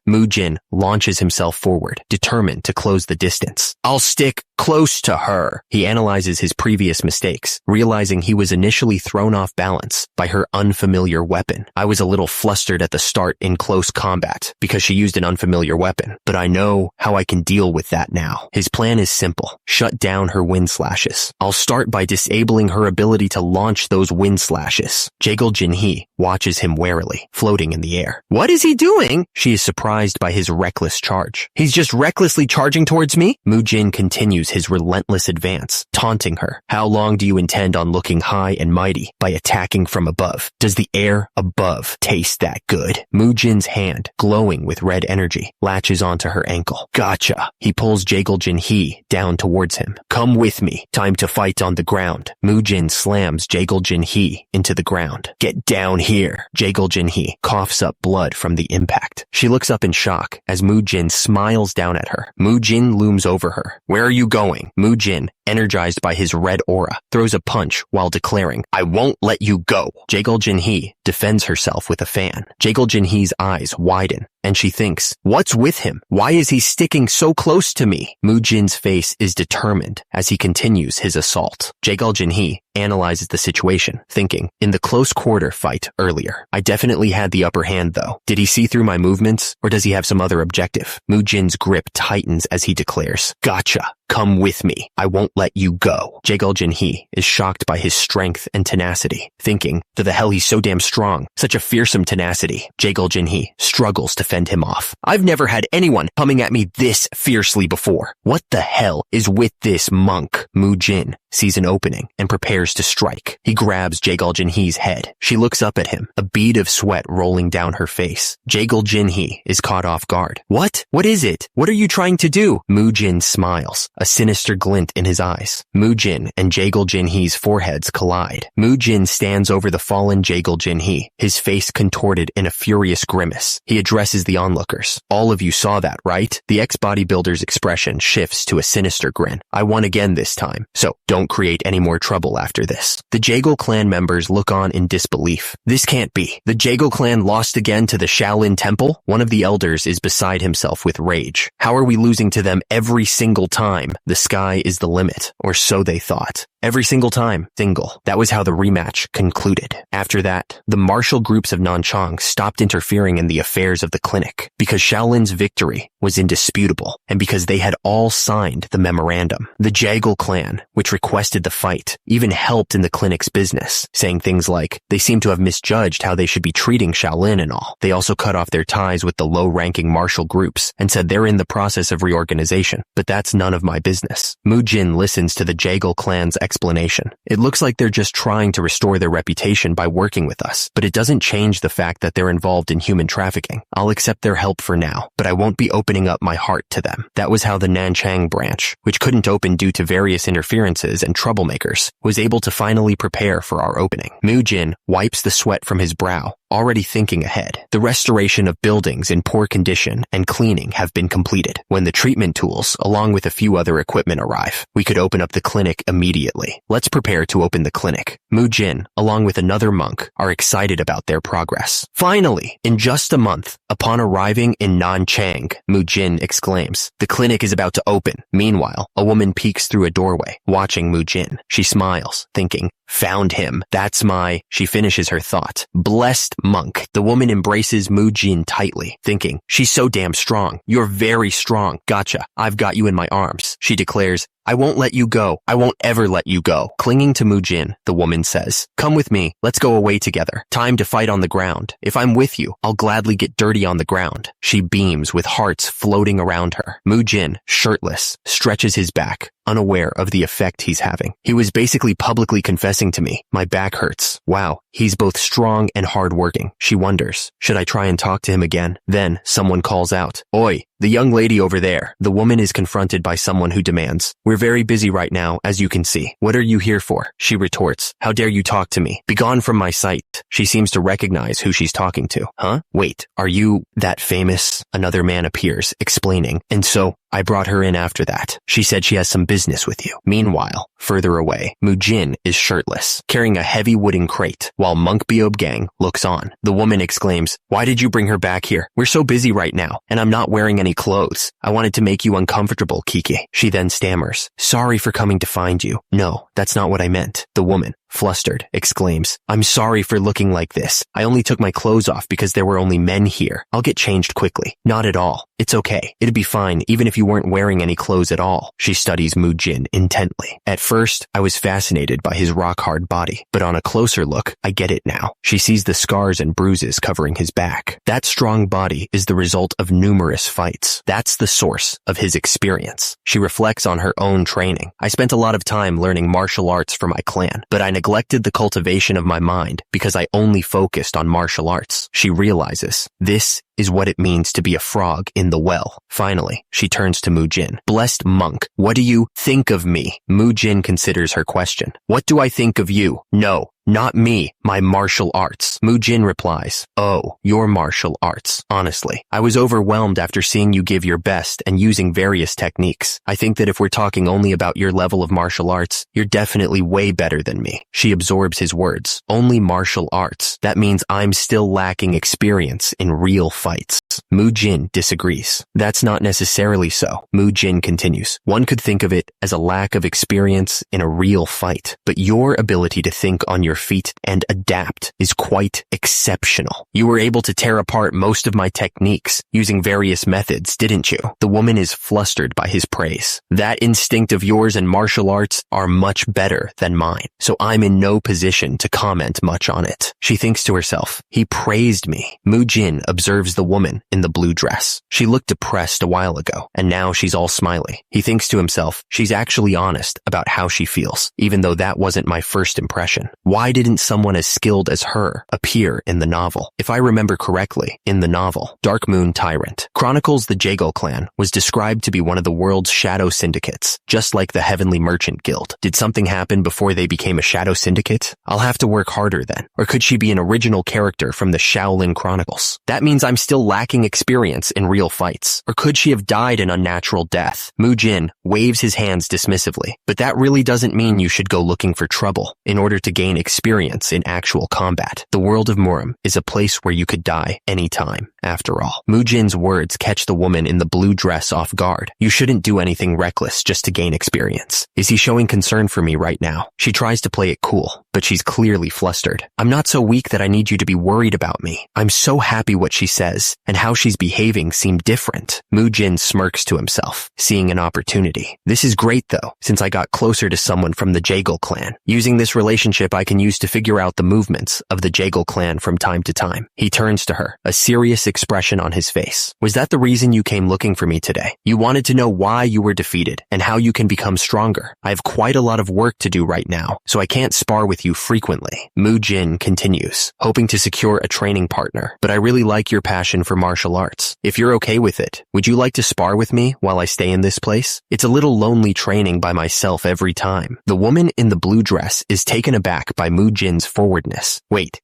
Mujin launches himself forward, determined to close the distance. I'll stick Close to her. He analyzes his previous mistakes, realizing he was initially thrown off balance by her unfamiliar weapon. I was a little flustered at the start in close combat because she used an unfamiliar weapon, but I know how I can deal with that now. His plan is simple. Shut down her wind slashes. I'll start by disabling her ability to launch those wind slashes. Jaegul Jinhee watches him warily, floating in the air. What is he doing? She is surprised by his reckless charge. He's just recklessly charging towards me? Mujin continues his relentless advance, taunting her. How long do you intend on looking high and mighty by attacking from above? Does the air above taste that good? Mujin's hand, glowing with red energy, latches onto her ankle. Gotcha. He pulls Jaegul Jinhee down towards him. Come with me. Time to fight on the ground. Mujin slams Jaegul Jinhee into the ground. Get down here. Jaegul Jinhee coughs up blood from the impact. She looks up in shock as Mujin smiles down at her. Mujin looms over her. Where are you going? Mujin, energized by his red aura, throws a punch while declaring, I won't let you go. Jaegul Jinhee defends herself with a fan. Jaegul Jinhee's eyes widen, and she thinks, what's with him? Why is he sticking so close to me? Mujin's face is determined as he continues his assault. Jaegul Jinhee analyzes the situation, thinking, in the close quarter fight earlier, I definitely had the upper hand though. Did he see through my movements, or does he have some other objective? Mujin's grip tightens as he declares, gotcha. Come with me. I won't let you go. Jaegul Jinhee is shocked by his strength and tenacity, thinking, to the hell he's so damn strong. Such a fearsome tenacity. Jaegul Jinhee struggles to fend him off. I've never had anyone coming at me this fiercely before. What the hell is with this monk? Mujin sees an opening and prepares to strike. He grabs Jaegul Jinhee's head. She looks up at him, a bead of sweat rolling down her face. Jaegul Jinhee is caught off guard. What? What is it? What are you trying to do? Mujin smiles, a sinister glint in his eyes. Mujin and Jaegul Jinhee's foreheads collide. Mujin stands over the fallen Jaegul Jinhee, his face contorted in a furious grimace. He addresses the onlookers. All of you saw that, right? The ex-bodybuilder's expression shifts to a sinister grin. I won again this time, so don't create any more trouble after this. The Jaegul clan members look on in disbelief. This can't be. The Jaegul clan lost again to the Shaolin temple? One of the elders is beside himself with rage. How are we losing to them every single time? The sky is the limit, or so they thought. Every single time, single. That was how the rematch concluded. After that, the martial groups of Nanchang stopped interfering in the affairs of the clinic because Shaolin's victory was indisputable and because they had all signed the memorandum. The Jaegul clan, which requested the fight, even helped in the clinic's business, saying things like, they seem to have misjudged how they should be treating Shaolin and all. They also cut off their ties with the low-ranking martial groups and said they're in the process of reorganization, but that's none of my business. Mujin listens to the Jaegul clan's explanation. It looks like they're just trying to restore their reputation by working with us, but it doesn't change the fact that they're involved in human trafficking. I'll accept their help for now, but I won't be opening up my heart to them. That was how the Nanchang branch, which couldn't open due to various interferences and troublemakers, was able to finally prepare for our opening. Mujin wipes the sweat from his brow, already thinking ahead. The restoration of buildings in poor condition and cleaning have been completed. When the treatment tools, along with a few other equipment arrive, we could open up the clinic immediately. Let's prepare to open the clinic. Mujin, along with another monk, are excited about their progress. Finally, in just a month, upon arriving in Nanchang, Mujin exclaims, the clinic is about to open. Meanwhile, a woman peeks through a doorway, watching Mujin. She smiles, thinking, found him. That's my... She finishes her thought. Blessed monk. The woman embraces Mujin tightly, thinking, she's so damn strong. You're very strong. Gotcha. I've got you in my arms. She declares, I won't let you go. I won't ever let you go. Clinging to Mujin, the woman says, come with me. Let's go away together. Time to fight on the ground. If I'm with you, I'll gladly get dirty on the ground. She beams with hearts floating around her. Mujin, shirtless, stretches his back, unaware of the effect he's having. He was basically publicly confessing to me, my back hurts. Wow, he's both strong and hardworking. She wonders, should I try and talk to him again? Then someone calls out, Oi, the young lady over there. The woman is confronted by someone who demands, we're very busy right now, as you can see. What are you here for? She retorts, how dare you talk to me? Begone from my sight. She seems to recognize who she's talking to. Huh? Wait, are you that famous? Another man appears, explaining, and so I brought her in after that. She said she has some business with you. Meanwhile, further away, Mujin is shirtless, carrying a heavy wooden crate, while Monk Beob Gang looks on. The woman exclaims, "Why did you bring her back here? We're so busy right now, and I'm not wearing any clothes. I wanted to make you uncomfortable, Kiki." She then stammers, "Sorry for coming to find you. No, that's not what I meant." The woman, flustered, exclaims, "I'm sorry for looking like this. I only took my clothes off because there were only men here. I'll get changed quickly." "Not at all. It's okay. It'd be fine even if you weren't wearing any clothes at all." She studies Mujin intently. "At first, I was fascinated by his rock-hard body, but on a closer look, I get it now." She sees the scars and bruises covering his back. That strong body is the result of numerous fights. That's the source of his experience. She reflects on her own training. "I spent a lot of time learning martial arts for my clan, but I neglected the cultivation of my mind because I only focused on martial arts." She realizes this is what it means to be a frog in the well. Finally, she turns to Mujin. "Blessed monk, what do you think of me?" Mujin considers her question. "What do I think of you? No. Not me, my martial arts." Mujin replies, "Oh, your martial arts. Honestly, I was overwhelmed after seeing you give your best and using various techniques. I think that if we're talking only about your level of martial arts, you're definitely way better than me." She absorbs his words. "Only martial arts. That means I'm still lacking experience in real fights." Mujin disagrees. "That's not necessarily so." Mujin continues, "One could think of it as a lack of experience in a real fight, but your ability to think on your feet and adapt is quite exceptional. You were able to tear apart most of my techniques using various methods, didn't you?" The woman is flustered by his praise. "That instinct of yours and martial arts are much better than mine, so I'm in no position to comment much on it." She thinks to herself, "He praised me." Mujin observes the woman in the blue dress. She looked depressed a while ago, and now she's all smiley. He thinks to himself, she's actually honest about how she feels, even though that wasn't my first impression. Why didn't someone as skilled as her appear in the novel? If I remember correctly, in the novel, Dark Moon Tyrant chronicles the Jago clan was described to be one of the world's shadow syndicates, just like the Heavenly Merchant Guild. Did something happen before they became a shadow syndicate? I'll have to work harder then. Or could she be an original character from the Shaolin Chronicles? That means I'm still lacking experience in real fights. Or could she have died an unnatural death? Mujin waves his hands dismissively, but that really doesn't mean you should go looking for trouble in order to gain experience in actual combat. The world of Muram is a place where you could die anytime, after all. Mujin's words catch the woman in the blue dress off guard. You shouldn't do anything reckless just to gain experience. Is he showing concern for me right now? She tries to play it cool, but she's clearly flustered. I'm not so weak that I need you to be worried about me. I'm so happy what she says, and how she's behaving seem different. Mujin smirks to himself, seeing an opportunity. This is great though, since I got closer to someone from the Jago clan. Using this relationship I can use to figure out the movements of the Jago clan from time to time. He turns to her, a serious expression on his face. Was that the reason you came looking for me today? You wanted to know why you were defeated and how you can become stronger. I have quite a lot of work to do right now, so I can't spar with you frequently. Mujin continues, hoping to secure a training partner, but I really like your passion for martial arts. If you're okay with it, would you like to spar with me while I stay in this place? It's a little lonely training by myself every time. The woman in the blue dress is taken aback by Mujin's forwardness. Wait.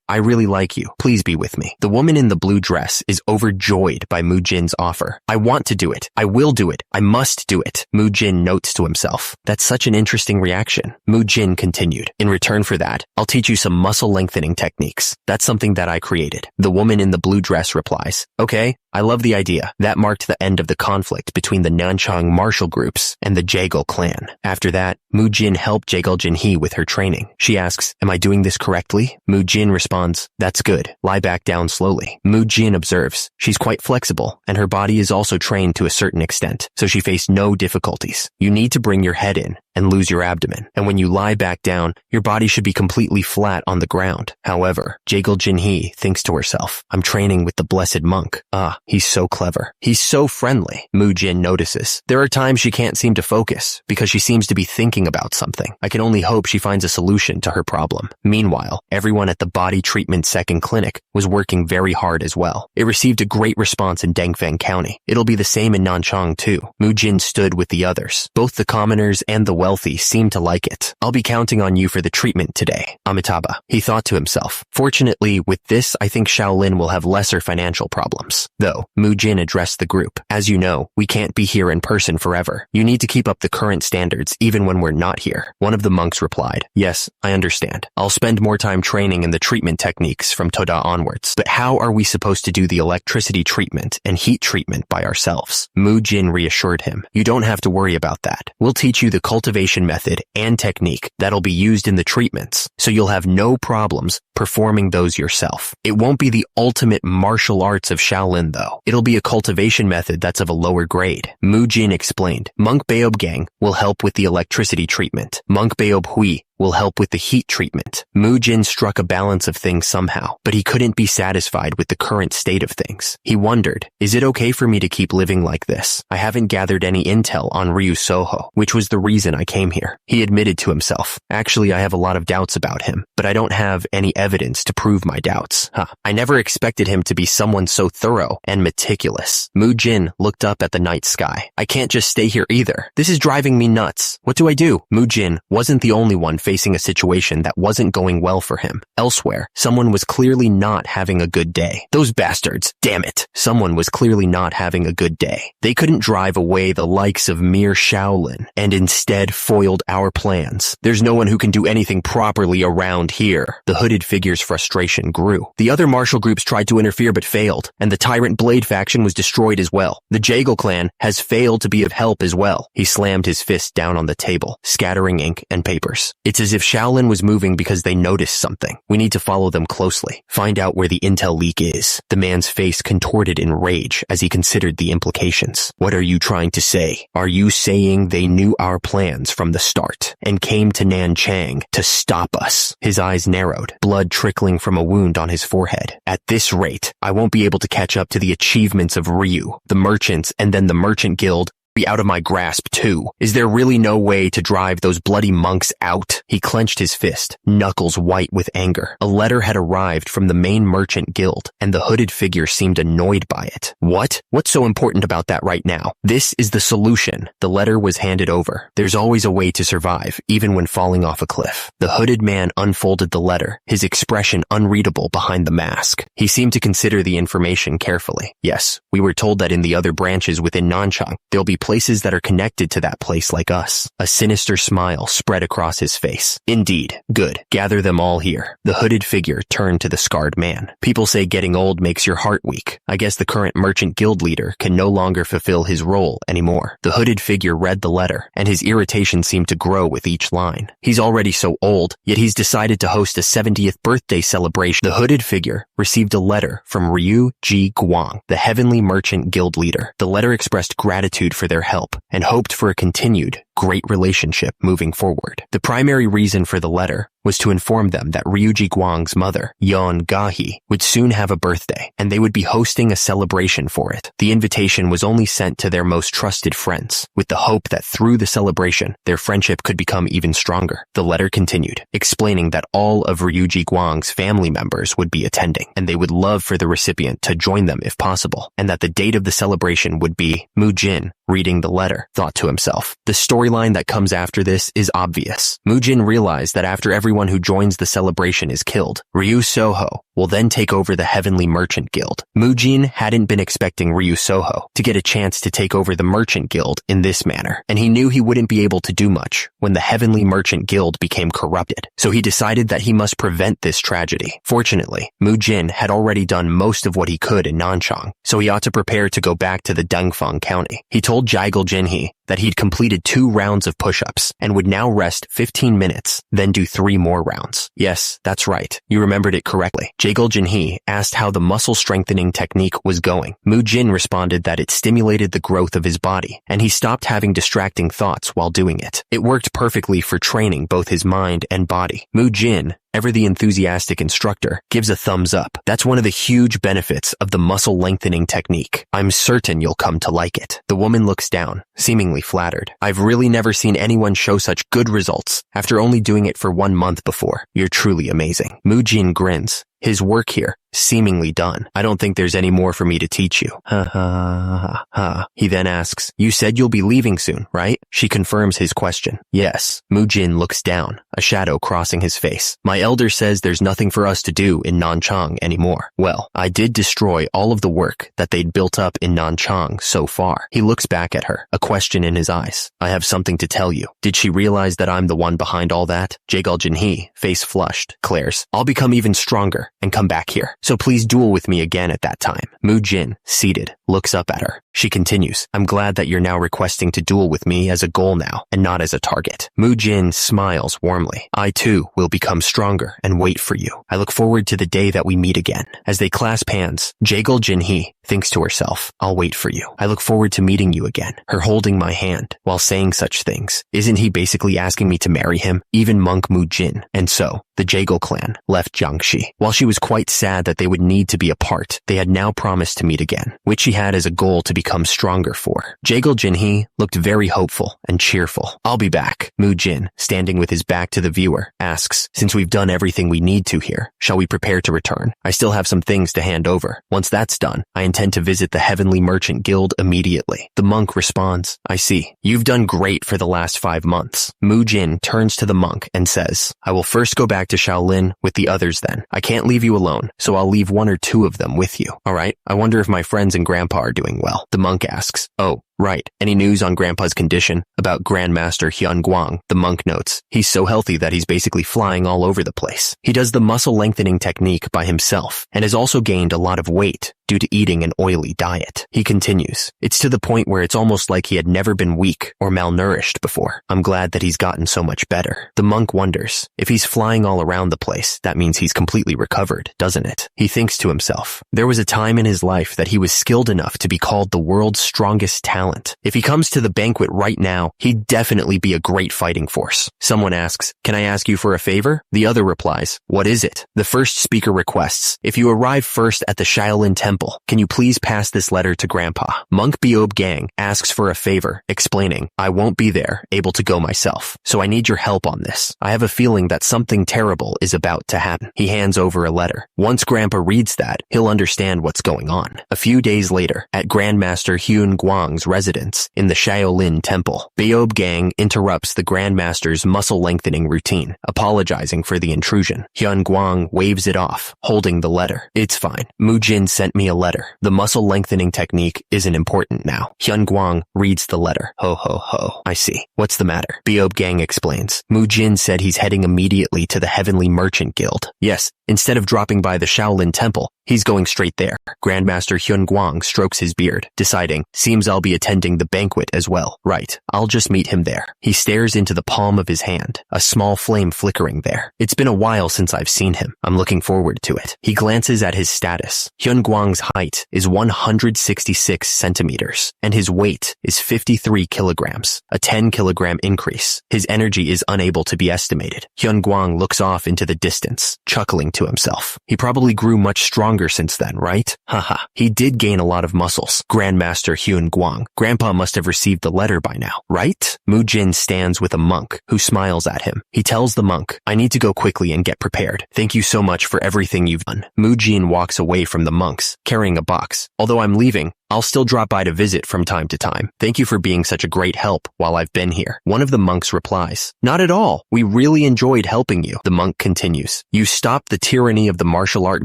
I really like you. Please be with me. The woman in the blue dress is overjoyed by Mujin's offer. I want to do it. I will do it. I must do it. Mujin notes to himself. That's such an interesting reaction. Mujin continued. In return for that, I'll teach you some muscle lengthening techniques. That's something that I created. The woman in the blue dress replies, okay, I love the idea. That marked the end of the conflict between the Nanchang martial groups and the Jago clan. After that, Mujin helped Jagal Jinhee with her training. She asks, am I doing this correctly? Mujin responds, that's good. Lie back down slowly. Mujin observes, she's quite flexible, and her body is also trained to a certain extent, so she faced no difficulties. You need to bring your head in and lose your abdomen, and when you lie back down, your body should be completely flat on the ground. However, Jagal Jinhee thinks to herself, I'm training with the blessed monk. He's so clever. He's so friendly. Mujin notices. There are times she can't seem to focus because she seems to be thinking about something. I can only hope she finds a solution to her problem. Meanwhile, everyone at the Body Treatment Second Clinic was working very hard as well. It received a great response in Dangfang County. It'll be the same in Nanchang too. Mujin stood with the others. Both the commoners and the wealthy seem to like it. I'll be counting on you for the treatment today, Amitabha, he thought to himself. Fortunately, with this, I think Shaolin will have lesser financial problems. Though, Mujin addressed the group. As you know, we can't be here in person forever. You need to keep up the current standards even when we're not here. One of the monks replied, yes, I understand. I'll spend more time training in the treatment techniques from Toda onwards. But how are we supposed to do the electricity treatment and heat treatment by ourselves? Mujin reassured him. You don't have to worry about that. We'll teach you the cultivation method and technique that'll be used in the treatments, so you'll have no problems performing those yourself. It won't be the ultimate martial arts of Shaolin though. It'll be a cultivation method that's of a lower grade. Mujin explained. Monk Beob Gang will help with the electricity treatment. Monk Beob Hui will help with the heat treatment. Mujin struck a balance of things somehow, but he couldn't be satisfied with the current state of things. He wondered, is it okay for me to keep living like this? I haven't gathered any intel on Ryu Siola, which was the reason I came here. He admitted to himself, actually I have a lot of doubts about him, but I don't have any evidence to prove my doubts. I never expected him to be someone so thorough and meticulous. Mujin looked up at the night sky. I can't just stay here either. This is driving me nuts. What do I do? Mujin wasn't the only one facing a situation that wasn't going well for him. Elsewhere, someone was clearly not having a good day. Those bastards, damn it. Someone was clearly not having a good day. They couldn't drive away the likes of mere Shaolin and instead foiled our plans. There's no one who can do anything properly around here. The hooded figure's frustration grew. The other martial groups tried to interfere but failed, and the Tyrant Blade faction was destroyed as well. The Jagal clan has failed to be of help as well. He slammed his fist down on the table, scattering ink and papers. It's as if Shaolin was moving because they noticed something. We need to follow them closely. Find out where the intel leak is. The man's face contorted in rage as he considered the implications. What are you trying to say? Are you saying they knew our plans from the start and came to Nanchang to stop us? His eyes narrowed, blood trickling from a wound on his forehead. At this rate, I won't be able to catch up to the achievements of Ryu, the merchants, and then the merchant guild be out of my grasp too. Is there really no way to drive those bloody monks out? He clenched his fist, knuckles white with anger. A letter had arrived from the main merchant guild, and the hooded figure seemed annoyed by it. What? What's so important about that right now? This is the solution. The letter was handed over. There's always a way to survive, even when falling off a cliff. The hooded man unfolded the letter, his expression unreadable behind the mask. He seemed to consider the information carefully. Yes, we were told that in the other branches within Nanchang, there'll be places that are connected to that place like us. A sinister smile spread across his face. Indeed. Good. Gather them all here. The hooded figure turned to the scarred man. People say getting old makes your heart weak. I guess the current merchant guild leader can no longer fulfill his role anymore. The hooded figure read the letter, and his irritation seemed to grow with each line. He's already so old, yet he's decided to host a 70th birthday celebration. The hooded figure received a letter from Ryu Guang, the heavenly merchant guild leader. The letter expressed gratitude for their help and hoped for a continued great relationship moving forward. The primary reason for the letter was to inform them that Ryuji Guang's mother, Yon Gahi, would soon have a birthday, and they would be hosting a celebration for it. The invitation was only sent to their most trusted friends, with the hope that through the celebration, their friendship could become even stronger. The letter continued, explaining that all of Ryuji Guang's family members would be attending, and they would love for the recipient to join them if possible, and that the date of the celebration would be. Mujin, reading the letter, thought to himself. The storyline that comes after this is obvious. Mujin realized that after everyone who joins the celebration is killed, Ryu Siola will then take over the Heavenly Merchant Guild. Mujin hadn't been expecting Ryu Siola to get a chance to take over the Merchant Guild in this manner, and he knew he wouldn't be able to do much when the Heavenly Merchant Guild became corrupted, so he decided that he must prevent this tragedy. Fortunately, Mujin had already done most of what he could in Nanchang, so he ought to prepare to go back to the Dengfeng County. He told Jigal Jinhe that he'd completed 2 rounds of push-ups and would now rest 15 minutes, then do 3 more rounds. Yes, that's right. You remembered it correctly. Jigal Jinhe asked how the muscle strengthening technique was going. Mujin responded that it stimulated the growth of his body, and he stopped having distracting thoughts while doing it. It worked perfectly for training both his mind and body. Mujin, ever the enthusiastic instructor, gives a thumbs up. That's one of the huge benefits of the muscle lengthening technique. I'm certain you'll come to like it. The woman looks down, seemingly flattered. I've really never seen anyone show such good results after only doing it for 1 month before. You're truly amazing. Mujin grins. His work here seemingly done. I don't think there's any more for me to teach you. Ha ha ha ha. He then asks, you said you'll be leaving soon, right? She confirms his question. Yes. Mujin looks down, a shadow crossing his face. My elder says there's nothing for us to do in Nanchang anymore. Well, I did destroy all of the work that they'd built up in Nanchang so far. He looks back at her, a question in his eyes. I have something to tell you. Did she realize that I'm the one behind all that? Jaegal Jinhee, face flushed, declares, I'll become even stronger and come back here. So please duel with me again at that time. Mujin, seated, looks up at her. She continues, I'm glad that you're now requesting to duel with me as a goal now and not as a target. Mujin smiles warmly. I too will become stronger and wait for you. I look forward to the day that we meet again. As they clasp hands, Jaegal Jinhee thinks to herself, I'll wait for you. I look forward to meeting you again. Her holding my hand while saying such things. Isn't he basically asking me to marry him? Even monk Mujin. And so, the Jaegal clan left Jiangxi. While she was quite sad that they would need to be apart, they had now promised to meet again, which she had as a goal to become stronger for. Jaegal Jinhee looked very hopeful and cheerful. I'll be back. Mujin, standing with his back to the viewer, asks, since we've done everything we need to here, shall we prepare to return? I still have some things to hand over. Once that's done, I intend to visit the Heavenly Merchant Guild immediately. The monk responds, I see. You've done great for the last 5 months. Mujin turns to the monk and says, I will first go back to Shaolin with the others then. I can't leave you alone, so I'll leave 1 or 2 of them with you. Alright, I wonder if my friends and grandpa are doing well. The monk asks, oh, right. Any news on Grandpa's condition? About Grandmaster Hyun Guang, the monk notes. He's so healthy that he's basically flying all over the place. He does the muscle lengthening technique by himself and has also gained a lot of weight due to eating an oily diet. He continues, it's to the point where it's almost like he had never been weak or malnourished before. I'm glad that he's gotten so much better. The monk wonders, if he's flying all around the place, that means he's completely recovered, doesn't it? He thinks to himself, there was a time in his life that he was skilled enough to be called the world's strongest talent. If he comes to the banquet right now, he'd definitely be a great fighting force. Someone asks, can I ask you for a favor? The other replies, what is it? The first speaker requests, if you arrive first at the Shaolin Temple, can you please pass this letter to Grandpa? Monk Beob Gang asks for a favor, explaining, I won't be there, able to go myself, so I need your help on this. I have a feeling that something terrible is about to happen. He hands over a letter. Once Grandpa reads that, he'll understand what's going on. A few days later, at Grandmaster Hyun Guang's residence in the Shaolin Temple, Beob Gang interrupts the Grandmaster's muscle lengthening routine, apologizing for the intrusion. Hyun Guang waves it off, holding the letter. It's fine. Mujin sent me a letter. The muscle lengthening technique isn't important now. Hyun Guang reads the letter. Ho ho ho. I see. What's the matter? Beob Gang explains. Mujin said he's heading immediately to the Heavenly Merchant Guild. Yes, instead of dropping by the Shaolin Temple, he's going straight there. Grandmaster Hyun Guang strokes his beard, deciding, seems I'll be attending the banquet as well. Right, I'll just meet him there. He stares into the palm of his hand, a small flame flickering there. It's been a while since I've seen him. I'm looking forward to it. He glances at his status. Hyun Guang's height is 166 centimeters, and his weight is 53 kilograms, a 10-kilogram increase. His energy is unable to be estimated. Hyun Guang looks off into the distance, chuckling to himself. He probably grew much stronger since then, right? Haha, he did gain a lot of muscles. Grandmaster Hyun Guang. Grandpa must have received the letter by now, right? Mujin stands with a monk who smiles at him. He tells the monk, I need to go quickly and get prepared. Thank you so much for everything you've done. Mujin walks away from the monks, carrying a box. Although I'm leaving, I'll still drop by to visit from time to time. Thank you for being such a great help while I've been here. One of the monks replies, not at all. We really enjoyed helping you. The monk continues, you stopped the tyranny of the martial art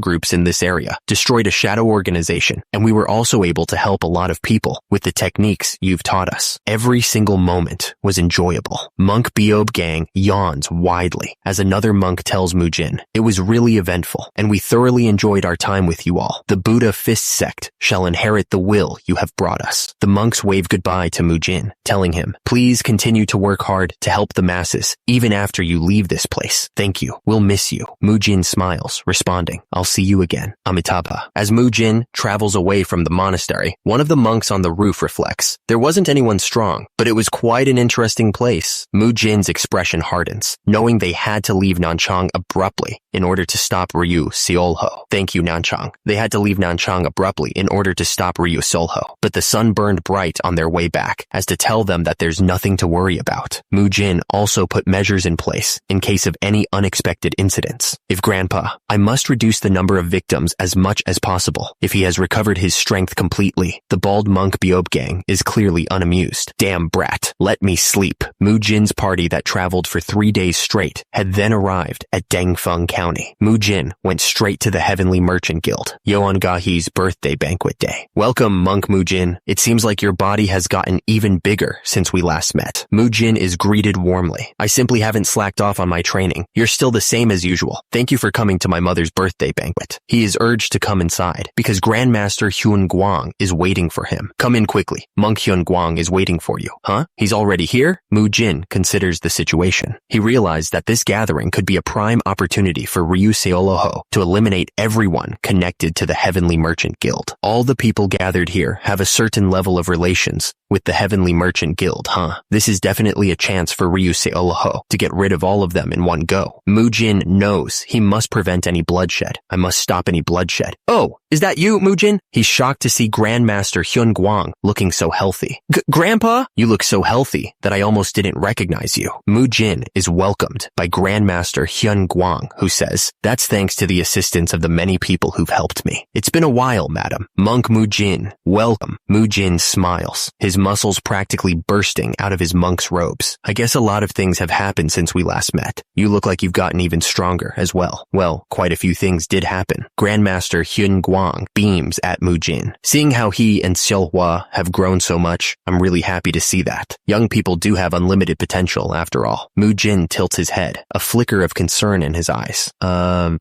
groups in this area, destroyed a shadow organization, and we were also able to help a lot of people with the techniques you've taught us. Every single moment was enjoyable. Monk Beob Gang yawns widely as another monk tells Mujin, it was really eventful, and we thoroughly enjoyed our time with you all. The Buddha Fist sect shall inherit the will you have brought us. The monks wave goodbye to Mujin, telling him, please continue to work hard to help the masses, even after you leave this place. Thank you. We'll miss you. Mujin smiles, responding, I'll see you again. Amitabha. As Mujin travels away from the monastery, one of the monks on the roof reflects, there wasn't anyone strong, but it was quite an interesting place. Mujin's expression hardens, knowing they had to leave Nanchang abruptly in order to stop Ryu Siola. Thank you, Nanchang. They had to leave Nanchang abruptly in order to stop Ryu Ryu Siola, but the sun burned bright on their way back as to tell them that there's nothing to worry about. Mujin also put measures in place in case of any unexpected incidents. If Grandpa, I must reduce the number of victims as much as possible. If he has recovered his strength completely, the bald monk Beob Gang is clearly unamused. Damn brat, let me sleep. Mujin's party that traveled for 3 days straight had then arrived at Dangfeng County. Mujin went straight to the Heavenly Merchant Guild, Yoangahi's birthday banquet day. Welcome, Monk Mujin. It seems like your body has gotten even bigger since we last met. Mujin is greeted warmly. I simply haven't slacked off on my training. You're still the same as usual. Thank you for coming to my mother's birthday banquet. He is urged to come inside because Grandmaster Hyun Guang is waiting for him. Come in quickly. Monk Hyun Guang is waiting for you. Huh? He's already here? Mujin considers the situation. He realized that this gathering could be a prime opportunity for Ryu Siola to eliminate everyone connected to the Heavenly Merchant Guild. All the people gathered here have a certain level of relations with the Heavenly Merchant Guild, huh? This is definitely a chance for Ryu Siola to get rid of all of them in one go. Mujin knows he must prevent any bloodshed. I must stop any bloodshed. Oh, is that you, Mujin? He's shocked to see Grandmaster Hyun Guang looking so healthy. Grandpa? You look so healthy that I almost didn't recognize you. Mujin is welcomed by Grandmaster Hyun Guang, who says, that's thanks to the assistance of the many people who've helped me. It's been a while, madam. Monk Mujin, welcome. Mujin smiles, his muscles practically bursting out of his monk's robes. I guess a lot of things have happened since we last met. You look like you've gotten even stronger as well. Well, quite a few things did happen. Grandmaster Hyun Guang beams at Mujin. Seeing how he and Siola have grown so much, I'm really happy to see that. Young people do have unlimited potential after all. Mujin tilts his head, a flicker of concern in his eyes.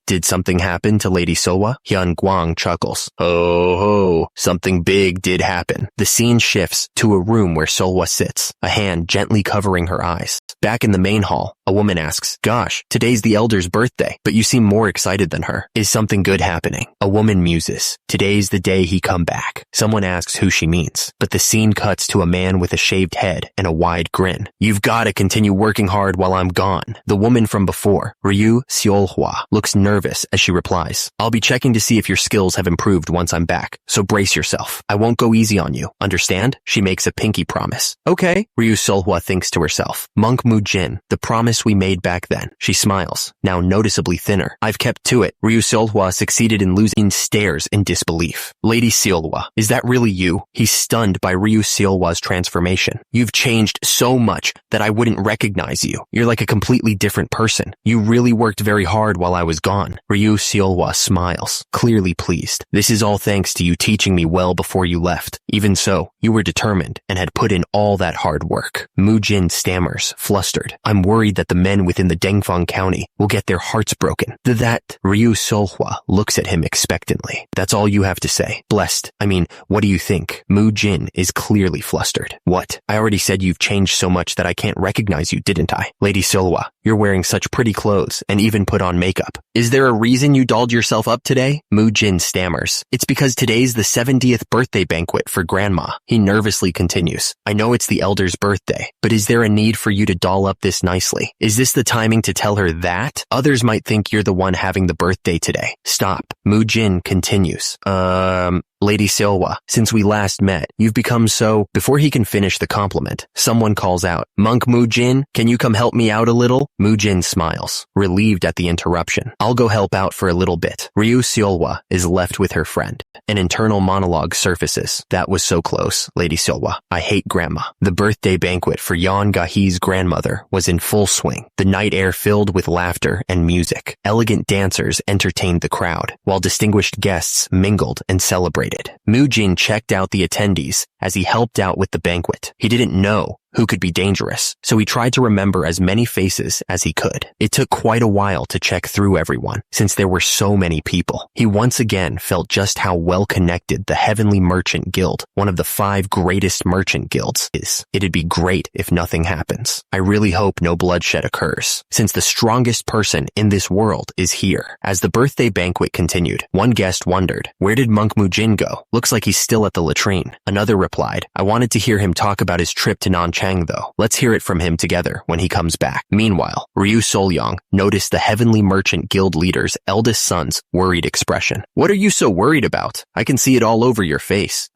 Did something happen to Lady Siola? Hyun Guang chuckles. Oh, something big did happen. The scene shifts to a room where Siola sits, a hand gently covering her eyes. Back in the main hall, a woman asks, gosh, today's the elder's birthday, but you seem more excited than her. Is something good happening? A woman muses, today's the day he come back. Someone asks who she means, but the scene cuts to a man with a shaved head and a wide grin. You've got to continue working hard while I'm gone. The woman from before, Ryu Siola, looks nervous as she replies, I'll be checking to see if your skills have improved once I'm back, so brace yourself. I won't go easy on you, understand? She makes a pinky promise. Okay, Ryu Siola thinks to herself. Monk Mujin, the promise we made back then. She smiles, now noticeably thinner. I've kept to it. Ryu Siola succeeded in losing stares in disbelief. Lady Siola, is that really you? He's stunned by Ryu Siola's transformation. You've changed so much that I wouldn't recognize you. You're like a completely different person. You really worked very hard while I was gone. Ryu Siola smiles, clearly pleased. This is all thanks to you teaching me well before you left. Even so, you were determined and had put in all that hard work. Mujin stammers, flustered. I'm worried that the men within the Dangfeng County will get their hearts broken. Ryu Siola looks at him expectantly. That's all you have to say. Blessed. What do you think? Mujin is clearly flustered. What? I already said you've changed so much that I can't recognize you, didn't I? Lady Siola, you're wearing such pretty clothes and even put on makeup. Is there a reason you dolled yourself up today? Mujin stammers. It's because today's the 70th birthday banquet for Grandma. He nervously continues. I know it's the elder's birthday, but is there a need for you to doll up this nicely? Is this the timing to tell her that? Others might think you're the one having the birthday today. Stop. Mujin continues. Lady Siola, since we last met, you've become so... Before he can finish the compliment, someone calls out, Monk Mujin, can you come help me out a little? Mujin smiles, relieved at the interruption. I'll go help out for a little bit. Ryu Siola is left with her friend. An internal monologue surfaces. That was so close, Lady Siola. I hate Grandma. The birthday banquet for Yahello's grandmother was in full swing. The night air filled with laughter and music. Elegant dancers entertained the crowd, while distinguished guests mingled and celebrated. Mujin checked out the attendees as he helped out with the banquet. He didn't know who could be dangerous, so he tried to remember as many faces as he could. It took quite a while to check through everyone, since there were so many people. He once again felt just how well connected the Heavenly Merchant Guild, one of the 5 greatest merchant guilds, is. It'd be great if nothing happens. I really hope no bloodshed occurs, since the strongest person in this world is here. As the birthday banquet continued, one guest wondered, where did Monk Mujin go? Looks like he's still at the latrine. Another replied, I wanted to hear him talk about his trip to Nanchang. Chang though. Let's hear it from him together when he comes back. Meanwhile, Ryu Siola noticed the Heavenly Merchant Guild leader's eldest son's worried expression. What are you so worried about? I can see it all over your face.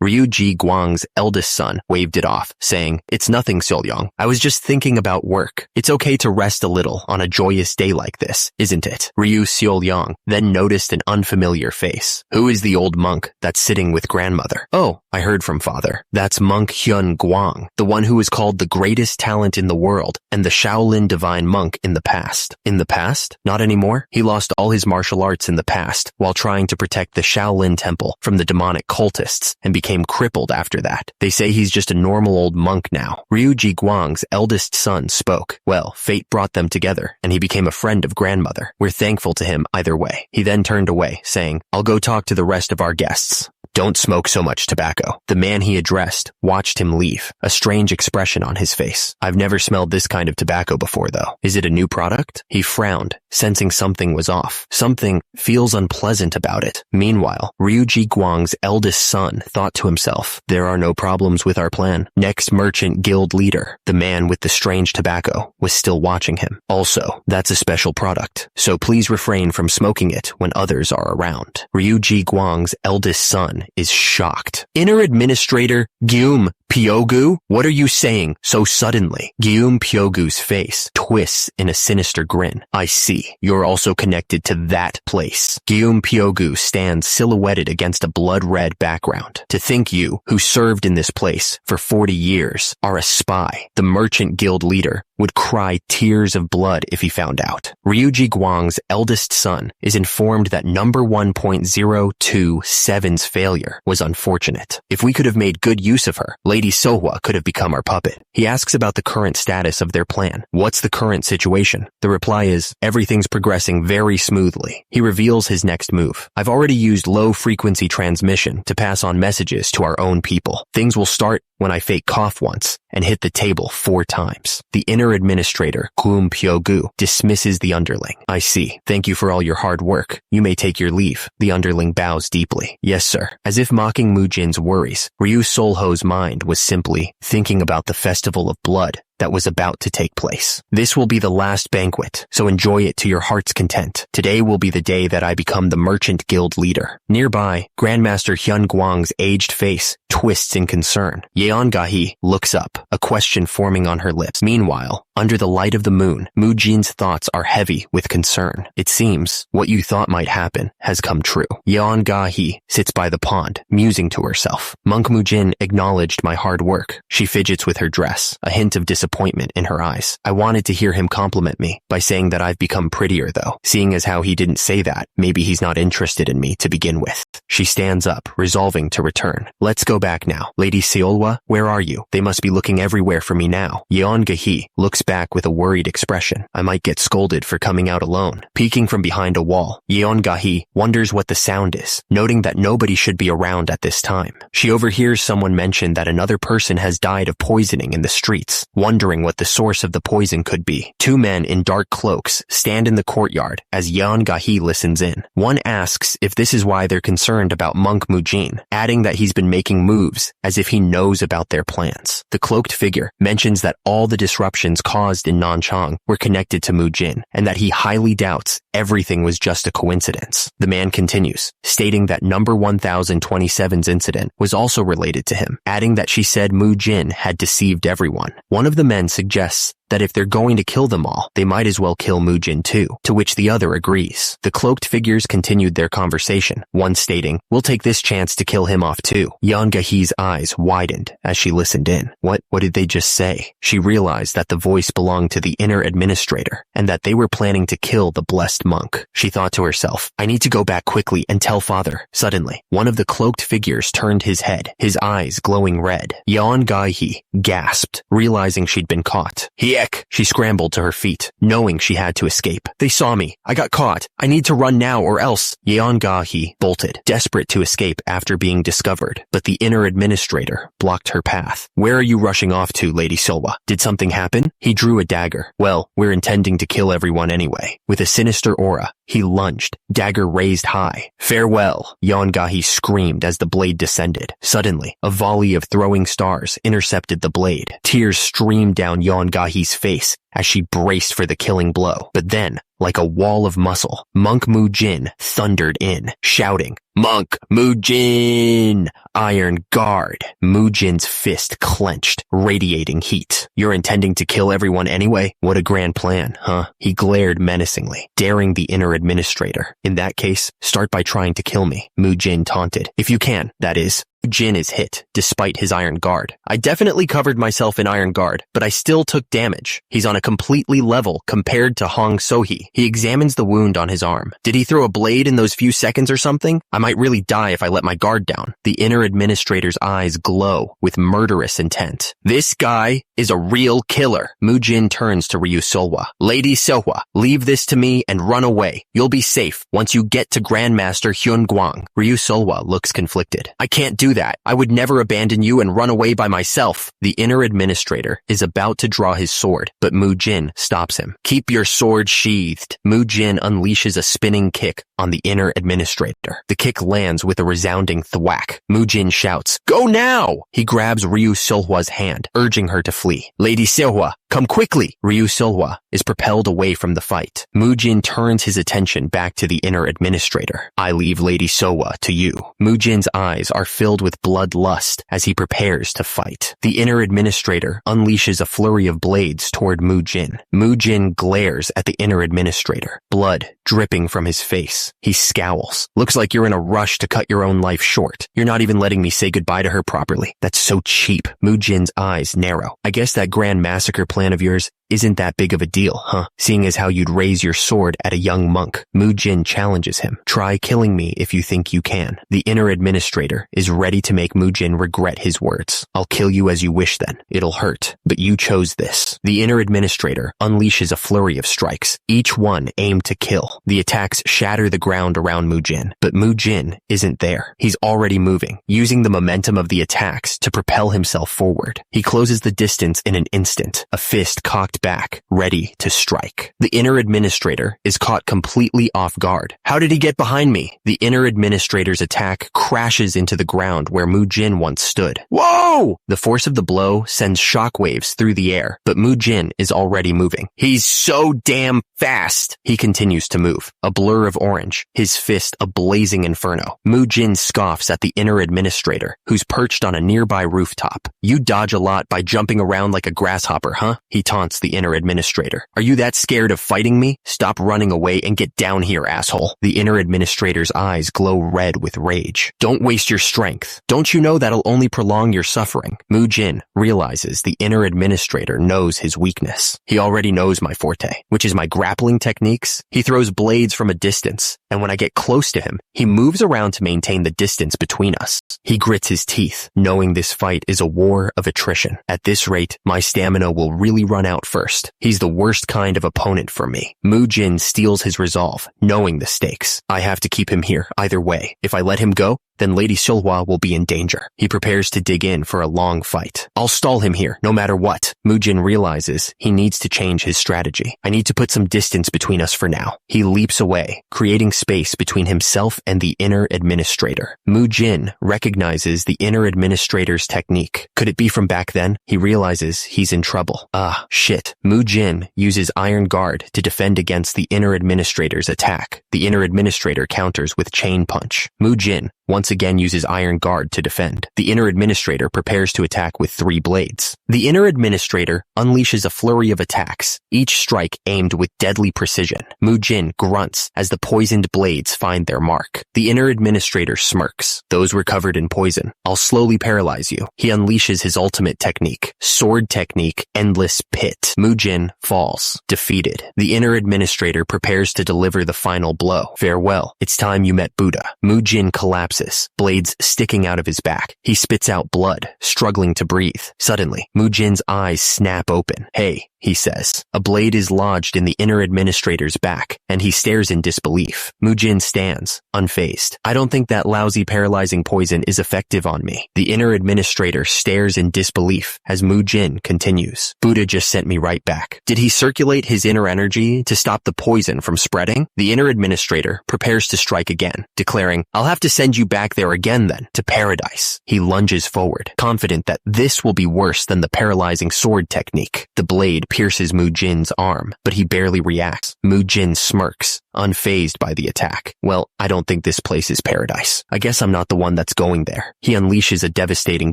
Ryu Guang's eldest son waved it off, saying, "It's nothing, Siola. I was just thinking about work. It's okay to rest a little on a joyous day like this, isn't it?" Ryu Siola then noticed an unfamiliar face. Who is the old monk that's sitting with grandmother? Oh, I heard from father. That's Monk Hyun Guang, the one who was called the greatest talent in the world and the Shaolin divine monk in the past. In the past? Not anymore. He lost all his martial arts in the past while trying to protect the Shaolin temple from the demonic cultists and became crippled after that. They say he's just a normal old monk now. Ryu Guang's eldest son spoke. Well, fate brought them together and he became a friend of grandmother. We're thankful to him either way. He then turned away, saying, "I'll go talk to the rest of our guests." Don't smoke so much tobacco. The man he addressed watched him leave, a strange expression on his face. I've never smelled this kind of tobacco before though. Is it a new product? He frowned, sensing something was off. Something feels unpleasant about it. Meanwhile, Ryu Guang's eldest son thought to himself, there are no problems with our plan. Next Merchant Guild leader, the man with the strange tobacco, was still watching him. Also, that's a special product, so please refrain from smoking it when others are around. Ryu Guang's eldest son is shocked. Inner Administrator Gyum Pyogu? What are you saying so suddenly? Gyum Pyogu's face twists in a sinister grin. I see. You're also connected to that place. Gyum Pyogu stands silhouetted against a blood-red background. To think you, who served in this place for 40 years, are a spy. The Merchant Guild leader would cry tears of blood if he found out. Ryu Guang's eldest son is informed that number 1.027's failure was unfortunate. If we could have made good use of her, Lady Sohwa could have become our puppet. He asks about the current status of their plan. What's the current situation? The reply is, everything's progressing very smoothly. He reveals his next move. I've already used low-frequency transmission to pass on messages to our own people. Things will start when I fake cough once and hit the table 4 times. The inner administrator, Gyum Pyogu, dismisses the underling. I see. Thank you for all your hard work. You may take your leave. The underling bows deeply. Yes, sir. As if mocking Mujin's worries, Ryu Solho's mind was simply thinking about the festival of blood that was about to take place. This will be the last banquet, so enjoy it to your heart's content. Today will be the day that I become the Merchant Guild leader. Nearby, Grandmaster Hyun Guang's aged face twists in concern. Yeon-gahi looks up, a question forming on her lips. Meanwhile, under the light of the moon, Mujin's thoughts are heavy with concern. It seems what you thought might happen has come true. Yeon-gahi sits by the pond, musing to herself. Monk Mujin acknowledged my hard work. She fidgets with her dress, a hint of disappointment in her eyes. I wanted to hear him compliment me by saying that I've become prettier though. Seeing as how he didn't say that, maybe he's not interested in me to begin with. She stands up, resolving to return. Let's go back now. Lady Siola, where are you? They must be looking everywhere for me now. Yeon-gahi looks back with a worried expression. I might get scolded for coming out alone. Peeking from behind a wall, Yeon-gahi wonders what the sound is, noting that nobody should be around at this time. She overhears someone mention that another person has died of poisoning in the streets, wondering what the source of the poison could be. 2 men in dark cloaks stand in the courtyard as Yeon-gahi listens in. One asks if this is why they're concerned about Monk Mujin, adding that he's been making moves as if he knows about their plans. The cloaked figure mentions that all the disruptions caused in Nanchang were connected to Mujin, and that he highly doubts everything was just a coincidence. The man continues, stating that number 1027's incident was also related to him, adding that she said Mujin had deceived everyone. One of the men suggests that if they're going to kill them all, they might as well kill Mujin too, to which the other agrees. The cloaked figures continued their conversation, one stating, we'll take this chance to kill him off too. Yeon-gahi's eyes widened as she listened in. What did they just say? She realized that the voice belonged to the inner administrator, and that they were planning to kill the blessed monk. She thought to herself, I need to go back quickly and tell father. Suddenly, one of the cloaked figures turned his head, his eyes glowing red. Yeon-gahi gasped, realizing she'd been caught. He Yek! She scrambled to her feet, knowing she had to escape. They saw me. I got caught. I need to run now or else. Yeongahi bolted, desperate to escape after being discovered, but the inner administrator blocked her path. Where are you rushing off to, Lady Siola? Did something happen? He drew a dagger. Well, we're intending to kill everyone anyway. With a sinister aura, he lunged, dagger raised high. Farewell, Yeongahi screamed as the blade descended. Suddenly, a volley of throwing stars intercepted the blade. Tears streamed down Yeongahi's face as she braced for the killing blow. But then, like a wall of muscle, Monk Mujin thundered in, shouting, Monk Mujin! Iron Guard. Mujin's fist clenched, radiating heat. You're intending to kill everyone anyway? What a grand plan, huh? He glared menacingly, daring the inner administrator. In that case, start by trying to kill me, Mujin taunted. If you can, that is. Mujin is hit, despite his Iron Guard. I definitely covered myself in Iron Guard, but I still took damage. He's on a completely level compared to Hong Sohee. He examines the wound on his arm. Did he throw a blade in those few seconds or something? I might really die if I let my guard down. The inner administrator's eyes glow with murderous intent. This guy is a real killer. Mujin turns to Ryu Siola. Lady Siola, leave this to me and run away. You'll be safe once you get to Grandmaster Hyunguang. Ryu Siola looks conflicted. I can't do that. I would never abandon you and run away by myself. The inner administrator is about to draw his sword, but Mujin stops him. Keep your sword sheathed. Mujin unleashes a spinning kick on the inner administrator. The kick lands with a resounding thwack. Mujin shouts, Go now! He grabs Ryu Siola's hand, urging her to flee. Lady Siola, come quickly! Ryu Siola is propelled away from the fight. Mujin turns his attention back to the inner administrator. I leave Lady Siola to you. Mujin's eyes are filled with bloodlust as he prepares to fight. The inner administrator unleashes a flurry of blades toward Mujin. Mujin glares at the inner administrator, blood dripping from his face. He scowls. Looks like you're in a rush to cut your own life short. You're not even letting me say goodbye to her properly. That's so cheap. Mujin's eyes narrow. I guess that grand massacre plan of yours isn't that big of a deal, huh? Seeing as how you'd raise your sword at a young monk. Mujin challenges him. Try killing me if you think you can. The inner administrator is ready to make Mujin regret his words. I'll kill you as you wish then. It'll hurt, but you chose this. The inner administrator unleashes a flurry of strikes, each one aimed to kill. The attacks shatter the ground around Mujin, but Mujin isn't there. He's already moving, using the momentum of the attacks to propel himself forward. He closes the distance in an instant, a fist cocked back, ready to strike. The inner administrator is caught completely off guard. How did he get behind me? The inner administrator's attack crashes into the ground where Mujin once stood. Whoa! The force of the blow sends shockwaves through the air, but Mujin is already moving. He's so damn fast! He continues to move, a blur of orange, his fist a blazing inferno. Mujin scoffs at the inner administrator, who's perched on a nearby rooftop. You dodge a lot by jumping around like a grasshopper, huh? He taunts the inner administrator. Are you that scared of fighting me? Stop running away and get down here, asshole. The inner administrator's eyes glow red with rage. Don't waste your strength. Don't you know that'll only prolong your suffering? Mujin realizes the inner administrator knows his weakness. He already knows my forte, which is my grappling techniques. He throws blades from a distance, and when I get close to him, he moves around to maintain the distance between us. He grits his teeth, knowing this fight is a war of attrition. At this rate, my stamina will really run out first. He's the worst kind of opponent for me. Mujin steals his resolve, knowing the stakes. I have to keep him here either way. If I let him go, then Lady Siola will be in danger. He prepares to dig in for a long fight. I'll stall him here, no matter what. Mujin realizes he needs to change his strategy. I need to put some distance between us for now. He leaps away, creating space between himself and the inner administrator. Mujin recognizes the inner administrator's technique. Could it be from back then? He realizes he's in trouble. Ah, shit. Mujin uses Iron Guard to defend against the inner administrator's attack. The inner administrator counters with Chain Punch. Mujin once again uses Iron Guard to defend. The inner administrator prepares to attack with 3 blades. The inner administrator unleashes a flurry of attacks, each strike aimed with deadly precision. Mujin grunts as the poisoned blades find their mark. The inner administrator smirks. Those were covered in poison. I'll slowly paralyze you. He unleashes his ultimate technique, sword technique, Endless Pit. Mujin falls, defeated. The inner administrator prepares to deliver the final blow. Farewell. It's time you met Buddha. Mujin collapses forces, blades sticking out of his back. He spits out blood, struggling to breathe. Suddenly, Mujin's eyes snap open. "Hey," he says. A blade is lodged in the inner administrator's back, and he stares in disbelief. Mujin stands, unfazed. "I don't think that lousy paralyzing poison is effective on me." The inner administrator stares in disbelief as Mujin continues. "Buddha just sent me right back. Did he circulate his inner energy to stop the poison from spreading?" The inner administrator prepares to strike again, declaring, "I'll have to send you back there again then, to paradise." He lunges forward, confident that this will be worse than the paralyzing sword technique. The blade pierces Mujin's arm, but he barely reacts. Mujin smirks, unfazed by the attack. "Well, I don't think this place is paradise. I guess I'm not the one that's going there." He unleashes a devastating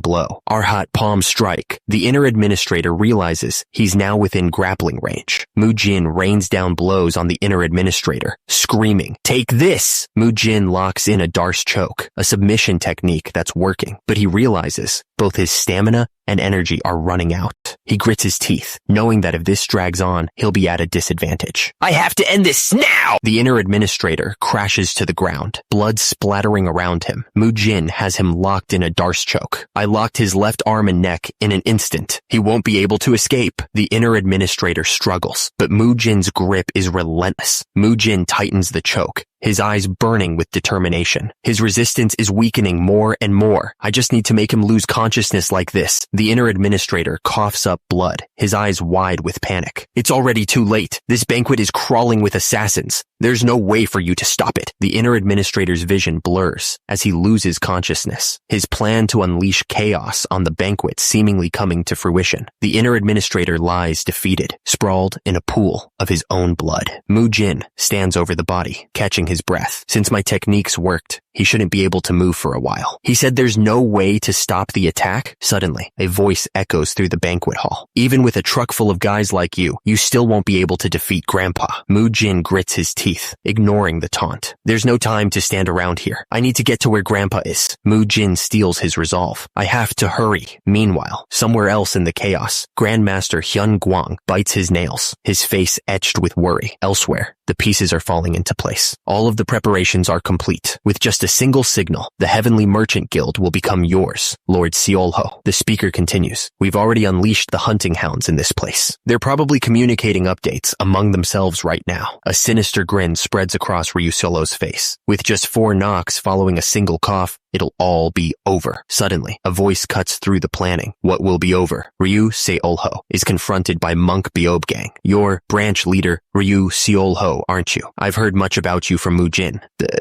blow. Arhat palm strike. The inner administrator realizes he's now within grappling range. Mujin rains down blows on the inner administrator, screaming, "Take this!" Mujin locks in a Darce choke, a submission technique that's working, but he realizes both his stamina and energy are running out. He grits his teeth, knowing that if this drags on, he'll be at a disadvantage. "I have to end this now!" The inner administrator crashes to the ground, blood splattering around him. Mujin has him locked in a Darce choke. "I locked his left arm and neck in an instant. He won't be able to escape." The inner administrator struggles, but Mujin's grip is relentless. Mujin tightens the choke, his eyes burning with determination. His resistance is weakening more and more. "I just need to make him lose consciousness like this." The inner administrator coughs up blood, his eyes wide with panic. "It's already too late. This banquet is crawling with assassins. There's no way for you to stop it." The inner administrator's vision blurs as he loses consciousness, his plan to unleash chaos on the banquet seemingly coming to fruition. The inner administrator lies defeated, sprawled in a pool of his own blood. Mujin stands over the body, catching his breath. Since my techniques worked, he shouldn't be able to move for a while. He said there's no way to stop the attack. Suddenly, a voice echoes through the banquet hall. "Even with a truck full of guys like you still won't be able to defeat Grandpa." Mujin grits his teeth, ignoring the taunt. "There's no time to stand around here. I need to get to where Grandpa is." Mujin steals his resolve. "I have to hurry." Meanwhile, somewhere else in the chaos, Grandmaster Hyun Guang bites his nails, his face etched with worry. Elsewhere, the pieces are falling into place. All of the preparations are complete. With just a single signal, the Heavenly Merchant Guild will become yours, Lord Siola. The speaker continues. "We've already unleashed the hunting hounds in this place. They're probably communicating updates among themselves right now." A sinister grin spreads across Ryu Siola's face. "With just 4 knocks following a single cough, it'll all be over." Suddenly, a voice cuts through the planning. What will be over? Ryu Siola is confronted by monk Beob Gang. "You're branch leader Ryu Siola, aren't you? I've heard much about you from Mujin.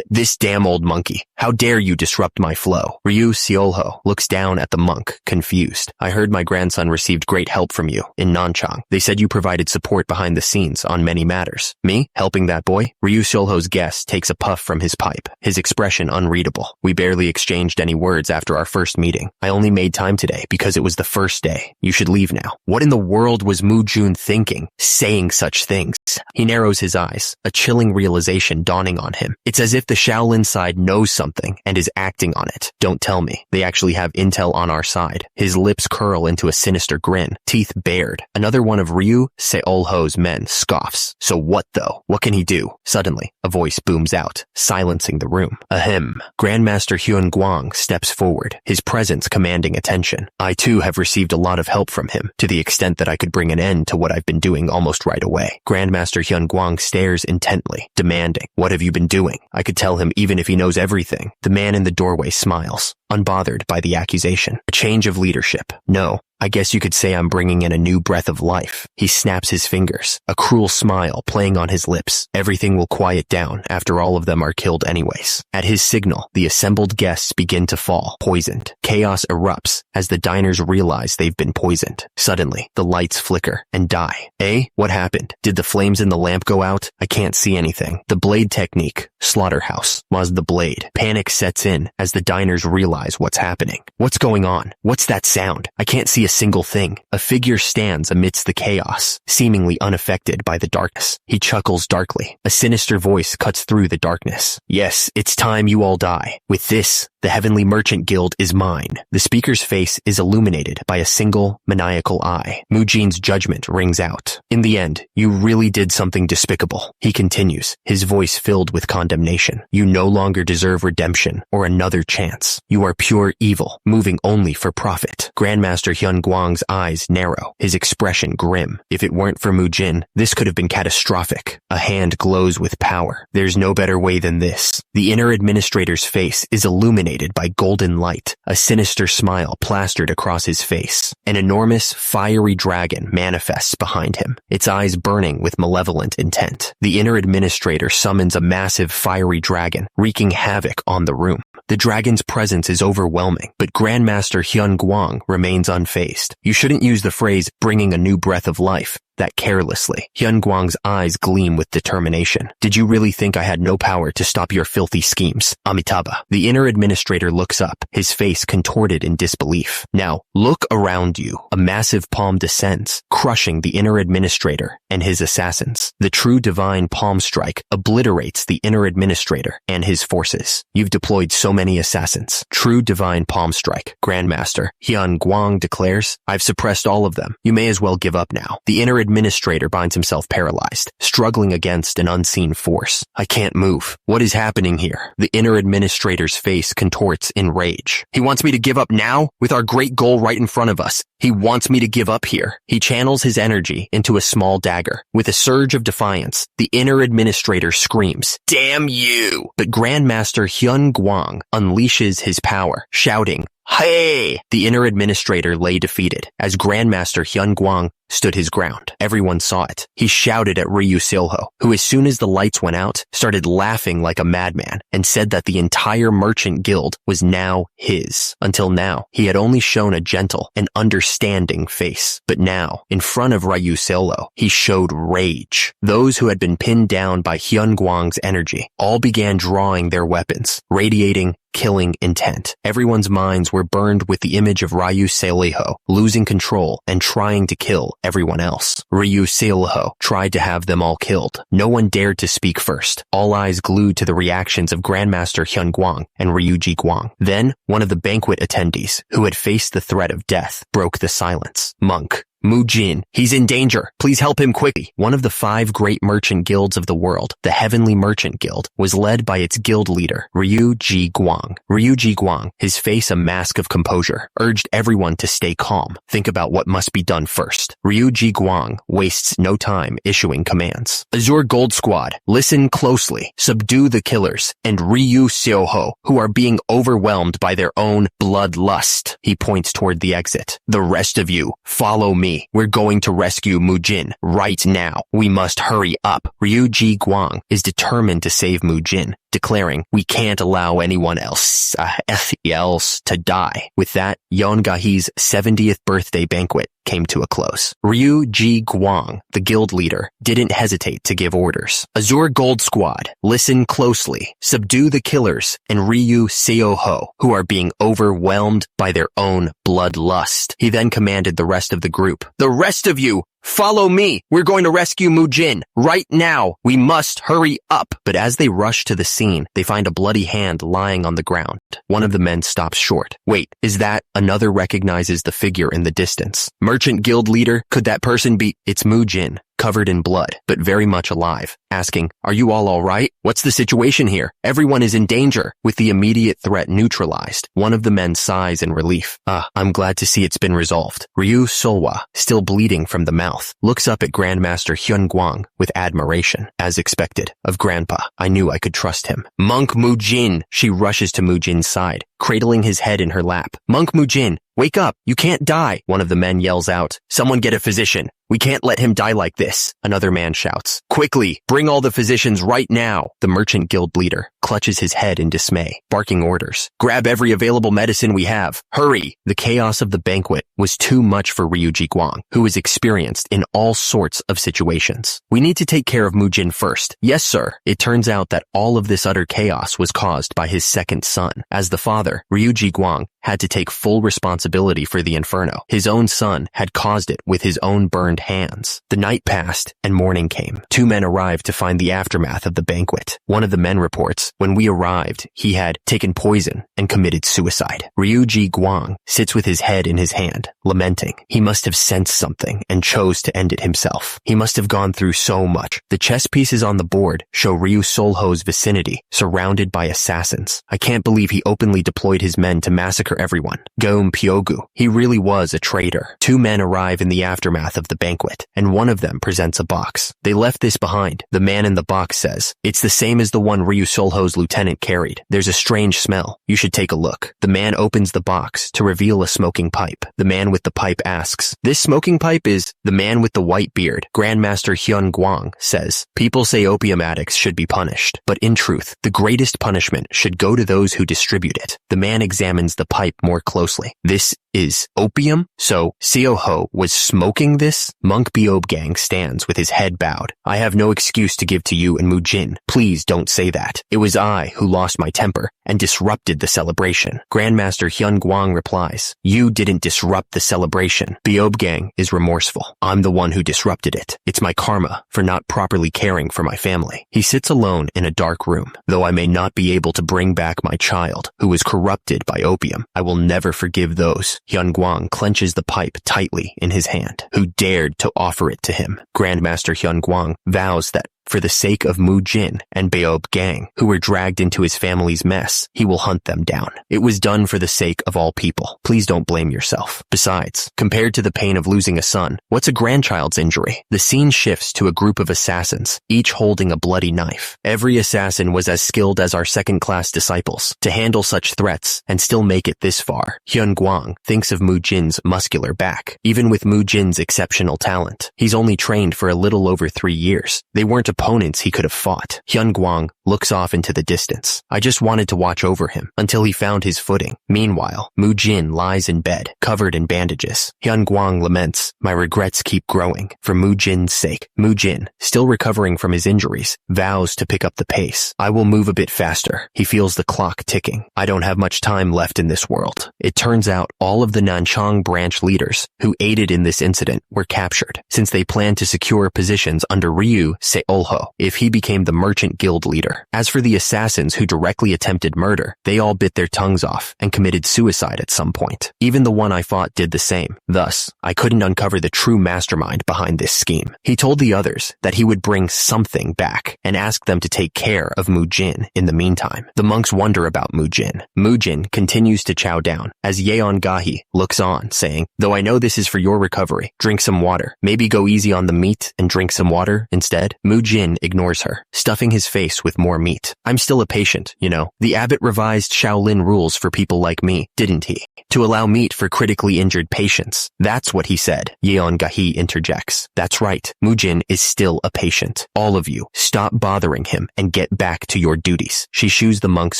This damn old monkey. How dare you disrupt my flow?" Ryu Siola looks down at the monk, confused. "I heard my grandson received great help from you in Nanchang. They said you provided support behind the scenes on many matters." "Me? Helping that boy?" Ryu Siola's guest takes a puff from his pipe, his expression unreadable. "We barely exchanged any words after our first meeting. I only made time today because it was the first day. You should leave now." What in the world was Mujin thinking, saying such things? He narrows his eyes, a chilling realization dawning on him. It's as if the Shaolin side knows something and is acting on it. "Don't tell me. They actually have intel on our side." His lips curl into a sinister grin, teeth bared. Another one of Ryu Seolho's men scoffs. "So what though? What can he do?" Suddenly, a voice booms out, silencing the room. Ahem. Grandmaster Hyun Guang steps forward, his presence commanding attention. "I too have received a lot of help from him, to the extent that I could bring an end to what I've been doing almost right away." Grandmaster Hyun Guang stares intently, demanding, "What have you been doing?" "I could tell him even if he knows everything." The man in the doorway smiles, unbothered by the accusation. "A change of leadership. No, I guess you could say I'm bringing in a new breath of life." He snaps his fingers, a cruel smile playing on his lips. "Everything will quiet down after all of them are killed anyways." At his signal, the assembled guests begin to fall, poisoned. Chaos erupts as the diners realize they've been poisoned. Suddenly, the lights flicker and die. "Eh? What happened? Did the flames in the lamp go out? I can't see anything." The blade technique, slaughterhouse, was the blade. Panic sets in as the diners realize what's happening. "What's going on? What's that sound? I can't see a single thing." A figure stands amidst the chaos, seemingly unaffected by the darkness. He chuckles darkly. A sinister voice cuts through the darkness. "Yes, it's time you all die. With this, the Heavenly Merchant Guild is mine." The speaker's face is illuminated by a single maniacal eye. Mujin's judgment rings out. In the end, you really did something despicable. He continues, his voice filled with condemnation. You no longer deserve redemption or another chance. You are pure evil, moving only for profit. Grandmaster Hyun Guang's eyes narrow, his expression grim. If it weren't for Mujin, this could have been catastrophic. A hand glows with power. There's no better way than this. The inner administrator's face is illuminated by golden light, a sinister smile plastered across his face. An enormous, fiery dragon manifests behind him, its eyes burning with malevolent intent. The inner administrator summons a massive fiery dragon, wreaking havoc on the room. The dragon's presence is overwhelming, but Grandmaster Hyun Guang remains unfazed. You shouldn't use the phrase bringing a new breath of life that carelessly. Hyun Guang's eyes gleam with determination. Did you really think I had no power to stop your filthy schemes? Amitabha. The inner administrator looks up, his face contorted in disbelief. Now, look around you. A massive palm descends, crushing the inner administrator and his assassins. The true divine palm strike obliterates the inner administrator and his forces. You've deployed so many assassins. True divine palm strike. Grandmaster Hyun Guang declares, I've suppressed all of them. You may as well give up now. The inner administrator finds himself paralyzed, struggling against an unseen force. I can't move. What is happening here? The inner administrator's face contorts in rage. He wants me to give up now, with our great goal right in front of us. He wants me to give up here. He channels his energy into a small dagger. With a surge of defiance, the inner administrator screams, Damn you! But Grandmaster Hyun Guang unleashes his power, shouting, Hey! The inner administrator lay defeated, as Grandmaster Hyun Guang stood his ground. Everyone saw it. He shouted at Ryu Siola, who as soon as the lights went out, started laughing like a madman, and said that the entire merchant guild was now his. Until now, he had only shown a gentle and understanding face. But now, in front of Ryu Siola, he showed rage. Those who had been pinned down by Hyun Guang's energy all began drawing their weapons, radiating killing intent. Everyone's minds were burned with the image of Ryu Siola losing control and trying to kill everyone else. Ryu Siola tried to have them all killed. No one dared to speak first, all eyes glued to the reactions of Grandmaster Hyun Guang and Ryuji Guang. Then, one of the banquet attendees, who had faced the threat of death, broke the silence. Monk. Mujin, he's in danger. Please help him quickly. One of the 5 great merchant guilds of the world, the Heavenly Merchant Guild, was led by its guild leader, Ryuji Guang. Ryuji Guang, his face a mask of composure, urged everyone to stay calm. Think about what must be done first. Ryuji Guang wastes no time issuing commands. Azure Gold Squad, listen closely. Subdue the killers and Ryu Siola, who are being overwhelmed by their own bloodlust. He points toward the exit. The rest of you, follow me. We're going to rescue Mujin right now. We must hurry up. Ryuji Guang is determined to save Mujin, declaring, we can't allow anyone else to die. With that, Yeongahee's 70th birthday banquet came to a close. Ryuji Guang, the guild leader, didn't hesitate to give orders. Azure Gold Squad, listen closely. Subdue the killers and Ryu Siola, who are being overwhelmed by their own bloodlust. He then commanded the rest of the group. The rest of you, follow me. We're going to rescue Mujin right now. We must hurry up. But as they rush to the scene, they find a bloody hand lying on the ground. One of the men stops short. Wait, is that? Another recognizes the figure in the distance. Merchant guild leader, could that person be? It's Mujin, covered in blood, but very much alive, asking, are you all right? What's the situation here? Everyone is in danger. With the immediate threat neutralized, one of the men sighs in relief. I'm glad to see it's been resolved. Ryu Siola, still bleeding from the mouth, looks up at Grandmaster Hyun Guang with admiration. As expected, of Grandpa, I knew I could trust him. Monk Mujin! She rushes to Mujin's side, cradling his head in her lap. Monk Mujin, wake up! You can't die! One of the men yells out. Someone get a physician. We can't let him die like this. Another man shouts. Quickly, bring all the physicians right now. The merchant guild leader clutches his head in dismay, barking orders. Grab every available medicine we have. Hurry! The chaos of the banquet was too much for Ryuji Guang, who was experienced in all sorts of situations. We need to take care of Mujin first. Yes, sir. It turns out that all of this utter chaos was caused by his second son. As the father, Ryuji Guang had to take full responsibility for the inferno. His own son had caused it with his own burned hands. The night passed and morning came. 2 men arrived to find the aftermath of the banquet. One of the men reports, when we arrived, he had taken poison and committed suicide. Ryu Guang sits with his head in his hand, lamenting. He must have sensed something and chose to end it himself. He must have gone through so much. The chess pieces on the board show Ryu Solho's vicinity, surrounded by assassins. I can't believe he openly deployed his men to massacre everyone. Gaum Pyogu. He really was a traitor. 2 men arrive in the aftermath of the banquet, and one of them presents a box. They left this behind. The man in the box says, "It's the same as the one Ryu Solho's lieutenant carried. There's a strange smell. You should take a look." The man opens the box to reveal a smoking pipe. The man with the pipe asks, "This smoking pipe is..." The man with the white beard, Grandmaster Hyun Guang, says, "People say opium addicts should be punished, but in truth, the greatest punishment should go to those who distribute it." The man examines the pipe more closely. "This is opium? So Sioho was smoking this?" Monk Beob Gang stands with his head bowed. "I have no excuse to give to you and Mujin. Please don't say that. It was I who lost my temper and disrupted the celebration." Grandmaster Hyun Guang replies, "You didn't disrupt the celebration." Beob Gang is remorseful. "I'm the one who disrupted it. It's my karma for not properly caring for my family." He sits alone in a dark room. "Though I may not be able to bring back my child, who was corrupted by opium, I will never forgive those." Hyun Guang clenches the pipe tightly in his hand. "Who dared to offer it to him?" Grandmaster Hyun Guang vows that for the sake of Mujin and Beob Gang, who were dragged into his family's mess, he will hunt them down. It was done for the sake of all people. Please don't blame yourself. Besides, compared to the pain of losing a son, what's a grandchild's injury? The scene shifts to a group of assassins, each holding a bloody knife. Every assassin was as skilled as our second-class disciples to handle such threats and still make it this far. Hyun Guang thinks of Mujin's muscular back. Even with Mujin's exceptional talent, he's only trained for a little over 3 years. They weren't opponents he could have fought. Hyun Guang looks off into the distance. "I just wanted to watch over him until he found his footing." Meanwhile, Mujin lies in bed, covered in bandages. Hyun Guang laments, "My regrets keep growing for Mujin's sake." Mujin, still recovering from his injuries, vows to pick up the pace. "I will move a bit faster." He feels the clock ticking. "I don't have much time left in this world." It turns out all of the Nanchang branch leaders who aided in this incident were captured, since they planned to secure positions under Ryu Siola if he became the merchant guild leader. As for the assassins who directly attempted murder, they all bit their tongues off and committed suicide at some point. Even the one I fought did the same. Thus, I couldn't uncover the true mastermind behind this scheme. He told the others that he would bring something back and asked them to take care of Mujin in the meantime. The monks wonder about Mujin. Mujin continues to chow down as Yeon Gahi looks on, saying, "Though I know this is for your recovery, drink some water. Maybe go easy on the meat and drink some water instead." Mujin ignores her, stuffing his face with more meat. "I'm still a patient, you know. The abbot revised Shaolin rules for people like me, didn't he? To allow meat for critically injured patients." "That's what he said," Yeon Gahi interjects. "That's right. Mujin is still a patient. All of you, stop bothering him and get back to your duties." She shoos the monks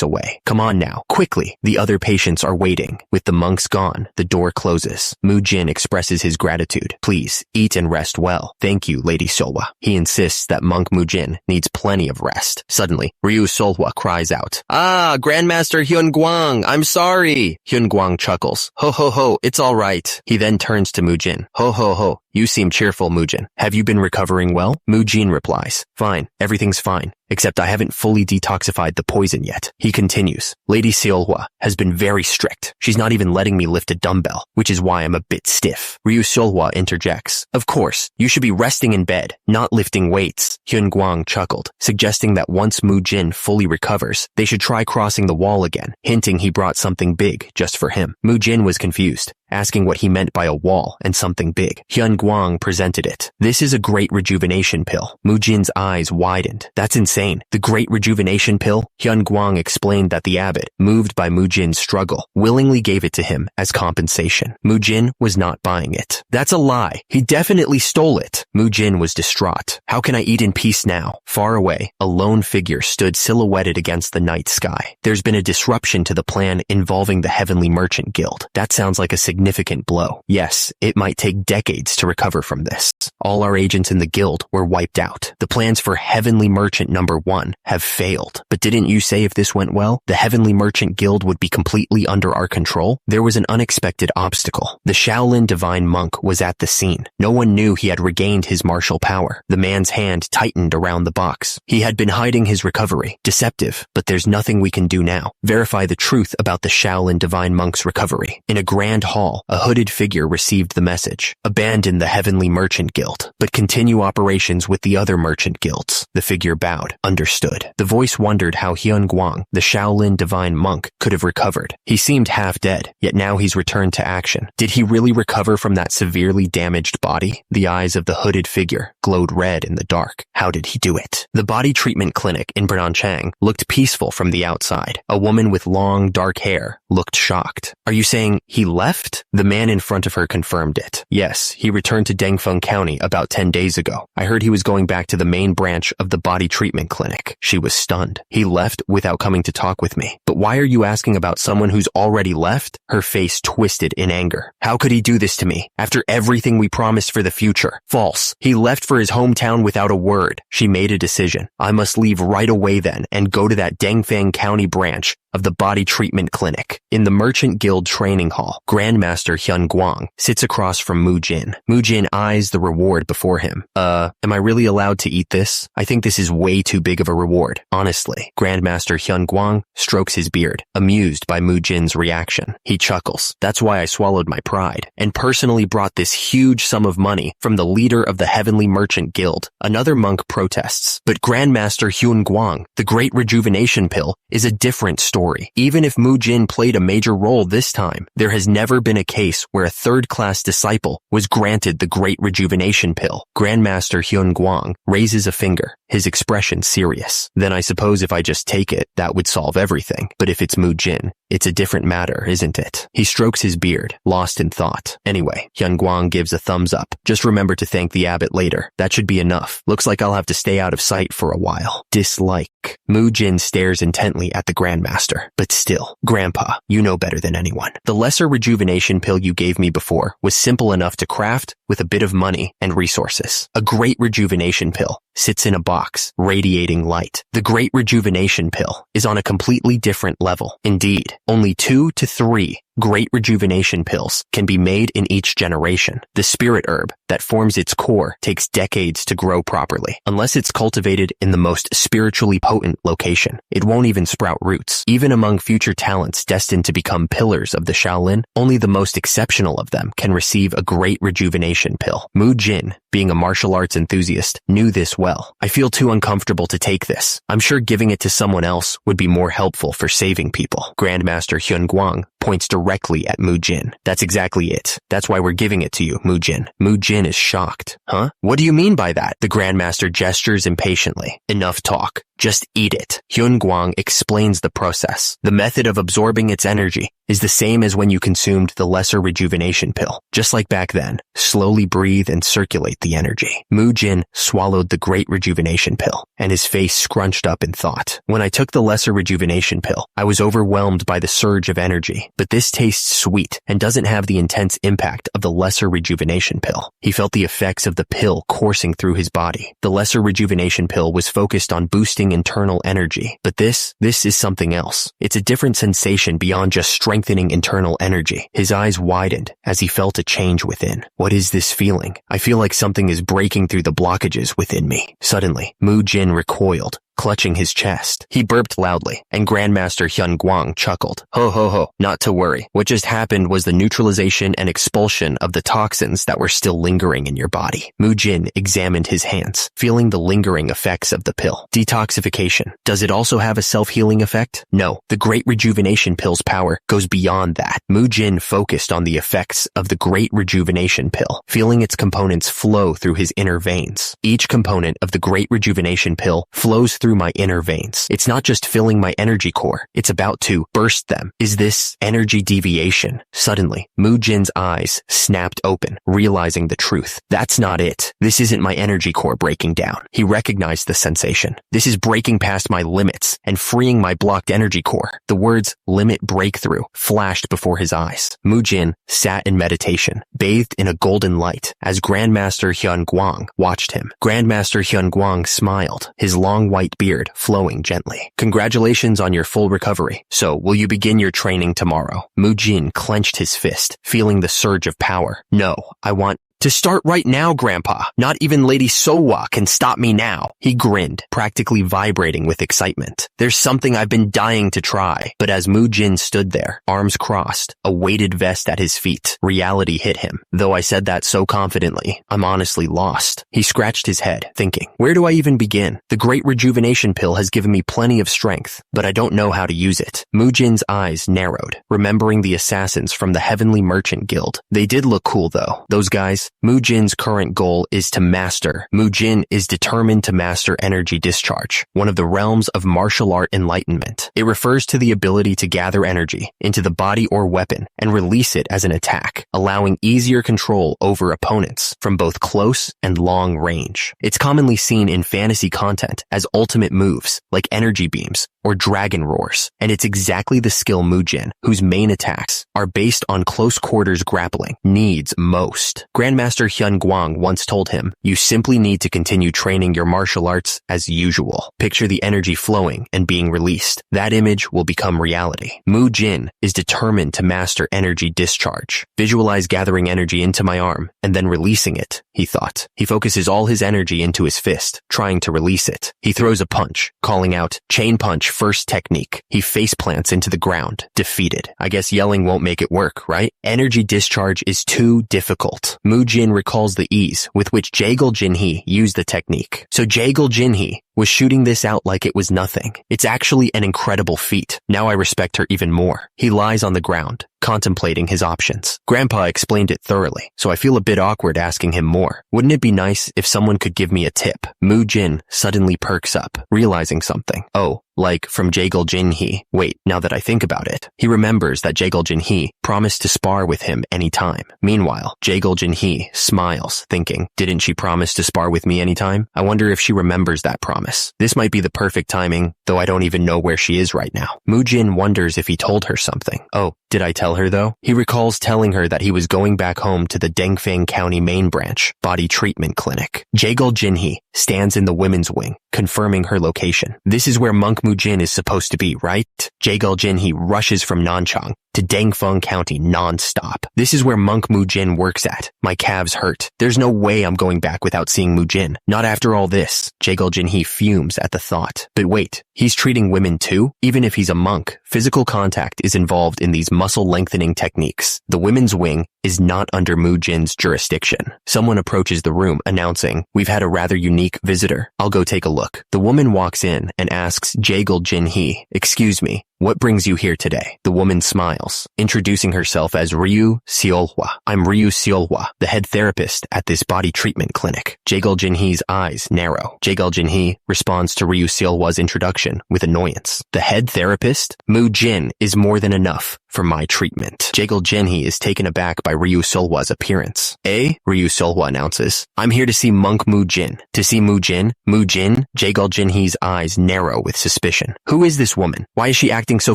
away. "Come on now, quickly. The other patients are waiting." With the monks gone, the door closes. Mujin expresses his gratitude. "Please, eat and rest well. Thank you, Lady Siola." He insists that Monk Mujin needs plenty of rest. Suddenly, Ryu Siola cries out, "Ah, Grandmaster Hyun Guang, I'm sorry." Hyun Guang chuckles. "Ho ho ho, it's all right." He then turns to Mujin. "Ho ho ho. You seem cheerful, Mujin. Have you been recovering well?" Mujin replies, "Fine, everything's fine. Except I haven't fully detoxified the poison yet." He continues, "Lady Siola has been very strict. She's not even letting me lift a dumbbell, which is why I'm a bit stiff." Ryu Siola interjects, "Of course, you should be resting in bed, not lifting weights." Hyun Guang chuckled, suggesting that once Mujin fully recovers, they should try crossing the wall again, hinting he brought something big just for him. Mujin was confused, asking what he meant by a wall and something big. Hyun Guang presented it. "This is a great rejuvenation pill." Mujin's eyes widened. "That's insane. The great rejuvenation pill?" Hyun Guang explained that the abbot, moved by Mujin's struggle, willingly gave it to him as compensation. Mujin was not buying it. "That's a lie. He definitely stole it." Mujin was distraught. "How can I eat in peace now?" Far away, a lone figure stood silhouetted against the night sky. "There's been a disruption to the plan involving the Heavenly Merchant Guild. That sounds like a significant blow. Yes, it might take decades to recover from this." terrorists. All our agents in the guild were wiped out. The plans for Heavenly Merchant number 1 have failed. But didn't you say if this went well, the Heavenly Merchant Guild would be completely under our control? There was an unexpected obstacle. The Shaolin Divine Monk was at the scene. No one knew he had regained his martial power. The man's hand tightened around the box. He had been hiding his recovery. Deceptive, but there's nothing we can do now. Verify the truth about the Shaolin Divine Monk's recovery. In a grand hall, a hooded figure received the message. Abandon the Heavenly Merchant Guild, but continue operations with the other merchant guilds. The figure bowed. Understood. The voice wondered how Hyun Guang, the Shaolin Divine Monk, could have recovered. He seemed half dead, yet now he's returned to action. Did he really recover from that severely damaged body? The eyes of the hooded figure glowed red in the dark. How did he do it? The body treatment clinic in Branchang looked peaceful from the outside. A woman with long, dark hair looked shocked. Are you saying he left? The man in front of her confirmed it. Yes, he returned to Dengfeng County about 10 days ago. I heard he was going back to the main branch of the body treatment clinic. She was stunned. He left without coming to talk with me. But why are you asking about someone who's already left? Her face twisted in anger. How could he do this to me? After everything we promised for the future. False. He left for his hometown without a word. She made a decision. I must leave right away then and go to that Dengfeng County branch of the body treatment clinic. In the Merchant Guild training hall, Grandmaster Hyun Guang sits across from Mujin. Mujin eyes the reward before him. Am I really allowed to eat this? I think this is way too big of a reward, honestly. Grandmaster Hyun Guang strokes his beard, amused by Mujin's reaction. He chuckles. That's why I swallowed my pride and personally brought this huge sum of money from the leader of the Heavenly Merchant Guild. Another monk protests, but Grandmaster Hyun Guang, the Great Rejuvenation Pill, is a different story. Even if Mujin played a major role this time, there has never been a case where a third-class disciple was granted the Great Rejuvenation Pill. Grandmaster Hyun Guang raises a finger, his expression serious. Then I suppose if I just take it, that would solve everything. But if it's Mujin, it's a different matter, isn't it? He strokes his beard, lost in thought. Anyway, Hyun Guang gives a thumbs up. Just remember to thank the abbot later. That should be enough. Looks like I'll have to stay out of sight for a while. Dislike. Mujin stares intently at the Grandmaster. But still, Grandpa, you know better than anyone. The lesser rejuvenation pill you gave me before was simple enough to craft with a bit of money and resources. A great rejuvenation pill sits in a box, radiating light. The Great Rejuvenation Pill is on a completely different level. Indeed, only 2 to 3 Great Rejuvenation Pills can be made in each generation. The spirit herb that forms its core takes decades to grow properly. Unless it's cultivated in the most spiritually potent location, it won't even sprout roots. Even among future talents destined to become pillars of the Shaolin, only the most exceptional of them can receive a Great Rejuvenation Pill. Mujin, being a martial arts enthusiast, knew this well. I feel too uncomfortable to take this. I'm sure giving it to someone else would be more helpful for saving people. Grandmaster Hyun Guang points directly at Mujin. That's exactly it. That's why we're giving it to you, Mujin. Mujin is shocked. Huh? What do you mean by that? The Grandmaster gestures impatiently. Enough talk. Just eat it. Hyun Guang explains the process. The method of absorbing its energy is the same as when you consumed the lesser rejuvenation pill. Just like back then, slowly breathe and circulate the energy. Mujin swallowed the Great Rejuvenation Pill, and his face scrunched up in thought. When I took the lesser rejuvenation pill, I was overwhelmed by the surge of energy, but this tastes sweet and doesn't have the intense impact of the lesser rejuvenation pill. He felt the effects of the pill coursing through his body. The lesser rejuvenation pill was focused on boosting internal energy, but this is something else. It's a different sensation beyond just strengthening internal energy. His eyes widened as he felt a change within. What is this feeling? I feel like something is breaking through the blockages within me. Suddenly, Mujin recoiled, clutching his chest. He burped loudly, and Grandmaster Hyun Guang chuckled. Ho ho ho, not to worry. What just happened was the neutralization and expulsion of the toxins that were still lingering in your body. Mujin examined his hands, feeling the lingering effects of the pill. Detoxification. Does it also have a self-healing effect? No, the Great Rejuvenation Pill's power goes beyond that. Mujin focused on the effects of the Great Rejuvenation Pill, feeling its components flow through his inner veins. Each component of the Great Rejuvenation Pill flows through through my inner veins. It's not just filling my energy core, it's about to burst them. Is this energy deviation? Suddenly, Mujin's eyes snapped open, realizing the truth. That's not it. This isn't my energy core breaking down. He recognized the sensation. This is breaking past my limits and freeing my blocked energy core. The words limit breakthrough flashed before his eyes. Mujin sat in meditation, bathed in a golden light, as Grandmaster Hyun-Guang watched him. Grandmaster Hyun-Guang smiled, his long white beard flowing gently. Congratulations on your full recovery. So, will you begin your training tomorrow? Mujin clenched his fist, feeling the surge of power. No, I want to start right now, Grandpa. Not even Lady Sowa can stop me now. He grinned, practically vibrating with excitement. There's something I've been dying to try. But as Mujin stood there, arms crossed, a weighted vest at his feet, reality hit him. Though I said that so confidently, I'm honestly lost. He scratched his head, thinking, where do I even begin? The great rejuvenation pill has given me plenty of strength, but I don't know how to use it. Mujin's eyes narrowed, remembering the assassins from the Heavenly Merchant Guild. They did look cool though. Those guys. Mujin's current goal is to master. Mujin is determined to master energy discharge, one of the realms of martial art enlightenment. It refers to the ability to gather energy into the body or weapon and release it as an attack, allowing easier control over opponents from both close and long range. It's commonly seen in fantasy content as ultimate moves like energy beams or dragon roars, and it's exactly the skill Mujin, whose main attacks are based on close quarters grappling, needs most. Grandmaster Hyun-Guang once told him, you simply need to continue training your martial arts as usual. Picture the energy flowing and being released. That image will become reality. Mujin is determined to master energy discharge. Visualize gathering energy into my arm and then releasing it, he thought. He focuses all his energy into his fist, trying to release it. He throws a punch, calling out, chain punch first technique. He face plants into the ground, defeated. I guess yelling won't make it work, right? Energy discharge is too difficult. Mujin recalls the ease with which Jaegul Jinhee used the technique. So Jaegul Jinhee was shooting this out like it was nothing. It's actually an incredible feat. Now I respect her even more. He lies on the ground, contemplating his options. Grandpa explained it thoroughly, so I feel a bit awkward asking him more. Wouldn't it be nice if someone could give me a tip? Mujin suddenly perks up, realizing something. Oh, like from Jaegul Jinhee. Wait, now that I think about it, he remembers that Jaegul Jinhee promised to spar with him anytime. Meanwhile, Jaegul Jinhee smiles, thinking, didn't she promise to spar with me anytime? I wonder if she remembers that promise. This might be the perfect timing, though I don't even know where she is right now. Mujin wonders if he told her something. Oh, did I tell her though? He recalls telling her that he was going back home to the Dengfang County main branch, body treatment clinic. Jaegul Jinhee stands in the women's wing, confirming her location. This is where Monk Mujin is supposed to be, right? Jaegul Jinhee rushes from Nanchang to Dengfeng County non-stop. This is where Monk Mujin works at. My calves hurt. There's no way I'm going back without seeing Mujin. Not after all this. Jaegul Jinhee fumes at the thought. But wait, he's treating women too? Even if he's a monk, physical contact is involved in these muscle lengthening techniques. The women's wing is not under Mujin's jurisdiction. Someone approaches the room announcing, we've had a rather unique visitor. I'll go take a look. The woman walks in and asks Jaegul Jinhee, excuse me, what brings you here today? The woman smiles, introducing herself as Ryu Siola. I'm Ryu Siola, the head therapist at this body treatment clinic. Jaegul Jinhee's eyes narrow. Jaegul Jinhee responds to Ryu Siola's introduction with annoyance. The head therapist? Mujin is more than enough for my treatment. Jaegul Jinhee is taken aback by Ryu Siola's appearance. Ryu Siola announces, I'm here to see Monk Mujin. To see Mujin? Mujin? Jaegul Jinhee's eyes narrow with suspicion. Who is this woman? Why is she acting so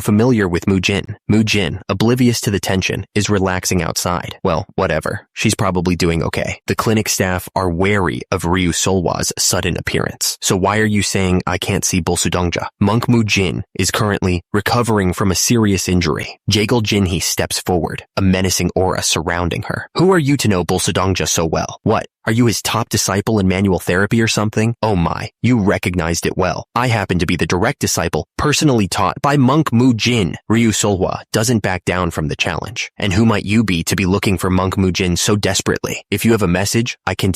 familiar with Mujin? Mujin, oblivious to the tension, is relaxing outside. Well, whatever. She's probably doing okay. The clinic staff are wary of Ryu Siola's sudden appearance. So why are you saying I can't see Bolsudongja? Monk Mujin is currently recovering from a serious injury. Jaegul Jinhee steps forward, a menacing aura surrounding her. Who are you to know Bolsudongja so well? What? Are you his top disciple in manual therapy or something? Oh my, you recognized it well. I happen to be the direct disciple, personally taught by Monk Mujin. Ryu Siola doesn't back down from the challenge. And who might you be to be looking for Monk Mujin so desperately? If you have a message, I can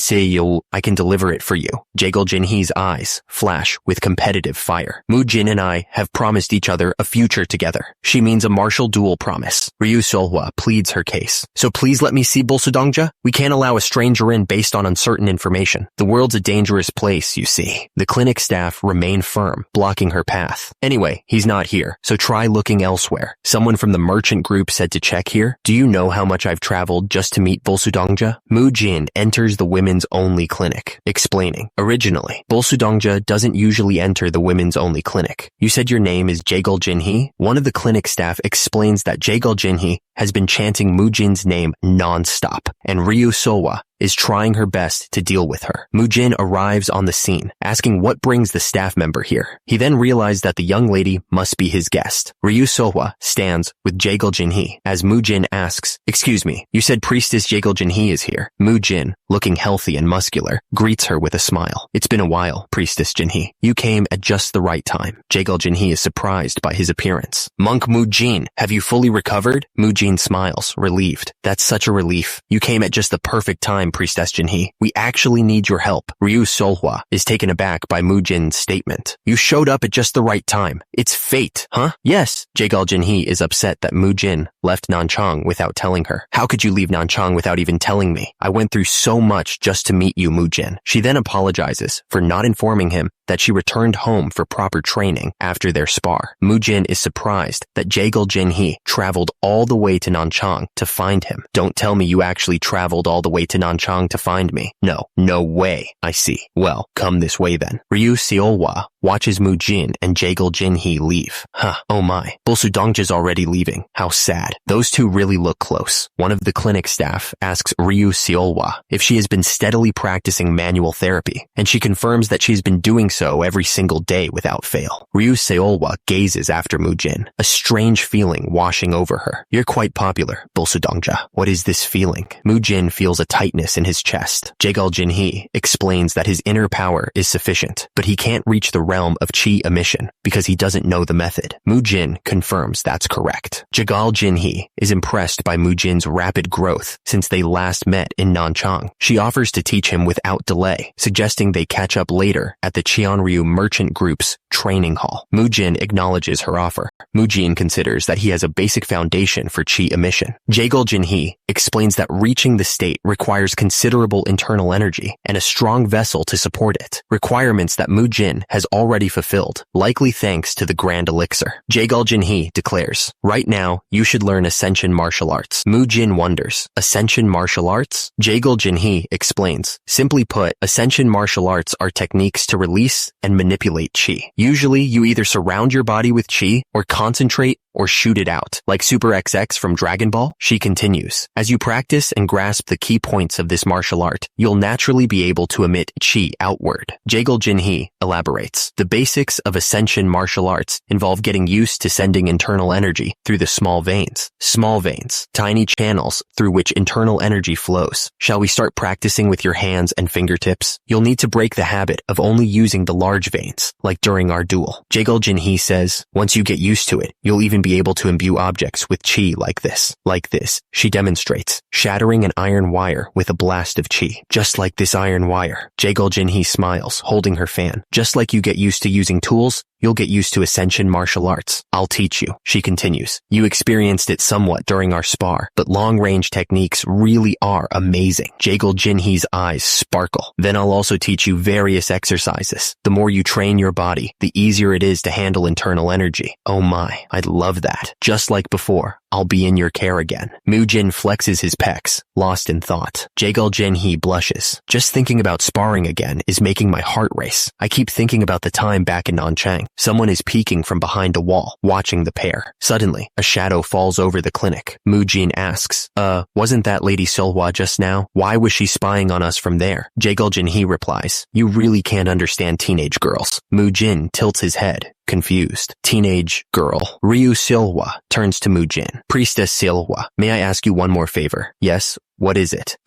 deliver it for you. Jaegul Jinhee's eyes flash with competitive fire. Mujin and I have promised each other a future together. She means a martial duel promise. Ryu Siola pleads her case. So please let me see Bolsudongja. We can't allow a stranger in based on uncertain information. The world's a dangerous place, you see. The clinic staff remain firm, blocking her path. Anyway, he's not here, so try looking elsewhere. Someone from the merchant group said to check here. Do you know how much I've traveled just to meet Bolsudongja? Mujin enters the women's only clinic, explaining. Originally, Bolsudongja doesn't usually enter the women's only clinic. You said your name is Jaegul Jinhee? One of the clinic staff explains that Jaegul Jinhee has been chanting Mujin's name non-stop, and Ryu Siola is trying her best to deal with her. Mujin arrives on the scene, asking what brings the staff member here. He then realized that the young lady must be his guest. Ryu Siola stands with Jaegul Jinhee as Mujin asks, "Excuse me, you said Priestess Jaegul Jinhee is here." Mujin, looking healthy and muscular, greets her with a smile. "It's been a while, Priestess Jinhee. You came at just the right time." Jaegul Jinhee is surprised by his appearance. "Monk Mujin, have you fully recovered?" Mujin smiles, relieved. "That's such a relief. You came at just the perfect time, Priestess Jinhee. We actually need your help." Ryu Siola is taken aback by Mujin's statement. "You showed up at just the right time. It's fate, huh?" "Yes." Jaegul Jinhee is upset that Mujin left Nanchang without telling her. "How could you leave Nanchang without even telling me? I went through so much just to meet you, Mujin." She then apologizes for not informing him that she returned home for proper training after their spar. Mujin is surprised that Jaegul Jinhee traveled all the way to Nanchang to find him. "Don't tell me you actually traveled all the way to Nanchang to find me." No way. "I see. Well, come this way then." Ryu Siola watches Mujin and Jaegul Jinhee leave. Oh my. Bolsudongja's already leaving. How sad. Those two really look close. One of the clinic staff asks Ryu Siola if she has been steadily practicing manual therapy, and she confirms that she's been doing so every single day without fail. Ryu Siola gazes after Mujin, a strange feeling washing over her. "You're quite popular, Bolsudongja. What is this feeling?" Mujin feels a tightness in his chest. Jaegul Jinhee explains that his inner power is sufficient, but he can't reach the realm of chi emission because he doesn't know the method. Mujin confirms that's correct. Jaegul Jinhee is impressed by Mujin's rapid growth since they last met in Nanchang. She offers to teach him without delay, suggesting they catch up later at the Qianryu Merchant Group's training hall. Mujin acknowledges her offer. Mujin considers that he has a basic foundation for chi emission. Jaegul Jinhee explains that reaching the state requires considerable internal energy and a strong vessel to support it, requirements that Mujin has already fulfilled, likely thanks to the Grand Elixir. Jaegul Jinhee declares, "Right now, you should learn Ascension martial arts." Mujin wonders, "Ascension martial arts?" Jaegul Jinhee explains, "Simply put, Ascension martial arts are techniques to release and manipulate chi. Usually, you either surround your body with chi or concentrate or shoot it out, like Super XX from Dragon Ball." She continues, "As you practice and grasp the key points of this martial art, you'll naturally be able to emit chi outward." Jaegul Jinhee elaborates, "The basics of Ascension martial arts involve getting used to sending internal energy through the small veins. Small veins, tiny channels through which internal energy flows. Shall we start practicing with your hands and fingertips? You'll need to break the habit of only using the large veins, like during our duel." Jaegul Jinhee says, "Once you get used to it, you'll even be able to imbue objects with chi like this." Like this, she demonstrates, shattering an iron wire with a blast of chi. "Just like this iron wire." Jaegul Jinhee smiles, holding her fan. "Just like you get used to using tools, you'll get used to Ascension martial arts. I'll teach you." She continues, "You experienced it somewhat during our spar, but long-range techniques really are amazing." Jaegul Jinhee's eyes sparkle. "Then I'll also teach you various exercises. The more you train your body, the easier it is to handle internal energy." Oh my, I'd love that. Just like before, I'll be in your care again. Mujin flexes his pecs, lost in thought. Jaegul Jinhee blushes. "Just thinking about sparring again is making my heart race. I keep thinking about the time back in Nanchang." Someone is peeking from behind a wall, watching the pair. Suddenly, a shadow falls over the clinic. Mujin asks, wasn't that Lady Siola just now? Why was she spying on us from there?" Jaegul Jinhee replies, "You really can't understand teenage girls." Mujin tilts his head, confused. "Teenage girl." Ryu Siola turns to Mujin. "Priestess Siola, may I ask you one more favor?" "Yes, what is it?"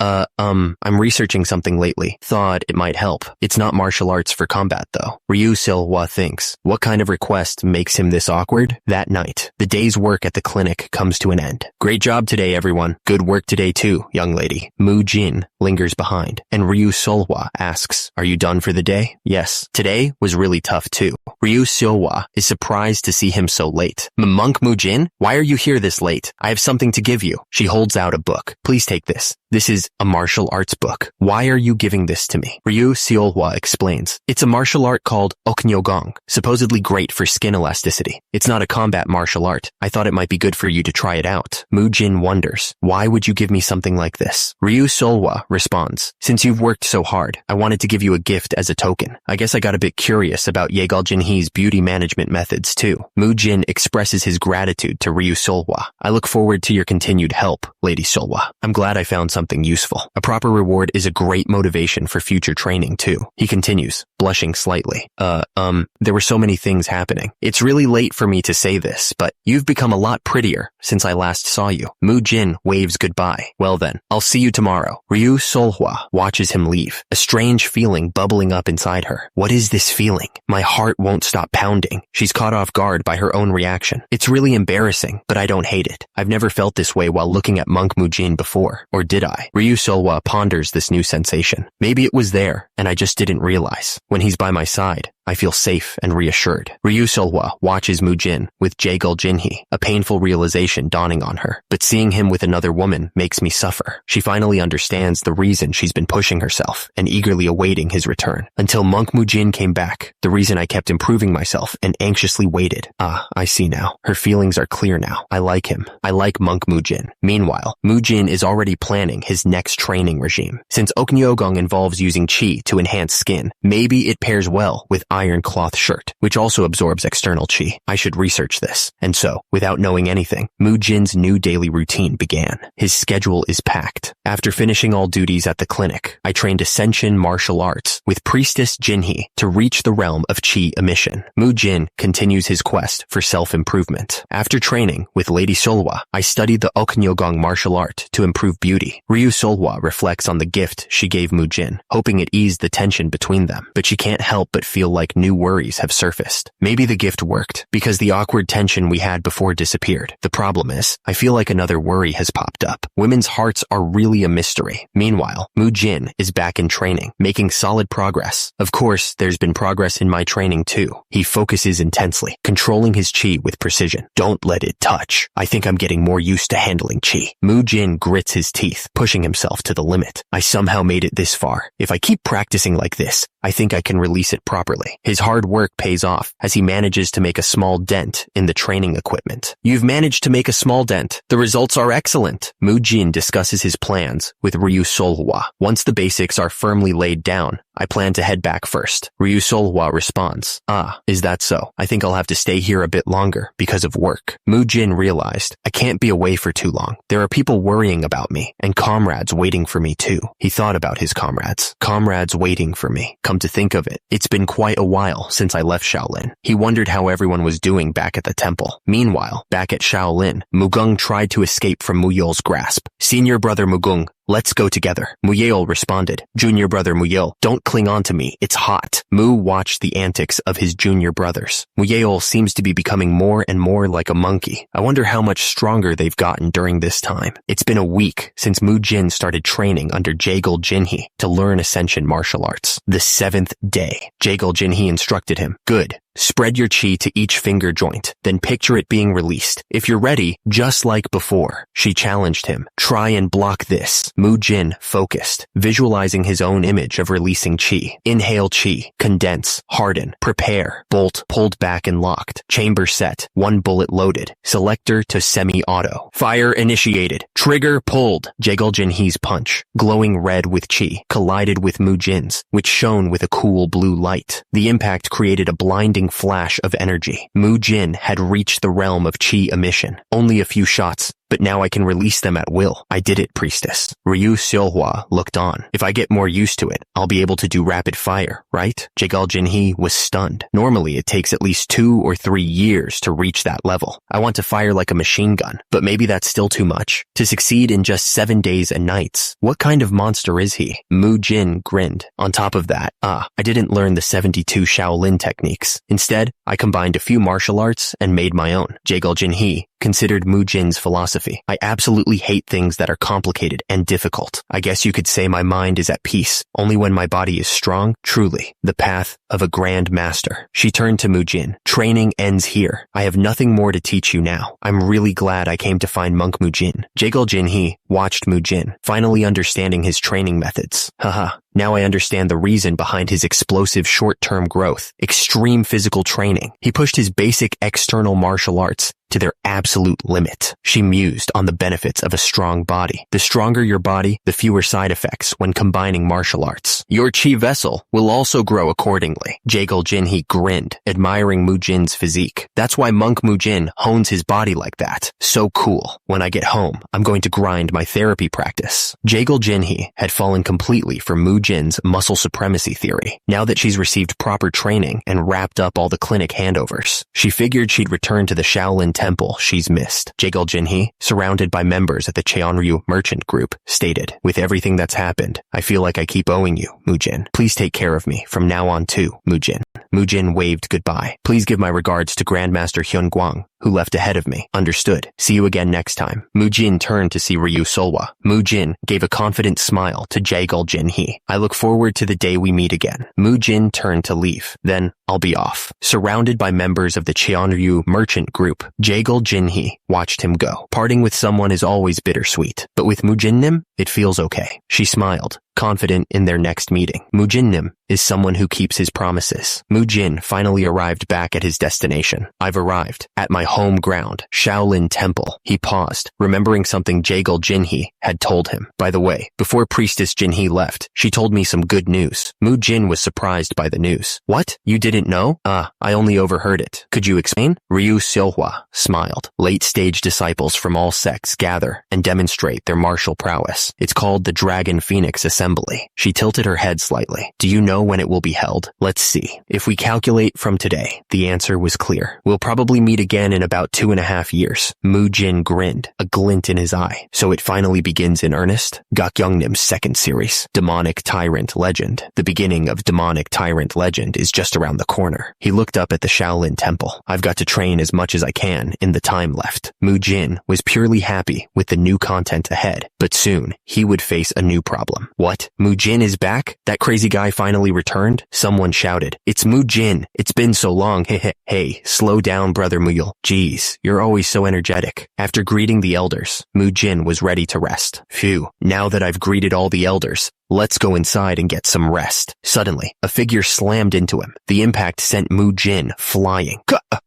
I'm researching something lately. Thought it might help. It's not martial arts for combat, though." Ryu Siola thinks, what kind of request makes him this awkward? That night, the day's work at the clinic comes to an end. "Great job today, everyone. Good work today too, young lady." Mujin lingers behind, and Ryu Siola asks, "Are you done for the day?" "Yes. Today was really tough too." Ryu Siola is surprised to see him so late. "Monk Mujin, why are you here this late? I have something to give you." She holds out a book. "Please take this." this? This is a martial arts book. Why are you giving this to me? Ryu Siola explains. It's a martial art called Oknyogong, supposedly great for skin elasticity. It's not a combat martial art. I thought it might be good for you to try it out. Mujin wonders, why would you give me something like this? Ryu Siola responds, since you've worked so hard, I wanted to give you a gift as a token. I guess I got a bit curious about Yahello Jinhee's beauty management methods too. Mujin expresses his gratitude to Ryu Siola. I look forward to your continued help, Lady Siola. I'm glad I found something useful. A proper reward is a great motivation for future training too. He continues, blushing slightly. There were so many things happening. It's really late for me to say this, but you've become a lot prettier since I last saw you. Mujin waves goodbye. Well then, I'll see you tomorrow. Ryu Siola watches him leave, a strange feeling bubbling up inside her. What is this feeling? My heart won't stop pounding. She's caught off guard by her own reaction. It's really embarrassing, but I don't hate it. I've never felt this way while looking at Monk Mujin before, or did I? Ryu Siola ponders this new sensation. Maybe it was there, and I just didn't realize. When he's by my side, I feel safe and reassured. Ryu Siola watches Mujin with Yahello Jinhee, a painful realization dawning on her. But seeing him with another woman makes me suffer. She finally understands the reason she's been pushing herself and eagerly awaiting his return. Until Monk Mujin came back, the reason I kept improving myself and anxiously waited. I see now. Her feelings are clear now. I like him. I like Monk Mujin. Meanwhile, Mujin is already planning his next training regime. Since Oknyogong involves using chi to enhance skin, maybe it pairs well with iron cloth shirt, which also absorbs external chi. I should research this. And so, without knowing anything, Mujin's new daily routine began. His schedule is packed. After finishing all duties at the clinic, I trained Ascension martial arts with Priestess Jinhee to reach the realm of chi emission. Mujin continues his quest for self-improvement. After training with Lady Siola, I studied the Oknyogong martial art to improve beauty. Ryu Siola reflects on the gift she gave Mujin, hoping it eased the tension between them. But she can't help but feel like new worries have surfaced. Maybe the gift worked, because the awkward tension we had before disappeared. The problem is, I feel like another worry has popped up. Women's hearts are really a mystery. Meanwhile, Mujin is back in training, making solid progress. Of course, there's been progress in my training too. He focuses intensely, controlling his chi with precision. Don't let it touch. I think I'm getting more used to handling chi. Mujin grits his teeth, pushing himself to the limit. I somehow made it this far. If I keep practicing like this, I think I can release it properly. His hard work pays off as he manages to make a small dent in the training equipment. You've managed to make a small dent. The results are excellent. Mujin discusses his plans with Ryu Siola. Once the basics are firmly laid down, I plan to head back first. Ryu Siola responds, is that so? I think I'll have to stay here a bit longer because of work. Mujin realized, I can't be away for too long. There are people worrying about me and comrades waiting for me too. He thought about his comrades. Comrades waiting for me. Come to think of it, it's been quite a while since I left Shaolin. He wondered how everyone was doing back at the temple. Meanwhile, back at Shaolin, Mugung tried to escape from Muyol's grasp. Senior brother Mugung, let's go together. Muyol responded. Junior brother Muyol, don't cling on to me. It's hot. Mu watched the antics of his junior brothers. Muyol seems to be becoming more and more like a monkey. I wonder how much stronger they've gotten during this time. It's been a week since Mujin started training under Yahello Jinhee to learn Ascension martial arts. The 7th day, Yahello Jinhee instructed him. Good. Spread your chi to each finger joint, then picture it being released. If you're ready, just like before. She challenged him. Try and block this. Mujin focused, visualizing his own image of releasing chi. Inhale chi, condense, harden, prepare, bolt pulled back and locked, chamber set, 1 bullet loaded, selector to semi-auto. Fire initiated, trigger pulled. Yahello Jinhee's punch, glowing red with chi, collided with Mujin's, which shone with a cool blue light. The impact created a blinding flash of energy. Mujin had reached the realm of chi emission. Only a few shots, but now I can release them at will. I did it, priestess. Ryu Siola looked on. If I get more used to it, I'll be able to do rapid fire, right? Yahello Jinhee was stunned. Normally, it takes at least 2 or 3 years to reach that level. I want to fire like a machine gun, but maybe that's still too much. To succeed in just 7 days and nights, what kind of monster is he? Mujin grinned. On top of that, I didn't learn the 72 Shaolin techniques. Instead, I combined a few martial arts and made my own. Yahello Jinhee considered Mujin's philosophy. I absolutely hate things that are complicated and difficult. I guess you could say my mind is at peace, only when my body is strong, truly. The path of a grand master. She turned to Mujin. Training ends here. I have nothing more to teach you now. I'm really glad I came to find Monk Mujin. Jaegul Jinhee watched Mujin, finally understanding his training methods. Haha. Now I understand the reason behind his explosive short-term growth. Extreme physical training. He pushed his basic external martial arts to their absolute limit. She mused on the benefits of a strong body. The stronger your body, the fewer side effects when combining martial arts. Your chi vessel will also grow accordingly. Jaegul Jinhee grinned, admiring Mujin's physique. That's why Monk Mujin hones his body like that. So cool. When I get home, I'm going to grind my therapy practice. Jaegul Jinhee had fallen completely for Mujin's muscle supremacy theory. Now that she's received proper training and wrapped up all the clinic handovers, she figured she'd return to the Shaolin temple she's missed. Jaegul Jinhee, surrounded by members at the Cheonryu merchant group, stated, "With everything that's happened, I feel like I keep owing you, Mujin. Please take care of me from now on too, Mujin." Mujin waved goodbye. "Please give my regards to Grandmaster Hyun Guang, who left ahead of me. Understood. See you again next time." Mujin turned to see Ryu Siola. Mujin gave a confident smile to Jaegul Jinhee. "I look forward to the day we meet again." Mujin turned to leave. "Then I'll be off." Surrounded by members of the Cheonryu merchant group, Jaegul Jinhee watched him go. Parting with someone is always bittersweet, but with Mujinnim, it feels okay. She smiled, confident in their next meeting. Mujinnim is someone who keeps his promises. Mujin finally arrived back at his destination. "I've arrived at my home ground, Shaolin Temple." He paused, remembering something Jaegul Jinhee had told him. "By the way, before Priestess Jinhee left, she told me some good news." Mujin was surprised by the news. "What? You didn't know?" I only overheard it. Could you explain?" Ryu Siola smiled. "Late-stage disciples from all sects gather and demonstrate their martial prowess. It's called the Dragon Phoenix Assembly." She tilted her head slightly. "Do you know when it will be held?" "Let's see. If we calculate from today," the answer was clear. "We'll probably meet again in about 2.5 years. Mujin grinned, a glint in his eye. "So it finally begins in earnest?" Gakyeongnim's second series, Demonic Tyrant Legend. The beginning of Demonic Tyrant Legend is just around the corner. He looked up at the Shaolin Temple. "I've got to train as much as I can in the time left." Mujin was purely happy with the new content ahead, but soon he would face a new problem. "What? Mujin is back? That crazy guy finally returned?" Someone shouted. "It's Mujin. It's been so long. Hey, slow down, brother Muyul. Geez, you're always so energetic." After greeting the elders, Mujin was ready to rest. "Phew, now that I've greeted all the elders, let's go inside and get some rest." Suddenly, a figure slammed into him. The impact sent Mujin flying.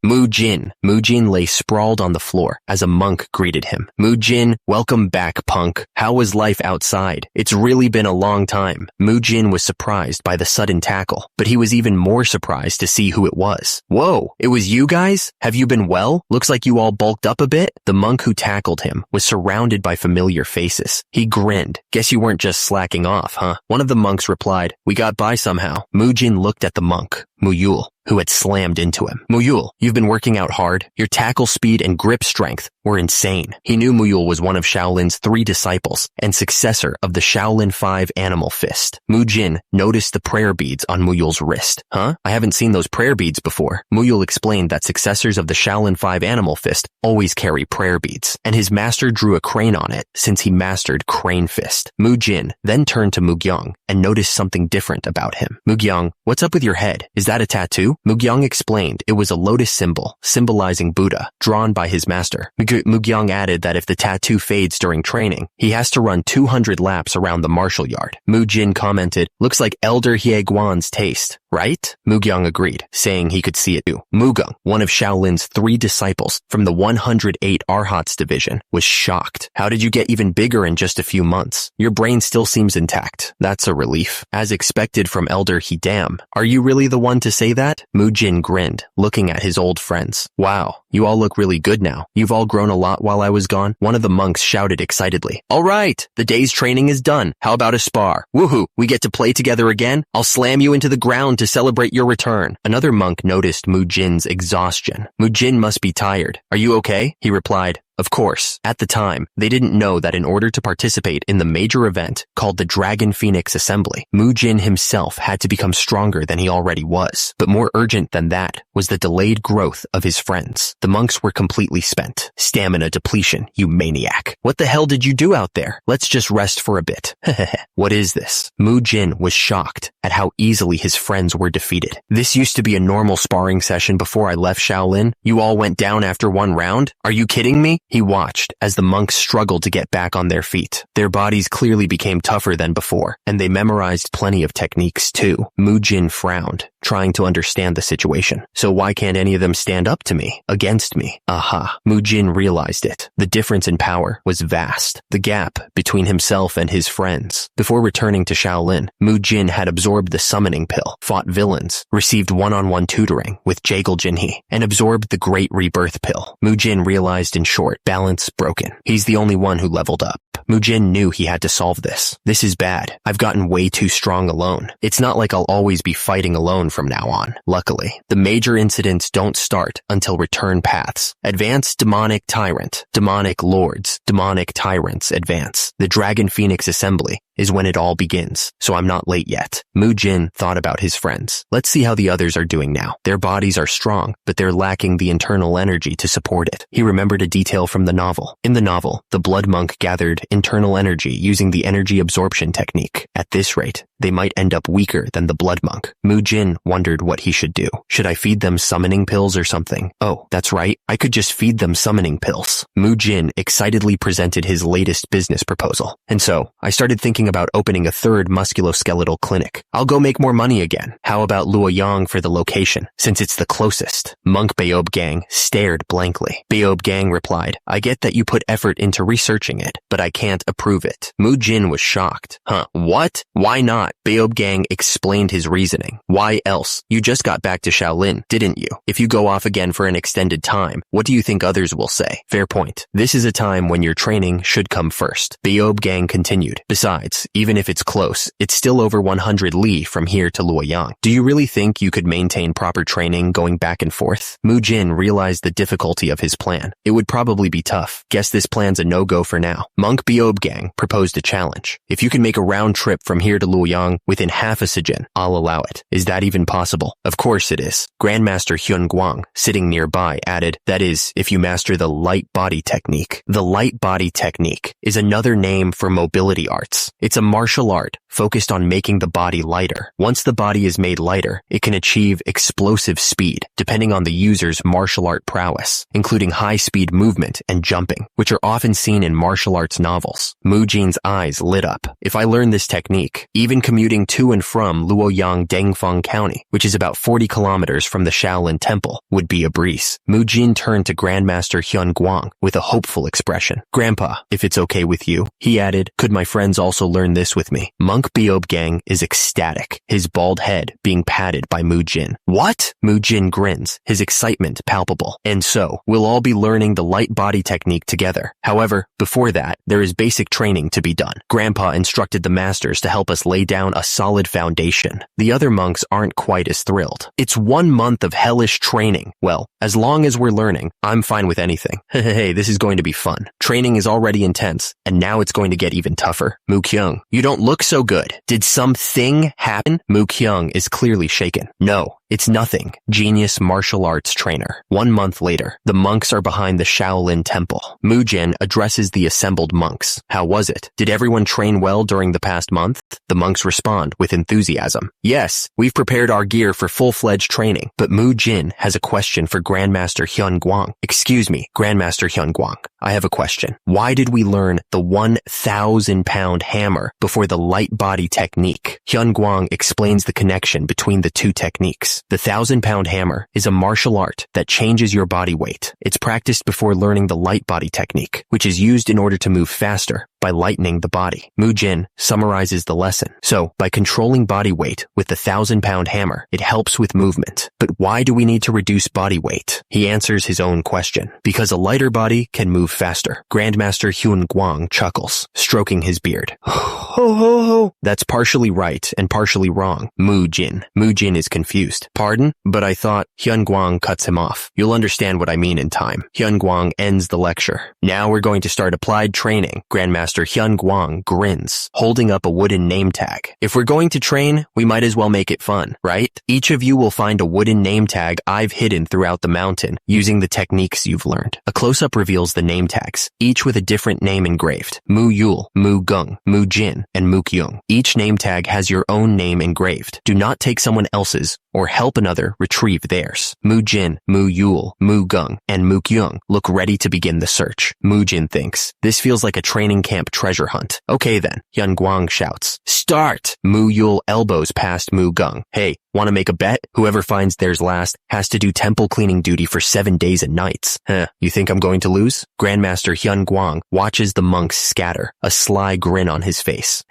Mujin! Mujin lay sprawled on the floor as a monk greeted him. "Mujin, welcome back, punk. How was life outside? It's really been a long time." Mujin was surprised by the sudden tackle, but he was even more surprised to see who it was. "Whoa, it was you guys? Have you been well? Looks like you all bulked up a bit." The monk who tackled him was surrounded by familiar faces. He grinned. "Guess you weren't just slacking off, huh?" One of the monks replied, "We got by somehow." Mujin looked at the monk, Muyul, who had slammed into him. "Muyul, you've been working out hard. Your tackle speed and grip strength were insane." He knew Muyul was one of Shaolin's 3 disciples and successor of the Shaolin 5 Animal Fist. Mujin noticed the prayer beads on Muyul's wrist. "Huh? I haven't seen those prayer beads before." Muyul explained that successors of the Shaolin 5 Animal Fist always carry prayer beads, and his master drew a crane on it since he mastered Crane Fist. Mujin then turned to Mugyong and noticed something different about him. "Mugyong, what's up with your head? Is that a tattoo?" Mugyong explained it was a lotus symbol symbolizing Buddha, drawn by his master. Mugyong added that if the tattoo fades during training, he has to run 200 laps around the martial yard. Mujin commented, "Looks like Elder Hyeguan's taste, right?" Mugyong agreed, saying he could see it too. Mugyong, one of Shaolin's 3 disciples from the 108 Arhats division, was shocked. "How did you get even bigger in just a few months? Your brain still seems intact." "That's a relief. As expected from Elder Hidam." "Are you really the one to say that?" Mujin grinned, looking at his old friends. "Wow, you all look really good now. You've all grown a lot while I was gone." One of the monks shouted excitedly. "All right, the day's training is done. How about a spar? Woohoo, we get to play together again? I'll slam you into the ground to celebrate your return." Another monk noticed Mujin's exhaustion. Mujin must be tired. "Are you okay?" He replied, Of course, at the time, they didn't know that in order to participate in the major event called the Dragon Phoenix Assembly, Mujin himself had to become stronger than he already was. But more urgent than that was the delayed growth of his friends. The monks were completely spent. Stamina depletion, you maniac. What the hell did you do out there? Let's just rest for a bit. What is this? Mujin was shocked at how easily his friends were defeated. This used to be a normal sparring session before I left Shaolin. You all went down after one round? Are you kidding me? He watched as the monks struggled to get back on their feet. Their bodies clearly became tougher than before, and they memorized plenty of techniques too. Mujin frowned, trying to understand the situation. So why can't any of them stand up to me, against me? Aha, Mujin realized it. The difference in power was vast. The gap between himself and his friends. Before returning to Shaolin, Mujin had absorbed the summoning pill, fought villains, received one-on-one tutoring with Jagal Jinhee, and absorbed the Great Rebirth pill. Mujin realized in short, balance broken. He's the only one who leveled up. Mujin knew he had to solve this. This is bad. I've gotten way too strong alone. It's not like I'll always be fighting alone from now on. Luckily, the major incidents don't start until return paths. Advance demonic tyrant, demonic lords, demonic tyrants advance. The Dragon Phoenix Assembly is when it all begins, so I'm not late yet. Mujin thought about his friends. Let's see how the others are doing now. Their bodies are strong, but they're lacking the internal energy to support it. He remembered a detail from the novel. In the novel, the blood monk gathered internal energy using the energy absorption technique. At this rate, they might end up weaker than the blood monk. Mujin wondered what he should do. Should I feed them summoning pills or something? Oh, that's right. I could just feed them summoning pills. Mujin excitedly presented his latest business proposal. And so, I started thinking about opening a third musculoskeletal clinic. I'll go make more money again. How about Luoyang for the location, since it's the closest? Monk Beob Gang stared blankly. Beob Gang replied, I get that you put effort into researching it, but I can't approve it. Mujin was shocked. Huh, what? Why not? Beob Gang explained his reasoning. Why else? You just got back to Shaolin, didn't you? If you go off again for an extended time, what do you think others will say? Fair point. This is a time when your training should come first. Beob Gang continued. Besides, even if it's close, it's still over 100 li from here to Luoyang. Do you really think you could maintain proper training going back and forth? Mujin realized the difficulty of his plan. It would probably be tough. Guess this plan's a no-go for now. Monk Beob Gang proposed a challenge. If you can make a round trip from here to Luoyang within half a sijin, I'll allow it. Is that even possible? Of course it is. Grandmaster Hyun Guang, sitting nearby, added, that is, if you master the light body technique. The light body technique is another name for mobility arts. It's a martial art focused on making the body lighter. Once the body is made lighter, it can achieve explosive speed, depending on the user's martial art prowess, including high-speed movement and jumping, which are often seen in martial arts novels. Mujin's eyes lit up. If I learn this technique, even commuting to and from Luoyang Dengfeng County, which is about 40 kilometers from the Shaolin Temple, would be a breeze. Mujin turned to Grandmaster Hyun Guang with a hopeful expression. Grandpa, if it's okay with you, he added, could my friends also learn this with me? Monk Beob Gang is ecstatic, his bald head being patted by Mujin. What? Mujin grins, his excitement palpable. And so, we'll all be learning the light body technique together. However, before that, there is basic training to be done. Grandpa instructed the masters to help us lay down a solid foundation. The other monks aren't quite as thrilled. It's 1 month of hellish training. Well, as long as we're learning, I'm fine with anything. Hey, this is going to be fun. Training is already intense, and now it's going to get even tougher. Mukyung, you don't look so good. Did something happen? Mukyung is clearly shaken. No, it's nothing. Genius martial arts trainer. 1 month later, the monks are behind the Shaolin Temple. Mujin addresses the assembled monks. How was it? Did everyone train well during the past month? The monks respond with enthusiasm. Yes, we've prepared our gear for full-fledged training, but Mujin has a question for Grandmaster Hyun Guang. Excuse me, Grandmaster Hyun Guang. I have a question. Why did we learn the 1,000-pound hammer before the light body technique? Hyun Guang explains the connection between the two techniques. The 1,000-pound hammer is a martial art that changes your body weight. It's practiced before learning the light body technique, which is used in order to move faster, by lightening the body. Mujin summarizes the lesson. So, by controlling body weight with the 1,000-pound hammer, it helps with movement. But why do we need to reduce body weight? He answers his own question. Because a lighter body can move faster. Grandmaster Hyun Guang chuckles, stroking his beard. Ho ho ho. That's partially right and partially wrong. Mujin. Mujin is confused. Pardon? But I thought. Hyun Guang cuts him off. You'll understand what I mean in time. Hyun Guang ends the lecture. Now we're going to start applied training. Grandmaster Hyun Guang grins, holding up a wooden name tag. If we're going to train, we might as well make it fun, right? Each of you will find a wooden name tag I've hidden throughout the mountain using the techniques you've learned. A close-up reveals the name tags, each with a different name engraved. Mu Yul, Mu Gung, Mu Jin, and Mu Kyung. Each name tag has your own name engraved. Do not take someone else's or help another retrieve theirs. Mu Jin, Mu Yul, Mu Gung, and Mu Kyung look ready to begin the search. Mujin thinks, this feels like a training camp treasure hunt. Okay then, Hyun Guang shouts, start! Mu Yul elbows past Mu Gung. Hey, want to make a bet? Whoever finds theirs last has to do temple cleaning duty for 7 days and nights. You think I'm going to lose? Grandmaster Hyun Guang watches the monks scatter, a sly grin on his face.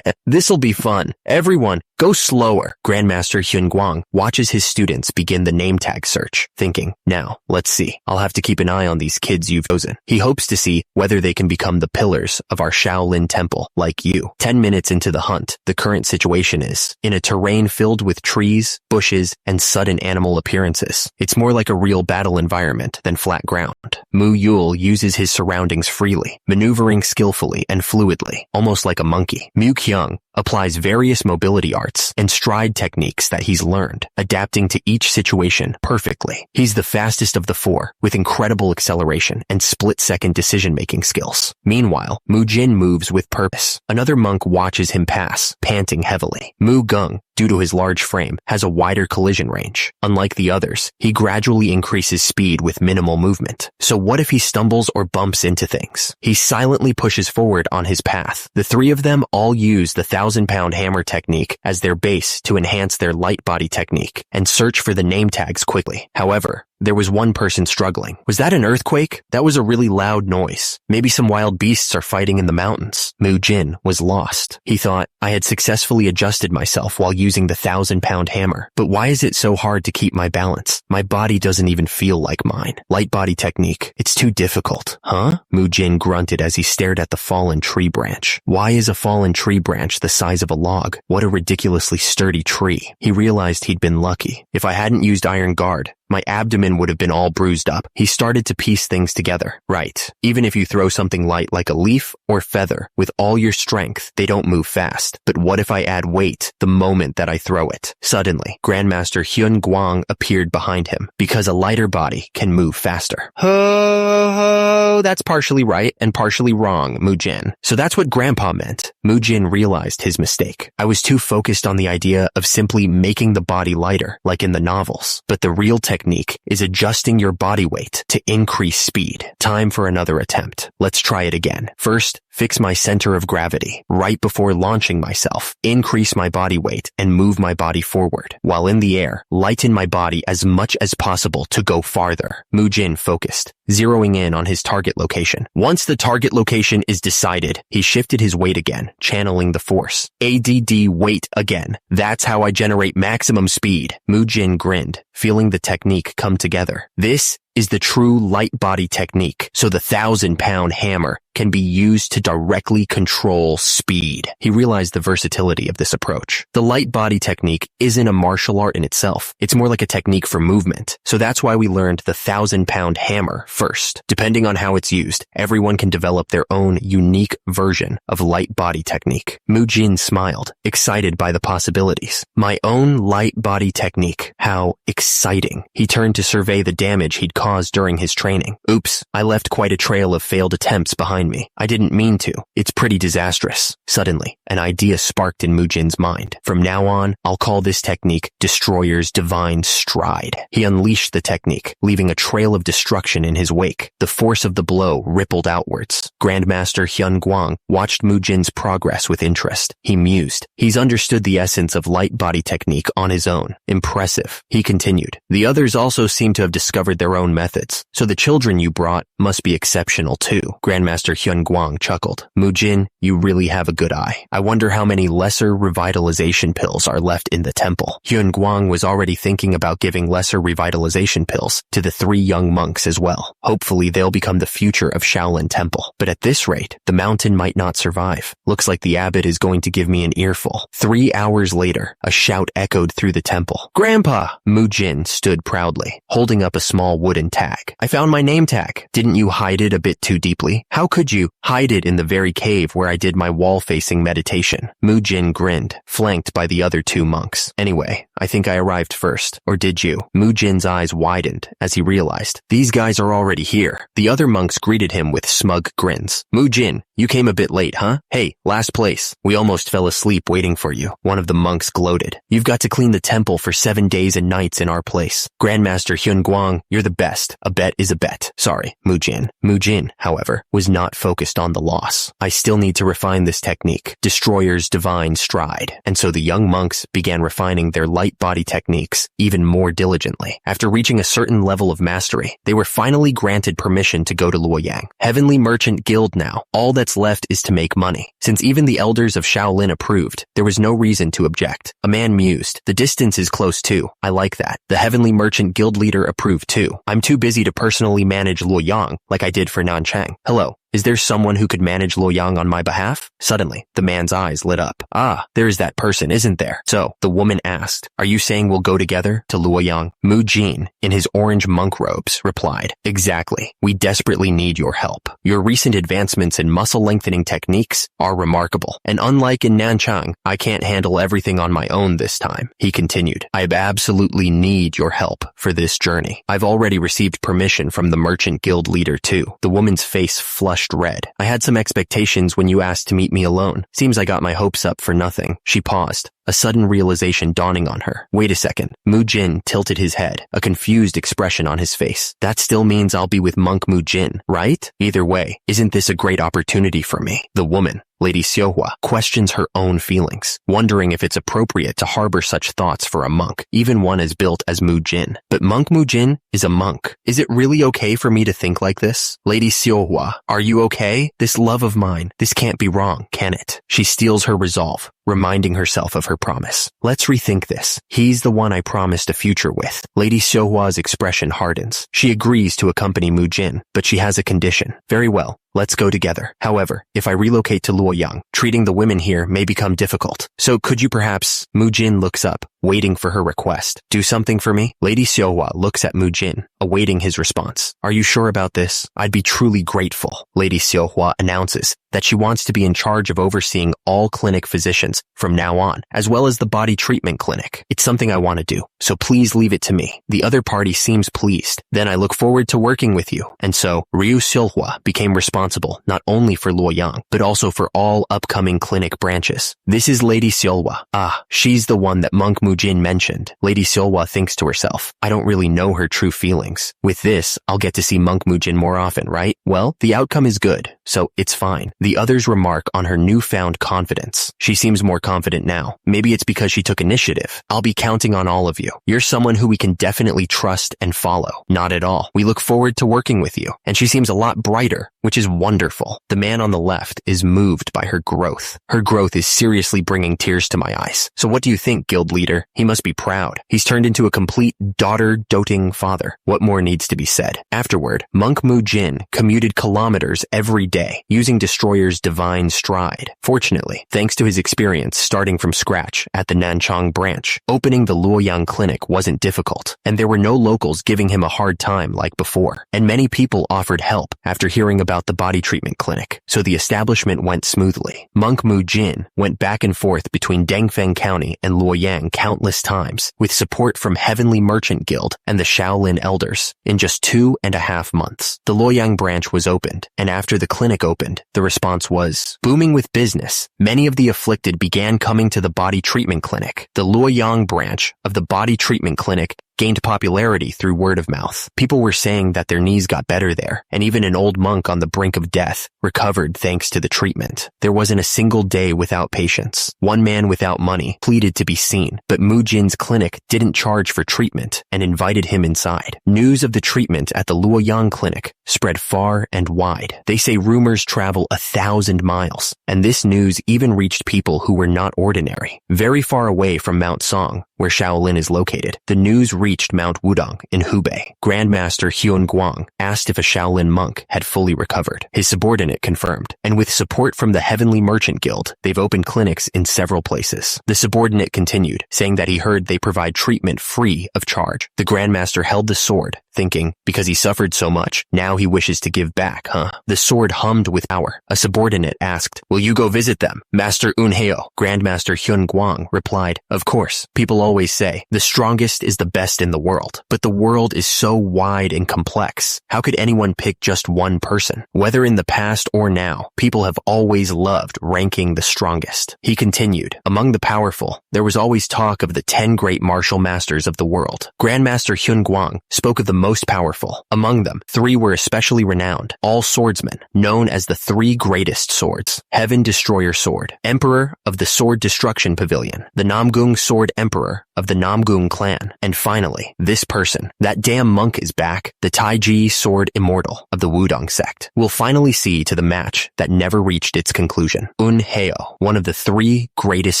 This'll be fun. Everyone, go slower. Grandmaster Hyun Guang watches his students begin the name tag search, thinking, now, let's see. I'll have to keep an eye on these kids you've chosen. He hopes to see whether they can become the pillars of our Shaolin temple, like you. 10 minutes into the hunt, the current situation is, in a terrain filled with trees, bushes, and sudden animal appearances. It's more like a real battle environment than flat ground. Mu Yul uses his surroundings freely, maneuvering skillfully and fluidly, almost like a monkey. Mu Kyung applies various mobility arts and stride techniques that he's learned, adapting to each situation perfectly. He's the fastest of the four, with incredible acceleration and split-second decision-making skills. Meanwhile, Mujin moves with purpose. Another monk watches him pass, panting heavily. Mu Gung, due to his large frame, has a wider collision range. Unlike the others, he gradually increases speed with minimal movement. So what if he stumbles or bumps into things? He silently pushes forward on his path. The three of them all use the 1,000-pound hammer technique as their base to enhance their light body technique and search for the name tags quickly. However, there was one person struggling. Was that an earthquake? That was a really loud noise. Maybe some wild beasts are fighting in the mountains. Mujin was lost. He thought, I had successfully adjusted myself while using the 1,000-pound hammer. But why is it so hard to keep my balance? My body doesn't even feel like mine. Light body technique. It's too difficult. Huh? Mujin grunted as he stared at the fallen tree branch. Why is a fallen tree branch the size of a log? What a ridiculously sturdy tree. He realized he'd been lucky. If I hadn't used Iron Guard, my abdomen would have been all bruised up. He started to piece things together. Right. Even if you throw something light like a leaf or feather with all your strength, they don't move fast. But what if I add weight the moment that I throw it? Suddenly, Grandmaster Hyun Guang appeared behind him because a lighter body can move faster. Ho, that's partially right and partially wrong, Mujin. So that's what Grandpa meant. Mujin realized his mistake. I was too focused on the idea of simply making the body lighter, like in the novels. But the real technique is adjusting your body weight to increase speed. Time for another attempt. Let's try it again. First, fix my center of gravity right before launching myself. Increase my body weight and move my body forward. While in the air, lighten my body as much as possible to go farther. Mujin focused, zeroing in on his target location. Once the target location is decided, he shifted his weight again, channeling the force. ADD weight again. That's how I generate maximum speed. Mujin grinned, feeling the technique come together. This is the true light body technique, so the 1,000-pound hammer can be used to directly control speed. He realized the versatility of this approach. The light body technique isn't a martial art in itself. It's more like a technique for movement. So that's why we learned the 1,000-pound hammer first. Depending on how it's used, everyone can develop their own unique version of light body technique. Mujin smiled, excited by the possibilities. My own light body technique. How exciting. He turned to survey the damage he'd caused during his training. Oops, I left quite a trail of failed attempts behind me. I didn't mean to. It's pretty disastrous. Suddenly, an idea sparked in Mujin's mind. From now on, I'll call this technique Destroyer's Divine Stride. He unleashed the technique, leaving a trail of destruction in his wake. The force of the blow rippled outwards. Grandmaster Hyun Guang watched Mujin's progress with interest. He mused. He's understood the essence of light body technique on his own. Impressive. He continued. The others also seem to have discovered their own own methods, so the children you brought must be exceptional too. Grandmaster Hyun Guang chuckled. Mujin, you really have a good eye. I wonder how many lesser revitalization pills are left in the temple. Hyun Guang was already thinking about giving lesser revitalization pills to the 3 young monks as well. Hopefully they'll become the future of Shaolin Temple. But at this rate, the mountain might not survive. Looks like the abbot is going to give me an earful. 3 hours later, a shout echoed through the temple. Grandpa! Mujin stood proudly, holding up a small wooden tag. I found my name tag. Didn't you hide it a bit too deeply? How could you hide it in the very cave where I did my wall-facing meditation? Mujin grinned, flanked by the other 2 monks. Anyway, I think I arrived first. Or did you? Mujin's eyes widened as he realized. These guys are already here. The other monks greeted him with smug grins. Mujin, you came a bit late, huh? Hey, last place. We almost fell asleep waiting for you. One of the monks gloated. You've got to clean the temple for 7 days and nights in our place. Grandmaster Hyun Guang, you're the best. A bet is a bet. Sorry, Mujin. Mujin, however, was not focused on the loss. I still need to refine this technique, Destroyer's Divine Stride. And so the young monks began refining their light body techniques even more diligently. After reaching a certain level of mastery, they were finally granted permission to go to Luoyang, Heavenly Merchant Guild now. All that's left is to make money. Since even the elders of Shaolin approved, there was no reason to object. A man mused. The distance is close too. I like that. The Heavenly Merchant Guild leader approved too. I'm too busy to personally manage Luoyang like I did for Nanchang. Hello. Is there someone who could manage Luoyang on my behalf? Suddenly, the man's eyes lit up. Ah, there's that person, isn't there? So, the woman asked, are you saying we'll go together to Luoyang? Mujin, in his orange monk robes, replied, exactly. We desperately need your help. Your recent advancements in muscle lengthening techniques are remarkable. And unlike in Nanchang, I can't handle everything on my own this time. He continued, I absolutely need your help for this journey. I've already received permission from the Merchant Guild leader too. The woman's face flushed red. I had some expectations when you asked to meet me alone. Seems I got my hopes up for nothing. She paused, a sudden realization dawning on her. Wait a second. Mujin tilted his head, a confused expression on his face. That still means I'll be with Monk Mujin, right? Either way, isn't this a great opportunity for me? The woman, Lady Siohua, questions her own feelings, wondering if it's appropriate to harbor such thoughts for a monk, even one as built as Mujin. But Monk Mujin is a monk. Is it really okay for me to think like this? Lady Siohua, are you okay? This love of mine, this can't be wrong, can it? She steels her resolve, reminding herself of her promise. Let's rethink this. He's the one I promised a future with. Lady Siohua's expression hardens. She agrees to accompany Mujin, but she has a condition. Very well. Let's go together. However, if I relocate to Luoyang, treating the women here may become difficult. So could you perhaps... Mujin looks up, waiting for her request. Do something for me? Lady Siohua looks at Mujin, awaiting his response. Are you sure about this? I'd be truly grateful. Lady Siohua announces that she wants to be in charge of overseeing all clinic physicians from now on, as well as the body treatment clinic. It's something I want to do, so please leave it to me. The other party seems pleased. Then I look forward to working with you. And so, Ryu Siola became responsible not only for Luoyang, but also for all upcoming clinic branches. This is Lady Siola. Ah, she's the one that Monk Mujin mentioned. Lady Siola thinks to herself, I don't really know her true feelings. With this, I'll get to see Monk Mujin more often, right? Well, the outcome is good, so it's fine. The others remark on her newfound confidence. She seems more confident now. Maybe it's because she took initiative. I'll be counting on all of you. You're someone who we can definitely trust and follow. Not at all. We look forward to working with you. And she seems a lot brighter, which is wonderful. The man on the left is moved by her growth. Her growth is seriously bringing tears to my eyes. So what do you think, guild leader? He must be proud. He's turned into a complete daughter-doting father. What more needs to be said? Afterward, Monk Mujin commuted kilometers every day, using Destroyer's divine stride. Fortunately, thanks to his experience starting from scratch at the Nanchang branch, opening the Luoyang clinic wasn't difficult, and there were no locals giving him a hard time like before. And many people offered help after hearing about the body treatment clinic, so the establishment went smoothly. Monk Mujin went back and forth between Dangfeng County and Luoyang countless times, with support from Heavenly Merchant Guild and the Shaolin elders. In just 2.5 months, the Luoyang branch was opened, and after the clinic opened, the response was booming with business. Many of the afflicted began coming to the body treatment clinic. The Luoyang branch of the body treatment clinic gained popularity through word of mouth. People were saying that their knees got better there, and even an old monk on the brink of death recovered thanks to the treatment. There wasn't a single day without patients. One man without money pleaded to be seen, but Mujin's clinic didn't charge for treatment and invited him inside. News of the treatment at the Luoyang clinic spread far and wide. They say rumors travel 1,000 miles, and this news even reached people who were not ordinary. Very far away from Mount Song, where Shaolin is located, the news reached Mount Wudong in Hubei. Grandmaster Hyun Guang asked if a Shaolin monk had fully recovered. His subordinate confirmed, and with support from the Heavenly Merchant Guild, they've opened clinics in several places. The subordinate continued, saying that he heard they provide treatment free of charge. The Grandmaster held the sword, thinking, because he suffered so much, now he wishes to give back, huh? The sword hummed with power. A subordinate asked, will you go visit them, Master Unheo? Grandmaster Hyun Guang replied, of course. People always say, the strongest is the best in the world. But the world is so wide and complex. How could anyone pick just one person? Whether in the past or now, people have always loved ranking the strongest. He continued, among the powerful, there was always talk of the 10 great martial masters of the world. Grandmaster Hyun Guang spoke of the most powerful. Among them, 3 were especially renowned, all swordsmen, known as the 3 greatest swords. Heaven Destroyer Sword, Emperor of the Sword Destruction Pavilion, the Namgung Sword Emperor of the Namgung clan, and finally, this person. That damn monk is back, the Taiji Sword Immortal of the Wudong sect. We'll finally see to the match that never reached its conclusion. Unheo, one of the 3 greatest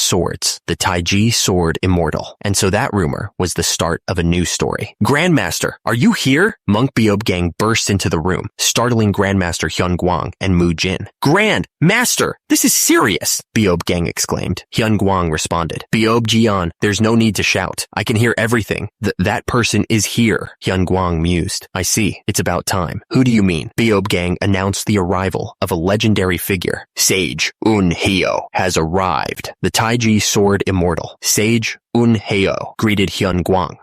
swords, the Taiji Sword Immortal. And so that rumor was the start of a new story. Grandmaster, are you here? Monk Beob Gang burst into the room, startling Grandmaster Hyun Guang and Mujin. Grand Master, this is serious, Beob Gang exclaimed. Hyun Guang responded, Beob Jian, there's no need to shout. I can hear everything. That person is here, Hyun Guang mused. I see. It's about time. Who do you mean? Beob Gang announced the arrival of a legendary figure. Sage Unheo has arrived. The Taiji Sword Immortal. Sage Unheo greeted Hyun Guang.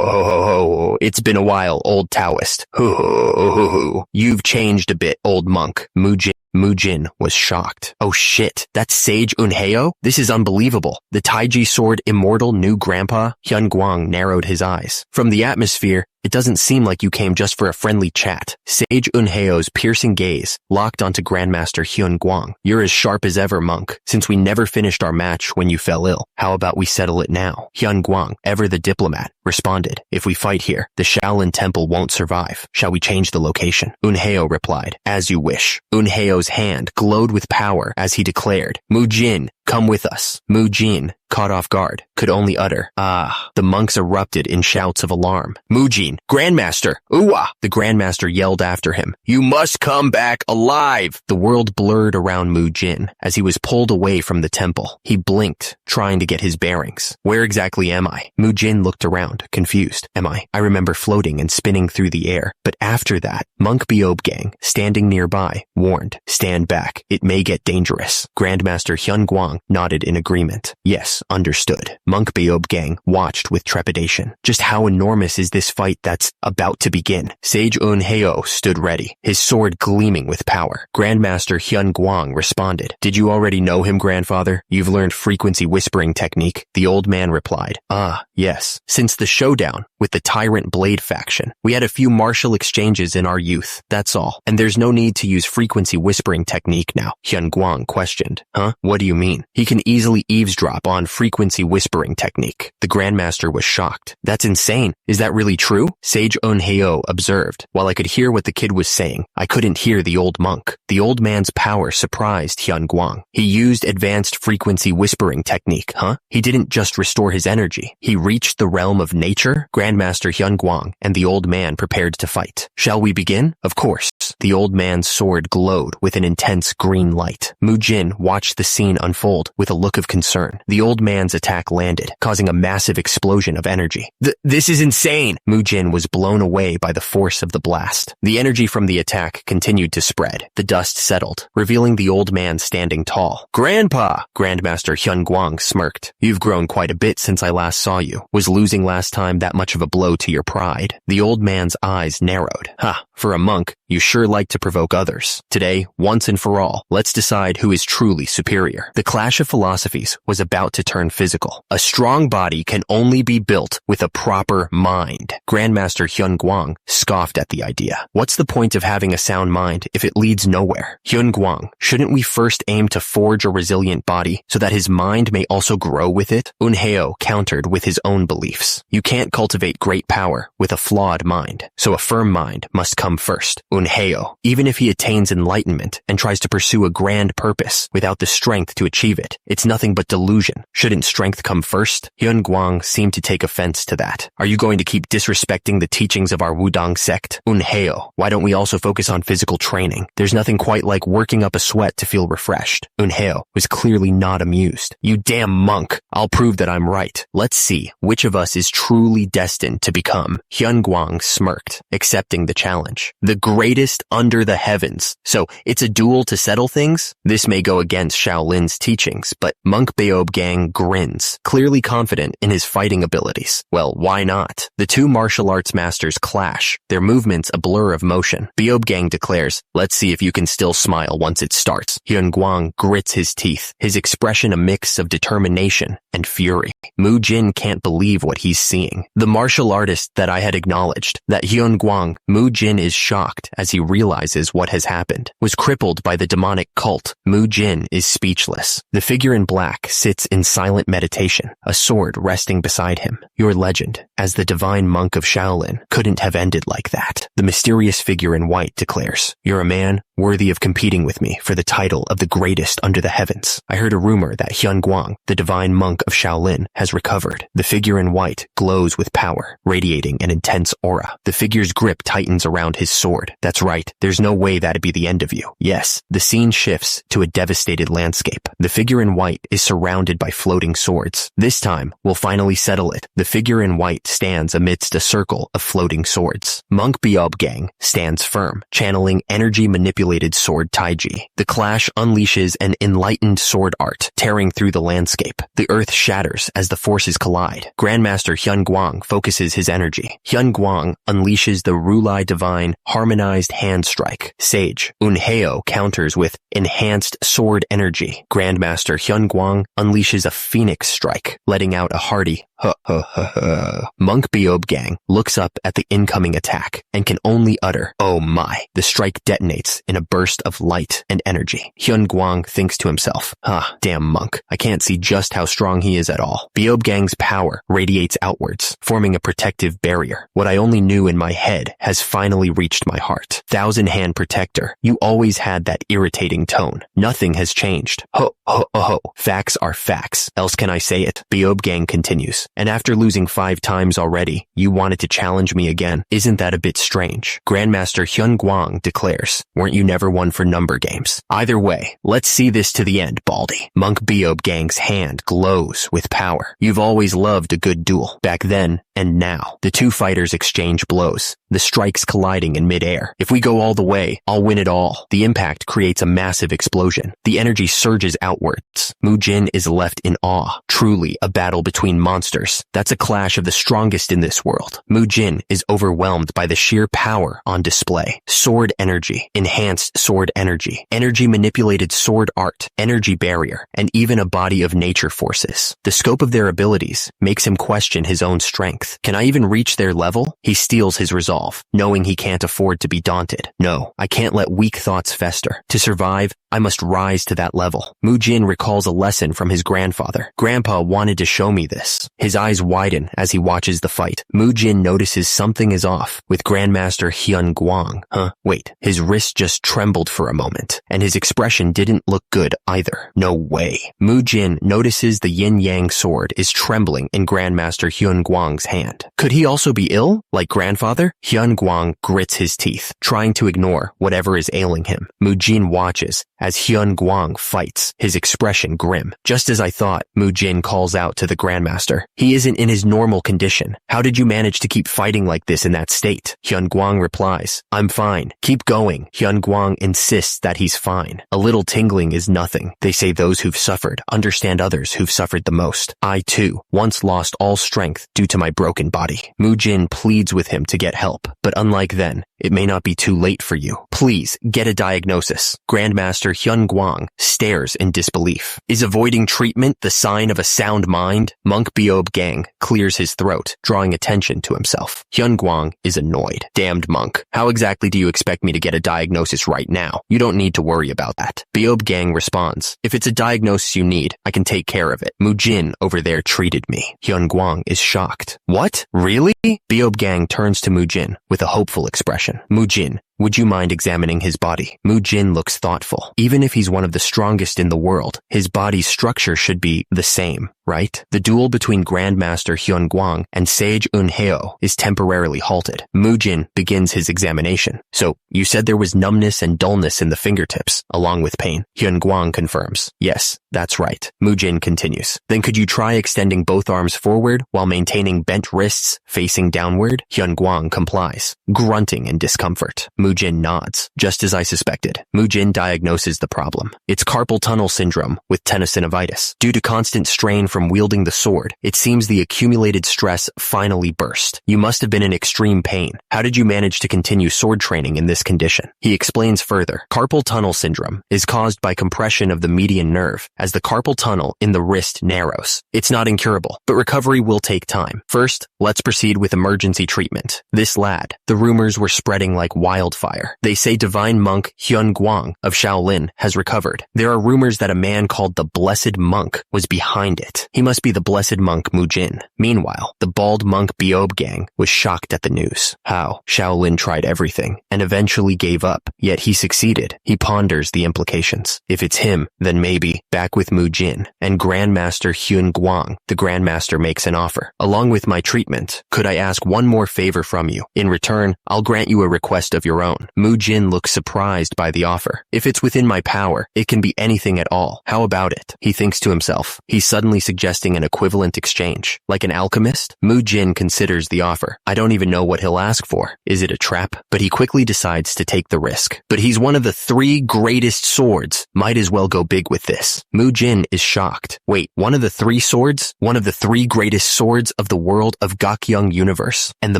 Ho, it's been a while, old Taoist. Ho. You've changed a bit, old monk. Mujin was shocked. Oh shit, that's Sage Unheo? This is unbelievable. The Taiji Sword Immortal new grandpa? Hyun Guang narrowed his eyes. From the atmosphere, it doesn't seem like you came just for a friendly chat. Sage Unheo's piercing gaze locked onto Grandmaster Hyun Guang. You're as sharp as ever, monk. Since we never finished our match when you fell ill, how about we settle it now? Hyun Guang, ever the diplomat, responded. If we fight here, the Shaolin temple won't survive. Shall we change the location? Unheo replied, as you wish. Unheo's hand glowed with power as he declared, Mujin, come with us. Mujin, caught off guard, could only utter, ah. The monks erupted in shouts of alarm. Mujin, Grandmaster, Uwa! The Grandmaster yelled after him. You must come back alive! The world blurred around Mujin as he was pulled away from the temple. He blinked, trying to get his bearings. Where exactly am I? Mujin looked around, confused. I remember floating and spinning through the air. But after that, Monk Beob Gang, standing nearby, warned, stand back. It may get dangerous. Grandmaster Hyun Guang nodded in agreement. Yes, understood. Monk Beob Gang watched with trepidation. Just how enormous is this fight that's about to begin? Sage Unheo stood ready, his sword gleaming with power. Grandmaster Hyun Guang responded. Did you already know him, grandfather? You've learned frequency whispering technique? The old man replied. Ah, yes. Since the showdown with the Tyrant Blade faction, we had a few martial exchanges in our youth. That's all. And there's no need to use frequency whispering technique now. Hyun Guang questioned. Huh? What do you mean? He can easily eavesdrop on frequency whispering technique. The Grandmaster was shocked. That's insane. Is that really true? Sage Unheo observed. While I could hear what the kid was saying, I couldn't hear the old monk. The old man's power surprised Hyun Guang. He used advanced frequency whispering technique, huh? He didn't just restore his energy. He reached the realm of nature? Grandmaster Hyun Guang and the old man prepared to fight. Shall we begin? Of course. The old man's sword glowed with an intense green light. Mujin watched the scene unfold with a look of concern. The old man's attack landed, causing a massive explosion of energy. This is insane! Mujin was blown away by the force of the blast. The energy from the attack continued to spread. The dust settled, revealing the old man standing tall. Grandpa! Grandmaster Hyun Guang smirked. You've grown quite a bit since I last saw you. Was losing last time that much of a blow to your pride? The old man's eyes narrowed. Ha! For a monk, You sure like to provoke others. Today, once and for all, let's decide who is truly superior. The clash of philosophies was about to turn physical. A strong body can only be built with a proper mind. Grandmaster Hyun Guang scoffed at the idea. What's the point of having a sound mind if it leads nowhere? Hyun Guang, shouldn't we first aim to forge a resilient body so that his mind may also grow with it? Unheo countered with his own beliefs. You can't cultivate great power with a flawed mind, so a firm mind must come first. Unheo, even if he attains enlightenment and tries to pursue a grand purpose without the strength to achieve it, it's nothing but delusion. Shouldn't strength come first? Hyun Guang seemed to take offense to that. Are you going to keep disrespecting the teachings of our Wudang sect? Unheo, why don't we also focus on physical training? There's nothing quite like working up a sweat to feel refreshed. Unheo was clearly not amused. You damn monk, I'll prove that I'm right. Let's see which of us is truly destined to become. Hyun Guang smirked, accepting the challenge. The greatest under the heavens. So it's a duel to settle things? This may go against Shaolin's teachings, but monk Beob Gang grins, clearly confident in his fighting abilities. Well, why not? The two martial arts masters clash, their movements a blur of motion. Beob Gang declares, let's see if you can still smile once it starts. Hyun Guang grits his teeth, his expression a mix of determination and fury. Mujin can't believe what he's seeing. The martial artist that I had acknowledged, that Hyun Guang, Mujin is shocked as he realizes what has happened. Was crippled by the demonic cult. Mujin is speechless. The figure in black sits in silent meditation, a sword resting beside him. Your legend, as the divine monk of Shaolin, couldn't have ended like that. The mysterious figure in white declares, you're a man worthy of competing with me for the title of the greatest under the heavens. I heard a rumor that Hyun Guang, the divine monk of Shaolin, has recovered. The figure in white glows with power, radiating an intense aura. The figure's grip tightens around his sword. That's right, there's no way that'd be the end of you. Yes, the scene shifts to a devastated landscape. The figure in white is surrounded by floating swords. This time, we'll finally settle it. The figure in white stands amidst a circle of floating swords. Monk Beob Gang stands firm, channeling energy manipulated sword taiji. The clash unleashes an enlightened sword art, tearing through the landscape. The earth shatters as the forces collide. Grandmaster Hyun Guang focuses his energy. Hyun Guang unleashes the Rulai Divine Harmonized Hand Strike. Sage Unheo counters with enhanced sword energy. Grandmaster Hyun Guang unleashes a Phoenix Strike, letting out a hearty ha ha ha ha. Monk Beob Gang looks up at the incoming attack and can only utter, oh my. The strike detonates in a burst of light and energy. Hyun Guang thinks to himself, damn monk, I can't see just how strong he is at all. Beob Gang's power radiates outwards, forming a protective barrier. What I only knew in my head has finally reached my heart. Thousand Hand Protector, you always had that irritating tone. Nothing has changed. Ho ho ho ho. Facts are facts. Else can I say it? Beob Gang continues. And after losing 5 times already, you wanted to challenge me again. Isn't that a bit strange? Grandmaster Hyun Guang declares, weren't you never one for number games? Either way, let's see this to the end, Baldy. Monk Beob Gang's hand glows with power. You've always loved a good duel. Back then and now. The two fighters exchange blows, the strikes colliding in midair. If we go all the way, I'll win it all. The impact creates a massive explosion. The energy surges outwards. Mujin is left in awe. Truly a battle between monsters. That's a clash of the strongest in this world. Mujin is overwhelmed by the sheer power on display. Sword energy, enhanced sword energy, energy manipulated sword art, energy barrier, and even a body of nature forces. The scope of their abilities makes him question his own strength. Can I even reach their level? He steels his resolve, knowing he can't afford to be daunted. No, I can't let weak thoughts fester. To survive, I must rise to that level. Mujin recalls a lesson from his grandfather. Grandpa wanted to show me this. His eyes widen as he watches the fight. Mujin notices something is off with Grandmaster Hyun Guang. Wait, his wrist just trembled for a moment, and his expression didn't look good either. No way. Mujin notices the yin-yang sword is trembling in Grandmaster Hyun Guang's hand. Could he also be ill, like grandfather? Hyun Guang grits his teeth, trying to ignore whatever is ailing him. Mujin watches as Hyun Guang fights, his expression grim. Just as I thought, Mujin calls out to the Grandmaster. He isn't in his normal condition. How did you manage to keep fighting like this in that state? Hyun Guang replies, I'm fine. Keep going. Hyun Guang insists that he's fine. A little tingling is nothing. They say those who've suffered understand others who've suffered the most. I, too, once lost all strength due to my broken body. Mujin pleads with him to get help, but unlike then, it may not be too late for you. Please, get a diagnosis. Grandmaster Hyun Guang stares in disbelief. Is avoiding treatment the sign of a sound mind? Monk Beob Gang clears his throat, drawing attention to himself. Hyun Guang is annoyed. Damned monk. How exactly do you expect me to get a diagnosis right now? You don't need to worry about that. Beob Gang responds, if it's a diagnosis you need, I can take care of it. Mujin over there treated me. Hyun Guang is shocked. What? Really? Beob Gang turns to Mujin with a hopeful expression. Mujin, would you mind examining his body? Mujin looks thoughtful. Even if he's one of the strongest in the world, his body's structure should be the same, right? The duel between Grandmaster Hyun Guang and Sage Eun-heo is temporarily halted. Mujin begins his examination. So, you said there was numbness and dullness in the fingertips, along with pain. Hyun Guang confirms. Yes, that's right. Mujin continues. Then could you try extending both arms forward while maintaining bent wrists facing downward? Hyun Guang complies, grunting in discomfort. Mujin nods. Just as I suspected. Mujin diagnoses the problem. It's carpal tunnel syndrome with tenosynovitis. Due to constant strain from wielding the sword, it seems the accumulated stress finally burst. You must have been in extreme pain. How did you manage to continue sword training in this condition? He explains further. Carpal tunnel syndrome is caused by compression of the median nerve as the carpal tunnel in the wrist narrows. It's not incurable, but recovery will take time. First, let's proceed with emergency treatment. This lad, the rumors were spreading like wildfire. They say divine monk Hyun Guang of Shaolin has recovered. There are rumors that a man called the Blessed Monk was behind it. He must be the Blessed Monk Mujin. Meanwhile, the bald monk Beob Gang was shocked at the news. How? Shaolin tried everything and eventually gave up, yet he succeeded. He ponders the implications. If it's him, then maybe back with Mujin and Grandmaster Hyun Guang. The Grandmaster makes an offer. Along with my treatment, could I ask one more favor from you? In return, I'll grant you a request of your own. Mujin looks surprised by the offer. If it's within my power, it can be anything at all. How about it? He thinks to himself. He's suddenly suggesting an equivalent exchange. Like an alchemist? Mujin considers the offer. I don't even know what he'll ask for. Is it a trap? But he quickly decides to take the risk. But he's one of the 3 greatest swords. Might as well go big with this. Mujin is shocked. Wait, one of the 3 swords? One of the 3 greatest swords of the world of Gakyeong universe, and the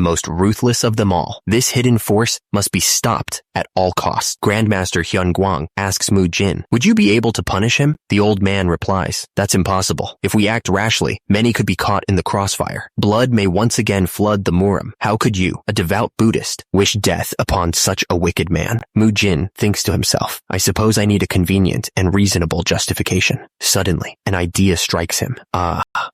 most ruthless of them all. This hidden force must be stopped at all costs. Grandmaster Hyun Guang asks Mujin, would you be able to punish him? The old man replies, that's impossible. If we act rashly, many could be caught in the crossfire. Blood may once again flood the Murim. How could you, a devout Buddhist, wish death upon such a wicked man? Mujin thinks to himself, I suppose I need a convenient and reasonable justification. Suddenly, an idea strikes him.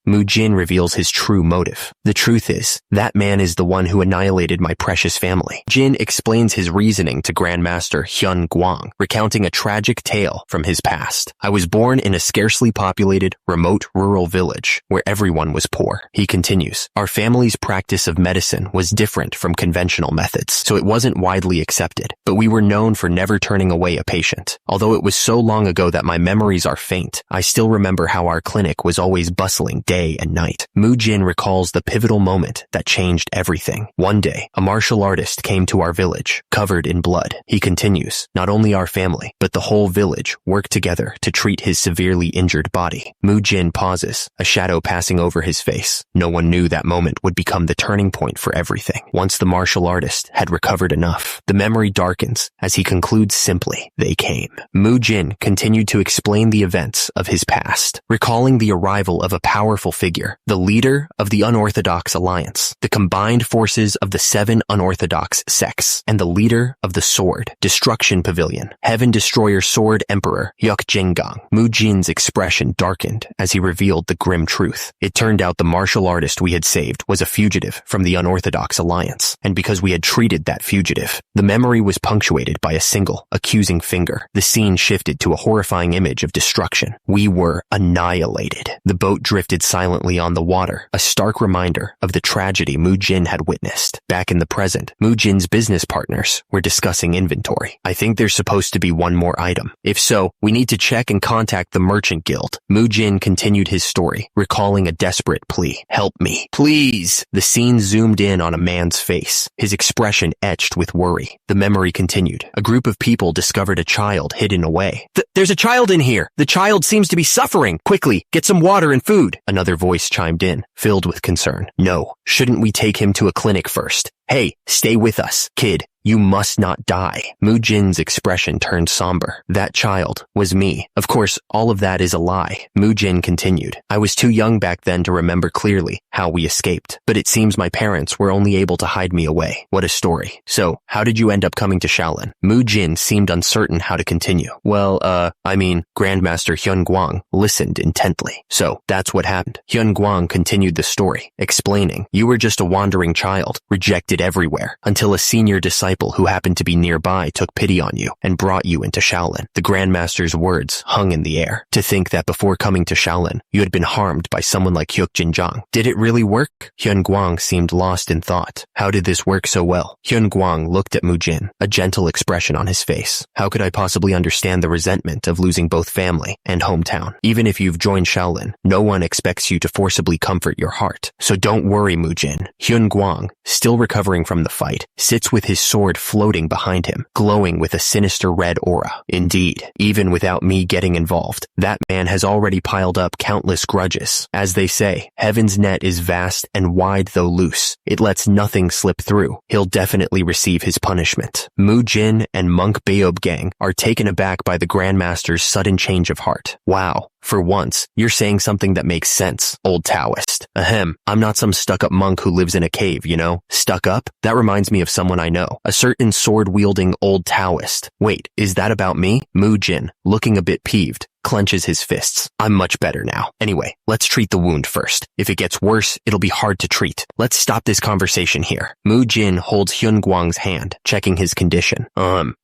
Mujin reveals his true motive. The truth is, that man is the one who annihilated my precious family. Jin explains his reasoning to Grandmaster Hyun Guang, recounting a tragic tale from his past. I was born in a scarcely populated, remote rural village where everyone was poor. He continues, our family's practice of medicine was different from conventional methods, so it wasn't widely accepted, but we were known for never turning away a patient. Although it was so long ago that my memories are faint, I still remember how our clinic was always bustling day and night. Mujin recalls the pivotal moment that changed everything. One day, a martial artist came to our village, covered in blood. He continues, not only our family, but the whole village worked together to treat his severely injured body. Mujin pauses, a shadow passing over his face. No one knew that moment would become the turning point for everything. Once the martial artist had recovered enough, the memory darkens as he concludes simply, they came. Mujin continued to explain the events of his past, recalling the arrival of a powerful figure, the leader of the Unorthodox Alliance, the combined forces of the 7 unorthodox sects, and the leader of the Sword Destruction Pavilion, Heaven Destroyer Sword Emperor Yuk Jinggang. Mujin's expression darkened as he revealed revealed the grim truth. It turned out the martial artist we had saved was a fugitive from the unorthodox alliance, and because we had treated that fugitive, the memory was punctuated by a single, accusing finger. The scene shifted to a horrifying image of destruction. We were annihilated. The boat drifted silently on the water, a stark reminder of the tragedy Mujin had witnessed. Back in the present, Mujin's business partners were discussing inventory. I think there's supposed to be one more item. If so, we need to check and contact the merchant guild. Mujin continued his story, recalling a desperate plea. Help me, please. The scene zoomed in on a man's face, his expression etched with worry. The memory continued. A group of people discovered a child hidden away. There's a child in here. The child seems to be suffering. Quickly, get some water and food. Another voice chimed in, filled with concern. No, shouldn't we take him to a clinic first? Hey, stay with us, kid. You must not die. Mujin's expression turned somber. That child was me. Of course, all of that is a lie. Mujin continued. I was too young back then to remember clearly how we escaped, but it seems my parents were only able to hide me away. What a story. So, how did you end up coming to Shaolin? Mujin seemed uncertain how to continue. Well, Grandmaster Hyun Guang listened intently. So, that's what happened. Hyun Guang continued the story, explaining, you were just a wandering child, rejected everywhere, until a senior disciple who happened to be nearby took pity on you and brought you into Shaolin. The Grandmaster's words hung in the air. To think that before coming to Shaolin, you had been harmed by someone like Hyuk Jinjang. Did it really work? Hyun Guang seemed lost in thought. How did this work so well? Hyun Guang looked at Mujin, a gentle expression on his face. How could I possibly understand the resentment of losing both family and hometown? Even if you've joined Shaolin, no one expects you to forcibly comfort your heart. So don't worry, Mujin. Hyun Guang, still recovering from the fight, sits with his sword floating behind him, glowing with a sinister red aura. Indeed, even without me getting involved, that man has already piled up countless grudges. As they say, heaven's net is vast and wide though loose. It lets nothing slip through. He'll definitely receive his punishment. Mujin and monk Beob Gang are taken aback by the Grandmaster's sudden change of heart. Wow. For once, you're saying something that makes sense, old Taoist. Ahem, I'm not some stuck-up monk who lives in a cave, you know? Stuck up? That reminds me of someone I know. A certain sword-wielding old Taoist. Wait, is that about me? Mujin, looking a bit peeved, clenches his fists. I'm much better now. Anyway, let's treat the wound first. If it gets worse, it'll be hard to treat. Let's stop this conversation here. Mujin holds Hyun Guang's hand, checking his condition.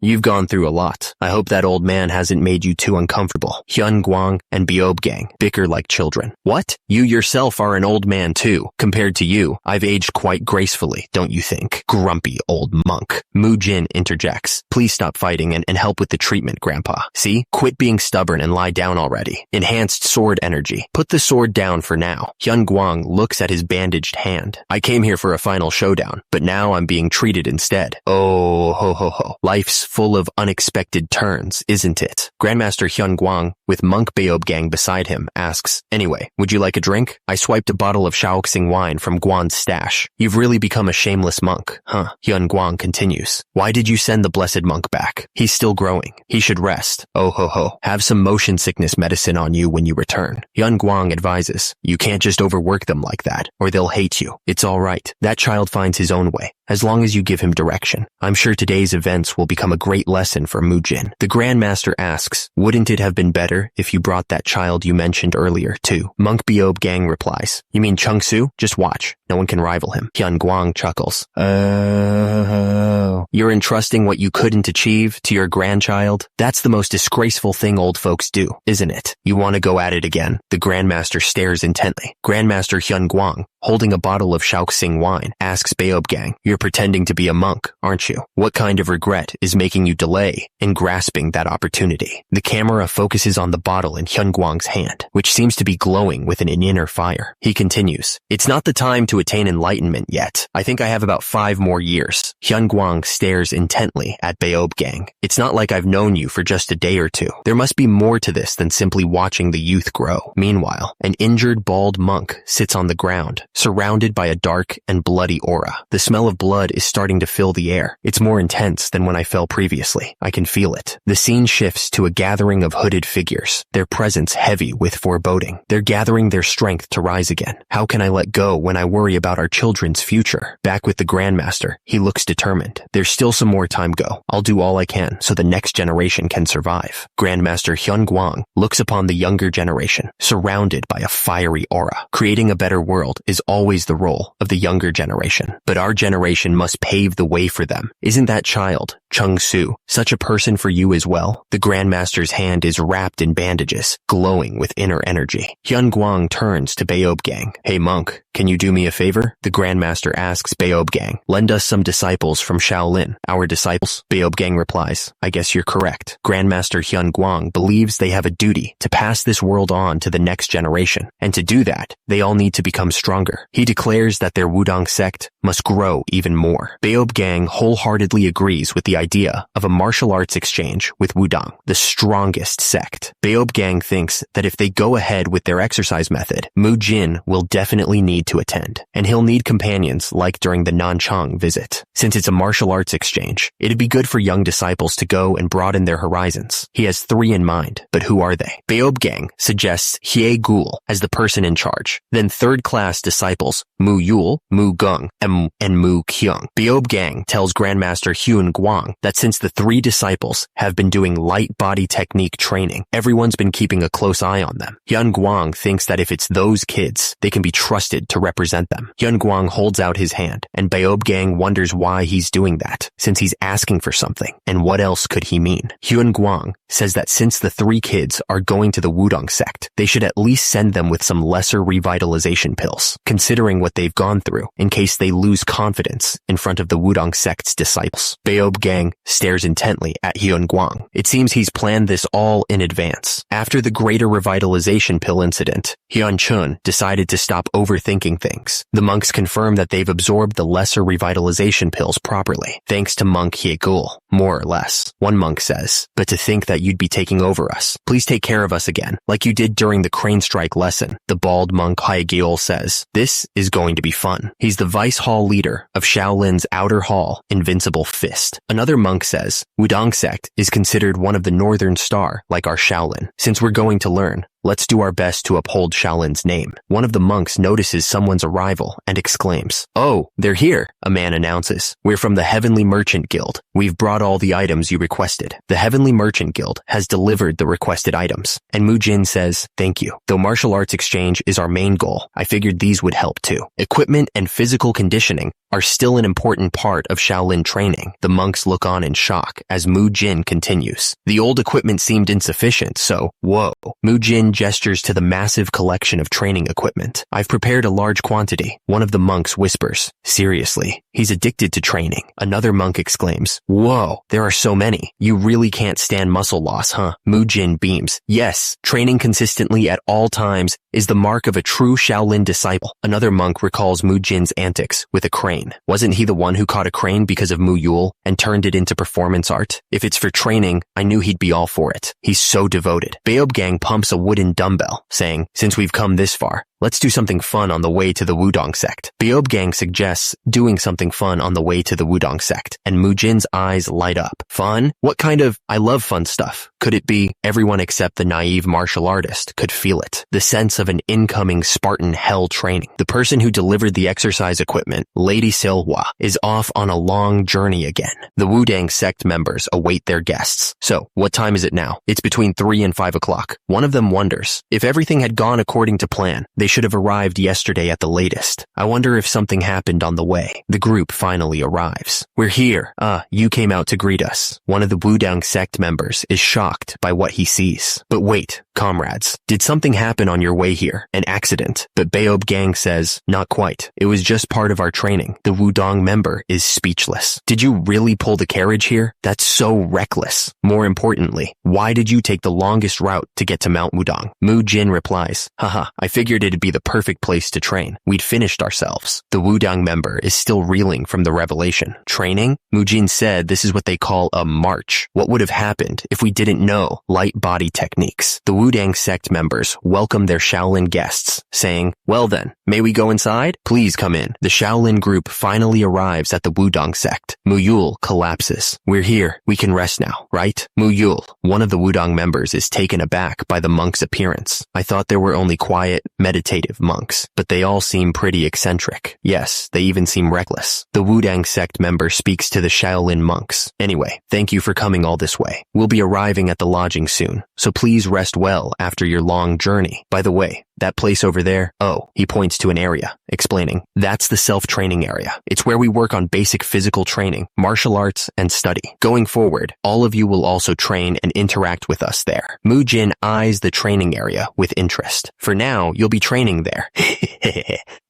You've gone through a lot. I hope that old man hasn't made you too uncomfortable. Hyun Guang and Beob Gang bicker like children. What? You yourself are an old man too. Compared to you, I've aged quite gracefully, don't you think? Grumpy old monk. Mujin interjects. Please stop fighting and help with the treatment, Grandpa. See? Quit being stubborn and lie down already. Enhanced sword energy. Put the sword down for now. Hyun Guang looks at his bandaged hand. I came here for a final showdown, but now I'm being treated instead. Oh, ho ho ho. Life's full of unexpected turns, isn't it? Grandmaster Hyun Guang, with monk Beob Gang beside him, asks, anyway, would you like a drink? I swiped a bottle of Shaoxing wine from Guan's stash. You've really become a shameless monk, huh? Hyun Guang continues. Why did you send the blessed monk back? He's still growing. He should rest. Oh ho ho. Have some motion sickness medicine on you when you return. Hyun Guang advises, you can't just overwork them like that, or they'll hate you. It's all right. That child finds his own way, as long as you give him direction. I'm sure today's events will become a great lesson for Mujin. The Grandmaster asks, wouldn't it have been better if you brought that child you mentioned earlier, too? Monk Beob Gang replies, you mean Chung Su? Just watch. No one can rival him. Hyun Guang chuckles. Oh. You're entrusting what you couldn't achieve to your grandchild? That's the most disgraceful thing old folks do, isn't it? You want to go at it again? The Grandmaster stares intently. Grandmaster Hyun Guang, holding a bottle of Shaoxing wine, asks Beob Gang, you're pretending to be a monk, aren't you? What kind of regret is making you delay in grasping that opportunity? The camera focuses on the bottle in Hyun Guang's hand, which seems to be glowing with an inner fire. He continues, it's not the time to attain enlightenment yet. I think I have about 5 more years. Hyun Guang stares intently at Beob Gang. It's not like I've known you for just a day or two. There must be more to this than simply watching the youth grow. Meanwhile, an injured bald monk sits on the ground, surrounded by a dark and bloody aura. The smell of blood is starting to fill the air. It's more intense than when I fell previously. I can feel it. The scene shifts to a gathering of hooded figures, their presence heavy with foreboding. They're gathering their strength to rise again. How can I let go when I worry about our children's future? Back with the Grandmaster, he looks determined. There's still some more time go. I'll do all I can so the next generation can survive. Grandmaster Hyun Gwang looks upon the younger generation, surrounded by a fiery aura. Creating a better world is always the role of the younger generation, but our generation must pave the way for them. Isn't that child, Chung Su, such a person for you as well? The Grandmaster's hand is wrapped in bandages, glowing with inner energy. Hyun Gwang turns to Beob Gang. Hey monk, can you do me a favor? The Grandmaster asks Beob Gang. Lend us some disciples from Shaolin. Our disciples? Beob Gang replies, I guess you're correct. Grandmaster Hyun Gwang believes they have a duty to pass this world on to the next generation, and to do that, they all need to become stronger. He declares that their Wudang sect must grow even more. Beob Gang wholeheartedly agrees with the idea of a martial arts exchange with Wudang, the strongest sect. Beob Gang thinks that if they go ahead with their exercise method, Mujin will definitely need to attend, and he'll need companions like during the Nanchang visit. Since it's a martial arts exchange, it'd be good for young disciples to go and broaden their horizons. He has 3 in mind, but who are they? Beob Gang suggests Hye Gul as the person in charge, then third-class disciples Mu Yul, Mu Gung, and Mu Kyung. Beob Gang tells Grandmaster Hyun Gwang that since the 3 disciples have been doing light body technique training, everyone's been keeping a close eye on them. Hyun Gwang thinks that if it's those kids, they can be trusted to represent them. Hyun Gwang holds out his hand, and Beob Gang wonders why he's doing that, since he's asking for something, and what else could he mean? Hyun Gwang says that since the 3 kids are going to the Wudang sect, they should at least send them with some lesser revitalization pills, considering what they've gone through, in case they lose confidence in front of the Wudang sect's disciples. Beob Gang stares intently at Hyun Gwang. It seems he's planned this all in advance. After the greater revitalization pill incident, Hyun Chun decided to stop overthinking things. The monks confirm that they've absorbed the lesser revitalization pills properly, thanks to monk Hye Gul, more or less. One monk says, but to think that you'd be taking over us. Please take care of us again, like you did during the crane strike lesson. The bald monk Hye Gul says, this is going to be fun. He's the vice hall leader of Shaolin's outer hall, Invincible Fist. Another monk says, Wudang sect is considered one of the Northern Star, like our Shaolin. Since we're going to learn, let's do our best to uphold Shaolin's name. One of the monks notices someone's arrival and exclaims, oh, they're here, a man announces. We're from the Heavenly Merchant Guild. We've brought all the items you requested. The Heavenly Merchant Guild has delivered the requested items. And Mujin says, thank you. Though martial arts exchange is our main goal, I figured these would help too. Equipment and physical conditioning are still an important part of Shaolin training. The monks look on in shock as Mujin continues. The old equipment seemed insufficient, so, whoa. Mujin gestures to the massive collection of training equipment. I've prepared a large quantity. One of the monks whispers, seriously, he's addicted to training. Another monk exclaims, whoa, there are so many. You really can't stand muscle loss, huh? Mujin beams. Yes, training consistently at all times is the mark of a true Shaolin disciple. Another monk recalls Mujin's antics with a crane. Wasn't he the one who caught a crane because of Mu Yul and turned it into performance art? If it's for training, I knew he'd be all for it. He's so devoted. Beob Gang pumps a wooden dumbbell, saying, since we've come this far, let's do something fun on the way to the Wudang sect. Beob Gang suggests doing something fun on the way to the Wudang sect, and Mujin's eyes light up. Fun? What kind of, I love fun stuff. Could it be everyone except the naive martial artist could feel it? The sense of an incoming Spartan hell training. The person who delivered the exercise equipment, Lady Silhwa, is off on a long journey again. The Wudang sect members await their guests. So, what time is it now? It's between 3 and 5 o'clock. One of them wonders, if everything had gone according to plan, they should have arrived yesterday at the latest. I wonder if something happened on the way. The group finally arrives. We're here. You came out to greet us. One of the Wudang sect members is shocked by what he sees. But wait, comrades, did something happen on your way here? An accident? But Beob Gang says, not quite. It was just part of our training. The Wudang member is speechless. Did you really pull the carriage here? That's so reckless. More importantly, why did you take the longest route to get to Mount Wudang? Mujin replies, haha, I figured it'd be the perfect place to train. We'd finished ourselves. The Wudang member is still reeling from the revelation. Training? Mujin said this is what they call a march. What would have happened if we didn't know light body techniques? The Wudang sect members welcome their Shaolin guests, saying, "Well then, may we go inside? Please come in." The Shaolin group finally arrives at the Wudang sect. Muyul collapses. "We're here. We can rest now, right?" Muyul, one of the Wudang members, is taken aback by the monk's appearance. "I thought there were only quiet, meditative monks, but they all seem pretty eccentric. Yes, they even seem reckless." The Wudang sect member speaks to the Shaolin monks. "Anyway, thank you for coming all this way. We'll be arriving at the lodging soon, so please rest well after your long journey. By the way, that place over there," oh, he points to an area, explaining, "that's the self-training area. It's where we work on basic physical training, martial arts, and study. Going forward, all of you will also train and interact with us there." Mujin eyes the training area with interest. "For now, you'll be training there."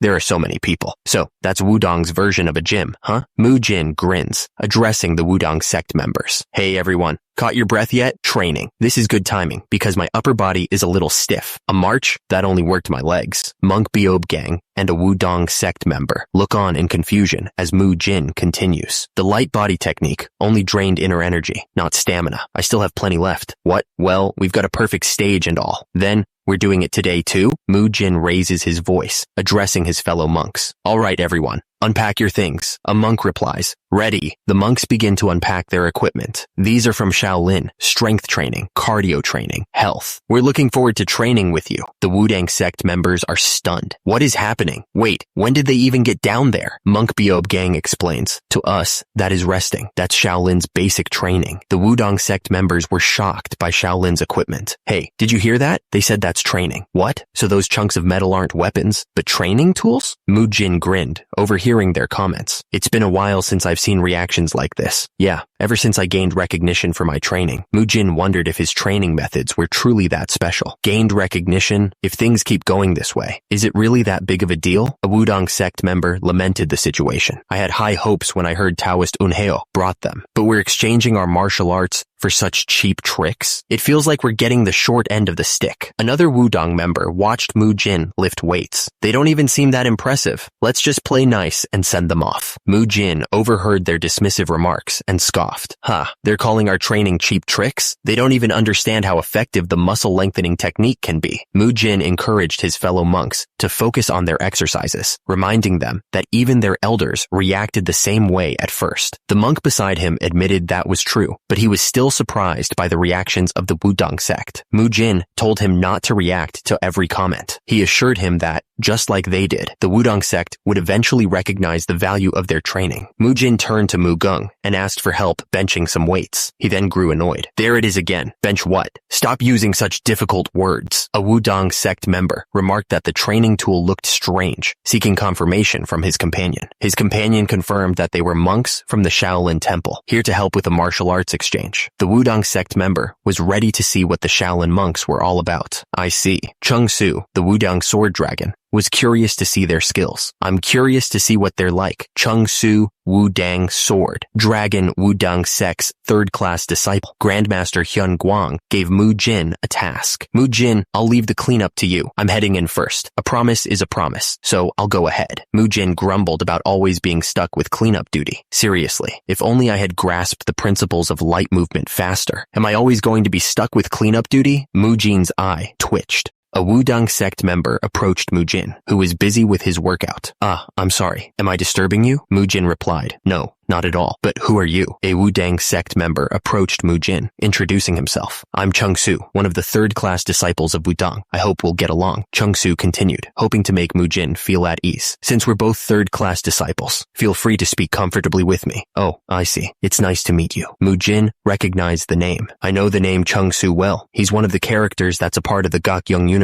There are so many people. "So, that's Wudang's version of a gym, huh?" Mujin grins, addressing the Wudang sect members. "Hey everyone, caught your breath yet? Training. This is good timing because my upper body is a little stiff. A march? That only worked my legs." Monk Beob Gang and a Wudang sect member look on in confusion as Mujin continues. "The light body technique only drained inner energy, not stamina. I still have plenty left." "What? Well, we've got a perfect stage and all. Then, we're doing it today too?" Mujin raises his voice, addressing his fellow monks. "All right, everyone. Unpack your things." A monk replies, "Ready." The monks begin to unpack their equipment. These are from Shaolin, strength training, cardio training, health. "We're looking forward to training with you." The Wudang sect members are stunned. "What is happening? Wait, when did they even get down there?" Monk Beob Gang explains, "To us, that is resting. That's Shaolin's basic training." The Wudang sect members were shocked by Shaolin's equipment. "Hey, did you hear that? They said that's training." "What? So those chunks of metal aren't weapons, but training tools?" Mujin grinned, overhearing their comments. "It's been a while since I've seen reactions like this. Yeah, ever since I gained recognition for my training." Mujin wondered if his training methods were truly that special. Gained recognition? If things keep going this way, is it really that big of a deal? A Wudang sect member lamented the situation. "I had high hopes when I heard Taoist Unheo brought them, but we're exchanging our martial arts for such cheap tricks. It feels like we're getting the short end of the stick." Another Wudang member watched Mujin lift weights. "They don't even seem that impressive. Let's just play nice and send them off." Mujin overheard their dismissive remarks and scoffed. They're calling our training cheap tricks? They don't even understand how effective the muscle lengthening technique can be." Mujin encouraged his fellow monks to focus on their exercises, reminding them that even their elders reacted the same way at first. The monk beside him admitted that was true, but he was still surprised by the reactions of the Wudang sect. Mujin told him not to react to every comment. He assured him that, just like they did, the Wudang sect would eventually recognize the value of their training. Mujin turned to Mugung and asked for help benching some weights. He then grew annoyed. "There it is again. Bench what? Stop using such difficult words." A Wudang sect member remarked that the training tool looked strange, seeking confirmation from his companion. His companion confirmed that they were monks from the Shaolin temple, here to help with a martial arts exchange. The Wudang sect member was ready to see what the Shaolin monks were all about. "I see." Chung Su, the Wudang sword dragon, was curious to see their skills. "I'm curious to see what they're like." Chung Su, Wudang sword, dragon Wudang sect's third-class disciple, Grandmaster Hyun Guang, gave Mujin a task. "Mujin, I'll leave the cleanup to you. I'm heading in first. A promise is a promise, so I'll go ahead." Mujin grumbled about always being stuck with cleanup duty. "Seriously, if only I had grasped the principles of light movement faster. Am I always going to be stuck with cleanup duty?" Mujin's eye twitched. A Wudang sect member approached Mujin, who was busy with his workout. "I'm sorry. Am I disturbing you?" Mujin replied, "No, not at all. But who are you?" A Wudang sect member approached Mujin, introducing himself. "I'm Chung Su, one of the third-class disciples of Wudang. I hope we'll get along." Chung Su continued, hoping to make Mujin feel at ease. "Since we're both third-class disciples, feel free to speak comfortably with me." "Oh, I see. It's nice to meet you." Mujin recognized the name. "I know the name Chung Su well. He's one of the characters that's a part of the Gakyeong universe."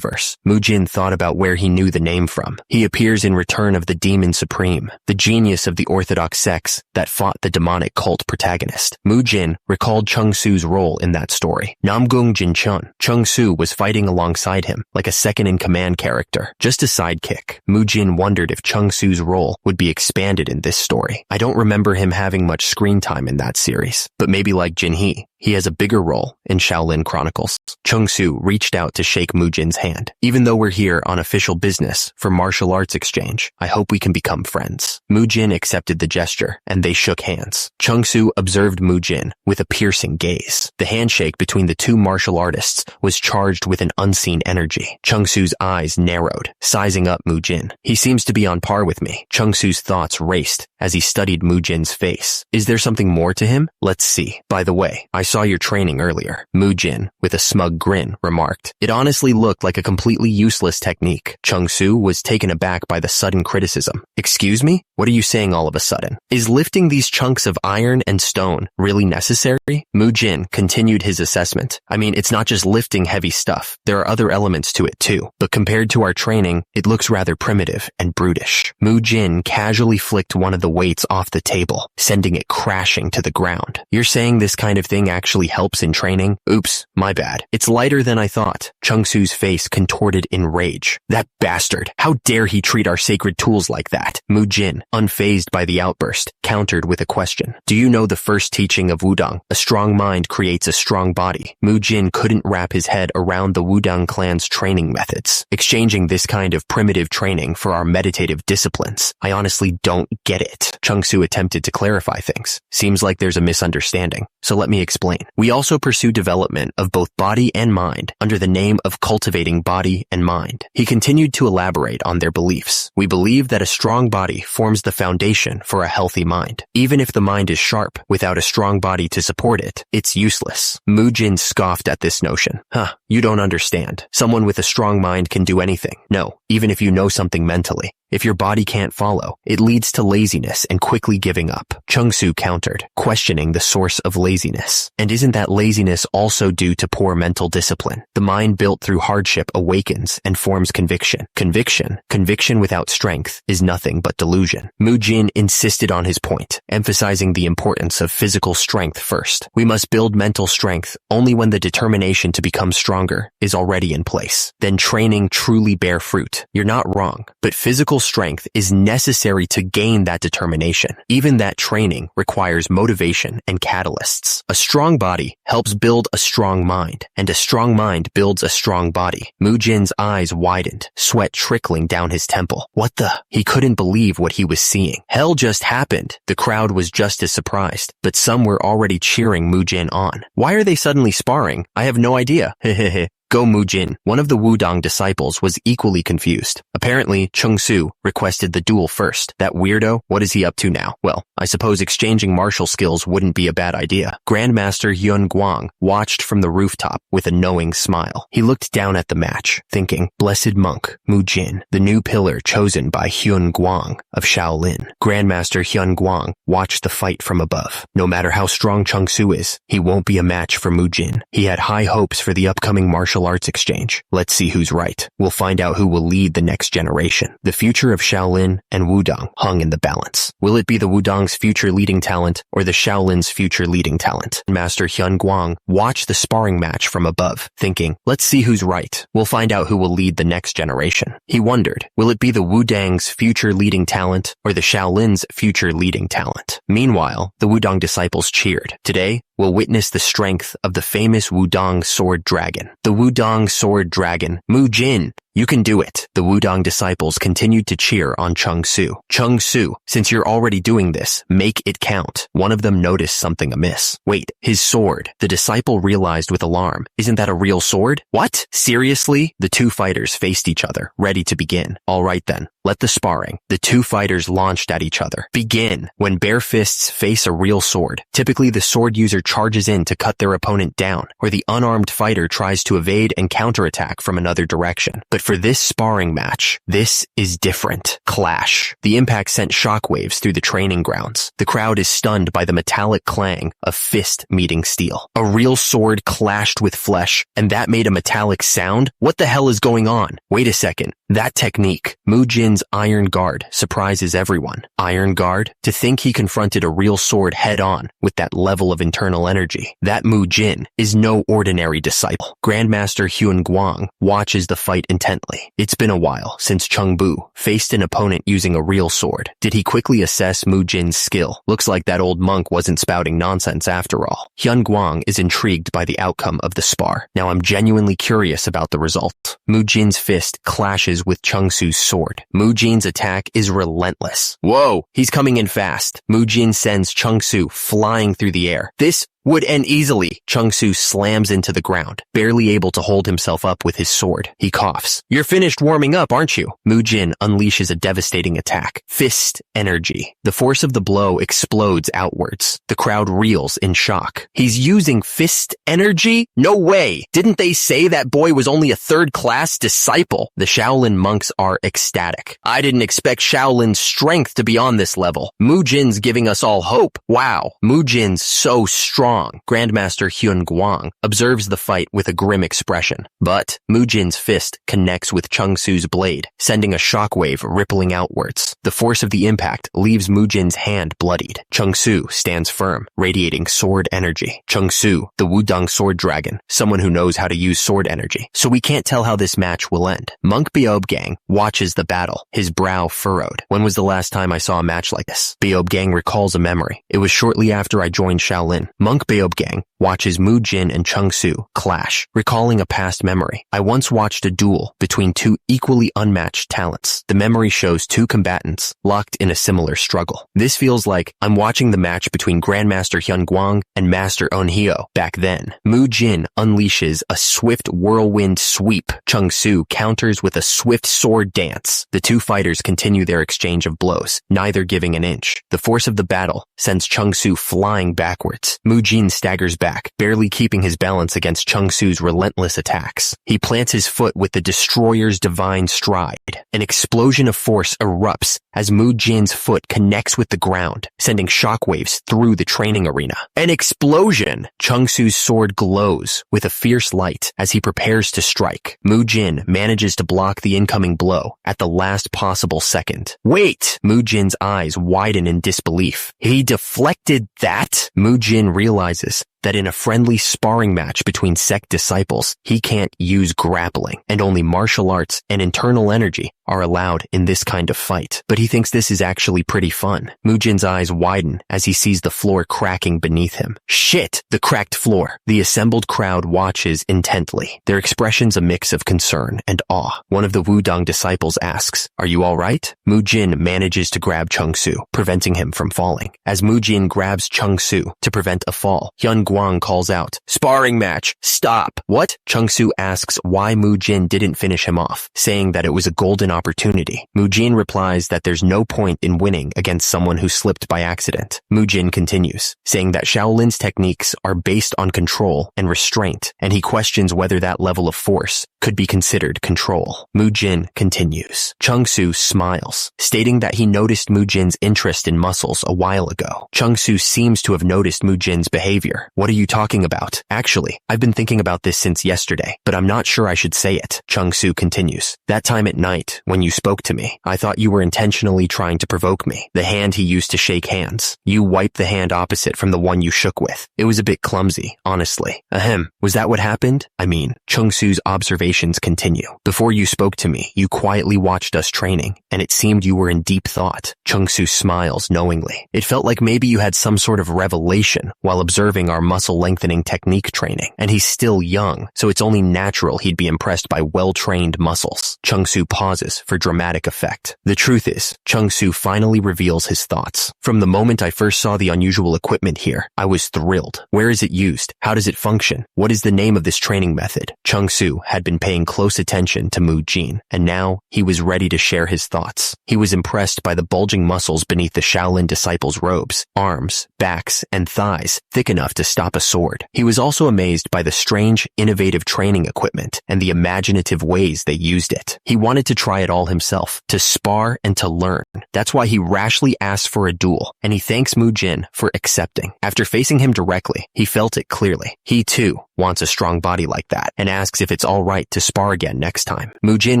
Mujin thought about where he knew the name from. He appears in Return of the Demon Supreme, the genius of the orthodox sects that fought the demonic cult protagonist. Mujin recalled Chung Su's role in that story. Namgung Jinchun. Chung Su was fighting alongside him, like a second-in-command character, just a sidekick. Mujin wondered if Chung Su's role would be expanded in this story. "I don't remember him having much screen time in that series, but maybe like Jinhee, he has a bigger role in Shaolin Chronicles. Chung-Soo reached out to shake Mujin's hand. Even though we're here on official business for martial arts exchange, I hope we can become friends. Mujin accepted the gesture, and they shook hands. Chung-Soo observed Mujin with a piercing gaze. The handshake between the two martial artists was charged with an unseen energy. Chung-Soo's eyes narrowed, sizing up Mujin. He seems to be on par with me. Chung-Soo's thoughts raced as he studied Mujin's face. Is there something more to him? Let's see. By the way, I saw your training earlier. Mujin, with a smug grin, remarked. It honestly looked like a completely useless technique. Chung-Soo was taken aback by the sudden criticism. Excuse me? What are you saying all of a sudden? Is lifting these chunks of iron and stone really necessary? Mujin continued his assessment. I mean, it's not just lifting heavy stuff. There are other elements to it too. But compared to our training, it looks rather primitive and brutish. Mujin casually flicked one of the weights off the table, sending it crashing to the ground. You're saying this kind of thing actually helps in training? Oops, my bad. It's lighter than I thought. Chung-Soo's face contorted in rage. That bastard. How dare he treat our sacred tools like that? Mujin, unfazed by the outburst, countered with a question. Do you know the first teaching of Wudang? A strong mind creates a strong body. Mujin couldn't wrap his head around the Wudang clan's training methods. Exchanging this kind of primitive training for our meditative disciplines. I honestly don't get it. Chung-Soo attempted to clarify things. Seems like there's a misunderstanding. So let me explain. We also pursue development of both body and mind under the name of cultivating body and mind. He continued to elaborate on their beliefs. We believe that a strong body forms the foundation for a healthy mind. Even if the mind is sharp, without a strong body to support it, it's useless. Mujin scoffed at this notion. You don't understand. Someone with a strong mind can do anything. No, even if you know something mentally. If your body can't follow, it leads to laziness and quickly giving up. Chung-Soo countered, questioning the source of laziness. And isn't that laziness also due to poor mental discipline? The mind built through hardship awakens and forms conviction. Conviction without strength is nothing but delusion. Mujin insisted on his point, emphasizing the importance of physical strength first. We must build mental strength only when the determination to become stronger is already in place. Then training truly bear fruit. You're not wrong, but physical strength is necessary to gain that determination. Even that training requires motivation and catalysts. A strong body helps build a strong mind, and a strong mind builds a strong body. Mujin's eyes widened, sweat trickling down his temple. What the? He couldn't believe what he was seeing. Hell just happened. The crowd was just as surprised, but some were already cheering Mujin on. Why are they suddenly sparring? I have no idea. Hehehe. Go Mujin. One of the Wudang disciples was equally confused. Apparently, Chung-Soo requested the duel first. That weirdo, what is he up to now? Well, I suppose exchanging martial skills wouldn't be a bad idea. Grandmaster Hyun Guang watched from the rooftop with a knowing smile. He looked down at the match, thinking, blessed monk, Mujin, the new pillar chosen by Hyun Guang of Shaolin. Grandmaster Hyun Guang watched the fight from above. No matter how strong Chung-Soo is, he won't be a match for Mujin. He had high hopes for the upcoming martial arts exchange. Let's see who's right. We'll find out who will lead the next generation. The future of Shaolin and Wudang hung in the balance. Will it be the Wudang's future leading talent or the Shaolin's future leading talent? Master Hyun Guang watched the sparring match from above, thinking, let's see who's right. We'll find out who will lead the next generation. He wondered, will it be the Wudang's future leading talent or the Shaolin's future leading talent? Meanwhile, the Wudang disciples cheered. Today, we'll witness the strength of the famous Wudang Sword Dragon. The Wudang Sword Dragon, Mujin. You can do it. The Wudang disciples continued to cheer on Chung-Soo. Chung-Soo, since you're already doing this, make it count. One of them noticed something amiss. Wait, his sword. The disciple realized with alarm. Isn't that a real sword? What? Seriously? The two fighters faced each other, ready to begin. All right then. Let the sparring. The two fighters launched at each other. Begin. When bare fists face a real sword, typically the sword user charges in to cut their opponent down, or the unarmed fighter tries to evade and counterattack from another direction. But for this sparring match, this is different. Clash. The impact sent shockwaves through the training grounds. The crowd is stunned by the metallic clang of fist meeting steel. A real sword clashed with flesh, and that made a metallic sound? What the hell is going on? Wait a second. That technique, Mujin's Iron Guard, surprises everyone. Iron Guard? To think he confronted a real sword head-on with that level of internal energy. That Mujin is no ordinary disciple. Grandmaster Hyun Guang watches the fight intently. It's been a while since Chung Bu faced an opponent using a real sword. Did he quickly assess Mujin's skill? Looks like that old monk wasn't spouting nonsense after all. Hyun Guang is intrigued by the outcome of the spar. Now I'm genuinely curious about the result. Mujin's fist clashes with Chung Su's sword. Mujin's attack is relentless. Whoa, he's coming in fast. Mujin sends Chung Su flying through the air. This would end easily. Chung Su slams into the ground, barely able to hold himself up with his sword. He coughs. You're finished warming up, aren't you? Mujin unleashes a devastating attack. Fist energy. The force of the blow explodes outwards. The crowd reels in shock. He's using fist energy? No way! Didn't they say that boy was only a third-class disciple? The Shaolin monks are ecstatic. I didn't expect Shaolin's strength to be on this level. Mujin's giving us all hope. Wow, Mujin's so strong. Grandmaster Hyun Guang observes the fight with a grim expression. But Mujin's fist connects with Chung Su's blade, sending a shockwave rippling outwards. The force of the impact leaves Mujin's hand bloodied. Chung Su stands firm, radiating sword energy. Chung Su, the Wudong sword dragon, someone who knows how to use sword energy. So we can't tell how this match will end. Monk Beob Gang watches the battle, his brow furrowed. When was the last time I saw a match like this? Beob Gang recalls a memory. It was shortly after I joined Shaolin. Monk Beob Gang watches Mujin and Chung Su clash, recalling a past memory. I once watched a duel between two equally unmatched talents. The memory shows two combatants locked in a similar struggle. This feels like I'm watching the match between Grandmaster Hyun Guang and Master Onhyo back then. Mujin unleashes a swift whirlwind sweep. Chung Su counters with a swift sword dance. The two fighters continue their exchange of blows, neither giving an inch. The force of the battle sends Chung Su flying backwards. Mujin staggers back, barely keeping his balance against Chung Su's relentless attacks. He plants his foot with the destroyer's divine stride. An explosion of force erupts as Mujin's foot connects with the ground, sending shockwaves through the training arena. An explosion! Chung Su's sword glows with a fierce light as he prepares to strike. Mujin manages to block the incoming blow at the last possible second. Wait! Mujin's eyes widen in disbelief. He deflected that? Mujin realizes that in a friendly sparring match between sect disciples, he can't use grappling, and only martial arts and internal energy are allowed in this kind of fight. But he thinks this is actually pretty fun. Mujin's eyes widen as he sees the floor cracking beneath him. Shit! The cracked floor. The assembled crowd watches intently, their expressions a mix of concern and awe. One of the Wudong disciples asks, "Are you alright?" Mujin manages to grab Chung Su, preventing him from falling. As Mujin grabs Chung Su to prevent a fall, Hyun Guang calls out, "Sparring match! Stop!" What? Chung Su asks why Mujin didn't finish him off, saying that it was a golden opportunity. Mujin replies that there's no point in winning against someone who slipped by accident. Mujin continues, saying that Shaolin's techniques are based on control and restraint, and he questions whether that level of force could be considered control. Mujin continues. Chung Su smiles, stating that he noticed Mujin's interest in muscles a while ago. Chung Su seems to have noticed Mujin's behavior. What are you talking about? Actually, I've been thinking about this since yesterday, but I'm not sure I should say it. Chung Su continues. That time at night, when you spoke to me, I thought you were intentionally trying to provoke me. The hand he used to shake hands. You wiped the hand opposite from the one you shook with. It was a bit clumsy, honestly. Ahem. Was that what happened? I mean, Chung Su's observations continue. Before you spoke to me, you quietly watched us training, and it seemed you were in deep thought. Chung Su smiles knowingly. It felt like maybe you had some sort of revelation while observing our muscle lengthening technique training, and he's still young, so it's only natural he'd be impressed by well-trained muscles. Chung Su pauses for dramatic effect. The truth is, Chung Su finally reveals his thoughts. From the moment I first saw the unusual equipment here, I was thrilled. Where is it used? How does it function? What is the name of this training method? Chung Su had been paying close attention to Mujin, and now he was ready to share his thoughts. He was impressed by the bulging muscles beneath the Shaolin disciples' robes, arms, backs, and thighs, thick enough to stop a sword. He was also amazed by the strange, innovative training equipment and the imaginative ways they used it. He wanted to try it all himself, to spar and to learn. That's why he rashly asked for a duel, and he thanks Mujin for accepting. After facing him directly, he felt it clearly. He too wants a strong body like that, and asks if it's all right to spar again next time. Mujin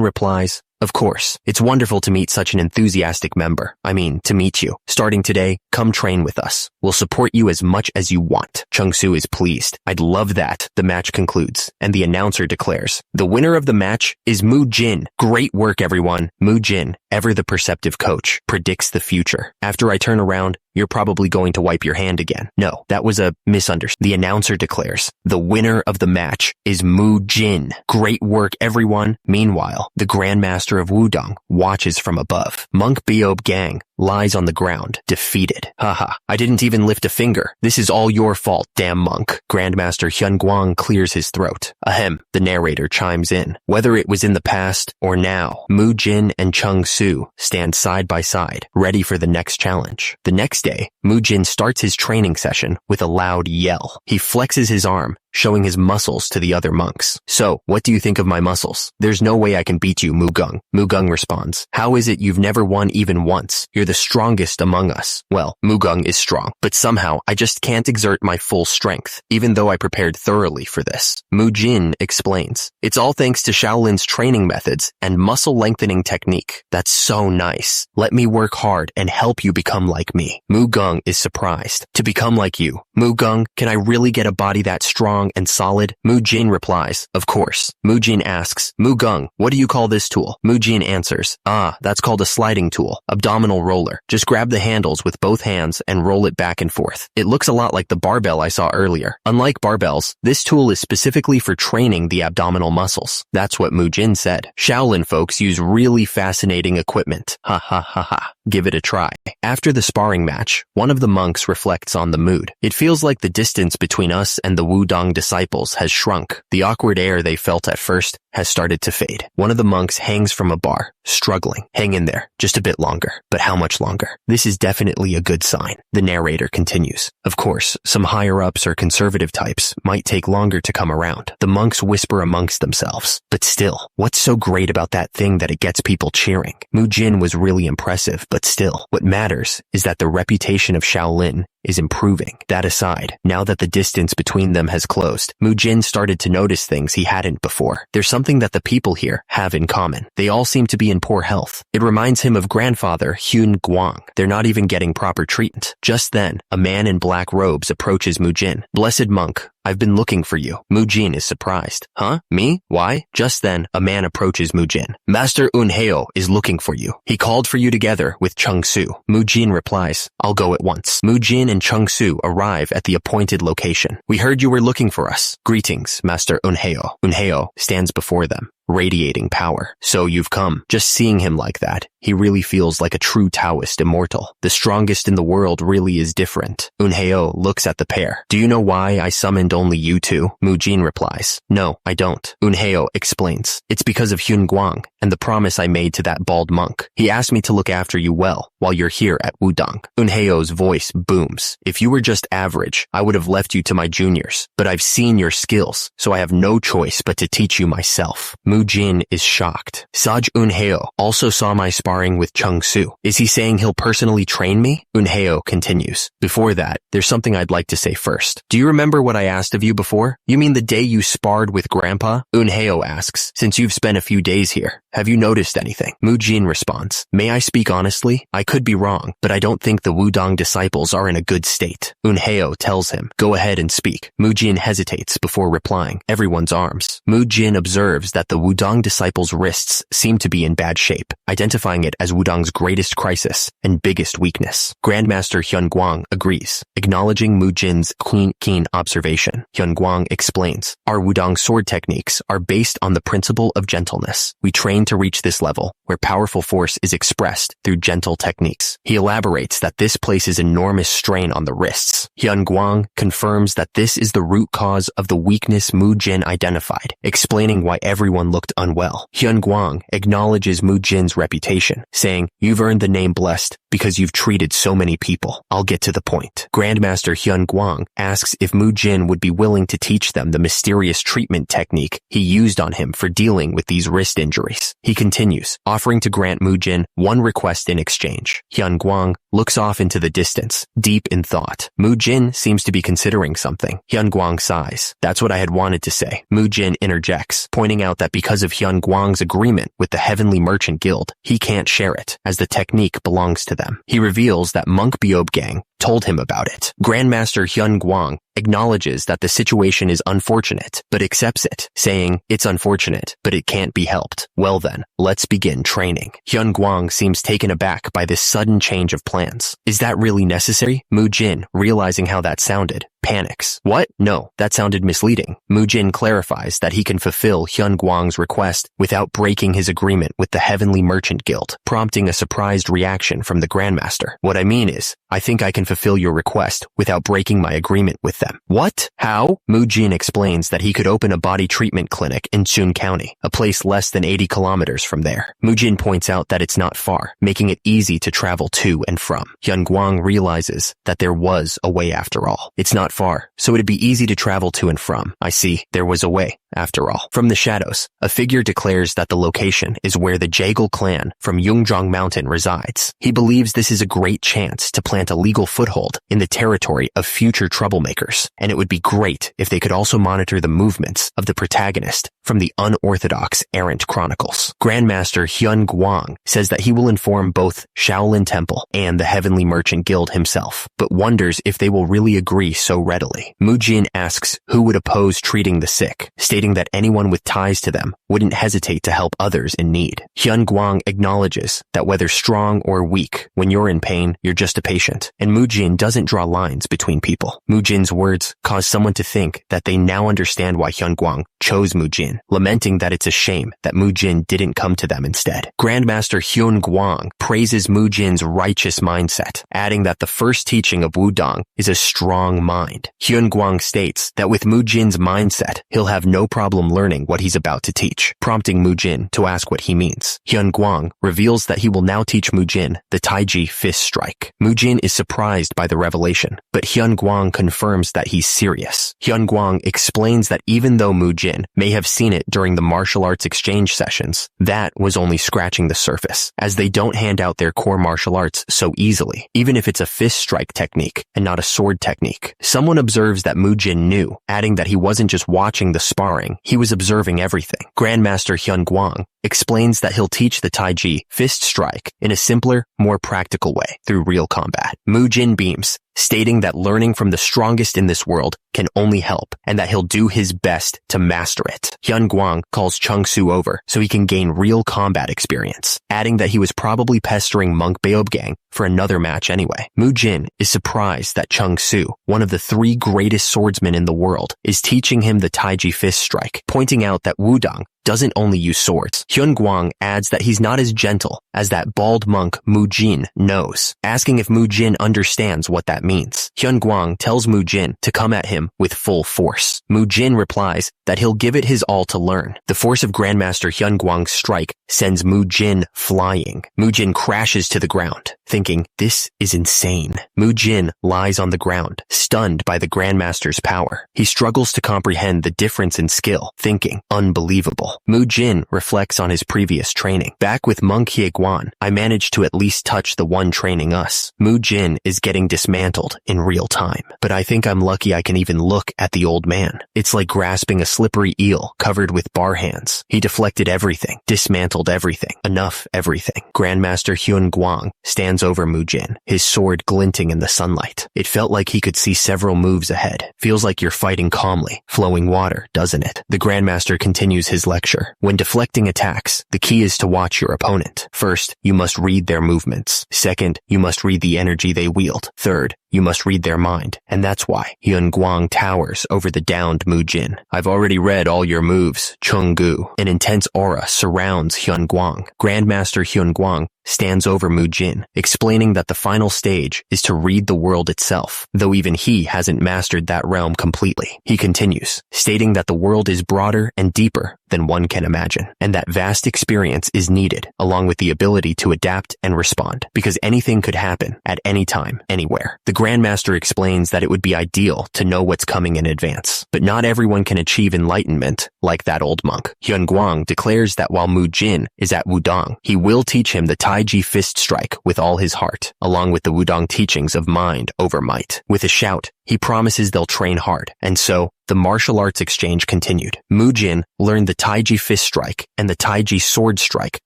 replies, Of course, it's wonderful to meet such an enthusiastic member. I mean, to meet you. Starting today, come train with us. We'll support you as much as you want. Chung-soo is pleased. I'd love that. The match concludes, and the announcer declares, the winner of the match is Mujin. Great work, everyone. Mujin, ever the perceptive coach, predicts the future. After I turn around, you're probably going to wipe your hand again. No, that was a misunderstanding. The announcer declares, the winner of the match is Mujin. Great work, everyone. Meanwhile, the Grandmaster of Wudong watches from above. Monk Beob Gang lies on the ground, defeated. Haha, I didn't even lift a finger. This is all your fault, damn monk. Grandmaster Hyun-Guang clears his throat. Ahem, the narrator chimes in. Whether it was in the past or now, Mujin and Chung-soo stand side by side, ready for the next challenge. The next day, Mujin starts his training session with a loud yell. He flexes his arm, showing his muscles to the other monks. So, what do you think of my muscles? There's no way I can beat you, Mugung. Mugung responds, how is it you've never won even once? You're the strongest among us. Well, Mugung is strong, but somehow I just can't exert my full strength, even though I prepared thoroughly for this. Mujin explains, it's all thanks to Shaolin's training methods and muscle lengthening technique. That's so nice. Let me work hard and help you become like me. Mugung is surprised. To become like you. Mugung, can I really get a body that strong and solid? Mujin replies, of course. Mujin asks, Mugung, what do you call this tool? Mujin answers, that's called a sliding tool, abdominal roller. Just grab the handles with both hands and roll it back and forth. It looks a lot like the barbell I saw earlier. Unlike barbells, this tool is specifically for training the abdominal muscles. That's what Mujin said. Shaolin folks use really fascinating equipment. Ha ha ha ha. Give it a try. After the sparring match, one of the monks reflects on the mood. It feels like the distance between us and the Wudong disciples has shrunk. The awkward air they felt at first has started to fade. One of the monks hangs from a bar, struggling. Hang in there, just a bit longer. But how much longer? This is definitely a good sign. The narrator continues. Of course, some higher-ups or conservative types might take longer to come around. The monks whisper amongst themselves. But still, what's so great about that thing that it gets people cheering? Mujin was really impressive, but still, what matters is that the reputation of Shaolin is improving. That aside, now that the distance between them has closed, Mujin started to notice things he hadn't before. There's something that the people here have in common. They all seem to be in poor health. It reminds him of grandfather Hyun-Guang. They're not even getting proper treatment. Just then, a man in black robes approaches Mujin. Blessed monk, I've been looking for you. Mujin is surprised. Huh? Me? Why? Just then, a man approaches Mujin. Master Eunheo is looking for you. He called for you together with Chung-soo. Mujin replies, I'll go at once. Mujin and Chung-soo arrive at the appointed location. We heard you were looking for us. Greetings, Master Eunheo. Eunheo stands before them, radiating power. So you've come. Just seeing him like that, he really feels like a true Taoist immortal. The strongest in the world really is different. Eunheo looks at the pair. Do you know why I summoned only you two? Mujin replies, no, I don't. Eunheo explains, it's because of Hyun-Guang and the promise I made to that bald monk. He asked me to look after you well while you're here at Wudong. Eunheo's voice booms. If you were just average, I would have left you to my juniors, but I've seen your skills, so I have no choice but to teach you myself. Mujin is shocked. Saj Eunheo also saw my sparring with Chung-soo. Is he saying he'll personally train me? Eunheo continues. Before that, there's something I'd like to say first. Do you remember what I asked of you before? You mean the day you sparred with Grandpa? Eunheo asks, since you've spent a few days here, have you noticed anything? Mujin responds, may I speak honestly? I could be wrong, but I don't think the Wudong disciples are in a good state. Eunheo tells him, go ahead and speak. Mujin hesitates before replying, everyone's arms. Mujin observes that the Wudong disciples' wrists seem to be in bad shape, identifying it as Wudong's greatest crisis and biggest weakness. Grandmaster Hyun-Guang agrees, acknowledging Mujin's keen observation. Hyun-Guang explains, our Wudong sword techniques are based on the principle of gentleness. We train to reach this level, where powerful force is expressed through gentle techniques. He elaborates that this places enormous strain on the wrists. Hyun-Guang confirms that this is the root cause of the weakness Mujin identified, explaining why everyone looked unwell. Hyun-Guang acknowledges Mujin's reputation, saying, you've earned the name blessed because you've treated so many people. I'll get to the point. Grandmaster Hyun-Guang asks if Mujin would be willing to teach them the mysterious treatment technique he used on him for dealing with these wrist injuries. He continues, offering to grant Mujin one request in exchange. Hyun-Guang looks off into the distance, deep in thought. Mujin Mujin seems to be considering something. Hyun-Guang sighs. That's what I had wanted to say. Mujin interjects, pointing out that because of Hyun-Guang's agreement with the Heavenly Merchant Guild, he can't share it, as the technique belongs to them. He reveals that monk Beob Gang told him about it. Grandmaster Hyun-Guang acknowledges that the situation is unfortunate, but accepts it, saying, "It's unfortunate, but it can't be helped. Well then, let's begin training." Hyun-Guang seems taken aback by this sudden change of plans. Is that really necessary? Mujin, realizing how that sounded, panics. What? No, that sounded misleading. Mujin clarifies that he can fulfill Hyun-Guang's request without breaking his agreement with the Heavenly Merchant Guild, prompting a surprised reaction from the Grandmaster. What I mean is, I think I can fulfill your request without breaking my agreement with them. What? How? Mujin explains that he could open a body treatment clinic in Chun County, a place less than 80 kilometers from there. Mujin points out that it's not far, making it easy to travel to and from. Hyun-Guang realizes that there was a way after all. It's not far, so it'd be easy to travel to and from. I see, there was a way, after all. From the shadows, a figure declares that the location is where the Jaegul clan from Yungjeong Mountain resides. He believes this is a great chance to plant a legal foothold in the territory of future troublemakers, and it would be great if they could also monitor the movements of the protagonist from the unorthodox errant chronicles. Grandmaster Hyun-Guang says that he will inform both Shaolin Temple and the Heavenly Merchant Guild himself, but wonders if they will really agree so readily. Mujin asks who would oppose treating the sick, stating that anyone with ties to them wouldn't hesitate to help others in need. Hyun-Guang acknowledges that whether strong or weak, when you're in pain, you're just a patient, and Mujin doesn't draw lines between people. Mujin's words cause someone to think that they now understand why Hyun-Guang chose Mujin, lamenting that it's a shame that Mujin didn't come to them instead. Grandmaster Hyun-Guang praises Mujin's righteous mindset, adding that the first teaching of Wudong is a strong mind. Hyun-Guang states that with Mujin's mindset, he'll have no problem learning what he's about to teach, prompting Mujin to ask what he means. Hyun-Guang reveals that he will now teach Mujin the Taiji fist strike. Mujin is surprised by the revelation, but Hyun-Guang confirms that he's serious. Hyun-Guang explains that even though Mujin may have seen it during the martial arts exchange sessions, that was only scratching the surface, as they don't hand out their core martial arts so easily, even if it's a fist strike technique and not a sword technique. Someone observes that Mujin knew, adding that he wasn't just watching the sparring, he was observing everything. Grandmaster Hyun-Guang explains that he'll teach the Taiji fist strike in a simpler, more practical way through real combat. Mujin beams, stating that learning from the strongest in this world can only help, and that he'll do his best to master it. Hyun-Guang calls Chung-Soo over so he can gain real combat experience, adding that he was probably pestering monk Beob Gang for another match anyway. Mujin is surprised that Chung-Soo, one of the 3 greatest swordsmen in the world, is teaching him the Taiji fist strike, pointing out that Wudong doesn't only use swords. Hyun-Guang adds that he's not as gentle as that bald monk Mujin knows, asking if Mujin understands what that means. Hyun-Guang tells Mujin to come at him with full force. Mujin replies that he'll give it his all to learn. The force of Grandmaster Hyun-Guang's strike sends Mujin flying. Mujin crashes to the ground, thinking, this is insane. Mujin lies on the ground, stunned by the Grandmaster's power. He struggles to comprehend the difference in skill, thinking, unbelievable. Mujin reflects on his previous training. Back with Monk Hye-Guan, I managed to at least touch the one training us. Mujin is getting dismantled in real time, but I think I'm lucky I can even look at the old man. It's like grasping a slippery eel covered with bar hands. He deflected everything, dismantled everything, enough everything. Grandmaster Hyun-Guang stands over Mujin, his sword glinting in the sunlight. It felt like he could see several moves ahead. Feels like you're fighting calmly, flowing water, doesn't it? The Grandmaster continues his lecture. When deflecting attacks, the key is to watch your opponent. First, you must read their movements. Second, you must read the energy they wield. Third, you must read their mind. And that's why Hyun-Guang towers over the downed Mujin. I've already read all your moves, Chung-Gu. An intense aura surrounds Hyun-Guang. Grandmaster Hyun-Guang stands over Mujin, explaining that the final stage is to read the world itself, though even he hasn't mastered that realm completely. He continues, stating that the world is broader and deeper than one can imagine, and that vast experience is needed, along with the ability to adapt and respond, because anything could happen at any time, anywhere. The Grandmaster explains that it would be ideal to know what's coming in advance, but not everyone can achieve enlightenment like that old monk. Hyun-Guang declares that while Mujin is at Wudong, he will teach him the Taiji fist strike with all his heart, along with the Wudong teachings of mind over might. With a shout, he promises they'll train hard, and so, the martial arts exchange continued. Mujin learned the Taiji fist strike and the Taiji sword strike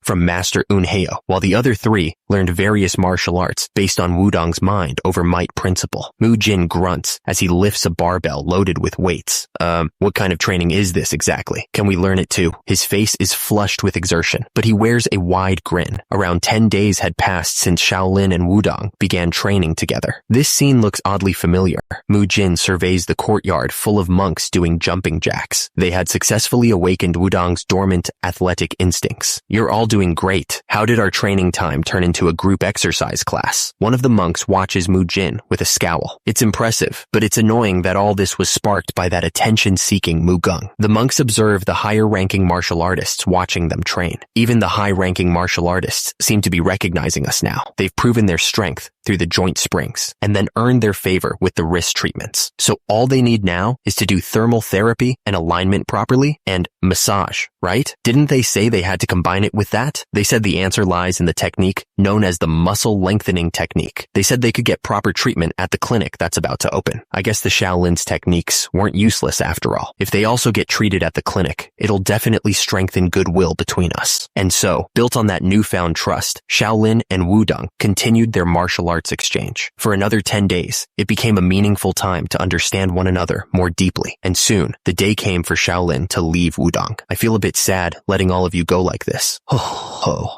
from Master Unheo, while the other three learned various martial arts based on Wudong's mind over might principle. Mujin grunts as he lifts a barbell loaded with weights. What kind of training is this exactly? Can we learn it too? His face is flushed with exertion, but he wears a wide grin. Around 10 days had passed since Shaolin and Wudong began training together. This scene looks oddly familiar. Mujin surveys the courtyard full of monks doing jumping jacks. They had successfully awakened Wudong's dormant athletic instincts. You're all doing great. How did our training time turn into a group exercise class? One of the monks watches Mujin with a scowl. It's impressive, but it's annoying that all this was sparked by that attention-seeking Mugung. The monks observe the higher-ranking martial artists watching them train. Even the high-ranking martial artists seem to be recognizing us now. They've proven their strength through the joint springs, and then earned their favor with the wrist treatments. So all they need now is to do thermal therapy and alignment properly, and massage, right? Didn't they say they had to combine it with that? They said the answer lies in the technique known as the muscle lengthening technique. They said they could get proper treatment at the clinic that's about to open. I guess the Shaolin's techniques weren't useless after all. If they also get treated at the clinic, it'll definitely strengthen goodwill between us. And so, built on that newfound trust, Shaolin and Wudong continued their martial arts exchange. For another 10 days, it became a meaningful time to understand one another more deeply. And soon, the day came for Shaolin to leave Wudong. I feel a bit sad letting all of you go like this.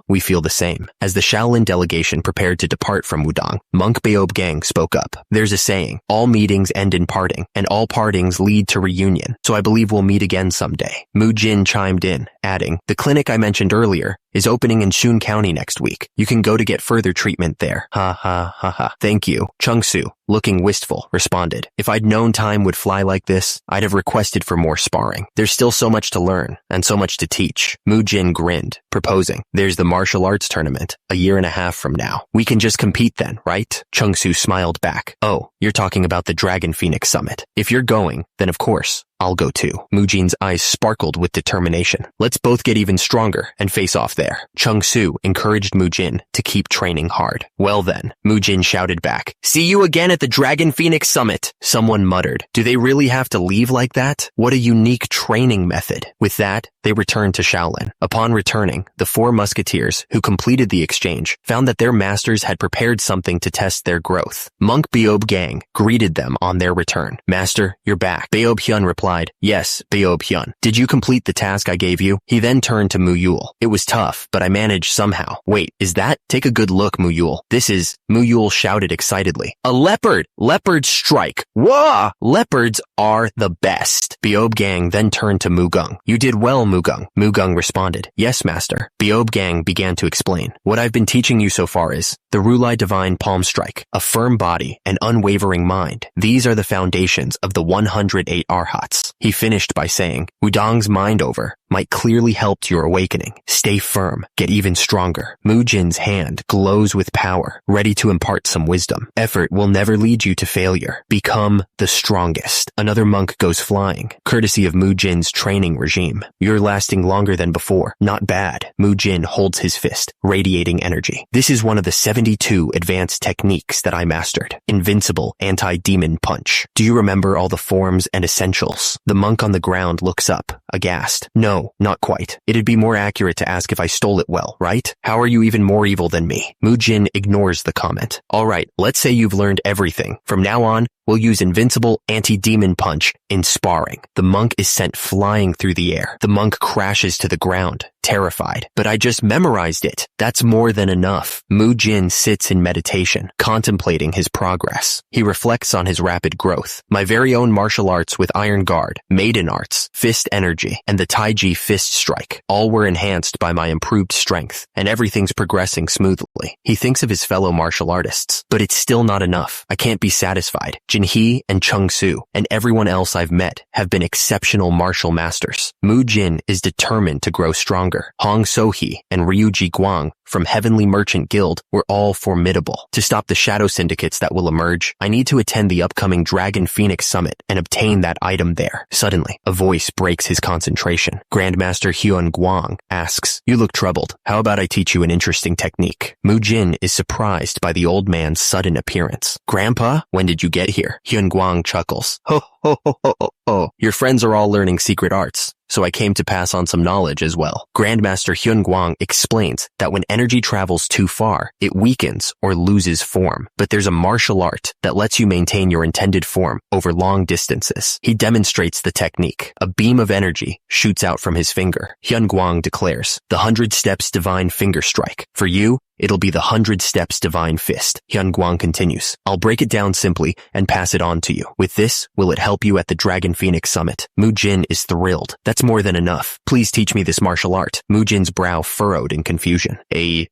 We feel the same. As the Shaolin delegation prepared to depart from Wudong, monk Beob Gang spoke up. There's a saying, all meetings end in parting, and all partings lead to reunion, so I believe we'll meet again someday. Mujin chimed in, adding, the clinic I mentioned earlier is opening in Shun County next week. You can go to get further treatment there. Ha ha ha ha. Thank you. Chung-Su, looking wistful, responded. If I'd known time would fly like this, I'd have requested for more sparring. There's still so much to learn, and so much to teach. Mujin grinned, proposing. There's the martial arts tournament, a year and a half from now. We can just compete then, right? Chung-Su smiled back. Oh, you're talking about the Dragon Phoenix Summit. If you're going, then of course, I'll go too. Mujin's eyes sparkled with determination. Let's both get even stronger and face off there. Chung-Su encouraged Mujin to keep training hard. Well then, Mujin shouted back. See you again at the Dragon Phoenix Summit. Someone muttered. Do they really have to leave like that? What a unique training method. With that, they returned to Shaolin. Upon returning, the four musketeers who completed the exchange found that their masters had prepared something to test their growth. Monk Beob Gang greeted them on their return. Master, you're back. Beob Hyun replied, yes, Beob Hyun. Did you complete the task I gave you? He then turned to Muyul. It was tough, but I managed somehow. Wait, is that? Take a good look, Muyul. This is, Muyul shouted excitedly. A leopard! Leopard strike! Whoa! Leopards are the best. Beob Gang then turned to Mugung. You did well, Mugung. Mugung responded. Yes, master. Beob Gang began to explain. What I've been teaching you so far is the Rulai Divine Palm Strike, a firm body, and unwavering mind. These are the foundations of the 108 Arhats. He finished by saying, Wudong's mind over might clearly help your awakening. Stay firm, get even stronger. Mujin's hand glows with power, ready to impart some wisdom. Effort will never lead you to failure. Become the strongest. Another monk goes flying, courtesy of Mujin's training regime. You're lasting longer than before. Not bad. Mujin holds his fist, radiating energy. This is one of the 72 advanced techniques that I mastered. Invincible anti-demon punch. Do you remember all the forms and essentials? The monk on the ground looks up, aghast. No, not quite. It'd be more accurate to ask if I stole it well, right? How are you even more evil than me? Mujin ignores the comment. Alright, let's say you've learned everything. From now on, we'll use invincible anti-demon punch in sparring. The monk is sent flying through the air. The monk crashes to the ground, terrified. But I just memorized it. That's more than enough. Mujin sits in meditation, contemplating his progress. He reflects on his rapid growth. My very own martial arts with Iron Guard, Maiden Arts, Fist Energy, and the Taiji Fist Strike. All were enhanced by my improved strength, and everything's progressing smoothly. He thinks of his fellow martial artists, but it's still not enough. I can't be satisfied. Jinhee and Chung-Su and everyone else I've met have been exceptional martial masters. Mujin is determined to grow stronger. Hong So-hee and Ryu Guang from Heavenly Merchant Guild were all formidable. To stop the shadow syndicates that will emerge, I need to attend the upcoming Dragon Phoenix Summit and obtain that item there. Suddenly, a voice breaks his concentration. Grandmaster Hyun Guang asks, "You look troubled. How about I teach you an interesting technique?" Mujin is surprised by the old man's sudden appearance. "Grandpa, when did you get here?" Hyun Guang chuckles. "Ho, ho, ho, ho, ho, ho. Your friends are all learning secret arts, so I came to pass on some knowledge as well." Grandmaster Hyun Guang explains that when energy travels too far, it weakens or loses form. But there's a martial art that lets you maintain your intended form over long distances. He demonstrates the technique. A beam of energy shoots out from his finger. Hyun Guang declares, "The 100 Steps Divine Finger Strike. For you, it'll be the 100 Steps Divine Fist." Hyun Guang continues, "I'll break it down simply and pass it on to you. With this, will it help you at the Dragon Phoenix Summit?" Mujin is thrilled. "That's more than enough. Please teach me this martial art." Mujin's brow furrowed in confusion.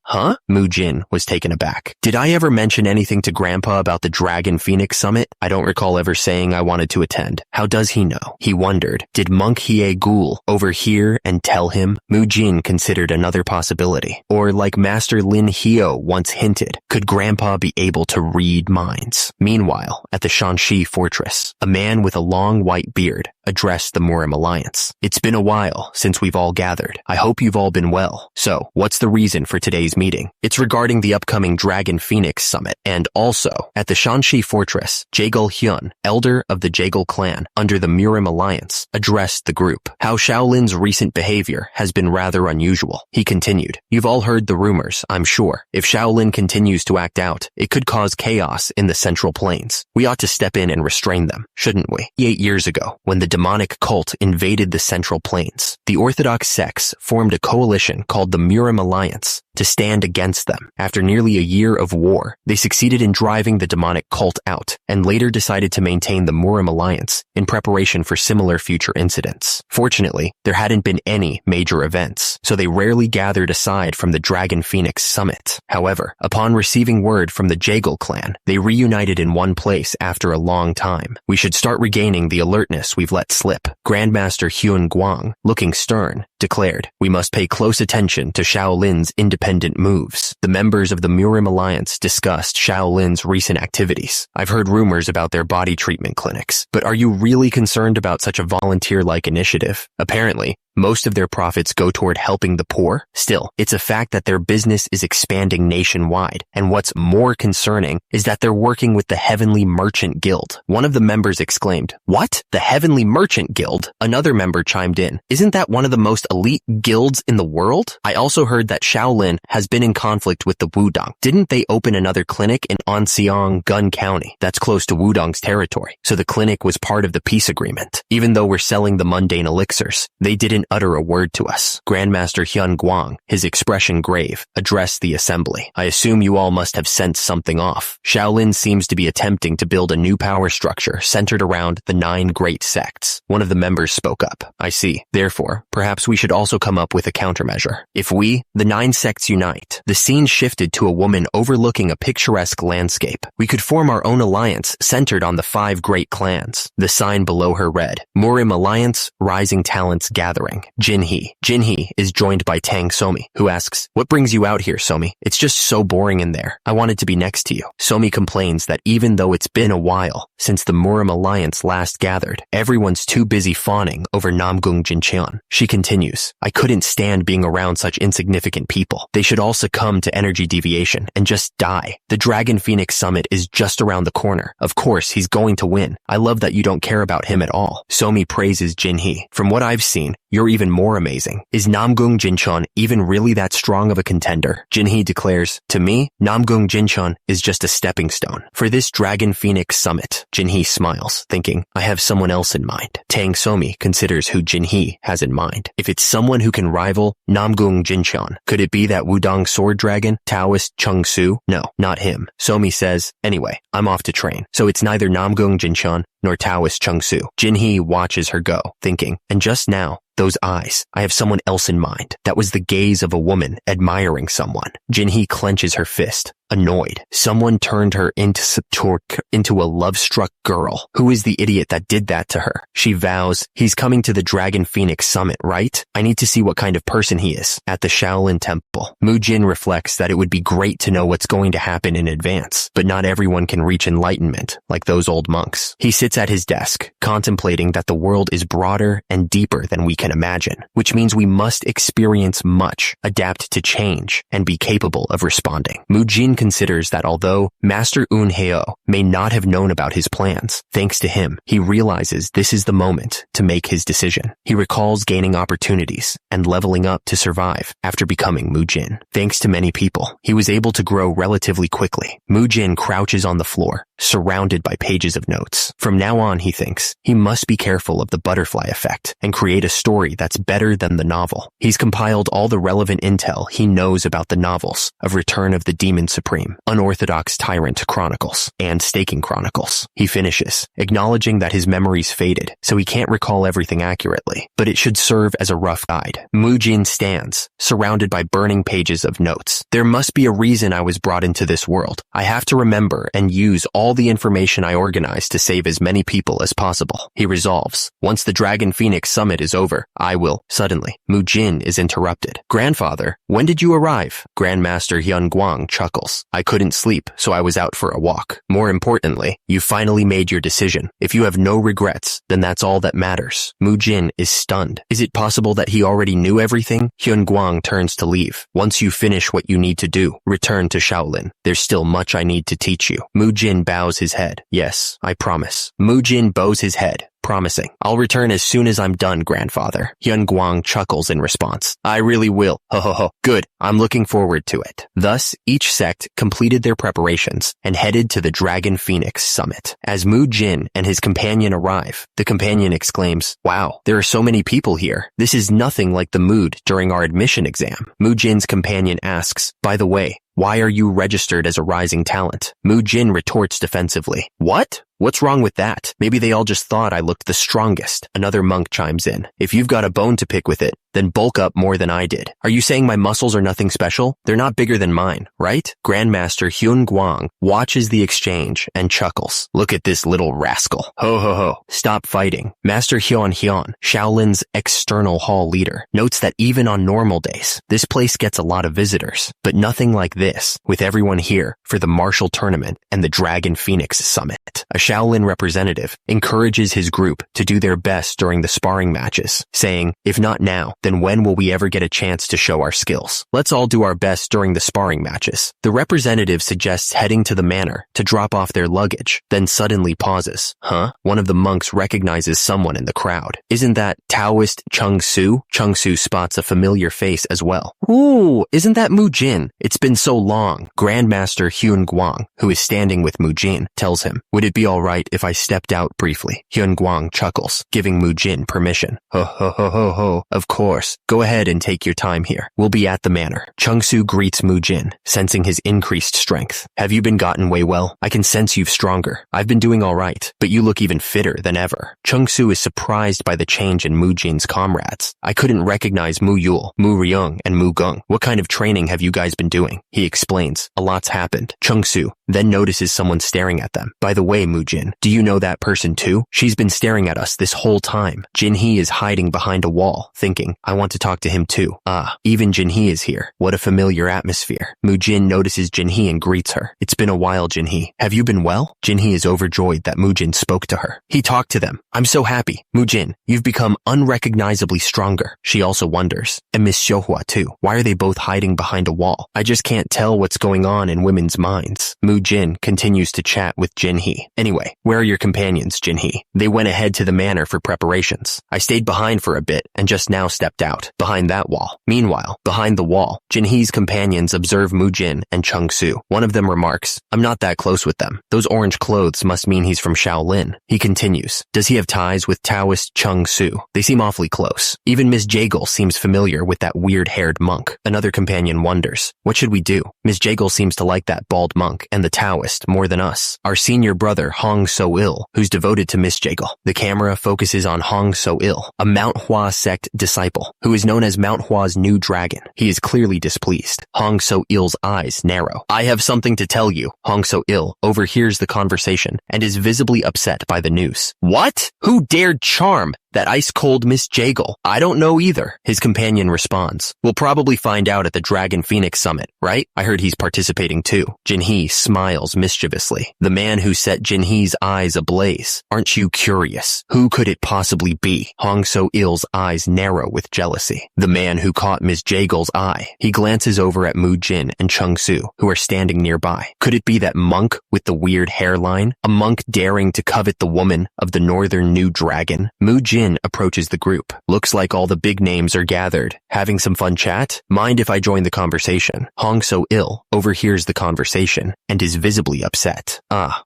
Huh? Mujin was taken aback. "Did I ever mention anything to Grandpa about the Dragon Phoenix Summit? I don't recall ever saying I wanted to attend. How does he know?" He wondered, did Monk Hye Ghoul overhear and tell him? Mujin considered another possibility. Or like Master Lin Hyo once hinted, could Grandpa be able to read minds? Meanwhile, at the Shanxi fortress, a man with a long white beard addressed the Murim Alliance. "It's been a while since we've all gathered. I hope you've all been well. So, what's the reason for today's meeting?" "It's regarding the upcoming Dragon Phoenix Summit, and also, at the Shanxi fortress, Jaegul Hyun, elder of the Jaegul clan under the Murim Alliance, addressed the group. How Shaolin's recent behavior has been rather unusual." He continued, "You've all heard the rumors, I'm sure. If Shaolin continues to act out, it could cause chaos in the Central Plains. We ought to step in and restrain them, shouldn't we?" 8 years ago, when the demonic cult invaded the Central Plains, the Orthodox sects formed a coalition called the Murim Alliance to stand against them. After nearly a year of war, they succeeded in driving the demonic cult out, and later decided to maintain the Murim Alliance in preparation for similar future incidents. Fortunately, there hadn't been any major events, so they rarely gathered aside from the Dragon Phoenix Summit. However, upon receiving word from the Jaegul clan, they reunited in one place after a long time. "We should start regaining the alertness we've let slip." Grandmaster Hyun Guang, looking stern, declared, "We must pay close attention to Shaolin's independent moves." The members of the Murim Alliance discussed Shaolin's recent activities. "I've heard rumors about their body treatment clinics, but are you really concerned about such a volunteer-like initiative? Apparently, most of their profits go toward helping the poor. Still, it's a fact that their business is expanding nationwide, and what's more concerning is that they're working with the Heavenly Merchant Guild." One of the members exclaimed, "What? The Heavenly Merchant Guild?" Another member chimed in, "Isn't that one of the most elite guilds in the world? I also heard that Shaolin has been in conflict with the Wudong. Didn't they open another clinic in Anseong, Gun County? That's close to Wudong's territory. So the clinic was part of the peace agreement. Even though we're selling the mundane elixirs, they didn't utter a word to us." Grandmaster Hyun Guang, his expression grave, addressed the assembly. "I assume you all must have sensed something off. Shaolin seems to be attempting to build a new power structure centered around the 9 great sects." One of the members spoke up. "I see. Therefore, perhaps we should also come up with a countermeasure. If we, the 9 sects, unite." The scene shifted to a woman overlooking a picturesque landscape. "We could form our own alliance centered on the 5 great clans." The sign below her read, "Murim Alliance, Rising Talents Gathering. Jinhee." Jinhee is joined by Tang Somi, who asks, "What brings you out here, Somi? It's just so boring in there. I wanted to be next to you." Somi complains that even though it's been a while since the Murim Alliance last gathered, everyone's too busy fawning over Namgung Jincheon. She continues, "I couldn't stand being around such insignificant people. They should all succumb to energy deviation and just die. The Dragon Phoenix Summit is just around the corner. Of course, he's going to win. I love that you don't care about him at all." Somi praises Jinhee. "From what I've seen, you're even more amazing. Is Namgung Jincheon even really that strong of a contender?" Jinhee declares, "To me, Namgung Jincheon is just a stepping stone for this Dragon Phoenix Summit." Jinhee smiles, thinking, "I have someone else in mind." Tang Somi considers who Jinhee has in mind. If it's someone who can rival Namgung Jincheon, could it be that Wudong sword dragon, Taoist Chung Su? No, not him. Somi says, "Anyway, I'm off to train. So it's neither Namgung Jincheon nor Taoist Chung Su." Jinhee watches her go, thinking, and just now, those eyes, I have someone else in mind. That was the gaze of a woman admiring someone. Jinhee clenches her fist. annoyed. Someone turned her into a love-struck girl. Who is the idiot that did that to her? She vows, he's coming to the Dragon Phoenix Summit, right? I need to see what kind of person he is. At the Shaolin Temple, Mujin reflects that it would be great to know what's going to happen in advance, but not everyone can reach enlightenment like those old monks. He sits at his desk, contemplating that the world is broader and deeper than we can imagine, which means we must experience much, adapt to change, and be capable of responding. Mujin considers that although Master Heo may not have known about his plans, thanks to him, he realizes this is the moment to make his decision. He recalls gaining opportunities and leveling up to survive after becoming Mujin. Thanks to many people, he was able to grow relatively quickly. Mujin crouches on the floor, surrounded by pages of notes. From now on, he thinks, he must be careful of the butterfly effect and create a story that's better than the novel. He's compiled all the relevant intel he knows about the novels of Return of the Demon Supreme, Unorthodox Tyrant Chronicles, and Staking Chronicles. He finishes, acknowledging that his memories faded, so he can't recall everything accurately, but it should serve as a rough guide. Mujin stands, surrounded by burning pages of notes. There must be a reason I was brought into this world. I have to remember and use all the information I organized to save as many people as possible. He resolves, once the Dragon Phoenix Summit is over, I will. Suddenly, Mujin is interrupted. Grandfather, when did you arrive? Grandmaster Hyun Guang chuckles. I couldn't sleep, so I was out for a walk. More importantly, you finally made your decision. If you have no regrets, then that's all that matters. Mujin is stunned. Is it possible that he already knew everything? Hyun Guang turns to leave. Once you finish what you need to do, return to Shaolin. There's still much I need to teach you. Mujin bows his head. Yes, I promise. Mujin bows his head, promising. I'll return as soon as I'm done, grandfather. Hyun Guang chuckles in response. I really will. Ho ho ho. Good. I'm looking forward to it. Thus, each sect completed their preparations and headed to the Dragon Phoenix Summit. As Mujin and his companion arrive, the companion exclaims, wow, there are so many people here. This is nothing like the mood during our admission exam. Mujin's companion asks, by the way, why are you registered as a rising talent? Mujin retorts defensively. What? What's wrong with that? Maybe they all just thought I looked the strongest. Another monk chimes in. If you've got a bone to pick with it, then bulk up more than I did. Are you saying my muscles are nothing special? They're not bigger than mine, right? Grandmaster Hyun Guang watches the exchange and chuckles. Look at this little rascal. Ho ho ho. Stop fighting. Master Hyun, Shaolin's external hall leader, notes that even on normal days, this place gets a lot of visitors, but nothing like this, with everyone here for the martial tournament and the Dragon Phoenix Summit. A Shaolin representative encourages his group to do their best during the sparring matches, saying, if not now, then when will we ever get a chance to show our skills? Let's all do our best during the sparring matches. The representative suggests heading to the manor to drop off their luggage, then suddenly pauses. Huh? One of the monks recognizes someone in the crowd. Isn't that Taoist Chung Su? Chung Su spots a familiar face as well. Ooh, isn't that Mujin? It's been so long. Grandmaster Hyun Guang, who is standing with Mujin, tells him, would it be alright if I stepped out briefly? Hyun Guang chuckles, giving Mujin permission. Ho ho ho ho ho. Of course. Go ahead and take your time here. We'll be at the manor. Chung Su greets Mujin, sensing his increased strength. Have you been gotten way well? I can sense you've stronger. I've been doing alright, but you look even fitter than ever. Chung Su is surprised by the change in Mujin's comrades. I couldn't recognize Mu Yul, Mu Ryung, and Mu Gung. What kind of training have you guys been doing? He explains. A lot's happened. Chung Su then notices someone staring at them. By the way, Mujin, do you know that person too? She's been staring at us this whole time. Jinhee is hiding behind a wall, thinking, I want to talk to him too. Ah, even Jinhee is here. What a familiar atmosphere. Mujin notices Jinhee and greets her. It's been a while, Jinhee. Have you been well? Jinhee is overjoyed that Mujin spoke to her. He talked to them. I'm so happy. Mujin, you've become unrecognizably stronger. She also wonders. And Miss Xiuhua too. Why are they both hiding behind a wall? I just can't tell what's going on in women's minds. Mujin continues to chat with Jinhee. Anyway, where are your companions, Jinhee? They went ahead to the manor for preparations. I stayed behind for a bit and just now stepped out, behind that wall. Meanwhile, behind the wall, Jinhee's companions observe Mujin and Chung Su. One of them remarks, I'm not that close with them. Those orange clothes must mean he's from Shaolin. He continues, does he have ties with Taoist Chung Su? They seem awfully close. Even Miss Jagle seems familiar with that weird-haired monk. Another companion wonders, what should we do? Miss Jagle seems to like that bald monk and the Taoist more than us. Our senior brother, Hong So-il, who's devoted to Miss Jaegal. The camera focuses on Hong So-il, a Manhwa sect disciple, who is known as Manhwa's new dragon. He is clearly displeased. Hong So-il's eyes narrow. I have something to tell you. Hong So-il overhears the conversation and is visibly upset by the news. What? Who dared charm that ice-cold Miss Jaegal? I don't know either. His companion responds. We'll probably find out at the Dragon Phoenix Summit, right? I heard he's participating too. Jin-hee smiles mischievously. The man who set Jin-hee's eyes ablaze. Aren't you curious? Who could it possibly be? Hong So-il's eyes narrow with jealousy. The man who caught Miss Jaegal's eye. He glances over at Mujin and Chung-soo, who are standing nearby. Could it be that monk with the weird hairline? A monk daring to covet the woman of the northern new dragon? Mujin approaches the group. Looks like all the big names are gathered. Having some fun chat? Mind if I join the conversation? Hong So-il overhears the conversation and is visibly upset.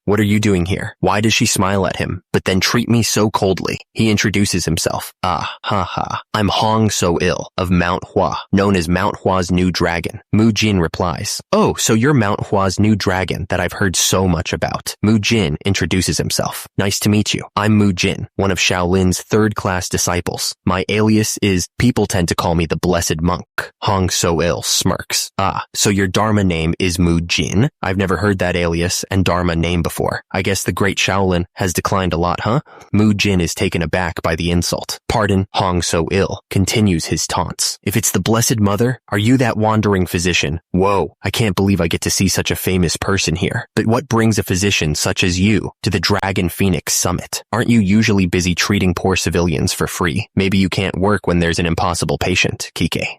What are you doing here? Why does she smile at him, but then treat me so coldly? He introduces himself. I'm Hong So-il of Manhwa, known as Manhwa's new dragon. Mujin replies. Oh, so you're Manhwa's new dragon that I've heard so much about. Mujin introduces himself. Nice to meet you. I'm Mujin, one of Shaolin's third-class disciples. My alias is, people tend to call me the Blessed Monk. Hong So-il smirks. So your Dharma name is Mujin? I've never heard that alias and Dharma name before. I guess the great Shaolin has declined a lot, huh? Mujin is taken aback by the insult. Pardon, Hong So-il continues his taunts. If it's the Blessed Mother, are you that wandering physician? Whoa, I can't believe I get to see such a famous person here. But what brings a physician such as you to the Dragon Phoenix Summit? Aren't you usually busy treating poor civilians for free? Maybe you can't work when there's an impossible patient, Kike.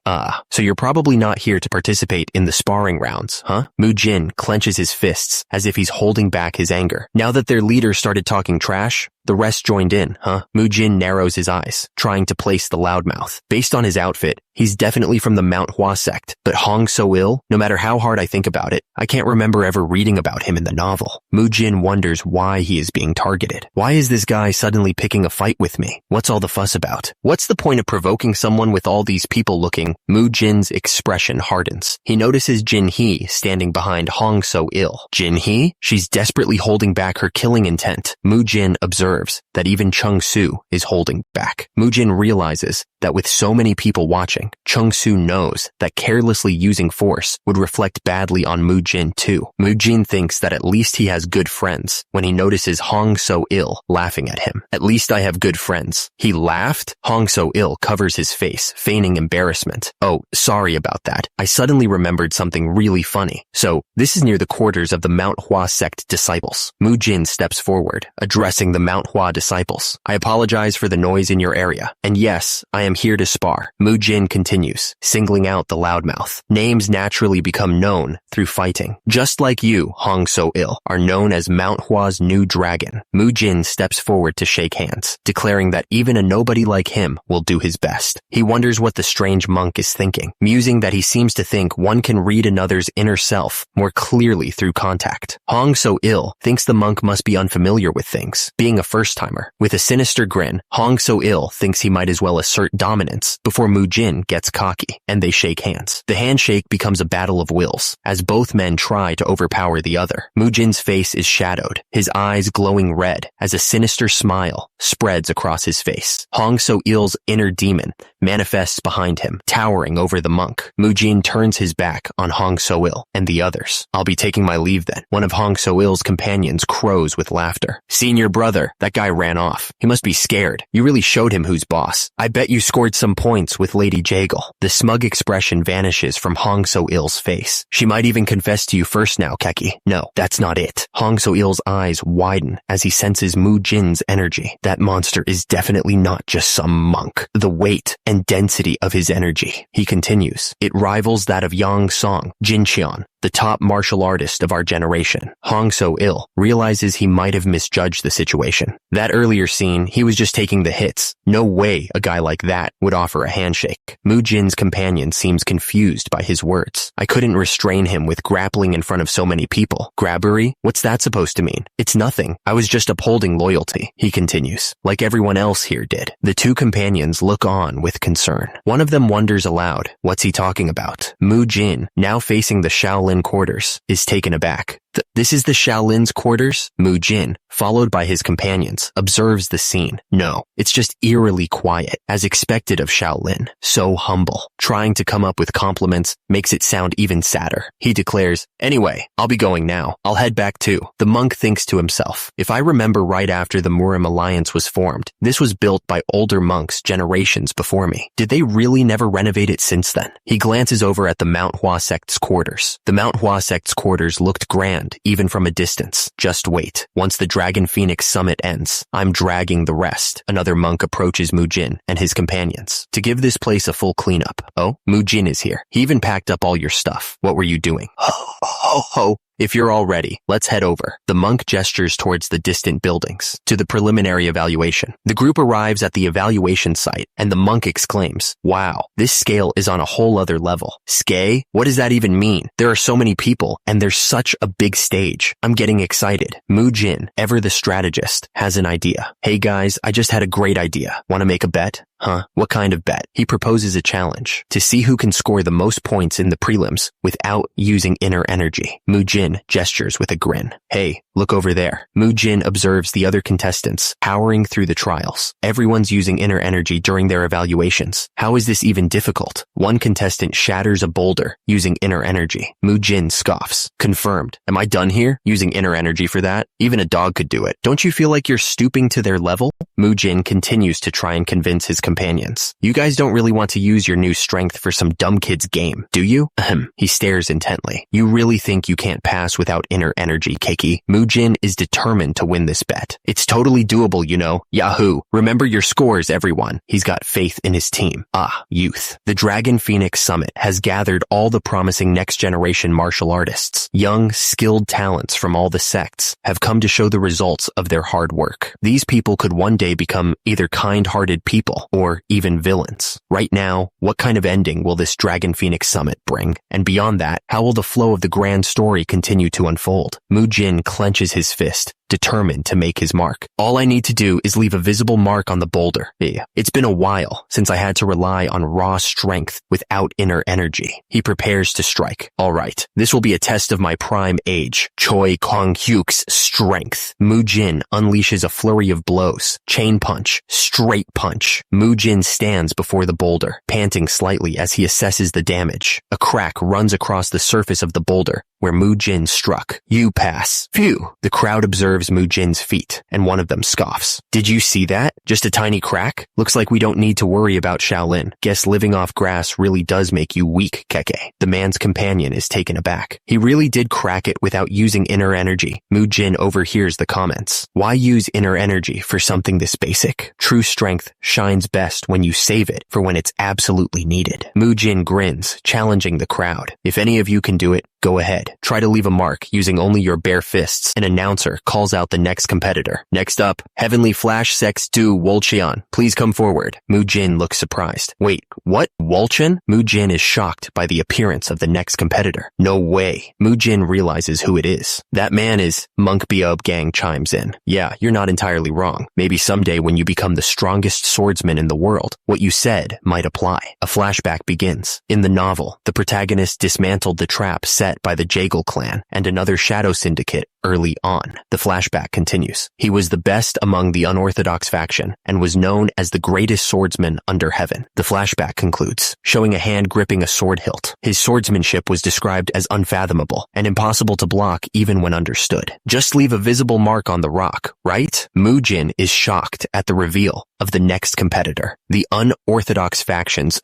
So you're probably not here to participate in the sparring rounds, huh? Mujin clenches his fists as if he's holding back his anger. Now that their leader started talking trash, the rest joined in, huh? Mujin narrows his eyes, trying to place the loudmouth. Based on his outfit, he's definitely from the Manhwa sect, but Hong So-il, no matter how hard I think about it, I can't remember ever reading about him in the novel. Mujin wonders why he is being targeted. Why is this guy suddenly picking a fight with me? What's all the fuss about? What's the point of provoking someone with all these people looking? Mujin's expression hardens. He notices Jin-hee standing behind Hong So-il. Jin-hee? She's desperately holding back her killing intent. Mujin observes that even Chung-soo is holding back. Mujin realizes that with so many people watching, Chung-soo knows that carelessly using force would reflect badly on Mujin too. Mujin thinks that at least he has good friends when he notices Hong So-il laughing at him. At least I have good friends. He laughed? Hong So-il covers his face, feigning embarrassment. Oh, sorry about that. I suddenly remembered something really funny. So, this is near the quarters of the Manhwa sect disciples. Mujin steps forward, addressing the Manhwa disciples. I apologize for the noise in your area. And yes, I am here to spar. Mujin continues, singling out the loudmouth. Names naturally become known through fighting. Just like you, Hong So-il, are known as Manhwa's new dragon. Mujin steps forward to shake hands, declaring that even a nobody like him will do his best. He wonders what the strange monk is thinking, musing that he seems to think one can read another's inner self more clearly through contact. Hong So-il thinks the monk must be unfamiliar with things, being a first-timer. With a sinister grin, Hong So-il thinks he might as well assert dominance before Mujin gets cocky, and they shake hands. The handshake becomes a battle of wills, as both men try to overpower the other. Mujin's face is shadowed, his eyes glowing red as a sinister smile spreads across his face. Hong So-il's inner demon manifests behind him, towering over the monk. Mujin turns his back on Hong So-il and the others. I'll be taking my leave then. One of Hong So-il's companions crows with laughter. Senior brother, that guy ran off. He must be scared. You really showed him who's boss. I bet you scored some points with Lady Jaegal. The smug expression vanishes from Hong So-il's face. She might even confess to you first now, Keki. No, that's not it. Hong So-il's eyes widen as he senses Mujin's energy. That monster is definitely not just some monk. The weight and density of his energy, he continues, it rivals that of Yang Song, Jinqian, the top martial artist of our generation. Hong So-il realizes he might have misjudged the situation. That earlier scene, he was just taking the hits. No way a guy like that would offer a handshake. Mujin's companion seems confused by his words. I couldn't restrain him with grappling in front of so many people. Grabbery? What's that supposed to mean? It's nothing. I was just upholding loyalty, he continues, like everyone else here did. The two companions look on with concern. One of them wonders aloud, what's he talking about? Mujin, now facing the Shaolin quarters, is taken aback. This is the Shaolin's quarters? Mujin, followed by his companions, observes the scene. No, it's just eerily quiet, as expected of Shaolin. So humble. Trying to come up with compliments makes it sound even sadder. He declares, "Anyway, I'll be going now. I'll head back too." The monk thinks to himself, if I remember right after the Murim alliance was formed, this was built by older monks generations before me. Did they really never renovate it since then? He glances over at the Manhwa sect's quarters. The Manhwa sect's quarters looked grand, even from a distance. Just wait. Once the Dragon Phoenix summit ends, I'm dragging the rest. Another monk approaches Mujin and his companions to give this place a full cleanup. Oh, Mujin is here. He even packed up all your stuff. What were you doing? Ho, ho, ho. If you're all ready, let's head over. The monk gestures towards the distant buildings, to the preliminary evaluation. The group arrives at the evaluation site, and the monk exclaims, "Wow, this scale is on a whole other level." Scale? What does that even mean? There are so many people, and there's such a big stage. I'm getting excited. Mujin, ever the strategist, has an idea. "Hey guys, I just had a great idea. Want to make a bet?" Huh? What kind of bet? He proposes a challenge to see who can score the most points in the prelims without using inner energy. Mujin gestures with a grin. "Hey, look over there." Mujin observes the other contestants powering through the trials. Everyone's using inner energy during their evaluations. How is this even difficult? One contestant shatters a boulder using inner energy. Mujin scoffs. "Confirmed. Am I done here? Using inner energy for that? Even a dog could do it. Don't you feel like you're stooping to their level?" Mujin continues to try and convince his companions. "You guys don't really want to use your new strength for some dumb kid's game, do you?" Ahem. He stares intently. "You really think you can't pass without inner energy, Keiki?" Mujin is determined to win this bet. "It's totally doable, you know. Yahoo! Remember your scores, everyone." He's got faith in his team. Youth. The Dragon Phoenix Summit has gathered all the promising next-generation martial artists. Young, skilled talents from all the sects have come to show the results of their hard work. These people could one day become either kind-hearted people or even villains. Right now, what kind of ending will this Dragon Phoenix Summit bring? And beyond that, how will the flow of the grand story continue to unfold? Mujin clenches his fist, determined to make his mark. "All I need to do is leave a visible mark on the boulder. It's been a while since I had to rely on raw strength without inner energy." He prepares to strike. "All right, this will be a test of my prime age. Choi Kong-hyuk's strength." Mujin unleashes a flurry of blows. Chain punch, straight punch. Mujin stands before the boulder, panting slightly as he assesses the damage. A crack runs across the surface of the boulder where Mujin struck. "You pass." Phew. The crowd observes Mujin's feet, and one of them scoffs. "Did you see that? Just a tiny crack? Looks like we don't need to worry about Shaolin. Guess living off grass really does make you weak, Keke." The man's companion is taken aback. He really did crack it without using inner energy. Mujin overhears the comments. Why use inner energy for something this basic? True strength shines best when you save it for when it's absolutely needed. Mujin grins, challenging the crowd. "If any of you can do it, go ahead. Try to leave a mark using only your bare fists." An announcer calls out the next competitor. "Next up, Heavenly Flash Sex Du Wolcheon. Please come forward." Mujin looks surprised. "Wait, what? Wolcheon?" Mujin is shocked by the appearance of the next competitor. "No way." Mujin realizes who it is. "That man is..." Monk Beob Gang chimes in. "Yeah, you're not entirely wrong. Maybe someday when you become the strongest swordsman in the world, what you said might apply." A flashback begins. In the novel, the protagonist dismantled the trap set by the Jagal clan and another shadow syndicate early on. The flashback continues. He was the best among the unorthodox faction and was known as the greatest swordsman under heaven. The flashback concludes, showing a hand gripping a sword hilt. His swordsmanship was described as unfathomable and impossible to block even when understood. Just leave a visible mark on the rock, right? Mujin is shocked at the reveal of the next competitor, the unorthodox faction's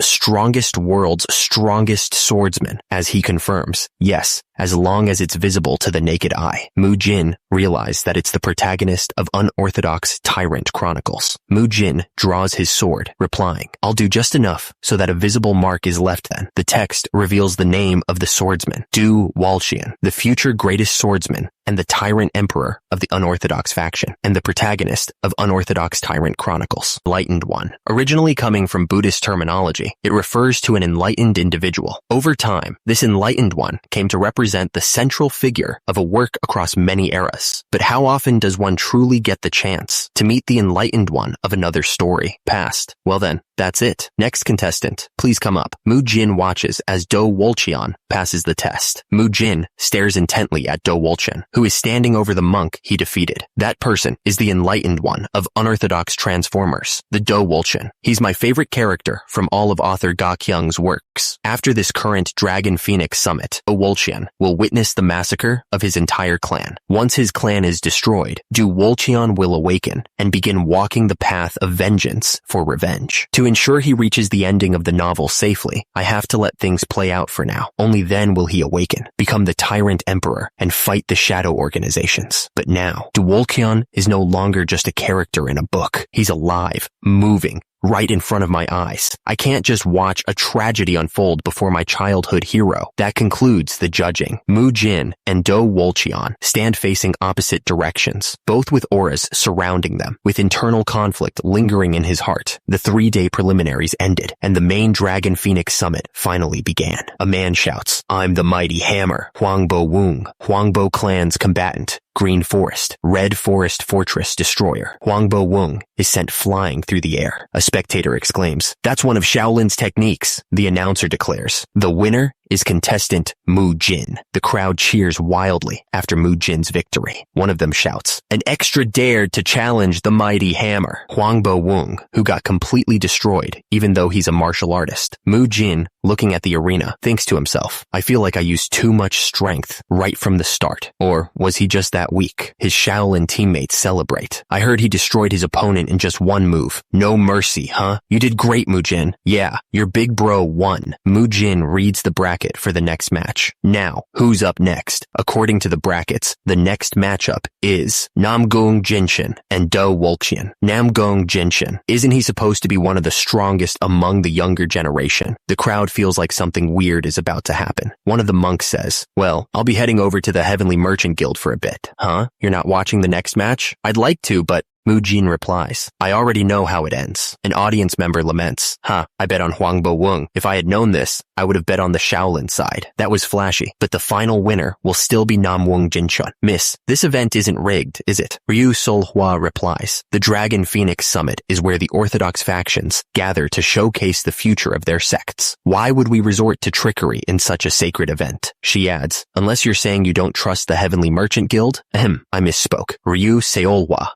world's strongest swordsman, as he confirms. Yes, as long as it's visible to the naked eye. Mujin realized that it's the protagonist of Unorthodox Tyrant Chronicles. Mujin draws his sword, replying, "I'll do just enough so that a visible mark is left then." The text reveals the name of the swordsman, Du Wolcheon, the future greatest swordsman and the tyrant emperor of the unorthodox faction, and the protagonist of Unorthodox Tyrant Chronicles. Enlightened one. Originally coming from Buddhist terminology, it refers to an enlightened individual. Over time, this enlightened one came to represent the central figure of a work across many eras. But how often does one truly get the chance to meet the enlightened one of another story past? Well then, That's it. Next contestant, please come up. Mujin watches as Do Wolcheon passes the test. Mujin stares intently at Do Wolcheon, who is standing over the monk he defeated. That person is the enlightened one of unorthodox transformers, the Do Wolcheon. He's my favorite character from all of author Ga Kyung's works. After this current Dragon Phoenix summit, Do Wolcheon will witness the massacre of his entire clan. Once his clan is destroyed, Do Wolcheon will awaken and begin walking the path of vengeance for revenge. To ensure he reaches the ending of the novel safely, I have to let things play out for now. Only then will he awaken, become the tyrant emperor, and fight the shadow organizations. But now, Do Wolcheon is no longer just a character in a book. He's alive, moving, right in front of my eyes. I can't just watch a tragedy unfold before my childhood hero. That concludes the judging. Mujin and Do Wolcheon stand facing opposite directions, both with auras surrounding them, with internal conflict lingering in his heart. The 3-day preliminaries ended, and the main Dragon Phoenix summit finally began. A man shouts, "I'm the mighty hammer, Hwangbo Woong, Hwangbo clan's combatant. Green Forest, Red Forest Fortress Destroyer. Hwangbo Woong is sent flying through the air." A spectator exclaims, "That's one of Shaolin's techniques." The announcer declares, "The winner is contestant Mujin." The crowd cheers wildly after Mujin's victory. One of them shouts, "An extra dared to challenge the mighty hammer." Hwangbo Woong, who got completely destroyed, even though he's a martial artist. Mujin, looking at the arena, thinks to himself, "I feel like I used too much strength right from the start. Or was he just that weak?" His Shaolin teammates celebrate. "I heard he destroyed his opponent in just one move. No mercy, huh? You did great, Mujin. Yeah, your big bro won." Mujin reads the bracket for the next match. Now, who's up next? According to the brackets, the next matchup is Namgung Jinshin and Do Wolcheon. Namgung Jinshin. Isn't he supposed to be one of the strongest among the younger generation? The crowd feels like something weird is about to happen. One of the monks says, "Well, I'll be heading over to the Heavenly Merchant Guild for a bit." "Huh? You're not watching the next match?" "I'd like to, but..." Mujin replies, "I already know how it ends." An audience member laments, I bet on Hwangbo Woong. If I had known this, I would have bet on the Shaolin side. That was flashy, but the final winner will still be Namgung Jinshin." "Miss, this event isn't rigged, is it?" Ryu Siola replies, "The Dragon Phoenix Summit is where the orthodox factions gather to showcase the future of their sects. Why would we resort to trickery in such a sacred event?" She adds, "Unless you're saying you don't trust the Heavenly Merchant Guild?" I misspoke. Ryu Siola,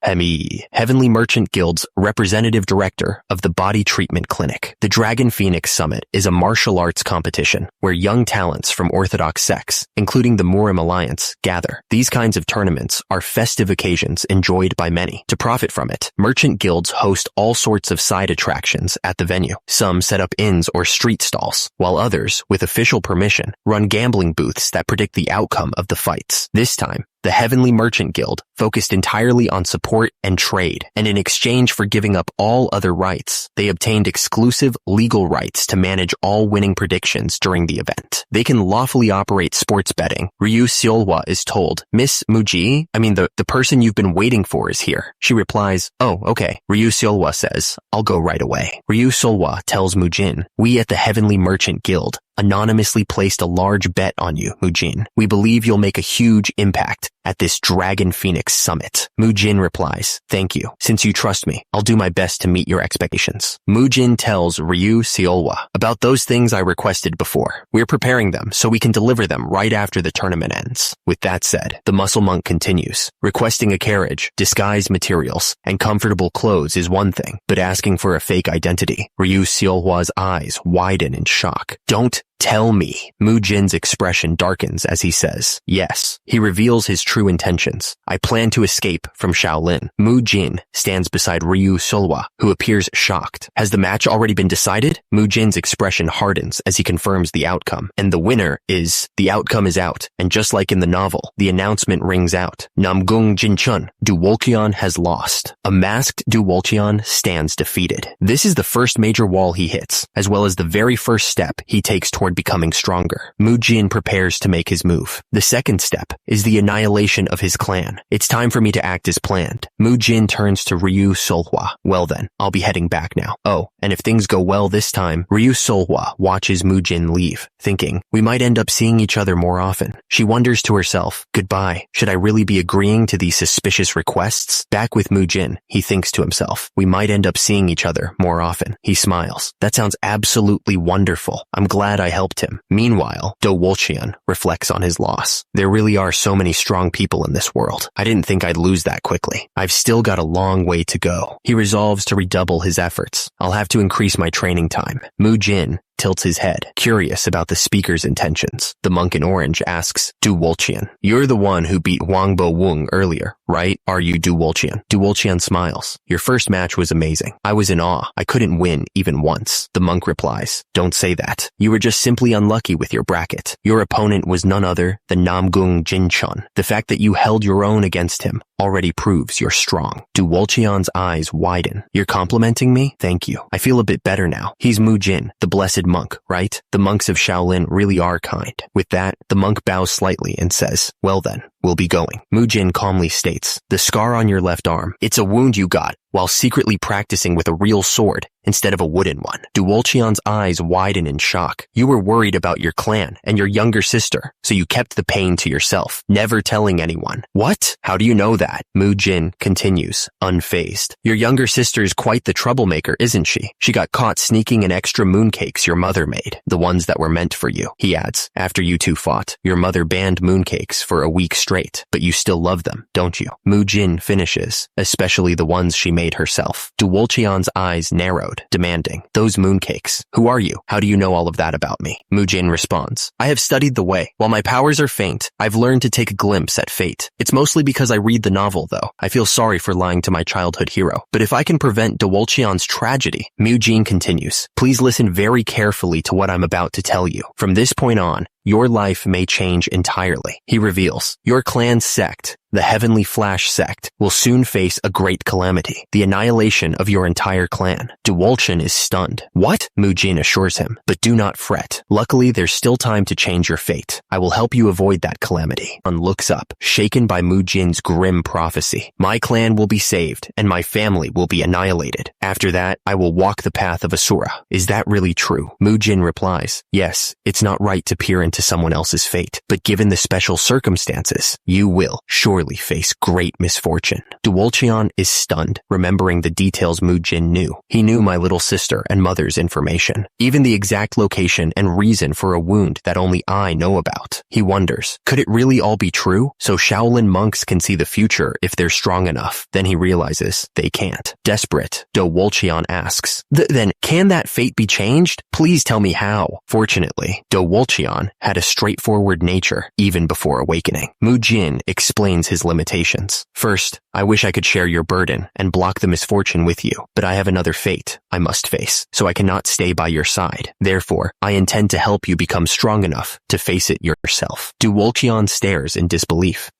Heavenly Merchant Guild's representative director of the Body Treatment Clinic. The Dragon Phoenix Summit is a martial arts competition where young talents from orthodox sects, including the Murim Alliance, gather. These kinds of tournaments are festive occasions enjoyed by many. To profit from it, merchant guilds host all sorts of side attractions at the venue. Some set up inns or street stalls, while others, with official permission, run gambling booths that predict the outcome of the fights. This time, the Heavenly Merchant Guild focused entirely on support and trade, and in exchange for giving up all other rights, they obtained exclusive legal rights to manage all winning predictions during the event. They can lawfully operate sports betting. Ryu Siola is told, "Miss Muji, the person you've been waiting for is here." She replies, "Oh, okay." Ryu Siola says, "I'll go right away." Ryu Siola tells Mujin, "We at the Heavenly Merchant Guild anonymously placed a large bet on you, Mujin. We believe you'll make a huge impact at this Dragon Phoenix Summit." Mujin replies, "Thank you. Since you trust me, I'll do my best to meet your expectations." Mujin tells Ryu Siola about those things I requested before. We're preparing them so we can deliver them right after the tournament ends. With that said, the muscle monk continues. Requesting a carriage, disguised materials, and comfortable clothes is one thing, but asking for a fake identity. Ryu Siola's eyes widen in shock. "Don't tell me." Mujin's expression darkens as he says, "Yes." He reveals his true intentions. "I plan to escape from Shaolin." Mujin stands beside Ryu Siola, who appears shocked. "Has the match already been decided?" Mujin's expression hardens as he confirms the outcome. "And the winner is..." The outcome is out, and just like in the novel, the announcement rings out. Namgung Jinshin, Do Wolcheon has lost. A masked Do Wolcheon stands defeated. This is the first major wall he hits, as well as the very first step he takes towards toward becoming stronger. Mujin prepares to make his move. The second step is the annihilation of his clan. It's time for me to act as planned. Mujin turns to Ryu Siola. Well then, I'll be heading back now. Oh, and if things go well this time, Ryu Siola watches Mujin leave, thinking, we might end up seeing each other more often. She wonders to herself, goodbye, should I really be agreeing to these suspicious requests? Back with Mujin, he thinks to himself, we might end up seeing each other more often. He smiles. That sounds absolutely wonderful. I'm glad I helped him. Meanwhile, Do Wolchian reflects on his loss. There really are so many strong people in this world. I didn't think I'd lose that quickly. I've still got a long way to go. He resolves to redouble his efforts. I'll have to increase my training time. Mujin tilts his head, curious about the speaker's intentions. The monk in orange asks, Du Wolchian, you're the one who beat Wangbo Wung earlier, right? Are you Du Wolchian? Du Wolchian smiles. Your first match was amazing. I was in awe. I couldn't win even once. The monk replies, don't say that. You were just simply unlucky with your bracket. Your opponent was none other than Namgung Jinchun. The fact that you held your own against him already proves you're strong. Du Wolchian's eyes widen. You're complimenting me? Thank you. I feel a bit better now. He's Mujin, the blessed monk, right? The monks of Shaolin really are kind. With that, the monk bows slightly and says, well then, we'll be going. Mujin calmly states, the scar on your left arm, it's a wound you got while secretly practicing with a real sword instead of a wooden one. Du Wolchian's eyes widen in shock. You were worried about your clan and your younger sister, so you kept the pain to yourself, never telling anyone. What? How do you know that? Mujin continues, unfazed. Your younger sister is quite the troublemaker, isn't she? She got caught sneaking in extra mooncakes your mother made, the ones that were meant for you. He adds, after you two fought, your mother banned mooncakes for a week straight, but you still love them, don't you? Mujin finishes, especially the ones she made herself. Du Wolchian's eyes narrowed, demanding, those mooncakes, who are you? How do you know all of that about me? Mujin responds, I have studied the way. While my powers are faint, I've learned to take a glimpse at fate. It's mostly because I read the novel, though. I feel sorry for lying to my childhood hero. But if I can prevent Du Wolchian's tragedy, Mujin continues, please listen very carefully to what I'm about to tell you. From this point on, your life may change entirely. He reveals, your clan's sect, the Heavenly Flash sect, will soon face a great calamity, the annihilation of your entire clan. Du Wolchian is stunned. What? Mujin assures him, but do not fret. Luckily, there's still time to change your fate. I will help you avoid that calamity. Han looks up, shaken by Mujin's grim prophecy. My clan will be saved, and my family will be annihilated. After that, I will walk the path of Asura. Is that really true? Mujin replies, yes, it's not right to peer into someone else's fate, but given the special circumstances, you will surely face great misfortune. Du Wolchian is stunned, remembering the details Mujin knew. He knew my little sister and mother's information, even the exact location and reason for a wound that only I know about. He wonders, could it really all be true? So Shaolin monks can see the future if they're strong enough. Then he realizes they can't. Desperate, Du Wolchian asks, then can that fate be changed? Please tell me how. Fortunately, Du Wolchian had a straightforward nature even before awakening. Mujin explains his limitations. First, I wish I could share your burden and block the misfortune with you, but I have another fate I must face, so I cannot stay by your side. Therefore, I intend to help you become strong enough to face it yourself. Du Wolchian stares in disbelief.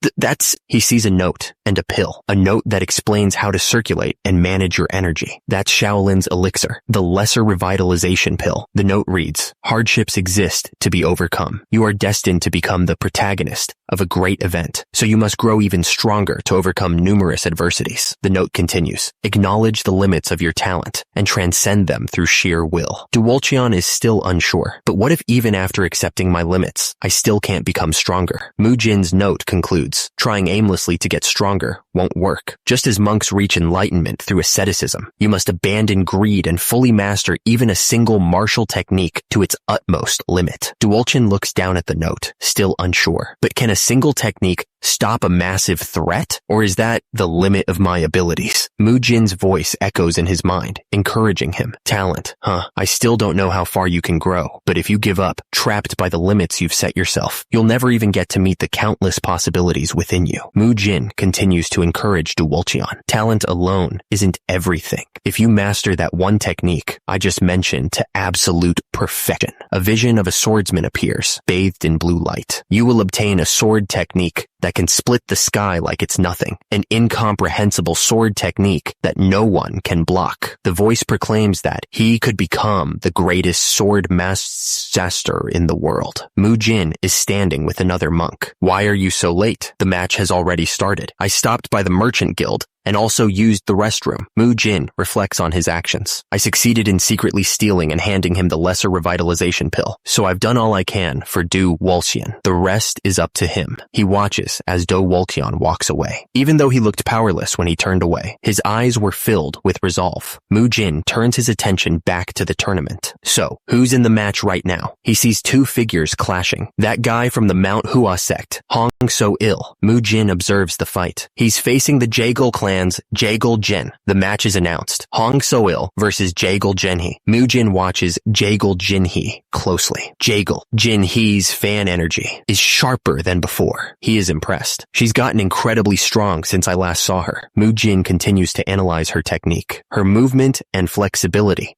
He sees a note and a pill, a note that explains how to circulate and manage your energy. That's Shaolin's elixir, the lesser revitalization pill. The note reads, hardships exist to be overcome. You are destined to become the protagonist of a great event, so you must grow even stronger to overcome numerous adversities. The note continues, acknowledge the limits of your talent and transcend them through sheer will. Du Wolchian is still unsure, but what if even after accepting my limits, I still can't become stronger? Mujin's note concludes, trying aimlessly to get stronger won't work. Just as monks reach enlightenment through asceticism, you must abandon greed and fully master even a single martial technique to its utmost limit. Du Wolchian looks down at the note, still unsure. But can a single technique stop a massive threat? Or is that the limit of my abilities? Mujin's voice echoes in his mind, encouraging him. Talent, huh? I still don't know how far you can grow, but if you give up, trapped by the limits you've set yourself, you'll never even get to meet the countless possibilities within you. Mujin continues to encourage Du Wolchian. Talent alone isn't everything. If you master that one technique I just mentioned to absolute perfection, a vision of a swordsman appears, bathed in blue light. You will obtain a sword technique that can split the sky like it's nothing, an incomprehensible sword technique that no one can block. The voice proclaims that he could become the greatest sword master in the world. Mujin is standing with another monk. Why are you so late? The match has already started. I stopped by the merchant guild and also used the restroom. Mujin reflects on his actions. I succeeded in secretly stealing and handing him the lesser revitalization pill, so I've done all I can for Do Wolxian. The rest is up to him. He watches as Do Wolxian walks away. Even though he looked powerless when he turned away, his eyes were filled with resolve. Mujin turns his attention back to the tournament. So, who's in the match right now? He sees two figures clashing. That guy from the Mount Hua sect, Hong So-il. Mujin observes the fight. He's facing the Jaegul clan's Jaegul Jin. The match is announced. Hong So-il versus Jaegul Jinhee. Mujin watches Jaegul Jinhee closely. Jaegul Jinhee's fan energy is sharper than before. He is impressed. She's gotten incredibly strong since I last saw her. Mujin continues to analyze her technique. Her movement and flexibility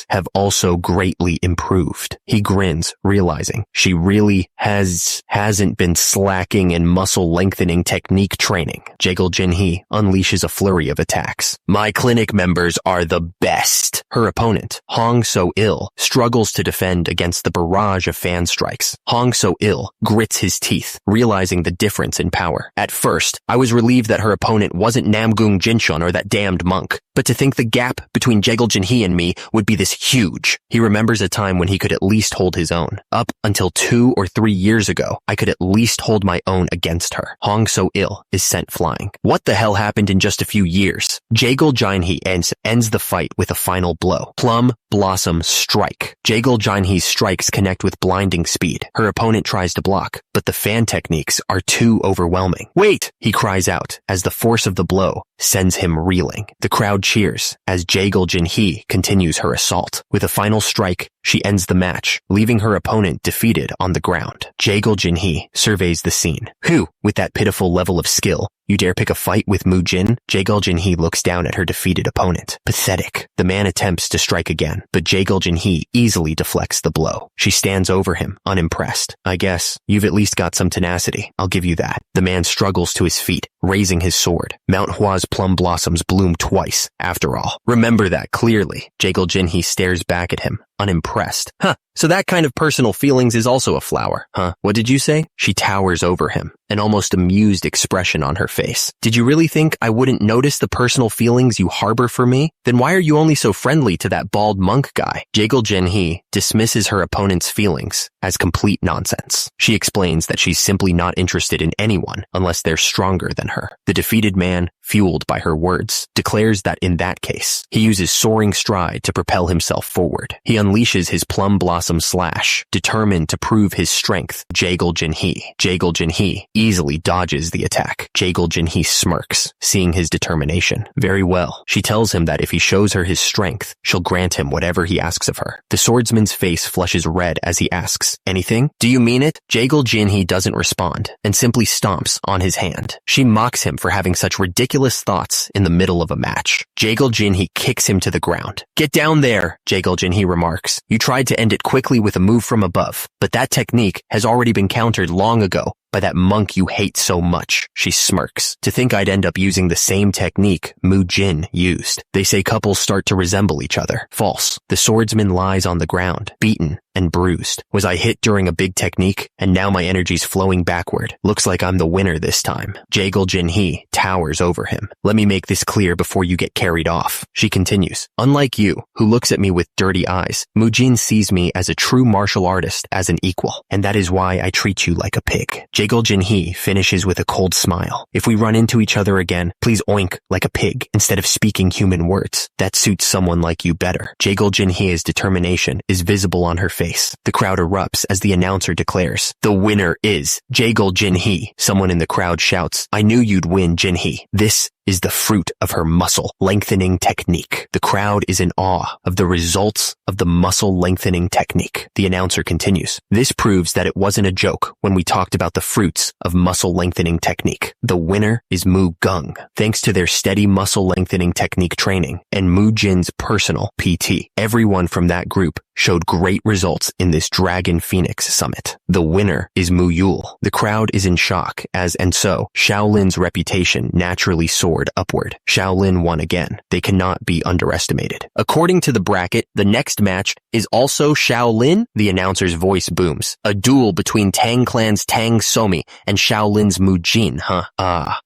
have also greatly improved. He grins, realizing she really hasn't been slacking in muscle lengthening technique training. Jaegul Jinhee unleashes a flurry of attacks. My clinic members are the best. Her opponent, Hong So-il, struggles to defend against the barrage of fan strikes. Hong So-il grits his teeth, realizing the difference in power. At first, I was relieved that her opponent wasn't Namgung Jinshun or that damned monk, but to think the gap between Jaegul Jinhee and me would be this huge. He remembers a time when he could at least hold his own. Up until 2 or 3 years ago, I could at least hold my own against her. Hong So-il is sent flying. What the hell happened in just a few years? Jaegul Jinhee ends the fight with a final blow. Plum Blossom Strike. Jaegul Jinhee's strikes connect with blinding speed. Her opponent tries to block, but the fan techniques are too overwhelming. Wait! He cries out as the force of the blow sends him reeling. The crowd cheers as Jaegul Jinhee continues her assault. With a final strike, she ends the match, leaving her opponent defeated on the ground. Jaegul Jinhee surveys the scene. Who, with that pitiful level of skill, you dare pick a fight with Mujin? Jaegul Jinhee looks down at her defeated opponent. Pathetic. The man attempts to strike again, but Jaegul Jinhee easily deflects the blow. She stands over him, unimpressed. I guess you've at least got some tenacity. I'll give you that. The man struggles to his feet, raising his sword. Mount Hua's plum blossoms bloom twice, after all. Remember that clearly. Jaegul Jinhee stares back at him, unimpressed. So that kind of personal feelings is also a flower, huh? What did you say? She towers over him, an almost amused expression on her face. Did you really think I wouldn't notice the personal feelings you harbor for me? Then why are you only so friendly to that bald monk guy? Jaegul Jinhee dismisses her opponent's feelings as complete nonsense. She explains that she's simply not interested in anyone unless they're stronger than her. The defeated man, fueled by her words, declares that in that case, he uses soaring stride to propel himself forward. He unleashes his plum blossom slash, determined to prove his strength. Jaegul Jinhee easily dodges the attack. Jaegul Jinhee smirks, seeing his determination. Very well. She tells him that if he shows her his strength, she'll grant him whatever he asks of her. The swordsman's face flushes red as he asks, anything? Do you mean it? Jaegul Jinhee doesn't respond and simply stomps on his hand. She mocks him for having such ridiculous thoughts in the middle of a match. Jaegul Jinhee kicks him to the ground. Get down there, Jaegul Jinhee remarks. You tried to end it quickly with a move from above, but that technique has already been countered long ago by that monk you hate so much. She smirks. To think I'd end up using the same technique Mujin used. They say couples start to resemble each other. False. The swordsman lies on the ground, beaten and bruised. Was I hit during a big technique? And now my energy's flowing backward. Looks like I'm the winner this time. Jaegul Jinhee towers over him. Let me make this clear before you get carried off. She continues. Unlike you, who looks at me with dirty eyes, Mujin sees me as a true martial artist, as an equal. And that is why I treat you like a pig. Jaegul Jinhee finishes with a cold smile. If we run into each other again, please oink like a pig instead of speaking human words. That suits someone like you better. Jaegul Jinhee's determination is visible on her face. The crowd erupts as the announcer declares, the winner is Jaegul Jinhee. Someone in the crowd shouts, I knew you'd win, Jinhee. This is the fruit of her muscle lengthening technique. The crowd is in awe of the results of the muscle lengthening technique. The announcer continues. This proves that it wasn't a joke when we talked about the fruits of muscle lengthening technique. The winner is Mu Gung. Thanks to their steady muscle lengthening technique training and Mujin's personal PT, everyone from that group showed great results in this Dragon Phoenix Summit. The winner is Mu Yule. The crowd is in shock and so Shaolin's reputation naturally soared upward. Shaolin won again. They cannot be underestimated. According to the bracket, the next match is also Shaolin. The announcer's voice booms. A duel between Tang Clan's Tang Somi and Shaolin's Mujin,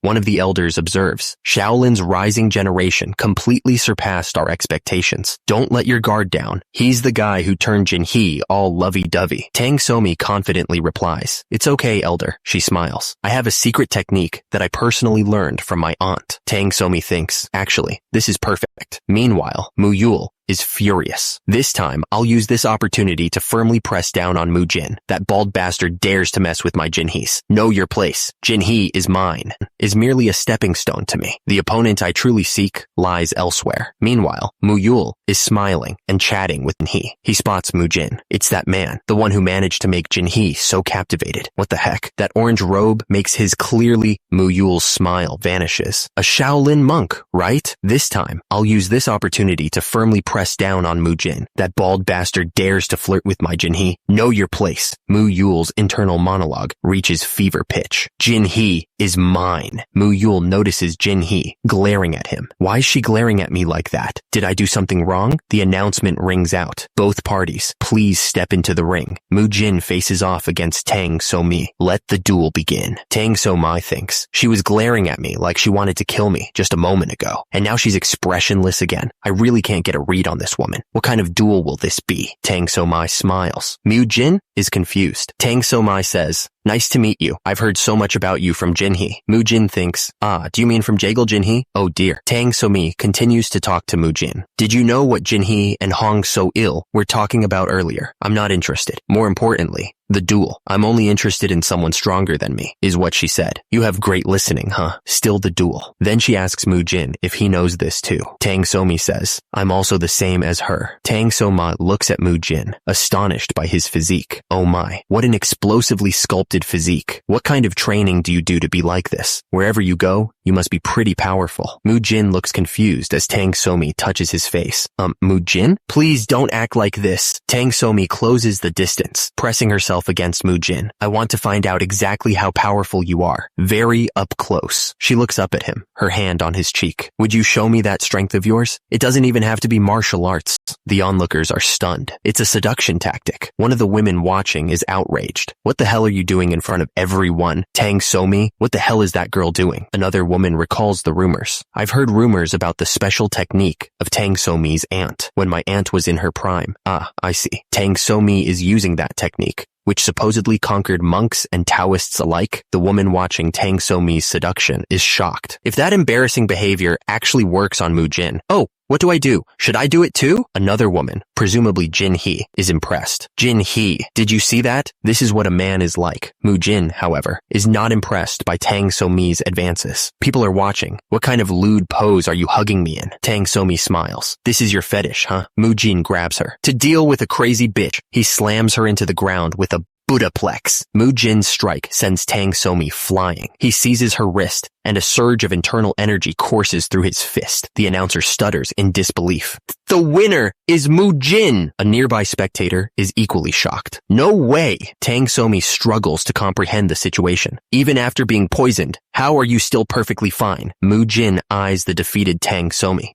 one of the elders observes. Shaolin's rising generation completely surpassed our expectations. Don't let your guard down. He's the guy who turned Jinhee all lovey-dovey. Tang Somi confidently replies, "It's okay, elder." She smiles. "I have a secret technique that I personally learned from my aunt." Tang Somi thinks, "Actually, this is perfect." Meanwhile, Mu Yule is furious. "This time, I'll use this opportunity to firmly press down on Mujin. That bald bastard dares to mess with my Jinhees. Know your place. Jinhee is mine. Is merely a stepping stone to me. The opponent I truly seek lies elsewhere." Meanwhile, Mu Yule is smiling and chatting with Jinhee. He spots Mujin. It's that man, the one who managed to make Jinhee so captivated. What the heck? That orange robe makes his clearly. Mu Yule's smile vanishes. A Shaolin monk, right? "This time, I'll use this opportunity to firmly press down on Mujin. That bald bastard dares to flirt with my Jinhee. Know your place." Mu Yule's internal monologue reaches fever pitch. "Jinhee is mine." Mu Yule notices Jinhee glaring at him. "Why is she glaring at me like that? Did I do something wrong?" The announcement rings out. "Both parties, please step into the ring." Mujin faces off against Tang Somi. Let the duel begin. Tang Somi thinks, "She was glaring at me like she wanted to kill me just a moment ago, and now she's expressionless again. I really can't get a read on this woman. What kind of duel will this be?" Tang Somi smiles. Mujin is confused. Tang Somi says, "Nice to meet you. I've heard so much about you from Jinhee." Mujin thinks, "Do you mean from Jagal Jinhee? Oh dear." Tang Somi continues to talk to Mujin. "Did you know what Jinhee and Hong So-il were talking about earlier? I'm not interested. More importantly, the duel. I'm only interested in someone stronger than me," is what she said. "You have great listening, huh? Still the duel." Then she asks Mujin if he knows this too. Tang Somi says, "I'm also the same as her." Tang Somi looks at Mujin, astonished by his physique. Oh my, what an explosively sculpted physique. What kind of training do you do to be like this? Wherever you go, you must be pretty powerful. Mujin looks confused as Tang Somi touches his face. Mujin? Please don't act like this." Tang Somi closes the distance, pressing herself against Mujin. "I want to find out exactly how powerful you are. Very up close." She looks up at him, her hand on his cheek. "Would you show me that strength of yours? It doesn't even have to be martial arts." The onlookers are stunned. It's a seduction tactic. One of the women watching is outraged. "What the hell are you doing in front of everyone? Tang Somi, what the hell is that girl doing?" Another woman recalls the rumors. "I've heard rumors about the special technique of Tang Somi's aunt when my aunt was in her prime." I see. Tang Somi is using that technique, which supposedly conquered monks and Taoists alike. The woman watching Tang Somi's seduction is shocked. If that embarrassing behavior actually works on Mujin, what do I do? Should I do it too? Another woman, presumably Jinhee, is impressed. "Jinhee, did you see that? This is what a man is like." Mujin, however, is not impressed by Tang Somi's advances. "People are watching. What kind of lewd pose are you hugging me in?" Tang Somi smiles. "This is your fetish, huh?" Mujin grabs her. To deal with a crazy bitch, he slams her into the ground with a Buddhaplex. Mujin's strike sends Tang Somi flying. He seizes her wrist, and a surge of internal energy courses through his fist. The announcer stutters in disbelief. "The winner is Mujin!" A nearby spectator is equally shocked. "No way!" Tang Somi struggles to comprehend the situation. "Even after being poisoned, how are you still perfectly fine?" Mujin eyes the defeated Tang Somi.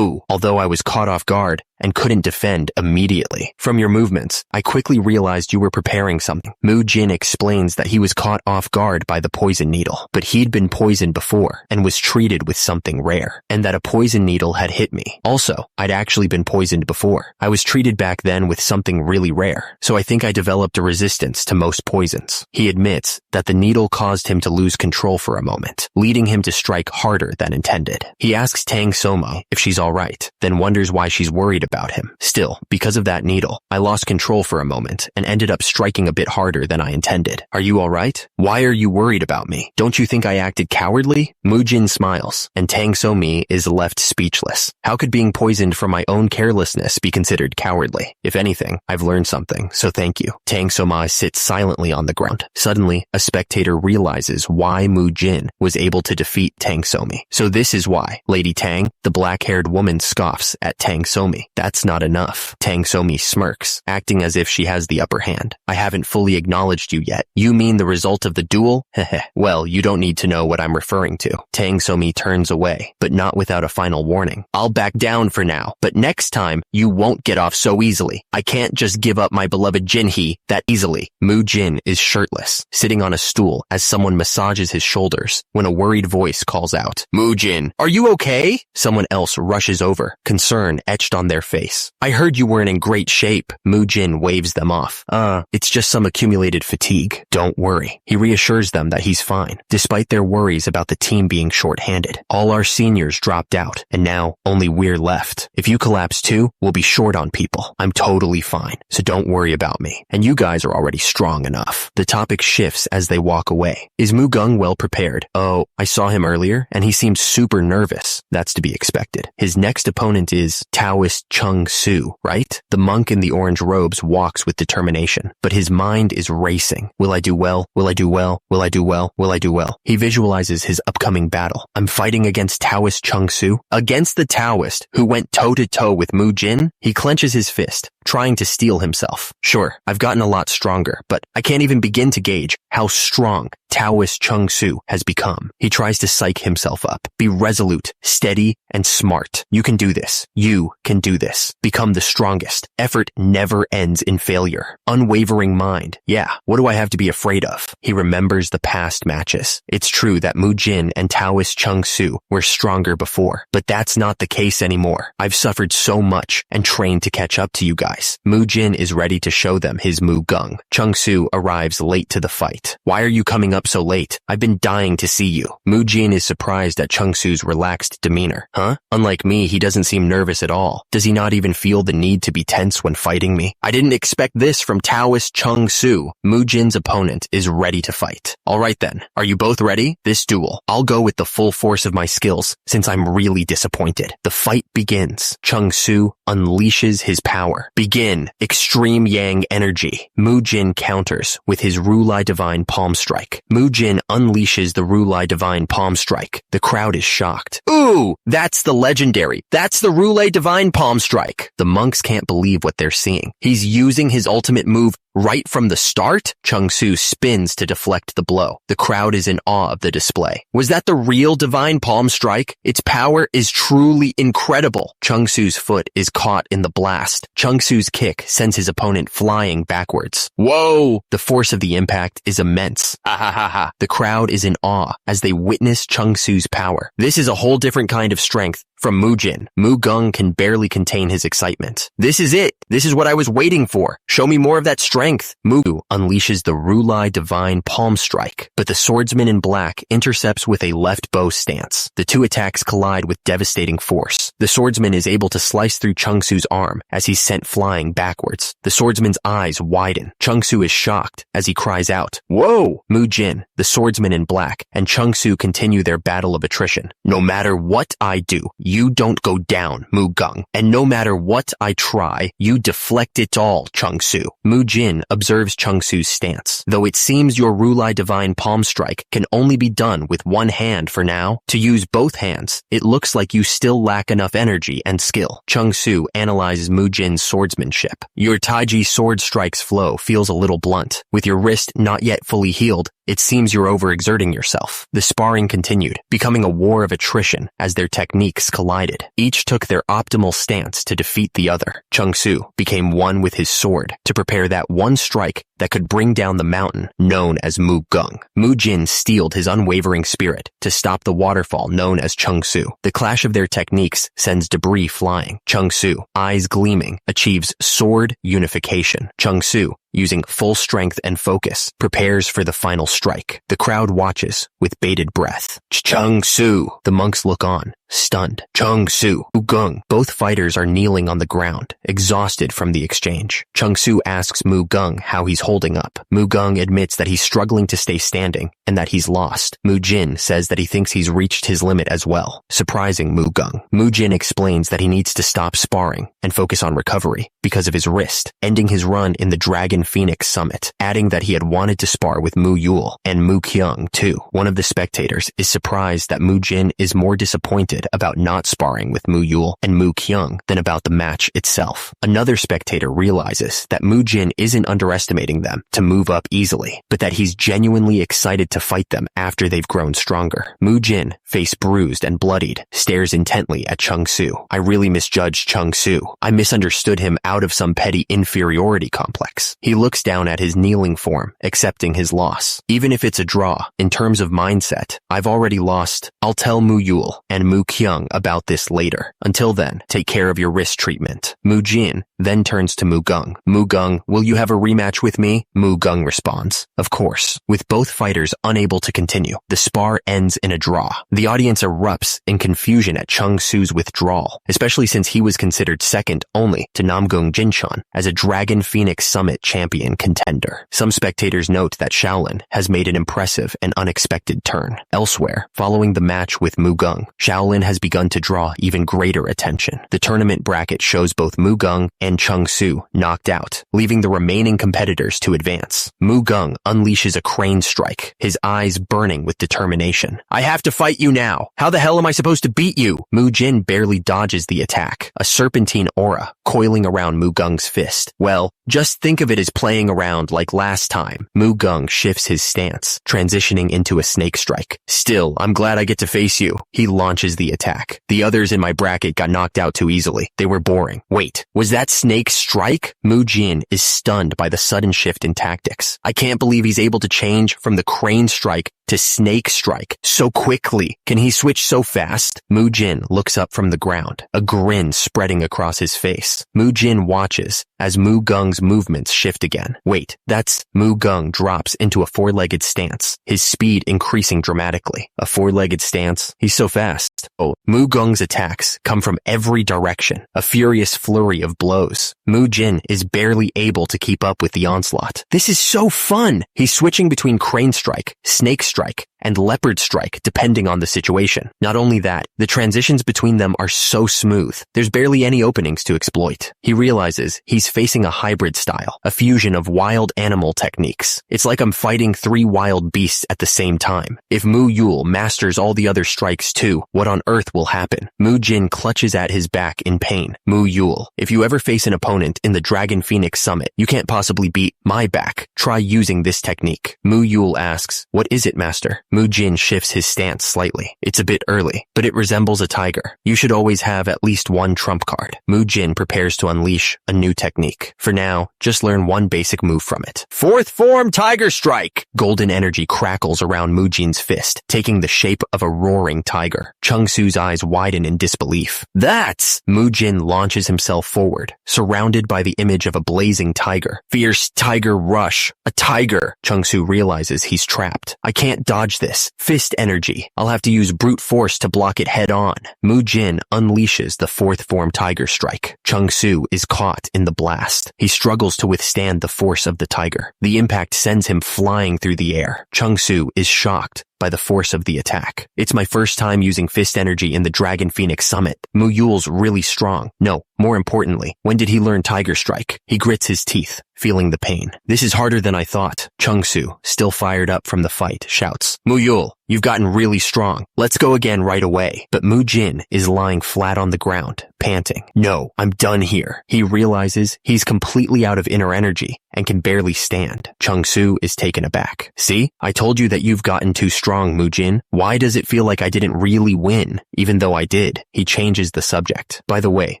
"Although I was caught off guard and couldn't defend immediately. From your movements, I quickly realized you were preparing something." Mujin explains that he was caught off guard by the poison needle, but he'd been poisoned before and was treated with something rare, and that a poison needle had hit me. Also, I'd actually been poisoned before. I was treated back then with something really rare, so I think I developed a resistance to most poisons. He admits that the needle caused him to lose control for a moment, leading him to strike harder than intended. He asks Tang Somi if she's alright, then wonders why she's worried about him. "Still, because of that needle, I lost control for a moment and ended up striking a bit harder than I intended. Are you alright? Why are you worried about me? Don't you think I acted cowardly?" Really? Mujin smiles, and Tang So-mi is left speechless. How could being poisoned from my own carelessness be considered cowardly? If anything, I've learned something, so thank you. Tang So-mi sits silently on the ground. Suddenly, a spectator realizes why Mujin was able to defeat Tang So-mi. So this is why. Lady Tang, the black-haired woman scoffs at Tang So-mi. That's not enough. Tang So-mi smirks, acting as if she has the upper hand. I haven't fully acknowledged you yet. You mean the result of the duel? Heh. Well, you don't need to know what I'm referring to. Tang So-mi turns away, but not without a final warning. I'll back down for now, but next time, you won't get off so easily. I can't just give up my beloved Jinhee that easily. Mujin is shirtless, sitting on a stool as someone massages his shoulders when a worried voice calls out, Mujin, are you okay? Someone else rushes over, concern etched on their face. I heard you weren't in great shape. Mujin waves them off. It's just some accumulated fatigue. Don't worry. He reassures them that he's fine, despite their worries about the team being short-handed. All our seniors dropped out, and now only we're left. If you collapse too, we'll be short on people. I'm totally fine, so don't worry about me. And you guys are already strong enough. The topic shifts as they walk away. Is Mugung well prepared? Oh, I saw him earlier, and he seemed super nervous. That's to be expected. His next opponent is Taoist Chung Su, right? The monk in the orange robes walks with determination, but his mind is racing. Will I do well? Will I do well? Will I do well? Will I do well? He visualizes his upcoming battle. I'm fighting against Taoist Chung Su? Against the Taoist who went toe-to-toe with Mujin? He clenches his fist, trying to steel himself. Sure, I've gotten a lot stronger, but I can't even begin to gauge how strong Taoist Chung Su has become. He tries to psych himself up. Be resolute, steady, and smart. You can do this. You can do this. Become the strongest. Effort never ends in failure. Unwavering mind. Yeah, what do I have to be afraid of? He remembers the past matches. It's true that Mujin and Taoist Chung Su were stronger before, but that's not the case anymore. I've suffered so much and trained to catch up to you guys. Mujin is ready to show them his Mugung. Chung Su arrives late to the fight. Why are you coming up so late? I've been dying to see you. Mujin is surprised at Chung Su's relaxed demeanor. Huh? Unlike me, he doesn't seem nervous at all. Does he not even feel the need to be tense when fighting me? I didn't expect this from Taoist Chung Su. Mujin's opponent is ready to fight. Alright then, are you both ready? This duel. I'll go with the full force of my skills, since I'm really disappointed. The fight begins. Chung Su unleashes his power. Begin. Extreme Yang energy. Mujin counters with his Rulai Divine Palm Strike. Mujin unleashes the Rulai Divine Palm Strike. The crowd is shocked. Ooh, that's the legendary. That's the Rulai Divine Palm Strike. The monks can't believe what they're seeing. He's using his ultimate move right from the start. Chung Su spins to deflect the blow. The crowd is in awe of the display. Was that the real Divine Palm Strike? Its power is truly incredible. Chung Su's foot is caught in the blast. Chung Su's kick sends his opponent flying backwards. Whoa! The force of the impact is immense. Ha. The crowd is in awe as they witness Chung Su's power. This is a whole different kind of strength from Mujin. Mugung can barely contain his excitement. This is it. This is what I was waiting for. Show me more of that strength. Mugu unleashes the Rulai Divine Palm Strike, but the swordsman in black intercepts with a left bow stance. The two attacks collide with devastating force. The swordsman is able to slice through Chung Su's arm as he's sent flying backwards. The swordsman's eyes widen. Chung Su is shocked as he cries out, Whoa! Mujin, the swordsman in black, and Chung Su continue their battle of attrition. No matter what I do, you don't go down, Mugung. And no matter what I try, you deflect it all, Chung Su. Mujin observes Chung Su's stance. Though it seems your Rulai Divine Palm Strike can only be done with one hand for now, to use both hands, it looks like you still lack enough energy and skill. Chung Su analyzes Mujin's swordsmanship. Your Taiji sword strike's flow feels a little blunt. With your wrist not yet fully healed, it seems you're overexerting yourself. The sparring continued, becoming a war of attrition as their techniques collided. Each took their optimal stance to defeat the other. Chung Su became one with his sword to prepare that one strike that could bring down the mountain known as Mugung. Mujin steeled his unwavering spirit to stop the waterfall known as Chung Su. The clash of their techniques sends debris flying. Chung Su, eyes gleaming, achieves sword unification. Chung Su, using full strength and focus, prepares for the final strike. The crowd watches with bated breath. Chung Su! The monks look on, stunned. Chung-Soo, Mu-Gung. Both fighters are kneeling on the ground, exhausted from the exchange. Chung-Soo asks Mu-Gung how he's holding up. Mu-Gung admits that he's struggling to stay standing and that he's lost. Mujin says that he thinks he's reached his limit as well, surprising Mu-Gung. Mujin explains that he needs to stop sparring and focus on recovery because of his wrist, ending his run in the Dragon Phoenix Summit, adding that he had wanted to spar with Mu Yul and Mu Kyung too. One of the spectators is surprised that Mujin is more disappointed about not sparring with Mu Yul and Mu Kyung than about the match itself. Another spectator realizes that Mujin isn't underestimating them to move up easily, but that he's genuinely excited to fight them after they've grown stronger. Mujin, face bruised and bloodied, stares intently at Chung-Soo. I really misjudged Chung-Soo. I misunderstood him out of some petty inferiority complex. He looks down at his kneeling form, accepting his loss. Even if it's a draw, in terms of mindset, I've already lost. I'll tell Mu Yul and Mu Kyung about this later. Until then, take care of your wrist treatment. Mujin then turns to Mu-Gung. Mu-Gung, will you have a rematch with me? Mu-Gung responds, of course. With both fighters unable to continue, the spar ends in a draw. The audience erupts in confusion at Chung-Soo's withdrawal, especially since he was considered second only to Namgung Jinchon as a Dragon Phoenix Summit champion contender. Some spectators note that Shaolin has made an impressive and unexpected turn. Elsewhere, following the match with Mu-Gung, Shaolin has begun to draw even greater attention. The tournament bracket shows both Mu-Gung and Chung-Soo knocked out, leaving the remaining competitors to advance. Mu-Gung unleashes a crane strike, his eyes burning with determination. I have to fight you now. How the hell am I supposed to beat you? Mujin barely dodges the attack, a serpentine aura coiling around Mu-Gung's fist. Well, just think of it as playing around like last time. Mu-Gung shifts his stance, transitioning into a snake strike. Still, I'm glad I get to face you. He launches the attack. The others in my bracket got knocked out too easily. They were boring. Wait, was that snake strike? Mujin is stunned by the sudden shift in tactics. I can't believe he's able to change from the crane strike to snake strike so quickly. Can he switch so fast? Mujin looks up from the ground, a grin spreading across his face. Mujin watches as Mu-Gung's movements shift again. Wait, that's Mu-Gung drops into a four-legged stance, his speed increasing dramatically. A four-legged stance? He's so fast. Oh, Mu-Gung's attacks come from every direction, a furious flurry of blows. Mujin is barely able to keep up with the onslaught. This is so fun! He's switching between crane strike, snake strike, and leopard strike depending on the situation. Not only that, the transitions between them are so smooth. There's barely any openings to exploit. He realizes he's facing a hybrid style, a fusion of wild animal techniques. It's like I'm fighting three wild beasts at the same time. If Mu Yul masters all the other strikes too, what on earth will happen? Mujin clutches at his back in pain. Mu Yul, if you ever face an opponent in the Dragon Phoenix Summit, you can't possibly beat my back. Try using this technique. Mu Yul asks, what is it, master? Mujin shifts his stance slightly. It's a bit early, but it resembles a tiger. You should always have at least one trump card. Mujin prepares to unleash a new technique. For now, just learn one basic move from it. Fourth form tiger strike! Golden energy crackles around Mujin's fist, taking the shape of a roaring tiger. Chung-Soo's eyes widen in disbelief. That's! Mujin launches himself forward, surrounded by the image of a blazing tiger. Fierce tiger rush. A tiger! Chung-Soo realizes he's trapped. I can't dodge this. Fist energy. I'll have to use brute force to block it head on. Mujin unleashes the fourth form tiger strike. Chung-Soo is caught in the blast. He struggles to withstand the force of the tiger. The impact sends him flying through the air. Chung-Soo is shocked by the force of the attack. It's my first time using fist energy in the Dragon Phoenix Summit. Mu Yul's really strong. No, more importantly, when did he learn Tiger Strike? He grits his teeth, feeling the pain. This is harder than I thought. Chung-Soo, still fired up from the fight, shouts, Mu Yul, you've gotten really strong. Let's go again right away. But Mujin is lying flat on the ground, panting. No, I'm done here. He realizes he's completely out of inner energy and can barely stand. Chung-Soo is taken aback. See, I told you that you've gotten too strong, Mujin. Why does it feel like I didn't really win, even though I did? He changes the subject. By the way,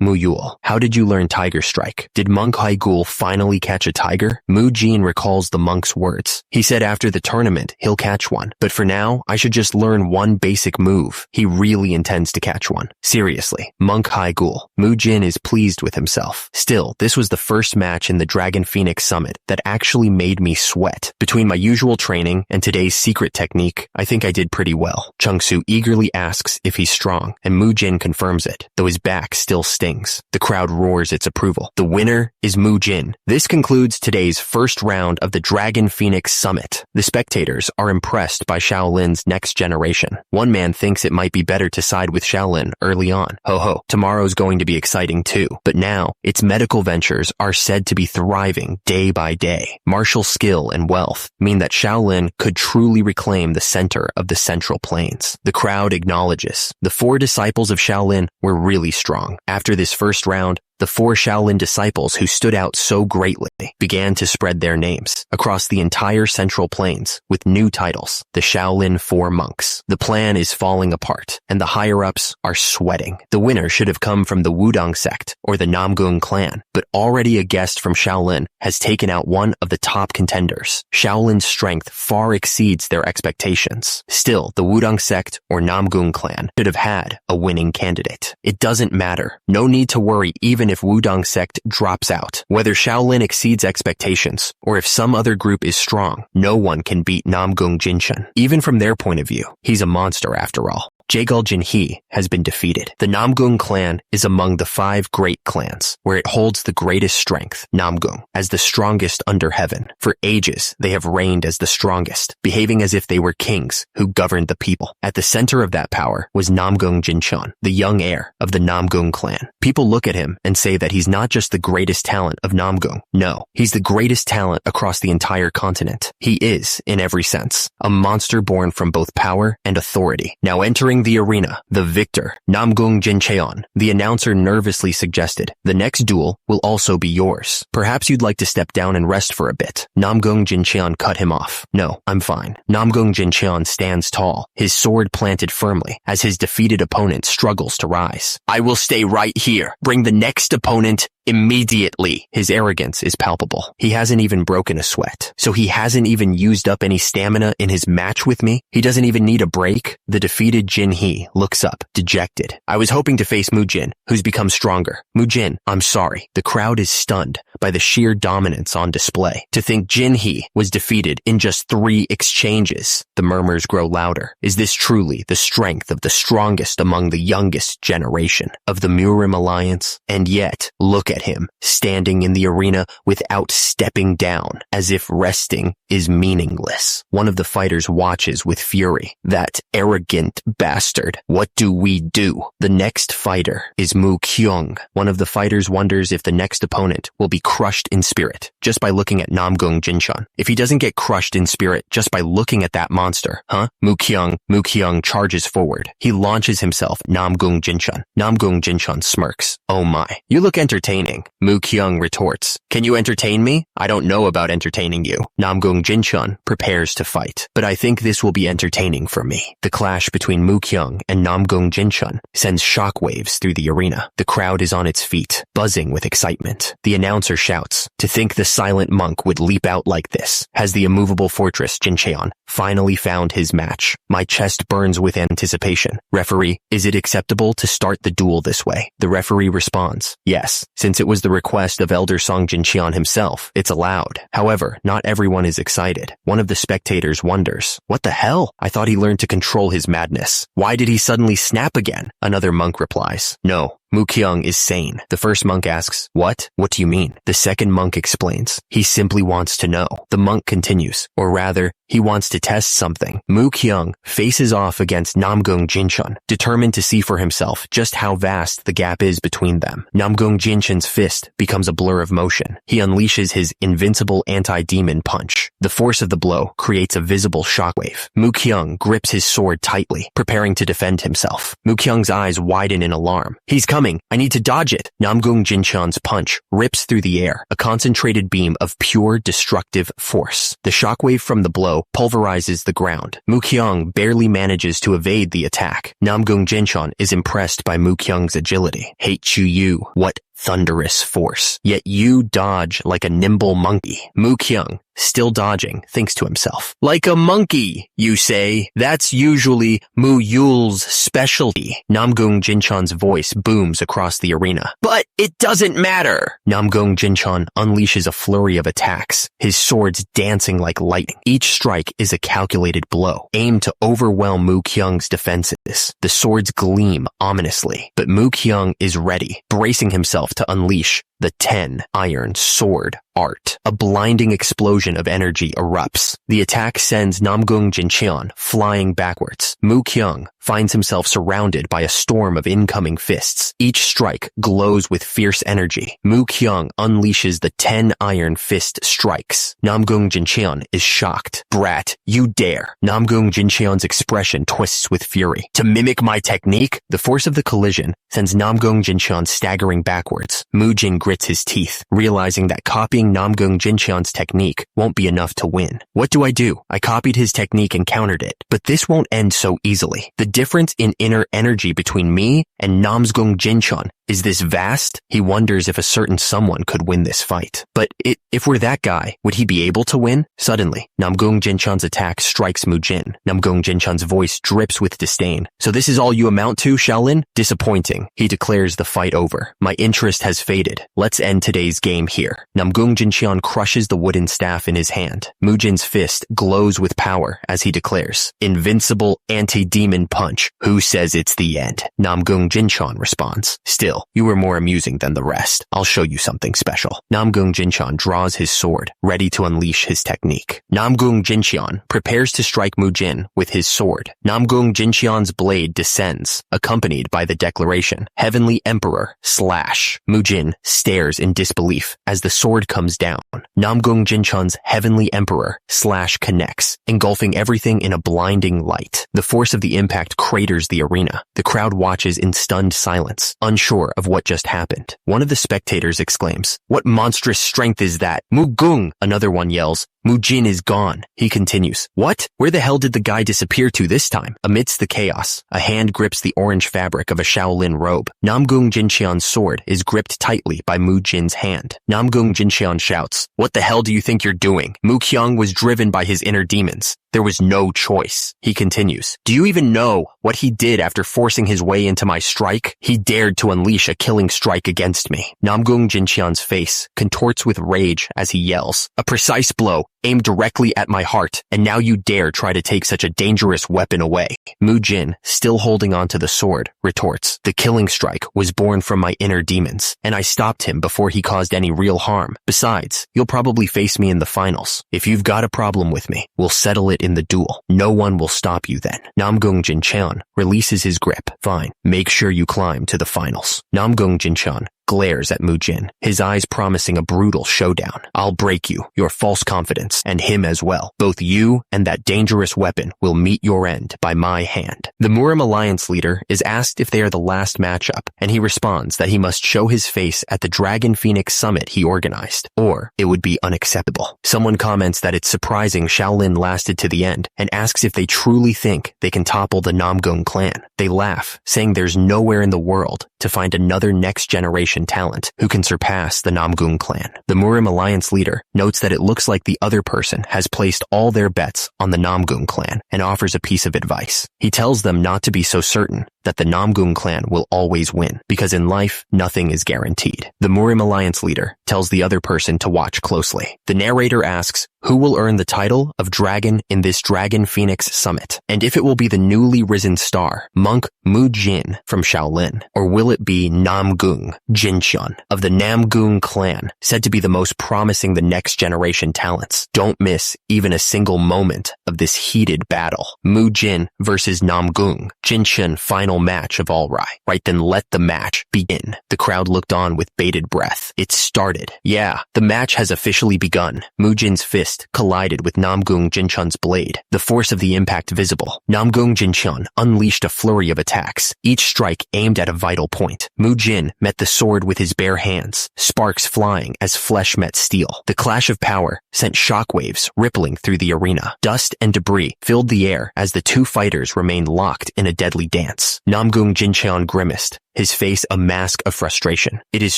Muyul, how did you learn Tiger Strike? Did Monk Haigul finally catch a tiger? Mujin recalls the monk's words. He said after the tournament, he'll catch one. But for now, I should just learn one basic move. He really intends to catch one. Seriously, Monk Haigul. Mujin is pleased with himself. Still, this was the first match in the Dragon Phoenix Summit that actually made me sweat. Between my usual training and today's secret technique, I think I did pretty well. Chungsu eagerly asks if he's strong, and Mujin confirms it, though his back still stings. The crowd roars its approval. The winner is Mujin. This concludes today's first round of the Dragon Phoenix Summit. The spectators are impressed by Shaolin's next generation. One man thinks it might be better to side with Shaolin early on. Ho ho, tomorrow's going to be exciting too. But now, its medical ventures are said to be thriving day by day. Martial skill and wealth mean that Shaolin could truly reclaim the center of the Central Plains. The crowd acknowledges. The 4 disciples of Shaolin were really strong. After this first round, the 4 Shaolin disciples who stood out so greatly began to spread their names across the entire Central Plains with new titles, the Shaolin 4 monks. The plan is falling apart, and the higher-ups are sweating. The winner should have come from the Wudang sect or the Namgung clan, but already a guest from Shaolin has taken out one of the top contenders. Shaolin's strength far exceeds their expectations. Still, the Wudang sect or Namgung clan should have had a winning candidate. It doesn't matter. No need to worry even if Wudang sect drops out. Whether Shaolin exceeds expectations or if some other group is strong, no one can beat Namgung Jinshan. Even from their point of view, he's a monster after all. Jaegul Jinhee has been defeated. The Namgung clan is among the 5 great clans, where it holds the greatest strength, Namgung, as the strongest under heaven. For ages, they have reigned as the strongest, behaving as if they were kings who governed the people. At the center of that power was Namgung Jinshan, the young heir of the Namgung clan. People look at him and say that he's not just the greatest talent of Namgung. No, he's the greatest talent across the entire continent. He is, in every sense, a monster born from both power and authority. Now entering the arena, the victor, Namgung Jincheon, the announcer nervously suggested, the next duel will also be yours. Perhaps you'd like to step down and rest for a bit. Namgung Jincheon cut him off. No, I'm fine. Namgung Jincheon stands tall, his sword planted firmly, as his defeated opponent struggles to rise. I will stay right here. Bring the next opponent immediately. His arrogance is palpable. He hasn't even broken a sweat. So he hasn't even used up any stamina in his match with me? He doesn't even need a break? The defeated Jinhee looks up, dejected. I was hoping to face Mujin, who's become stronger. Mujin, I'm sorry. The crowd is stunned by the sheer dominance on display. To think Jinhee was defeated in just 3 exchanges. The murmurs grow louder. Is this truly the strength of the strongest among the youngest generation of the Murim Alliance? And yet, look at him, standing in the arena without stepping down, as if resting is meaningless. One of the fighters watches with fury. That arrogant bastard. What do we do? The next fighter is Mu Kyung. One of the fighters wonders if the next opponent will be crushed in spirit just by looking at Namgung Jinshan. If he doesn't get crushed in spirit just by looking at that monster, huh? Mu Kyung charges forward. He launches himself at Namgung Jinshan. Namgung Jinshan smirks. Oh my, you look entertaining. Mu Kyung retorts. Can you entertain me? I don't know about entertaining you. Namgung Jinshan prepares to fight, but I think this will be entertaining for me. The clash between Mu Kyung and Namgung Jinshan sends shockwaves through the arena. The crowd is on its feet, buzzing with excitement. The announcer shouts, to think the silent monk would leap out like this. Has the immovable fortress Jincheon finally found his match? My chest burns with anticipation. Referee, is it acceptable to start the duel this way? The referee responds, yes. Since it was the request of Elder Song Jincheon himself, it's allowed. However, not everyone is excited. One of the spectators wonders, what the hell? I thought he learned to control his madness. Why did he suddenly snap again? Another monk replies, no. Mu Kyung is sane. The first monk asks, what? What do you mean? The second monk explains, he simply wants to know. The monk continues, or rather, he wants to test something. Mu Kyung faces off against Namgung Jinshan, determined to see for himself just how vast the gap is between them. Namgung Jinshan's fist becomes a blur of motion. He unleashes his invincible anti-demon punch. The force of the blow creates a visible shockwave. Mu Kyung grips his sword tightly, preparing to defend himself. Mu Kyung's eyes widen in alarm. He's coming coming. I need to dodge it. Namgung Jinchan's punch rips through the air, a concentrated beam of pure destructive force. The shockwave from the blow pulverizes the ground. Mukyung barely manages to evade the attack. Namgung Jinchan is impressed by Mukyung's agility. Hate you, what thunderous force. Yet you dodge like a nimble monkey. Mukyung, still dodging, thinks to himself. Like a monkey, you say? That's usually Mu Yul's specialty. Namgung Jinchan's voice booms across the arena. But it doesn't matter. Namgung Jinchan unleashes a flurry of attacks, his swords dancing like lightning. Each strike is a calculated blow, aimed to overwhelm Mukyung's defenses. The swords gleam ominously, but Mukyung is ready, bracing himself to unleash the 10-iron sword art. A blinding explosion of energy erupts. The attack sends Namgung Jinchan flying backwards. Mukyung finds himself surrounded by a storm of incoming fists. Each strike glows with fierce energy. Mukyung unleashes the 10-iron fist strikes. Namgung Jinchan is shocked. Brat, you dare. Namgung Jinchan's expression twists with fury. To mimic my technique? The force of the collision sends Namgung Jinchan staggering backwards. Mujin grits his teeth, realizing that copying Namgung Jinchan's technique won't be enough to win. What do? I copied his technique and countered it, but this won't end so easily. The difference in inner energy between me and Namgung Jinchan is this vast. He wonders if a certain someone could win this fight. But if we're that guy, would he be able to win? Suddenly, Namgung Jinchan's attack strikes Mujin. Namgung Jinchan's voice drips with disdain. So this is all you amount to, Shaolin? Disappointing. He declares the fight over. My interest has faded. Let's end today's game here. Namgung Jinchan crushes the wooden staff in his hand. Mujin's fist glows with power as he declares, Invincible anti-demon punch. Who says it's the end? Namgung Jinchan responds, Still, you were more amusing than the rest. I'll show you something special. Namgung Jinchan draws his sword, ready to unleash his technique. Namgung Jinchan prepares to strike Mujin with his sword. Namgung Jinchan's blade descends, accompanied by the declaration, Heavenly Emperor, slash. Mujin stares in disbelief as the sword comes down. Namgung Jinchan's Heavenly Emperor, slash connects, engulfing everything in a blinding light. The force of the impact craters the arena. The crowd watches in stunned silence, unsure of what just happened. One of the spectators exclaims, What monstrous strength is that? Mugung! Another one yells, Mujin is gone. He continues, What? Where the hell did the guy disappear to this time? Amidst the chaos, a hand grips the orange fabric of a Shaolin robe. Namgung Jinchan's sword is gripped tightly by Mujin's hand. Namgung Jinchan shouts, What the hell do you think you're doing? Mukyung was driven by his inner demons. There was no choice. He continues, Do you even know what he did after forcing his way into my strike? He dared to unleash a killing strike against me. Namgung Jinchan's face contorts with rage as he yells, A precise blow, aimed directly at my heart, and now you dare try to take such a dangerous weapon away. Mujin, still holding onto the sword, retorts, The killing strike was born from my inner demons, and I stopped him before he caused any real harm. Besides, you'll probably face me in the finals. If you've got a problem with me, we'll settle it in the duel. No one will stop you then. Namgung Jinchan releases his grip. Fine, make sure you climb to the finals. Namgung Jinchan glares at Mujin, his eyes promising a brutal showdown. I'll break you, your false confidence, and him as well. Both you and that dangerous weapon will meet your end by my hand. The Murim Alliance leader is asked if they are the last matchup, and he responds that he must show his face at the Dragon Phoenix Summit he organized, or it would be unacceptable. Someone comments that it's surprising Shaolin lasted to the end, and asks if they truly think they can topple the Namgung clan. They laugh, saying there's nowhere in the world to find another next-generation talent who can surpass the Namgung clan. The Murim Alliance leader notes that it looks like the other person has placed all their bets on the Namgung clan and offers a piece of advice. He tells them not to be so certain that the Namgung clan will always win, because in life, nothing is guaranteed. The Murim Alliance leader tells the other person to watch closely. The narrator asks, who will earn the title of dragon in this Dragon Phoenix Summit? And if it will be the newly risen star, monk Mujin from Shaolin, or will it be Namgung Jinchan of the Namgung clan, said to be the most promising the next generation talents? Don't miss even a single moment of this heated battle. Mujin versus Namgung Jinchan final final match of all right, then let the match begin. The crowd looked on with bated breath. It started. Yeah, the match has officially begun. Mujin's fist collided with Namgung Jinchun's blade, the force of the impact visible. Namgung Jinchun unleashed a flurry of attacks, each strike aimed at a vital point. Mujin met the sword with his bare hands, sparks flying as flesh met steel. The clash of power sent shockwaves rippling through the arena. Dust and debris filled the air as the two fighters remained locked in a deadly dance. Namgung Jinchun grimaced, his face a mask of frustration. It is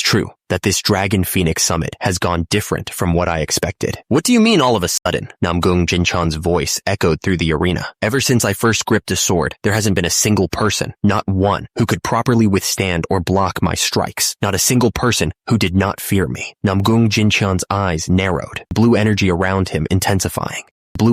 true that this Dragon Phoenix summit has gone different from what I expected. What do you mean all of a sudden? Namgung Jinchun's voice echoed through the arena. Ever since I first gripped a sword, there hasn't been a single person, not one, who could properly withstand or block my strikes. Not a single person who did not fear me. Namgung Jinchun's eyes narrowed, blue energy around him intensifying. I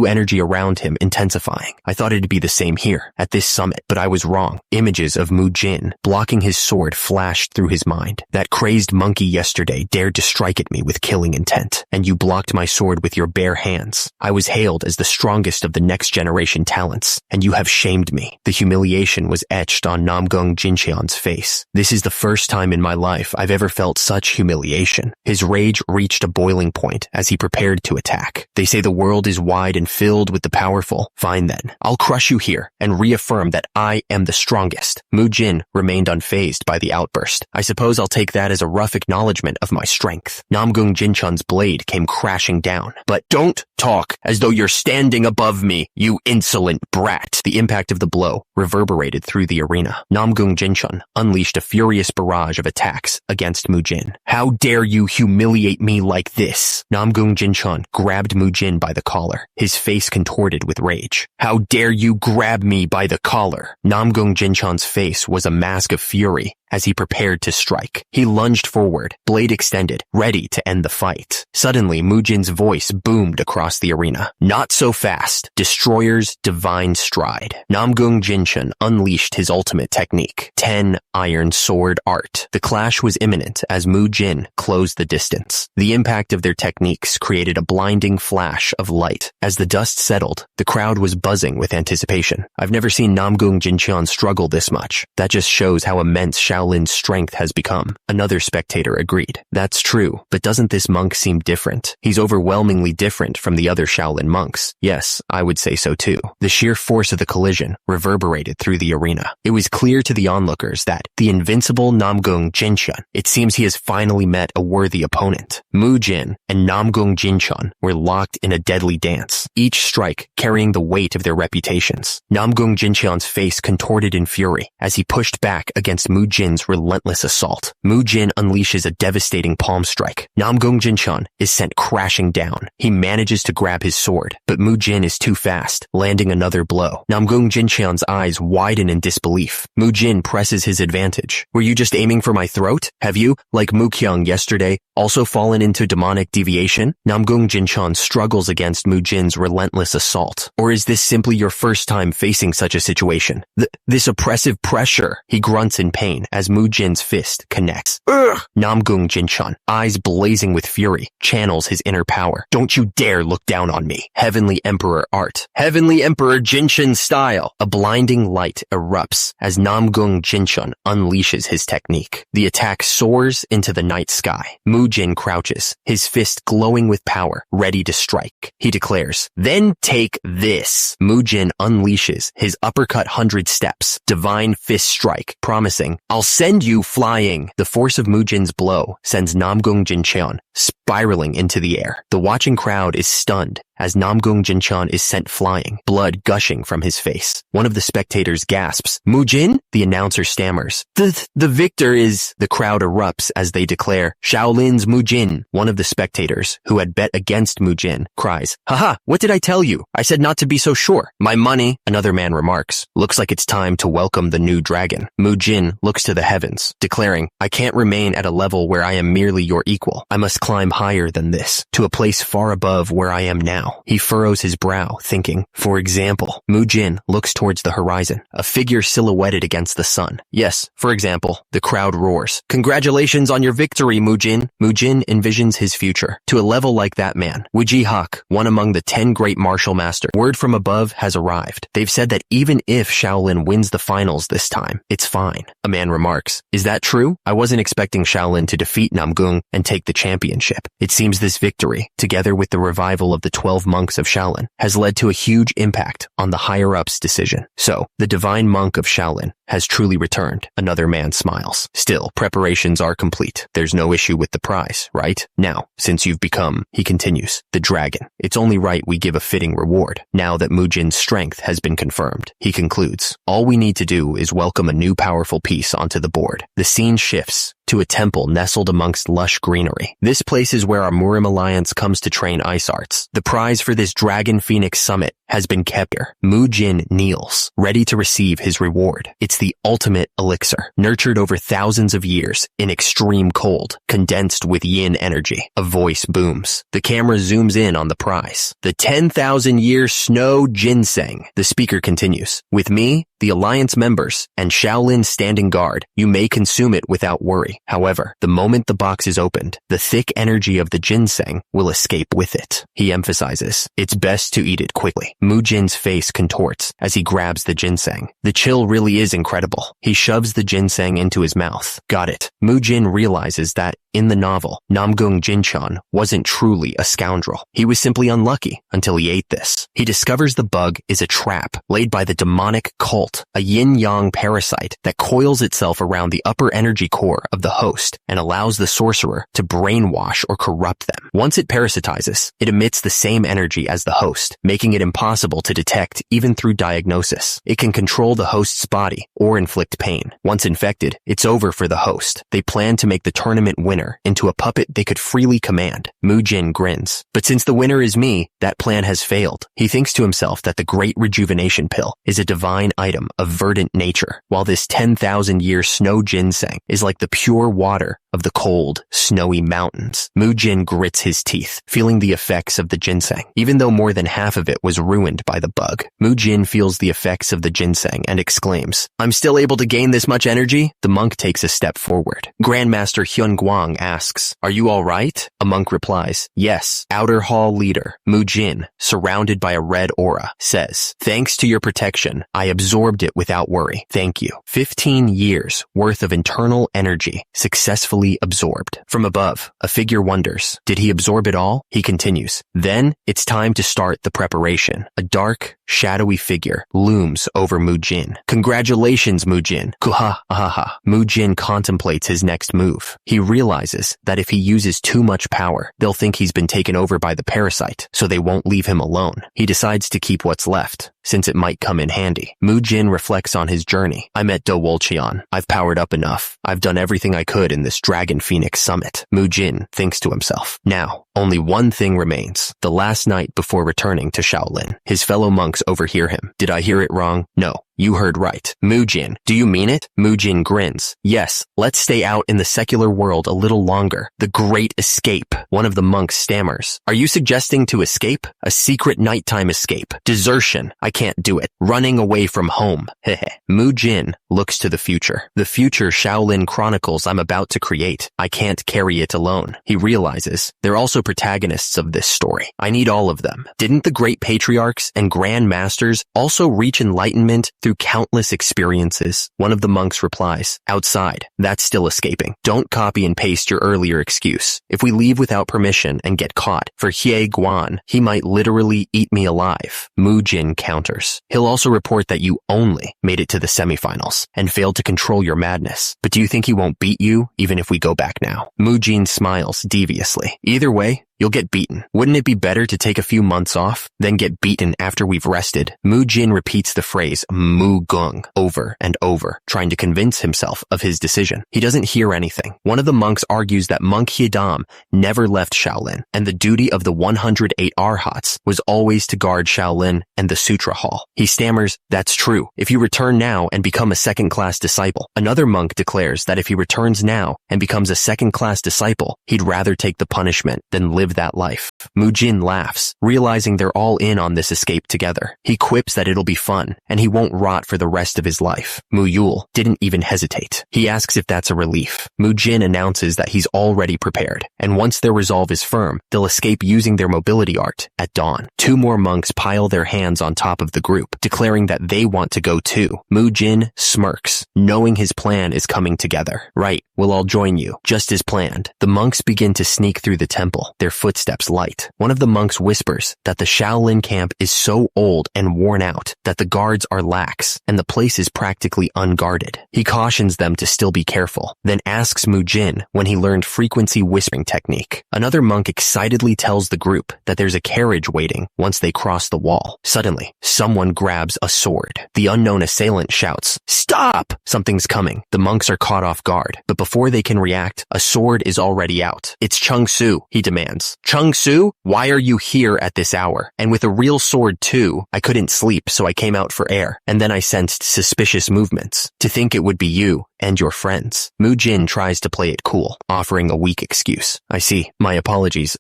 thought it'd be the same here, at this summit, but I was wrong. Images of Mujin blocking his sword flashed through his mind. That crazed monkey yesterday dared to strike at me with killing intent, and you blocked my sword with your bare hands. I was hailed as the strongest of the next generation talents, and you have shamed me. The humiliation was etched on Namgung Jinchun's face. This is the first time in my life I've ever felt such humiliation. His rage reached a boiling point as he prepared to attack. They say the world is wide and filled with the powerful. Fine then, I'll crush you here and reaffirm that I am the strongest. Mujin remained unfazed by the outburst. I suppose I'll take that as a rough acknowledgement of my strength. Namgung Jinchun's blade came crashing down. But don't talk as though you're standing above me, you insolent brat. The impact of the blow reverberated through the arena. Namgung Jinchun unleashed a furious barrage of attacks against Mujin. How dare you humiliate me like this? Namgung Jinchun grabbed Mujin by the collar, his face contorted with rage. How dare you grab me by the collar? Namgung Jinchun's face was a mask of fury as he prepared to strike. He lunged forward, blade extended, ready to end the fight. Suddenly, Mujin's voice boomed across the arena. Not so fast. Destroyer's divine stride. Namgung Jinchun unleashed his ultimate technique, 10 Iron Sword Art. The clash was imminent as Mujin closed the distance. The impact of their techniques created a blinding flash of light. As the dust settled, the crowd was buzzing with anticipation. I've never seen Namgung Jinchun struggle this much. That just shows how immense Shaolin's strength has become. Another spectator agreed. That's true, but doesn't this monk seem different? He's overwhelmingly different from the other Shaolin monks. Yes, I would say so too. The sheer force of the collision reverberated through the arena. It was clear to the onlookers that the invincible Namgung Jinchun, it seems he has finally met a worthy opponent. Mujin and Namgung Jinchun were locked in a deadly dance, each strike carrying the weight of their reputations. Namgung Jinchun's face contorted in fury as he pushed back against Mujin's relentless assault. Mujin unleashes a devastating palm strike. Namgung Jinchun is sent crashing down. He manages to grab his sword, but Mujin is too fast, landing another blow. Namgung Jinchun's eyes widen in disbelief. Mujin presses his advantage. Were you just aiming for my throat? Have you, like Mukyung yesterday, also fallen into demonic deviation? Namgung Jinchun struggles against Mujin's relentless assault. Or is this simply your first time facing such a situation? This oppressive pressure, he grunts in pain as Mujin's fist connects. Ugh! Namgung Jinchun, eyes blazing with fury, channels his inner power. Don't you dare look down on me. Heavenly Emperor art. Heavenly Emperor Jinchun style. A blinding light erupts as Namgung Jinchun unleashes his technique. The attack soars into the night sky. Mujin crouches, his fist glowing with power, ready to strike. He declares, "Then take this." Mujin unleashes his uppercut 100 steps, divine fist strike, promising, "I'll send you flying." The force of Mujin's blow sends Namgung Jinchun spiraling into the air. The watching crowd is stunned as Namgung Jinchun is sent flying, blood gushing from his face. One of the spectators gasps, "Mujin?" The announcer stammers, The victor is..." The crowd erupts as they declare, "Shaolin's Mujin." One of the spectators, who had bet against Mujin, cries, "Haha, what did I tell you? I said not to be so sure. My money." Another man remarks, "Looks like it's time to welcome the new dragon." Mujin looks to the heavens, declaring, "I can't remain at a level where I am merely your equal. I must climb higher than this, to a place far above where I am now. He furrows his brow, thinking. For example, Mujin looks towards the horizon, a figure silhouetted against the sun. Yes, for example, the crowd roars. Congratulations on your victory, Mujin. Mujin envisions his future. To a level like that man, Wuji Hak, one among the 10 great martial masters. Word from above has arrived. They've said that even if Shaolin wins the finals this time, it's fine. A man remarks. Is that true? I wasn't expecting Shaolin to defeat Namgung and take the championship. It seems this victory, together with the revival of the 12 monks of Shaolin, has led to a huge impact on the higher-ups' decision. So, the divine monk of Shaolin has truly returned. Another man smiles. Still, preparations are complete. There's no issue with the prize, right? Now, since you've become, he continues, the dragon, it's only right we give a fitting reward. Now that Mujin's strength has been confirmed, he concludes, all we need to do is welcome a new powerful piece onto the board. The scene shifts to a temple nestled amongst lush greenery. This place is where our Murim Alliance comes to train ice arts. The prize for this Dragon Phoenix Summit has been kept here. Mujin kneels, ready to receive his reward. It's the ultimate elixir, nurtured over thousands of years in extreme cold, condensed with yin energy. A voice booms. The camera zooms in on the prize. The 10,000-year snow ginseng. The speaker continues. With me, the Alliance members, and Shaolin standing guard, you may consume it without worry. However, the moment the box is opened, the thick energy of the ginseng will escape with it. He emphasizes, it's best to eat it quickly. Mujin's face contorts as he grabs the ginseng. The chill really is incredible. He shoves the ginseng into his mouth. Got it. Mujin realizes that, in the novel, Namgung Jinchan wasn't truly a scoundrel. He was simply unlucky until he ate this. He discovers the bug is a trap laid by the demonic cult, a yin-yang parasite that coils itself around the upper energy core of the host and allows the sorcerer to brainwash or corrupt them. Once it parasitizes, it emits the same energy as the host, making it impossible to detect even through diagnosis. It can control the host's body or inflict pain. Once infected, it's over for the host. They plan to make the tournament winner into a puppet they could freely command. Mujin grins. But since the winner is me, that plan has failed. He thinks to himself that the Great Rejuvenation Pill is a divine item of verdant nature, while this 10,000-year snow ginseng is like the pure water of the cold, snowy mountains. Mujin grits his teeth, feeling the effects of the ginseng. Even though more than half of it was ruined by the bug, Mujin feels the effects of the ginseng and exclaims, I'm still able to gain this much energy? The monk takes a step forward. Grandmaster Hyun Guang asks, are you all right? A monk replies, yes. Outer Hall leader, Mujin, surrounded by a red aura, says, thanks to your protection, I absorbed it without worry. Thank you. 15 years worth of internal energy successfully absorbed. From above, a figure wonders, did he absorb it all? He continues, then it's time to start the preparation. A dark, shadowy figure looms over Mujin. Congratulations, Mujin. Kuha, ahaha. Mujin contemplates his next move. He realizes that if he uses too much power, they'll think he's been taken over by the parasite, so they won't leave him alone. He decides to keep what's left, since it might come in handy. Mujin reflects on his journey. I met Do Wolcheon. I've powered up enough. I've done everything I could in this Dragon Phoenix Summit. Mujin thinks to himself. Now, only one thing remains. The last night before returning to Shaolin, his fellow monks overhear him. Did I hear it wrong? No. You heard right. Mujin, do you mean it? Mujin grins. Yes, let's stay out in the secular world a little longer. The great escape. One of the monks stammers. Are you suggesting to escape? A secret nighttime escape. Desertion. I can't do it. Running away from home. Hehe. Mujin looks to the future. The future Shaolin Chronicles I'm about to create. I can't carry it alone. He realizes they're also protagonists of this story. I need all of them. Didn't the great patriarchs and grand masters also reach enlightenment through countless experiences? One of the monks replies, outside. That's still escaping. Don't copy and paste your earlier excuse. If we leave without permission and get caught, for Hye Guan, he might literally eat me alive. Mujin counters. He'll also report that you only made it to the semifinals and failed to control your madness. But do you think he won't beat you even if we go back now? Mujin smiles deviously. Either way, you'll get beaten. Wouldn't it be better to take a few months off, then get beaten after we've rested? Mujin repeats the phrase Mujin over and over, trying to convince himself of his decision. He doesn't hear anything. One of the monks argues that Monk Hyedam never left Shaolin, and the duty of the 108 Arhats was always to guard Shaolin and the Sutra Hall. He stammers, "That's true. If you return now and become a second-class disciple." Another monk declares that if he returns now and becomes a second-class disciple, he'd rather take the punishment than live that life. Mujin laughs, realizing they're all in on this escape together. He quips that it'll be fun, and he won't rot for the rest of his life. Muyul didn't even hesitate. He asks if that's a relief. Mujin announces that he's already prepared, and once their resolve is firm, they'll escape using their mobility art at dawn. Two more monks pile their hands on top of the group, declaring that they want to go too. Mujin smirks, knowing his plan is coming together. "Right, we'll all join you, just as planned." The monks begin to sneak through the temple, their footsteps light. One of the monks whispers that the Shaolin camp is so old and worn out that the guards are lax and the place is practically unguarded. He cautions them to still be careful, then asks Mujin when he learned frequency whispering technique. Another monk excitedly tells the group that there's a carriage waiting once they cross the wall. Suddenly, someone grabs a sword. The unknown assailant shouts, "Stop! Something's coming." The monks are caught off guard, but before they can react, a sword is already out. "It's Chung Su," he demands. "Chung Su? Why are you here at this hour? And with a real sword too? I couldn't sleep, so I came out for air, and then I sensed suspicious movements. To think it would be you and your friends." Mujin tries to play it cool, offering a weak excuse. "I see. My apologies.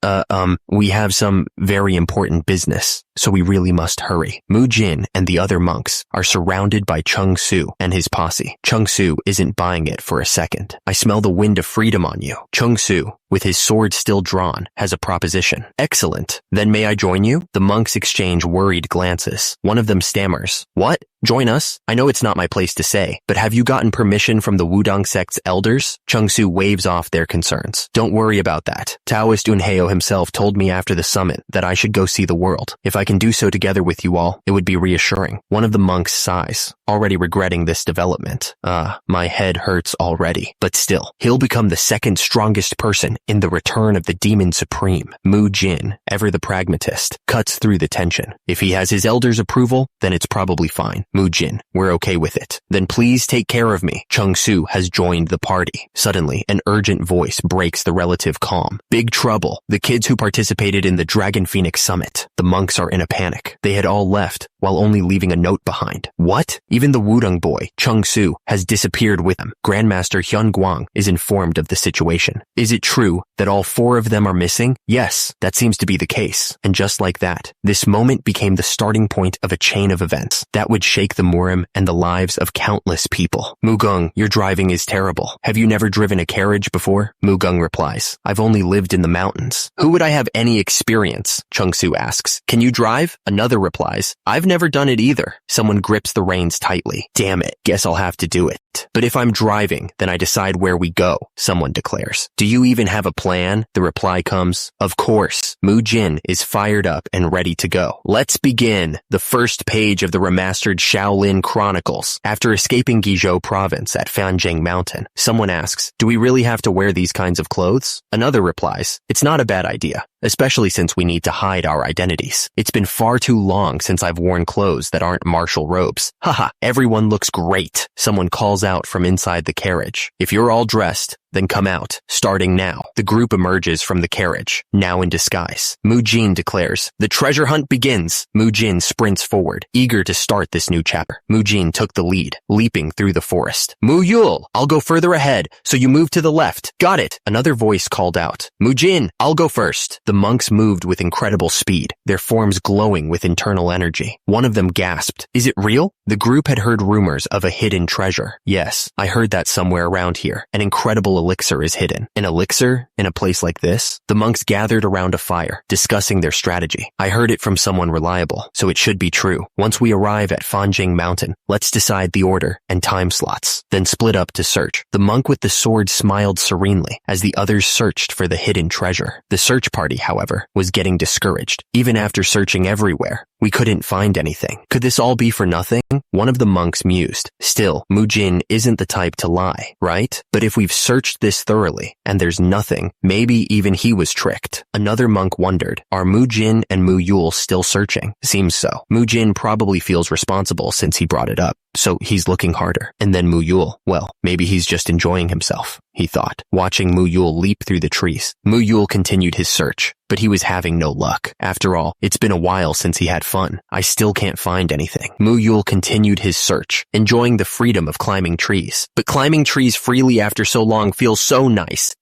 We have some very important business, so we really must hurry." Mujin and the other monks are surrounded by Chung Su and his posse. Chung Su isn't buying it for a second. "I smell the wind of freedom on you." Chung Su, with his sword still drawn, has a proposition. "Excellent. Then may I join you?" The monks exchange worried glances. One of them stammers, "What? Join us? I know it's not my place to say, but have you gotten permission from the Wudang sect's elders?" Chung Su waves off their concerns. "Don't worry about that. Taoist Unheo himself told me after the summit that I should go see the world. If I can do so together with you all, it would be reassuring." One of the monks sighs, already regretting this development. My head hurts already. But still, he'll become the second strongest person in the return of the Demon Supreme. Mujin, ever the pragmatist, cuts through the tension. If he has his elders' approval, then it's probably fine. "Mujin, we're okay with it. Then please take care of me." Chung Su has joined the party. Suddenly, an urgent voice breaks the relative calm. "Big trouble. The kids who participated in the Dragon Phoenix Summit." The monks are in a panic. They had all left, while only leaving a note behind. What? Even the Wudang boy, Chung Su, has disappeared with them. Grandmaster Hyun Guang is informed of the situation. "Is it true that all four of them are missing?" "Yes, that seems to be the case." And just like that, this moment became the starting point of a chain of events that would shake the Murim and the lives of countless people. "Mujin, your driving is terrible. Have you never driven a carriage before?" Mujin replies, "I've only lived in the mountains." "Who would I have any experience?" Chung Su asks. "Can you drive?" Another replies, "I've never done it either." Someone grips the reins tightly. "Damn it, guess I'll have to do it." "But if I'm driving, then I decide where we go," someone declares. "Do you even have a plan?" The reply comes, "Of course." Mujin is fired up and ready to go. Let's begin. The first page of the remastered Shaolin Chronicles. After escaping Guizhou province at Fanjing Mountain, someone asks, "Do we really have to wear these kinds of clothes?" Another replies, "It's not a bad idea, especially since we need to hide our identities. It's been far too long since I've worn clothes that aren't martial robes." "Haha, everyone looks great," someone calls out from inside the carriage. "If you're all dressed, then come out, starting now." The group emerges from the carriage, now in disguise. Mujin declares, "The treasure hunt begins." Mujin sprints forward, eager to start this new chapter. Mujin took the lead, leaping through the forest. "Muyul, I'll go further ahead, so you move to the left." "Got it." Another voice called out, "Mujin, I'll go first." The monks moved with incredible speed, their forms glowing with internal energy. One of them gasped, "Is it real?" The group had heard rumors of a hidden treasure. "Yes, I heard that somewhere around here. An incredible elixir is hidden." "An elixir? In a place like this?" The monks gathered around a fire, discussing their strategy. "I heard it from someone reliable, so it should be true. Once we arrive at Fanjing Mountain, let's decide the order and time slots, then split up to search." The monk with the sword smiled serenely as the others searched for the hidden treasure. The search party, however, was getting discouraged. Even after searching everywhere, We couldn't find anything. Could this all be for nothing? One of the monks mused. Still, Mujin isn't the type to lie, right? But if we've searched this thoroughly and there's nothing, maybe even he was tricked. Another monk wondered, are Mujin and Muyul still searching? Seems so. Mujin probably feels responsible since he brought it up, so he's looking harder. And then Muyul, well, maybe he's just enjoying himself, he thought, watching Muyul leap through the trees. Muyul continued his search, but he was having no luck. After all, it's been a while since he had fun. I still can't find anything. Muyul continued his search, enjoying the freedom of climbing trees. But climbing trees freely after so long feels so nice.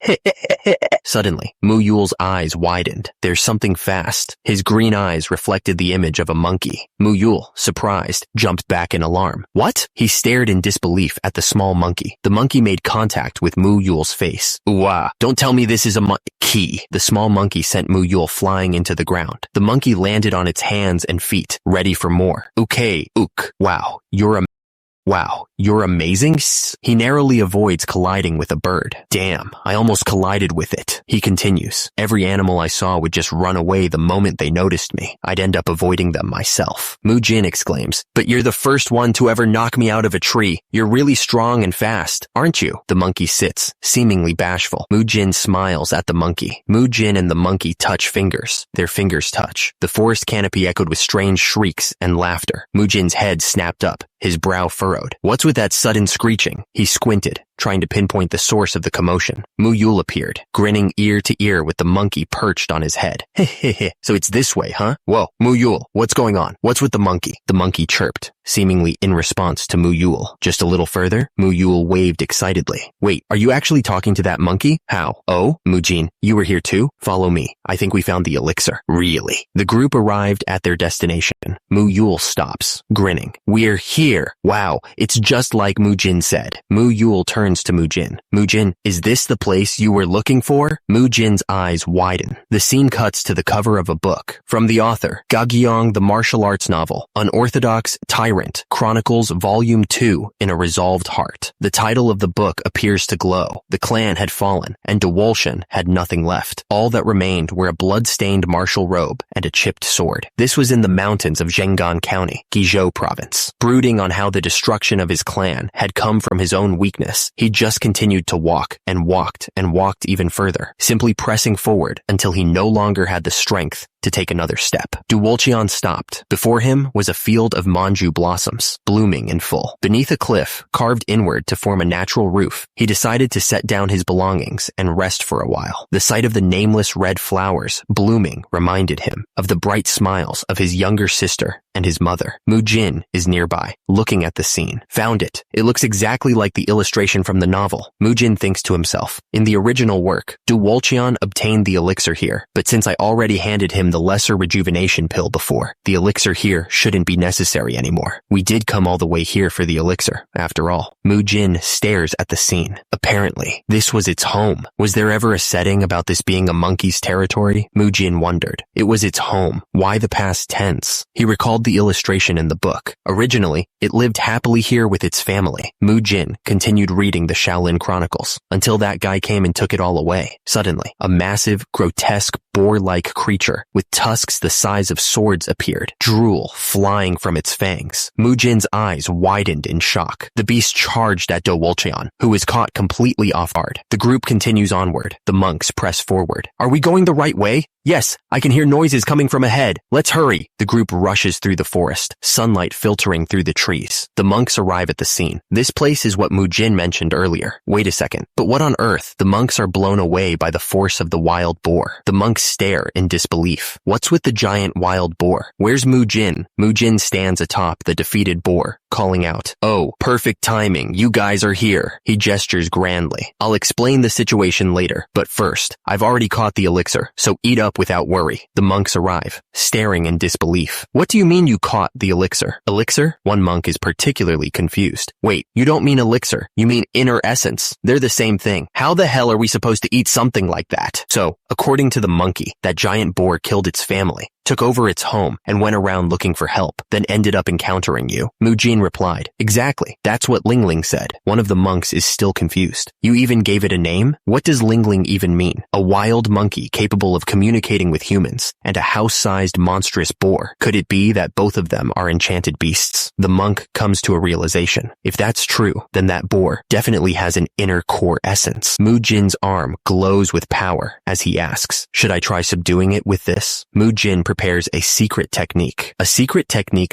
Suddenly, Muyul's eyes widened. There's something fast. His green eyes reflected the image of a monkey. Muyul, surprised, jumped back in alarm. What? He stared in disbelief at the small monkey. The monkey made contact with Muyul's face. Ooh, don't tell me this is a monkey. The small monkey sent Muyul flying into the ground. The monkey landed on its hands and feet, ready for more. Okay, ook. Wow, you're amazing. He narrowly avoids colliding with a bird. Damn, I almost collided with it. He continues. Every animal I saw would just run away the moment they noticed me. I'd end up avoiding them myself. Mujin exclaims, but you're the first one to ever knock me out of a tree. You're really strong and fast, aren't you? The monkey sits, seemingly bashful. Mujin smiles at the monkey. Mujin and the monkey touch fingers. Their fingers touch. The forest canopy echoed with strange shrieks and laughter. Mujin's head snapped up, his brow furrowed. What's with that sudden screeching? He squinted, trying to pinpoint the source of the commotion. Muyul appeared, grinning ear to ear with the monkey perched on his head. Hehehe, so it's this way, huh? Whoa, Muyul, what's going on? What's with the monkey? The monkey chirped, seemingly in response to Muyul. Just a little further, Muyul waved excitedly. Wait, are you actually talking to that monkey? How? Oh, Mujin, you were here too? Follow me. I think we found the elixir. Really? The group arrived at their destination. Muyul stops, grinning. We're here. Wow, it's just like Mujin said. Muyul turns to Mujin. Mujin, is this the place you were looking for? Mujin's eyes widen. The scene cuts to the cover of a book. From the author, Gagyong, the martial arts novel, Unorthodox Tyrant, Chronicles Volume 2, In a Resolved Heart. The title of the book appears to glow. The clan had fallen, and Dewolshan had nothing left. All that remained were a blood-stained martial robe and a chipped sword. This was in the mountains of Zhengan County, Guizhou Province. Brooding on how the destruction of his clan had come from his own weakness, he just continued to walk and walked and walked even further, simply pressing forward until he no longer had the strength to take another step. Dewolshan stopped. Before him was a field of manju blossoms, blooming in full. Beneath a cliff, carved inward to form a natural roof, he decided to set down his belongings and rest for a while. The sight of the nameless red flowers blooming reminded him of the bright smiles of his younger sister and his mother. Mujin is nearby, looking at the scene. Found it. It looks exactly like the illustration from the novel. Mujin thinks to himself. In the original work, Dewolshan obtained the elixir here, but since I already handed him the lesser rejuvenation pill before, the elixir here shouldn't be necessary anymore. We did come all the way here for the elixir, after all. Mujin stares at the scene. Apparently, this was its home. Was there ever a setting about this being a monkey's territory? Mujin wondered. It was its home. Why the past tense? He recalled the illustration in the book. Originally, it lived happily here with its family. Mujin continued reading the Shaolin Chronicles until that guy came and took it all away. Suddenly, a massive, grotesque, boar-like creature with tusks the size of swords appeared, drool flying from its fangs. Mujin's eyes widened in shock. The beast charged at Dewolshan, who was caught completely off guard. The group continues onward. The monks press forward. Are we going the right way? Yes, I can hear noises coming from ahead. Let's hurry. The group rushes through the forest, sunlight filtering through the trees. The monks arrive at the scene. This place is what Mujin mentioned earlier. Wait a second, but what on earth? The monks are blown away by the force of the wild boar. The monks stare in disbelief. What's with the giant wild boar? Where's Mujin? Mujin stands atop the defeated boar, calling out, "Oh, perfect timing. You guys are here." He gestures grandly. I'll explain the situation later, but first, I've already caught the elixir, so eat up without worry. The monks arrive, staring in disbelief. What do you mean you caught the elixir? Elixir? One monk is particularly confused. Wait, you don't mean elixir. You mean inner essence. They're the same thing. How the hell are we supposed to eat something like that? So, according to the monkey, that giant boar killed its family. took over its home, and went around looking for help, then ended up encountering you. Mujin replied, exactly. That's what Lingling said. One of the monks is still confused. You even gave it a name? What does Lingling even mean? A wild monkey capable of communicating with humans, and a house-sized monstrous boar. Could it be that both of them are enchanted beasts? The monk comes to a realization. If that's true, then that boar definitely has an inner core essence. Mujin's arm glows with power as he asks, should I try subduing it with this? Mujin prepares a secret technique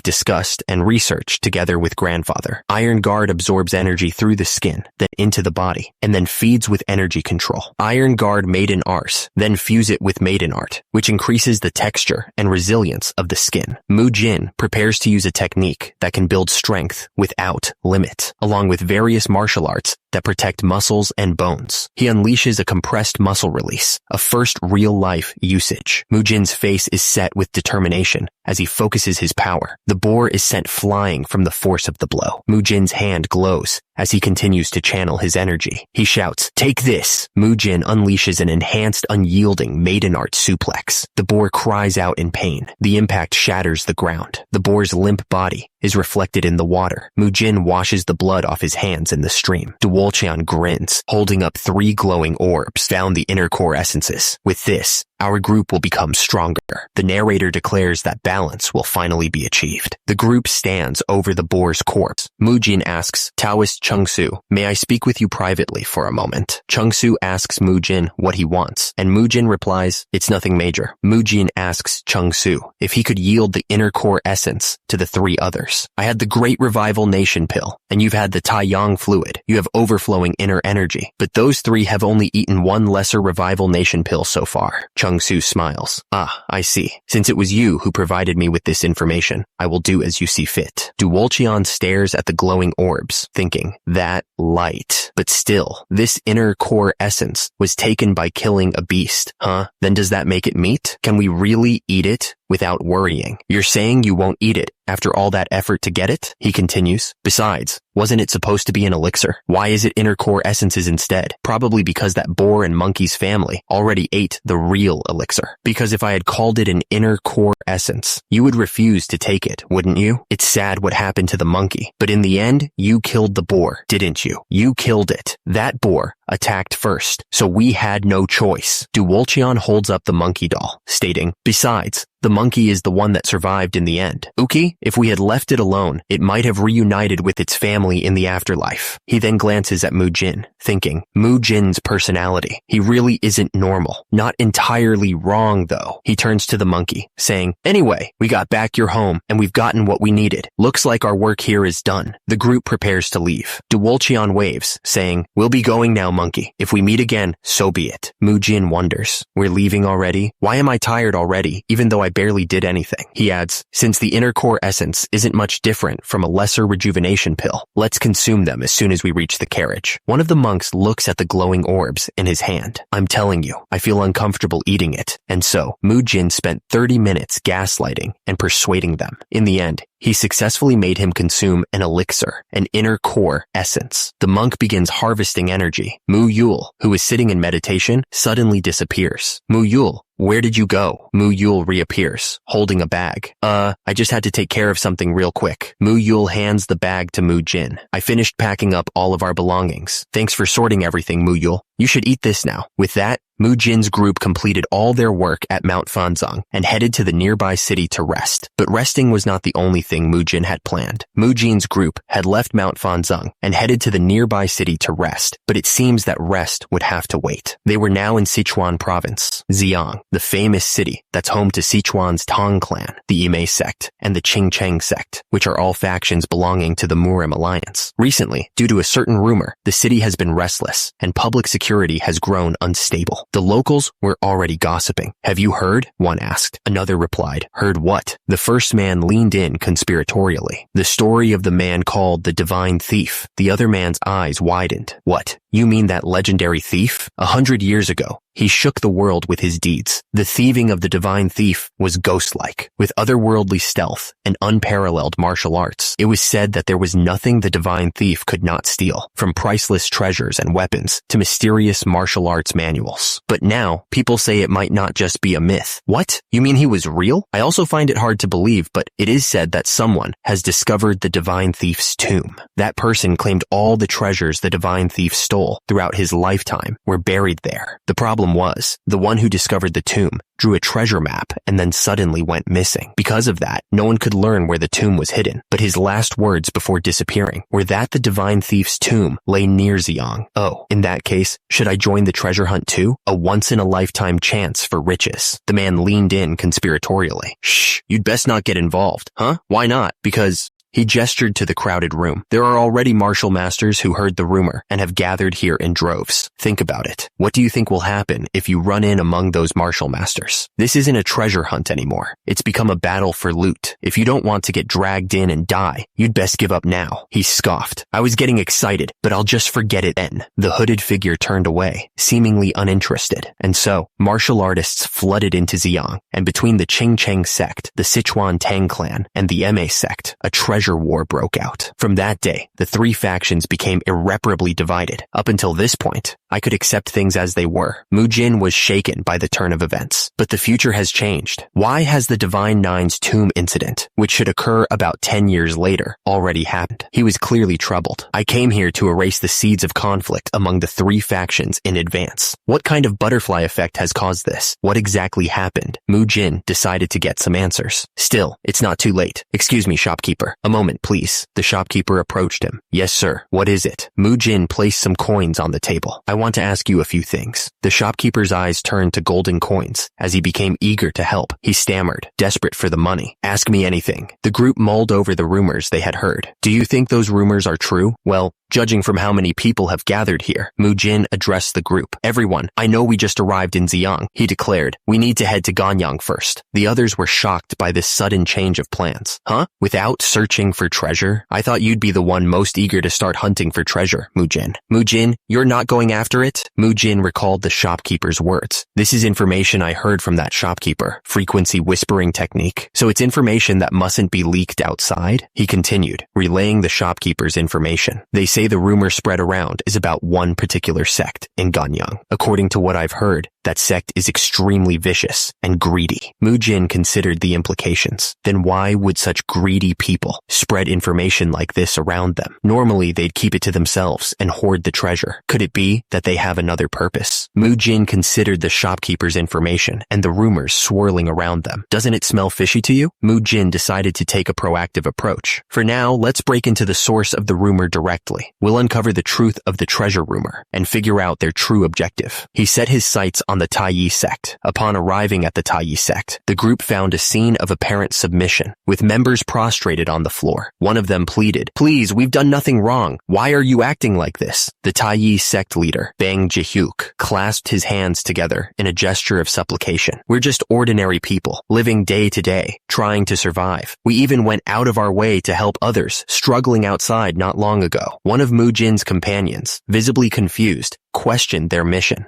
discussed and researched together with grandfather. Iron Guard absorbs energy through the skin, then into the body, and then feeds with energy control. Iron Guard Maiden Arse, then fuse it with Maiden Art, which increases the texture and resilience of the skin. Mujin prepares to use a technique that can build strength without limit, along with various martial arts that protect muscles and bones. He unleashes a compressed muscle release, a first real-life usage. Mujin's face is set with determination as he focuses his power. The boar is sent flying from the force of the blow. Mujin's hand glows as he continues to channel his energy. He shouts, take this! Mujin unleashes an enhanced, unyielding Maiden Art suplex. The boar cries out in pain. The impact shatters the ground. The boar's limp body is reflected in the water. Mujin washes the blood off his hands in the stream. Duolcheon grins, holding up 3 glowing orbs, found the inner core essences. With this, our group will become stronger. The narrator declares that balance will finally be achieved. The group stands over the boar's corpse. Mujin asks Taoist Chungsu, may I speak with you privately for a moment? Chungsu asks Mujin what he wants, and Mujin replies, it's nothing major. Mujin asks Chungsu if he could yield the inner core essence to the 3 others. I had the Great Revival Nation pill, and you've had the Taiyang fluid. You have overflowing inner energy, but those 3 have only eaten 1 lesser Revival Nation pill so far. Chungsu smiles. Ah, I see. Since it was you who provided me with this information, I will do as you see fit. Duolcheon stares at the glowing orbs, thinking, that light. But still, this inner core essence was taken by killing a beast, huh? Then does that make it meat? Can we really eat it without worrying? You're saying you won't eat it after all that effort to get it? He continues. Besides, wasn't it supposed to be an elixir? Why is it inner core essences instead? Probably because that boar and monkey's family already ate the real elixir. Because if I had called it an inner core essence, you would refuse to take it, wouldn't you? It's sad what happened to the monkey, but in the end, you killed the boar, didn't you? You killed it. That boar attacked first, so we had no choice. Duolcheon holds up the monkey doll, stating, besides, the monkey is the one that survived in the end. Uki, if we had left it alone, it might have reunited with its family in the afterlife. He then glances at Mujin, thinking, Mujin's personality. He really isn't normal. Not entirely wrong, though. He turns to the monkey, saying, anyway, we got back your home, and we've gotten what we needed. Looks like our work here is done. The group prepares to leave. Duolcheon waves, saying, we'll be going now, monkey. If we meet again, so be it. Mujin wonders, we're leaving already? Why am I tired already, even though I barely did anything? He adds, since the inner core essence isn't much different from a lesser rejuvenation pill, let's consume them as soon as we reach the carriage. One of the monks looks at the glowing orbs in his hand. I'm telling you, I feel uncomfortable eating it. And so, Mujin spent 30 minutes gaslighting and persuading them. In the end, he successfully made him consume an elixir, an inner core essence. The monk begins harvesting energy. Mu Yul, who is sitting in meditation, suddenly disappears. Mu Yul, where did you go? Mu Yul reappears, holding a bag. I just had to take care of something real quick. Mu Yul hands the bag to Mujin. I finished packing up all of our belongings. Thanks for sorting everything, Mu Yul. You should eat this now. With that, Mujin's group completed all their work at Mount Fanzong and headed to the nearby city to rest. But resting was not the only thing Mujin had planned. Mujin's group had left Mount Fanzong and headed to the nearby city to rest, but it seems that rest would have to wait. They were now in Sichuan province, Xi'an, the famous city that's home to Sichuan's Tang clan, the Ime sect, and the Qingcheng sect, which are all factions belonging to the Murim alliance. Recently, due to a certain rumor, the city has been restless, and public security has grown unstable. The locals were already gossiping. Have you heard? One asked. Another replied, heard what? The first man leaned in conspiratorially. The story of the man called the Divine Thief. The other man's eyes widened. What? You mean that legendary thief? 100 years ago, He shook the world with his deeds. The thieving of the divine thief was ghost-like, with otherworldly stealth and unparalleled martial arts. It was said that there was nothing the divine thief could not steal, from priceless treasures and weapons to mysterious martial arts manuals. But now, people say it might not just be a myth. What? You mean he was real? I also find it hard to believe, but it is said that someone has discovered the divine thief's tomb. That person claimed all the treasures the divine thief stole throughout his lifetime were buried there. The problem was, the one who discovered the tomb drew a treasure map and then suddenly went missing. Because of that, no one could learn where the tomb was hidden, but his last words before disappearing were that the divine thief's tomb lay near Xiang. Oh, in that case, should I join the treasure hunt too? A once-in-a-lifetime chance for riches. The man leaned in conspiratorially. Shh, you'd best not get involved. Huh? Why not? Because... He gestured to the crowded room. There are already martial masters who heard the rumor and have gathered here in droves. Think about it. What do you think will happen if you run in among those martial masters? This isn't a treasure hunt anymore. It's become a battle for loot. If you don't want to get dragged in and die, you'd best give up now. He scoffed. I was getting excited, but I'll just forget it then. The hooded figure turned away, seemingly uninterested. And so, martial artists flooded into Xiang, and between the Qing Cheng sect, the Sichuan Tang clan, and the Ma sect, a treasure war broke out. From that day, the three factions became irreparably divided. Up until this point, I could accept things as they were. Mujin was shaken by the turn of events. But the future has changed. Why has the Divine Nine's tomb incident, which should occur about 10 years later, already happened? He was clearly troubled. I came here to erase the seeds of conflict among the three factions in advance. What kind of butterfly effect has caused this? What exactly happened? Mujin decided to get some answers. Still, it's not too late. Excuse me, shopkeeper. A moment, please. The shopkeeper approached him. Yes, sir. What is it? Mujin placed some coins on the table. I want to ask you a few things. The shopkeeper's eyes turned to golden coins. As he became eager to help, he stammered, desperate for the money. Ask me anything. The group mulled over the rumors they had heard. Do you think those rumors are true? Well, judging from how many people have gathered here, Mujin addressed the group. Everyone, I know we just arrived in Xiang, he declared. We need to head to Ganyang first. The others were shocked by this sudden change of plans. Huh? Without searching for treasure? I thought you'd be the one most eager to start hunting for treasure, Mujin. Mujin, you're not going after it? Mujin recalled the shopkeeper's words. This is information I heard from that shopkeeper. Frequency whispering technique. So it's information that mustn't be leaked outside? He continued, relaying the shopkeeper's information. They say the rumor spread around is about one particular sect in Ganyang. According to what I've heard, that sect is extremely vicious and greedy. Mujin considered the implications. Then why would such greedy people spread information like this around them? Normally, they'd keep it to themselves and hoard the treasure. Could it be that they have another purpose? Mujin considered the shopkeeper's information and the rumors swirling around them. Doesn't it smell fishy to you? Mujin decided to take a proactive approach. For now, let's break into the source of the rumor directly. We'll uncover the truth of the treasure rumor and figure out their true objective. He set his sights on the Taiyi sect. Upon arriving at the Taiyi sect, the group found a scene of apparent submission, with members prostrated on the floor. One of them pleaded, "Please, we've done nothing wrong. Why are you acting like this?" The Taiyi sect leader, Bang Jihyuk, clasped his hands together in a gesture of supplication. "We're just ordinary people, living day to day, trying to survive. We even went out of our way to help others struggling outside not long ago." One of Mujin's companions, visibly confused, questioned their mission.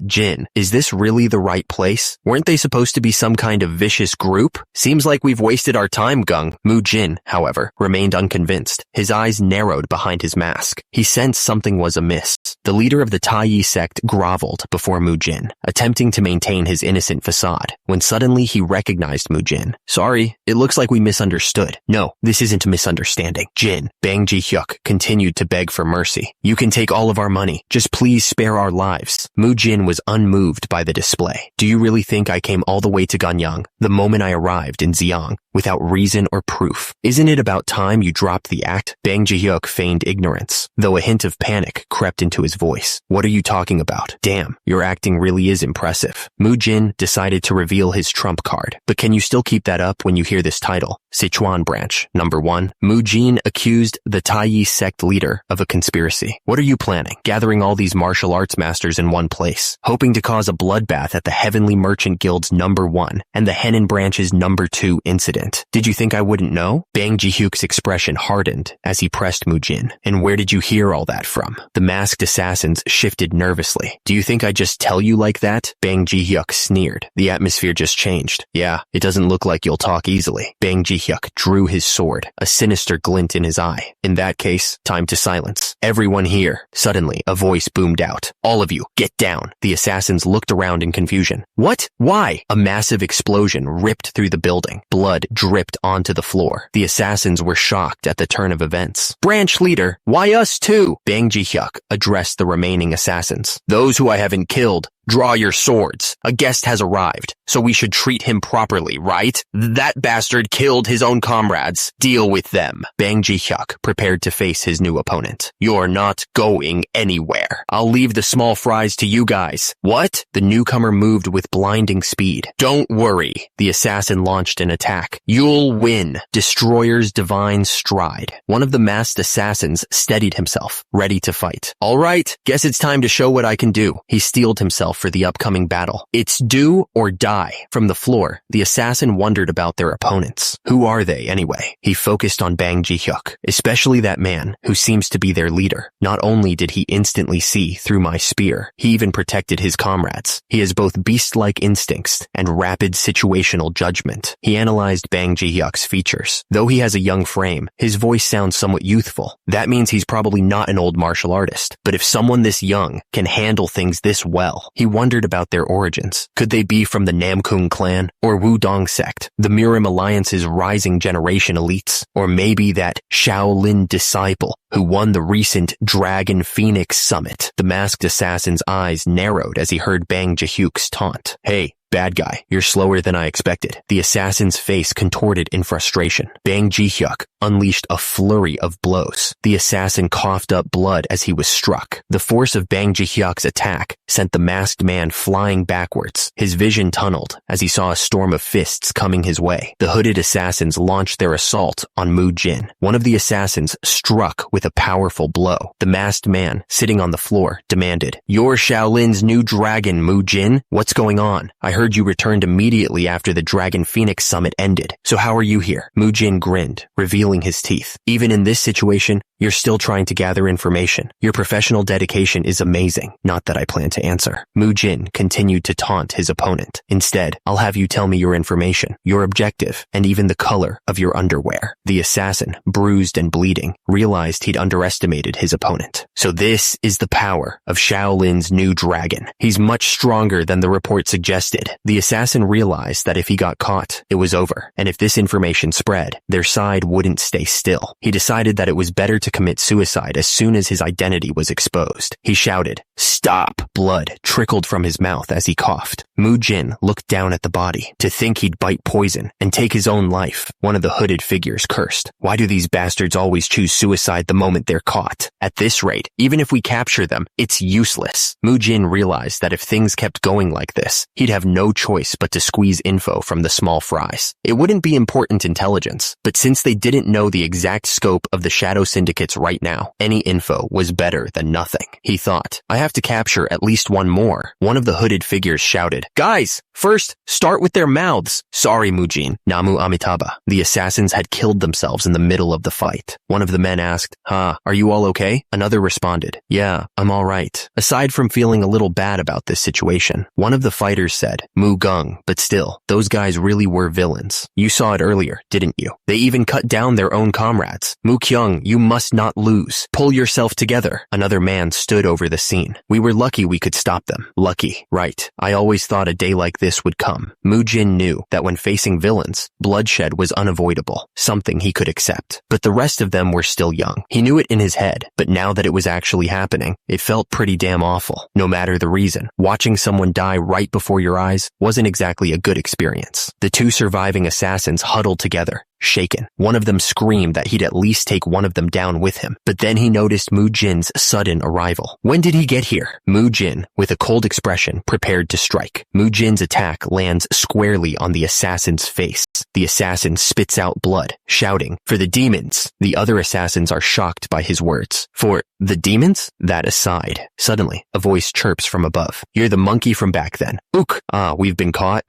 Jin, is this really the right place? Weren't they supposed to be some kind of vicious group? Seems like we've wasted our time, Gung. Mujin, however, remained unconvinced. His eyes narrowed behind his mask. He sensed something was amiss. The leader of the Taiyi sect groveled before Mujin, attempting to maintain his innocent facade, when suddenly he recognized Mujin. "Sorry, it looks like we misunderstood." "No, this isn't a misunderstanding. Jin," Bang Ji-hyuk continued to beg for mercy. "You can take all of our money. Just please spare our lives." Mujin was unmoved by the display. "Do you really think I came all the way to Ganyang the moment I arrived in Xiang without reason or proof? Isn't it about time you dropped the act?" Bang Ji-hyuk feigned ignorance, though a hint of panic crept into his voice. "What are you talking about? Damn, your acting really is impressive." Mujin decided to reveal his trump card. "But can you still keep that up when you hear this title? Sichuan Branch, number 1. Mujin accused the Taiyi sect leader of a conspiracy. "What are you planning? Gathering all these martial arts masters in one place, hoping to cause cause a bloodbath at the Heavenly Merchant Guild's #1 and the Henan Branch's #2 incident. Did you think I wouldn't know? Bang Ji-hyuk's expression hardened as he pressed Mujin. And where did you hear all that from? The masked assassins shifted nervously. Do you think I just tell you like that? Bang Ji-hyuk sneered. The atmosphere just changed. Yeah, it doesn't look like you'll talk easily. Bang Ji-hyuk drew his sword, a sinister glint in his eye. In that case, time to silence. Everyone here. Suddenly, a voice boomed out. All of you, get down. The assassins looked around in confusion. What? Why? A massive explosion ripped through the building. Blood dripped onto the floor. The assassins were shocked at the turn of events. Branch leader, why us too? Bang Ji-hyuk addressed the remaining assassins. Those who I haven't killed, draw your swords. A guest has arrived, so we should treat him properly, right? That bastard killed his own comrades. Deal with them. Bang Ji-hyuk prepared to face his new opponent. You're not going anywhere. I'll leave the small fries to you guys. What? The newcomer moved with blinding speed. Don't worry. The assassin launched an attack. You'll win. Destroyer's divine stride. One of the masked assassins steadied himself, ready to fight. All right, guess it's time to show what I can do. He steeled himself for the upcoming battle. It's do or die. From the floor, the assassin wondered about their opponents. Who are they, anyway? He focused on Bang Ji-hyuk, especially that man who seems to be their leader. Not only did he instantly see through my spear, he even protected his comrades. He has both beast-like instincts and rapid situational judgment. He analyzed Bang Ji-hyuk's features. Though he has a young frame, his voice sounds somewhat youthful. That means he's probably not an old martial artist. But if someone this young can handle things this well, he wondered about their origins. Could they be from the Namkung clan or Wudong sect, the Mirim Alliance's rising generation elites, or maybe that Shaolin disciple who won the recent Dragon Phoenix Summit? The masked assassin's eyes narrowed as he heard Bang Ji-hyuk's taunt. Hey, bad guy, you're slower than I expected. The assassin's face contorted in frustration. Bang Ji-hyuk unleashed a flurry of blows. The assassin coughed up blood as he was struck. The force of Bang Ji-hyuk's attack sent the masked man flying backwards. His vision tunneled as he saw a storm of fists coming his way. The hooded assassins launched their assault on Mujin. One of the assassins struck with a powerful blow. The masked man, sitting on the floor, demanded, "You're Shaolin's new dragon, Mujin? What's going on? I heard you returned immediately after the Dragon Phoenix Summit ended. So how are you here?" Mujin grinned, revealing his teeth. Even in this situation, you're still trying to gather information. Your professional dedication is amazing. Not that I plan to answer. Mujin continued to taunt his opponent. Instead, I'll have you tell me your information, your objective, and even the color of your underwear. The assassin, bruised and bleeding, realized he'd underestimated his opponent. So this is the power of Shaolin's new dragon. He's much stronger than the report suggested. The assassin realized that if he got caught, it was over, and if this information spread, their side wouldn't stay still. He decided that it was better to commit suicide as soon as his identity was exposed. He shouted, "Stop!" Blood trickled from his mouth as he coughed. Mujin looked down at the body. To think he'd bite poison and take his own life. One of the hooded figures cursed. Why do these bastards always choose suicide the moment they're caught? At this rate, even if we capture them, it's useless. Mujin realized that if things kept going like this, he'd have no choice but to squeeze info from the small fries. It wouldn't be important intelligence, but since they didn't know the exact scope of the Shadow Syndicates right now, any info was better than nothing. He thought, I have to capture at least one more. One of the hooded figures shouted, "Guys, first, start with their mouths." "Sorry, Mujin. Namu Amitabha." The assassins had killed themselves in the middle of the fight. One of the men asked, "Are you all okay?" Another responded, "Yeah, I'm all right. Aside from feeling a little bad about this situation." One of the fighters said, "Mu Gung, but still, those guys really were villains. You saw it earlier, didn't you? They even cut down their own comrades. Mu Kyung, you must not lose. Pull yourself together." Another man stood over the scene. "We were lucky we could stop them." Lucky, right. I always thought a day like this would come. Mujin knew that when facing villains, bloodshed was unavoidable, something he could accept. But the rest of them were still young. He knew it in his head, but now that it was actually happening, it felt pretty damn awful. No matter the reason, watching someone die right before your eyes wasn't exactly a good experience. The two surviving assassins huddled together, shaken. One of them screamed that he'd at least take one of them down with him, but then he noticed Mujin's sudden arrival. When did he get here? Mujin, with a cold expression, prepared to strike. Mujin's attack lands squarely on the assassin's face. The The assassin spits out blood, shouting, "For the demons!" The other assassins are shocked by his words. "For the demons?" That aside. Suddenly, a voice chirps from above. "You're the monkey from back then. Ook! Ah, we've been caught."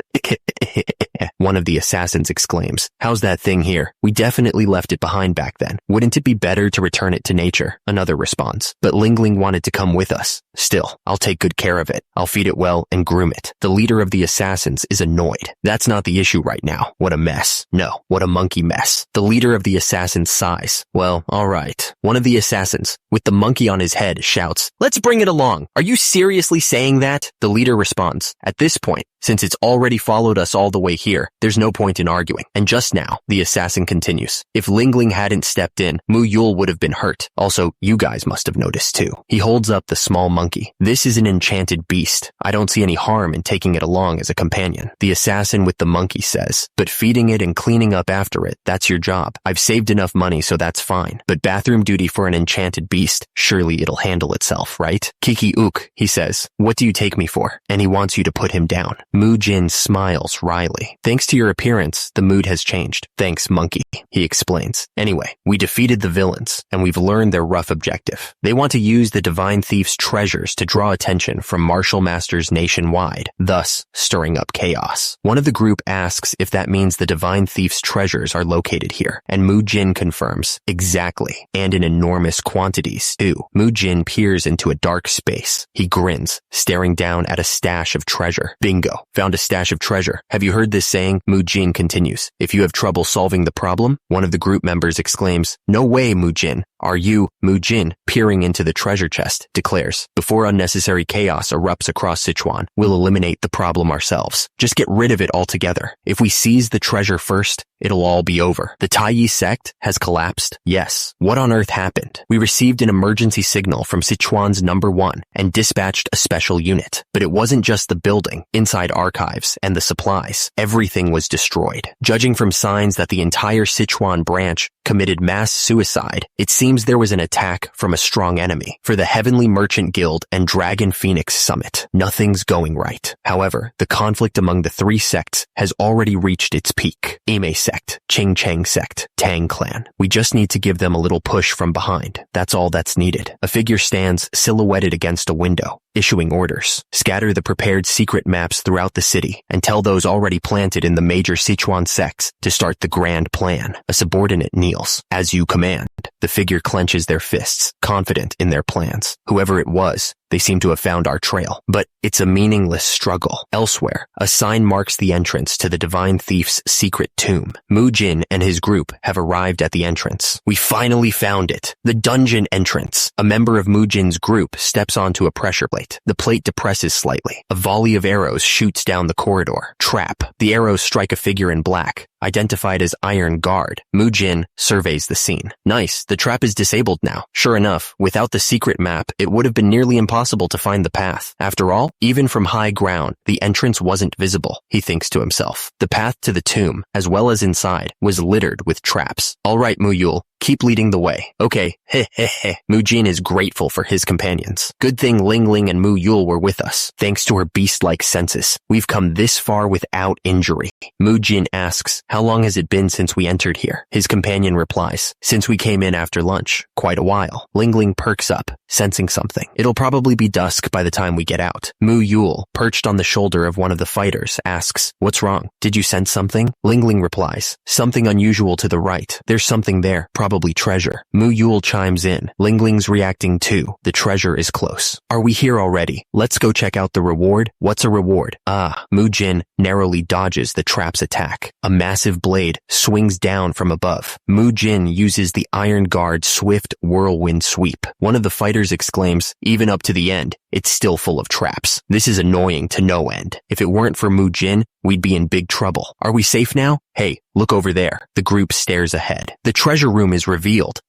One of the assassins exclaims, "How's that thing here? We definitely left it behind back then. Wouldn't it be better to return it to nature?" Another responds, "But Lingling wanted to come with us. Still, I'll take good care of it. I'll feed it well and groom it." The leader of the assassins is annoyed. That's not the issue right now. What a mess. No, what a monkey mess. The leader of the assassins sighs. "Well, alright." One of the assassins, with the monkey on his head, shouts, "Let's bring it along. Are you seriously saying that?" The leader responds, "At this point, since it's already followed us all the way here, there's no point in arguing." And just now, the assassin continues, "If Lingling hadn't stepped in, Mu Yul would have been hurt. Also, you guys must have noticed too." He holds up the small monkey. "This is an enchanted beast. I don't see any harm in taking it along as a companion." The assassin with the monkey says, "But feeding it and cleaning up after it, that's your job. I've saved enough money so that's fine. But bathroom duty for an enchanted beast, surely it'll handle itself, right?" "Kiki Ook," he says, "what do you take me for?" And he wants you to put him down. Mujin smiles wryly. "Thanks to your appearance, the mood has changed." "Thanks, monkey," he explains. "Anyway, we defeated the villains, and we've learned their rough objective. They want to use the Divine Thief's treasures to draw attention from martial masters nationwide, thus stirring up chaos." One of the group asks if that means the Divine Thief's treasures are located here, and Mujin confirms, "Exactly, and in enormous quantities, too." Mujin peers into a dark space. He grins, staring down at a stash of treasure. "Bingo, found a stash of treasure. Have you heard this saying?" Mujin continues. "If you have trouble solving the problem," one of the group members exclaims, "No way, Mujin. Are you?" Mujin, peering into the treasure chest, declares, "Before unnecessary chaos erupts across Sichuan, we'll eliminate the problem ourselves. Just get rid of it altogether. If we seize the treasure first, it'll all be over." The Taiyi sect has collapsed? Yes. What on earth happened? We received an emergency signal from Sichuan's #1 and dispatched a special unit. But it wasn't just the building, inside archives, and the supplies. Everything was destroyed. Judging from signs that the entire Sichuan branch committed mass suicide, it seems there was an attack from a strong enemy. For the Heavenly Merchant Guild and Dragon Phoenix Summit, nothing's going right. However, the conflict among the three sects has already reached its peak. Ime sect, Ching Chang sect, Tang clan. We just need to give them a little push from behind. That's all that's needed. A figure stands silhouetted against a window, issuing orders. "Scatter the prepared secret maps throughout the city and tell those already planted in the major Sichuan sects to start the grand plan." A subordinate kneels. "As you command." The figure clenches their fists, confident in their plans. Whoever it was, they seem to have found our trail. But it's a meaningless struggle. Elsewhere, a sign marks the entrance to the Divine Thief's secret tomb. Mujin and his group have arrived at the entrance. "We finally found it. The dungeon entrance." A member of Mujin's group steps onto a pressure plate. The plate depresses slightly. A volley of arrows shoots down the corridor. Trap. The arrows strike a figure in black, identified as Iron Guard. Mujin surveys the scene. "Nice, the trap is disabled now." Sure enough, without the secret map, it would have been nearly impossible to find the path. After all, even from high ground, the entrance wasn't visible, he thinks to himself. The path to the tomb, as well as inside, was littered with traps. "All right, Mu Yul, keep leading the way." "Okay, heh heh heh." Mujin is grateful for his companions. "Good thing Ling Ling and Mu Yul were with us. Thanks to her beast-like senses, we've come this far without injury." Mujin asks, "How long has it been since we entered here?" His companion replies, "Since we came in after lunch. Quite a while." Ling Ling perks up, sensing something. "It'll probably be dusk by the time we get out." Mu Yul, perched on the shoulder of one of the fighters, asks, "What's wrong? Did you sense something?" Ling Ling replies, "Something unusual to the right. There's something there, probably treasure." Mu Yul chimes in. Ling Ling's reacting too. The treasure is close. "Are we here already? Let's go check out the reward." "What's a reward?" "Ah." Mujin narrowly dodges the trap's attack. A massive blade swings down from above. Mujin uses the Iron Guard's swift whirlwind sweep. One of the fighters exclaims, "Even up to the end, it's still full of traps. This is annoying to no end. If it weren't for Mujin, we'd be in big trouble. Are we safe now? Hey, look over there." The group stares ahead. The treasure room is revealed.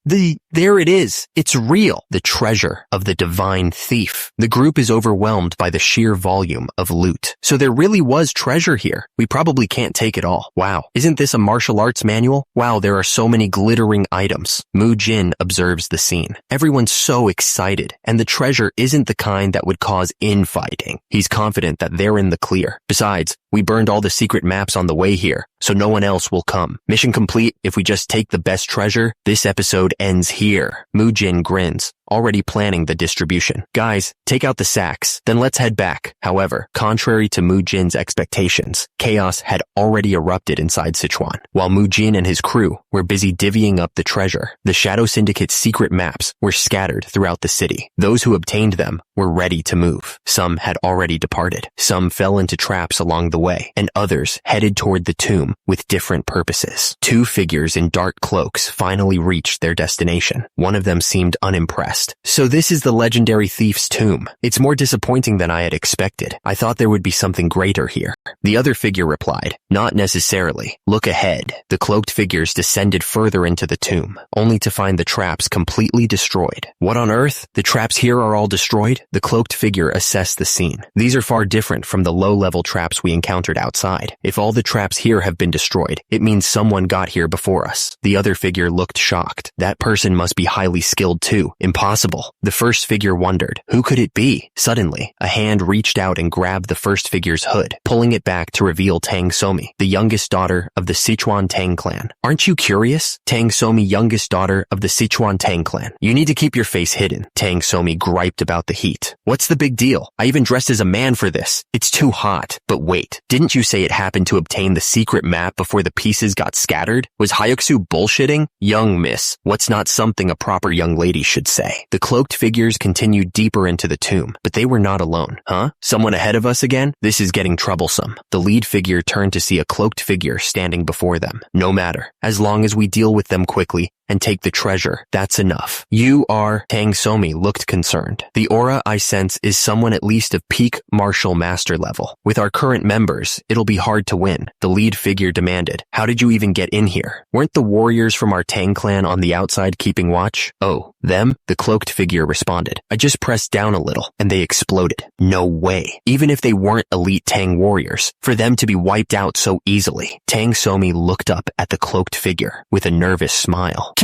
There it is. It's real. The treasure of the Divine Thief. The group is overwhelmed by the sheer volume of loot. So there really was treasure here. We probably can't take it all. Wow. Isn't this a martial arts manual? Wow, there are so many glittering items. Mujin observes the scene. Everyone's so excited, and the treasure isn't the kind that would cause infighting. He's confident that they're in the clear. Besides, We burned all the secret maps on the way here, so no one else will come. Mission complete if we just take the best treasure. This episode ends here. Mujin grins, already planning the distribution. Guys, take out the sacks, then let's head back. However, contrary to Mujin's expectations, chaos had already erupted inside Sichuan. While Mujin and his crew were busy divvying up the treasure, the Shadow Syndicate's secret maps were scattered throughout the city. Those who obtained them were ready to move. Some had already departed. Some fell into traps along the way, and others headed toward the tomb with different purposes. Two figures in dark cloaks finally reached their destination. One of them seemed unimpressed. So this is the legendary thief's tomb. It's more disappointing than I had expected. I thought there would be something greater here. The other figure replied, not necessarily. Look ahead. The cloaked figures descended further into the tomb, only to find the traps completely destroyed. What on earth? The traps here are all destroyed? The cloaked figure assessed the scene. These are far different from the low-level traps we encountered outside. If all the traps here have been destroyed, it means someone got here before us. The other figure looked shocked. That person must be highly skilled too. Impossible. The first figure wondered, who could it be? Suddenly, a hand reached out and grabbed the first figure's hood, pulling it back to reveal Tang Somi, the youngest daughter of the Sichuan Tang clan. Aren't you curious? Tang Somi, youngest daughter of the Sichuan Tang clan. You need to keep your face hidden. Tang Somi griped about the heat. What's the big deal? I even dressed as a man for this. It's too hot. But wait, didn't you say it happened to obtain the secret map before the pieces got scattered? Was Hyuksu bullshitting? Young miss, what's not something a proper young lady should say? The cloaked figures continued deeper into the tomb, but they were not alone. Huh? Someone ahead of us again? This is getting troublesome. The lead figure turned to see a cloaked figure standing before them. No matter. As long as we deal with them quickly and take the treasure, that's enough. You are... Tang Somi looked concerned. The aura I sense is someone at least of peak martial master level. With our current members, it'll be hard to win. The lead figure demanded. How did you even get in here? Weren't the warriors from our Tang clan on the outside keeping watch? Oh, them? The cloaked figure responded. I just pressed down a little, and they exploded. No way. Even if they weren't elite Tang warriors, for them to be wiped out so easily. Tang Somi looked up at the cloaked figure with a nervous smile.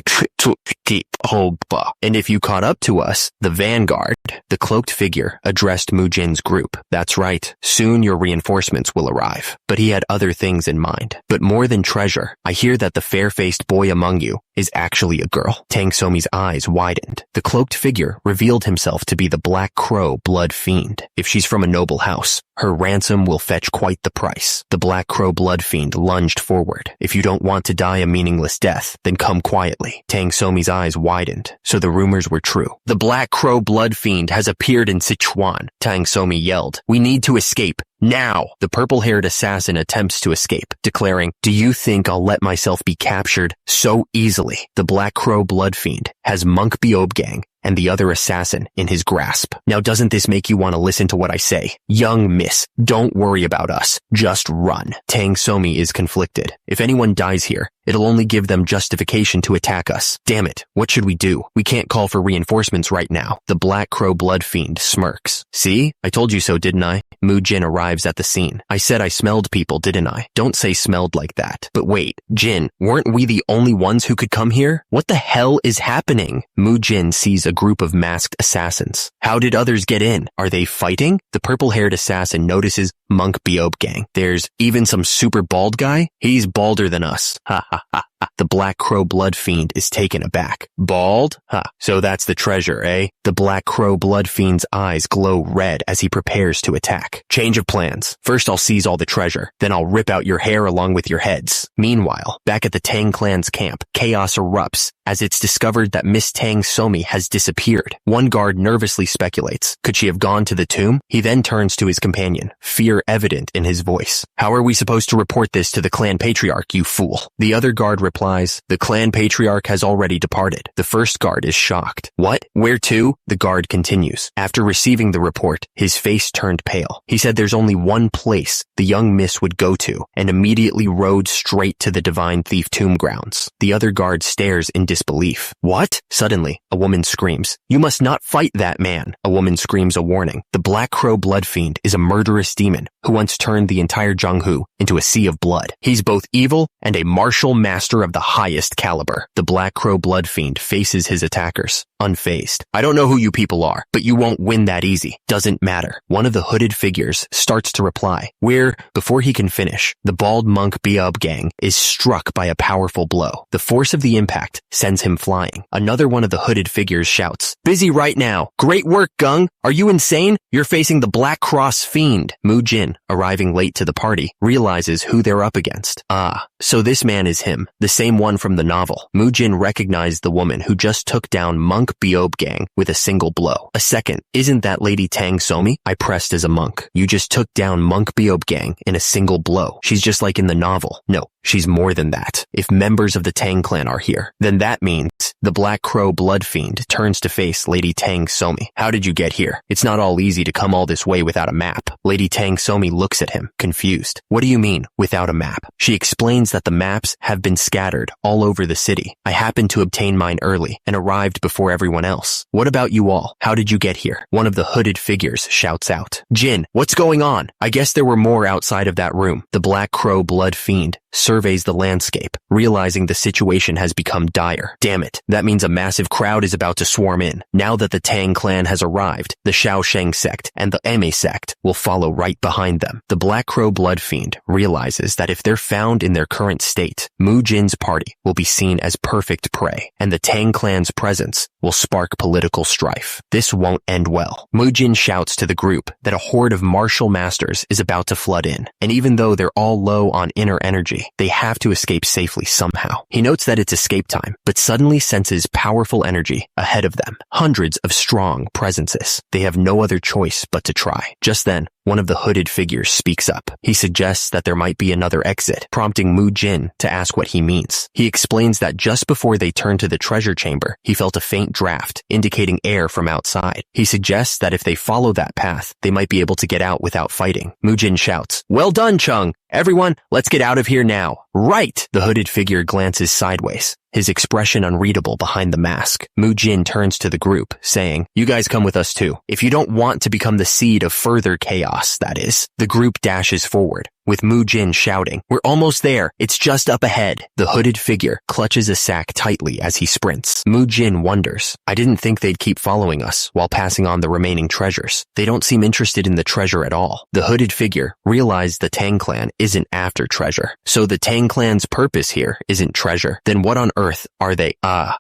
And if you caught up to us, the vanguard, the cloaked figure addressed Mujin's group. That's right. Soon your reinforcements will arrive. But he had other things in mind. But more than treasure, I hear that the fair-faced boy among you is actually a girl. Tang Somi's eyes widened. The cloaked figure revealed himself to be the Black Crow blood fiend. If she's from a noble house, her ransom will fetch quite the price. The Black Crow blood fiend lunged forward. If you don't want to die a meaningless death, then come quietly. Tang Somi's eyes widened, so the rumors were true. The Black Crow blood fiend has appeared in Sichuan, Tang Somi yelled. We need to escape. Now! The purple-haired assassin attempts to escape, declaring, do you think I'll let myself be captured so easily? The Black Crow blood fiend has Monk Beob Gang and the other assassin in his grasp. Now doesn't this make you want to listen to what I say? Young miss, don't worry about us. Just run. Tang Somi is conflicted. If anyone dies here, it'll only give them justification to attack us. Damn it, what should we do? We can't call for reinforcements right now. The Black Crow blood fiend smirks. See? I told you so, didn't I? Mujin arrives at the scene. I said I smelled people, didn't I? Don't say smelled like that. But wait, Jin, weren't we the only ones who could come here? What the hell is happening? Mujin sees a group of masked assassins. How did others get in? Are they fighting? The purple-haired assassin notices Monk Beob Gang. There's even some super bald guy? He's balder than us. Ha ha ha. The Black Crow blood fiend is taken aback. Bald? So that's the treasure, eh? The Black Crow blood fiend's eyes glow red as he prepares to attack. Change of plans. First I'll seize all the treasure, then I'll rip out your hair along with your heads. Meanwhile, back at the Tang clan's camp, chaos erupts as it's discovered that Miss Tang Somi has disappeared. One guard nervously speculates. Could she have gone to the tomb? He then turns to his companion, fear evident in his voice. How are we supposed to report this to the clan patriarch, you fool? The other guard replies, the clan patriarch has already departed. The first guard is shocked. What? Where to? The guard continues. After receiving the report, his face turned pale. He said there's only one place the young miss would go to, and immediately rode straight to the Divine Thief tomb grounds. The other guard stares in disbelief. What? Suddenly, a woman screams, you must not fight that man. A woman screams a warning. The Black Crow blood fiend is a murderous demon who once turned the entire Zhonghu into a sea of blood. He's both evil and a martial master of the highest caliber. The Black Crow Blood Fiend faces his attackers, unfazed. I don't know who you people are, but you won't win that easy. Doesn't matter. One of the hooded figures starts to reply, where, before he can finish, the bald monk Beob Gang is struck by a powerful blow. The force of the impact sends him flying. Another one of the hooded figures shouts, "Busy right now. Great work, Gung. Are you insane? You're facing the Black Cross Fiend." Mujin, arriving late to the party, realizes who they're up against. Ah, so this man is him, the same one from the novel. Mujin recognized the woman who just took down monk Beob Gang with a single blow. A second, isn't that Lady Tang Somi? I pressed as a monk. You just took down monk Beob Gang in a single blow. She's just like in the novel. No, she's more than that. If members of the Tang clan are here, then that means the Black Crow Blood Fiend turns to face Lady Tang Somi. How did you get here? It's not all easy to come all this way without a map. Lady Tang Somi looks at him, confused. What do you mean, without a map? She explains that the maps have been scattered all over the city. I happened to obtain mine early and arrived before everyone else. What about you all? How did you get here? One of the hooded figures shouts out. Jin, what's going on? I guess there were more outside of that room. The Black Crow Blood Fiend surveys the landscape, realizing the situation has become dire. Damn it, that means a massive crowd is about to swarm in. Now that the Tang clan has arrived, the Shaosheng sect and the Ame sect will follow right behind them. The Black Crow Blood Fiend realizes that if they're found in their current state, Mujin's party will be seen as perfect prey, and the Tang clan's presence will spark political strife. This won't end well. Mujin shouts to the group that a horde of martial masters is about to flood in, and even though they're all low on inner energy, they have to escape safely somehow. He notes that it's escape time, but suddenly senses powerful energy ahead of them. Hundreds of strong presences. They have no other choice but to try. Just then, one of the hooded figures speaks up. He suggests that there might be another exit, prompting Mujin to ask what he means. He explains that just before they turn to the treasure chamber, he felt a faint draft, indicating air from outside. He suggests that if they follow that path, they might be able to get out without fighting. Mujin shouts, "Well done, Chung! Everyone, let's get out of here now." Right! The hooded figure glances sideways, his expression unreadable behind the mask. Mujin turns to the group, saying, "You guys come with us too. If you don't want to become the seed of further chaos, that is." The group dashes forward, with Mujin shouting, "We're almost there. It's just up ahead." The hooded figure clutches a sack tightly as he sprints. Mujin wonders, I didn't think they'd keep following us while passing on the remaining treasures. They don't seem interested in the treasure at all. The hooded figure realized the Tang clan isn't after treasure. So the Tang clan's purpose here isn't treasure. Then what on earth are they?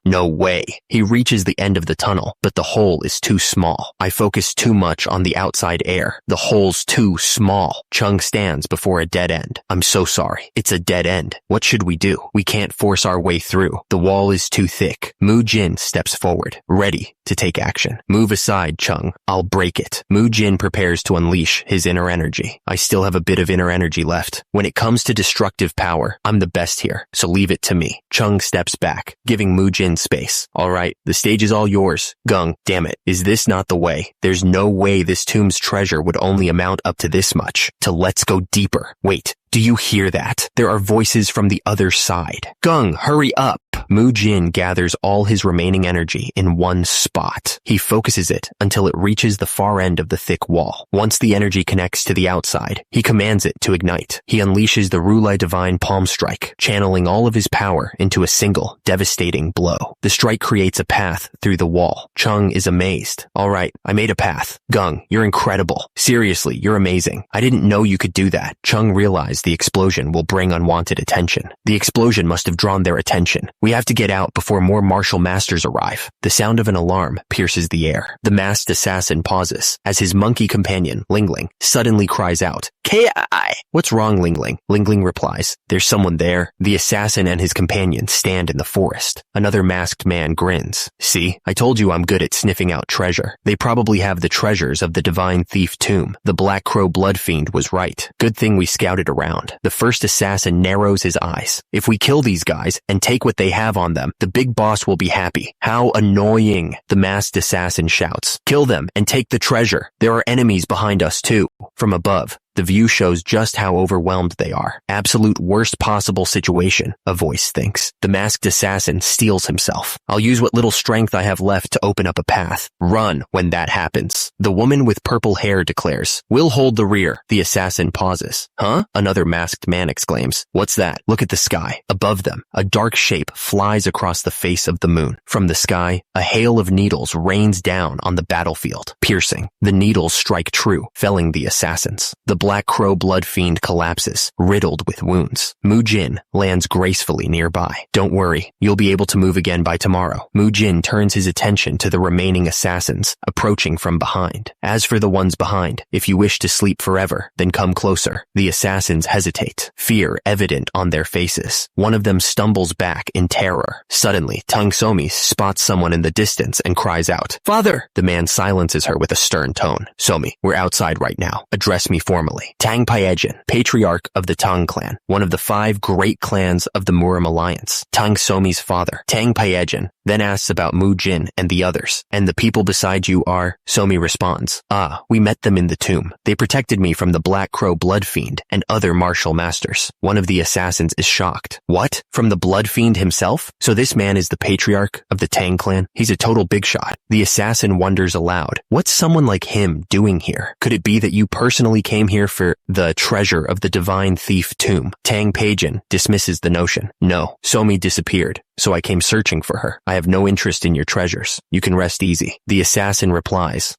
No way. He reaches the end of the tunnel, but the hole is too small. I focus too much on the outside air. The hole's too small. Chung stands before a dead end. I'm so sorry. It's a dead end. What should we do? We can't force our way through. The wall is too thick. Mujin steps forward, ready to take action. Move aside, Chung. I'll break it. Mujin prepares to unleash his inner energy. I still have a bit of inner energy left. When it comes to destructive power, I'm the best here, so leave it to me. Chung steps back, giving Mujin space. All right, the stage is all yours. Gung, damn it. Is this not the way? There's no way this tomb's treasure would only amount up to this much. To let's go deeper. Wait, do you hear that? There are voices from the other side. Gung, hurry up. Mujin gathers all his remaining energy in one spot. He focuses it until it reaches the far end of the thick wall. Once the energy connects to the outside, he commands it to ignite. He unleashes the Rulai Divine Palm Strike, channeling all of his power into a single, devastating blow. The strike creates a path through the wall. Chung is amazed. All right, I made a path. Gung, you're incredible. Seriously, you're amazing. I didn't know you could do that. Chung realized the explosion will bring unwanted attention. The explosion must have drawn their attention. We have to get out before more martial masters arrive. The sound of an alarm pierces the air. The masked assassin pauses as his monkey companion, Lingling, suddenly cries out, "K.I." What's wrong, Lingling? Lingling replies, "There's someone there." The assassin and his companion stand in the forest. Another masked man grins. "See, I told you I'm good at sniffing out treasure. They probably have the treasures of the Divine Thief Tomb. The Black Crow Blood Fiend was right. Good thing we scouted around." The first assassin narrows his eyes. If we kill these guys and take what they have on them, the big boss will be happy. How annoying. The masked assassin shouts, "Kill them and take the treasure. There are enemies behind us too." From above, The view shows just how overwhelmed they are. Absolute worst possible situation, a voice thinks. The masked assassin steels himself. I'll use what little strength I have left to open up a path. Run when that happens. The woman with purple hair declares, we'll hold the rear. The assassin pauses. Huh? Another masked man exclaims. What's that? Look at the sky. Above them, a dark shape flies across the face of the moon. From the sky, a hail of needles rains down on the battlefield, piercing. The needles strike true, felling the assassins. The Black Crow blood fiend collapses, riddled with wounds. Mujin lands gracefully nearby. Don't worry, you'll be able to move again by tomorrow. Mujin turns his attention to the remaining assassins, approaching from behind. As for the ones behind, if you wish to sleep forever, then come closer. The assassins hesitate, fear evident on their faces. One of them stumbles back in terror. Suddenly, Tang Somi spots someone in the distance and cries out, Father! The man silences her with a stern tone. Somi, we're outside right now. Address me formally. Tang Paejin, patriarch of the Tang clan, one of the 5 great clans of the Murim Alliance. Tang Somi's father, Tang Paejin, then asks about Mujin and the others. And the people beside you are? Somi responds, we met them in the tomb. They protected me from the Black Crow blood fiend and other martial masters. One of the assassins is shocked. What? From the blood fiend himself? So this man is the patriarch of the Tang clan? He's a total big shot. The assassin wonders aloud, what's someone like him doing here? Could it be that you personally came here for the treasure of the divine thief tomb? Tang Paejin dismisses the notion. No, Somi disappeared, so I came searching for her. I have no interest in your treasures. You can rest easy. The assassin replies,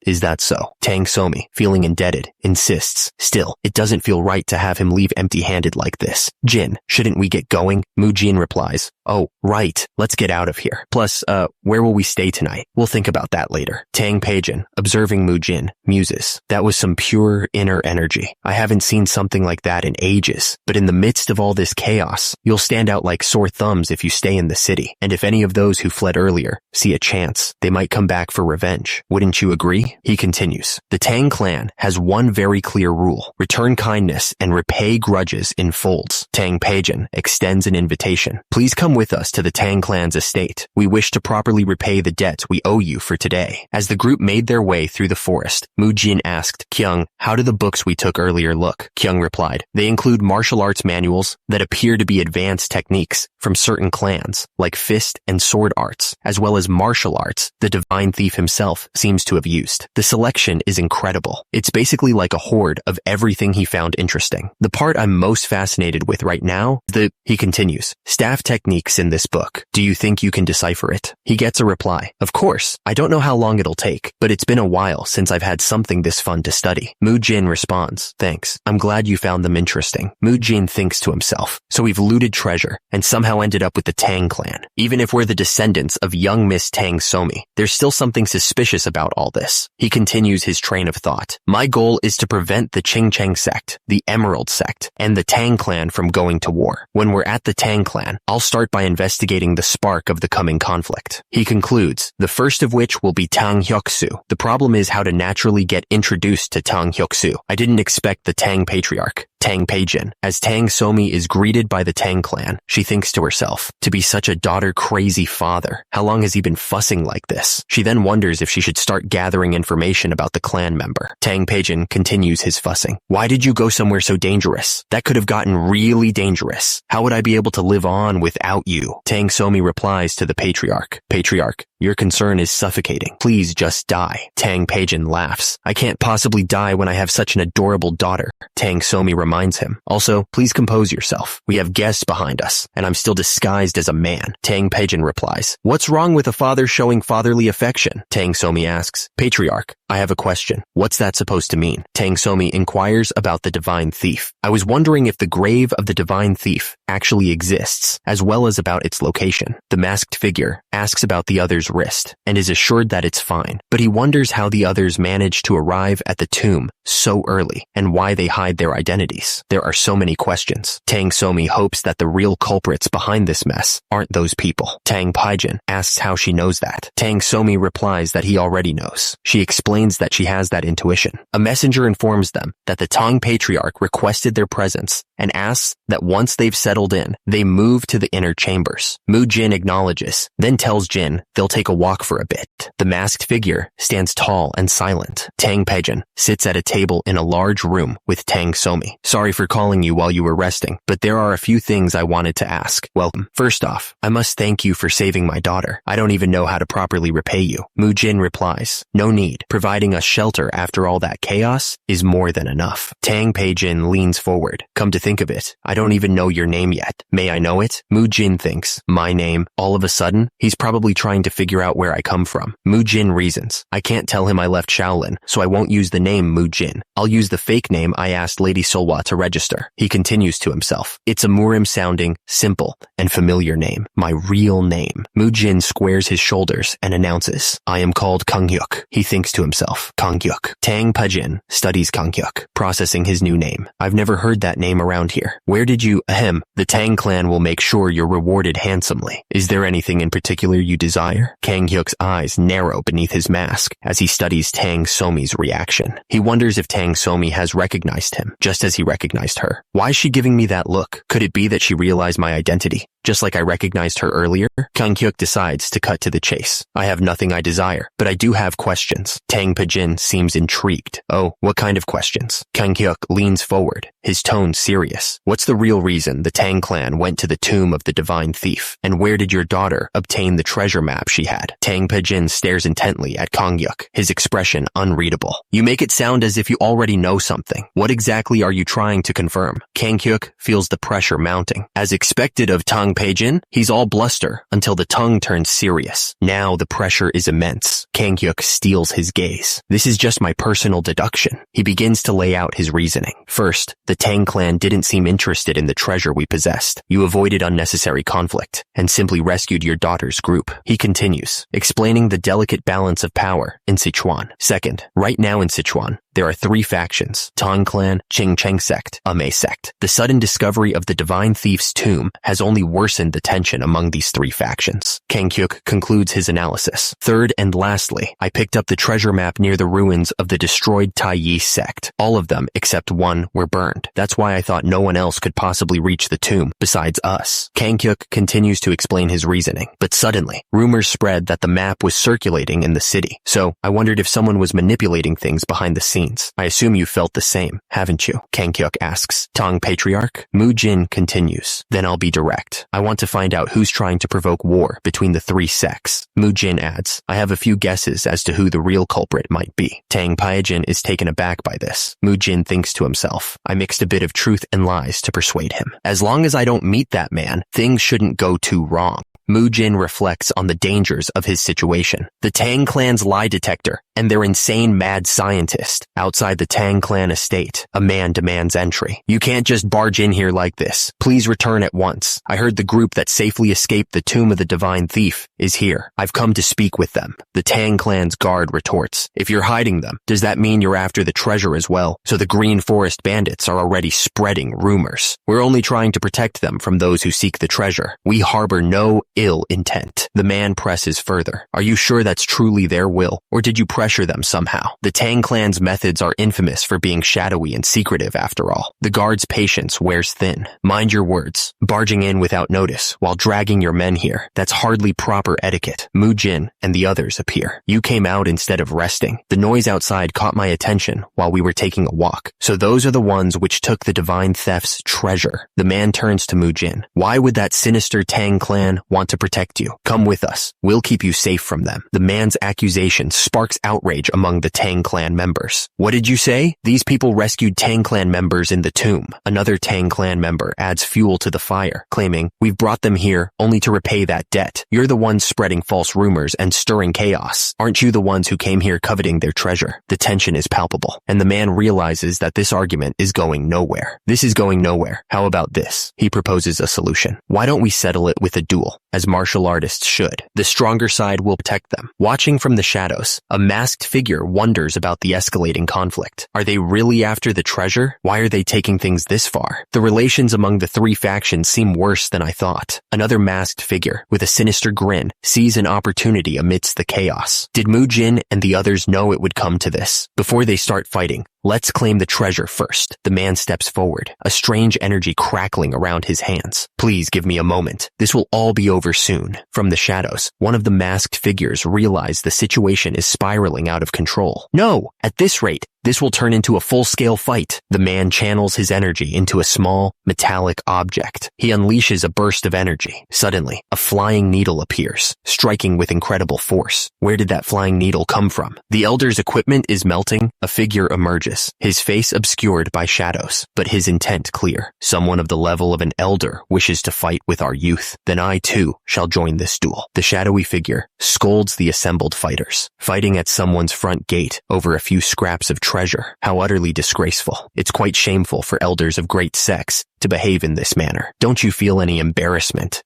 is that so? Tang Somi, feeling indebted, insists. Still, it doesn't feel right to have him leave empty-handed like this. Jin, shouldn't we get going? Mujin replies, oh, right. Let's get out of here. Plus, where will we stay tonight? We'll think about that later. Tang Paejin, observing Mujin, muses. That was some pure inner energy. I haven't seen something like that in ages. But in the midst of all this chaos, you'll stand out like sore thumbs if you stay in the city. And if any of those who fled earlier see a chance, they might come back for revenge. Wouldn't you agree? He continues, the Tang clan has one very clear rule. Return kindness and repay grudges in folds. Tang Paejin extends an invitation. Please come with us to the Tang clan's estate. We wish to properly repay the debt we owe you for today. As the group made their way through the forest, Mujin asked Kyung, how do the books we took earlier look? Kyung replied, they include martial arts manuals that appear to be advanced techniques from certain clans, like fist and sword arts, as well as martial arts the divine thief himself seems to have used. The selection is incredible. It's basically like a hoard of everything he found interesting. The part I'm most fascinated with right now, he continues, staff techniques in this book. Do you think you can decipher it? He gets a reply. Of course. I don't know how long it'll take, but it's been a while since I've had something this fun to study. Mujin responds, thanks. I'm glad you found them interesting. Mujin thinks to himself, so we've looted treasure and somehow ended up with the Tang clan. Even if we're the descendants of young Miss Tang Somi, there's still something suspicious about all this. He continues his train of thought. My goal is to prevent the Qing Cheng sect, the Emerald sect, and the Tang clan from going to war. When we're at the Tang clan, I'll start by investigating the spark of the coming conflict. He concludes, the first of which will be Tang Hyoksu. The problem is how to naturally get introduced to Tang Hyoksu. I didn't expect the Tang patriarch, Tang Paejin. As Tang Somi is greeted by the Tang clan, she thinks to herself, to be such a daughter-crazy father. How long has he been fussing like this? She then wonders if she should start gathering information about the clan member. Tang Paejin continues his fussing. Why did you go somewhere so dangerous? That could have gotten really dangerous. How would I be able to live on without you? Tang Somi replies to the patriarch. Patriarch, your concern is suffocating. Please just die. Tang Paejin laughs. I can't possibly die when I have such an adorable daughter. Tang Somi reminds him. Also, please compose yourself. We have guests behind us, and I'm still disguised as a man. Tang Paejin replies. What's wrong with a father showing fatherly affection? Tang Somi asks. Patriarch, I have a question. What's that supposed to mean? Tang Somi inquires about the divine thief. I was wondering if the grave of the divine thief actually exists, as well as about its location. The masked figure asks about the other's wrist, and is assured that it's fine, but he wonders how the others managed to arrive at the tomb so early, and why they hide their identities. There are so many questions. Tang Somi hopes that the real culprits behind this mess aren't those people. Tang Paejin asks how she knows that. Tang Somi replies that he already knows. She explains that she has that intuition. A messenger informs them that the Tang patriarch requested their presence and asks that once they've settled in, they move to the inner chambers. Mujin acknowledges, then tells Jin they'll take a walk for a bit. The masked figure stands tall and silent. Tang Peijin sits at a table in a large room with Tang Somi. Sorry for calling you while you were resting, but there are a few things I wanted to ask. Welcome. First off, I must thank you for saving my daughter. I don't even know how to properly repay you. Mujin replies, no need. Providing us shelter after all that chaos is more than enough. Tang Peijin leans forward. Come to think of it, I don't even know your name yet. May I know it? Mujin thinks, my name? All of a sudden, he's probably trying to figure out where I come from. Mujin reasons, I can't tell him I left Shaolin, so I won't use the name Mujin. I'll use the fake name I asked Lady Solwa to register. He continues to himself. It's a Murim-sounding, simple, and familiar name. My real name. Mujin squares his shoulders and announces, I am called Kanghyuk. He thinks to himself, Kanghyuk. Tang Peijin studies Kanghyuk, processing his new name. I've never heard that name around here. Where did you, the Tang clan will make sure you're rewarded handsomely. Is there anything in particular you desire? Kanghyuk's eyes narrow beneath his mask as he studies Tang Somi's reaction. He wonders if Tang Somi has recognized him, just as he recognized her. Why is she giving me that look? Could it be that she realized my identity, just like I recognized her earlier? Kanghyuk decides to cut to the chase. I have nothing I desire, but I do have questions. Tang Peijin seems intrigued. Oh, what kind of questions? Kanghyuk leans forward, his tone serious. What's the real reason the Tang clan went to the tomb of the divine thief? And where did your daughter obtain the treasure map she had? Tang Peijin stares intently at Kanghyuk, his expression unreadable. You make it sound as if you already know something. What exactly are you trying to confirm? Kanghyuk feels the pressure mounting. As expected of Tang Peijin, he's all bluster until the tongue turns serious. Now the pressure is immense. Kanghyuk steals his gaze. This is just my personal deduction. He begins to lay out his reasoning. First, the Tang clan didn't seem interested in the treasure we possessed. You avoided unnecessary conflict and simply rescued your daughter's group. He continues, explaining the delicate balance of power in Sichuan. Second, right now in Sichuan, there are 3 factions, Tang clan, Qing Cheng sect, Ame sect. The sudden discovery of the divine thief's tomb has only worsened the tension among these 3 factions. Kanghyuk concludes his analysis. Third and lastly, I picked up the treasure map near the ruins of the destroyed Tai Yi sect. All of them, except one, were burned. That's why I thought no one else could possibly reach the tomb besides us. Kanghyuk continues to explain his reasoning, but suddenly, rumors spread that the map was circulating in the city. So, I wondered if someone was manipulating things behind the scenes. I assume you felt the same, haven't you? Kanghyuk asks. Tang Patriarch? Mujin continues. Then I'll be direct. I want to find out who's trying to provoke war between the 3 sects. Mujin adds, I have a few guesses as to who the real culprit might be. Tang Peijin is taken aback by this. Mujin thinks to himself, I mixed a bit of truth and lies to persuade him. As long as I don't meet that man, things shouldn't go too wrong. Mujin reflects on the dangers of his situation. The Tang clan's lie detector and their insane mad scientist outside the Tang clan estate. A man demands entry. You can't just barge in here like this. Please return at once. I heard the group that safely escaped the tomb of the divine thief is here. I've come to speak with them. The Tang clan's guard retorts, if you're hiding them, does that mean you're after the treasure as well? So the Green Forest bandits are already spreading rumors. We're only trying to protect them from those who seek the treasure. We harbor no ill intent. The man presses further. Are you sure that's truly their will, or did you pressure them somehow? The Tang clan's methods are infamous for being shadowy and secretive after all. The guard's patience wears thin. Mind your words. Barging in without notice while dragging your men here, that's hardly proper etiquette. Mujin and the others appear. You came out instead of resting. The noise outside caught my attention while we were taking a walk. So those are the ones which took the divine theft's treasure. The man turns to Mujin. Why would that sinister Tang clan want to protect you? Come with us. We'll keep you safe from them. The man's accusation sparks outrage among the Tang clan members. What did you say? These people rescued Tang clan members in the tomb. Another Tang clan member adds fuel to the fire, claiming, we've brought them here only to repay that debt. You're the ones spreading false rumors and stirring chaos. Aren't you the ones who came here coveting their treasure? The tension is palpable, and the man realizes that this argument is going nowhere. This is going nowhere. How about this? He proposes a solution. Why don't we settle it with a duel, as martial artists should? The stronger side will protect them. Watching from the shadows, a masked figure wonders about the escalating conflict. Are they really after the treasure? Why are they taking things this far? The relations among the 3 factions seem worse than I thought. Another masked figure, with a sinister grin, sees an opportunity amidst the chaos. Did Mujin and the others know it would come to this? Before they start fighting, Let's claim the treasure first. The man steps forward, a strange energy crackling around his hands. Please give me a moment. This will all be over soon. From the shadows, one of the masked figures realize the situation is spiraling out of control. No! At this rate, this will turn into a full-scale fight. The man channels his energy into a small, metallic object. He unleashes a burst of energy. Suddenly, a flying needle appears, striking with incredible force. Where did that flying needle come from? The elder's equipment is melting. A figure emerges, his face obscured by shadows, but his intent clear. Someone of the level of an elder wishes to fight with our youth. Then I, too, shall join this duel. The shadowy figure scolds the assembled fighters, fighting at someone's front gate over a few scraps of treasure. How utterly disgraceful. It's quite shameful for elders of great sex to behave in this manner. Don't you feel any embarrassment?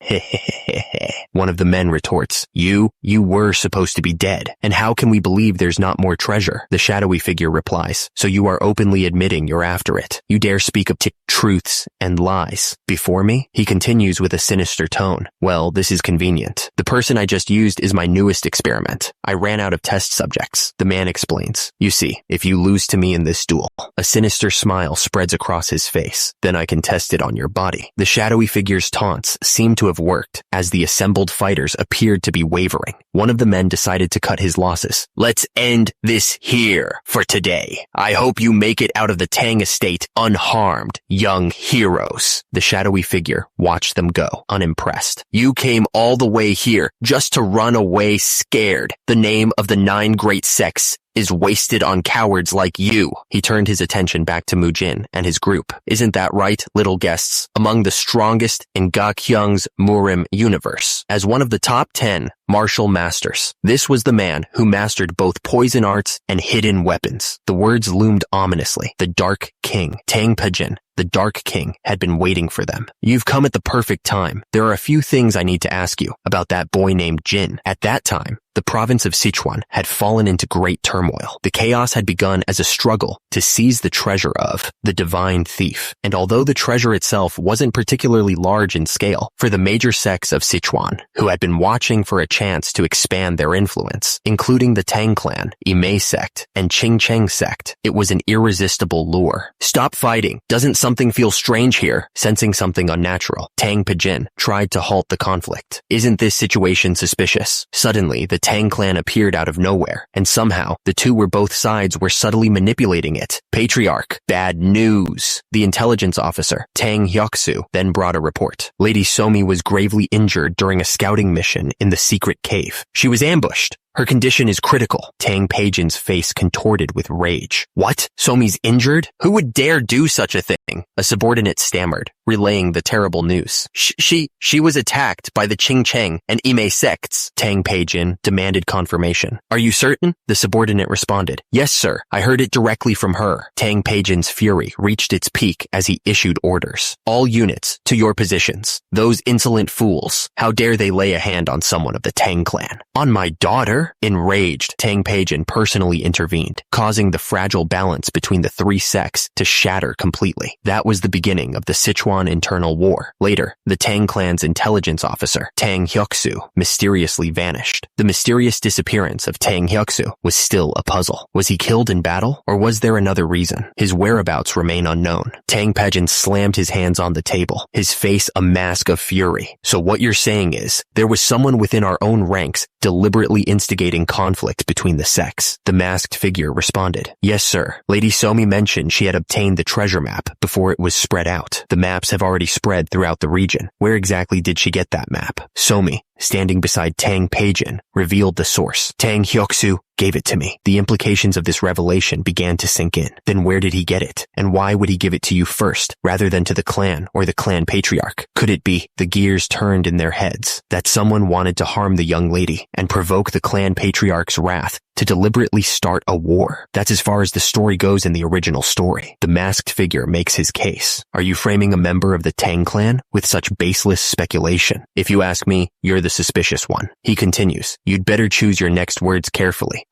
One of the men retorts, You were supposed to be dead. And how can we believe there's not more treasure? The shadowy figure replies, So you are openly admitting you're after it. You dare speak of truths and lies before me? He continues with a sinister tone. Well, this is convenient. The person I just used is my newest experiment. I ran out of test subjects. The man explains. You see, if you lose to me in this duel, a sinister smile spreads across his face. Then I can test it on your body. The shadowy figure's taunts seemed to have worked, as the assembled fighters appeared to be wavering. One of the men decided to cut his losses. Let's end this here for today. I hope you make it out of the Tang estate unharmed, young heroes. The shadowy figure watched them go, unimpressed. You came all the way here just to run away scared. The name of the 9 great sects is wasted on cowards like you. He turned his attention back to Mujin and his group. Isn't that right, little guests? Among the strongest in Gakhyung's Murim universe. As one of the top 10 martial masters, this was the man who mastered both poison arts and hidden weapons. The words loomed ominously. The Dark King, Tang Pejin, the Dark King, had been waiting for them. You've come at the perfect time. There are a few things I need to ask you about that boy named Jin. At that time, the province of Sichuan had fallen into great turmoil. The chaos had begun as a struggle to seize the treasure of the divine thief. And although the treasure itself wasn't particularly large in scale, for the major sects of Sichuan, who had been watching for a chance to expand their influence, including the Tang clan, Imei sect, and Qingcheng sect, it was an irresistible lure. Stop fighting. Doesn't something feel strange here? Sensing something unnatural, Tang Pejin tried to halt the conflict. Isn't this situation suspicious? Suddenly, the Tang clan appeared out of nowhere, and somehow, the two were both sides were subtly manipulating it. Patriarch, bad news. The intelligence officer, Tang Hyoksu, then brought a report. Lady Somi was gravely injured during a scouting mission in the secret cave. She was ambushed. Her condition is critical. Tang Pejin's face contorted with rage. What? Somi's injured? Who would dare do such a thing? A subordinate stammered, relaying the terrible news. She was attacked by the Qingcheng and Imei sects. Tang Pejin demanded confirmation. Are you certain? The subordinate responded. Yes, sir. I heard it directly from her. Tang Pejin's fury reached its peak as he issued orders. All units, to your positions. Those insolent fools. How dare they lay a hand on someone of the Tang clan? On my daughter? Enraged, Tang Pejin personally intervened, causing the fragile balance between the 3 sects to shatter completely. That was the beginning of the Sichuan internal war. Later, the Tang clan's intelligence officer, Tang Hyoksu, mysteriously vanished. The mysterious disappearance of Tang Hyoksu was still a puzzle. Was he killed in battle, or was there another reason? His whereabouts remain unknown. Tang Pejin slammed his hands on the table, his face a mask of fury. So what you're saying is, there was someone within our own ranks deliberately instigating conflict between the sects. The masked figure responded. Yes, sir. Lady Somi mentioned she had obtained the treasure map before it was spread out. The maps have already spread throughout the region. Where exactly did she get that map? Somi, standing beside Tang Pejin, revealed the source. Tang Hyoksu gave it to me. The implications of this revelation began to sink in. Then where did he get it? And why would he give it to you first, rather than to the clan or the clan patriarch? Could it be, the gears turned in their heads, that someone wanted to harm the young lady and provoke the clan patriarch's wrath to deliberately start a war? That's as far as the story goes in the original story. The masked figure makes his case. Are you framing a member of the Tang clan with such baseless speculation? If you ask me, you're the suspicious one. He continues. You'd better choose your next words carefully.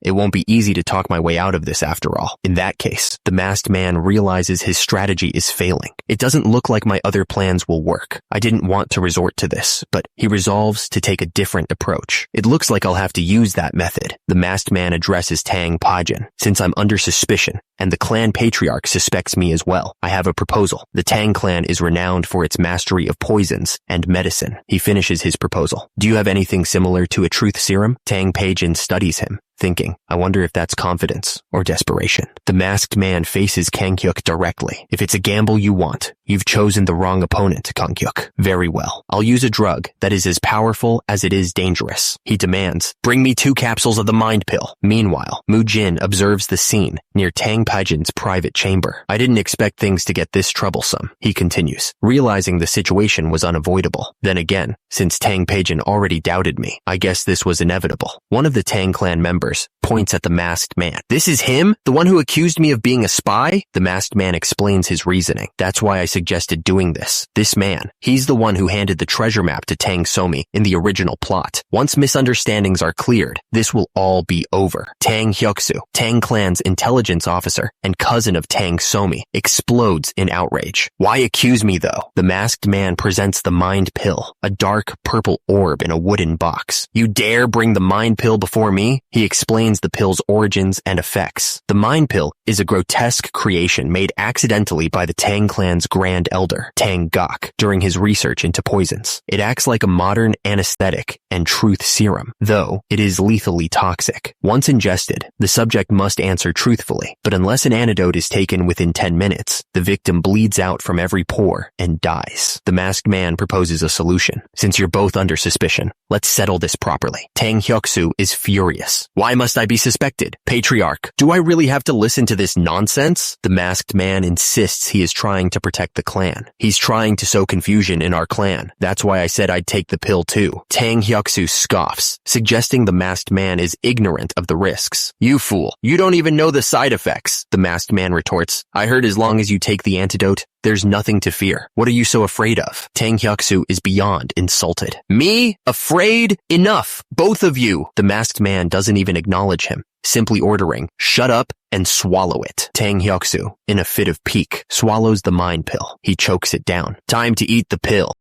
It won't be easy to talk my way out of this after all. In that case, the masked man realizes his strategy is failing. It doesn't look like my other plans will work. I didn't want to resort to this, but he resolves to take a different approach. It looks like I'll have to use that method. The masked man addresses Tang Pajin. Since I'm under suspicion, and the clan patriarch suspects me as well, I have a proposal. The Tang clan is renowned for its mastery of poisons and medicine. He finishes his proposal. Do you have anything similar to a truth serum? Tang Pajin studies him, thinking, I wonder if that's confidence or desperation. The masked man faces Kanghyuk directly. If it's a gamble you want, you've chosen the wrong opponent, Kanghyuk. Very well. I'll use a drug that is as powerful as it is dangerous. He demands, bring me 2 capsules of the mind pill. Meanwhile, Mujin observes the scene near Tang Pajin's private chamber. I didn't expect things to get this troublesome, he continues, realizing the situation was unavoidable. Then again, since Tang Pajin already doubted me, I guess this was inevitable. One of the Tang clan members points at the masked man. This is him? The one who accused me of being a spy? The masked man explains his reasoning. That's why I suggested doing this. This man, he's the one who handed the treasure map to Tang Somi in the original plot. Once misunderstandings are cleared, this will all be over. Tang Hyuksu, Tang clan's intelligence officer and cousin of Tang Somi, explodes in outrage. Why accuse me though? The masked man presents the mind pill, a dark purple orb in a wooden box. You dare bring the mind pill before me? He explains the pill's origins and effects. The mind pill is a grotesque creation made accidentally by the Tang clan's grand elder, Tang Gok, during his research into poisons. It acts like a modern anesthetic and truth serum, though it is lethally toxic. Once ingested, the subject must answer truthfully, but unless an antidote is taken within 10 minutes, the victim bleeds out from every pore and dies. The masked man proposes a solution. Since you're both under suspicion, let's settle this properly. Tang Hyuksu is furious. Why must I be suspected? Patriarch, do I really have to listen to this nonsense? The masked man insists he is trying to protect the clan. He's trying to sow confusion in our clan. That's why I said I'd take the pill too. Tang Hyuksu scoffs, suggesting the masked man is ignorant of the risks. You fool, you don't even know the side effects. The masked man retorts, I heard as long as you take the antidote, there's nothing to fear. What are you so afraid of? Tang Hyuksu is beyond insulted. Me? Afraid? Enough, both of you. The masked man doesn't even acknowledge him, simply ordering, shut up and swallow it. Tang Hyuksu, in a fit of pique, swallows the mind pill. He chokes it down. Time to eat the pill.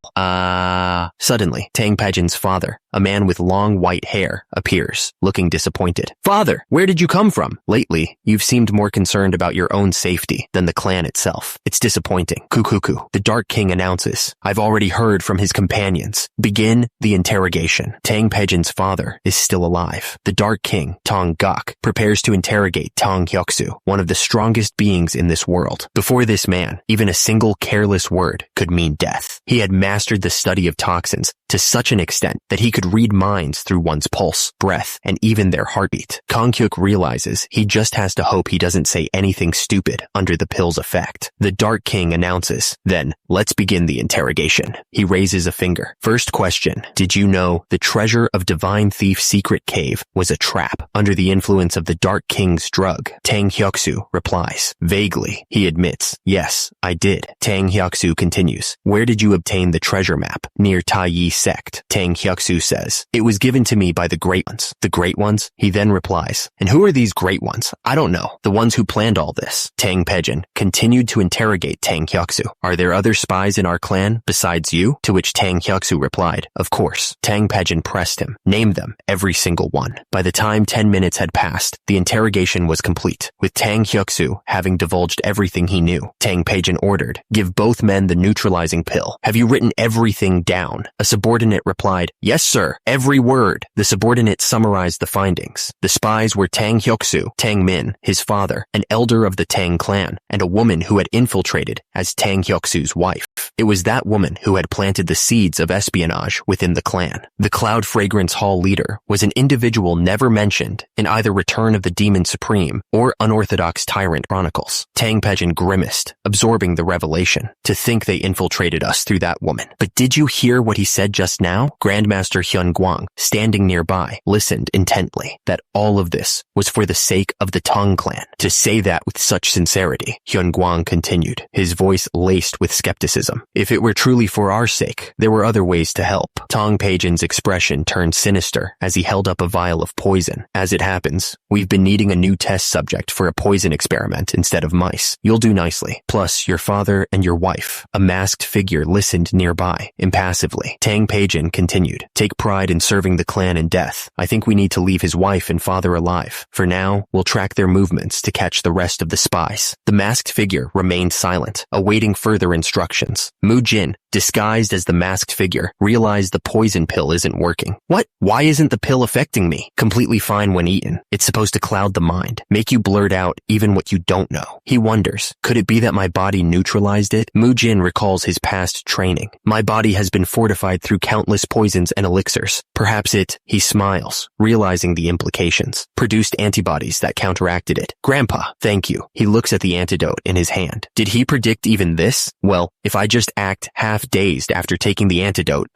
Suddenly, Tang Pajin's father, a man with long white hair, appears, looking disappointed. Father, where did you come from? Lately, you've seemed more concerned about your own safety than the clan itself. It's disappointing. Kukuku, the Dark King announces, I've already heard from his companions. Begin the interrogation. Tang Pajin's father is still alive. The Dark King, Tang Gok, prepares to interrogate Tang Hyuksu, one of the strongest beings in this world. Before this man, even a single careless word could mean death. He had mastered the study of toxins to such an extent that he could read minds through one's pulse, breath, and even their heartbeat. Kanghyuk realizes he just has to hope he doesn't say anything stupid under the pill's effect. The Dark King announces, then, let's begin the interrogation. He raises a finger. First question, did you know the treasure of Divine Thief's secret cave was a trap under the influence of the Dark King's drug? Tang Hyuksu replies. Vaguely, he admits, yes, I did. Tang Hyuksu continues, where did you obtain the treasure map? Near Taiyi sect. Tang Hyuksu says, it was given to me by the Great Ones. The Great Ones? He then replies, and who are these Great Ones? I don't know. The ones who planned all this. Tang Pajin continued to interrogate Tang Hyuksu. Are there other spies in our clan besides you? To which Tang Hyuksu replied, of course. Tang Pajin pressed him. Name them, every single one. By the time 10 minutes had passed, the interrogation was complete, with Tang Hyuksu having divulged everything he knew. Tang Pajin ordered, give both men the neutralizing pill. Have you written everything down? A subordinate replied, yes sir, every word. The subordinate summarized the findings. The spies were Tang Hyuksu, Tang Min, his father, an elder of the Tang clan, and a woman who had infiltrated as Tang Hyuksu's wife. It was that woman who had planted the seeds of espionage within the clan. The Cloud Fragrance Hall leader was an individual never mentioned in either Return of the Demon Supreme or Unorthodox Tyrant Chronicles. Tang Pajin grimaced, absorbing the revelation. To think they infiltrated us through that woman. But did you hear what he said just now? Grandmaster Hyun Guang, standing nearby, listened intently. That all of this was for the sake of the Tang clan. To say that with such sincerity, Hyun Guang continued, his voice laced with skepticism. If it were truly for our sake, there were other ways to help. Tang Pajin's expression turned sinister as he held up a vial of poison. As it happens, we've been needing a new test subject subject for a poison experiment instead of mice. You'll do nicely. Plus, your father and your wife. A masked figure listened nearby, impassively. Tang Peijin continued. Take pride in serving the clan in death. I think we need to leave his wife and father alive. For now, we'll track their movements to catch the rest of the spies. The masked figure remained silent, awaiting further instructions. Mujin, disguised as the masked figure, realized the poison pill isn't working. What? Why isn't the pill affecting me? Completely fine when eaten. It's supposed to cloud the mind, make you blurt out even what you don't know. He wonders, could it be that my body neutralized it? Mujin recalls his past training. My body has been fortified through countless poisons and elixirs. Perhaps he smiles, realizing the implications. Produced antibodies that counteracted it. Grandpa, thank you. He looks at the antidote in his hand. Did he predict even this? Well, if I just act half-dazed after taking the antidote,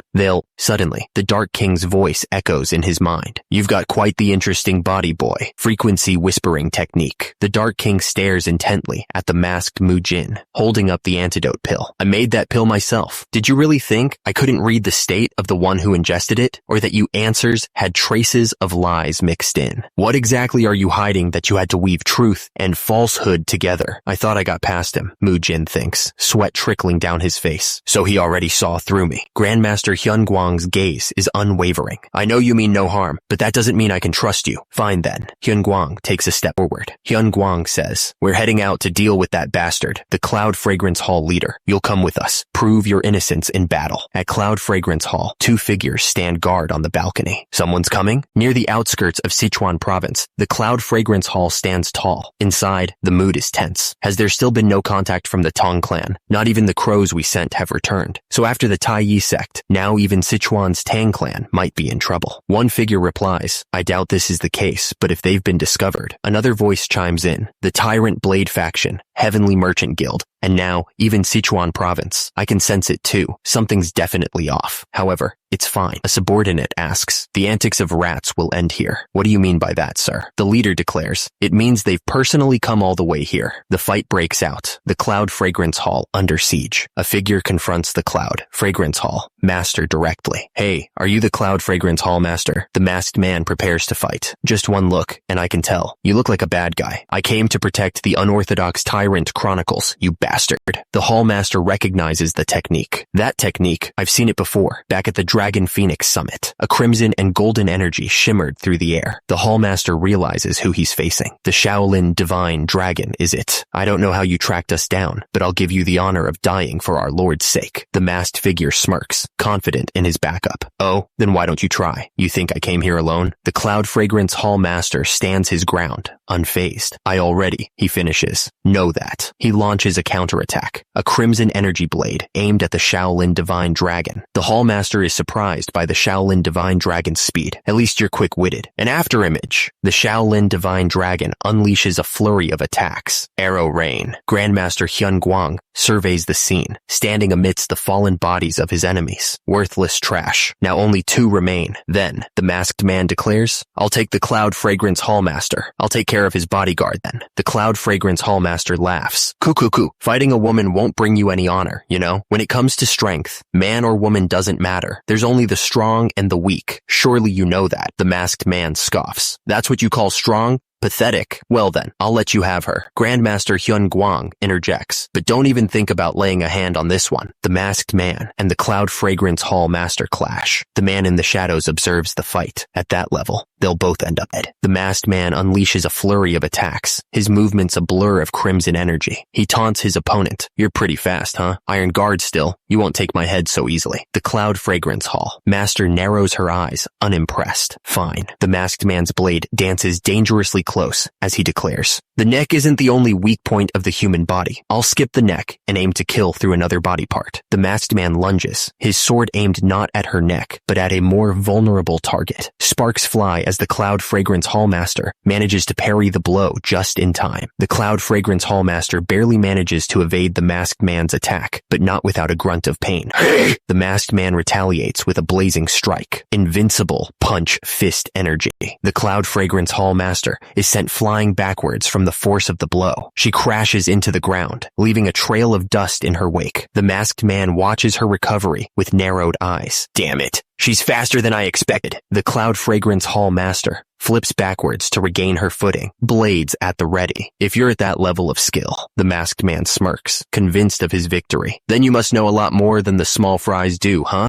Suddenly, the Dark King's voice echoes in his mind. You've got quite the interesting body, boy. Frequency whispering technique. The Dark King stares intently at the masked Mujin, holding up the antidote pill. I made that pill myself. Did you really think I couldn't read the state of the one who ingested it? Or that you answers had traces of lies mixed in? What exactly are you hiding that you had to weave truth and falsehood together? I thought I got past him, Mujin thinks, sweat trickling down his face. So he already saw through me. Grandmaster Hyunguang's gaze is unwavering. I know you mean no harm, but that doesn't mean I can trust you. Fine then. Hyunguang takes a step forward. Hyunguang says, we're heading out to deal with that bastard, the Cloud Fragrance Hall leader. You'll come with us. Prove your innocence in battle. At Cloud Fragrance Hall, two figures stand guard on the balcony. Someone's coming? Near the outskirts of Sichuan province, the Cloud Fragrance Hall stands tall. Inside, the mood is tense. Has there still been no contact from the Tong clan? Not even the crows we sent have returned. So after the Tai Yi sect, now even Sichuan's Tang clan might be in trouble. One figure replies, I doubt this is the case, but if they've been discovered. Another voice chimes in, the Tyrant Blade faction, Heavenly Merchant Guild, and now even Sichuan province. I can sense it too. Something's definitely off. However, it's fine. A subordinate asks, the antics of rats will end here. What do you mean by that, sir? The leader declares, it means they've personally come all the way here. The fight breaks out. The Cloud Fragrance Hall under siege. A figure confronts the Cloud Fragrance Hall master directly. Hey, are you the Cloud Fragrance Hall master? The masked man prepares to fight. Just one look, and I can tell. You look like a bad guy. I came to protect the unorthodox Tyrant Chronicles, you bastard. The Hall master recognizes the technique. That technique, I've seen it before, back at the Dragon Phoenix Summit. A crimson and golden energy shimmered through the air. The Hall master realizes who he's facing. The Shaolin Divine Dragon is it. I don't know how you tracked us down, but I'll give you the honor of dying for our Lord's sake. The masked figure smirks, confident in his backup. Oh, then why don't you try? You think I came here alone? The Cloud Fragrance Hall master stands his ground, unfazed. I already, he finishes, know that. He launches a counterattack, a crimson energy blade aimed at the Shaolin Divine Dragon. The Hall master is surprised by the Shaolin Divine Dragon's speed. At least you're quick-witted. An afterimage. The Shaolin Divine Dragon unleashes a flurry of attacks. Arrow rain. Grandmaster Hyunguang surveys the scene, standing amidst the fallen bodies of his enemies. Worthless trash. Now only two remain. Then, the masked man declares, I'll take the Cloud Fragrance Hall master. I'll take care of his bodyguard then. The Cloud Fragrance Hall master laughs. Cuckoo. Fighting a woman won't bring you any honor, you know? When it comes to strength, man or woman doesn't matter. There's only the strong and the weak. Surely you know that. The masked man scoffs. That's what you call strong? Pathetic. Well then, I'll let you have her. Grandmaster Hyunguang interjects, but don't even think about laying a hand on this one. The masked man and the Cloud Fragrance Hall master clash. The man in the shadows observes the fight. At that level, they'll both end up dead. The masked man unleashes a flurry of attacks, his movements a blur of crimson energy. He taunts his opponent. You're pretty fast, huh? Iron guard still. You won't take my head so easily. The Cloud Fragrance Hall master narrows her eyes, unimpressed. Fine. The masked man's blade dances dangerously close as he declares, the neck isn't the only weak point of the human body. I'll skip the neck and aim to kill through another body part. The masked man lunges, his sword aimed not at her neck, but at a more vulnerable target. Sparks fly as the Cloud Fragrance Hall master manages to parry the blow just in time. The Cloud Fragrance Hall master barely manages to evade the masked man's attack, but not without a grunt of pain. The masked man retaliates with a blazing strike. Invincible punch fist energy. The Cloud Fragrance Hall master is sent flying backwards from the force of the blow. She crashes into the ground, leaving a trail of dust in her wake. The masked man watches her recovery with narrowed eyes. Damn it. She's faster than I expected. The Cloud Fragrance Hall master flips backwards to regain her footing, blades at the ready. If you're at that level of skill, the masked man smirks, convinced of his victory. Then you must know a lot more than the small fries do, huh?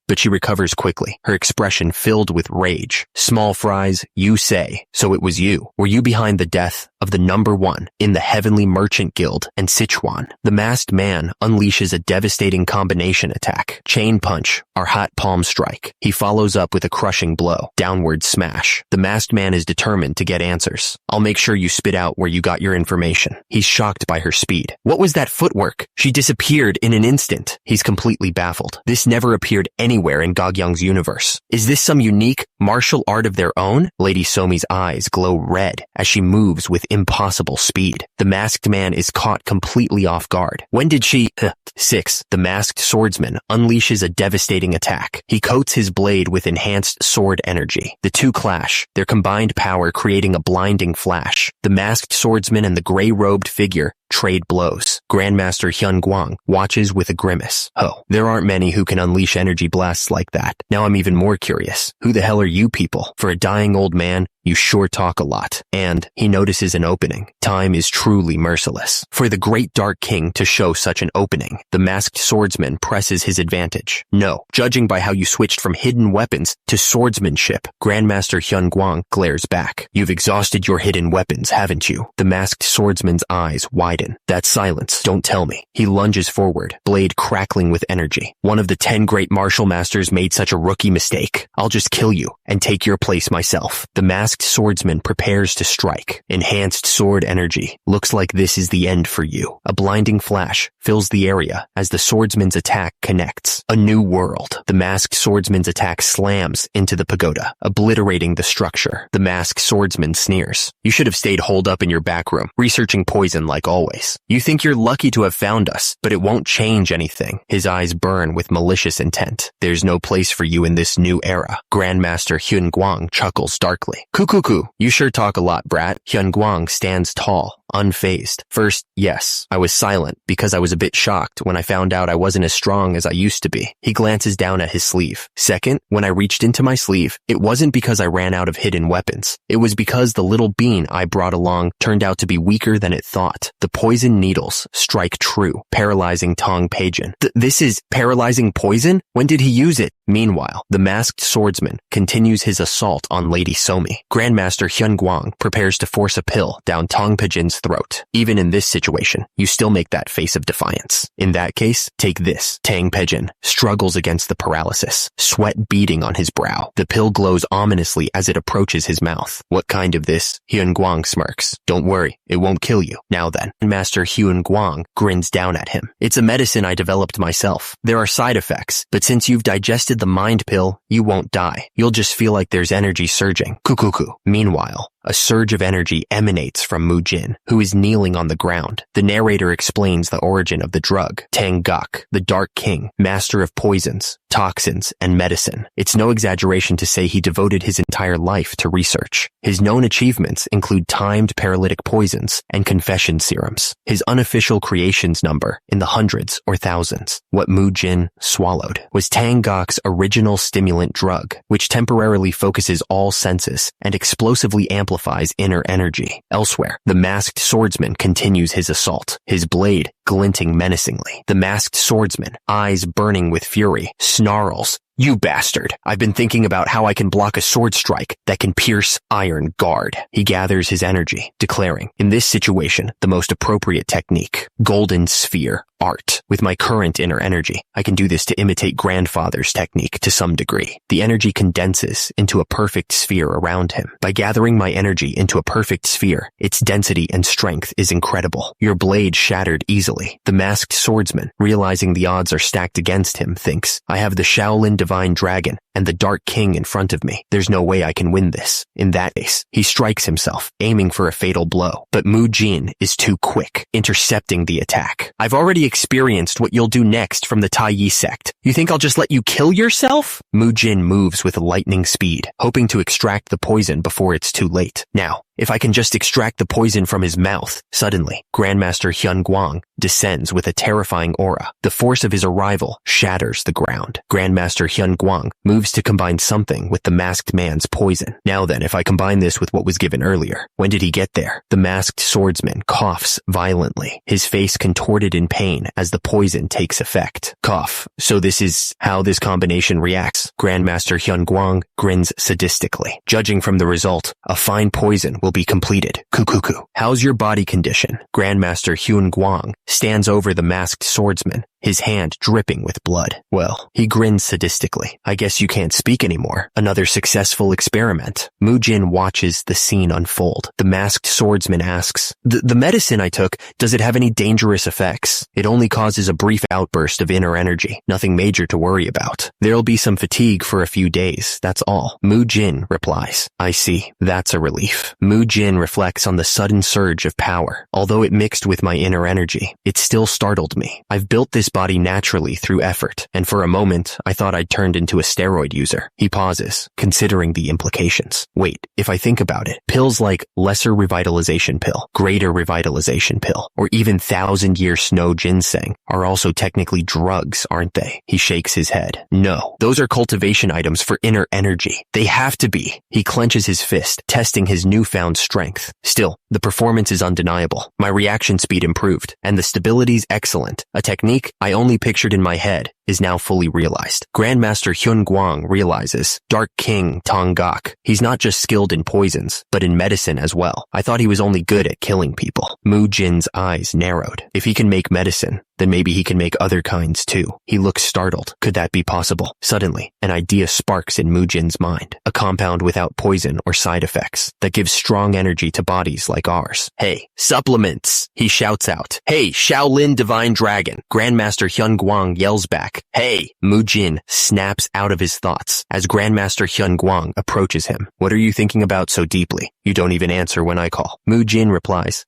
But she recovers quickly, her expression filled with rage. Small fries, you say. So it was you. Were you behind the death of the #1 in the Heavenly Merchant Guild and Sichuan? The masked man unleashes a devastating combination attack. Chain punch, Arhat palm strike. He follows up with a crushing blow. Downward smash. The masked man is determined to get answers. I'll make sure you spit out where you got your information. He's shocked by her speed. What was that footwork? She disappeared in an instant. He's completely baffled. This never appeared anywhere in Gogyung's universe. Is this some unique martial art of their own? Lady Somi's eyes glow red as she moves with impossible speed. The masked man is caught completely off guard. When did she... 6. The masked swordsman unleashes a devastating attack. He coats his blade with enhanced sword energy. The two clash, their combined power creating a blinding flash. The masked swordsman and the gray-robed figure trade blows. Grandmaster Hyun Guang watches with a grimace. Oh, there aren't many who can unleash energy blasts like that. Now I'm even more curious. Who the hell are you people? For a dying old man, you sure talk a lot. And he notices an opening. Time is truly merciless. For the great Dark King to show such an opening, the masked swordsman presses his advantage. No, judging by how you switched from hidden weapons to swordsmanship, Grandmaster Hyun Guang glares back. You've exhausted your hidden weapons, haven't you? The masked swordsman's eyes widen. That silence, don't tell me. He lunges forward, blade crackling with energy. One of the 10 great martial masters made such a rookie mistake. I'll just kill you and take your place myself. The masked swordsman prepares to strike. Enhanced sword energy. Looks like this is the end for you. A blinding flash fills the area as the swordsman's attack connects. A new world. The masked swordsman's attack slams into the pagoda, obliterating the structure. The masked swordsman sneers. You should have stayed holed up in your back room, researching poison like always. You think you're lucky to have found us, but it won't change anything. His eyes burn with malicious intent. There's no place for you in this new era. Grandmaster Hyun Guang chuckles darkly. Cuckoo, you sure talk a lot, brat. Hyun Guang stands tall, unfazed. First, yes, I was silent because I was a bit shocked when I found out I wasn't as strong as I used to be. He glances down at his sleeve. Second, when I reached into my sleeve, it wasn't because I ran out of hidden weapons. It was because the little bean I brought along turned out to be weaker than it thought. The poison needles strike true, paralyzing Tong Peijin. This is paralyzing poison? When did he use it? Meanwhile, the masked swordsman continues his assault on Lady Somi. Grandmaster Hyun Guang prepares to force a pill down Tong Peijin's throat. Even in this situation, you still make that face of defiance. In that case, take this. Tang Peijin struggles against the paralysis, sweat beading on his brow. The pill glows ominously as it approaches his mouth. What kind of this? Hyun Guang smirks. Don't worry, it won't kill you. Now then, Master Hyun Guang grins down at him. It's a medicine I developed myself. There are side effects, but since you've digested the mind pill, you won't die. You'll just feel like there's energy surging. Cuckoo. Meanwhile, a surge of energy emanates from Mujin, who is kneeling on the ground. The narrator explains the origin of the drug. Tang Gok, the Dark King, master of poisons, toxins, and medicine. It's no exaggeration to say he devoted his entire life to research. His known achievements include timed paralytic poisons and confession serums. His unofficial creations number in the hundreds or thousands. What Mujin swallowed was Tang Gok's original stimulant drug, which temporarily focuses all senses and explosively amplifies inner energy. Elsewhere, the masked swordsman continues his assault, his blade glinting menacingly. The masked swordsman, eyes burning with fury, snarls, "You bastard! I've been thinking about how I can block a sword strike that can pierce iron guard." He gathers his energy, declaring, in this situation, the most appropriate technique, golden sphere art. With my current inner energy, I can do this to imitate grandfather's technique to some degree. The energy condenses into a perfect sphere around him. By gathering my energy into a perfect sphere, its density and strength is incredible. Your blade shattered easily. The masked swordsman, realizing the odds are stacked against him, thinks, I have the Shaolin Divine Dragon and the Dark King in front of me. There's no way I can win this. In that case, he strikes himself, aiming for a fatal blow. But Mujin is too quick, intercepting the attack. I've already experienced what you'll do next from the Tai Yi sect. You think I'll just let you kill yourself? Mujin moves with lightning speed, hoping to extract the poison before it's too late. Now, if I can just extract the poison from his mouth. Suddenly, Grandmaster Hyun Guang descends with a terrifying aura. The force of his arrival shatters the ground. Grandmaster Hyun Guang moves to combine something with the masked man's poison. Now then, if I combine this with what was given earlier, when did he get there? The masked swordsman coughs violently, his face contorted in pain as the poison takes effect. Cough. So this is how this combination reacts. Grandmaster Hyun Guang grins sadistically. Judging from the result, a fine poison will be completed. Kukuku. How's your body condition? Grandmaster Hyun Guang stands over the masked swordsman, his hand dripping with blood. Well, he grins sadistically. I guess you can't speak anymore. Another successful experiment. Mujin watches the scene unfold. The masked swordsman asks, The medicine I took, does it have any dangerous effects? It only causes a brief outburst of inner energy. Nothing major to worry about. There'll be some fatigue for a few days, that's all. Mujin replies, I see. That's a relief. Mujin reflects on the sudden surge of power. Although it mixed with my inner energy, it still startled me. I've built this body naturally through effort, and for a moment, I thought I'd turned into a steroid user. He pauses, considering the implications. Wait, if I think about it, pills like lesser revitalization pill, greater revitalization pill, or even 1,000-year snow ginseng are also technically drugs, aren't they? He shakes his head. No, those are cultivation items for inner energy. They have to be. He clenches his fist, testing his newfound strength. Still, the performance is undeniable. My reaction speed improved, and the stability's excellent. A technique I only pictured in my head is now fully realized. Grandmaster Hyun Guang realizes Dark King Tonggak. He's not just skilled in poisons, but in medicine as well. I thought he was only good at killing people. Mujin's eyes narrowed. If he can make medicine, then maybe he can make other kinds too. He looks startled. Could that be possible? Suddenly, an idea sparks in Mujin's mind. A compound without poison or side effects that gives strong energy to bodies like ours. Hey, supplements! He shouts out. Hey, Shaolin Divine Dragon! Grandmaster Hyun Guang yells back. Hey! Mujin snaps out of his thoughts as Grandmaster Hyun Guang approaches him. What are you thinking about so deeply? You don't even answer when I call. Mujin replies,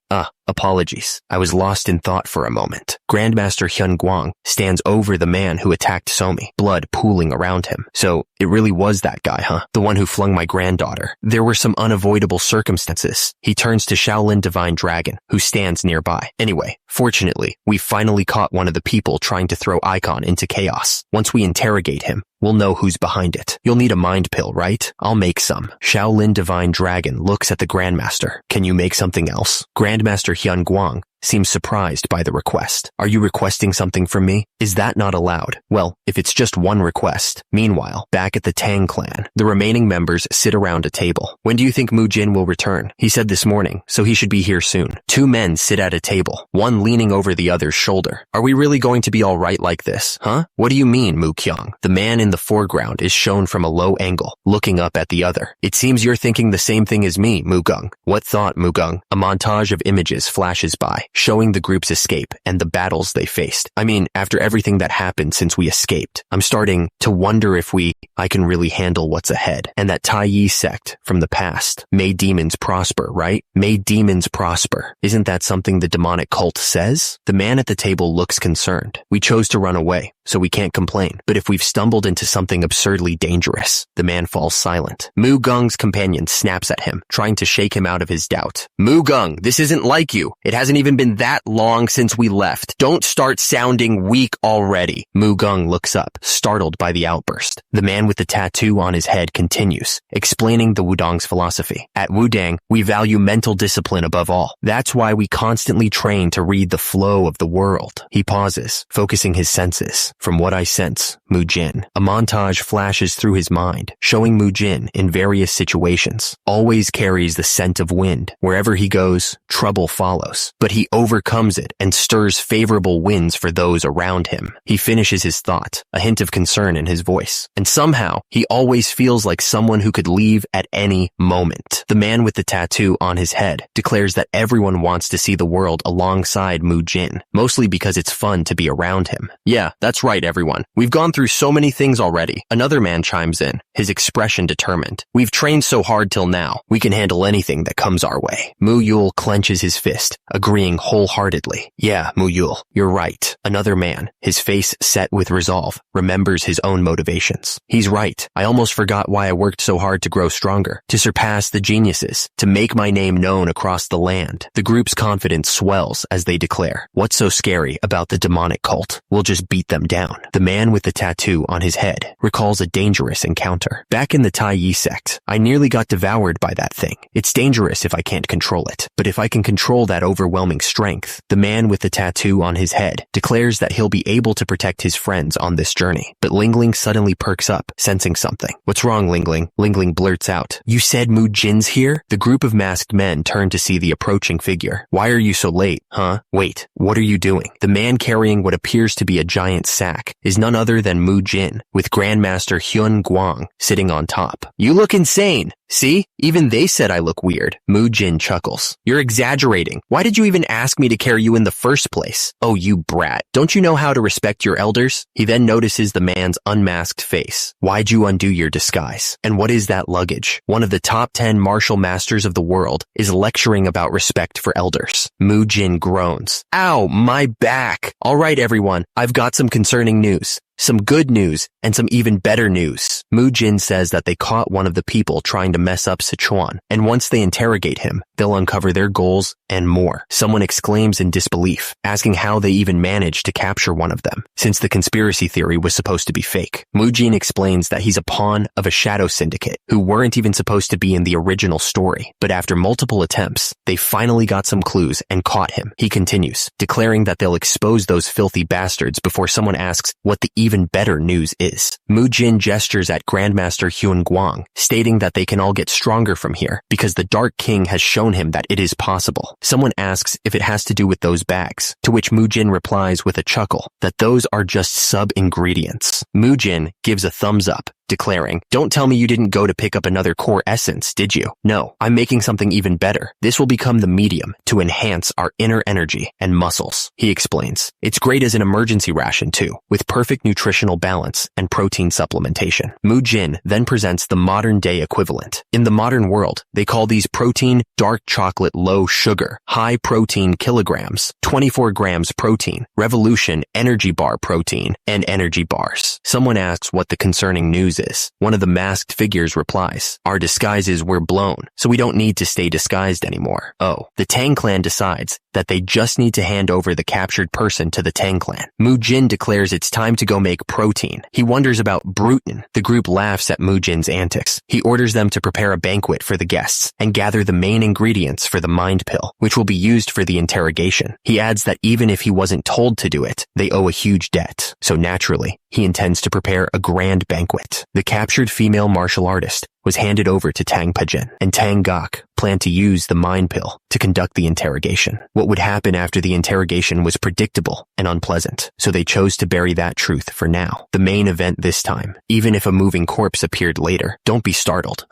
apologies. I was lost in thought for a moment. Grandmaster Hyun Guang stands over the man who attacked Somi, blood pooling around him. So, it really was that guy, huh? The one who flung my granddaughter. There were some unavoidable circumstances. He turns to Shaolin Divine Dragon, who stands nearby. Anyway, fortunately, we finally caught one of the people trying to throw Icon into chaos. Once we interrogate him, we'll know who's behind it. You'll need a mind pill, right? I'll make some. Shaolin Divine Dragon looks at the Grandmaster. Can you make something else? Grandmaster Hyun Guang seems surprised by the request. Are you requesting something from me? Is that not allowed? Well, if it's just one request. Meanwhile, back at the Tang clan, the remaining members sit around a table. When do you think Mujin will return? He said this morning, so he should be here soon. Two men sit at a table, one leaning over the other's shoulder. Are we really going to be alright like this, huh? What do you mean, Mu Kyung? The man in the foreground is shown from a low angle, looking up at the other. It seems you're thinking the same thing as me, Mugung. What thought, Mugung? A montage of images flashes by, showing the group's escape and the battles they faced. I mean, after everything that happened since we escaped, I'm starting to wonder if I can really handle what's ahead. And that Tai Yi sect from the past. May demons prosper, right? May demons prosper. Isn't that something the demonic cult says? The man at the table looks concerned. We chose to run away, so we can't complain. But if we've stumbled into something absurdly dangerous, the man falls silent. Mugung's companion snaps at him, trying to shake him out of his doubt. Mugung, this isn't like you. It hasn't even been that long since we left. Don't start sounding weak already. Mugung looks up, startled by the outburst. The man with the tattoo on his head continues, explaining the Wudang's philosophy. At Wudang, we value mental discipline above all. That's why we constantly train to read the flow of the world. He pauses, focusing his senses. From what I sense, Mujin. A montage flashes through his mind, showing Mujin in various situations. Always carries the scent of wind. Wherever he goes, trouble follows. But he overcomes it and stirs favorable winds for those around him. He finishes his thought, a hint of concern in his voice. And somehow, he always feels like someone who could leave at any moment. The man with the tattoo on his head declares that everyone wants to see the world alongside Mujin, mostly because it's fun to be around him. Yeah, that's right. right, everyone. We've gone through so many things already. Another man chimes in, his expression determined. We've trained so hard till now. We can handle anything that comes our way. Muyul clenches his fist, agreeing wholeheartedly. Yeah, Muyul, you're right. Another man, his face set with resolve, remembers his own motivations. He's right. I almost forgot why I worked so hard to grow stronger, to surpass the geniuses, to make my name known across the land. The group's confidence swells as they declare, what's so scary about the demonic cult? We'll just beat them down. The man with the tattoo on his head recalls a dangerous encounter. Back in the Tai Yi sect, I nearly got devoured by that thing. It's dangerous if I can't control it, but if I can control that overwhelming strength. The man with the tattoo on his head declares that he'll be able to protect his friends on this journey. But Lingling suddenly perks up, sensing something. What's wrong, Lingling? Lingling blurts out, you said Mujin's here? The group of masked men turn to see the approaching figure. Why are you so late, huh? Wait, what are you doing? The man carrying what appears to be a giant sack is none other than Mujin, with Grandmaster Hyun Guang sitting on top. You look insane. See? Even they said I look weird. Mujin chuckles. You're exaggerating. Why did you even ask me to carry you in the first place? Oh, you brat. Don't you know how to respect your elders? He then notices the man's unmasked face. Why'd you undo your disguise? And what is that luggage? One of the top 10 martial masters of the world is lecturing about respect for elders. Mujin groans. Ow, my back. All right, everyone. I've got some concerning news. Some good news, and some even better news. Mujin says that they caught one of the people trying to mess up Sichuan, and once they interrogate him, they'll uncover their goals and more. Someone exclaims in disbelief, asking how they even managed to capture one of them, since the conspiracy theory was supposed to be fake. Mujin explains that he's a pawn of a shadow syndicate, who weren't even supposed to be in the original story, but after multiple attempts, they finally got some clues and caught him. He continues, declaring that they'll expose those filthy bastards before someone asks what the even better news is. Mujin gestures at Grandmaster Hyun Guang, stating that they can all get stronger from here because the Dark King has shown him that it is possible. Someone asks if it has to do with those bags, to which Mujin replies with a chuckle that those are just sub-ingredients. Mujin gives a thumbs up, declaring, don't tell me you didn't go to pick up another core essence, did you? No, I'm making something even better. This will become the medium to enhance our inner energy and muscles. He explains, it's great as an emergency ration too, with perfect nutritional balance and protein supplementation. Mujin then presents the modern day equivalent. In the modern world, they call these protein, dark chocolate, low sugar, high protein kilograms, 24 grams protein, revolution, energy bar protein, and energy bars. Someone asks what the concerning news is. One of the masked figures replies, our disguises were blown, so we don't need to stay disguised anymore. Oh, the Tang clan decides that they just need to hand over the captured person to the Tang clan. Mujin declares it's time to go make protein. He wonders about Bruton. The group laughs at Mujin's antics. He orders them to prepare a banquet for the guests and gather the main ingredients for the mind pill, which will be used for the interrogation. He adds that even if he wasn't told to do it, they owe a huge debt. So naturally, he intends to prepare a grand banquet. The captured female martial artist was handed over to Tang Pajin, and Tang Gok planned to use the mind pill to conduct the interrogation. What would happen after the interrogation was predictable and unpleasant, so they chose to bury that truth for now. The main event this time, even if a moving corpse appeared later, don't be startled,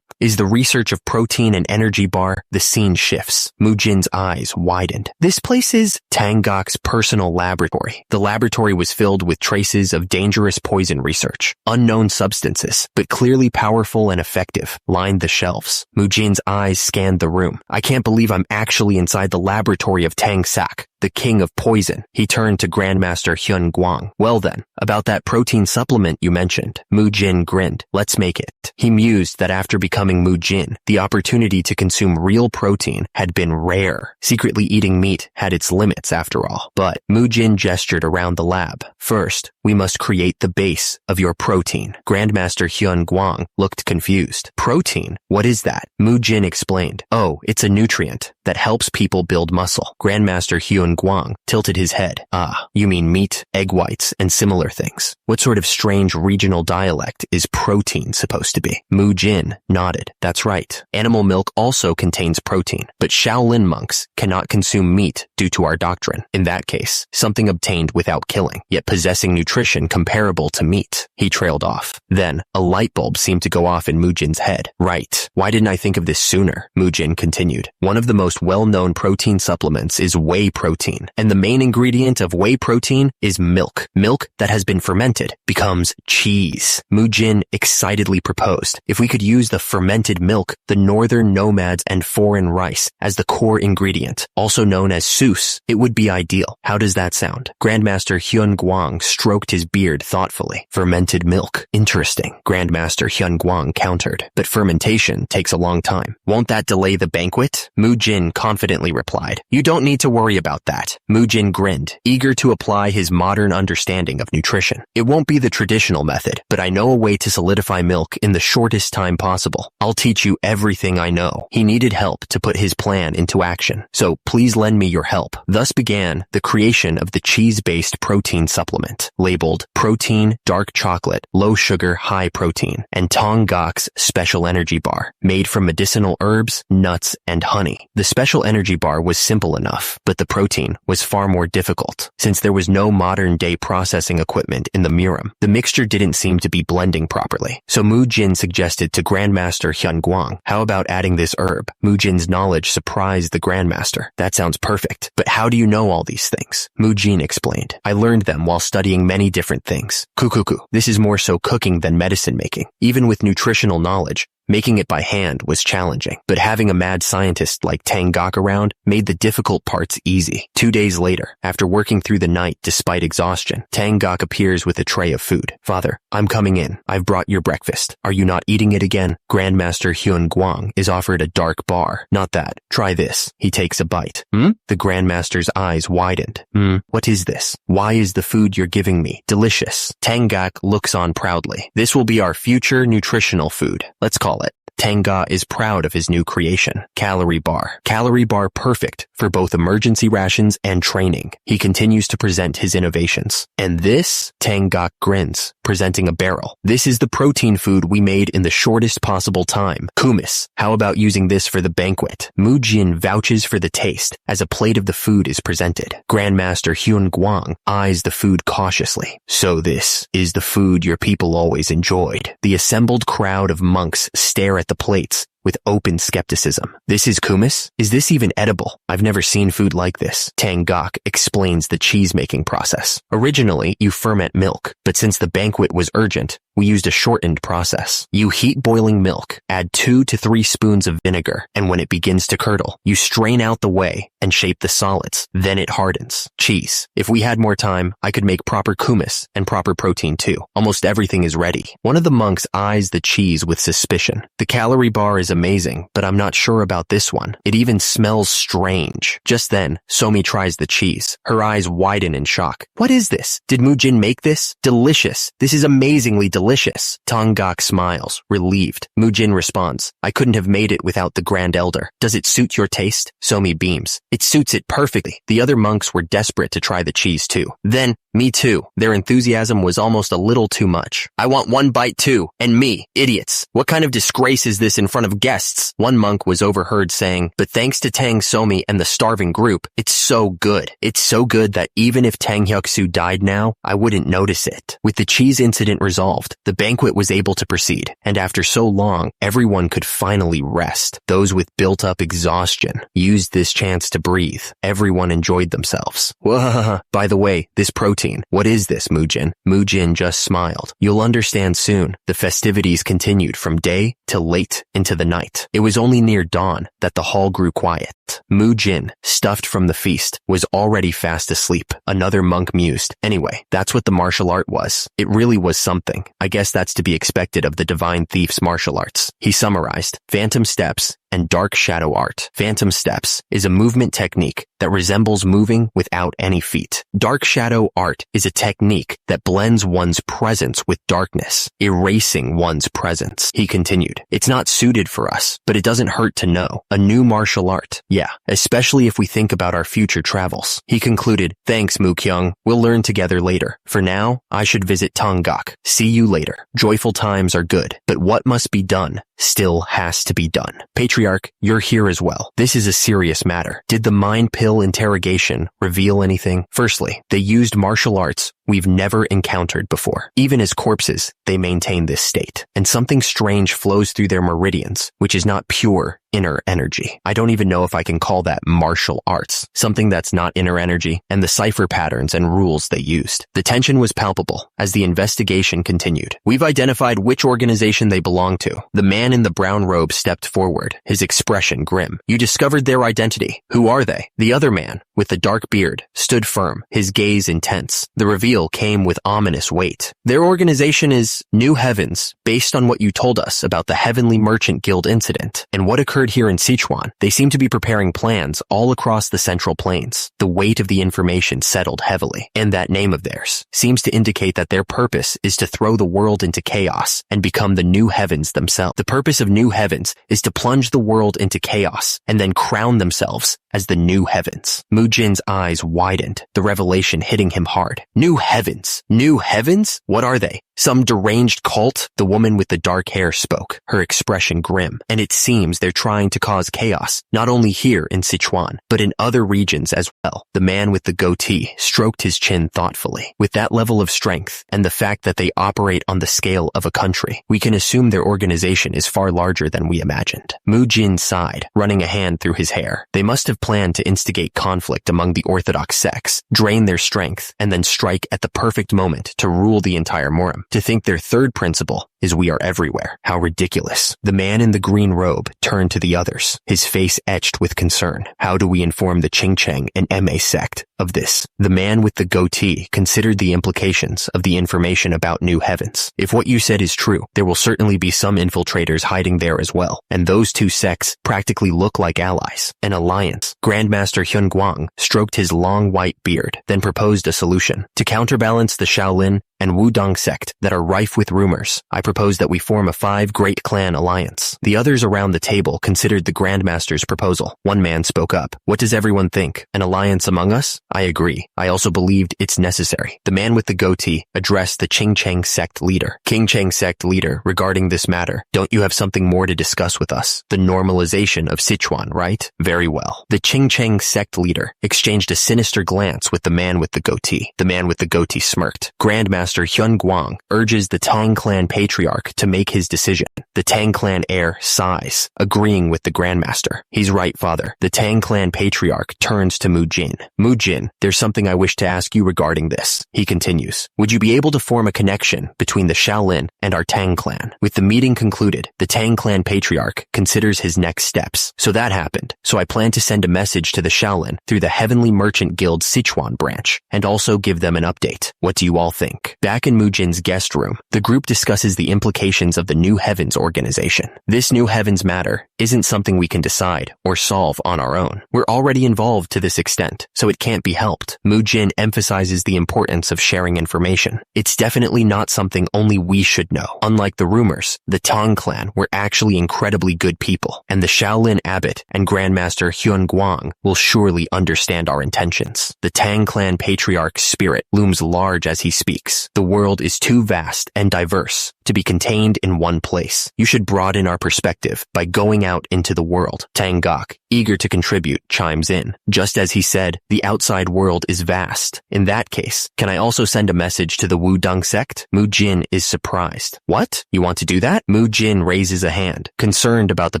is the research of protein and energy bar. The scene shifts. Mujin's eyes widened. This place is Tang Gok's personal laboratory. The laboratory was filled with traces of dangerous poison research. Unknown substances, but clearly powerful and effective, lined the shelves. Mujin's eyes scanned the room. I can't believe I'm actually inside the laboratory of Tang Sak, the king of poison. He turned to Grandmaster Hyun Guang. Well then, about that protein supplement you mentioned. Mujin grinned. Let's make it. He mused that after becoming Mujin, the opportunity to consume real protein had been rare. Secretly eating meat had its limits after all. But Mujin gestured around the lab. First, we must create the base of your protein. Grandmaster Hyun Guang looked confused. Protein? What is that? Mujin explained. Oh, it's a nutrient that helps people build muscle. Grandmaster Hyun Guang tilted his head. Ah, you mean meat, egg whites, and similar things. What sort of strange regional dialect is protein supposed to be? Mujin nodded. That's right. Animal milk also contains protein, but Shaolin monks cannot consume meat due to our doctrine. In that case, something obtained without killing, yet possessing nutrition comparable to meat. He trailed off. Then, a light bulb seemed to go off in Mujin's head. Right. Why didn't I think of this sooner? Mujin continued. One of the most well-known protein supplements is whey protein. protein. And the main ingredient of whey protein is milk. Milk that has been fermented becomes cheese. Mujin excitedly proposed if we could use the fermented milk, the northern nomads and foreign rice as the core ingredient, also known as sus, it would be ideal. How does that sound? Grandmaster Hyun Guang stroked his beard thoughtfully. Fermented milk. Interesting. Grandmaster Hyun Guang countered. But fermentation takes a long time. Won't that delay the banquet? Mujin confidently replied. You don't need to worry about that. Mujin grinned, eager to apply his modern understanding of nutrition. It won't be the traditional method, but I know a way to solidify milk in the shortest time possible. I'll teach you everything I know. He needed help to put his plan into action, so please lend me your help. Thus began the creation of the cheese-based protein supplement, labeled Protein Dark Chocolate, Low Sugar, High Protein, and Tonggak's Special Energy Bar, made from medicinal herbs, nuts, and honey. The Special Energy Bar was simple enough, but the protein was far more difficult. Since there was no modern-day processing equipment in the Muram, the mixture didn't seem to be blending properly. So Mujin suggested to Grandmaster Hyun Guang, how about adding this herb? Mujin's knowledge surprised the Grandmaster. That sounds perfect, but how do you know all these things? Mujin explained. I learned them while studying many different things. Kukuku. This is more so cooking than medicine making. Even with nutritional knowledge, making it by hand was challenging, but having a mad scientist like Tanggak around made the difficult parts easy. 2 days later, after working through the night despite exhaustion, Tanggak appears with a tray of food. Father, I'm coming in. I've brought your breakfast. Are you not eating it again? Grandmaster Hyun Guang is offered a dark bar. Not that. Try this. He takes a bite. The Grandmaster's eyes widened. What is this? Why is the food you're giving me delicious? Tanggak looks on proudly. This will be our future nutritional food. Let's call it. Tanga is proud of his new creation, Calorie Bar. Calorie Bar perfect for both emergency rations and training. He continues to present his innovations. And this? Tanggak grins, presenting a barrel. This is the protein food we made in the shortest possible time. Kumis. How about using this for the banquet? Mujin vouches for the taste as a plate of the food is presented. Grandmaster Hyun Guang eyes the food cautiously. So this is the food your people always enjoyed. The assembled crowd of monks stare at the plates with open skepticism. This is kumis? Is this even edible? I've never seen food like this. Tanggak explains the cheese-making process. Originally, you ferment milk, but since the banquet was urgent, we used a shortened process. You heat boiling milk, add 2 to 3 spoons of vinegar, and when it begins to curdle, you strain out the whey and shape the solids. Then it hardens. Cheese. If we had more time, I could make proper kumis and proper protein too. Almost everything is ready. One of the monks eyes the cheese with suspicion. The calorie bar is amazing, but I'm not sure about this one. It even smells strange. Just then, Somi tries the cheese. Her eyes widen in shock. What is this? Did Mujin make this? Delicious. This is amazingly delicious. Tanggak smiles, relieved. Mujin responds, I couldn't have made it without the Grand Elder. Does it suit your taste? Somi beams. It suits it perfectly. The other monks were desperate to try the cheese too. Then, me too. Their enthusiasm was almost a little too much. I want one bite too. And me. Idiots. What kind of disgrace is this in front of guests? One monk was overheard saying, but thanks to Tang Somi and the starving group, it's so good. It's so good that even if Tang Hyuk-soo died now, I wouldn't notice it. With the cheese incident resolved, the banquet was able to proceed, and after so long, everyone could finally rest. Those with built-up exhaustion used this chance to breathe. Everyone enjoyed themselves. Whoa. By the way, this protein, what is this, Mujin? Mujin just smiled. You'll understand soon. The festivities continued from day till late into the night. It was only near dawn that the hall grew quiet. Mujin, stuffed from the feast, was already fast asleep. Another monk mused. Anyway, that's what the martial art was. It really was something. I guess that's to be expected of the divine thief's martial arts. He summarized, Phantom Steps and Dark Shadow Art. Phantom Steps is a movement technique that resembles moving without any feet. Dark Shadow Art is a technique that blends one's presence with darkness, erasing one's presence. He continued, it's not suited for us, but it doesn't hurt to know. A new martial art. Yeah, especially if we think about our future travels. He concluded, thanks, Mu-kyung. We'll learn together later. For now, I should visit Tanggak. See you later. Joyful times are good, but what must be done still has to be done. Patriarch, you're here as well. This is a serious matter. Did the mind pill interrogation reveal anything? Firstly, they used martial arts we've never encountered before. Even as corpses, they maintain this state. And something strange flows through their meridians, which is not pure inner energy. I don't even know if I can call that martial arts, something that's not inner energy, and the cipher patterns and rules they used. The tension was palpable as the investigation continued. We've identified which organization they belong to. The man in the brown robe stepped forward, his expression grim. You discovered their identity. Who are they? The other man, with the dark beard, stood firm, his gaze intense. The reveal came with ominous weight. Their organization is New Heavens, based on what you told us about the Heavenly Merchant Guild incident and what occurred here in Sichuan. They seem to be preparing plans all across the Central Plains. The weight of the information settled heavily, and that name of theirs seems to indicate that their purpose is to throw the world into chaos and become the New Heavens themselves. The purpose of New Heavens is to plunge the world into chaos and then crown themselves as the New Heavens. Mujin's eyes widened, the revelation hitting him hard. New Heavens? New Heavens? What are they? Some deranged cult? The woman with the dark hair spoke, her expression grim. And it seems they're trying to cause chaos, not only here in Sichuan, but in other regions as well. The man with the goatee stroked his chin thoughtfully. With that level of strength, and the fact that they operate on the scale of a country, we can assume their organization is far larger than we imagined. Mujin sighed, running a hand through his hair. They must have planned to instigate conflict among the orthodox sects, drain their strength, and then strike at the perfect moment to rule the entire Morum. To think their third principle is we are everywhere. How ridiculous. The man in the green robe turned to the others, his face etched with concern. How do we inform the Qingcheng and Ma sect of this? The man with the goatee considered the implications of the information about New Heavens. If what you said is true, there will certainly be some infiltrators hiding there as well, and those two sects practically look like allies. An alliance. Grandmaster Hyun Guang stroked his long white beard, then proposed a solution. To counterbalance the Shaolin and Wudong sect that are rife with rumors, I propose that we form a 5-great clan alliance. The others around the table considered the Grandmaster's proposal. One man spoke up. What does everyone think? An alliance among us? I agree. I also believed it's necessary. The man with the goatee addressed the Qingcheng sect leader. Qingcheng sect leader, regarding this matter, don't you have something more to discuss with us? The normalization of Sichuan, right? Very well. The Qingcheng sect leader exchanged a sinister glance with the man with the goatee. The man with the goatee smirked. Grandmaster Hyun Guang urges the Tang clan patriarch to make his decision. The Tang clan heir sighs, agreeing with the Grandmaster. He's right, father. The Tang clan patriarch turns to Mujin. Mujin, there's something I wish to ask you regarding this. He continues. Would you be able to form a connection between the Shaolin and our Tang clan? With the meeting concluded, the Tang clan patriarch considers his next steps. So that happened. So I plan to send a message to the Shaolin through the Heavenly Merchant Guild Sichuan branch, and also give them an update. What do you all think? Back in Mujin's guest room, the group discusses the implications of the New Heavens organization. This New Heavens matter isn't something we can decide or solve on our own. We're already involved to this extent, so it can't be helped. Mujin emphasizes the importance of sharing information. It's definitely not something only we should know. Unlike the rumors, the Tang clan were actually incredibly good people, and the Shaolin abbot and Grandmaster Hyun Guang will surely understand our intentions. The Tang clan patriarch's spirit looms large as he speaks. The world is too vast and diverse to be contained in one place. You should broaden our perspective by going out into the world. Tang Gok, eager to contribute, chimes in. Just as he said, the outside world is vast. In that case, can I also send a message to the Wudong sect? Mujin is surprised. What? You want to do that? Mujin raises a hand, concerned about the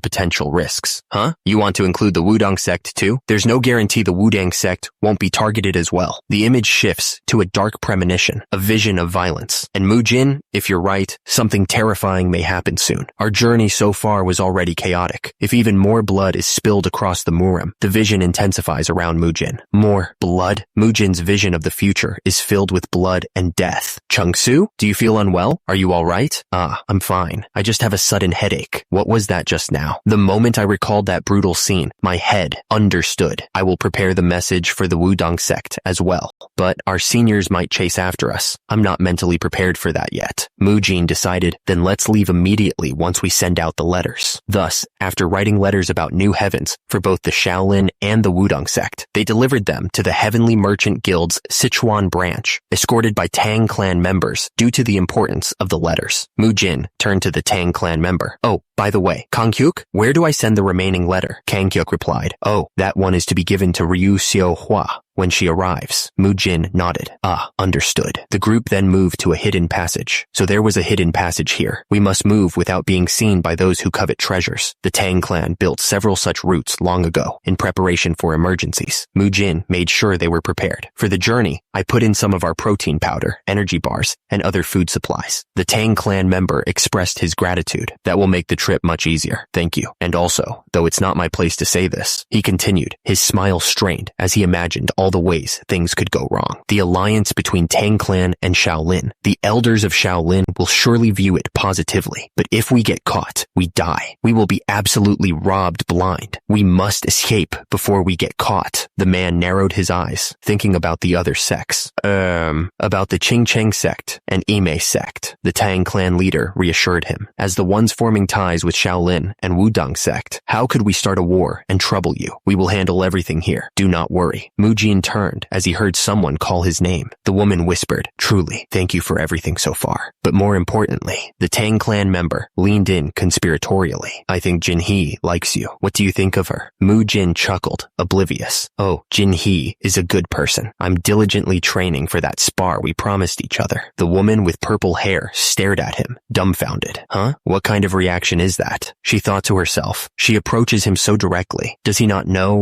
potential risks. Huh? You want to include the Wudong sect too? There's no guarantee the Wudong sect won't be targeted as well. The image shifts to a dark premonition, a vision of violence. And Mujin, if you're right, something terrifying may happen soon. Our journey so far was already chaotic. If even more blood is spilled across the Murim, the vision intensifies around Mujin. More blood? Mujin's vision of the future is filled with blood and death. Chungsu, do you feel unwell? Are you all right? I'm fine. I just have a sudden headache. What was that just now? The moment I recalled that brutal scene, my head understood. I will prepare the message for the Wudong sect as well. But our seniors might chase after us. I'm not mentally prepared for that yet. Mujin decided, then let's leave immediately once we send out the letters. Thus, after writing letters about New Heavens for both the Shaolin and the Wudong sect, they delivered them to the Heavenly Merchant Guild's Sichuan branch, escorted by Tang clan members due to the importance of the letters. Mujin turned to the Tang clan member. Oh, by the way, Kangkyuk, where do I send the remaining letter? Kangkyuk replied. Oh, that one is to be given to Ryu Siola. when she arrives. Mujin nodded. Ah, understood. The group then moved to a hidden passage. So there was a hidden passage here. We must move without being seen by those who covet treasures. The Tang clan built several such routes long ago in preparation for emergencies. Mujin made sure they were prepared. For the journey, I put in some of our protein powder, energy bars, and other food supplies. The Tang clan member expressed his gratitude. That will make the trip much easier. Thank you. And also, though it's not my place to say this, he continued, his smile strained as he imagined all the ways things could go wrong. The alliance between Tang clan and Shaolin. The elders of Shaolin will surely view it positively. But if we get caught, we die. We will be absolutely robbed blind. We must escape before we get caught. The man narrowed his eyes, thinking about the other sects. About the Qing Cheng sect and Ime sect. The Tang clan leader reassured him. As the ones forming ties with Shaolin and Wudang sect, how could we start a war and trouble you? We will handle everything here. Do not worry. Mujin turned as he heard someone call his name. The woman whispered, truly, thank you for everything so far. But more importantly, the Tang clan member leaned in conspiratorially. I think Jin He likes you. What do you think of her? Mujin chuckled, oblivious. Oh, Jin He is a good person. I'm diligently training for that spar we promised each other. The woman with purple hair stared at him, dumbfounded. Huh? What kind of reaction is that? She thought to herself. She approaches him so directly. Does he not know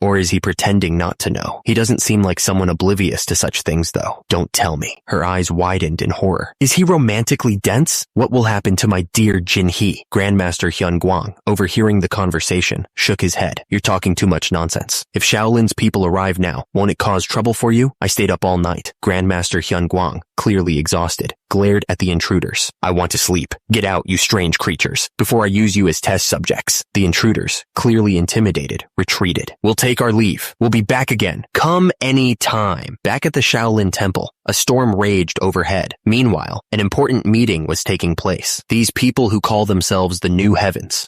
or is he pretending not to know? He doesn't seem like someone oblivious to such things though. Don't tell me. Her eyes widened in horror. Is he romantically dense? What will happen to my dear Jin He? Grandmaster Hyun Guang, overhearing the conversation, shook his head. You're talking too much nonsense. If Shaolin's people arrive now, won't it cause trouble for you? I stayed up all night. Grandmaster Hyun Guang, clearly exhausted, glared at the intruders. I want to sleep. Get out, you strange creatures, before I use you as test subjects. The intruders, clearly intimidated, retreated. We'll take our leave. We'll be back again. Come any time. Back at the Shaolin temple, a storm raged overhead. Meanwhile, an important meeting was taking place. These people who call themselves the New Heavens,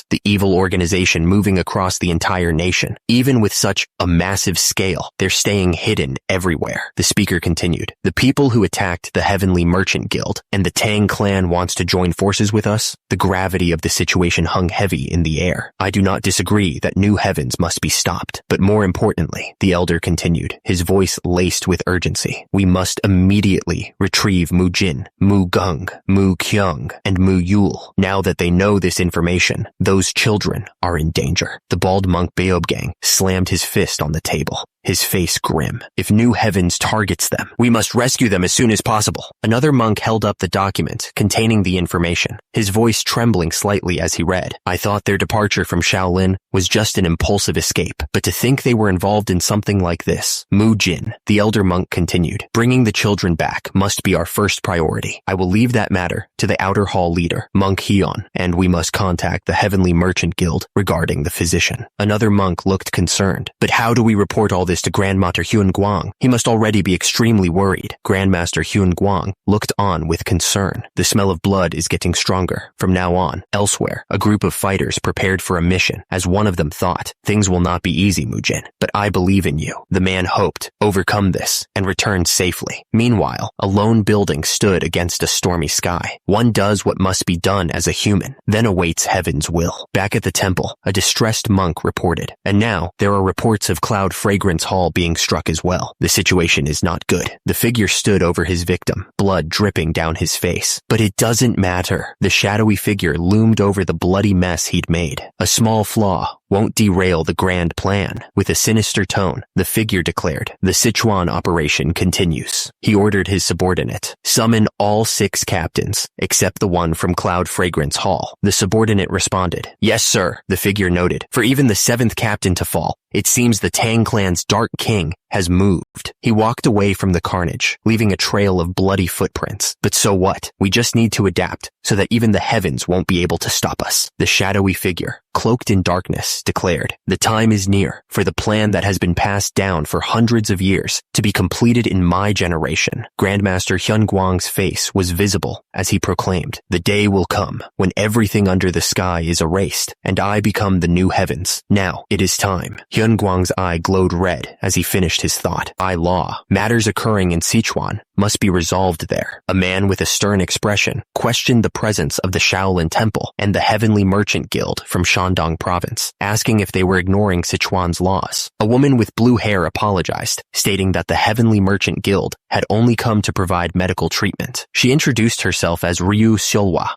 the evil organization moving across the entire nation. Even with such a massive scale, they're staying hidden everywhere. The speaker continued. The people who attacked the Heavenly Merchant Guild and the Tang clan wants to join forces with us. The gravity of the situation hung heavy in the air. I do not disagree that New Heavens must be stopped. But more importantly, the elder continued, his voice laced with urgency. We must immediately retrieve Mujin, Mu Gung, Mu Kyung, and Mu Yul. Now that they know this information, those children are in danger. The bald monk Beob Gang slammed his fist on the table, his face grim. If New Heavens targets them, we must rescue them as soon as possible. Another monk held up the document containing the information, his voice trembling slightly as he read. I thought their departure from Shaolin was just an impulsive escape, but to think they were involved in something like this. Mujin, the elder monk continued, bringing the children back must be our first priority. I will leave that matter to the outer hall leader, Monk Hyun, and we must contact the Heavenly Merchant Guild regarding the physician. Another monk looked concerned. But how do we report all this to Grandmaster Hyun Guang? He must already be extremely worried. Grandmaster Hyun Guang looked on with concern. The smell of blood is getting stronger. From now on, elsewhere, a group of fighters prepared for a mission. As one of them thought, things will not be easy, Mujin, but I believe in you. The man hoped, overcome this, and returned safely. Meanwhile, a lone building stood against a stormy sky. One does what must be done as a human, then awaits heaven's will. Back at the temple, a distressed monk reported, and now there are reports of Cloud Fragrance Hall being struck as well. The situation is not good. The figure stood over his victim, blood dripping down his face. But it doesn't matter. The shadowy figure loomed over the bloody mess he'd made. A small flaw won't derail the grand plan. With a sinister tone, the figure declared, the Sichuan operation continues. He ordered his subordinate, summon all 6 captains, except the one from Cloud Fragrance Hall. The subordinate responded, yes, sir, the figure noted. For even the 7th captain to fall, it seems the Tang clan's Dark King has moved. He walked away from the carnage, leaving a trail of bloody footprints. But so what? We just need to adapt so that even the heavens won't be able to stop us. The shadowy figure, cloaked in darkness, declared, the time is near for the plan that has been passed down for hundreds of years to be completed in my generation. Grandmaster Hyun Guang's face was visible as he proclaimed, the day will come when everything under the sky is erased and I become the new heavens. Now it is time. Hyun Guang's eye glowed red as he finished his thought. By law, matters occurring in Sichuan must be resolved there. A man with a stern expression questioned the presence of the Shaolin Temple and the Heavenly Merchant Guild from Shandong Province, asking if they were ignoring Sichuan's laws. A woman with blue hair apologized, stating that the Heavenly Merchant Guild had only come to provide medical treatment. She introduced herself as Ryu Siola,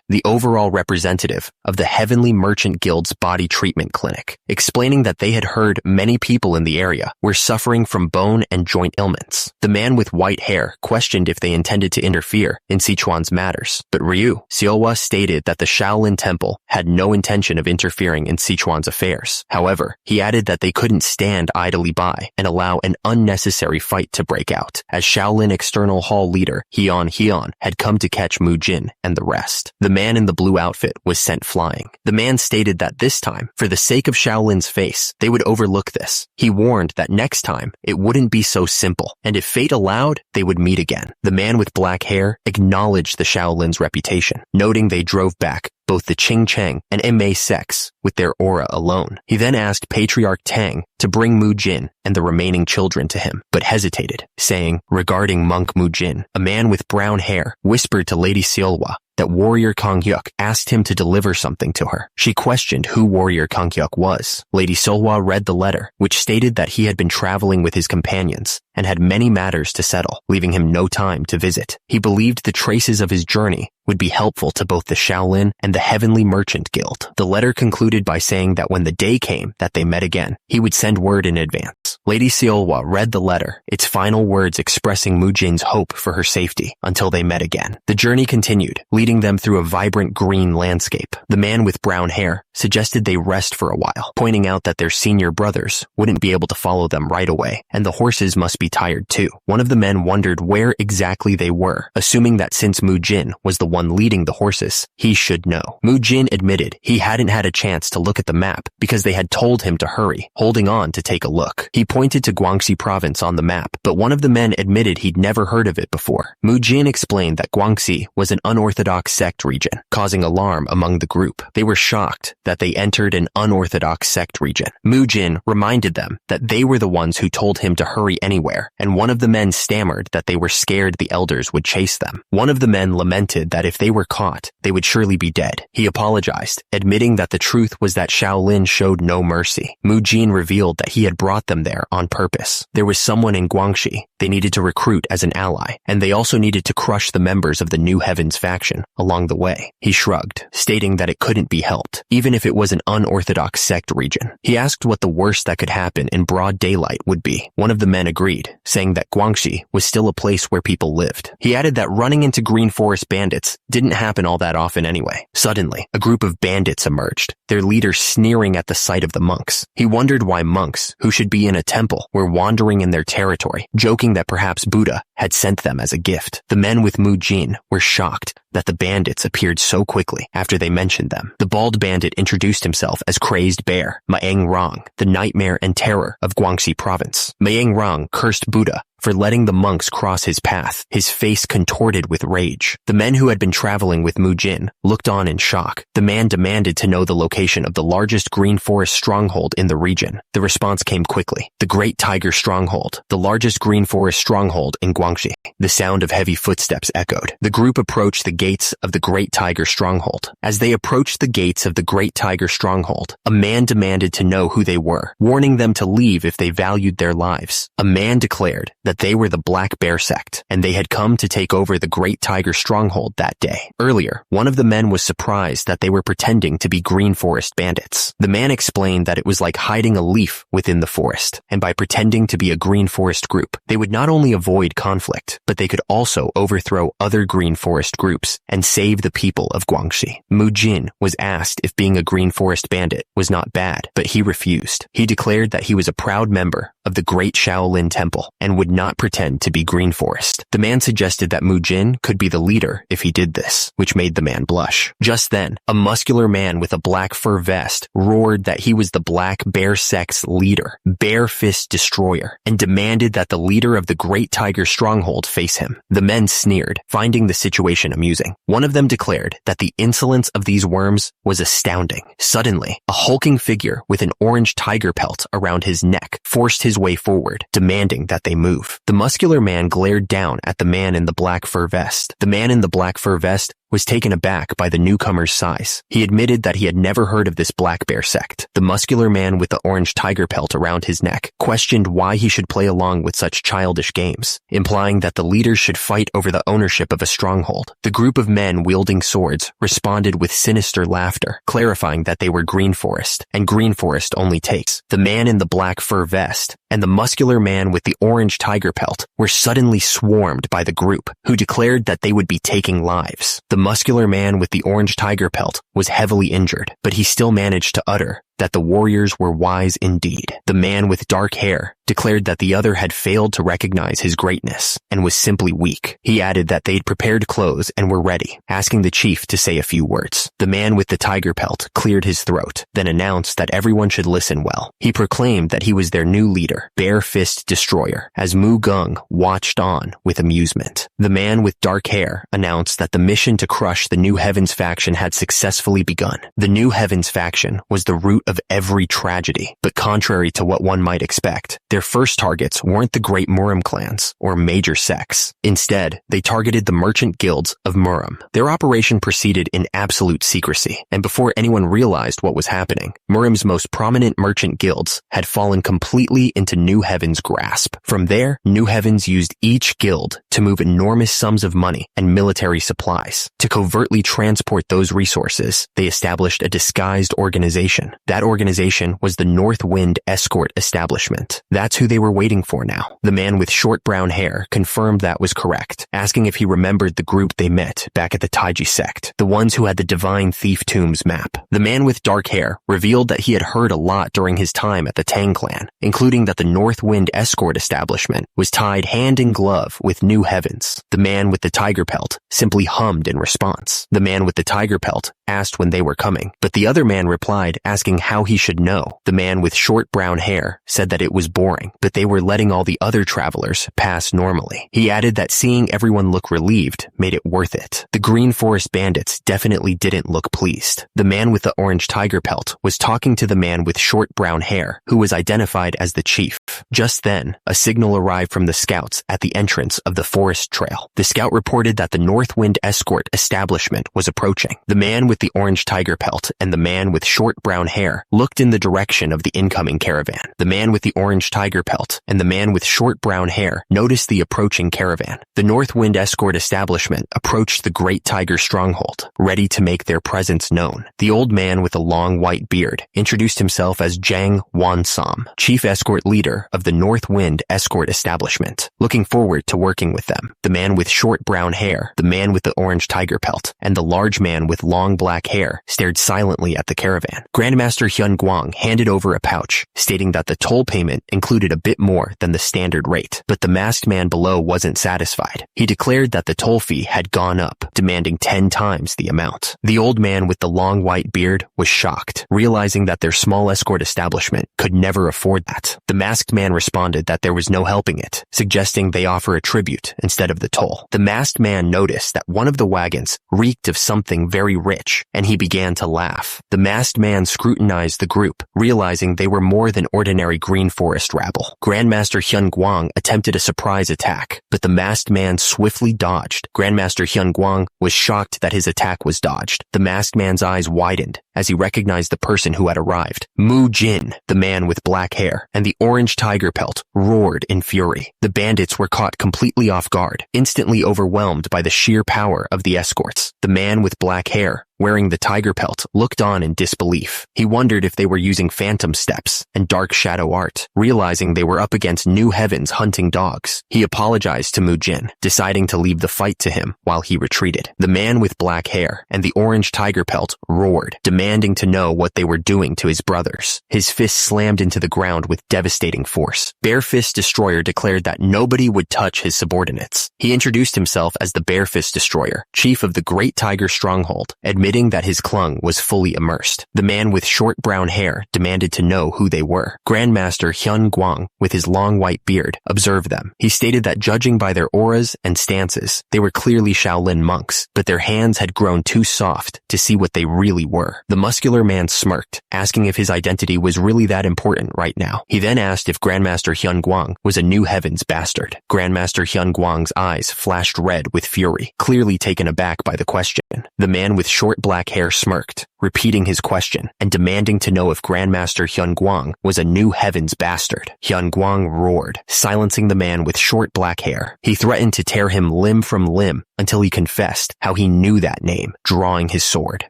the overall representative of the Heavenly Merchant Guild's body treatment clinic, explaining that they had heard many people in the area were suffering from bone and joint ailments. The man with white hair questioned if they intended to interfere in Sichuan's matters, but Ryu Siola stated that the Shaolin Temple had no intention of interfering in Sichuan's affairs. However, he added that they couldn't stand idly by and allow an unnecessary fight to break out, as Shaolin External Hall leader Hian had come to catch Mujin and the rest. The man in the blue outfit was sent flying. The man stated that this time, for the sake of Shaolin's face, they would overlook this. He warned that next time, it wouldn't be so simple, and if fate allowed, they would meet again. The man with black hair acknowledged the Shaolin's reputation, noting they drove back both the Qing Cheng and Ma sects with their aura alone. He then asked Patriarch Tang to bring Mujin and the remaining children to him, but hesitated, saying, regarding monk Mujin, a man with brown hair whispered to Lady Siola that warrior Kanghyuk asked him to deliver something to her. She questioned who warrior Kanghyuk was. Lady Siola read the letter, which stated that he had been traveling with his companions and had many matters to settle, leaving him no time to visit. He believed the traces of his journey would be helpful to both the Shaolin and the Heavenly Merchant Guild. The letter concluded by saying that when the day came that they met again, he would send word in advance. Lady Siola read the letter, its final words expressing Mujin's hope for her safety until they met again. The journey continued, leading them through a vibrant green landscape. The man with brown hair suggested they rest for a while, pointing out that their senior brothers wouldn't be able to follow them right away, and the horses must be tired too. One of the men wondered where exactly they were, assuming that since Mujin was the one leading the horses, he should know. Mujin admitted he hadn't had a chance to look at the map because they had told him to hurry, holding on to take a look. He pointed to Guangxi province on the map, but one of the men admitted he'd never heard of it before. Mujin explained that Guangxi was an unorthodox sect region, causing alarm among the group. They were shocked that they entered an unorthodox sect region. Mujin reminded them that they were the ones who told him to hurry anywhere, and one of the men stammered that they were scared the elders would chase them. One of the men lamented that if they were caught, they would surely be dead. He apologized, admitting that the truth was that Shaolin showed no mercy. Mujin revealed that he had brought them there on purpose. There was someone in Guangxi they needed to recruit as an ally, and they also needed to crush the members of the New Heavens faction along the way. He shrugged, stating that it couldn't be helped, even if it was an unorthodox sect region. He asked what the worst that could happen in broad daylight would be. One of the men agreed, saying that Guangxi was still a place where people lived. He added that running into Green Forest bandits didn't happen all that often anyway. Suddenly, a group of bandits emerged, their leader sneering at the sight of the monks. He wondered why monks, who should be in a temple, were wandering in their territory, joking that perhaps Buddha had sent them as a gift. The men with Mujin were shocked that the bandits appeared so quickly after they mentioned them. The bald bandit introduced himself as Crazed Bear, Maeng Rong, the nightmare and terror of Guangxi province. Maeng Rong cursed Buddha for letting the monks cross his path, his face contorted with rage. The men who had been traveling with Mujin looked on in shock. The man demanded to know the location of the largest green forest stronghold in the region. The response came quickly. The Great Tiger Stronghold, the largest green forest stronghold in Guangxi. The sound of heavy footsteps echoed. The group approached the gates of the Great Tiger Stronghold. As they approached the gates of the Great Tiger Stronghold, a man demanded to know who they were, warning them to leave if they valued their lives. A man declared that they were the Black Bear sect, and they had come to take over the Great Tiger Stronghold that day. Earlier, one of the men was surprised that they were pretending to be Green Forest bandits. The man explained that it was like hiding a leaf within the forest, and by pretending to be a Green Forest group, they would not only avoid conflict, but they could also overthrow other Green Forest groups and save the people of Guangxi. Mujin was asked if being a Green Forest bandit was not bad, but he refused. He declared that he was a proud member of the Great Shaolin Temple and would not pretend to be Green Forest. The man suggested that Mujin could be the leader if he did this, which made the man blush. Just then, a muscular man with a black fur vest roared that he was the Black Bear sect's leader, Bear Fist Destroyer, and demanded that the leader of the Great Tiger Stronghold face him. The men sneered, finding the situation amusing. One of them declared that the insolence of these worms was astounding. Suddenly, a hulking figure with an orange tiger pelt around his neck forced his his way forward, demanding that they move. The muscular man glared down at the man in the black fur vest. The man in the black fur vest was taken aback by the newcomer's size. He admitted that he had never heard of this black bear sect. The muscular man with the orange tiger pelt around his neck questioned why he should play along with such childish games, implying that the leaders should fight over the ownership of a stronghold. The group of men wielding swords responded with sinister laughter, clarifying that they were Green Forest, and Green Forest only takes. The man in the black fur vest and the muscular man with the orange tiger pelt were suddenly swarmed by the group, who declared that they would be taking lives. The muscular man with the orange tiger pelt was heavily injured, but he still managed to utter that the warriors were wise indeed. The man with dark hair declared that the other had failed to recognize his greatness and was simply weak. He added that they'd prepared clothes and were ready, asking the chief to say a few words. The man with the tiger pelt cleared his throat, then announced that everyone should listen well. He proclaimed that he was their new leader, Bare Fist Destroyer, as Mujin watched on with amusement. The man with dark hair announced that the mission to crush the New Heavens faction had successfully begun. The New Heavens faction was the root of every tragedy, but contrary to what one might expect, their first targets weren't the great Murim clans or major sects. Instead, they targeted the merchant guilds of Murim. Their operation proceeded in absolute secrecy, and before anyone realized what was happening, Murim's most prominent merchant guilds had fallen completely into New Heaven's grasp. From there, New Heavens used each guild to move enormous sums of money and military supplies. To covertly transport those resources, they established a disguised organization. That organization was the North Wind Escort Establishment. That's who they were waiting for now. The man with short brown hair confirmed that was correct, asking if he remembered the group they met back at the Taiji sect, the ones who had the Divine Thief Tombs map. The man with dark hair revealed that he had heard a lot during his time at the Tang clan, including that the North Wind Escort Establishment was tied hand in glove with New Heavens. The man with the tiger pelt simply hummed in response. The man with the tiger pelt asked when they were coming, but the other man replied, asking how he should know. The man with short brown hair said that it was boring, but they were letting all the other travelers pass normally. He added that seeing everyone look relieved made it worth it. The Green Forest bandits definitely didn't look pleased. The man with the orange tiger pelt was talking to the man with short brown hair, who was identified as the chief. Just then, a signal arrived from the scouts at the entrance of the forest trail. The scout reported that the North Wind Escort Establishment was approaching. The man with the orange tiger pelt and the man with short brown hair looked in the direction of the incoming caravan. The man with the orange tiger pelt and the man with short brown hair noticed the approaching caravan. The North Wind Escort Establishment approached the Great Tiger Stronghold, ready to make their presence known. The old man with the long white beard introduced himself as Jang Wansam, chief escort leader of the North Wind Escort Establishment, looking forward to working with them. The man with short brown hair, the man with the orange tiger pelt, and the large man with long black hair stared silently at the caravan. Grandmaster Hyun Guang handed over a pouch, stating that the toll payment included a bit more than the standard rate, but the masked man below wasn't satisfied. He declared that the toll fee had gone up, demanding 10 times the amount. The old man with the long white beard was shocked, realizing that their small escort establishment could never afford that. The masked man responded that there was no helping it, suggesting they offer a tribute instead of the toll. The masked man noticed that one of the wagons reeked of something very rich, and he began to laugh. The masked man scrutinized the group, realizing they were more than ordinary Green Forest rabble. Grandmaster Hyun Guang attempted a surprise attack, but the masked man swiftly dodged. Grandmaster Hyun Guang was shocked that his attack was dodged. The masked man's eyes widened as he recognized the person who had arrived. Mujin, the man with black hair, and the orange tiger pelt roared in fury. The bandits were caught completely off guard, instantly overwhelmed by the sheer power of the escorts. The man with black hair, wearing the tiger pelt, looked on in disbelief. He wondered if they were using phantom steps and dark shadow art, realizing they were up against New Heaven's hunting dogs. He apologized to Mujin, deciding to leave the fight to him while he retreated. The man with black hair and the orange tiger pelt roared, demanding to know what they were doing to his brothers. His fist slammed into the ground with devastating force. Bare Fist Destroyer declared that nobody would touch his subordinates. He introduced himself as the Bare Fist Destroyer, chief of the Great Tiger Stronghold, admitting stating that his clung was fully immersed. The man with short brown hair demanded to know who they were. Grandmaster Hyun Gwang, with his long white beard, observed them. He stated that judging by their auras and stances, they were clearly Shaolin monks, but their hands had grown too soft to see what they really were. The muscular man smirked, asking if his identity was really that important right now. He then asked if Grandmaster Hyun Gwang was a New Heavens bastard. Grandmaster Hyun Gwang's eyes flashed red with fury, clearly taken aback by the question. The man with short black hair smirked, repeating his question and demanding to know if Grandmaster Hyun Gwang was a New Heavens bastard. Hyun Gwang roared, silencing the man with short black hair. He threatened to tear him limb from limb until he confessed how he knew that name, drawing his sword.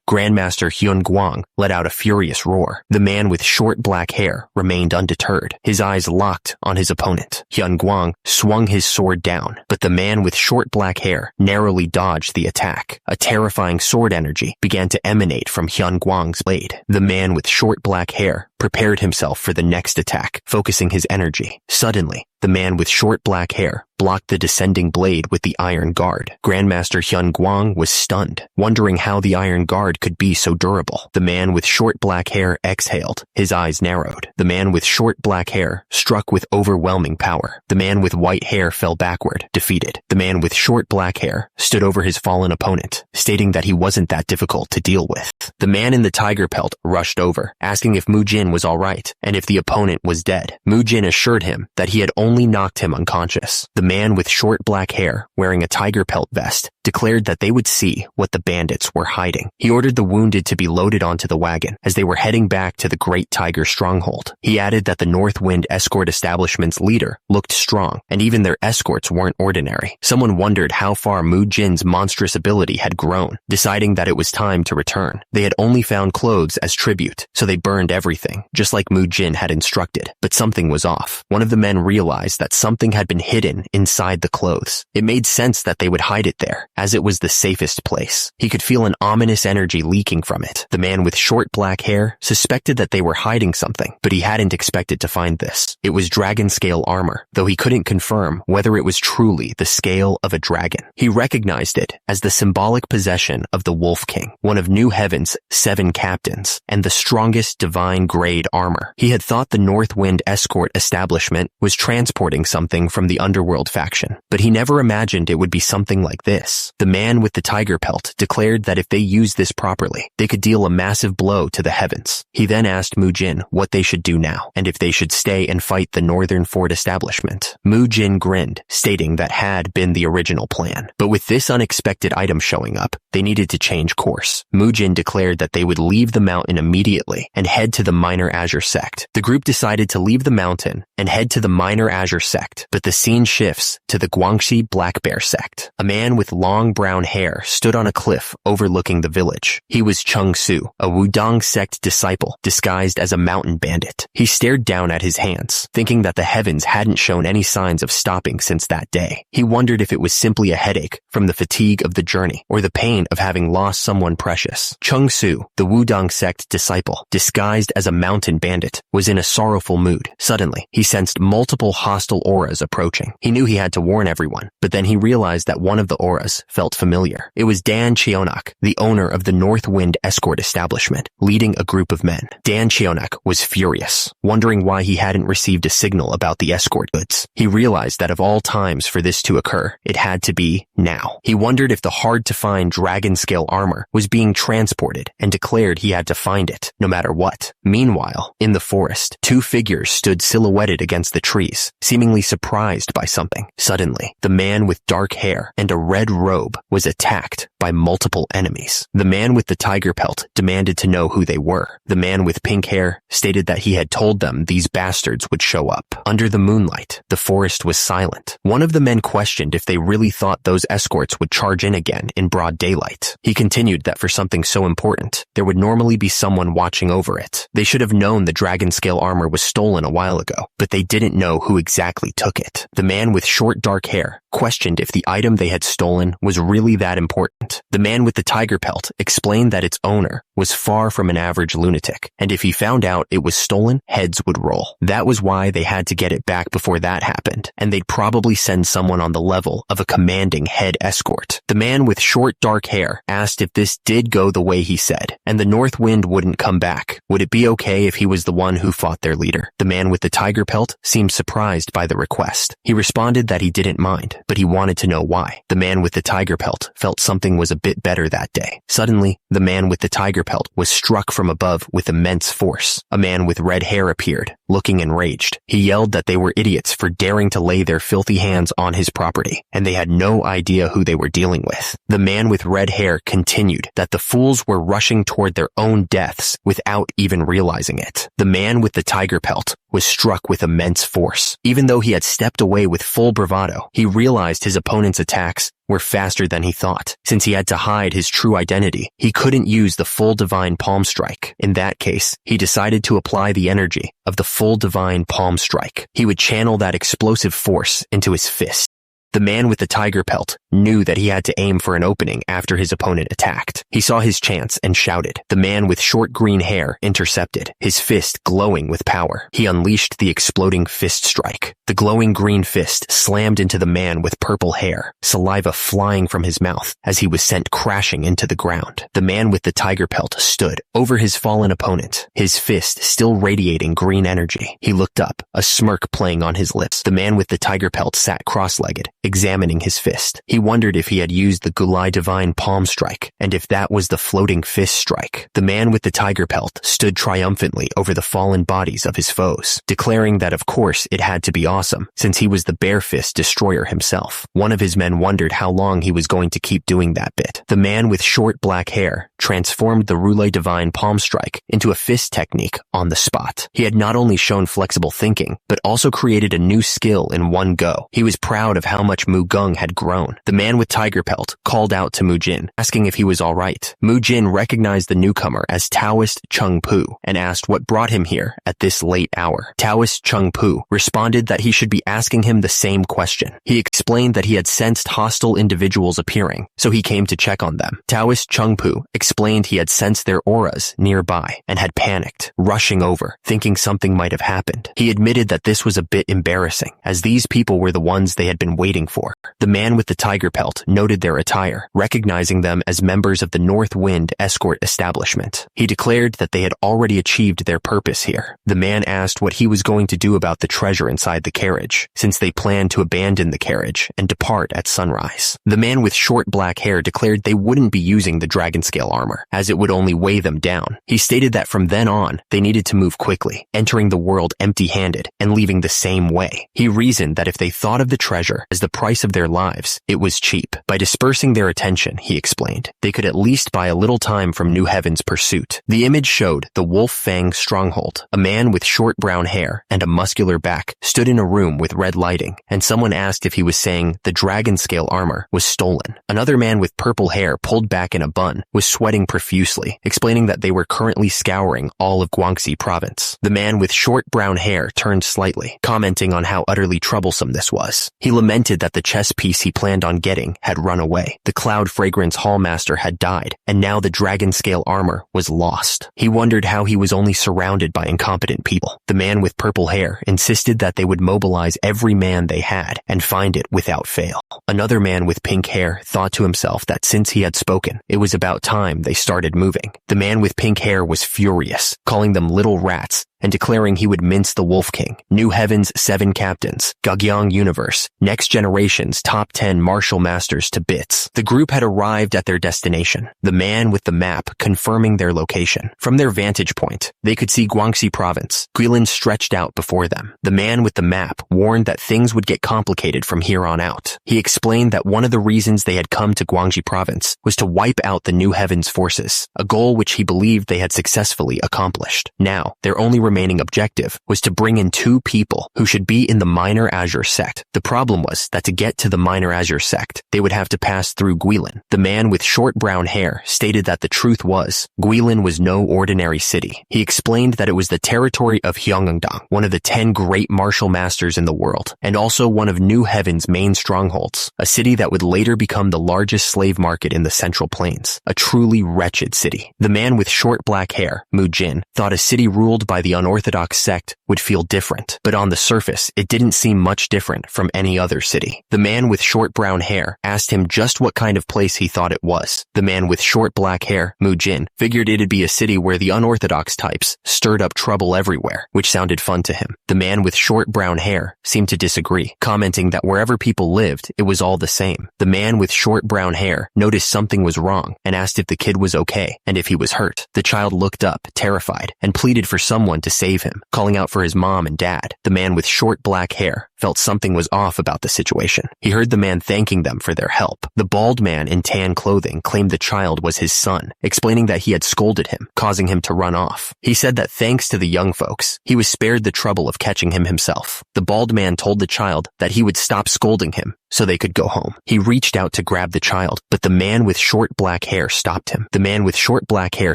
Grandmaster Hyun Gwang let out a furious roar. The man with short black hair remained undeterred, his eyes locked on his opponent. Hyun Gwang swung his sword down, but the man with short black hair narrowly dodged the attack. A terrifying sword energy began to emanate from Hyun Gwang's blade. The man with short black hair prepared himself for the next attack, focusing his energy. Suddenly, the man with short black hair blocked the descending blade with the iron guard. Grandmaster Hyun Gwang was stunned, wondering how the iron guard could be so durable. The man with short black hair exhaled, his eyes narrowed. The man with short black hair struck with overwhelming power. The man with white hair fell backward, defeated. The man with short black hair stood over his fallen opponent, stating that he wasn't that difficult to deal with. The man in the tiger pelt rushed over, asking if Mujin was alright, and if the opponent was dead. Mujin assured him that he had only knocked him unconscious. The man with short black hair, wearing a tiger pelt vest, declared that they would see what the bandits were hiding. He ordered the wounded to be loaded onto the wagon as they were heading back to the Great Tiger stronghold. He added that the North Wind escort establishment's leader looked strong, and even their escorts weren't ordinary. Someone wondered how far Mujin's monstrous ability had grown. Deciding that it was time to return, they had only found clothes as tribute, so they burned everything, just like Mujin had instructed. But something was off. One of the men realized that something had been hidden inside the clothes. It made sense that they would hide it there, as it was the safest place. He could feel an ominous energy leaking from it. The man with short black hair suspected that they were hiding something, but he hadn't expected to find this. It was dragon scale armor, though he couldn't confirm whether it was truly the scale of a dragon. He recognized it as the symbolic possession of the Wolf King, one of New Heaven's 7 captains, and the strongest divine grade armor. He had thought the North Wind escort establishment was transporting something from the underworld faction, but he never imagined it would be something like this. The man with the tiger pelt declared that if they used this properly, they could deal a massive blow to the heavens. He then asked Mujin what they should do now, and if they should stay and fight the Northern Fort establishment. Mujin grinned, stating that had been the original plan. But with this unexpected item showing up, they needed to change course. Mujin declared that they would leave the mountain immediately and head to the Minor Azure sect. The group decided to leave the mountain and head to the Minor Azure sect, but the scene shifts to the Guangxi Black Bear sect. A man with long brown hair stood on a cliff overlooking the village. He was Chung Su, a Wudong sect disciple disguised as a mountain bandit. He stared down at his hands, thinking that the heavens hadn't shown any signs of stopping since that day. He wondered if it was simply a headache from the fatigue of the journey or the pain of having lost someone precious. Chung Su, the Wudong sect disciple, disguised as a mountain bandit, was in a sorrowful mood. Suddenly, he sensed multiple hostile auras approaching. He knew he had to warn everyone, but then he realized that one of the auras felt familiar. It was Dan Cheonak, the owner of the North Wind escort establishment, leading a group of men. Dan Cheonak was furious, wondering why he hadn't received a signal about the escort goods. He realized that of all times for this to occur, it had to be now. He wondered if the hard-to-find dragon-scale armor was being transported and declared he had to find it, no matter what. Meanwhile, in the forest, 2 figures stood silhouetted against the trees, seemingly surprised by something. Suddenly, the man with dark hair and a red robe was attacked by multiple enemies. The man with the tiger pelt demanded to know who they were. The man with pink hair stated that he had told them these bastards would show up. Under the moonlight, the forest was silent. One of the men questioned if they really thought those escorts would charge in again in broad daylight. He continued that for something so important, there would normally be someone watching over it. They should have known the dragon scale armor was stolen a while ago, but they didn't know who exactly took it. The man with short dark hair questioned if the item they had stolen was really that important. The man with the tiger pelt explained that its owner was far from an average lunatic, and if he found out it was stolen, heads would roll. That was why they had to get it back before that happened, and they'd probably send someone on the level of a commanding head escort. The man with short dark hair asked if this did go the way he said, and the north wind wouldn't come back. Would it be okay if he was the one who fought their leader? The man with the tiger pelt seemed surprised by the request. He responded that he didn't mind, but he wanted to know why. The man with the tiger pelt felt something was a bit better that day. Suddenly, the man with the tiger pelt was struck from above with immense force. A man with red hair appeared, looking enraged. He yelled that they were idiots for daring to lay their filthy hands on his property, and they had no idea who they were dealing with. The man with red hair continued that the fools were rushing toward their own deaths without even realizing it. The man with the tiger pelt was struck with immense force. Even though he had stepped away with full bravado, he realized his opponent's attacks were faster than he thought. Since he had to hide his true identity, he couldn't use the full divine palm strike. In that case, he decided to apply the energy of the full divine palm strike. He would channel that explosive force into his fist. The man with the tiger pelt knew that he had to aim for an opening after his opponent attacked. He saw his chance and shouted. The man with short green hair intercepted, his fist glowing with power. He unleashed the exploding fist strike. The glowing green fist slammed into the man with purple hair, saliva flying from his mouth as he was sent crashing into the ground. The man with the tiger pelt stood over his fallen opponent, his fist still radiating green energy. He looked up, a smirk playing on his lips. The man with the tiger pelt sat cross-legged, examining his fist. He wondered if he had used the Gulai Divine Palm Strike, and if that was the floating fist strike. The man with the tiger pelt stood triumphantly over the fallen bodies of his foes, declaring that of course it had to be awesome, since he was the bare fist destroyer himself. One of his men wondered how long he was going to keep doing that bit. The man with short black hair transformed the Roulé Divine Palm Strike into a fist technique on the spot. He had not only shown flexible thinking, but also created a new skill in one go. He was proud of how much Mujin had grown. The man with tiger pelt called out to Mujin, asking if he was all right. Mujin recognized the newcomer as Taoist Chung Pu and asked what brought him here at this late hour. Taoist Chung Pu responded that he should be asking him the same question. He explained that he had sensed hostile individuals appearing, so he came to check on them. Taoist Chung Pu explained he had sensed their auras nearby and had panicked, rushing over, thinking something might have happened. He admitted that this was a bit embarrassing, as these people were the ones they had been waiting for. The man with the tiger pelt noted their attire, recognizing them as members of the North Wind escort establishment. He declared that they had already achieved their purpose here. The man asked what he was going to do about the treasure inside the carriage, since they planned to abandon the carriage and depart at sunrise. The man with short black hair declared they wouldn't be using the dragon scale armor, as it would only weigh them down. He stated that from then on, they needed to move quickly, entering the world empty-handed and leaving the same way. He reasoned that if they thought of the treasure as the price of their lives, it was cheap. By dispersing their attention, he explained, they could at least buy a little time from New Heaven's pursuit. The image showed the Wolf Fang stronghold. A man with short brown hair and a muscular back stood in a room with red lighting, and someone asked if he was saying the dragon scale armor was stolen. Another man with purple hair pulled back in a bun was sweating profusely, explaining that they were currently scouring all of Guangxi province. The man with short brown hair turned slightly, commenting on how utterly troublesome this was. He lamented that the chess piece he planned on getting had run away. The Cloud Fragrance Hallmaster had died, and now the dragon scale armor was lost. He wondered how he was only surrounded by incompetent people. The man with purple hair insisted that they would mobilize every man they had and find it without fail. Another man with pink hair thought to himself that since he had spoken, it was about time they started moving. The man with pink hair was furious, calling them little rats and declaring he would mince the Wolf King, New Heaven's 7 captains, Gagyang Universe, Next Generation's top 10 martial masters to bits. The group had arrived at their destination, the man with the map confirming their location. From their vantage point, they could see Guangxi province, Guilin stretched out before them. The man with the map warned that things would get complicated from here on out. He explained that one of the reasons they had come to Guangxi province was to wipe out the New Heaven's forces, a goal which he believed they had successfully accomplished. Now, there only remaining objective was to bring in 2 people who should be in the minor azure sect. The problem was that to get to the minor azure sect, they would have to pass through Guilin. The man with short brown hair stated that the truth was, Guilin was no ordinary city. He explained that it was the territory of Hyungangdong, one of the 10 great martial masters in the world, and also one of New Heaven's main strongholds, a city that would later become the largest slave market in the Central Plains, a truly wretched city. The man with short black hair, Mujin, thought a city ruled by the unorthodox sect would feel different, but on the surface, it didn't seem much different from any other city. The man with short brown hair asked him just what kind of place he thought it was. The man with short black hair, Mujin, figured it'd be a city where the unorthodox types stirred up trouble everywhere, which sounded fun to him. The man with short brown hair seemed to disagree, commenting that wherever people lived, it was all the same. The man with short brown hair noticed something was wrong and asked if the kid was okay and if he was hurt. The child looked up, terrified, and pleaded for someone to save him, calling out for his mom and dad. The man with short black hair felt something was off about the situation. He heard the man thanking them for their help. The bald man in tan clothing claimed the child was his son, explaining that he had scolded him, causing him to run off. He said that thanks to the young folks, he was spared the trouble of catching him himself. The bald man told the child that he would stop scolding him so they could go home. He reached out to grab the child, but the man with short black hair stopped him. The man with short black hair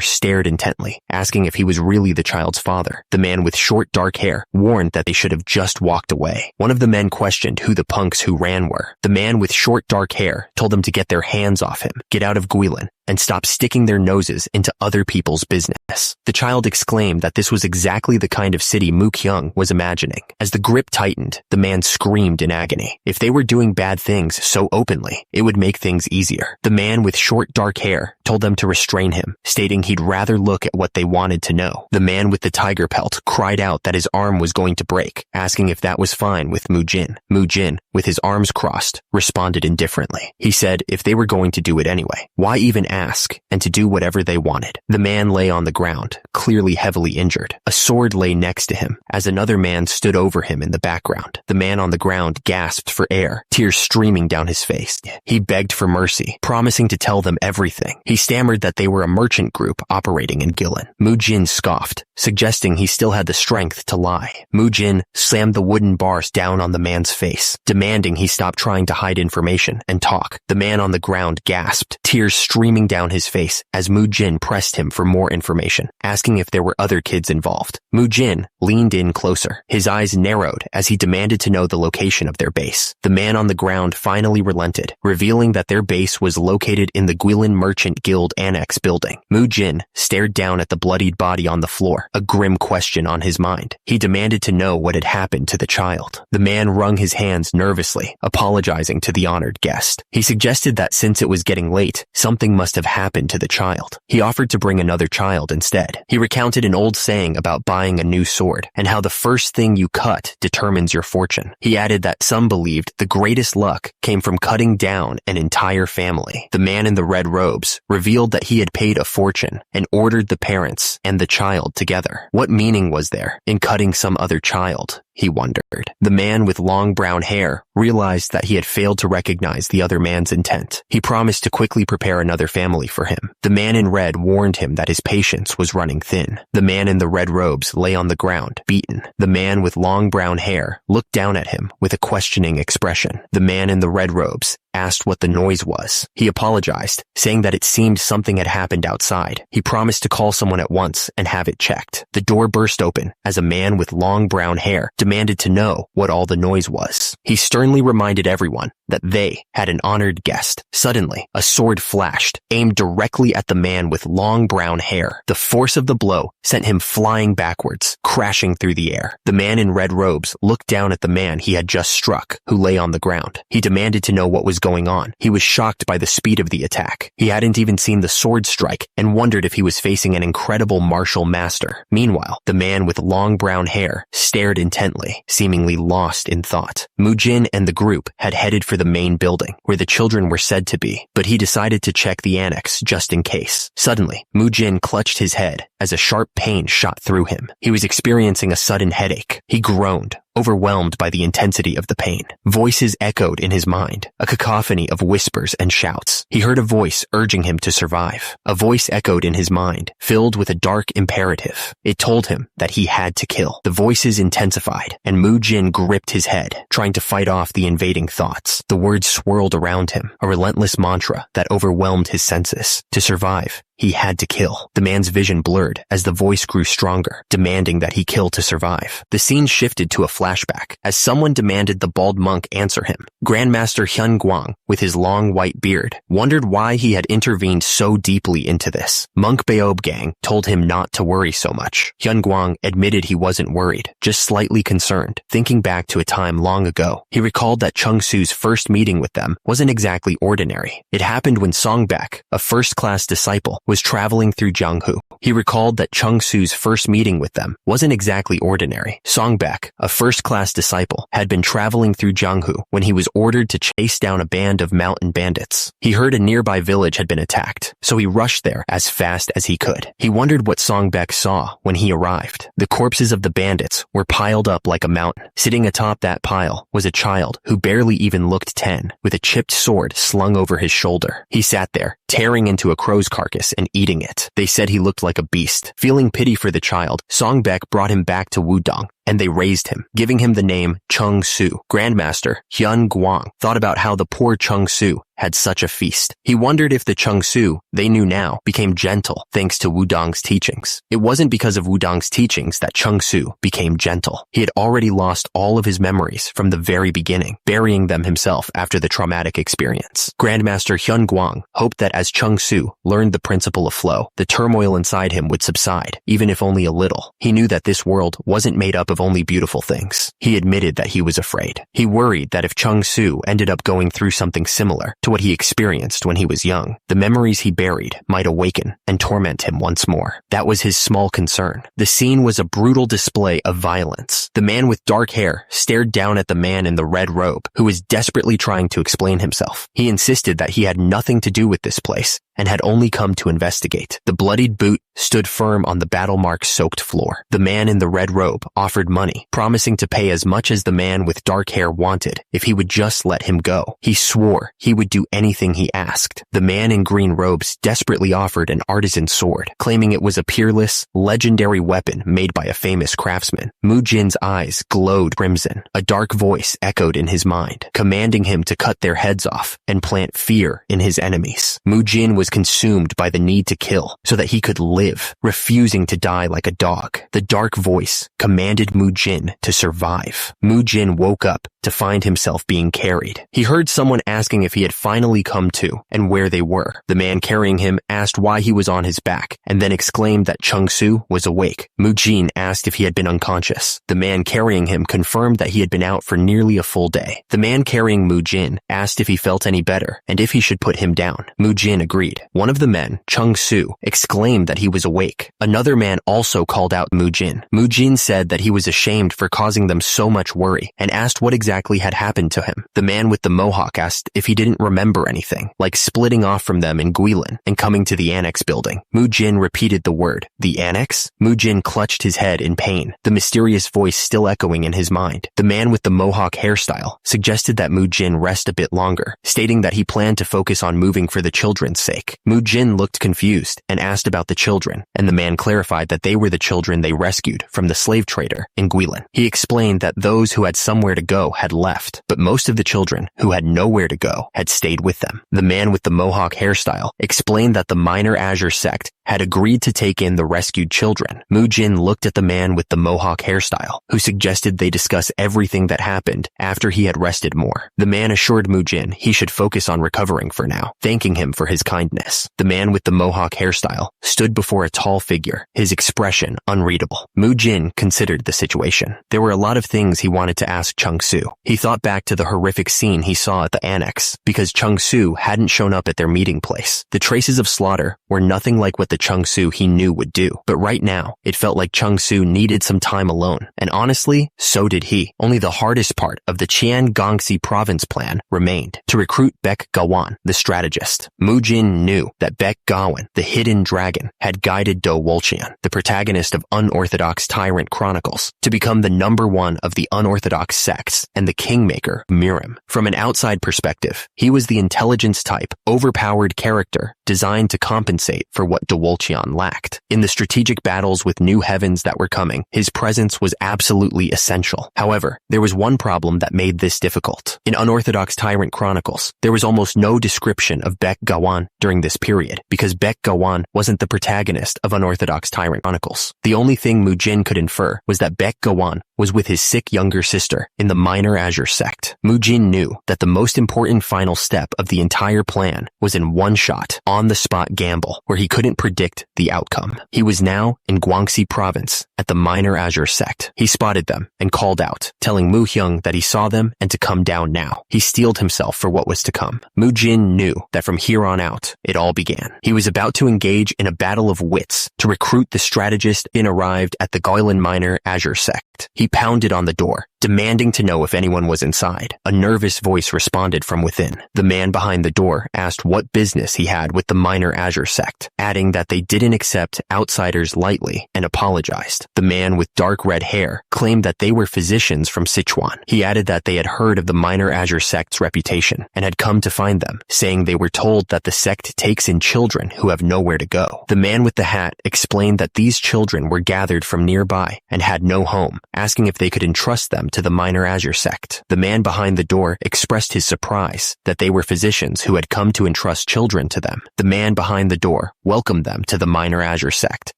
stared intently, asking if he was really the child's father. The man with short dark hair warned that they should have just walked away. One of the men questioned who the punks who ran were. The man with short dark hair told them to get their hands off him, get out of Guilin, and stop sticking their noses into other people's business. The child exclaimed that this was exactly the kind of city Mukyung was imagining. As the grip tightened, the man screamed in agony. If they were doing bad things so openly, it would make things easier. The man with short dark hair told them to restrain him, stating he'd rather look at what they wanted to know. The man with the tiger pelt cried out that his arm was going to break, asking if that was fine with Mujin. Mujin, with his arms crossed, responded indifferently. He said if they were going to do it anyway, why even ask, and to do whatever they wanted. The man lay on the ground, clearly heavily injured. A sword lay next to him, as another man stood over him in the background. The man on the ground gasped for air, tears streaming down his face. He begged for mercy, promising to tell them everything. He stammered that they were a merchant group operating in Guilin. Mujin scoffed, suggesting he still had the strength to lie. Mujin slammed the wooden bars down on the man's face, demanding he stop trying to hide information and talk. The man on the ground gasped, tears streaming down his face as Mujin pressed him for more information, asking if there were other kids involved. Mujin leaned in closer. His eyes narrowed as he demanded to know the location of their base. The man on the ground finally relented, revealing that their base was located in the Guilin Merchant Guild Annex building. Mujin stared down at the bloodied body on the floor, a grim question on his mind. He demanded to know what had happened to the child. The man wrung his hands nervously, apologizing to the honored guest. He suggested that since it was getting late, something must have happened to the child. He offered to bring another child instead. He recounted an old saying about buying a new sword and how the first thing you cut determines your fortune. He added that some believed the greatest luck came from cutting down an entire family. The man in the red robes revealed that he had paid a fortune and ordered the parents and the child together. What meaning was there in cutting some other child? He wondered. The man with long brown hair realized that he had failed to recognize the other man's intent. He promised to quickly prepare another family for him. The man in red warned him that his patience was running thin. The man in the red robes lay on the ground, beaten. The man with long brown hair looked down at him with a questioning expression. The man in the red robes asked what the noise was. He apologized, saying that it seemed something had happened outside. He promised to call someone at once and have it checked. The door burst open as a man with long brown hair demanded to know what all the noise was. He sternly reminded everyone that they had an honored guest. Suddenly, a sword flashed, aimed directly at the man with long brown hair. The force of the blow sent him flying backwards, crashing through the air. The man in red robes looked down at the man he had just struck, who lay on the ground. He demanded to know what was going on. He was shocked by the speed of the attack. He hadn't even seen the sword strike and wondered if he was facing an incredible martial master. Meanwhile, the man with long brown hair stared intently, seemingly lost in thought. Mujin and the group had headed for the main building, where the children were said to be, but he decided to check the annex just in case. Suddenly, Mujin clutched his head as a sharp pain shot through him. He was experiencing a sudden headache. He groaned, overwhelmed by the intensity of the pain. Voices echoed in his mind, a cacophony of whispers and shouts. He heard a voice urging him to survive. A voice echoed in his mind, filled with a dark imperative. It told him that he had to kill. The voices intensified, and Mujin gripped his head, trying to fight off the invading thoughts. The words swirled around him, a relentless mantra that overwhelmed his senses. To survive, he had to kill. The man's vision blurred as the voice grew stronger, demanding that he kill to survive. The scene shifted to a flashback as someone demanded the bald monk answer him. Grandmaster Hyun Guang, with his long white beard, wondered why he had intervened so deeply into this. Monk Beob Gang told him not to worry so much. Hyun Guang admitted he wasn't worried, just slightly concerned. Thinking back to a time long ago, he recalled that Chung Su's first meeting with them wasn't exactly ordinary. It happened when Songbak, a first-class disciple, was traveling through Jianghu. He recalled that Chung Su's first meeting with them wasn't exactly ordinary. Songbak, a first-class disciple, had been traveling through Jianghu when he was ordered to chase down a band of mountain bandits. He heard a nearby village had been attacked, so he rushed there as fast as he could. He wondered what Songbak saw when he arrived. The corpses of the bandits were piled up like a mountain. Sitting atop that pile was a child who barely even looked 10, with a chipped sword slung over his shoulder. He sat there, tearing into a crow's carcass and eating it. They said he looked like a beast. Feeling pity for the child, Songbak brought him back to Wudong, and they raised him, giving him the name Chung Su. Grandmaster Hyun Guang thought about how the poor Chung Su had such a feast. He wondered if the Chung Su they knew now became gentle thanks to Wudong's teachings. It wasn't because of Wudong's teachings that Chung Su became gentle. He had already lost all of his memories from the very beginning, burying them himself after the traumatic experience. Grandmaster Hyun Guang hoped that as Chung Su learned the principle of flow, the turmoil inside him would subside, even if only a little. He knew that this world wasn't made up of only beautiful things. He admitted that he was afraid. He worried that if Chung Su ended up going through something similar to what he experienced when he was young, the memories he buried might awaken and torment him once more. That was his small concern. The scene was a brutal display of violence. The man with dark hair stared down at the man in the red robe, who was desperately trying to explain himself. He insisted that he had nothing to do with this place and had only come to investigate. The bloodied boot stood firm on the battle mark-soaked floor. The man in the red robe offered money, promising to pay as much as the man with dark hair wanted if he would just let him go. He swore he would do anything he asked. The man in green robes desperately offered an artisan sword, claiming it was a peerless, legendary weapon made by a famous craftsman. Mujin's eyes glowed crimson. A dark voice echoed in his mind, commanding him to cut their heads off and plant fear in his enemies. Mujin was consumed by the need to kill so that he could live, refusing to die like a dog. The dark voice commanded Mujin to survive. Mujin woke up to find himself being carried. He heard someone asking if he had finally come to and where they were. The man carrying him asked why he was on his back and then exclaimed that Chung Su was awake. Mujin asked if he had been unconscious. The man carrying him confirmed that he had been out for nearly a full day. The man carrying Mujin asked if he felt any better and if he should put him down. Mujin agreed. One of the men, Chung Su, exclaimed that he was awake. Another man also called out Mujin. Mujin said that he was ashamed for causing them so much worry and asked what exactly had happened to him. The man with the mohawk asked if he didn't remember anything, like splitting off from them in Guilin and coming to the annex building. Mujin repeated the word, the annex? Mujin clutched his head in pain, the mysterious voice still echoing in his mind. The man with the mohawk hairstyle suggested that Mujin rest a bit longer, stating that he planned to focus on moving for the children's sake. Mujin looked confused and asked about the children, and the man clarified that they were the children they rescued from the slave trader in Guilin. He explained that those who had somewhere to go had left, but most of the children who had nowhere to go had stayed with them. The man with the mohawk hairstyle explained that the minor Azure sect had agreed to take in the rescued children. Mujin looked at the man with the mohawk hairstyle, who suggested they discuss everything that happened after he had rested more. The man assured Mujin he should focus on recovering for now, thanking him for his kindness. The man with the mohawk hairstyle stood before a tall figure, his expression unreadable. Mujin considered the situation. There were a lot of things he wanted to ask Chung Su. He thought back to the horrific scene he saw at the annex, because Chung Su hadn't shown up at their meeting place. The traces of slaughter were nothing like what the the Chung-soo he knew would do. But right now, it felt like Chung-soo needed some time alone. And honestly, so did he. Only the hardest part of the Cheongangsi province plan remained, to recruit Baek Gawon, the strategist. Mujin knew that Baek Gawon, the hidden dragon, had guided Do Wolcheon, the protagonist of Unorthodox Tyrant Chronicles, to become the #1 of the unorthodox sects and the kingmaker, Mirim. From an outside perspective, he was the intelligence-type, overpowered character designed to compensate for what Do Wolcheon lacked. In the strategic battles with new heavens that were coming, his presence was absolutely essential. However, there was one problem that made this difficult. In Unorthodox Tyrant Chronicles, there was almost no description of Baek Gawon during this period, because Baek Gawon wasn't the protagonist of Unorthodox Tyrant Chronicles. The only thing Mujin could infer was that Baek Gawon was with his sick younger sister in the Minor Azure sect. Mujin knew that the most important final step of the entire plan was in one shot, on-the-spot gamble, where he couldn't predict the outcome. He was now in Gwanggsi province at the Minor Azure sect. He spotted them and called out, telling Mu Hyung that he saw them and to come down now. He steeled himself for what was to come. Mujin knew that from here on out, it all began. He was about to engage in a battle of wits to recruit the strategist and arrived at the Goylan Minor Azure sect. He pounded on the door, demanding to know if anyone was inside. A nervous voice responded from within. The man behind the door asked what business he had with the Minor Azure sect, adding that they didn't accept outsiders lightly and apologized. The man with dark red hair claimed that they were physicians from Sichuan. He added that they had heard of the Minor Azure sect's reputation and had come to find them, saying they were told that the sect takes in children who have nowhere to go. The man with the hat explained that these children were gathered from nearby and had no home, asking if they could entrust them to the Minor Azure sect. The man behind the door expressed his surprise that they were physicians who had come to entrust children to them. The man behind the door welcomed them to the Minor Azure sect,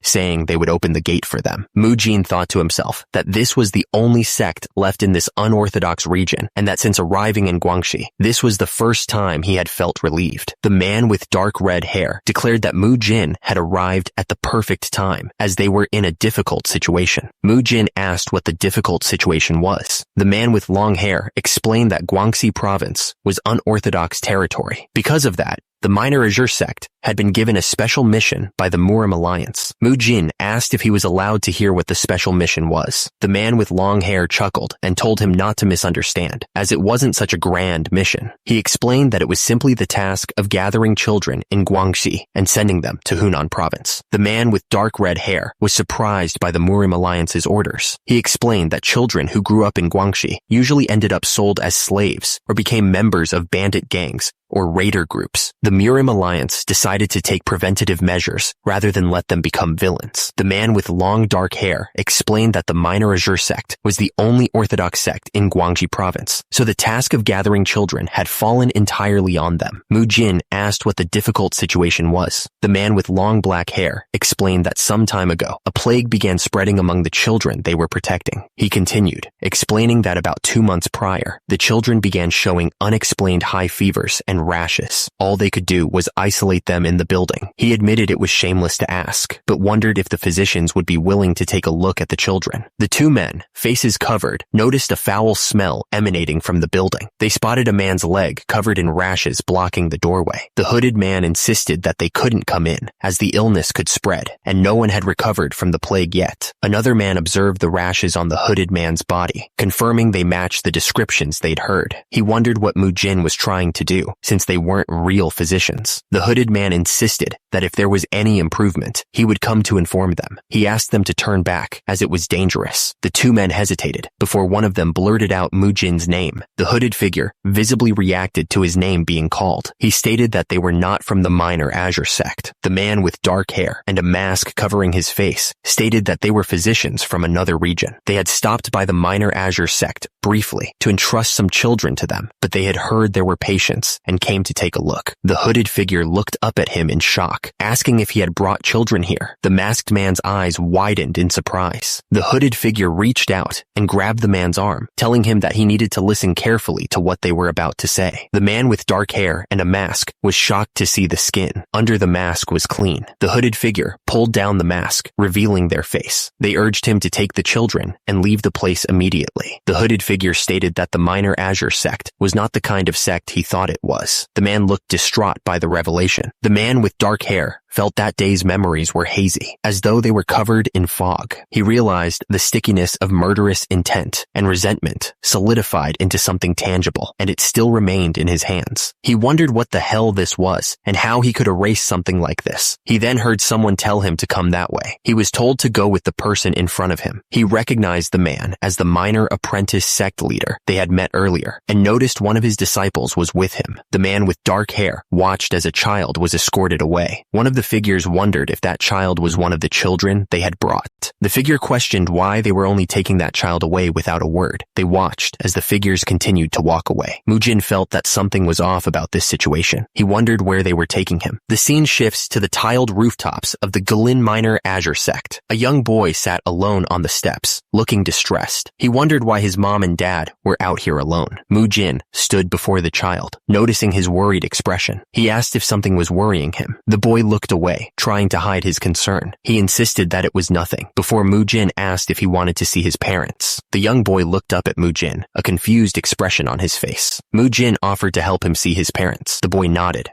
saying they would open the gate for them. Mujin thought to himself that this was the only sect left in this unorthodox region, and that since arriving in Guangxi, this was the first time he had felt relieved. The man with dark red hair declared that Mujin had arrived at the perfect time, as they were in a difficult situation. Mujin asked what the difficult situation was. The man with long hair explained that Guangxi province was unorthodox territory. Because of that, the Minor Azure sect had been given a special mission by the Murim Alliance. Mujin asked if he was allowed to hear what the special mission was. The man with long hair chuckled and told him not to misunderstand, as it wasn't such a grand mission. He explained that it was simply the task of gathering children in Guangxi and sending them to Hunan province. The man with dark red hair was surprised by the Murim Alliance's orders. He explained that children who grew up in Guangxi usually ended up sold as slaves or became members of bandit gangs or raider groups. The Murim Alliance decided to take preventative measures rather than let them become villains. The man with long dark hair explained that the Minor Azure sect was the only orthodox sect in Guangxi province, so the task of gathering children had fallen entirely on them. Mujin asked what the difficult situation was. The man with long black hair explained that some time ago, a plague began spreading among the children they were protecting. He continued, explaining that about 2 months prior, the children began showing unexplained high fevers and rashes. All they could do was isolate them in the building. He admitted it was shameless to ask, but wondered if the physicians would be willing to take a look at the children. The two men, faces covered, noticed a foul smell emanating from the building. They spotted a man's leg covered in rashes blocking the doorway. The hooded man insisted that they couldn't come in, as the illness could spread, and no one had recovered from the plague yet. Another man observed the rashes on the hooded man's body, confirming they matched the descriptions they'd heard. He wondered what Mujin was trying to do, since they weren't real physicians. The hooded man insisted that if there was any improvement, he would come to inform them. He asked them to turn back, as it was dangerous. The two men hesitated, before one of them blurted out Mujin's name. The hooded figure visibly reacted to his name being called. He stated that they were not from the Minor Azure sect. The man with dark hair and a mask covering his face stated that they were physicians from another region. They had stopped by the Minor Azure sect briefly to entrust some children to them, but they had heard there were patients and came to take a look. The hooded figure looked up at him in shock, asking if he had brought children here. The masked man's eyes widened in surprise. The hooded figure reached out and grabbed the man's arm, telling him that he needed to listen carefully to what they were about to say. The man with dark hair and a mask was shocked to see the skin under the mask was clean. The hooded figure pulled down the mask, revealing their face. They urged him to take the children and leave the place immediately. The hooded figure stated that the Minor Azure sect was not the kind of sect he thought it was. The man looked distraught by the revelation. The man with dark hair felt that day's memories were hazy, as though they were covered in fog. He realized the stickiness of murderous intent and resentment solidified into something tangible, and it still remained in his hands. He wondered what the hell this was, and how he could erase something like this. He then heard someone tell him to come that way. He was told to go with the person in front of him. He recognized the man as the minor apprentice sect leader they had met earlier, and noticed one of his disciples was with him. The man with dark hair watched as a child was escorted away. One of the figures wondered if that child was one of the children they had brought. The figure questioned why they were only taking that child away without a word. They watched as the figures continued to walk away. Mujin felt that something was off about this situation. He wondered where they were taking him. The scene shifts to the tiled rooftops of the Gulin Minor Azure sect. A young boy sat alone on the steps, looking distressed. He wondered why his mom and dad were out here alone. Mujin stood before the child, noticing his worried expression. He asked if something was worrying him. The boy looked away, trying to hide his concern. He insisted that it was nothing, before Mujin asked if he wanted to see his parents. The young boy looked up at Mujin, a confused expression on his face. Mujin offered to help him see his parents. The boy nodded,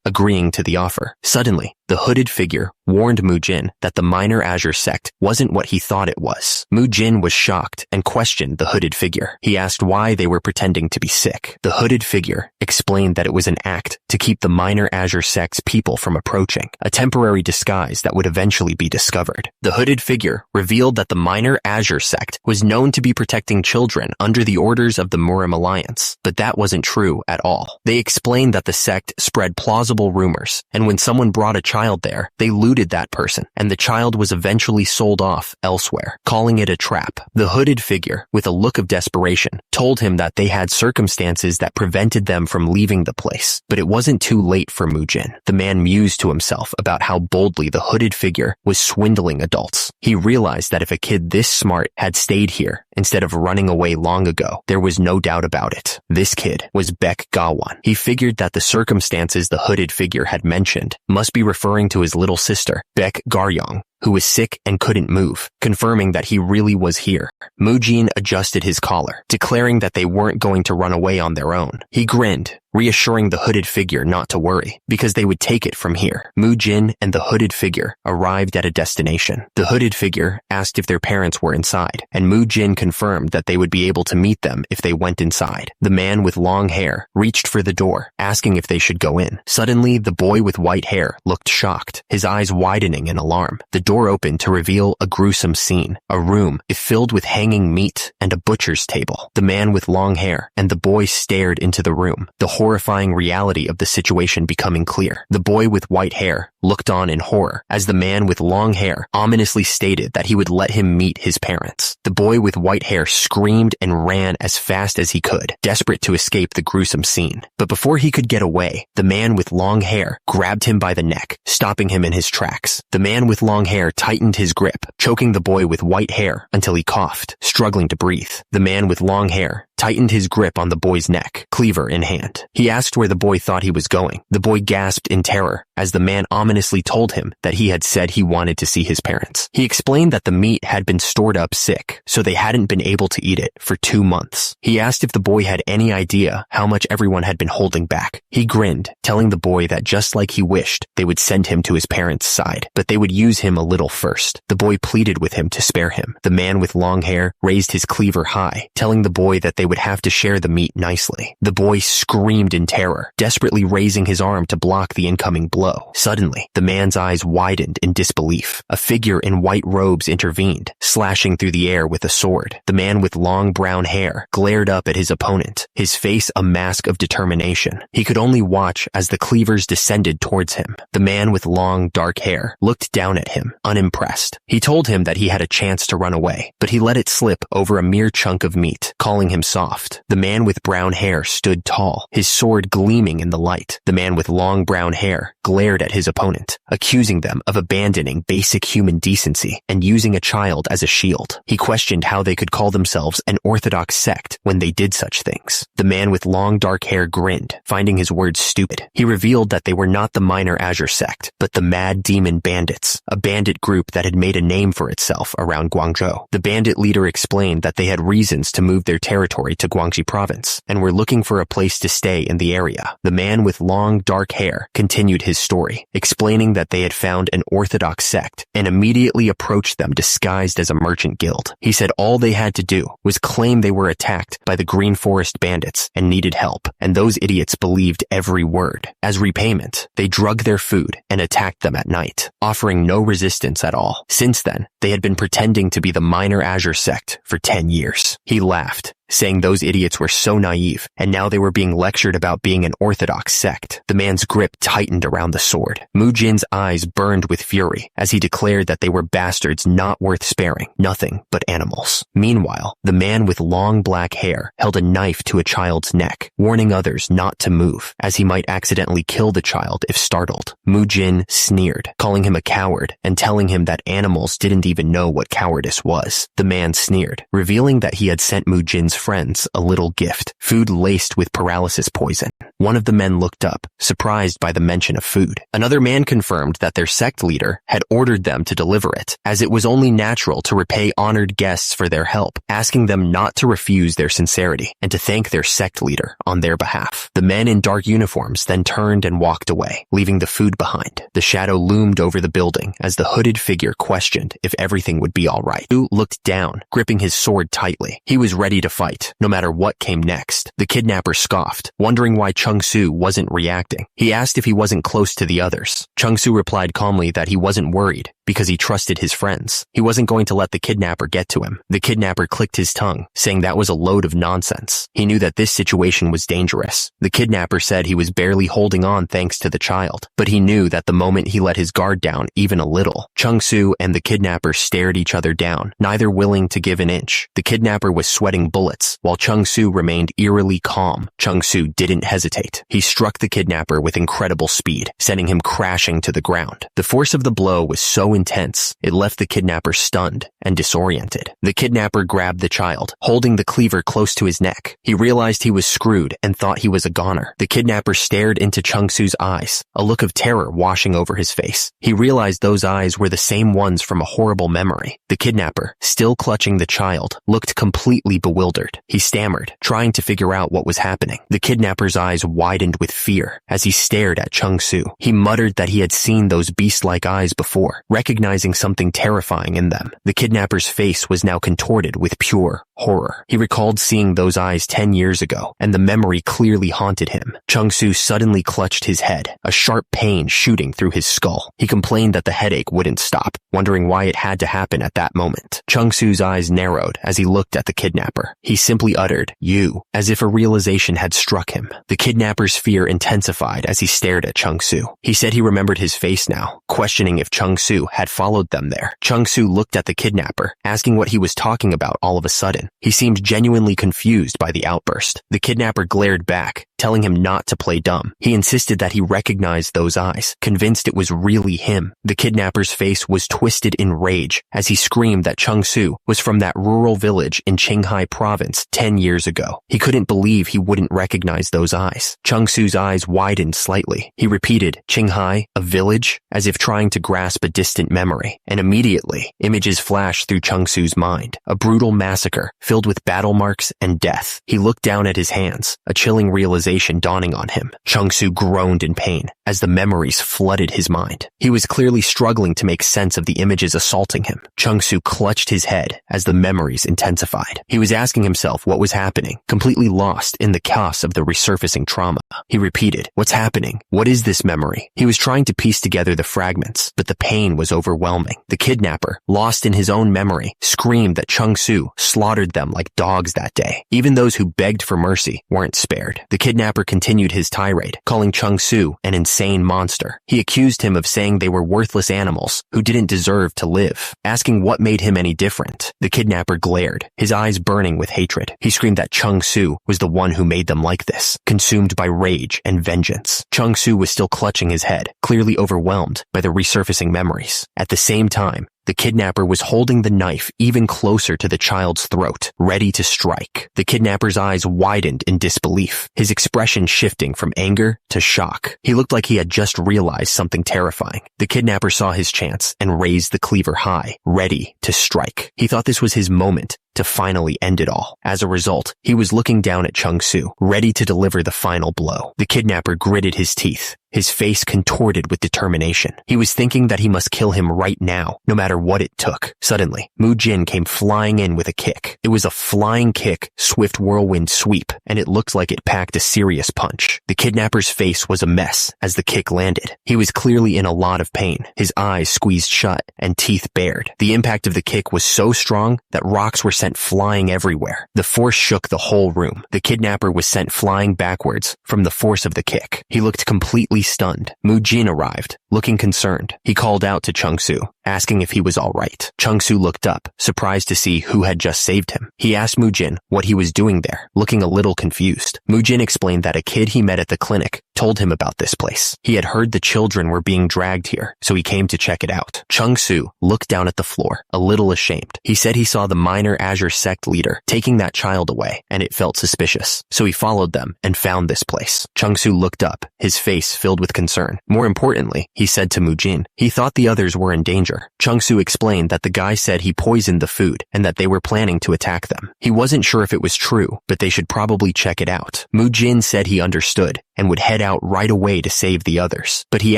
agreeing to the offer. Suddenly, the hooded figure warned Mujin that the Minor Azure sect wasn't what he thought it was. Mujin was shocked and questioned the hooded figure. He asked why they were pretending to be sick. The hooded figure explained that it was an act to keep the Minor Azure sect's people from approaching, a temporary disguise that would eventually be discovered. The hooded figure revealed that the Minor Azure sect was known to be protecting children under the orders of the Murim Alliance, but that wasn't true at all. They explained that the sect spread plausible rumors, and when someone brought a child there, they looted that person, and the child was eventually sold off elsewhere, calling it a trap. The hooded figure, with a look of desperation, told him that they had circumstances that prevented them from leaving the place, but it wasn't too late for Mujin. The man mused to himself about how boldly the hooded figure was swindling adults. He realized that if a kid this smart had stayed here instead of running away long ago, there was no doubt about it. This kid was Baek Gawan. He figured that the circumstances the hooded figure had mentioned must be referring to his little sister, Baek Garyong, who was sick and couldn't move, confirming that he really was here. Mujin adjusted his collar, declaring that they weren't going to run away on their own. He grinned, reassuring the hooded figure not to worry, because they would take it from here. Mujin and the hooded figure arrived at a destination. The hooded figure asked if their parents were inside, and Mujin confirmed that they would be able to meet them if they went inside. The man with long hair reached for the door, asking if they should go in. Suddenly, the boy with white hair looked shocked, his eyes widening in alarm. The door opened to reveal a gruesome scene, a room filled with hanging meat and a butcher's table. The man with long hair and the boy stared into the room, the horrifying reality of the situation becoming clear. The boy with white hair looked on in horror as the man with long hair ominously stated that he would let him meet his parents. The boy with white hair screamed and ran as fast as he could, desperate to escape the gruesome scene. But before he could get away, the man with long hair grabbed him by the neck, stopping him in his tracks. The man with long hair tightened his grip, choking the boy with white hair until he coughed, struggling to breathe. The man with long hair tightened his grip on the boy's neck, cleaver in hand. He asked where the boy thought he was going. The boy gasped in terror as the man ominously told him that he had said he wanted to see his parents. He explained that the meat had been stored up sick, so they hadn't been able to eat it for 2 months. He asked if the boy had any idea how much everyone had been holding back. He grinned, telling the boy that just like he wished, they would send him to his parents' side, but they would use him a little first. The boy pleaded with him to spare him. The man with long hair raised his cleaver high, telling the boy that they would have to share the meat nicely. The boy screamed in terror, desperately raising his arm to block the incoming blow. Suddenly, the man's eyes widened in disbelief. A figure in white robes intervened, slashing through the air with a sword. The man with long brown hair glared up at his opponent, his face a mask of determination. He could only watch as the cleavers descended towards him. The man with long, dark hair looked down at him, unimpressed. He told him that he had a chance to run away, but he let it slip over a mere chunk of meat, calling him soft. The man with brown hair stood tall, his sword gleaming in the light. The man with long brown hair glared at his opponent, accusing them of abandoning basic human decency and using a child as a shield. He questioned how they could call themselves an orthodox sect when they did such things. The man with long dark hair grinned, finding his words stupid. He revealed that they were not the Minor Azure sect, but the Mad Demon Bandits, a bandit group that had made a name for itself around Guangzhou. The bandit leader explained that they had reasons to move their territory territory to Guangxi province and were looking for a place to stay in the area. The man with long, dark hair continued his story, explaining that they had found an orthodox sect and immediately approached them disguised as a merchant guild. He said all they had to do was claim they were attacked by the Green Forest bandits and needed help, and those idiots believed every word. As repayment, they drug their food and attacked them at night, offering no resistance at all. Since then, they had been pretending to be the Minor Azure sect for 10 years. He laughed, saying those idiots were so naive, and now they were being lectured about being an orthodox sect. The man's grip tightened around the sword. Mujin's eyes burned with fury as he declared that they were bastards not worth sparing, nothing but animals. Meanwhile, the man with long black hair held a knife to a child's neck, warning others not to move, as he might accidentally kill the child if startled. Mujin sneered, calling him a coward and telling him that animals didn't even know what cowardice was. The man sneered, revealing that he had sent Mujin's friends a little gift, food laced with paralysis poison. One of the men looked up, surprised by the mention of food. Another man confirmed that their sect leader had ordered them to deliver it, as it was only natural to repay honored guests for their help, asking them not to refuse their sincerity and to thank their sect leader on their behalf. The men in dark uniforms then turned and walked away, leaving the food behind. The shadow loomed over the building as the hooded figure questioned if everything would be all right. Yu looked down, gripping his sword tightly. He was ready to fight, no matter what came next. The kidnapper scoffed, wondering why Chungsu wasn't reacting. He asked if he wasn't close to the others. Chungsu replied calmly that he wasn't worried because he trusted his friends. He wasn't going to let the kidnapper get to him. The kidnapper clicked his tongue, saying that was a load of nonsense. He knew that this situation was dangerous. The kidnapper said he was barely holding on thanks to the child, but he knew that the moment he let his guard down even a little, Chungsu and the kidnapper stared each other down, neither willing to give an inch. The kidnapper was sweating bullets, while Chungsu remained eerily calm. Chungsu didn't hesitate. He struck the kidnapper with incredible speed, sending him crashing to the ground. The force of the blow was so intense, it left the kidnapper stunned and disoriented. The kidnapper grabbed the child, holding the cleaver close to his neck. He realized he was screwed and thought he was a goner. The kidnapper stared into Chungsu's eyes, a look of terror washing over his face. He realized those eyes were the same ones from a horrible memory. The kidnapper, still clutching the child, looked completely bewildered. He stammered, trying to figure out what was happening. The kidnapper's eyes widened with fear as he stared at Chungsu. He muttered that he had seen those beast-like eyes before, recognizing something terrifying in them. The kidnapper's face was now contorted with pure horror. He recalled seeing those eyes 10 years ago, and the memory clearly haunted him. Chungsu suddenly clutched his head, a sharp pain shooting through his skull. He complained that the headache wouldn't stop, wondering why it had to happen at that moment. Chungsu's eyes narrowed as he looked at the kidnapper. He simply uttered, "You," as if a realization had struck him. The kidnapper's fear intensified as he stared at Chungsu. He said he remembered his face now, questioning if Chungsu had followed them there. Chungsu looked at the kidnapper, asking what he was talking about all of a sudden. He seemed genuinely confused by the outburst. The kidnapper glared back, telling him not to play dumb. He insisted that he recognized those eyes, convinced it was really him. The kidnapper's face was twisted in rage as he screamed that Chungsu was from that rural village in Qinghai province 10 years ago. He couldn't believe he wouldn't recognize those eyes. Chungsu's eyes widened slightly. He repeated, "Qinghai, a village?" as if trying to grasp a distant memory. And immediately, images flashed through Chungsu's mind. A brutal massacre filled with battle marks and death. He looked down at his hands, a chilling realization dawning on him. Chungsu groaned in pain as the memories flooded his mind. He was clearly struggling to make sense of the images assaulting him. Chungsu clutched his head as the memories intensified. He was asking himself what was happening, completely lost in the chaos of the resurfacing trauma. He repeated, "What's happening? What is this memory?" He was trying to piece together the fragments, but the pain was overwhelming. The kidnapper, lost in his own memory, screamed that Chungsu slaughtered them like dogs that day. Even those who begged for mercy weren't spared. The kidnapper continued his tirade, calling Chungsu an insane monster. He accused him of saying they were worthless animals who didn't deserve to live, asking what made him any different. The kidnapper glared, his eyes burning with hatred. He screamed that Chungsu was the one who made them like this, consumed by rage and vengeance. Chungsu was still clutching his head, clearly overwhelmed by the resurfacing memories. At the same time, the kidnapper was holding the knife even closer to the child's throat, ready to strike. The kidnapper's eyes widened in disbelief, his expression shifting from anger to shock. He looked like he had just realized something terrifying. The kidnapper saw his chance and raised the cleaver high, ready to strike. He thought this was his moment to finally end it all. As a result, he was looking down at Chung-Soo, ready to deliver the final blow. The kidnapper gritted his teeth, his face contorted with determination. He was thinking that he must kill him right now, no matter what it took. Suddenly, Mujin came flying in with a kick. It was a flying kick, swift whirlwind sweep, and it looked like it packed a serious punch. The kidnapper's face was a mess as the kick landed. He was clearly in a lot of pain, his eyes squeezed shut and teeth bared. The impact of the kick was so strong that rocks were sent flying everywhere. The force shook the whole room. The kidnapper was sent flying backwards from the force of the kick. He looked completely stunned. Mujin arrived, looking concerned. He called out to Chung-Soo, asking if he was all right. Chung-Soo looked up, surprised to see who had just saved him. He asked Mujin what he was doing there, looking a little confused. Mujin explained that a kid he met at the clinic told him about this place. He had heard the children were being dragged here, so he came to check it out. Chung-Soo looked down at the floor, a little ashamed. He said he saw the minor Azure sect leader taking that child away, and it felt suspicious. So he followed them and found this place. Chung-Soo looked up, his face filled with concern. More importantly, he said to Mujin, he thought the others were in danger. Chung-Soo explained that the guy said he poisoned the food and that they were planning to attack them. He wasn't sure if it was true, but they should probably check it out. Mujin said he understood and would head out right away to save the others. But he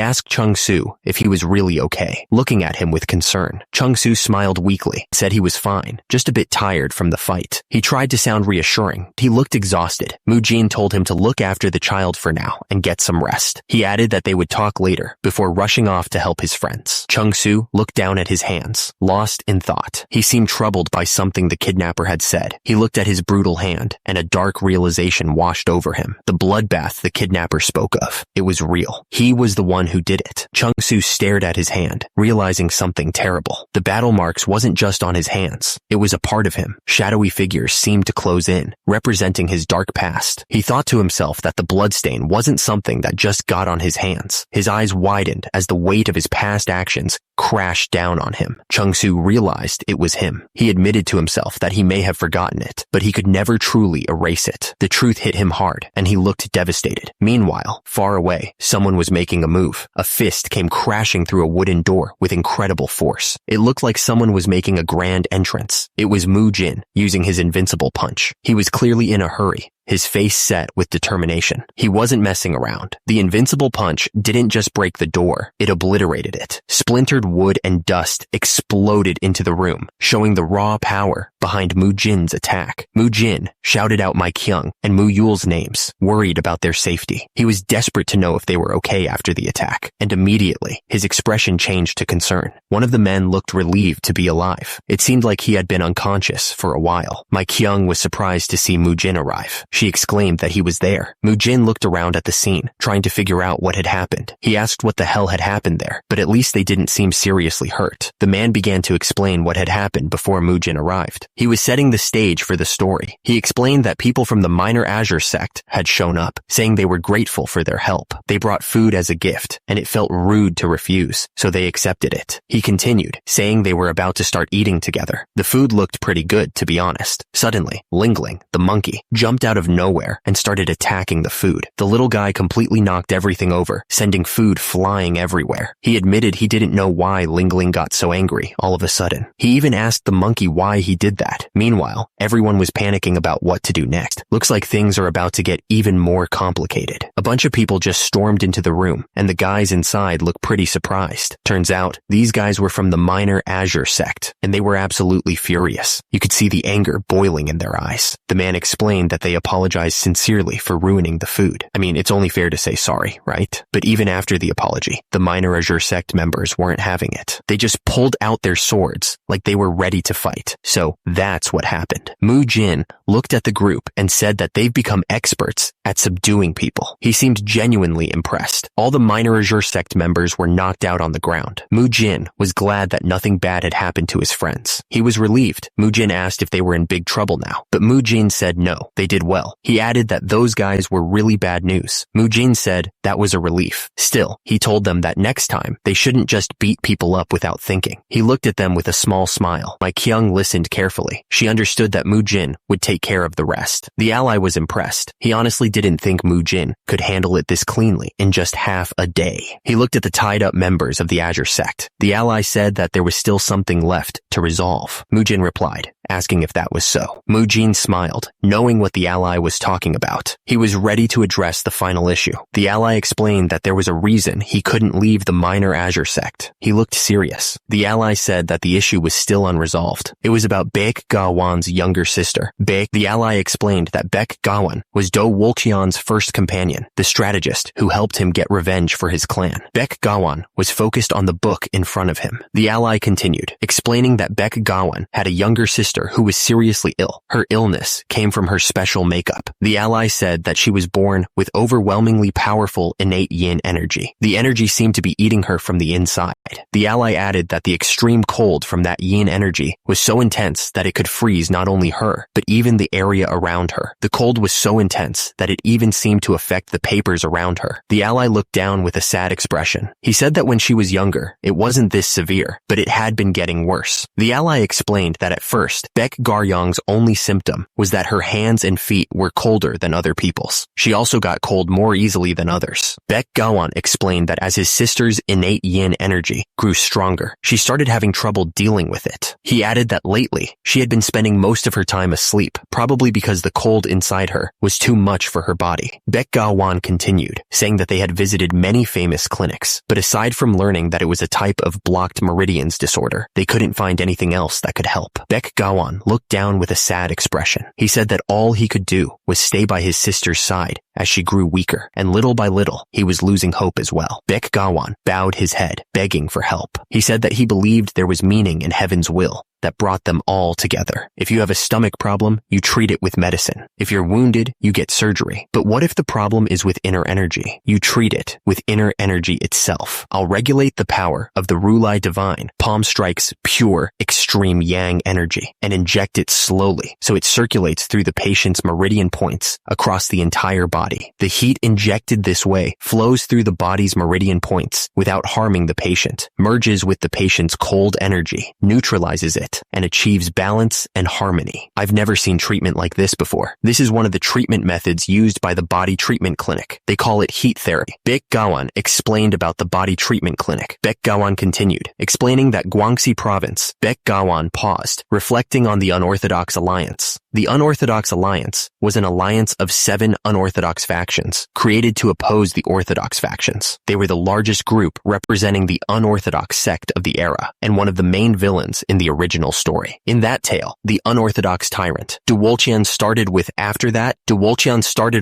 asked Chung-Soo if he was really okay, looking at him with concern. Chung-Soo smiled weakly, said he was fine, just a bit tired from the fight. He tried to sound reassuring. He looked exhausted. Mujin told him to look after the child for now and get some rest. He added that they would talk later before rushing off to help his friends. Chung-Soo looked down at his hands, lost in thought. He seemed troubled by something the kidnapper had said. He looked at his brutal hand, and a dark realization washed over him. The bloodbath the kidnapper spoke of. It was real. He was the one who did it. Chung-Soo stared at his hand, realizing something terrible. The battle marks wasn't just on his hands. It was a part of him. Shadowy figures seemed to close in, representing his dark past. He thought to himself that the bloodstain wasn't something that just got on his hands. His eyes widened as the weight of his past actions crashed down on him. Chung-Soo realized it was him. He admitted to himself that he may have forgotten it, but he could never truly erase it. The truth hit him hard, and he looked devastated. Meanwhile, far away, someone was making a move. A fist came crashing through a wooden door with incredible force. It looked like someone was making a grand entrance. It was Mujin, using his invincible punch. He was clearly in a hurry, his face set with determination. He wasn't messing around. The invincible punch didn't just break the door, it obliterated it. Splintered wood and dust exploded into the room, showing the raw power behind Mujin's attack. Mujin shouted out Mike Kyung and Mu Yul's names, worried about their safety. He was desperate to know if they were okay after the attack, and immediately, his expression changed to concern. One of the men looked relieved to be alive. It seemed like he had been unconscious for a while. Mike Kyung was surprised to see Mujin arrive. She exclaimed that he was there. Mujin looked around at the scene, trying to figure out what had happened. He asked what the hell had happened there, but at least they didn't seem seriously hurt. The man began to explain what had happened before Mujin arrived. He was setting the stage for the story. He explained that people from the minor Azure sect had shown up, saying they were grateful for their help. They brought food as a gift, and it felt rude to refuse, so they accepted it. He continued, saying they were about to start eating together. The food looked pretty good, to be honest. Suddenly, Lingling, the monkey, jumped out of nowhere and started attacking the food. The little guy completely knocked everything over, sending food flying everywhere. He admitted he didn't know why Lingling got so angry all of a sudden. He even asked the monkey why he did that. Meanwhile, everyone was panicking about what to do next. Looks like things are about to get even more complicated. A bunch of people just stormed into the room, and the guys inside looked pretty surprised. Turns out, these guys were from the minor Azure sect, and they were absolutely furious. You could see the anger boiling in their eyes. The man explained that they apologized sincerely for ruining the food. I mean, it's only fair to say sorry, right? But even after the apology, the minor Azure sect members weren't having it. They just pulled out their swords like they were ready to fight. So that's what happened. Mujin looked at the group and said that they've become experts at subduing people. He seemed genuinely impressed. All the minor Azure sect members were knocked out on the ground. Mujin was glad that nothing bad had happened to his friends. He was relieved. Mujin asked if they were in big trouble now, but Mujin said no, they did well. He added that those guys were really bad news. Mujin said that was a relief. Still, he told them that next time, they shouldn't just beat people up without thinking. He looked at them with a small smile. Mike Kyung listened carefully. She understood that Mujin would take care of the rest. The ally was impressed. He honestly didn't think Mujin could handle it this cleanly in just half a day. He looked at the tied-up members of the Azure sect. The ally said that there was still something left to resolve. Mujin replied, asking if that was so. Mujin smiled, knowing what the ally was talking about. He was ready to address the final issue. The ally explained that there was a reason he couldn't leave the minor Azure sect. He looked serious. The ally said that the issue was still unresolved. It was about Baek Gawan's younger sister. The ally explained that Baek Gawan was Do Wolcheon's first companion, the strategist who helped him get revenge for his clan. Baek Gawan was focused on the book in front of him. The ally continued, explaining that Baek Gawan had a younger sister who was seriously ill. Her illness came from her special makeup. The ally said that she was born with overwhelmingly powerful innate yin energy. The energy seemed to be eating her from the inside. The ally added that the extreme cold from that yin energy was so intense that it could freeze not only her, but even the area around her. The cold was so intense that it even seemed to affect the papers around her. The ally looked down with a sad expression. He said that when she was younger, it wasn't this severe, but it had been getting worse. The ally explained that at first, Baek Garyong's only symptom was that her hands and feet were colder than other people's. She also got cold more easily than others. Baek Gawan explained that as his sister's innate yin energy grew stronger, she started having trouble dealing with it. He added that lately, she had been spending most of her time asleep, probably because the cold inside her was too much for her body. Baek Gawan continued, saying that they had visited many famous clinics, but aside from learning that it was a type of blocked meridians disorder, they couldn't find anything else that could help. Baek Gawan looked down with a sad expression. He said that all he could do was stay by his sister's side as she grew weaker, and little by little, he was losing hope as well. Baek Gawan bowed his head, begging for help. He said that he believed there was meaning in heaven's will that brought them all together. If you have a stomach problem, you treat it with medicine. If you're wounded, you get surgery. But what if the problem is with inner energy? You treat it with inner energy itself. I'll regulate the power of the Rulai Divine, palm strikes pure, extreme yang energy, and inject it slowly so it circulates through the patient's meridian points across the entire body. The heat injected this way flows through the body's meridian points without harming the patient, merges with the patient's cold energy, neutralizes it, and achieves balance and harmony. I've never seen treatment like this before. This is one of the treatment methods used by the body treatment clinic. They call it heat therapy. Baek Gawan explained about the body treatment clinic. Baek Gawan continued, explaining that Guangxi province. Baek Gawan paused, reflecting on the unorthodox alliance. The unorthodox alliance was an alliance of 7 unorthodox factions, created to oppose the orthodox factions. They were the largest group representing the unorthodox sect of the era, and one of the main villains in the original story. In that tale, the unorthodox tyrant, Du Wolcheon started a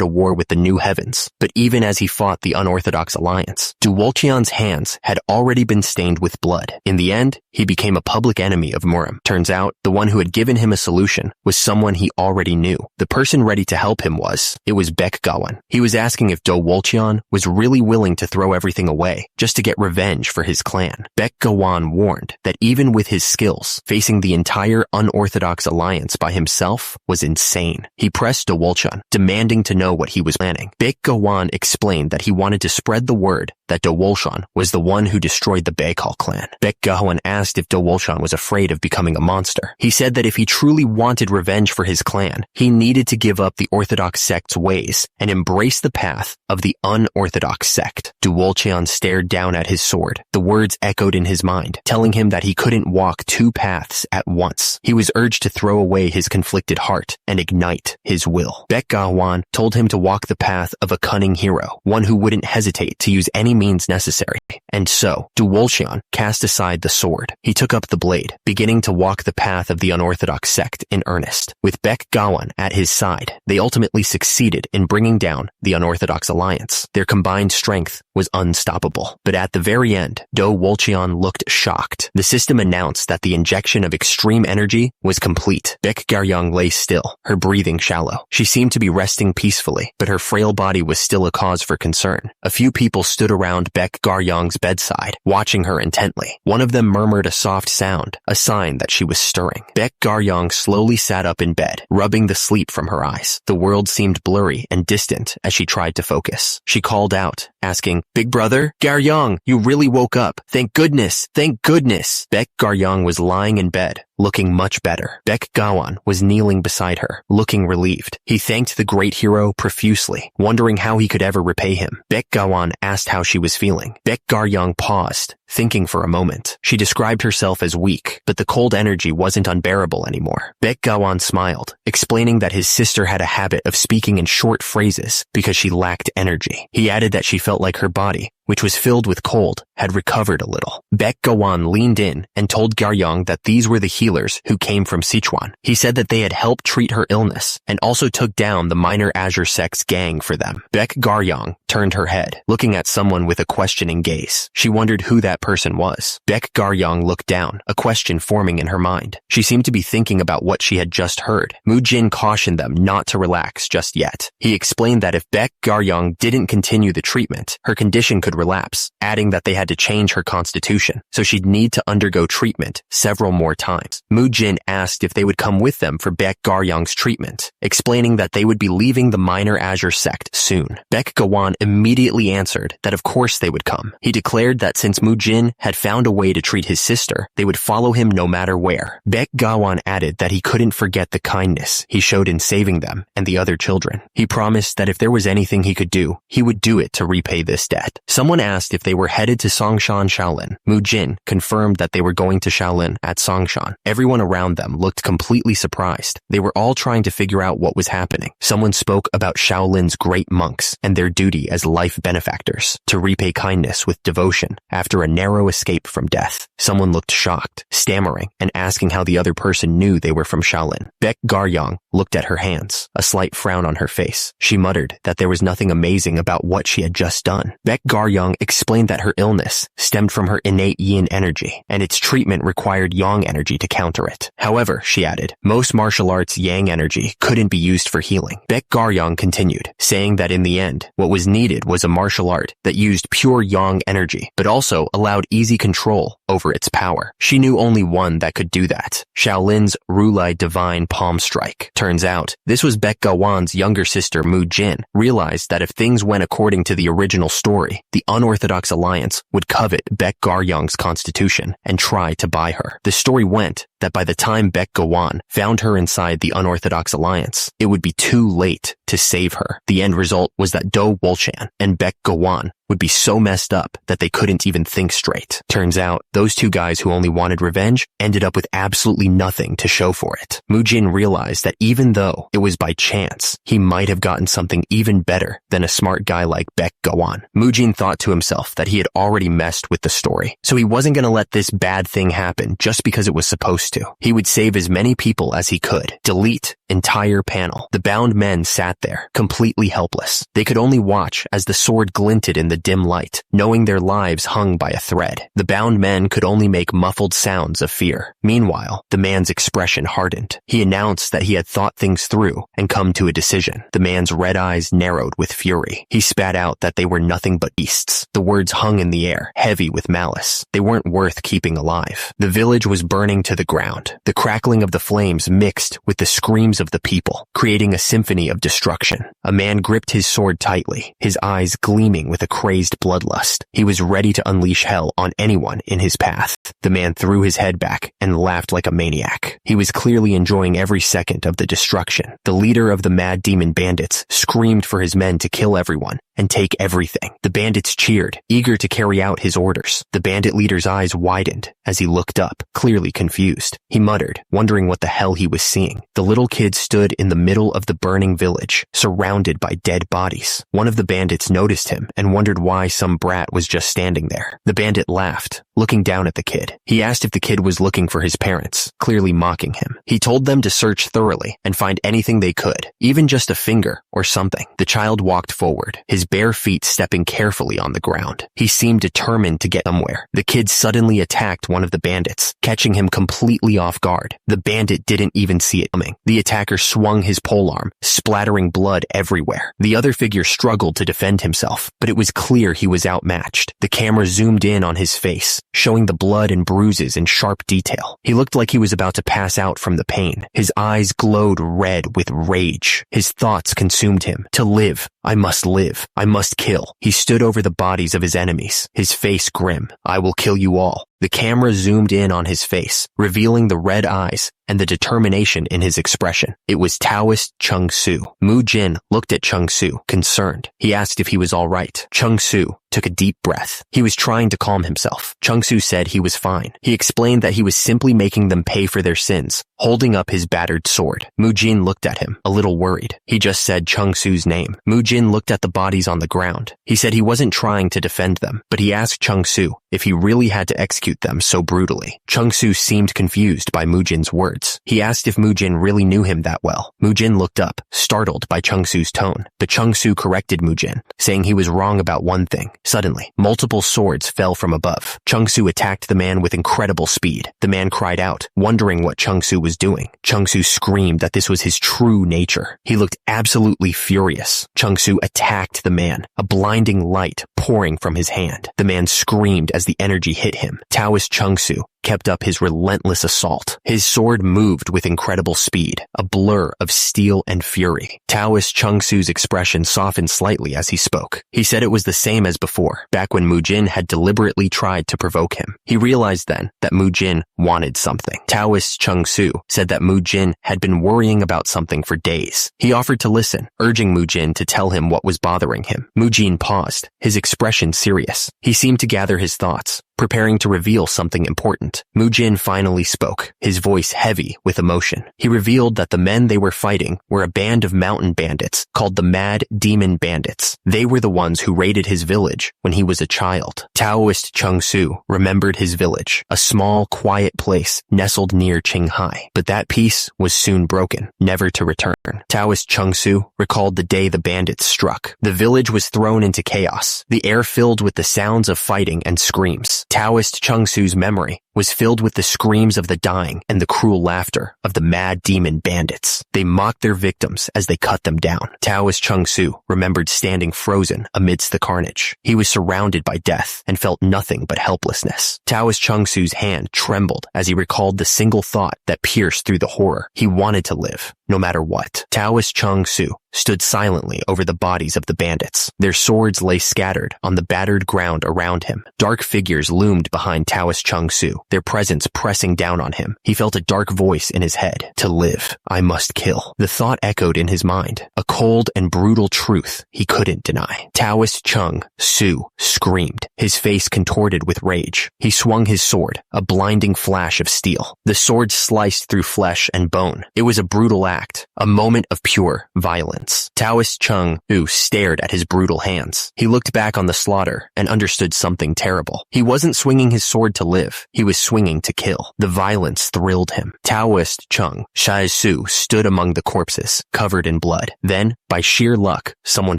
war with the New Heavens, but even as he fought the unorthodox alliance, Du Wolcheon's hands had already been stained with blood. In the end, he became a public enemy of Murim. Turns out, the one who had given him a solution was someone he already knew. The person ready to help him was Baek Gawan. He was asking if Do Wolcheon was really willing to throw everything away just to get revenge for his clan. Baek Gawan warned that even with his skills, facing the entire unorthodox alliance by himself was insane. He pressed Do Wolcheon, demanding to know what he was planning. Baek Gawan explained that he wanted to spread the word that Do Wolcheon was the one who destroyed the Baekal clan. Baek Gawan asked if Do Wolcheon was afraid of becoming a monster. He said that if he truly wanted revenge for his clan, he needed to give up the orthodox sect's ways and embrace the path of the unorthodox sect. Du Wolcheon stared down at his sword. The words echoed in his mind, telling him that he couldn't walk 2 paths at once. He was urged to throw away his conflicted heart and ignite his will. Baek Gawan told him to walk the path of a cunning hero, one who wouldn't hesitate to use any means necessary. And so, Du Wolcheon cast aside the sword. He took up the blade, beginning to walk the path of the unorthodox sect in earnest. With Baek Gawan at his side, they ultimately succeeded in bringing down the unorthodox alliance. Their combined strength was unstoppable. But at the very end, Do Wolcheon looked shocked. The system announced that the injection of extreme energy was complete. Baek Garyong lay still, her breathing shallow. She seemed to be resting peacefully, but her frail body was still a cause for concern. A few people stood around Baek Garyong's bedside, watching her intently. One of them murmured a soft sound, a sign that she was stirring. Baek Garyong slowly sat up in bed, rubbing the sleep from her eyes. The world seemed blurry and distant as she tried to focus. She called out, asking, "Big brother? Garyong, you really woke up. Thank goodness, thank goodness." Baek Garyong was lying in bed, looking much better. Baek Gawan was kneeling beside her, looking relieved. He thanked the great hero profusely, wondering how he could ever repay him. Baek Gawan asked how she was feeling. Baek Garyong paused, thinking for a moment. She described herself as weak, but the cold energy wasn't unbearable anymore. Baek Gawan smiled, explaining that his sister had a habit of speaking in short phrases because she lacked energy. He added that she felt like her body, which was filled with cold, had recovered a little. Baek Gawan leaned in and told Garyong that these were the healers who came from Sichuan. He said that they had helped treat her illness and also took down the minor Azure Sect's gang for them. Baek Garyong turned her head, looking at someone with a questioning gaze. She wondered who that person was. Baek Garyong looked down, a question forming in her mind. She seemed to be thinking about what she had just heard. Mujin cautioned them not to relax just yet. He explained that if Baek Garyong didn't continue the treatment, her condition could relapse, adding that they had to change her constitution, so she'd need to undergo treatment several more times. Mujin asked if they would come with them for Baek Garyong's treatment, explaining that they would be leaving the minor Azure Sect soon. Baek Gawan immediately answered that of course they would come. He declared that since Mujin had found a way to treat his sister, they would follow him no matter where. Baek Gawan added that he couldn't forget the kindness he showed in saving them and the other children. He promised that if there was anything he could do, he would do it to repay this debt. Someone asked if they were headed to Songshan Shaolin. Mujin confirmed that they were going to Shaolin at Songshan. Everyone around them looked completely surprised. They were all trying to figure out what was happening. Someone spoke about Shaolin's great monks and their duty as life benefactors to repay kindness with devotion after a narrow escape from death. Someone looked shocked, stammering, and asking how the other person knew they were from Shaolin. Baek Garyong looked at her hands, a slight frown on her face. She muttered that there was nothing amazing about what she had just done. Baek Garyong explained that her illness stemmed from her innate yin energy, and its treatment required yang energy to counter it. However, she added, most martial arts' yang energy couldn't be used for healing. Baek Garyong continued, saying that in the end, what was needed was a martial art that used pure yang energy, but also allowed easy control over its power. She knew only one that could do that, Shaolin's Rulai Divine Palm Strike. Turns out, this was Baek Gawan's younger sister Mujin, realized that if things went according to the original story, the unorthodox alliance would covet Baek Garyong's constitution and try to buy her. The story went that by the time Baek Gawan found her inside the unorthodox alliance, it would be too late to save her. The end result was that Do Wolchan and Baek Gawan would be so messed up that they couldn't even think straight. Turns out, those two guys who only wanted revenge ended up with absolutely nothing to show for it. Mujin realized that even though it was by chance, he might have gotten something even better than a smart guy like Baek Gawan. Mujin thought to himself that he had already messed with the story, so he wasn't going to let this bad thing happen just because it was supposed to. He would save as many people as he could. Delete entire panel. The bound men sat there, completely helpless. They could only watch as the sword glinted in the dim light, knowing their lives hung by a thread. The bound men could only make muffled sounds of fear. Meanwhile, the man's expression hardened. He announced that he had thought things through and come to a decision. The man's red eyes narrowed with fury. He spat out that they were nothing but beasts. The words hung in the air, heavy with malice. They weren't worth keeping alive. The village was burning to the ground. The crackling of the flames mixed with the screams of the people, creating a symphony of destruction. A man gripped his sword tightly, his eyes gleaming with a crazed bloodlust. He was ready to unleash hell on anyone in his path. The man threw his head back and laughed like a maniac. He was clearly enjoying every second of the destruction. The leader of the mad demon bandits screamed for his men to kill everyone and take everything. The bandits cheered, eager to carry out his orders. The bandit leader's eyes widened as he looked up, clearly confused. He muttered, wondering what the hell he was seeing. The little kid stood in the middle of the burning village, surrounded by dead bodies. One of the bandits noticed him and wondered why some brat was just standing there. The bandit laughed, looking down at the kid. He asked if the kid was looking for his parents, clearly mocking him. He told them to search thoroughly and find anything they could, even just a finger or something. The child walked forward, his bare feet stepping carefully on the ground. He seemed determined to get somewhere. The kid suddenly attacked one of the bandits, catching him completely completely off guard. The bandit didn't even see it coming. The attacker swung his polearm, splattering blood everywhere. The other figure struggled to defend himself, but it was clear he was outmatched. The camera zoomed in on his face, showing the blood and bruises in sharp detail. He looked like he was about to pass out from the pain. His eyes glowed red with rage. His thoughts consumed him. To live, I must live. I must kill. He stood over the bodies of his enemies, his face grim. I will kill you all. The camera zoomed in on his face, revealing the red eyes and the determination in his expression. It was Taoist Chung Su. Mujin looked at Chung Su, concerned. He asked if he was all right. Chung Su took a deep breath. He was trying to calm himself. Chung Su said he was fine. He explained that he was simply making them pay for their sins, holding up his battered sword. Mujin looked at him, a little worried. He just said Chung Su's name. Mujin looked at the bodies on the ground. He said he wasn't trying to defend them, but he asked Chung Su if he really had to execute them so brutally. Chung Su seemed confused by Mujin's words. He asked if Mujin really knew him that well. Mujin looked up, startled by Chung Su's tone. But Chung Su corrected Mujin, saying he was wrong about one thing. Suddenly, multiple swords fell from above. Chung Su attacked the man with incredible speed. The man cried out, wondering what Chung Su was doing. Chung Su screamed that this was his true nature. He looked absolutely furious. Chung Su attacked the man, a blinding light pouring from his hand. The man screamed as the energy hit him. Taoist Chung Su kept up his relentless assault. His sword moved with incredible speed, a blur of steel and fury. Taoist Chung Su's expression softened slightly as he spoke. He said it was the same as before, back when Mujin had deliberately tried to provoke him. He realized then that Mujin wanted something. Taoist Chung Su said that Mujin had been worrying about something for days. He offered to listen, urging Mujin to tell him what was bothering him. Mujin paused, his expression serious. He seemed to gather his thoughts, preparing to reveal something important. Mujin finally spoke, his voice heavy with emotion. He revealed that the men they were fighting were a band of mountain bandits called the Mad Demon Bandits. They were the ones who raided his village when he was a child. Taoist Chung Su remembered his village, a small, quiet place nestled near Qinghai. But that peace was soon broken, never to return. Taoist Chung Su recalled the day the bandits struck. The village was thrown into chaos, the air filled with the sounds of fighting and screams. Taoist Chung Su's memory was filled with the screams of the dying and the cruel laughter of the mad demon bandits. They mocked their victims as they cut them down. Taoist Chung Su remembered standing frozen amidst the carnage. He was surrounded by death and felt nothing but helplessness. Taoist Chung Su's hand trembled as he recalled the single thought that pierced through the horror. He wanted to live, no matter what. Taoist Chung Su stood silently over the bodies of the bandits. Their swords lay scattered on the battered ground around him. Dark figures loomed behind Taoist Chung Su, their presence pressing down on him. He felt a dark voice in his head. To live, I must kill. The thought echoed in his mind, a cold and brutal truth he couldn't deny. Taoist Chung Su screamed, his face contorted with rage. He swung his sword, a blinding flash of steel. The sword sliced through flesh and bone. It was a brutal act, a moment of pure violence. Taoist Chung Su stared at his brutal hands. He looked back on the slaughter and understood something terrible. He wasn't swinging his sword to live. He was swinging to kill. The violence thrilled him. Taoist Chung Su stood among the corpses, covered in blood. Then, by sheer luck, someone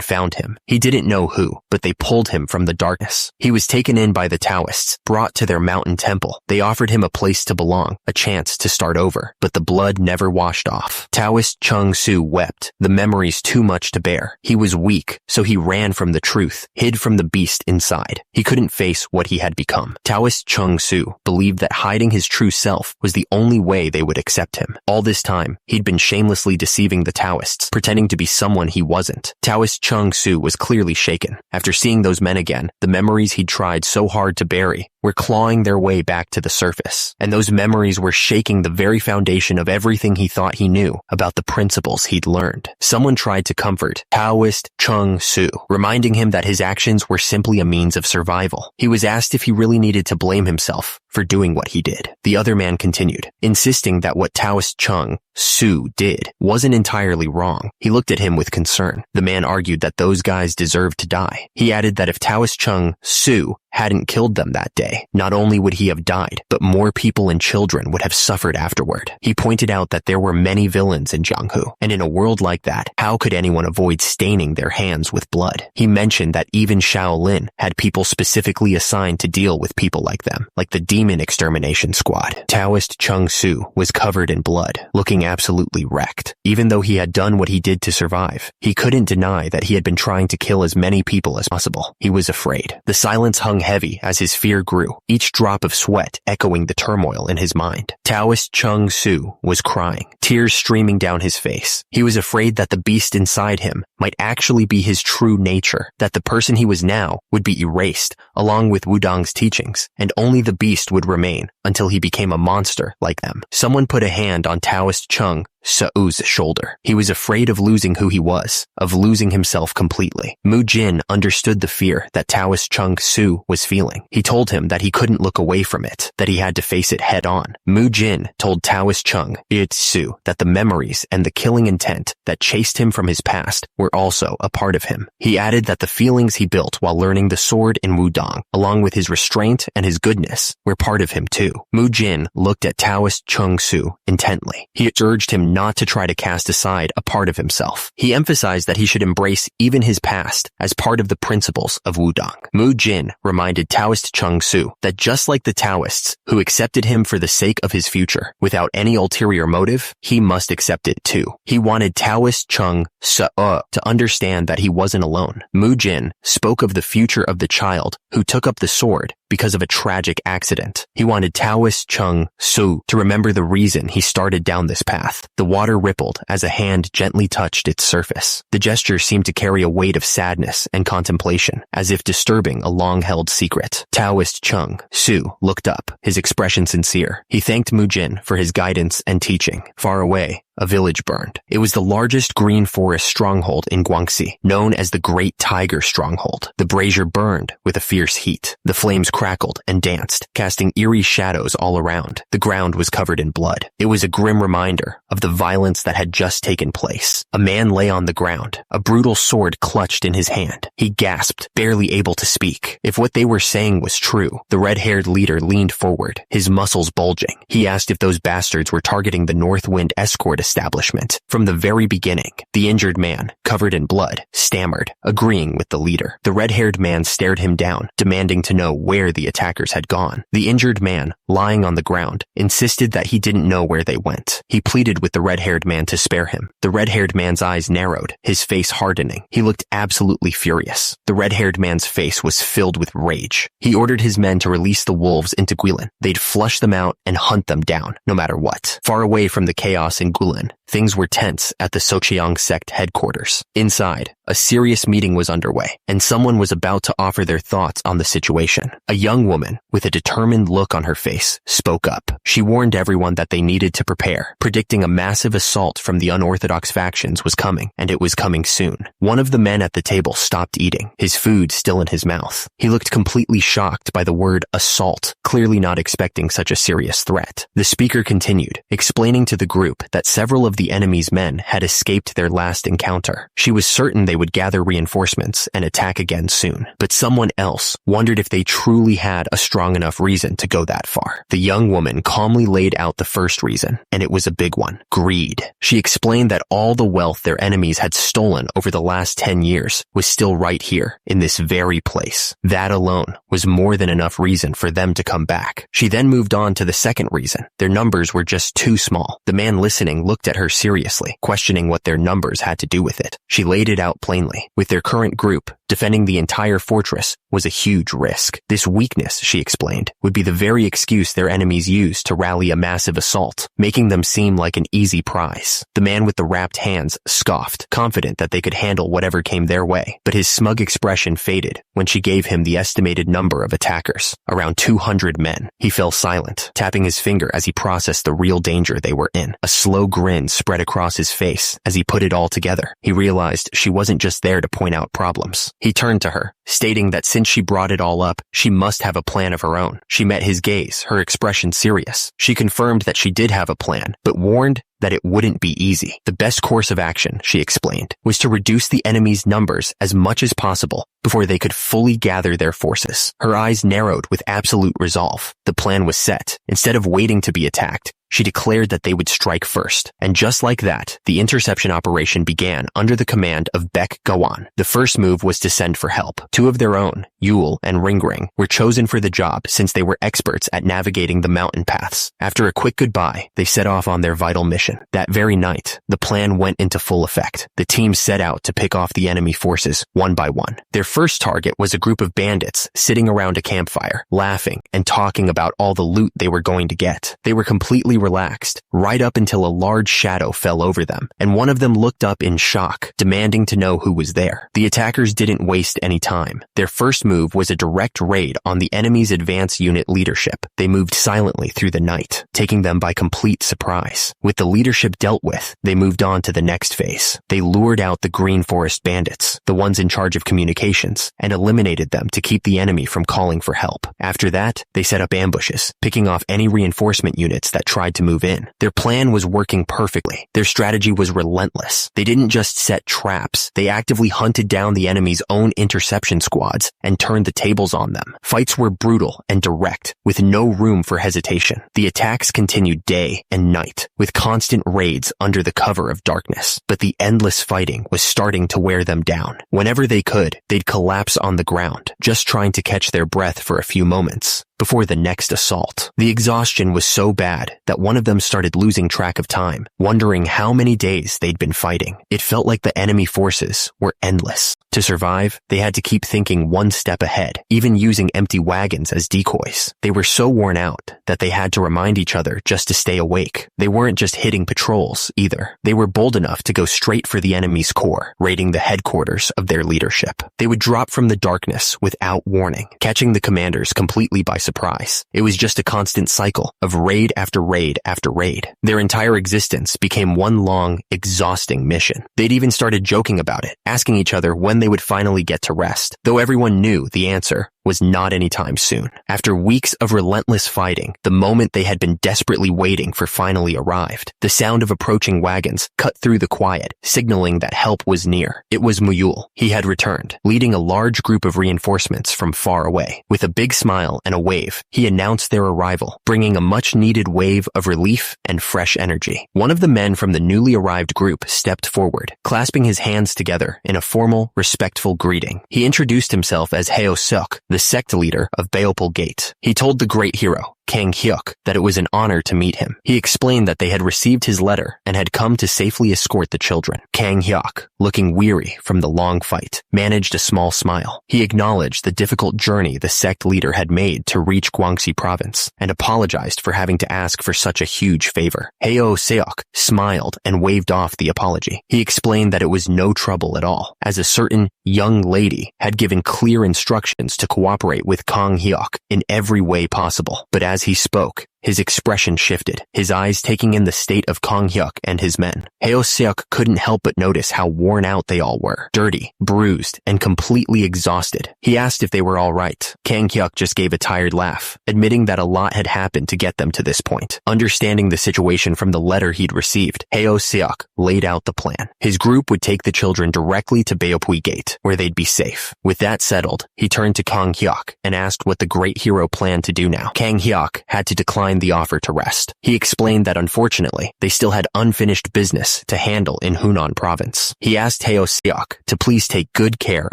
found him. He didn't know who, but they pulled him from the darkness. He was taken in by the Taoists, brought to their mountain temple. They offered him a place to belong, a chance to start over, but the blood never washed off. Taoist Chung Su wept, the memories too much to bear. He was weak, so he ran from the truth, hid from the beast inside. He couldn't face what he had become. Taoist Chung Su believed that hiding his true self was the only way they would accept him. All this time, he'd been shamelessly deceiving the Taoists, pretending to be someone he wasn't. Taoist Chung Su was clearly shaken. After seeing those men again, the memories he'd tried so hard to bury were clawing their way back to the surface, and those memories were shaking the very foundation of everything he thought he knew about the principles he'd learned. Someone tried to comfort Taoist Chung Su, reminding him that his actions were simply a means of survival. He was asked if he really needed to blame himself for doing what he did. The other man continued, insisting that what Taoist Chung Su did wasn't entirely wrong. He looked at him with concern. The man argued that those guys deserved to die. He added that if Taoist Chung Su hadn't killed them that day, not only would he have died, but more people and children would have suffered afterward. He pointed out that there were many villains in Jianghu, and in a world like that, how could anyone avoid staining their hands with blood? He mentioned that even Shaolin had people specifically assigned to deal with people like them, like the demon demon extermination squad. Taoist Chung Su was covered in blood, looking absolutely wrecked. Even though he had done what he did to survive, he couldn't deny that he had been trying to kill as many people as possible. He was afraid. The silence hung heavy as his fear grew, each drop of sweat echoing the turmoil in his mind. Taoist Chung Su was crying, tears streaming down his face. He was afraid that the beast inside him might actually be his true nature, that the person he was now would be erased, along with Wudong's teachings, and only the beast would remain until he became a monster like them. Someone put a hand on Taoist Chung Su's shoulder. He was afraid of losing who he was, of losing himself completely. Mujin understood the fear that Taoist Chung Su was feeling. He told him that he couldn't look away from it, that he had to face it head on. Mujin told Taoist Chung Su that the memories and the killing intent that chased him from his past were also a part of him. He added that the feelings he built while learning the sword in Wudong, along with his restraint and his goodness, were part of him too. Mujin looked at Taoist Chung Su intently. He urged him not to try to cast aside a part of himself. He emphasized that he should embrace even his past as part of the principles of Wudong. Mujin reminded Taoist Chung Su that just like the Taoists who accepted him for the sake of his future, without any ulterior motive, he must accept it too. He wanted Taoist Chung Su to understand that he wasn't alone. Mujin spoke of the future of the child who took up the sword because of a tragic accident. He wanted Taoist Chung Su to remember the reason he started down this path. The water rippled as a hand gently touched its surface. The gesture seemed to carry a weight of sadness and contemplation, as if disturbing a long-held secret. Taoist Chung Su looked up, his expression sincere. He thanked Mujin for his guidance and teaching. Far away, a village burned. It was the largest green forest stronghold in Guangxi, known as the Great Tiger Stronghold. The brazier burned with a fierce heat. The flames crackled and danced, casting eerie shadows all around. The ground was covered in blood. It was a grim reminder of the violence that had just taken place. A man lay on the ground, a brutal sword clutched in his hand. He gasped, barely able to speak. If what they were saying was true, the red-haired leader leaned forward, his muscles bulging. He asked if those bastards were targeting the Northwind escort establishment. From the very beginning, the injured man, covered in blood, stammered, agreeing with the leader. The red-haired man stared him down, demanding to know where the attackers had gone. The injured man, lying on the ground, insisted that he didn't know where they went. He pleaded with the red-haired man to spare him. The red-haired man's eyes narrowed, his face hardening. He looked absolutely furious. The red-haired man's face was filled with rage. He ordered his men to release the wolves into Guilin. They'd flush them out and hunt them down, no matter what. Far away from the chaos in Guilin, things were tense at the Sochiang sect headquarters. Inside, a serious meeting was underway, and someone was about to offer their thoughts on the situation. A young woman, with a determined look on her face, spoke up. She warned everyone that they needed to prepare, predicting a massive assault from the unorthodox factions was coming, and it was coming soon. One of the men at the table stopped eating, his food still in his mouth. He looked completely shocked by the word assault, clearly not expecting such a serious threat. The speaker continued, explaining to the group that several of the enemy's men had escaped their last encounter. She was certain they would gather reinforcements and attack again soon, but someone else wondered if they truly had a strong enough reason to go that far. The young woman calmly laid out the first reason, and it was a big one: greed. She explained that all the wealth their enemies had stolen over the last 10 years was still right here, in this very place. That alone was more than enough reason for them to come back. She then moved on to the second reason: their numbers were just too small. The man listening looked at her seriously, questioning what their numbers had to do with it. She laid it out plainly. With their current group, defending the entire fortress was a huge risk. This weakness, she explained, would be the very excuse their enemies used to rally a massive assault, making them seem like an easy prize. The man with the wrapped hands scoffed, confident that they could handle whatever came their way, but his smug expression faded when she gave him the estimated number of attackers, around 200 men. He fell silent, tapping his finger as he processed the real danger they were in. A slow grin spread across his face as he put it all together. He realized she wasn't just there to point out problems. He turned to her, stating that since she brought it all up, she must have a plan of her own. She met his gaze, her expression serious. She confirmed that she did have a plan, but warned that it wouldn't be easy. The best course of action, she explained, was to reduce the enemy's numbers as much as possible before they could fully gather their forces. Her eyes narrowed with absolute resolve. The plan was set. Instead of waiting to be attacked, she declared that they would strike first. And just like that, the interception operation began under the command of Baek Gawon. The first move was to send for help. Two of their own, Yule and Ringring, were chosen for the job since they were experts at navigating the mountain paths. After a quick goodbye, they set off on their vital mission. That very night, the plan went into full effect. The team set out to pick off the enemy forces one by one. Their first target was a group of bandits sitting around a campfire, laughing and talking about all the loot they were going to get. They were completely relaxed, right up until a large shadow fell over them, and one of them looked up in shock, demanding to know who was there. The attackers didn't waste any time. Their first move was a direct raid on the enemy's advance unit leadership. They moved silently through the night, taking them by complete surprise. With the leadership dealt with, they moved on to the next phase. They lured out the Green Forest bandits, the ones in charge of communications, and eliminated them to keep the enemy from calling for help. After that, they set up ambushes, picking off any reinforcement units that tried to move in. Their plan was working perfectly. Their strategy was relentless. They didn't just set traps. They actively hunted down the enemy's own interception squads and turned the tables on them. Fights were brutal and direct, with no room for hesitation. The attacks continued day and night, with constant raids under the cover of darkness. But the endless fighting was starting to wear them down. Whenever they could, they'd collapse on the ground, just trying to catch their breath for a few moments before the next assault. The exhaustion was so bad that one of them started losing track of time, wondering how many days they'd been fighting. It felt like the enemy forces were endless. To survive, they had to keep thinking one step ahead, even using empty wagons as decoys. They were so worn out that they had to remind each other just to stay awake. They weren't just hitting patrols, either. They were bold enough to go straight for the enemy's core, raiding the headquarters of their leadership. They would drop from the darkness without warning, catching the commanders completely by surprise. It was just a constant cycle of raid after raid after raid. Their entire existence became one long, exhausting mission. They'd even started joking about it, asking each other when they would finally get to rest, though everyone knew the answer was not anytime soon. After weeks of relentless fighting, the moment they had been desperately waiting for finally arrived. The sound of approaching wagons cut through the quiet, signaling that help was near. It was Muyul. He had returned, leading a large group of reinforcements from far away. With a big smile and a wave, he announced their arrival, bringing a much-needed wave of relief and fresh energy. One of the men from the newly arrived group stepped forward, clasping his hands together in a formal, respectful greeting. He introduced himself as Ryu Siola, the sect leader of Beob Gang. He told the great hero, Kang Hyuk, that it was an honor to meet him. He explained that they had received his letter and had come to safely escort the children. Kang Hyuk, looking weary from the long fight, managed a small smile. He acknowledged the difficult journey the sect leader had made to reach Guangxi province and apologized for having to ask for such a huge favor. Ryu Siola smiled and waved off the apology. He explained that it was no trouble at all, as a certain young lady had given clear instructions to cooperate with Kang Hyuk in every way possible. But as he spoke, his expression shifted, his eyes taking in the state of Kang Hyuk and his men. Ryu Siola couldn't help but notice how worn out they all were, dirty, bruised, and completely exhausted. He asked if they were all right. Kang Hyuk just gave a tired laugh, admitting that a lot had happened to get them to this point. Understanding the situation from the letter he'd received, Ryu Siola laid out the plan. His group would take the children directly to Beob Gang, where they'd be safe. With that settled, he turned to Kang Hyuk and asked what the great hero planned to do now. Kang Hyuk had to decline the offer to rest. He explained that unfortunately, they still had unfinished business to handle in Hunan province. He asked Ryu Siola to please take good care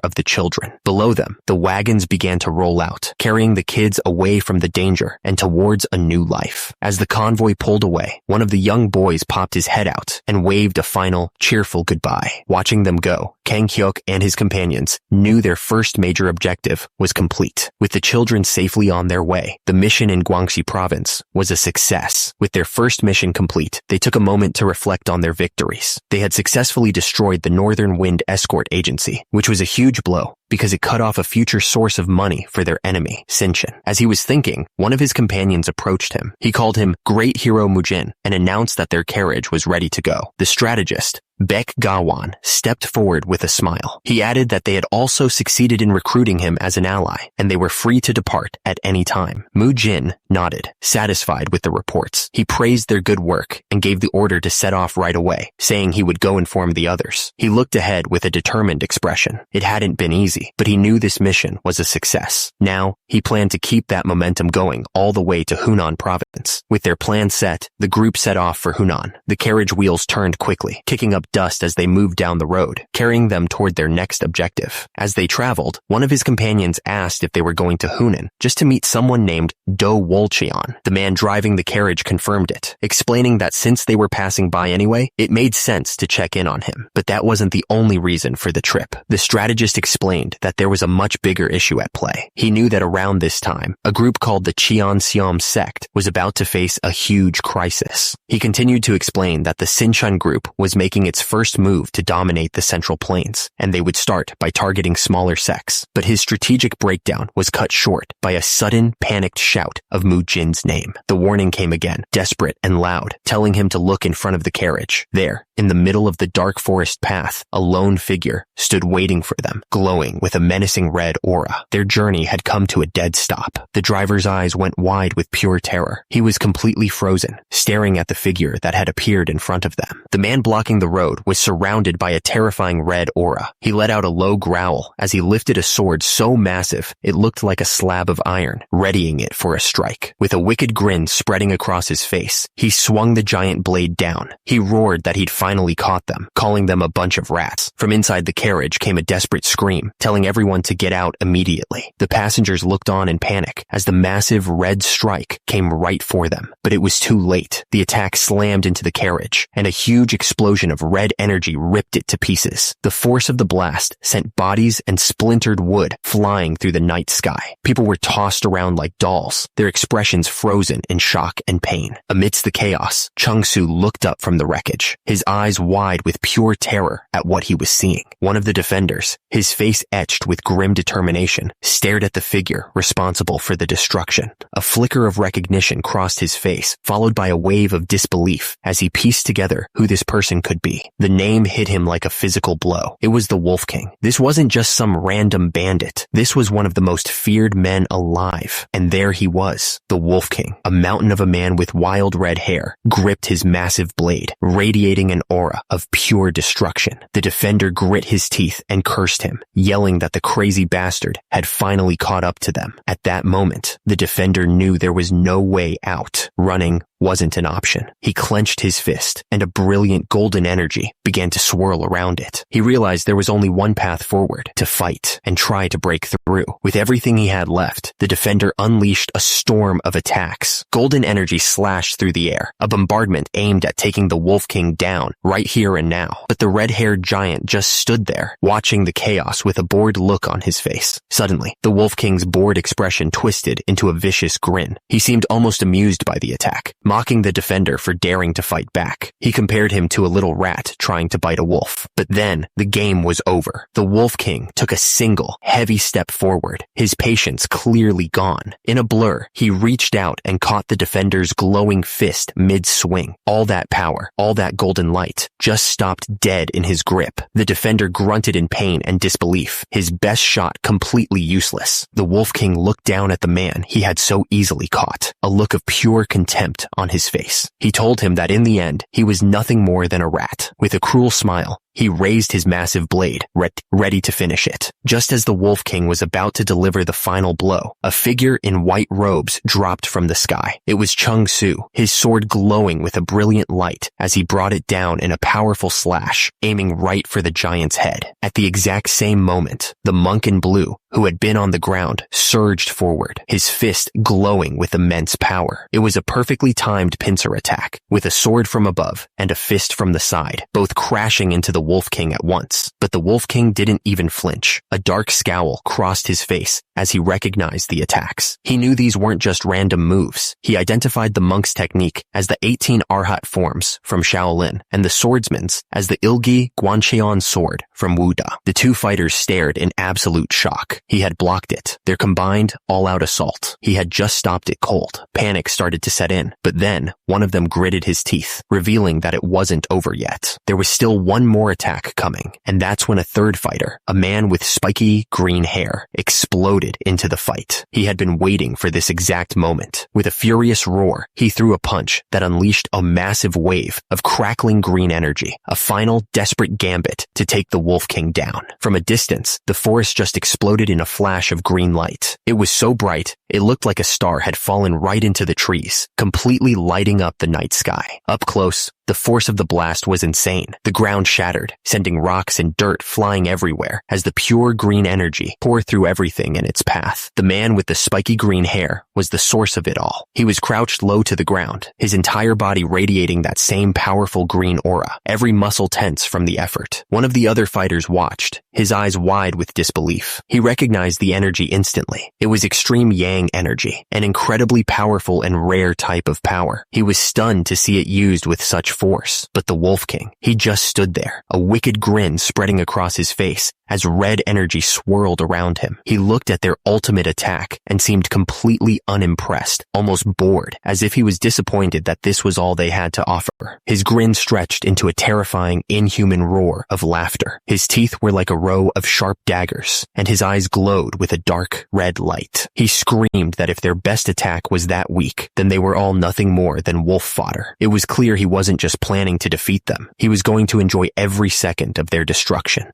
of the children. Below them, the wagons began to roll out, carrying the kids away from the danger and towards a new life. As the convoy pulled away, one of the young boys popped his head out and waved a final, cheerful goodbye. Watching them go, Kang Hyuk and his companions knew their first major objective was complete. With the children safely on their way, the mission in Guangxi province was a success. With their first mission complete, they took a moment to reflect on their victories. They had successfully destroyed the Northern Wind Escort Agency, which was a huge blow because it cut off a future source of money for their enemy, Shinshin. As he was thinking, one of his companions approached him. He called him Great Hero Mujin and announced that their carriage was ready to go. The strategist Baek Gawan stepped forward with a smile. He added that they had also succeeded in recruiting him as an ally, and they were free to depart at any time. Mujin nodded, satisfied with the reports. He praised their good work and gave the order to set off right away, saying he would go inform the others. He looked ahead with a determined expression. It hadn't been easy, but he knew this mission was a success. Now, he planned to keep that momentum going all the way to Hunan province. With their plan set, the group set off for Hunan. The carriage wheels turned quickly, kicking up dust as they moved down the road, carrying them toward their next objective. As they traveled, one of his companions asked if they were going to Hunan just to meet someone named Do Wolcheon. The man driving the carriage confirmed it, explaining that since they were passing by anyway, it made sense to check in on him. But that wasn't the only reason for the trip. The strategist explained that there was a much bigger issue at play. He knew that around this time, a group called the Cheonseom sect was about to face a huge crisis. He continued to explain that the Sinchon group was making its first move to dominate the Central Plains, and they would start by targeting smaller sects. But his strategic breakdown was cut short by a sudden, panicked shout of Mujin's name. The warning came again, desperate and loud, telling him to look in front of the carriage. There, in the middle of the dark forest path, a lone figure stood waiting for them, glowing with a menacing red aura. Their journey had come to a dead stop. The driver's eyes went wide with pure terror. He was completely frozen, staring at the figure that had appeared in front of them. The man blocking the road was surrounded by a terrifying red aura. He let out a low growl as he lifted a sword so massive it looked like a slab of iron, readying it for a strike. With a wicked grin spreading across his face, he swung the giant blade down. He roared that he'd finally caught them, calling them a bunch of rats. From inside the carriage came a desperate scream, telling everyone to get out immediately. The passengers looked on in panic as the massive red strike came right for them. But it was too late. The attack slammed into the carriage, and a huge explosion of red energy ripped it to pieces. The force of the blast sent bodies and splintered wood flying through the night sky. People were tossed around like dolls, their expressions frozen in shock and pain. Amidst the chaos, Chung-Soo looked up from the wreckage, his eyes wide with pure terror at what he was seeing. One of the defenders, his face etched with grim determination, stared at the figure responsible for the destruction. A flicker of recognition crossed his face, followed by a wave of disbelief as he pieced together who this person could be. The name hit him like a physical blow. It was the Wolf King. This wasn't just some random bandit. This was one of the most feared men alive. And there he was, the Wolf King, a mountain of a man with wild red hair, gripped his massive blade, radiating an aura of pure destruction. The defender grit his teeth and cursed him, yelling that the crazy bastard had finally caught up to them. At that moment, the defender knew there was no way out. Running wasn't an option. He clenched his fist, and a brilliant golden energy began to swirl around it. He realized there was only one path forward, to fight and try to break through. With everything he had left, the defender unleashed a storm of attacks. Golden energy slashed through the air, a bombardment aimed at taking the Wolf King down right here and now. But the red-haired giant just stood there, watching the chaos with a bored look on his face. Suddenly, the Wolf King's bored expression twisted into a vicious grin. He seemed almost amused by the attack, mocking the defender for daring to fight back. He compared him to a little rat trying to bite a wolf. But then, the game was over. The Wolf King took a single, heavy step forward, his patience clearly gone. In a blur, he reached out and caught the defender's glowing fist mid-swing. All that power, all that golden light, just stopped dead in his grip. The defender grunted in pain and disbelief, his best shot completely useless. The Wolf King looked down at the man he had so easily caught, a look of pure contempt on his face. He told him that in the end, he was nothing more than a rat. With a cruel smile, he raised his massive blade, ready to finish it. Just as the Wolf King was about to deliver the final blow, a figure in white robes dropped from the sky. It was Chung-Soo, his sword glowing with a brilliant light as he brought it down in a powerful slash, aiming right for the giant's head. At the exact same moment, the monk in blue, who had been on the ground, surged forward, his fist glowing with immense power. It was a perfectly timed pincer attack, with a sword from above and a fist from the side, both crashing into the Wolf King at once. But the Wolf King didn't even flinch. A dark scowl crossed his face as he recognized the attacks. He knew these weren't just random moves. He identified the monk's technique as the 18 Arhat forms from Shaolin and the swordsman's as the Ilgi Guancheon sword from Wuda. The two fighters stared in absolute shock. He had blocked it, their combined all-out assault. He had just stopped it cold. Panic started to set in, but But then, one of them gritted his teeth, revealing that it wasn't over yet. There was still one more attack coming, and that's when a third fighter, a man with spiky green hair, exploded into the fight. He had been waiting for this exact moment. With a furious roar, he threw a punch that unleashed a massive wave of crackling green energy, a final desperate gambit to take the Wolf King down. From a distance, the forest just exploded in a flash of green light. It was so bright, it looked like a star had fallen right into the trees, completely lighting up the night sky. Up close, the force of the blast was insane. The ground shattered, sending rocks and dirt flying everywhere as the pure green energy poured through everything in its path. The man with the spiky green hair was the source of it all. He was crouched low to the ground, his entire body radiating that same powerful green aura, every muscle tense from the effort. One of the other fighters watched, his eyes wide with disbelief. He recognized the energy instantly. It was extreme yang energy, an incredibly powerful and rare type of power. He was stunned to see it used with such force. But the Wolf King, he just stood there, a wicked grin spreading across his face as red energy swirled around him. He looked at their ultimate attack and seemed completely unimpressed, almost bored, as if he was disappointed that this was all they had to offer. His grin stretched into a terrifying, inhuman roar of laughter. His teeth were like a row of sharp daggers, and his eyes glowed with a dark, red light. He screamed that if their best attack was that weak, then they were all nothing more than wolf fodder. It was clear he wasn't just planning to defeat them. He was going to enjoy every second of their destruction.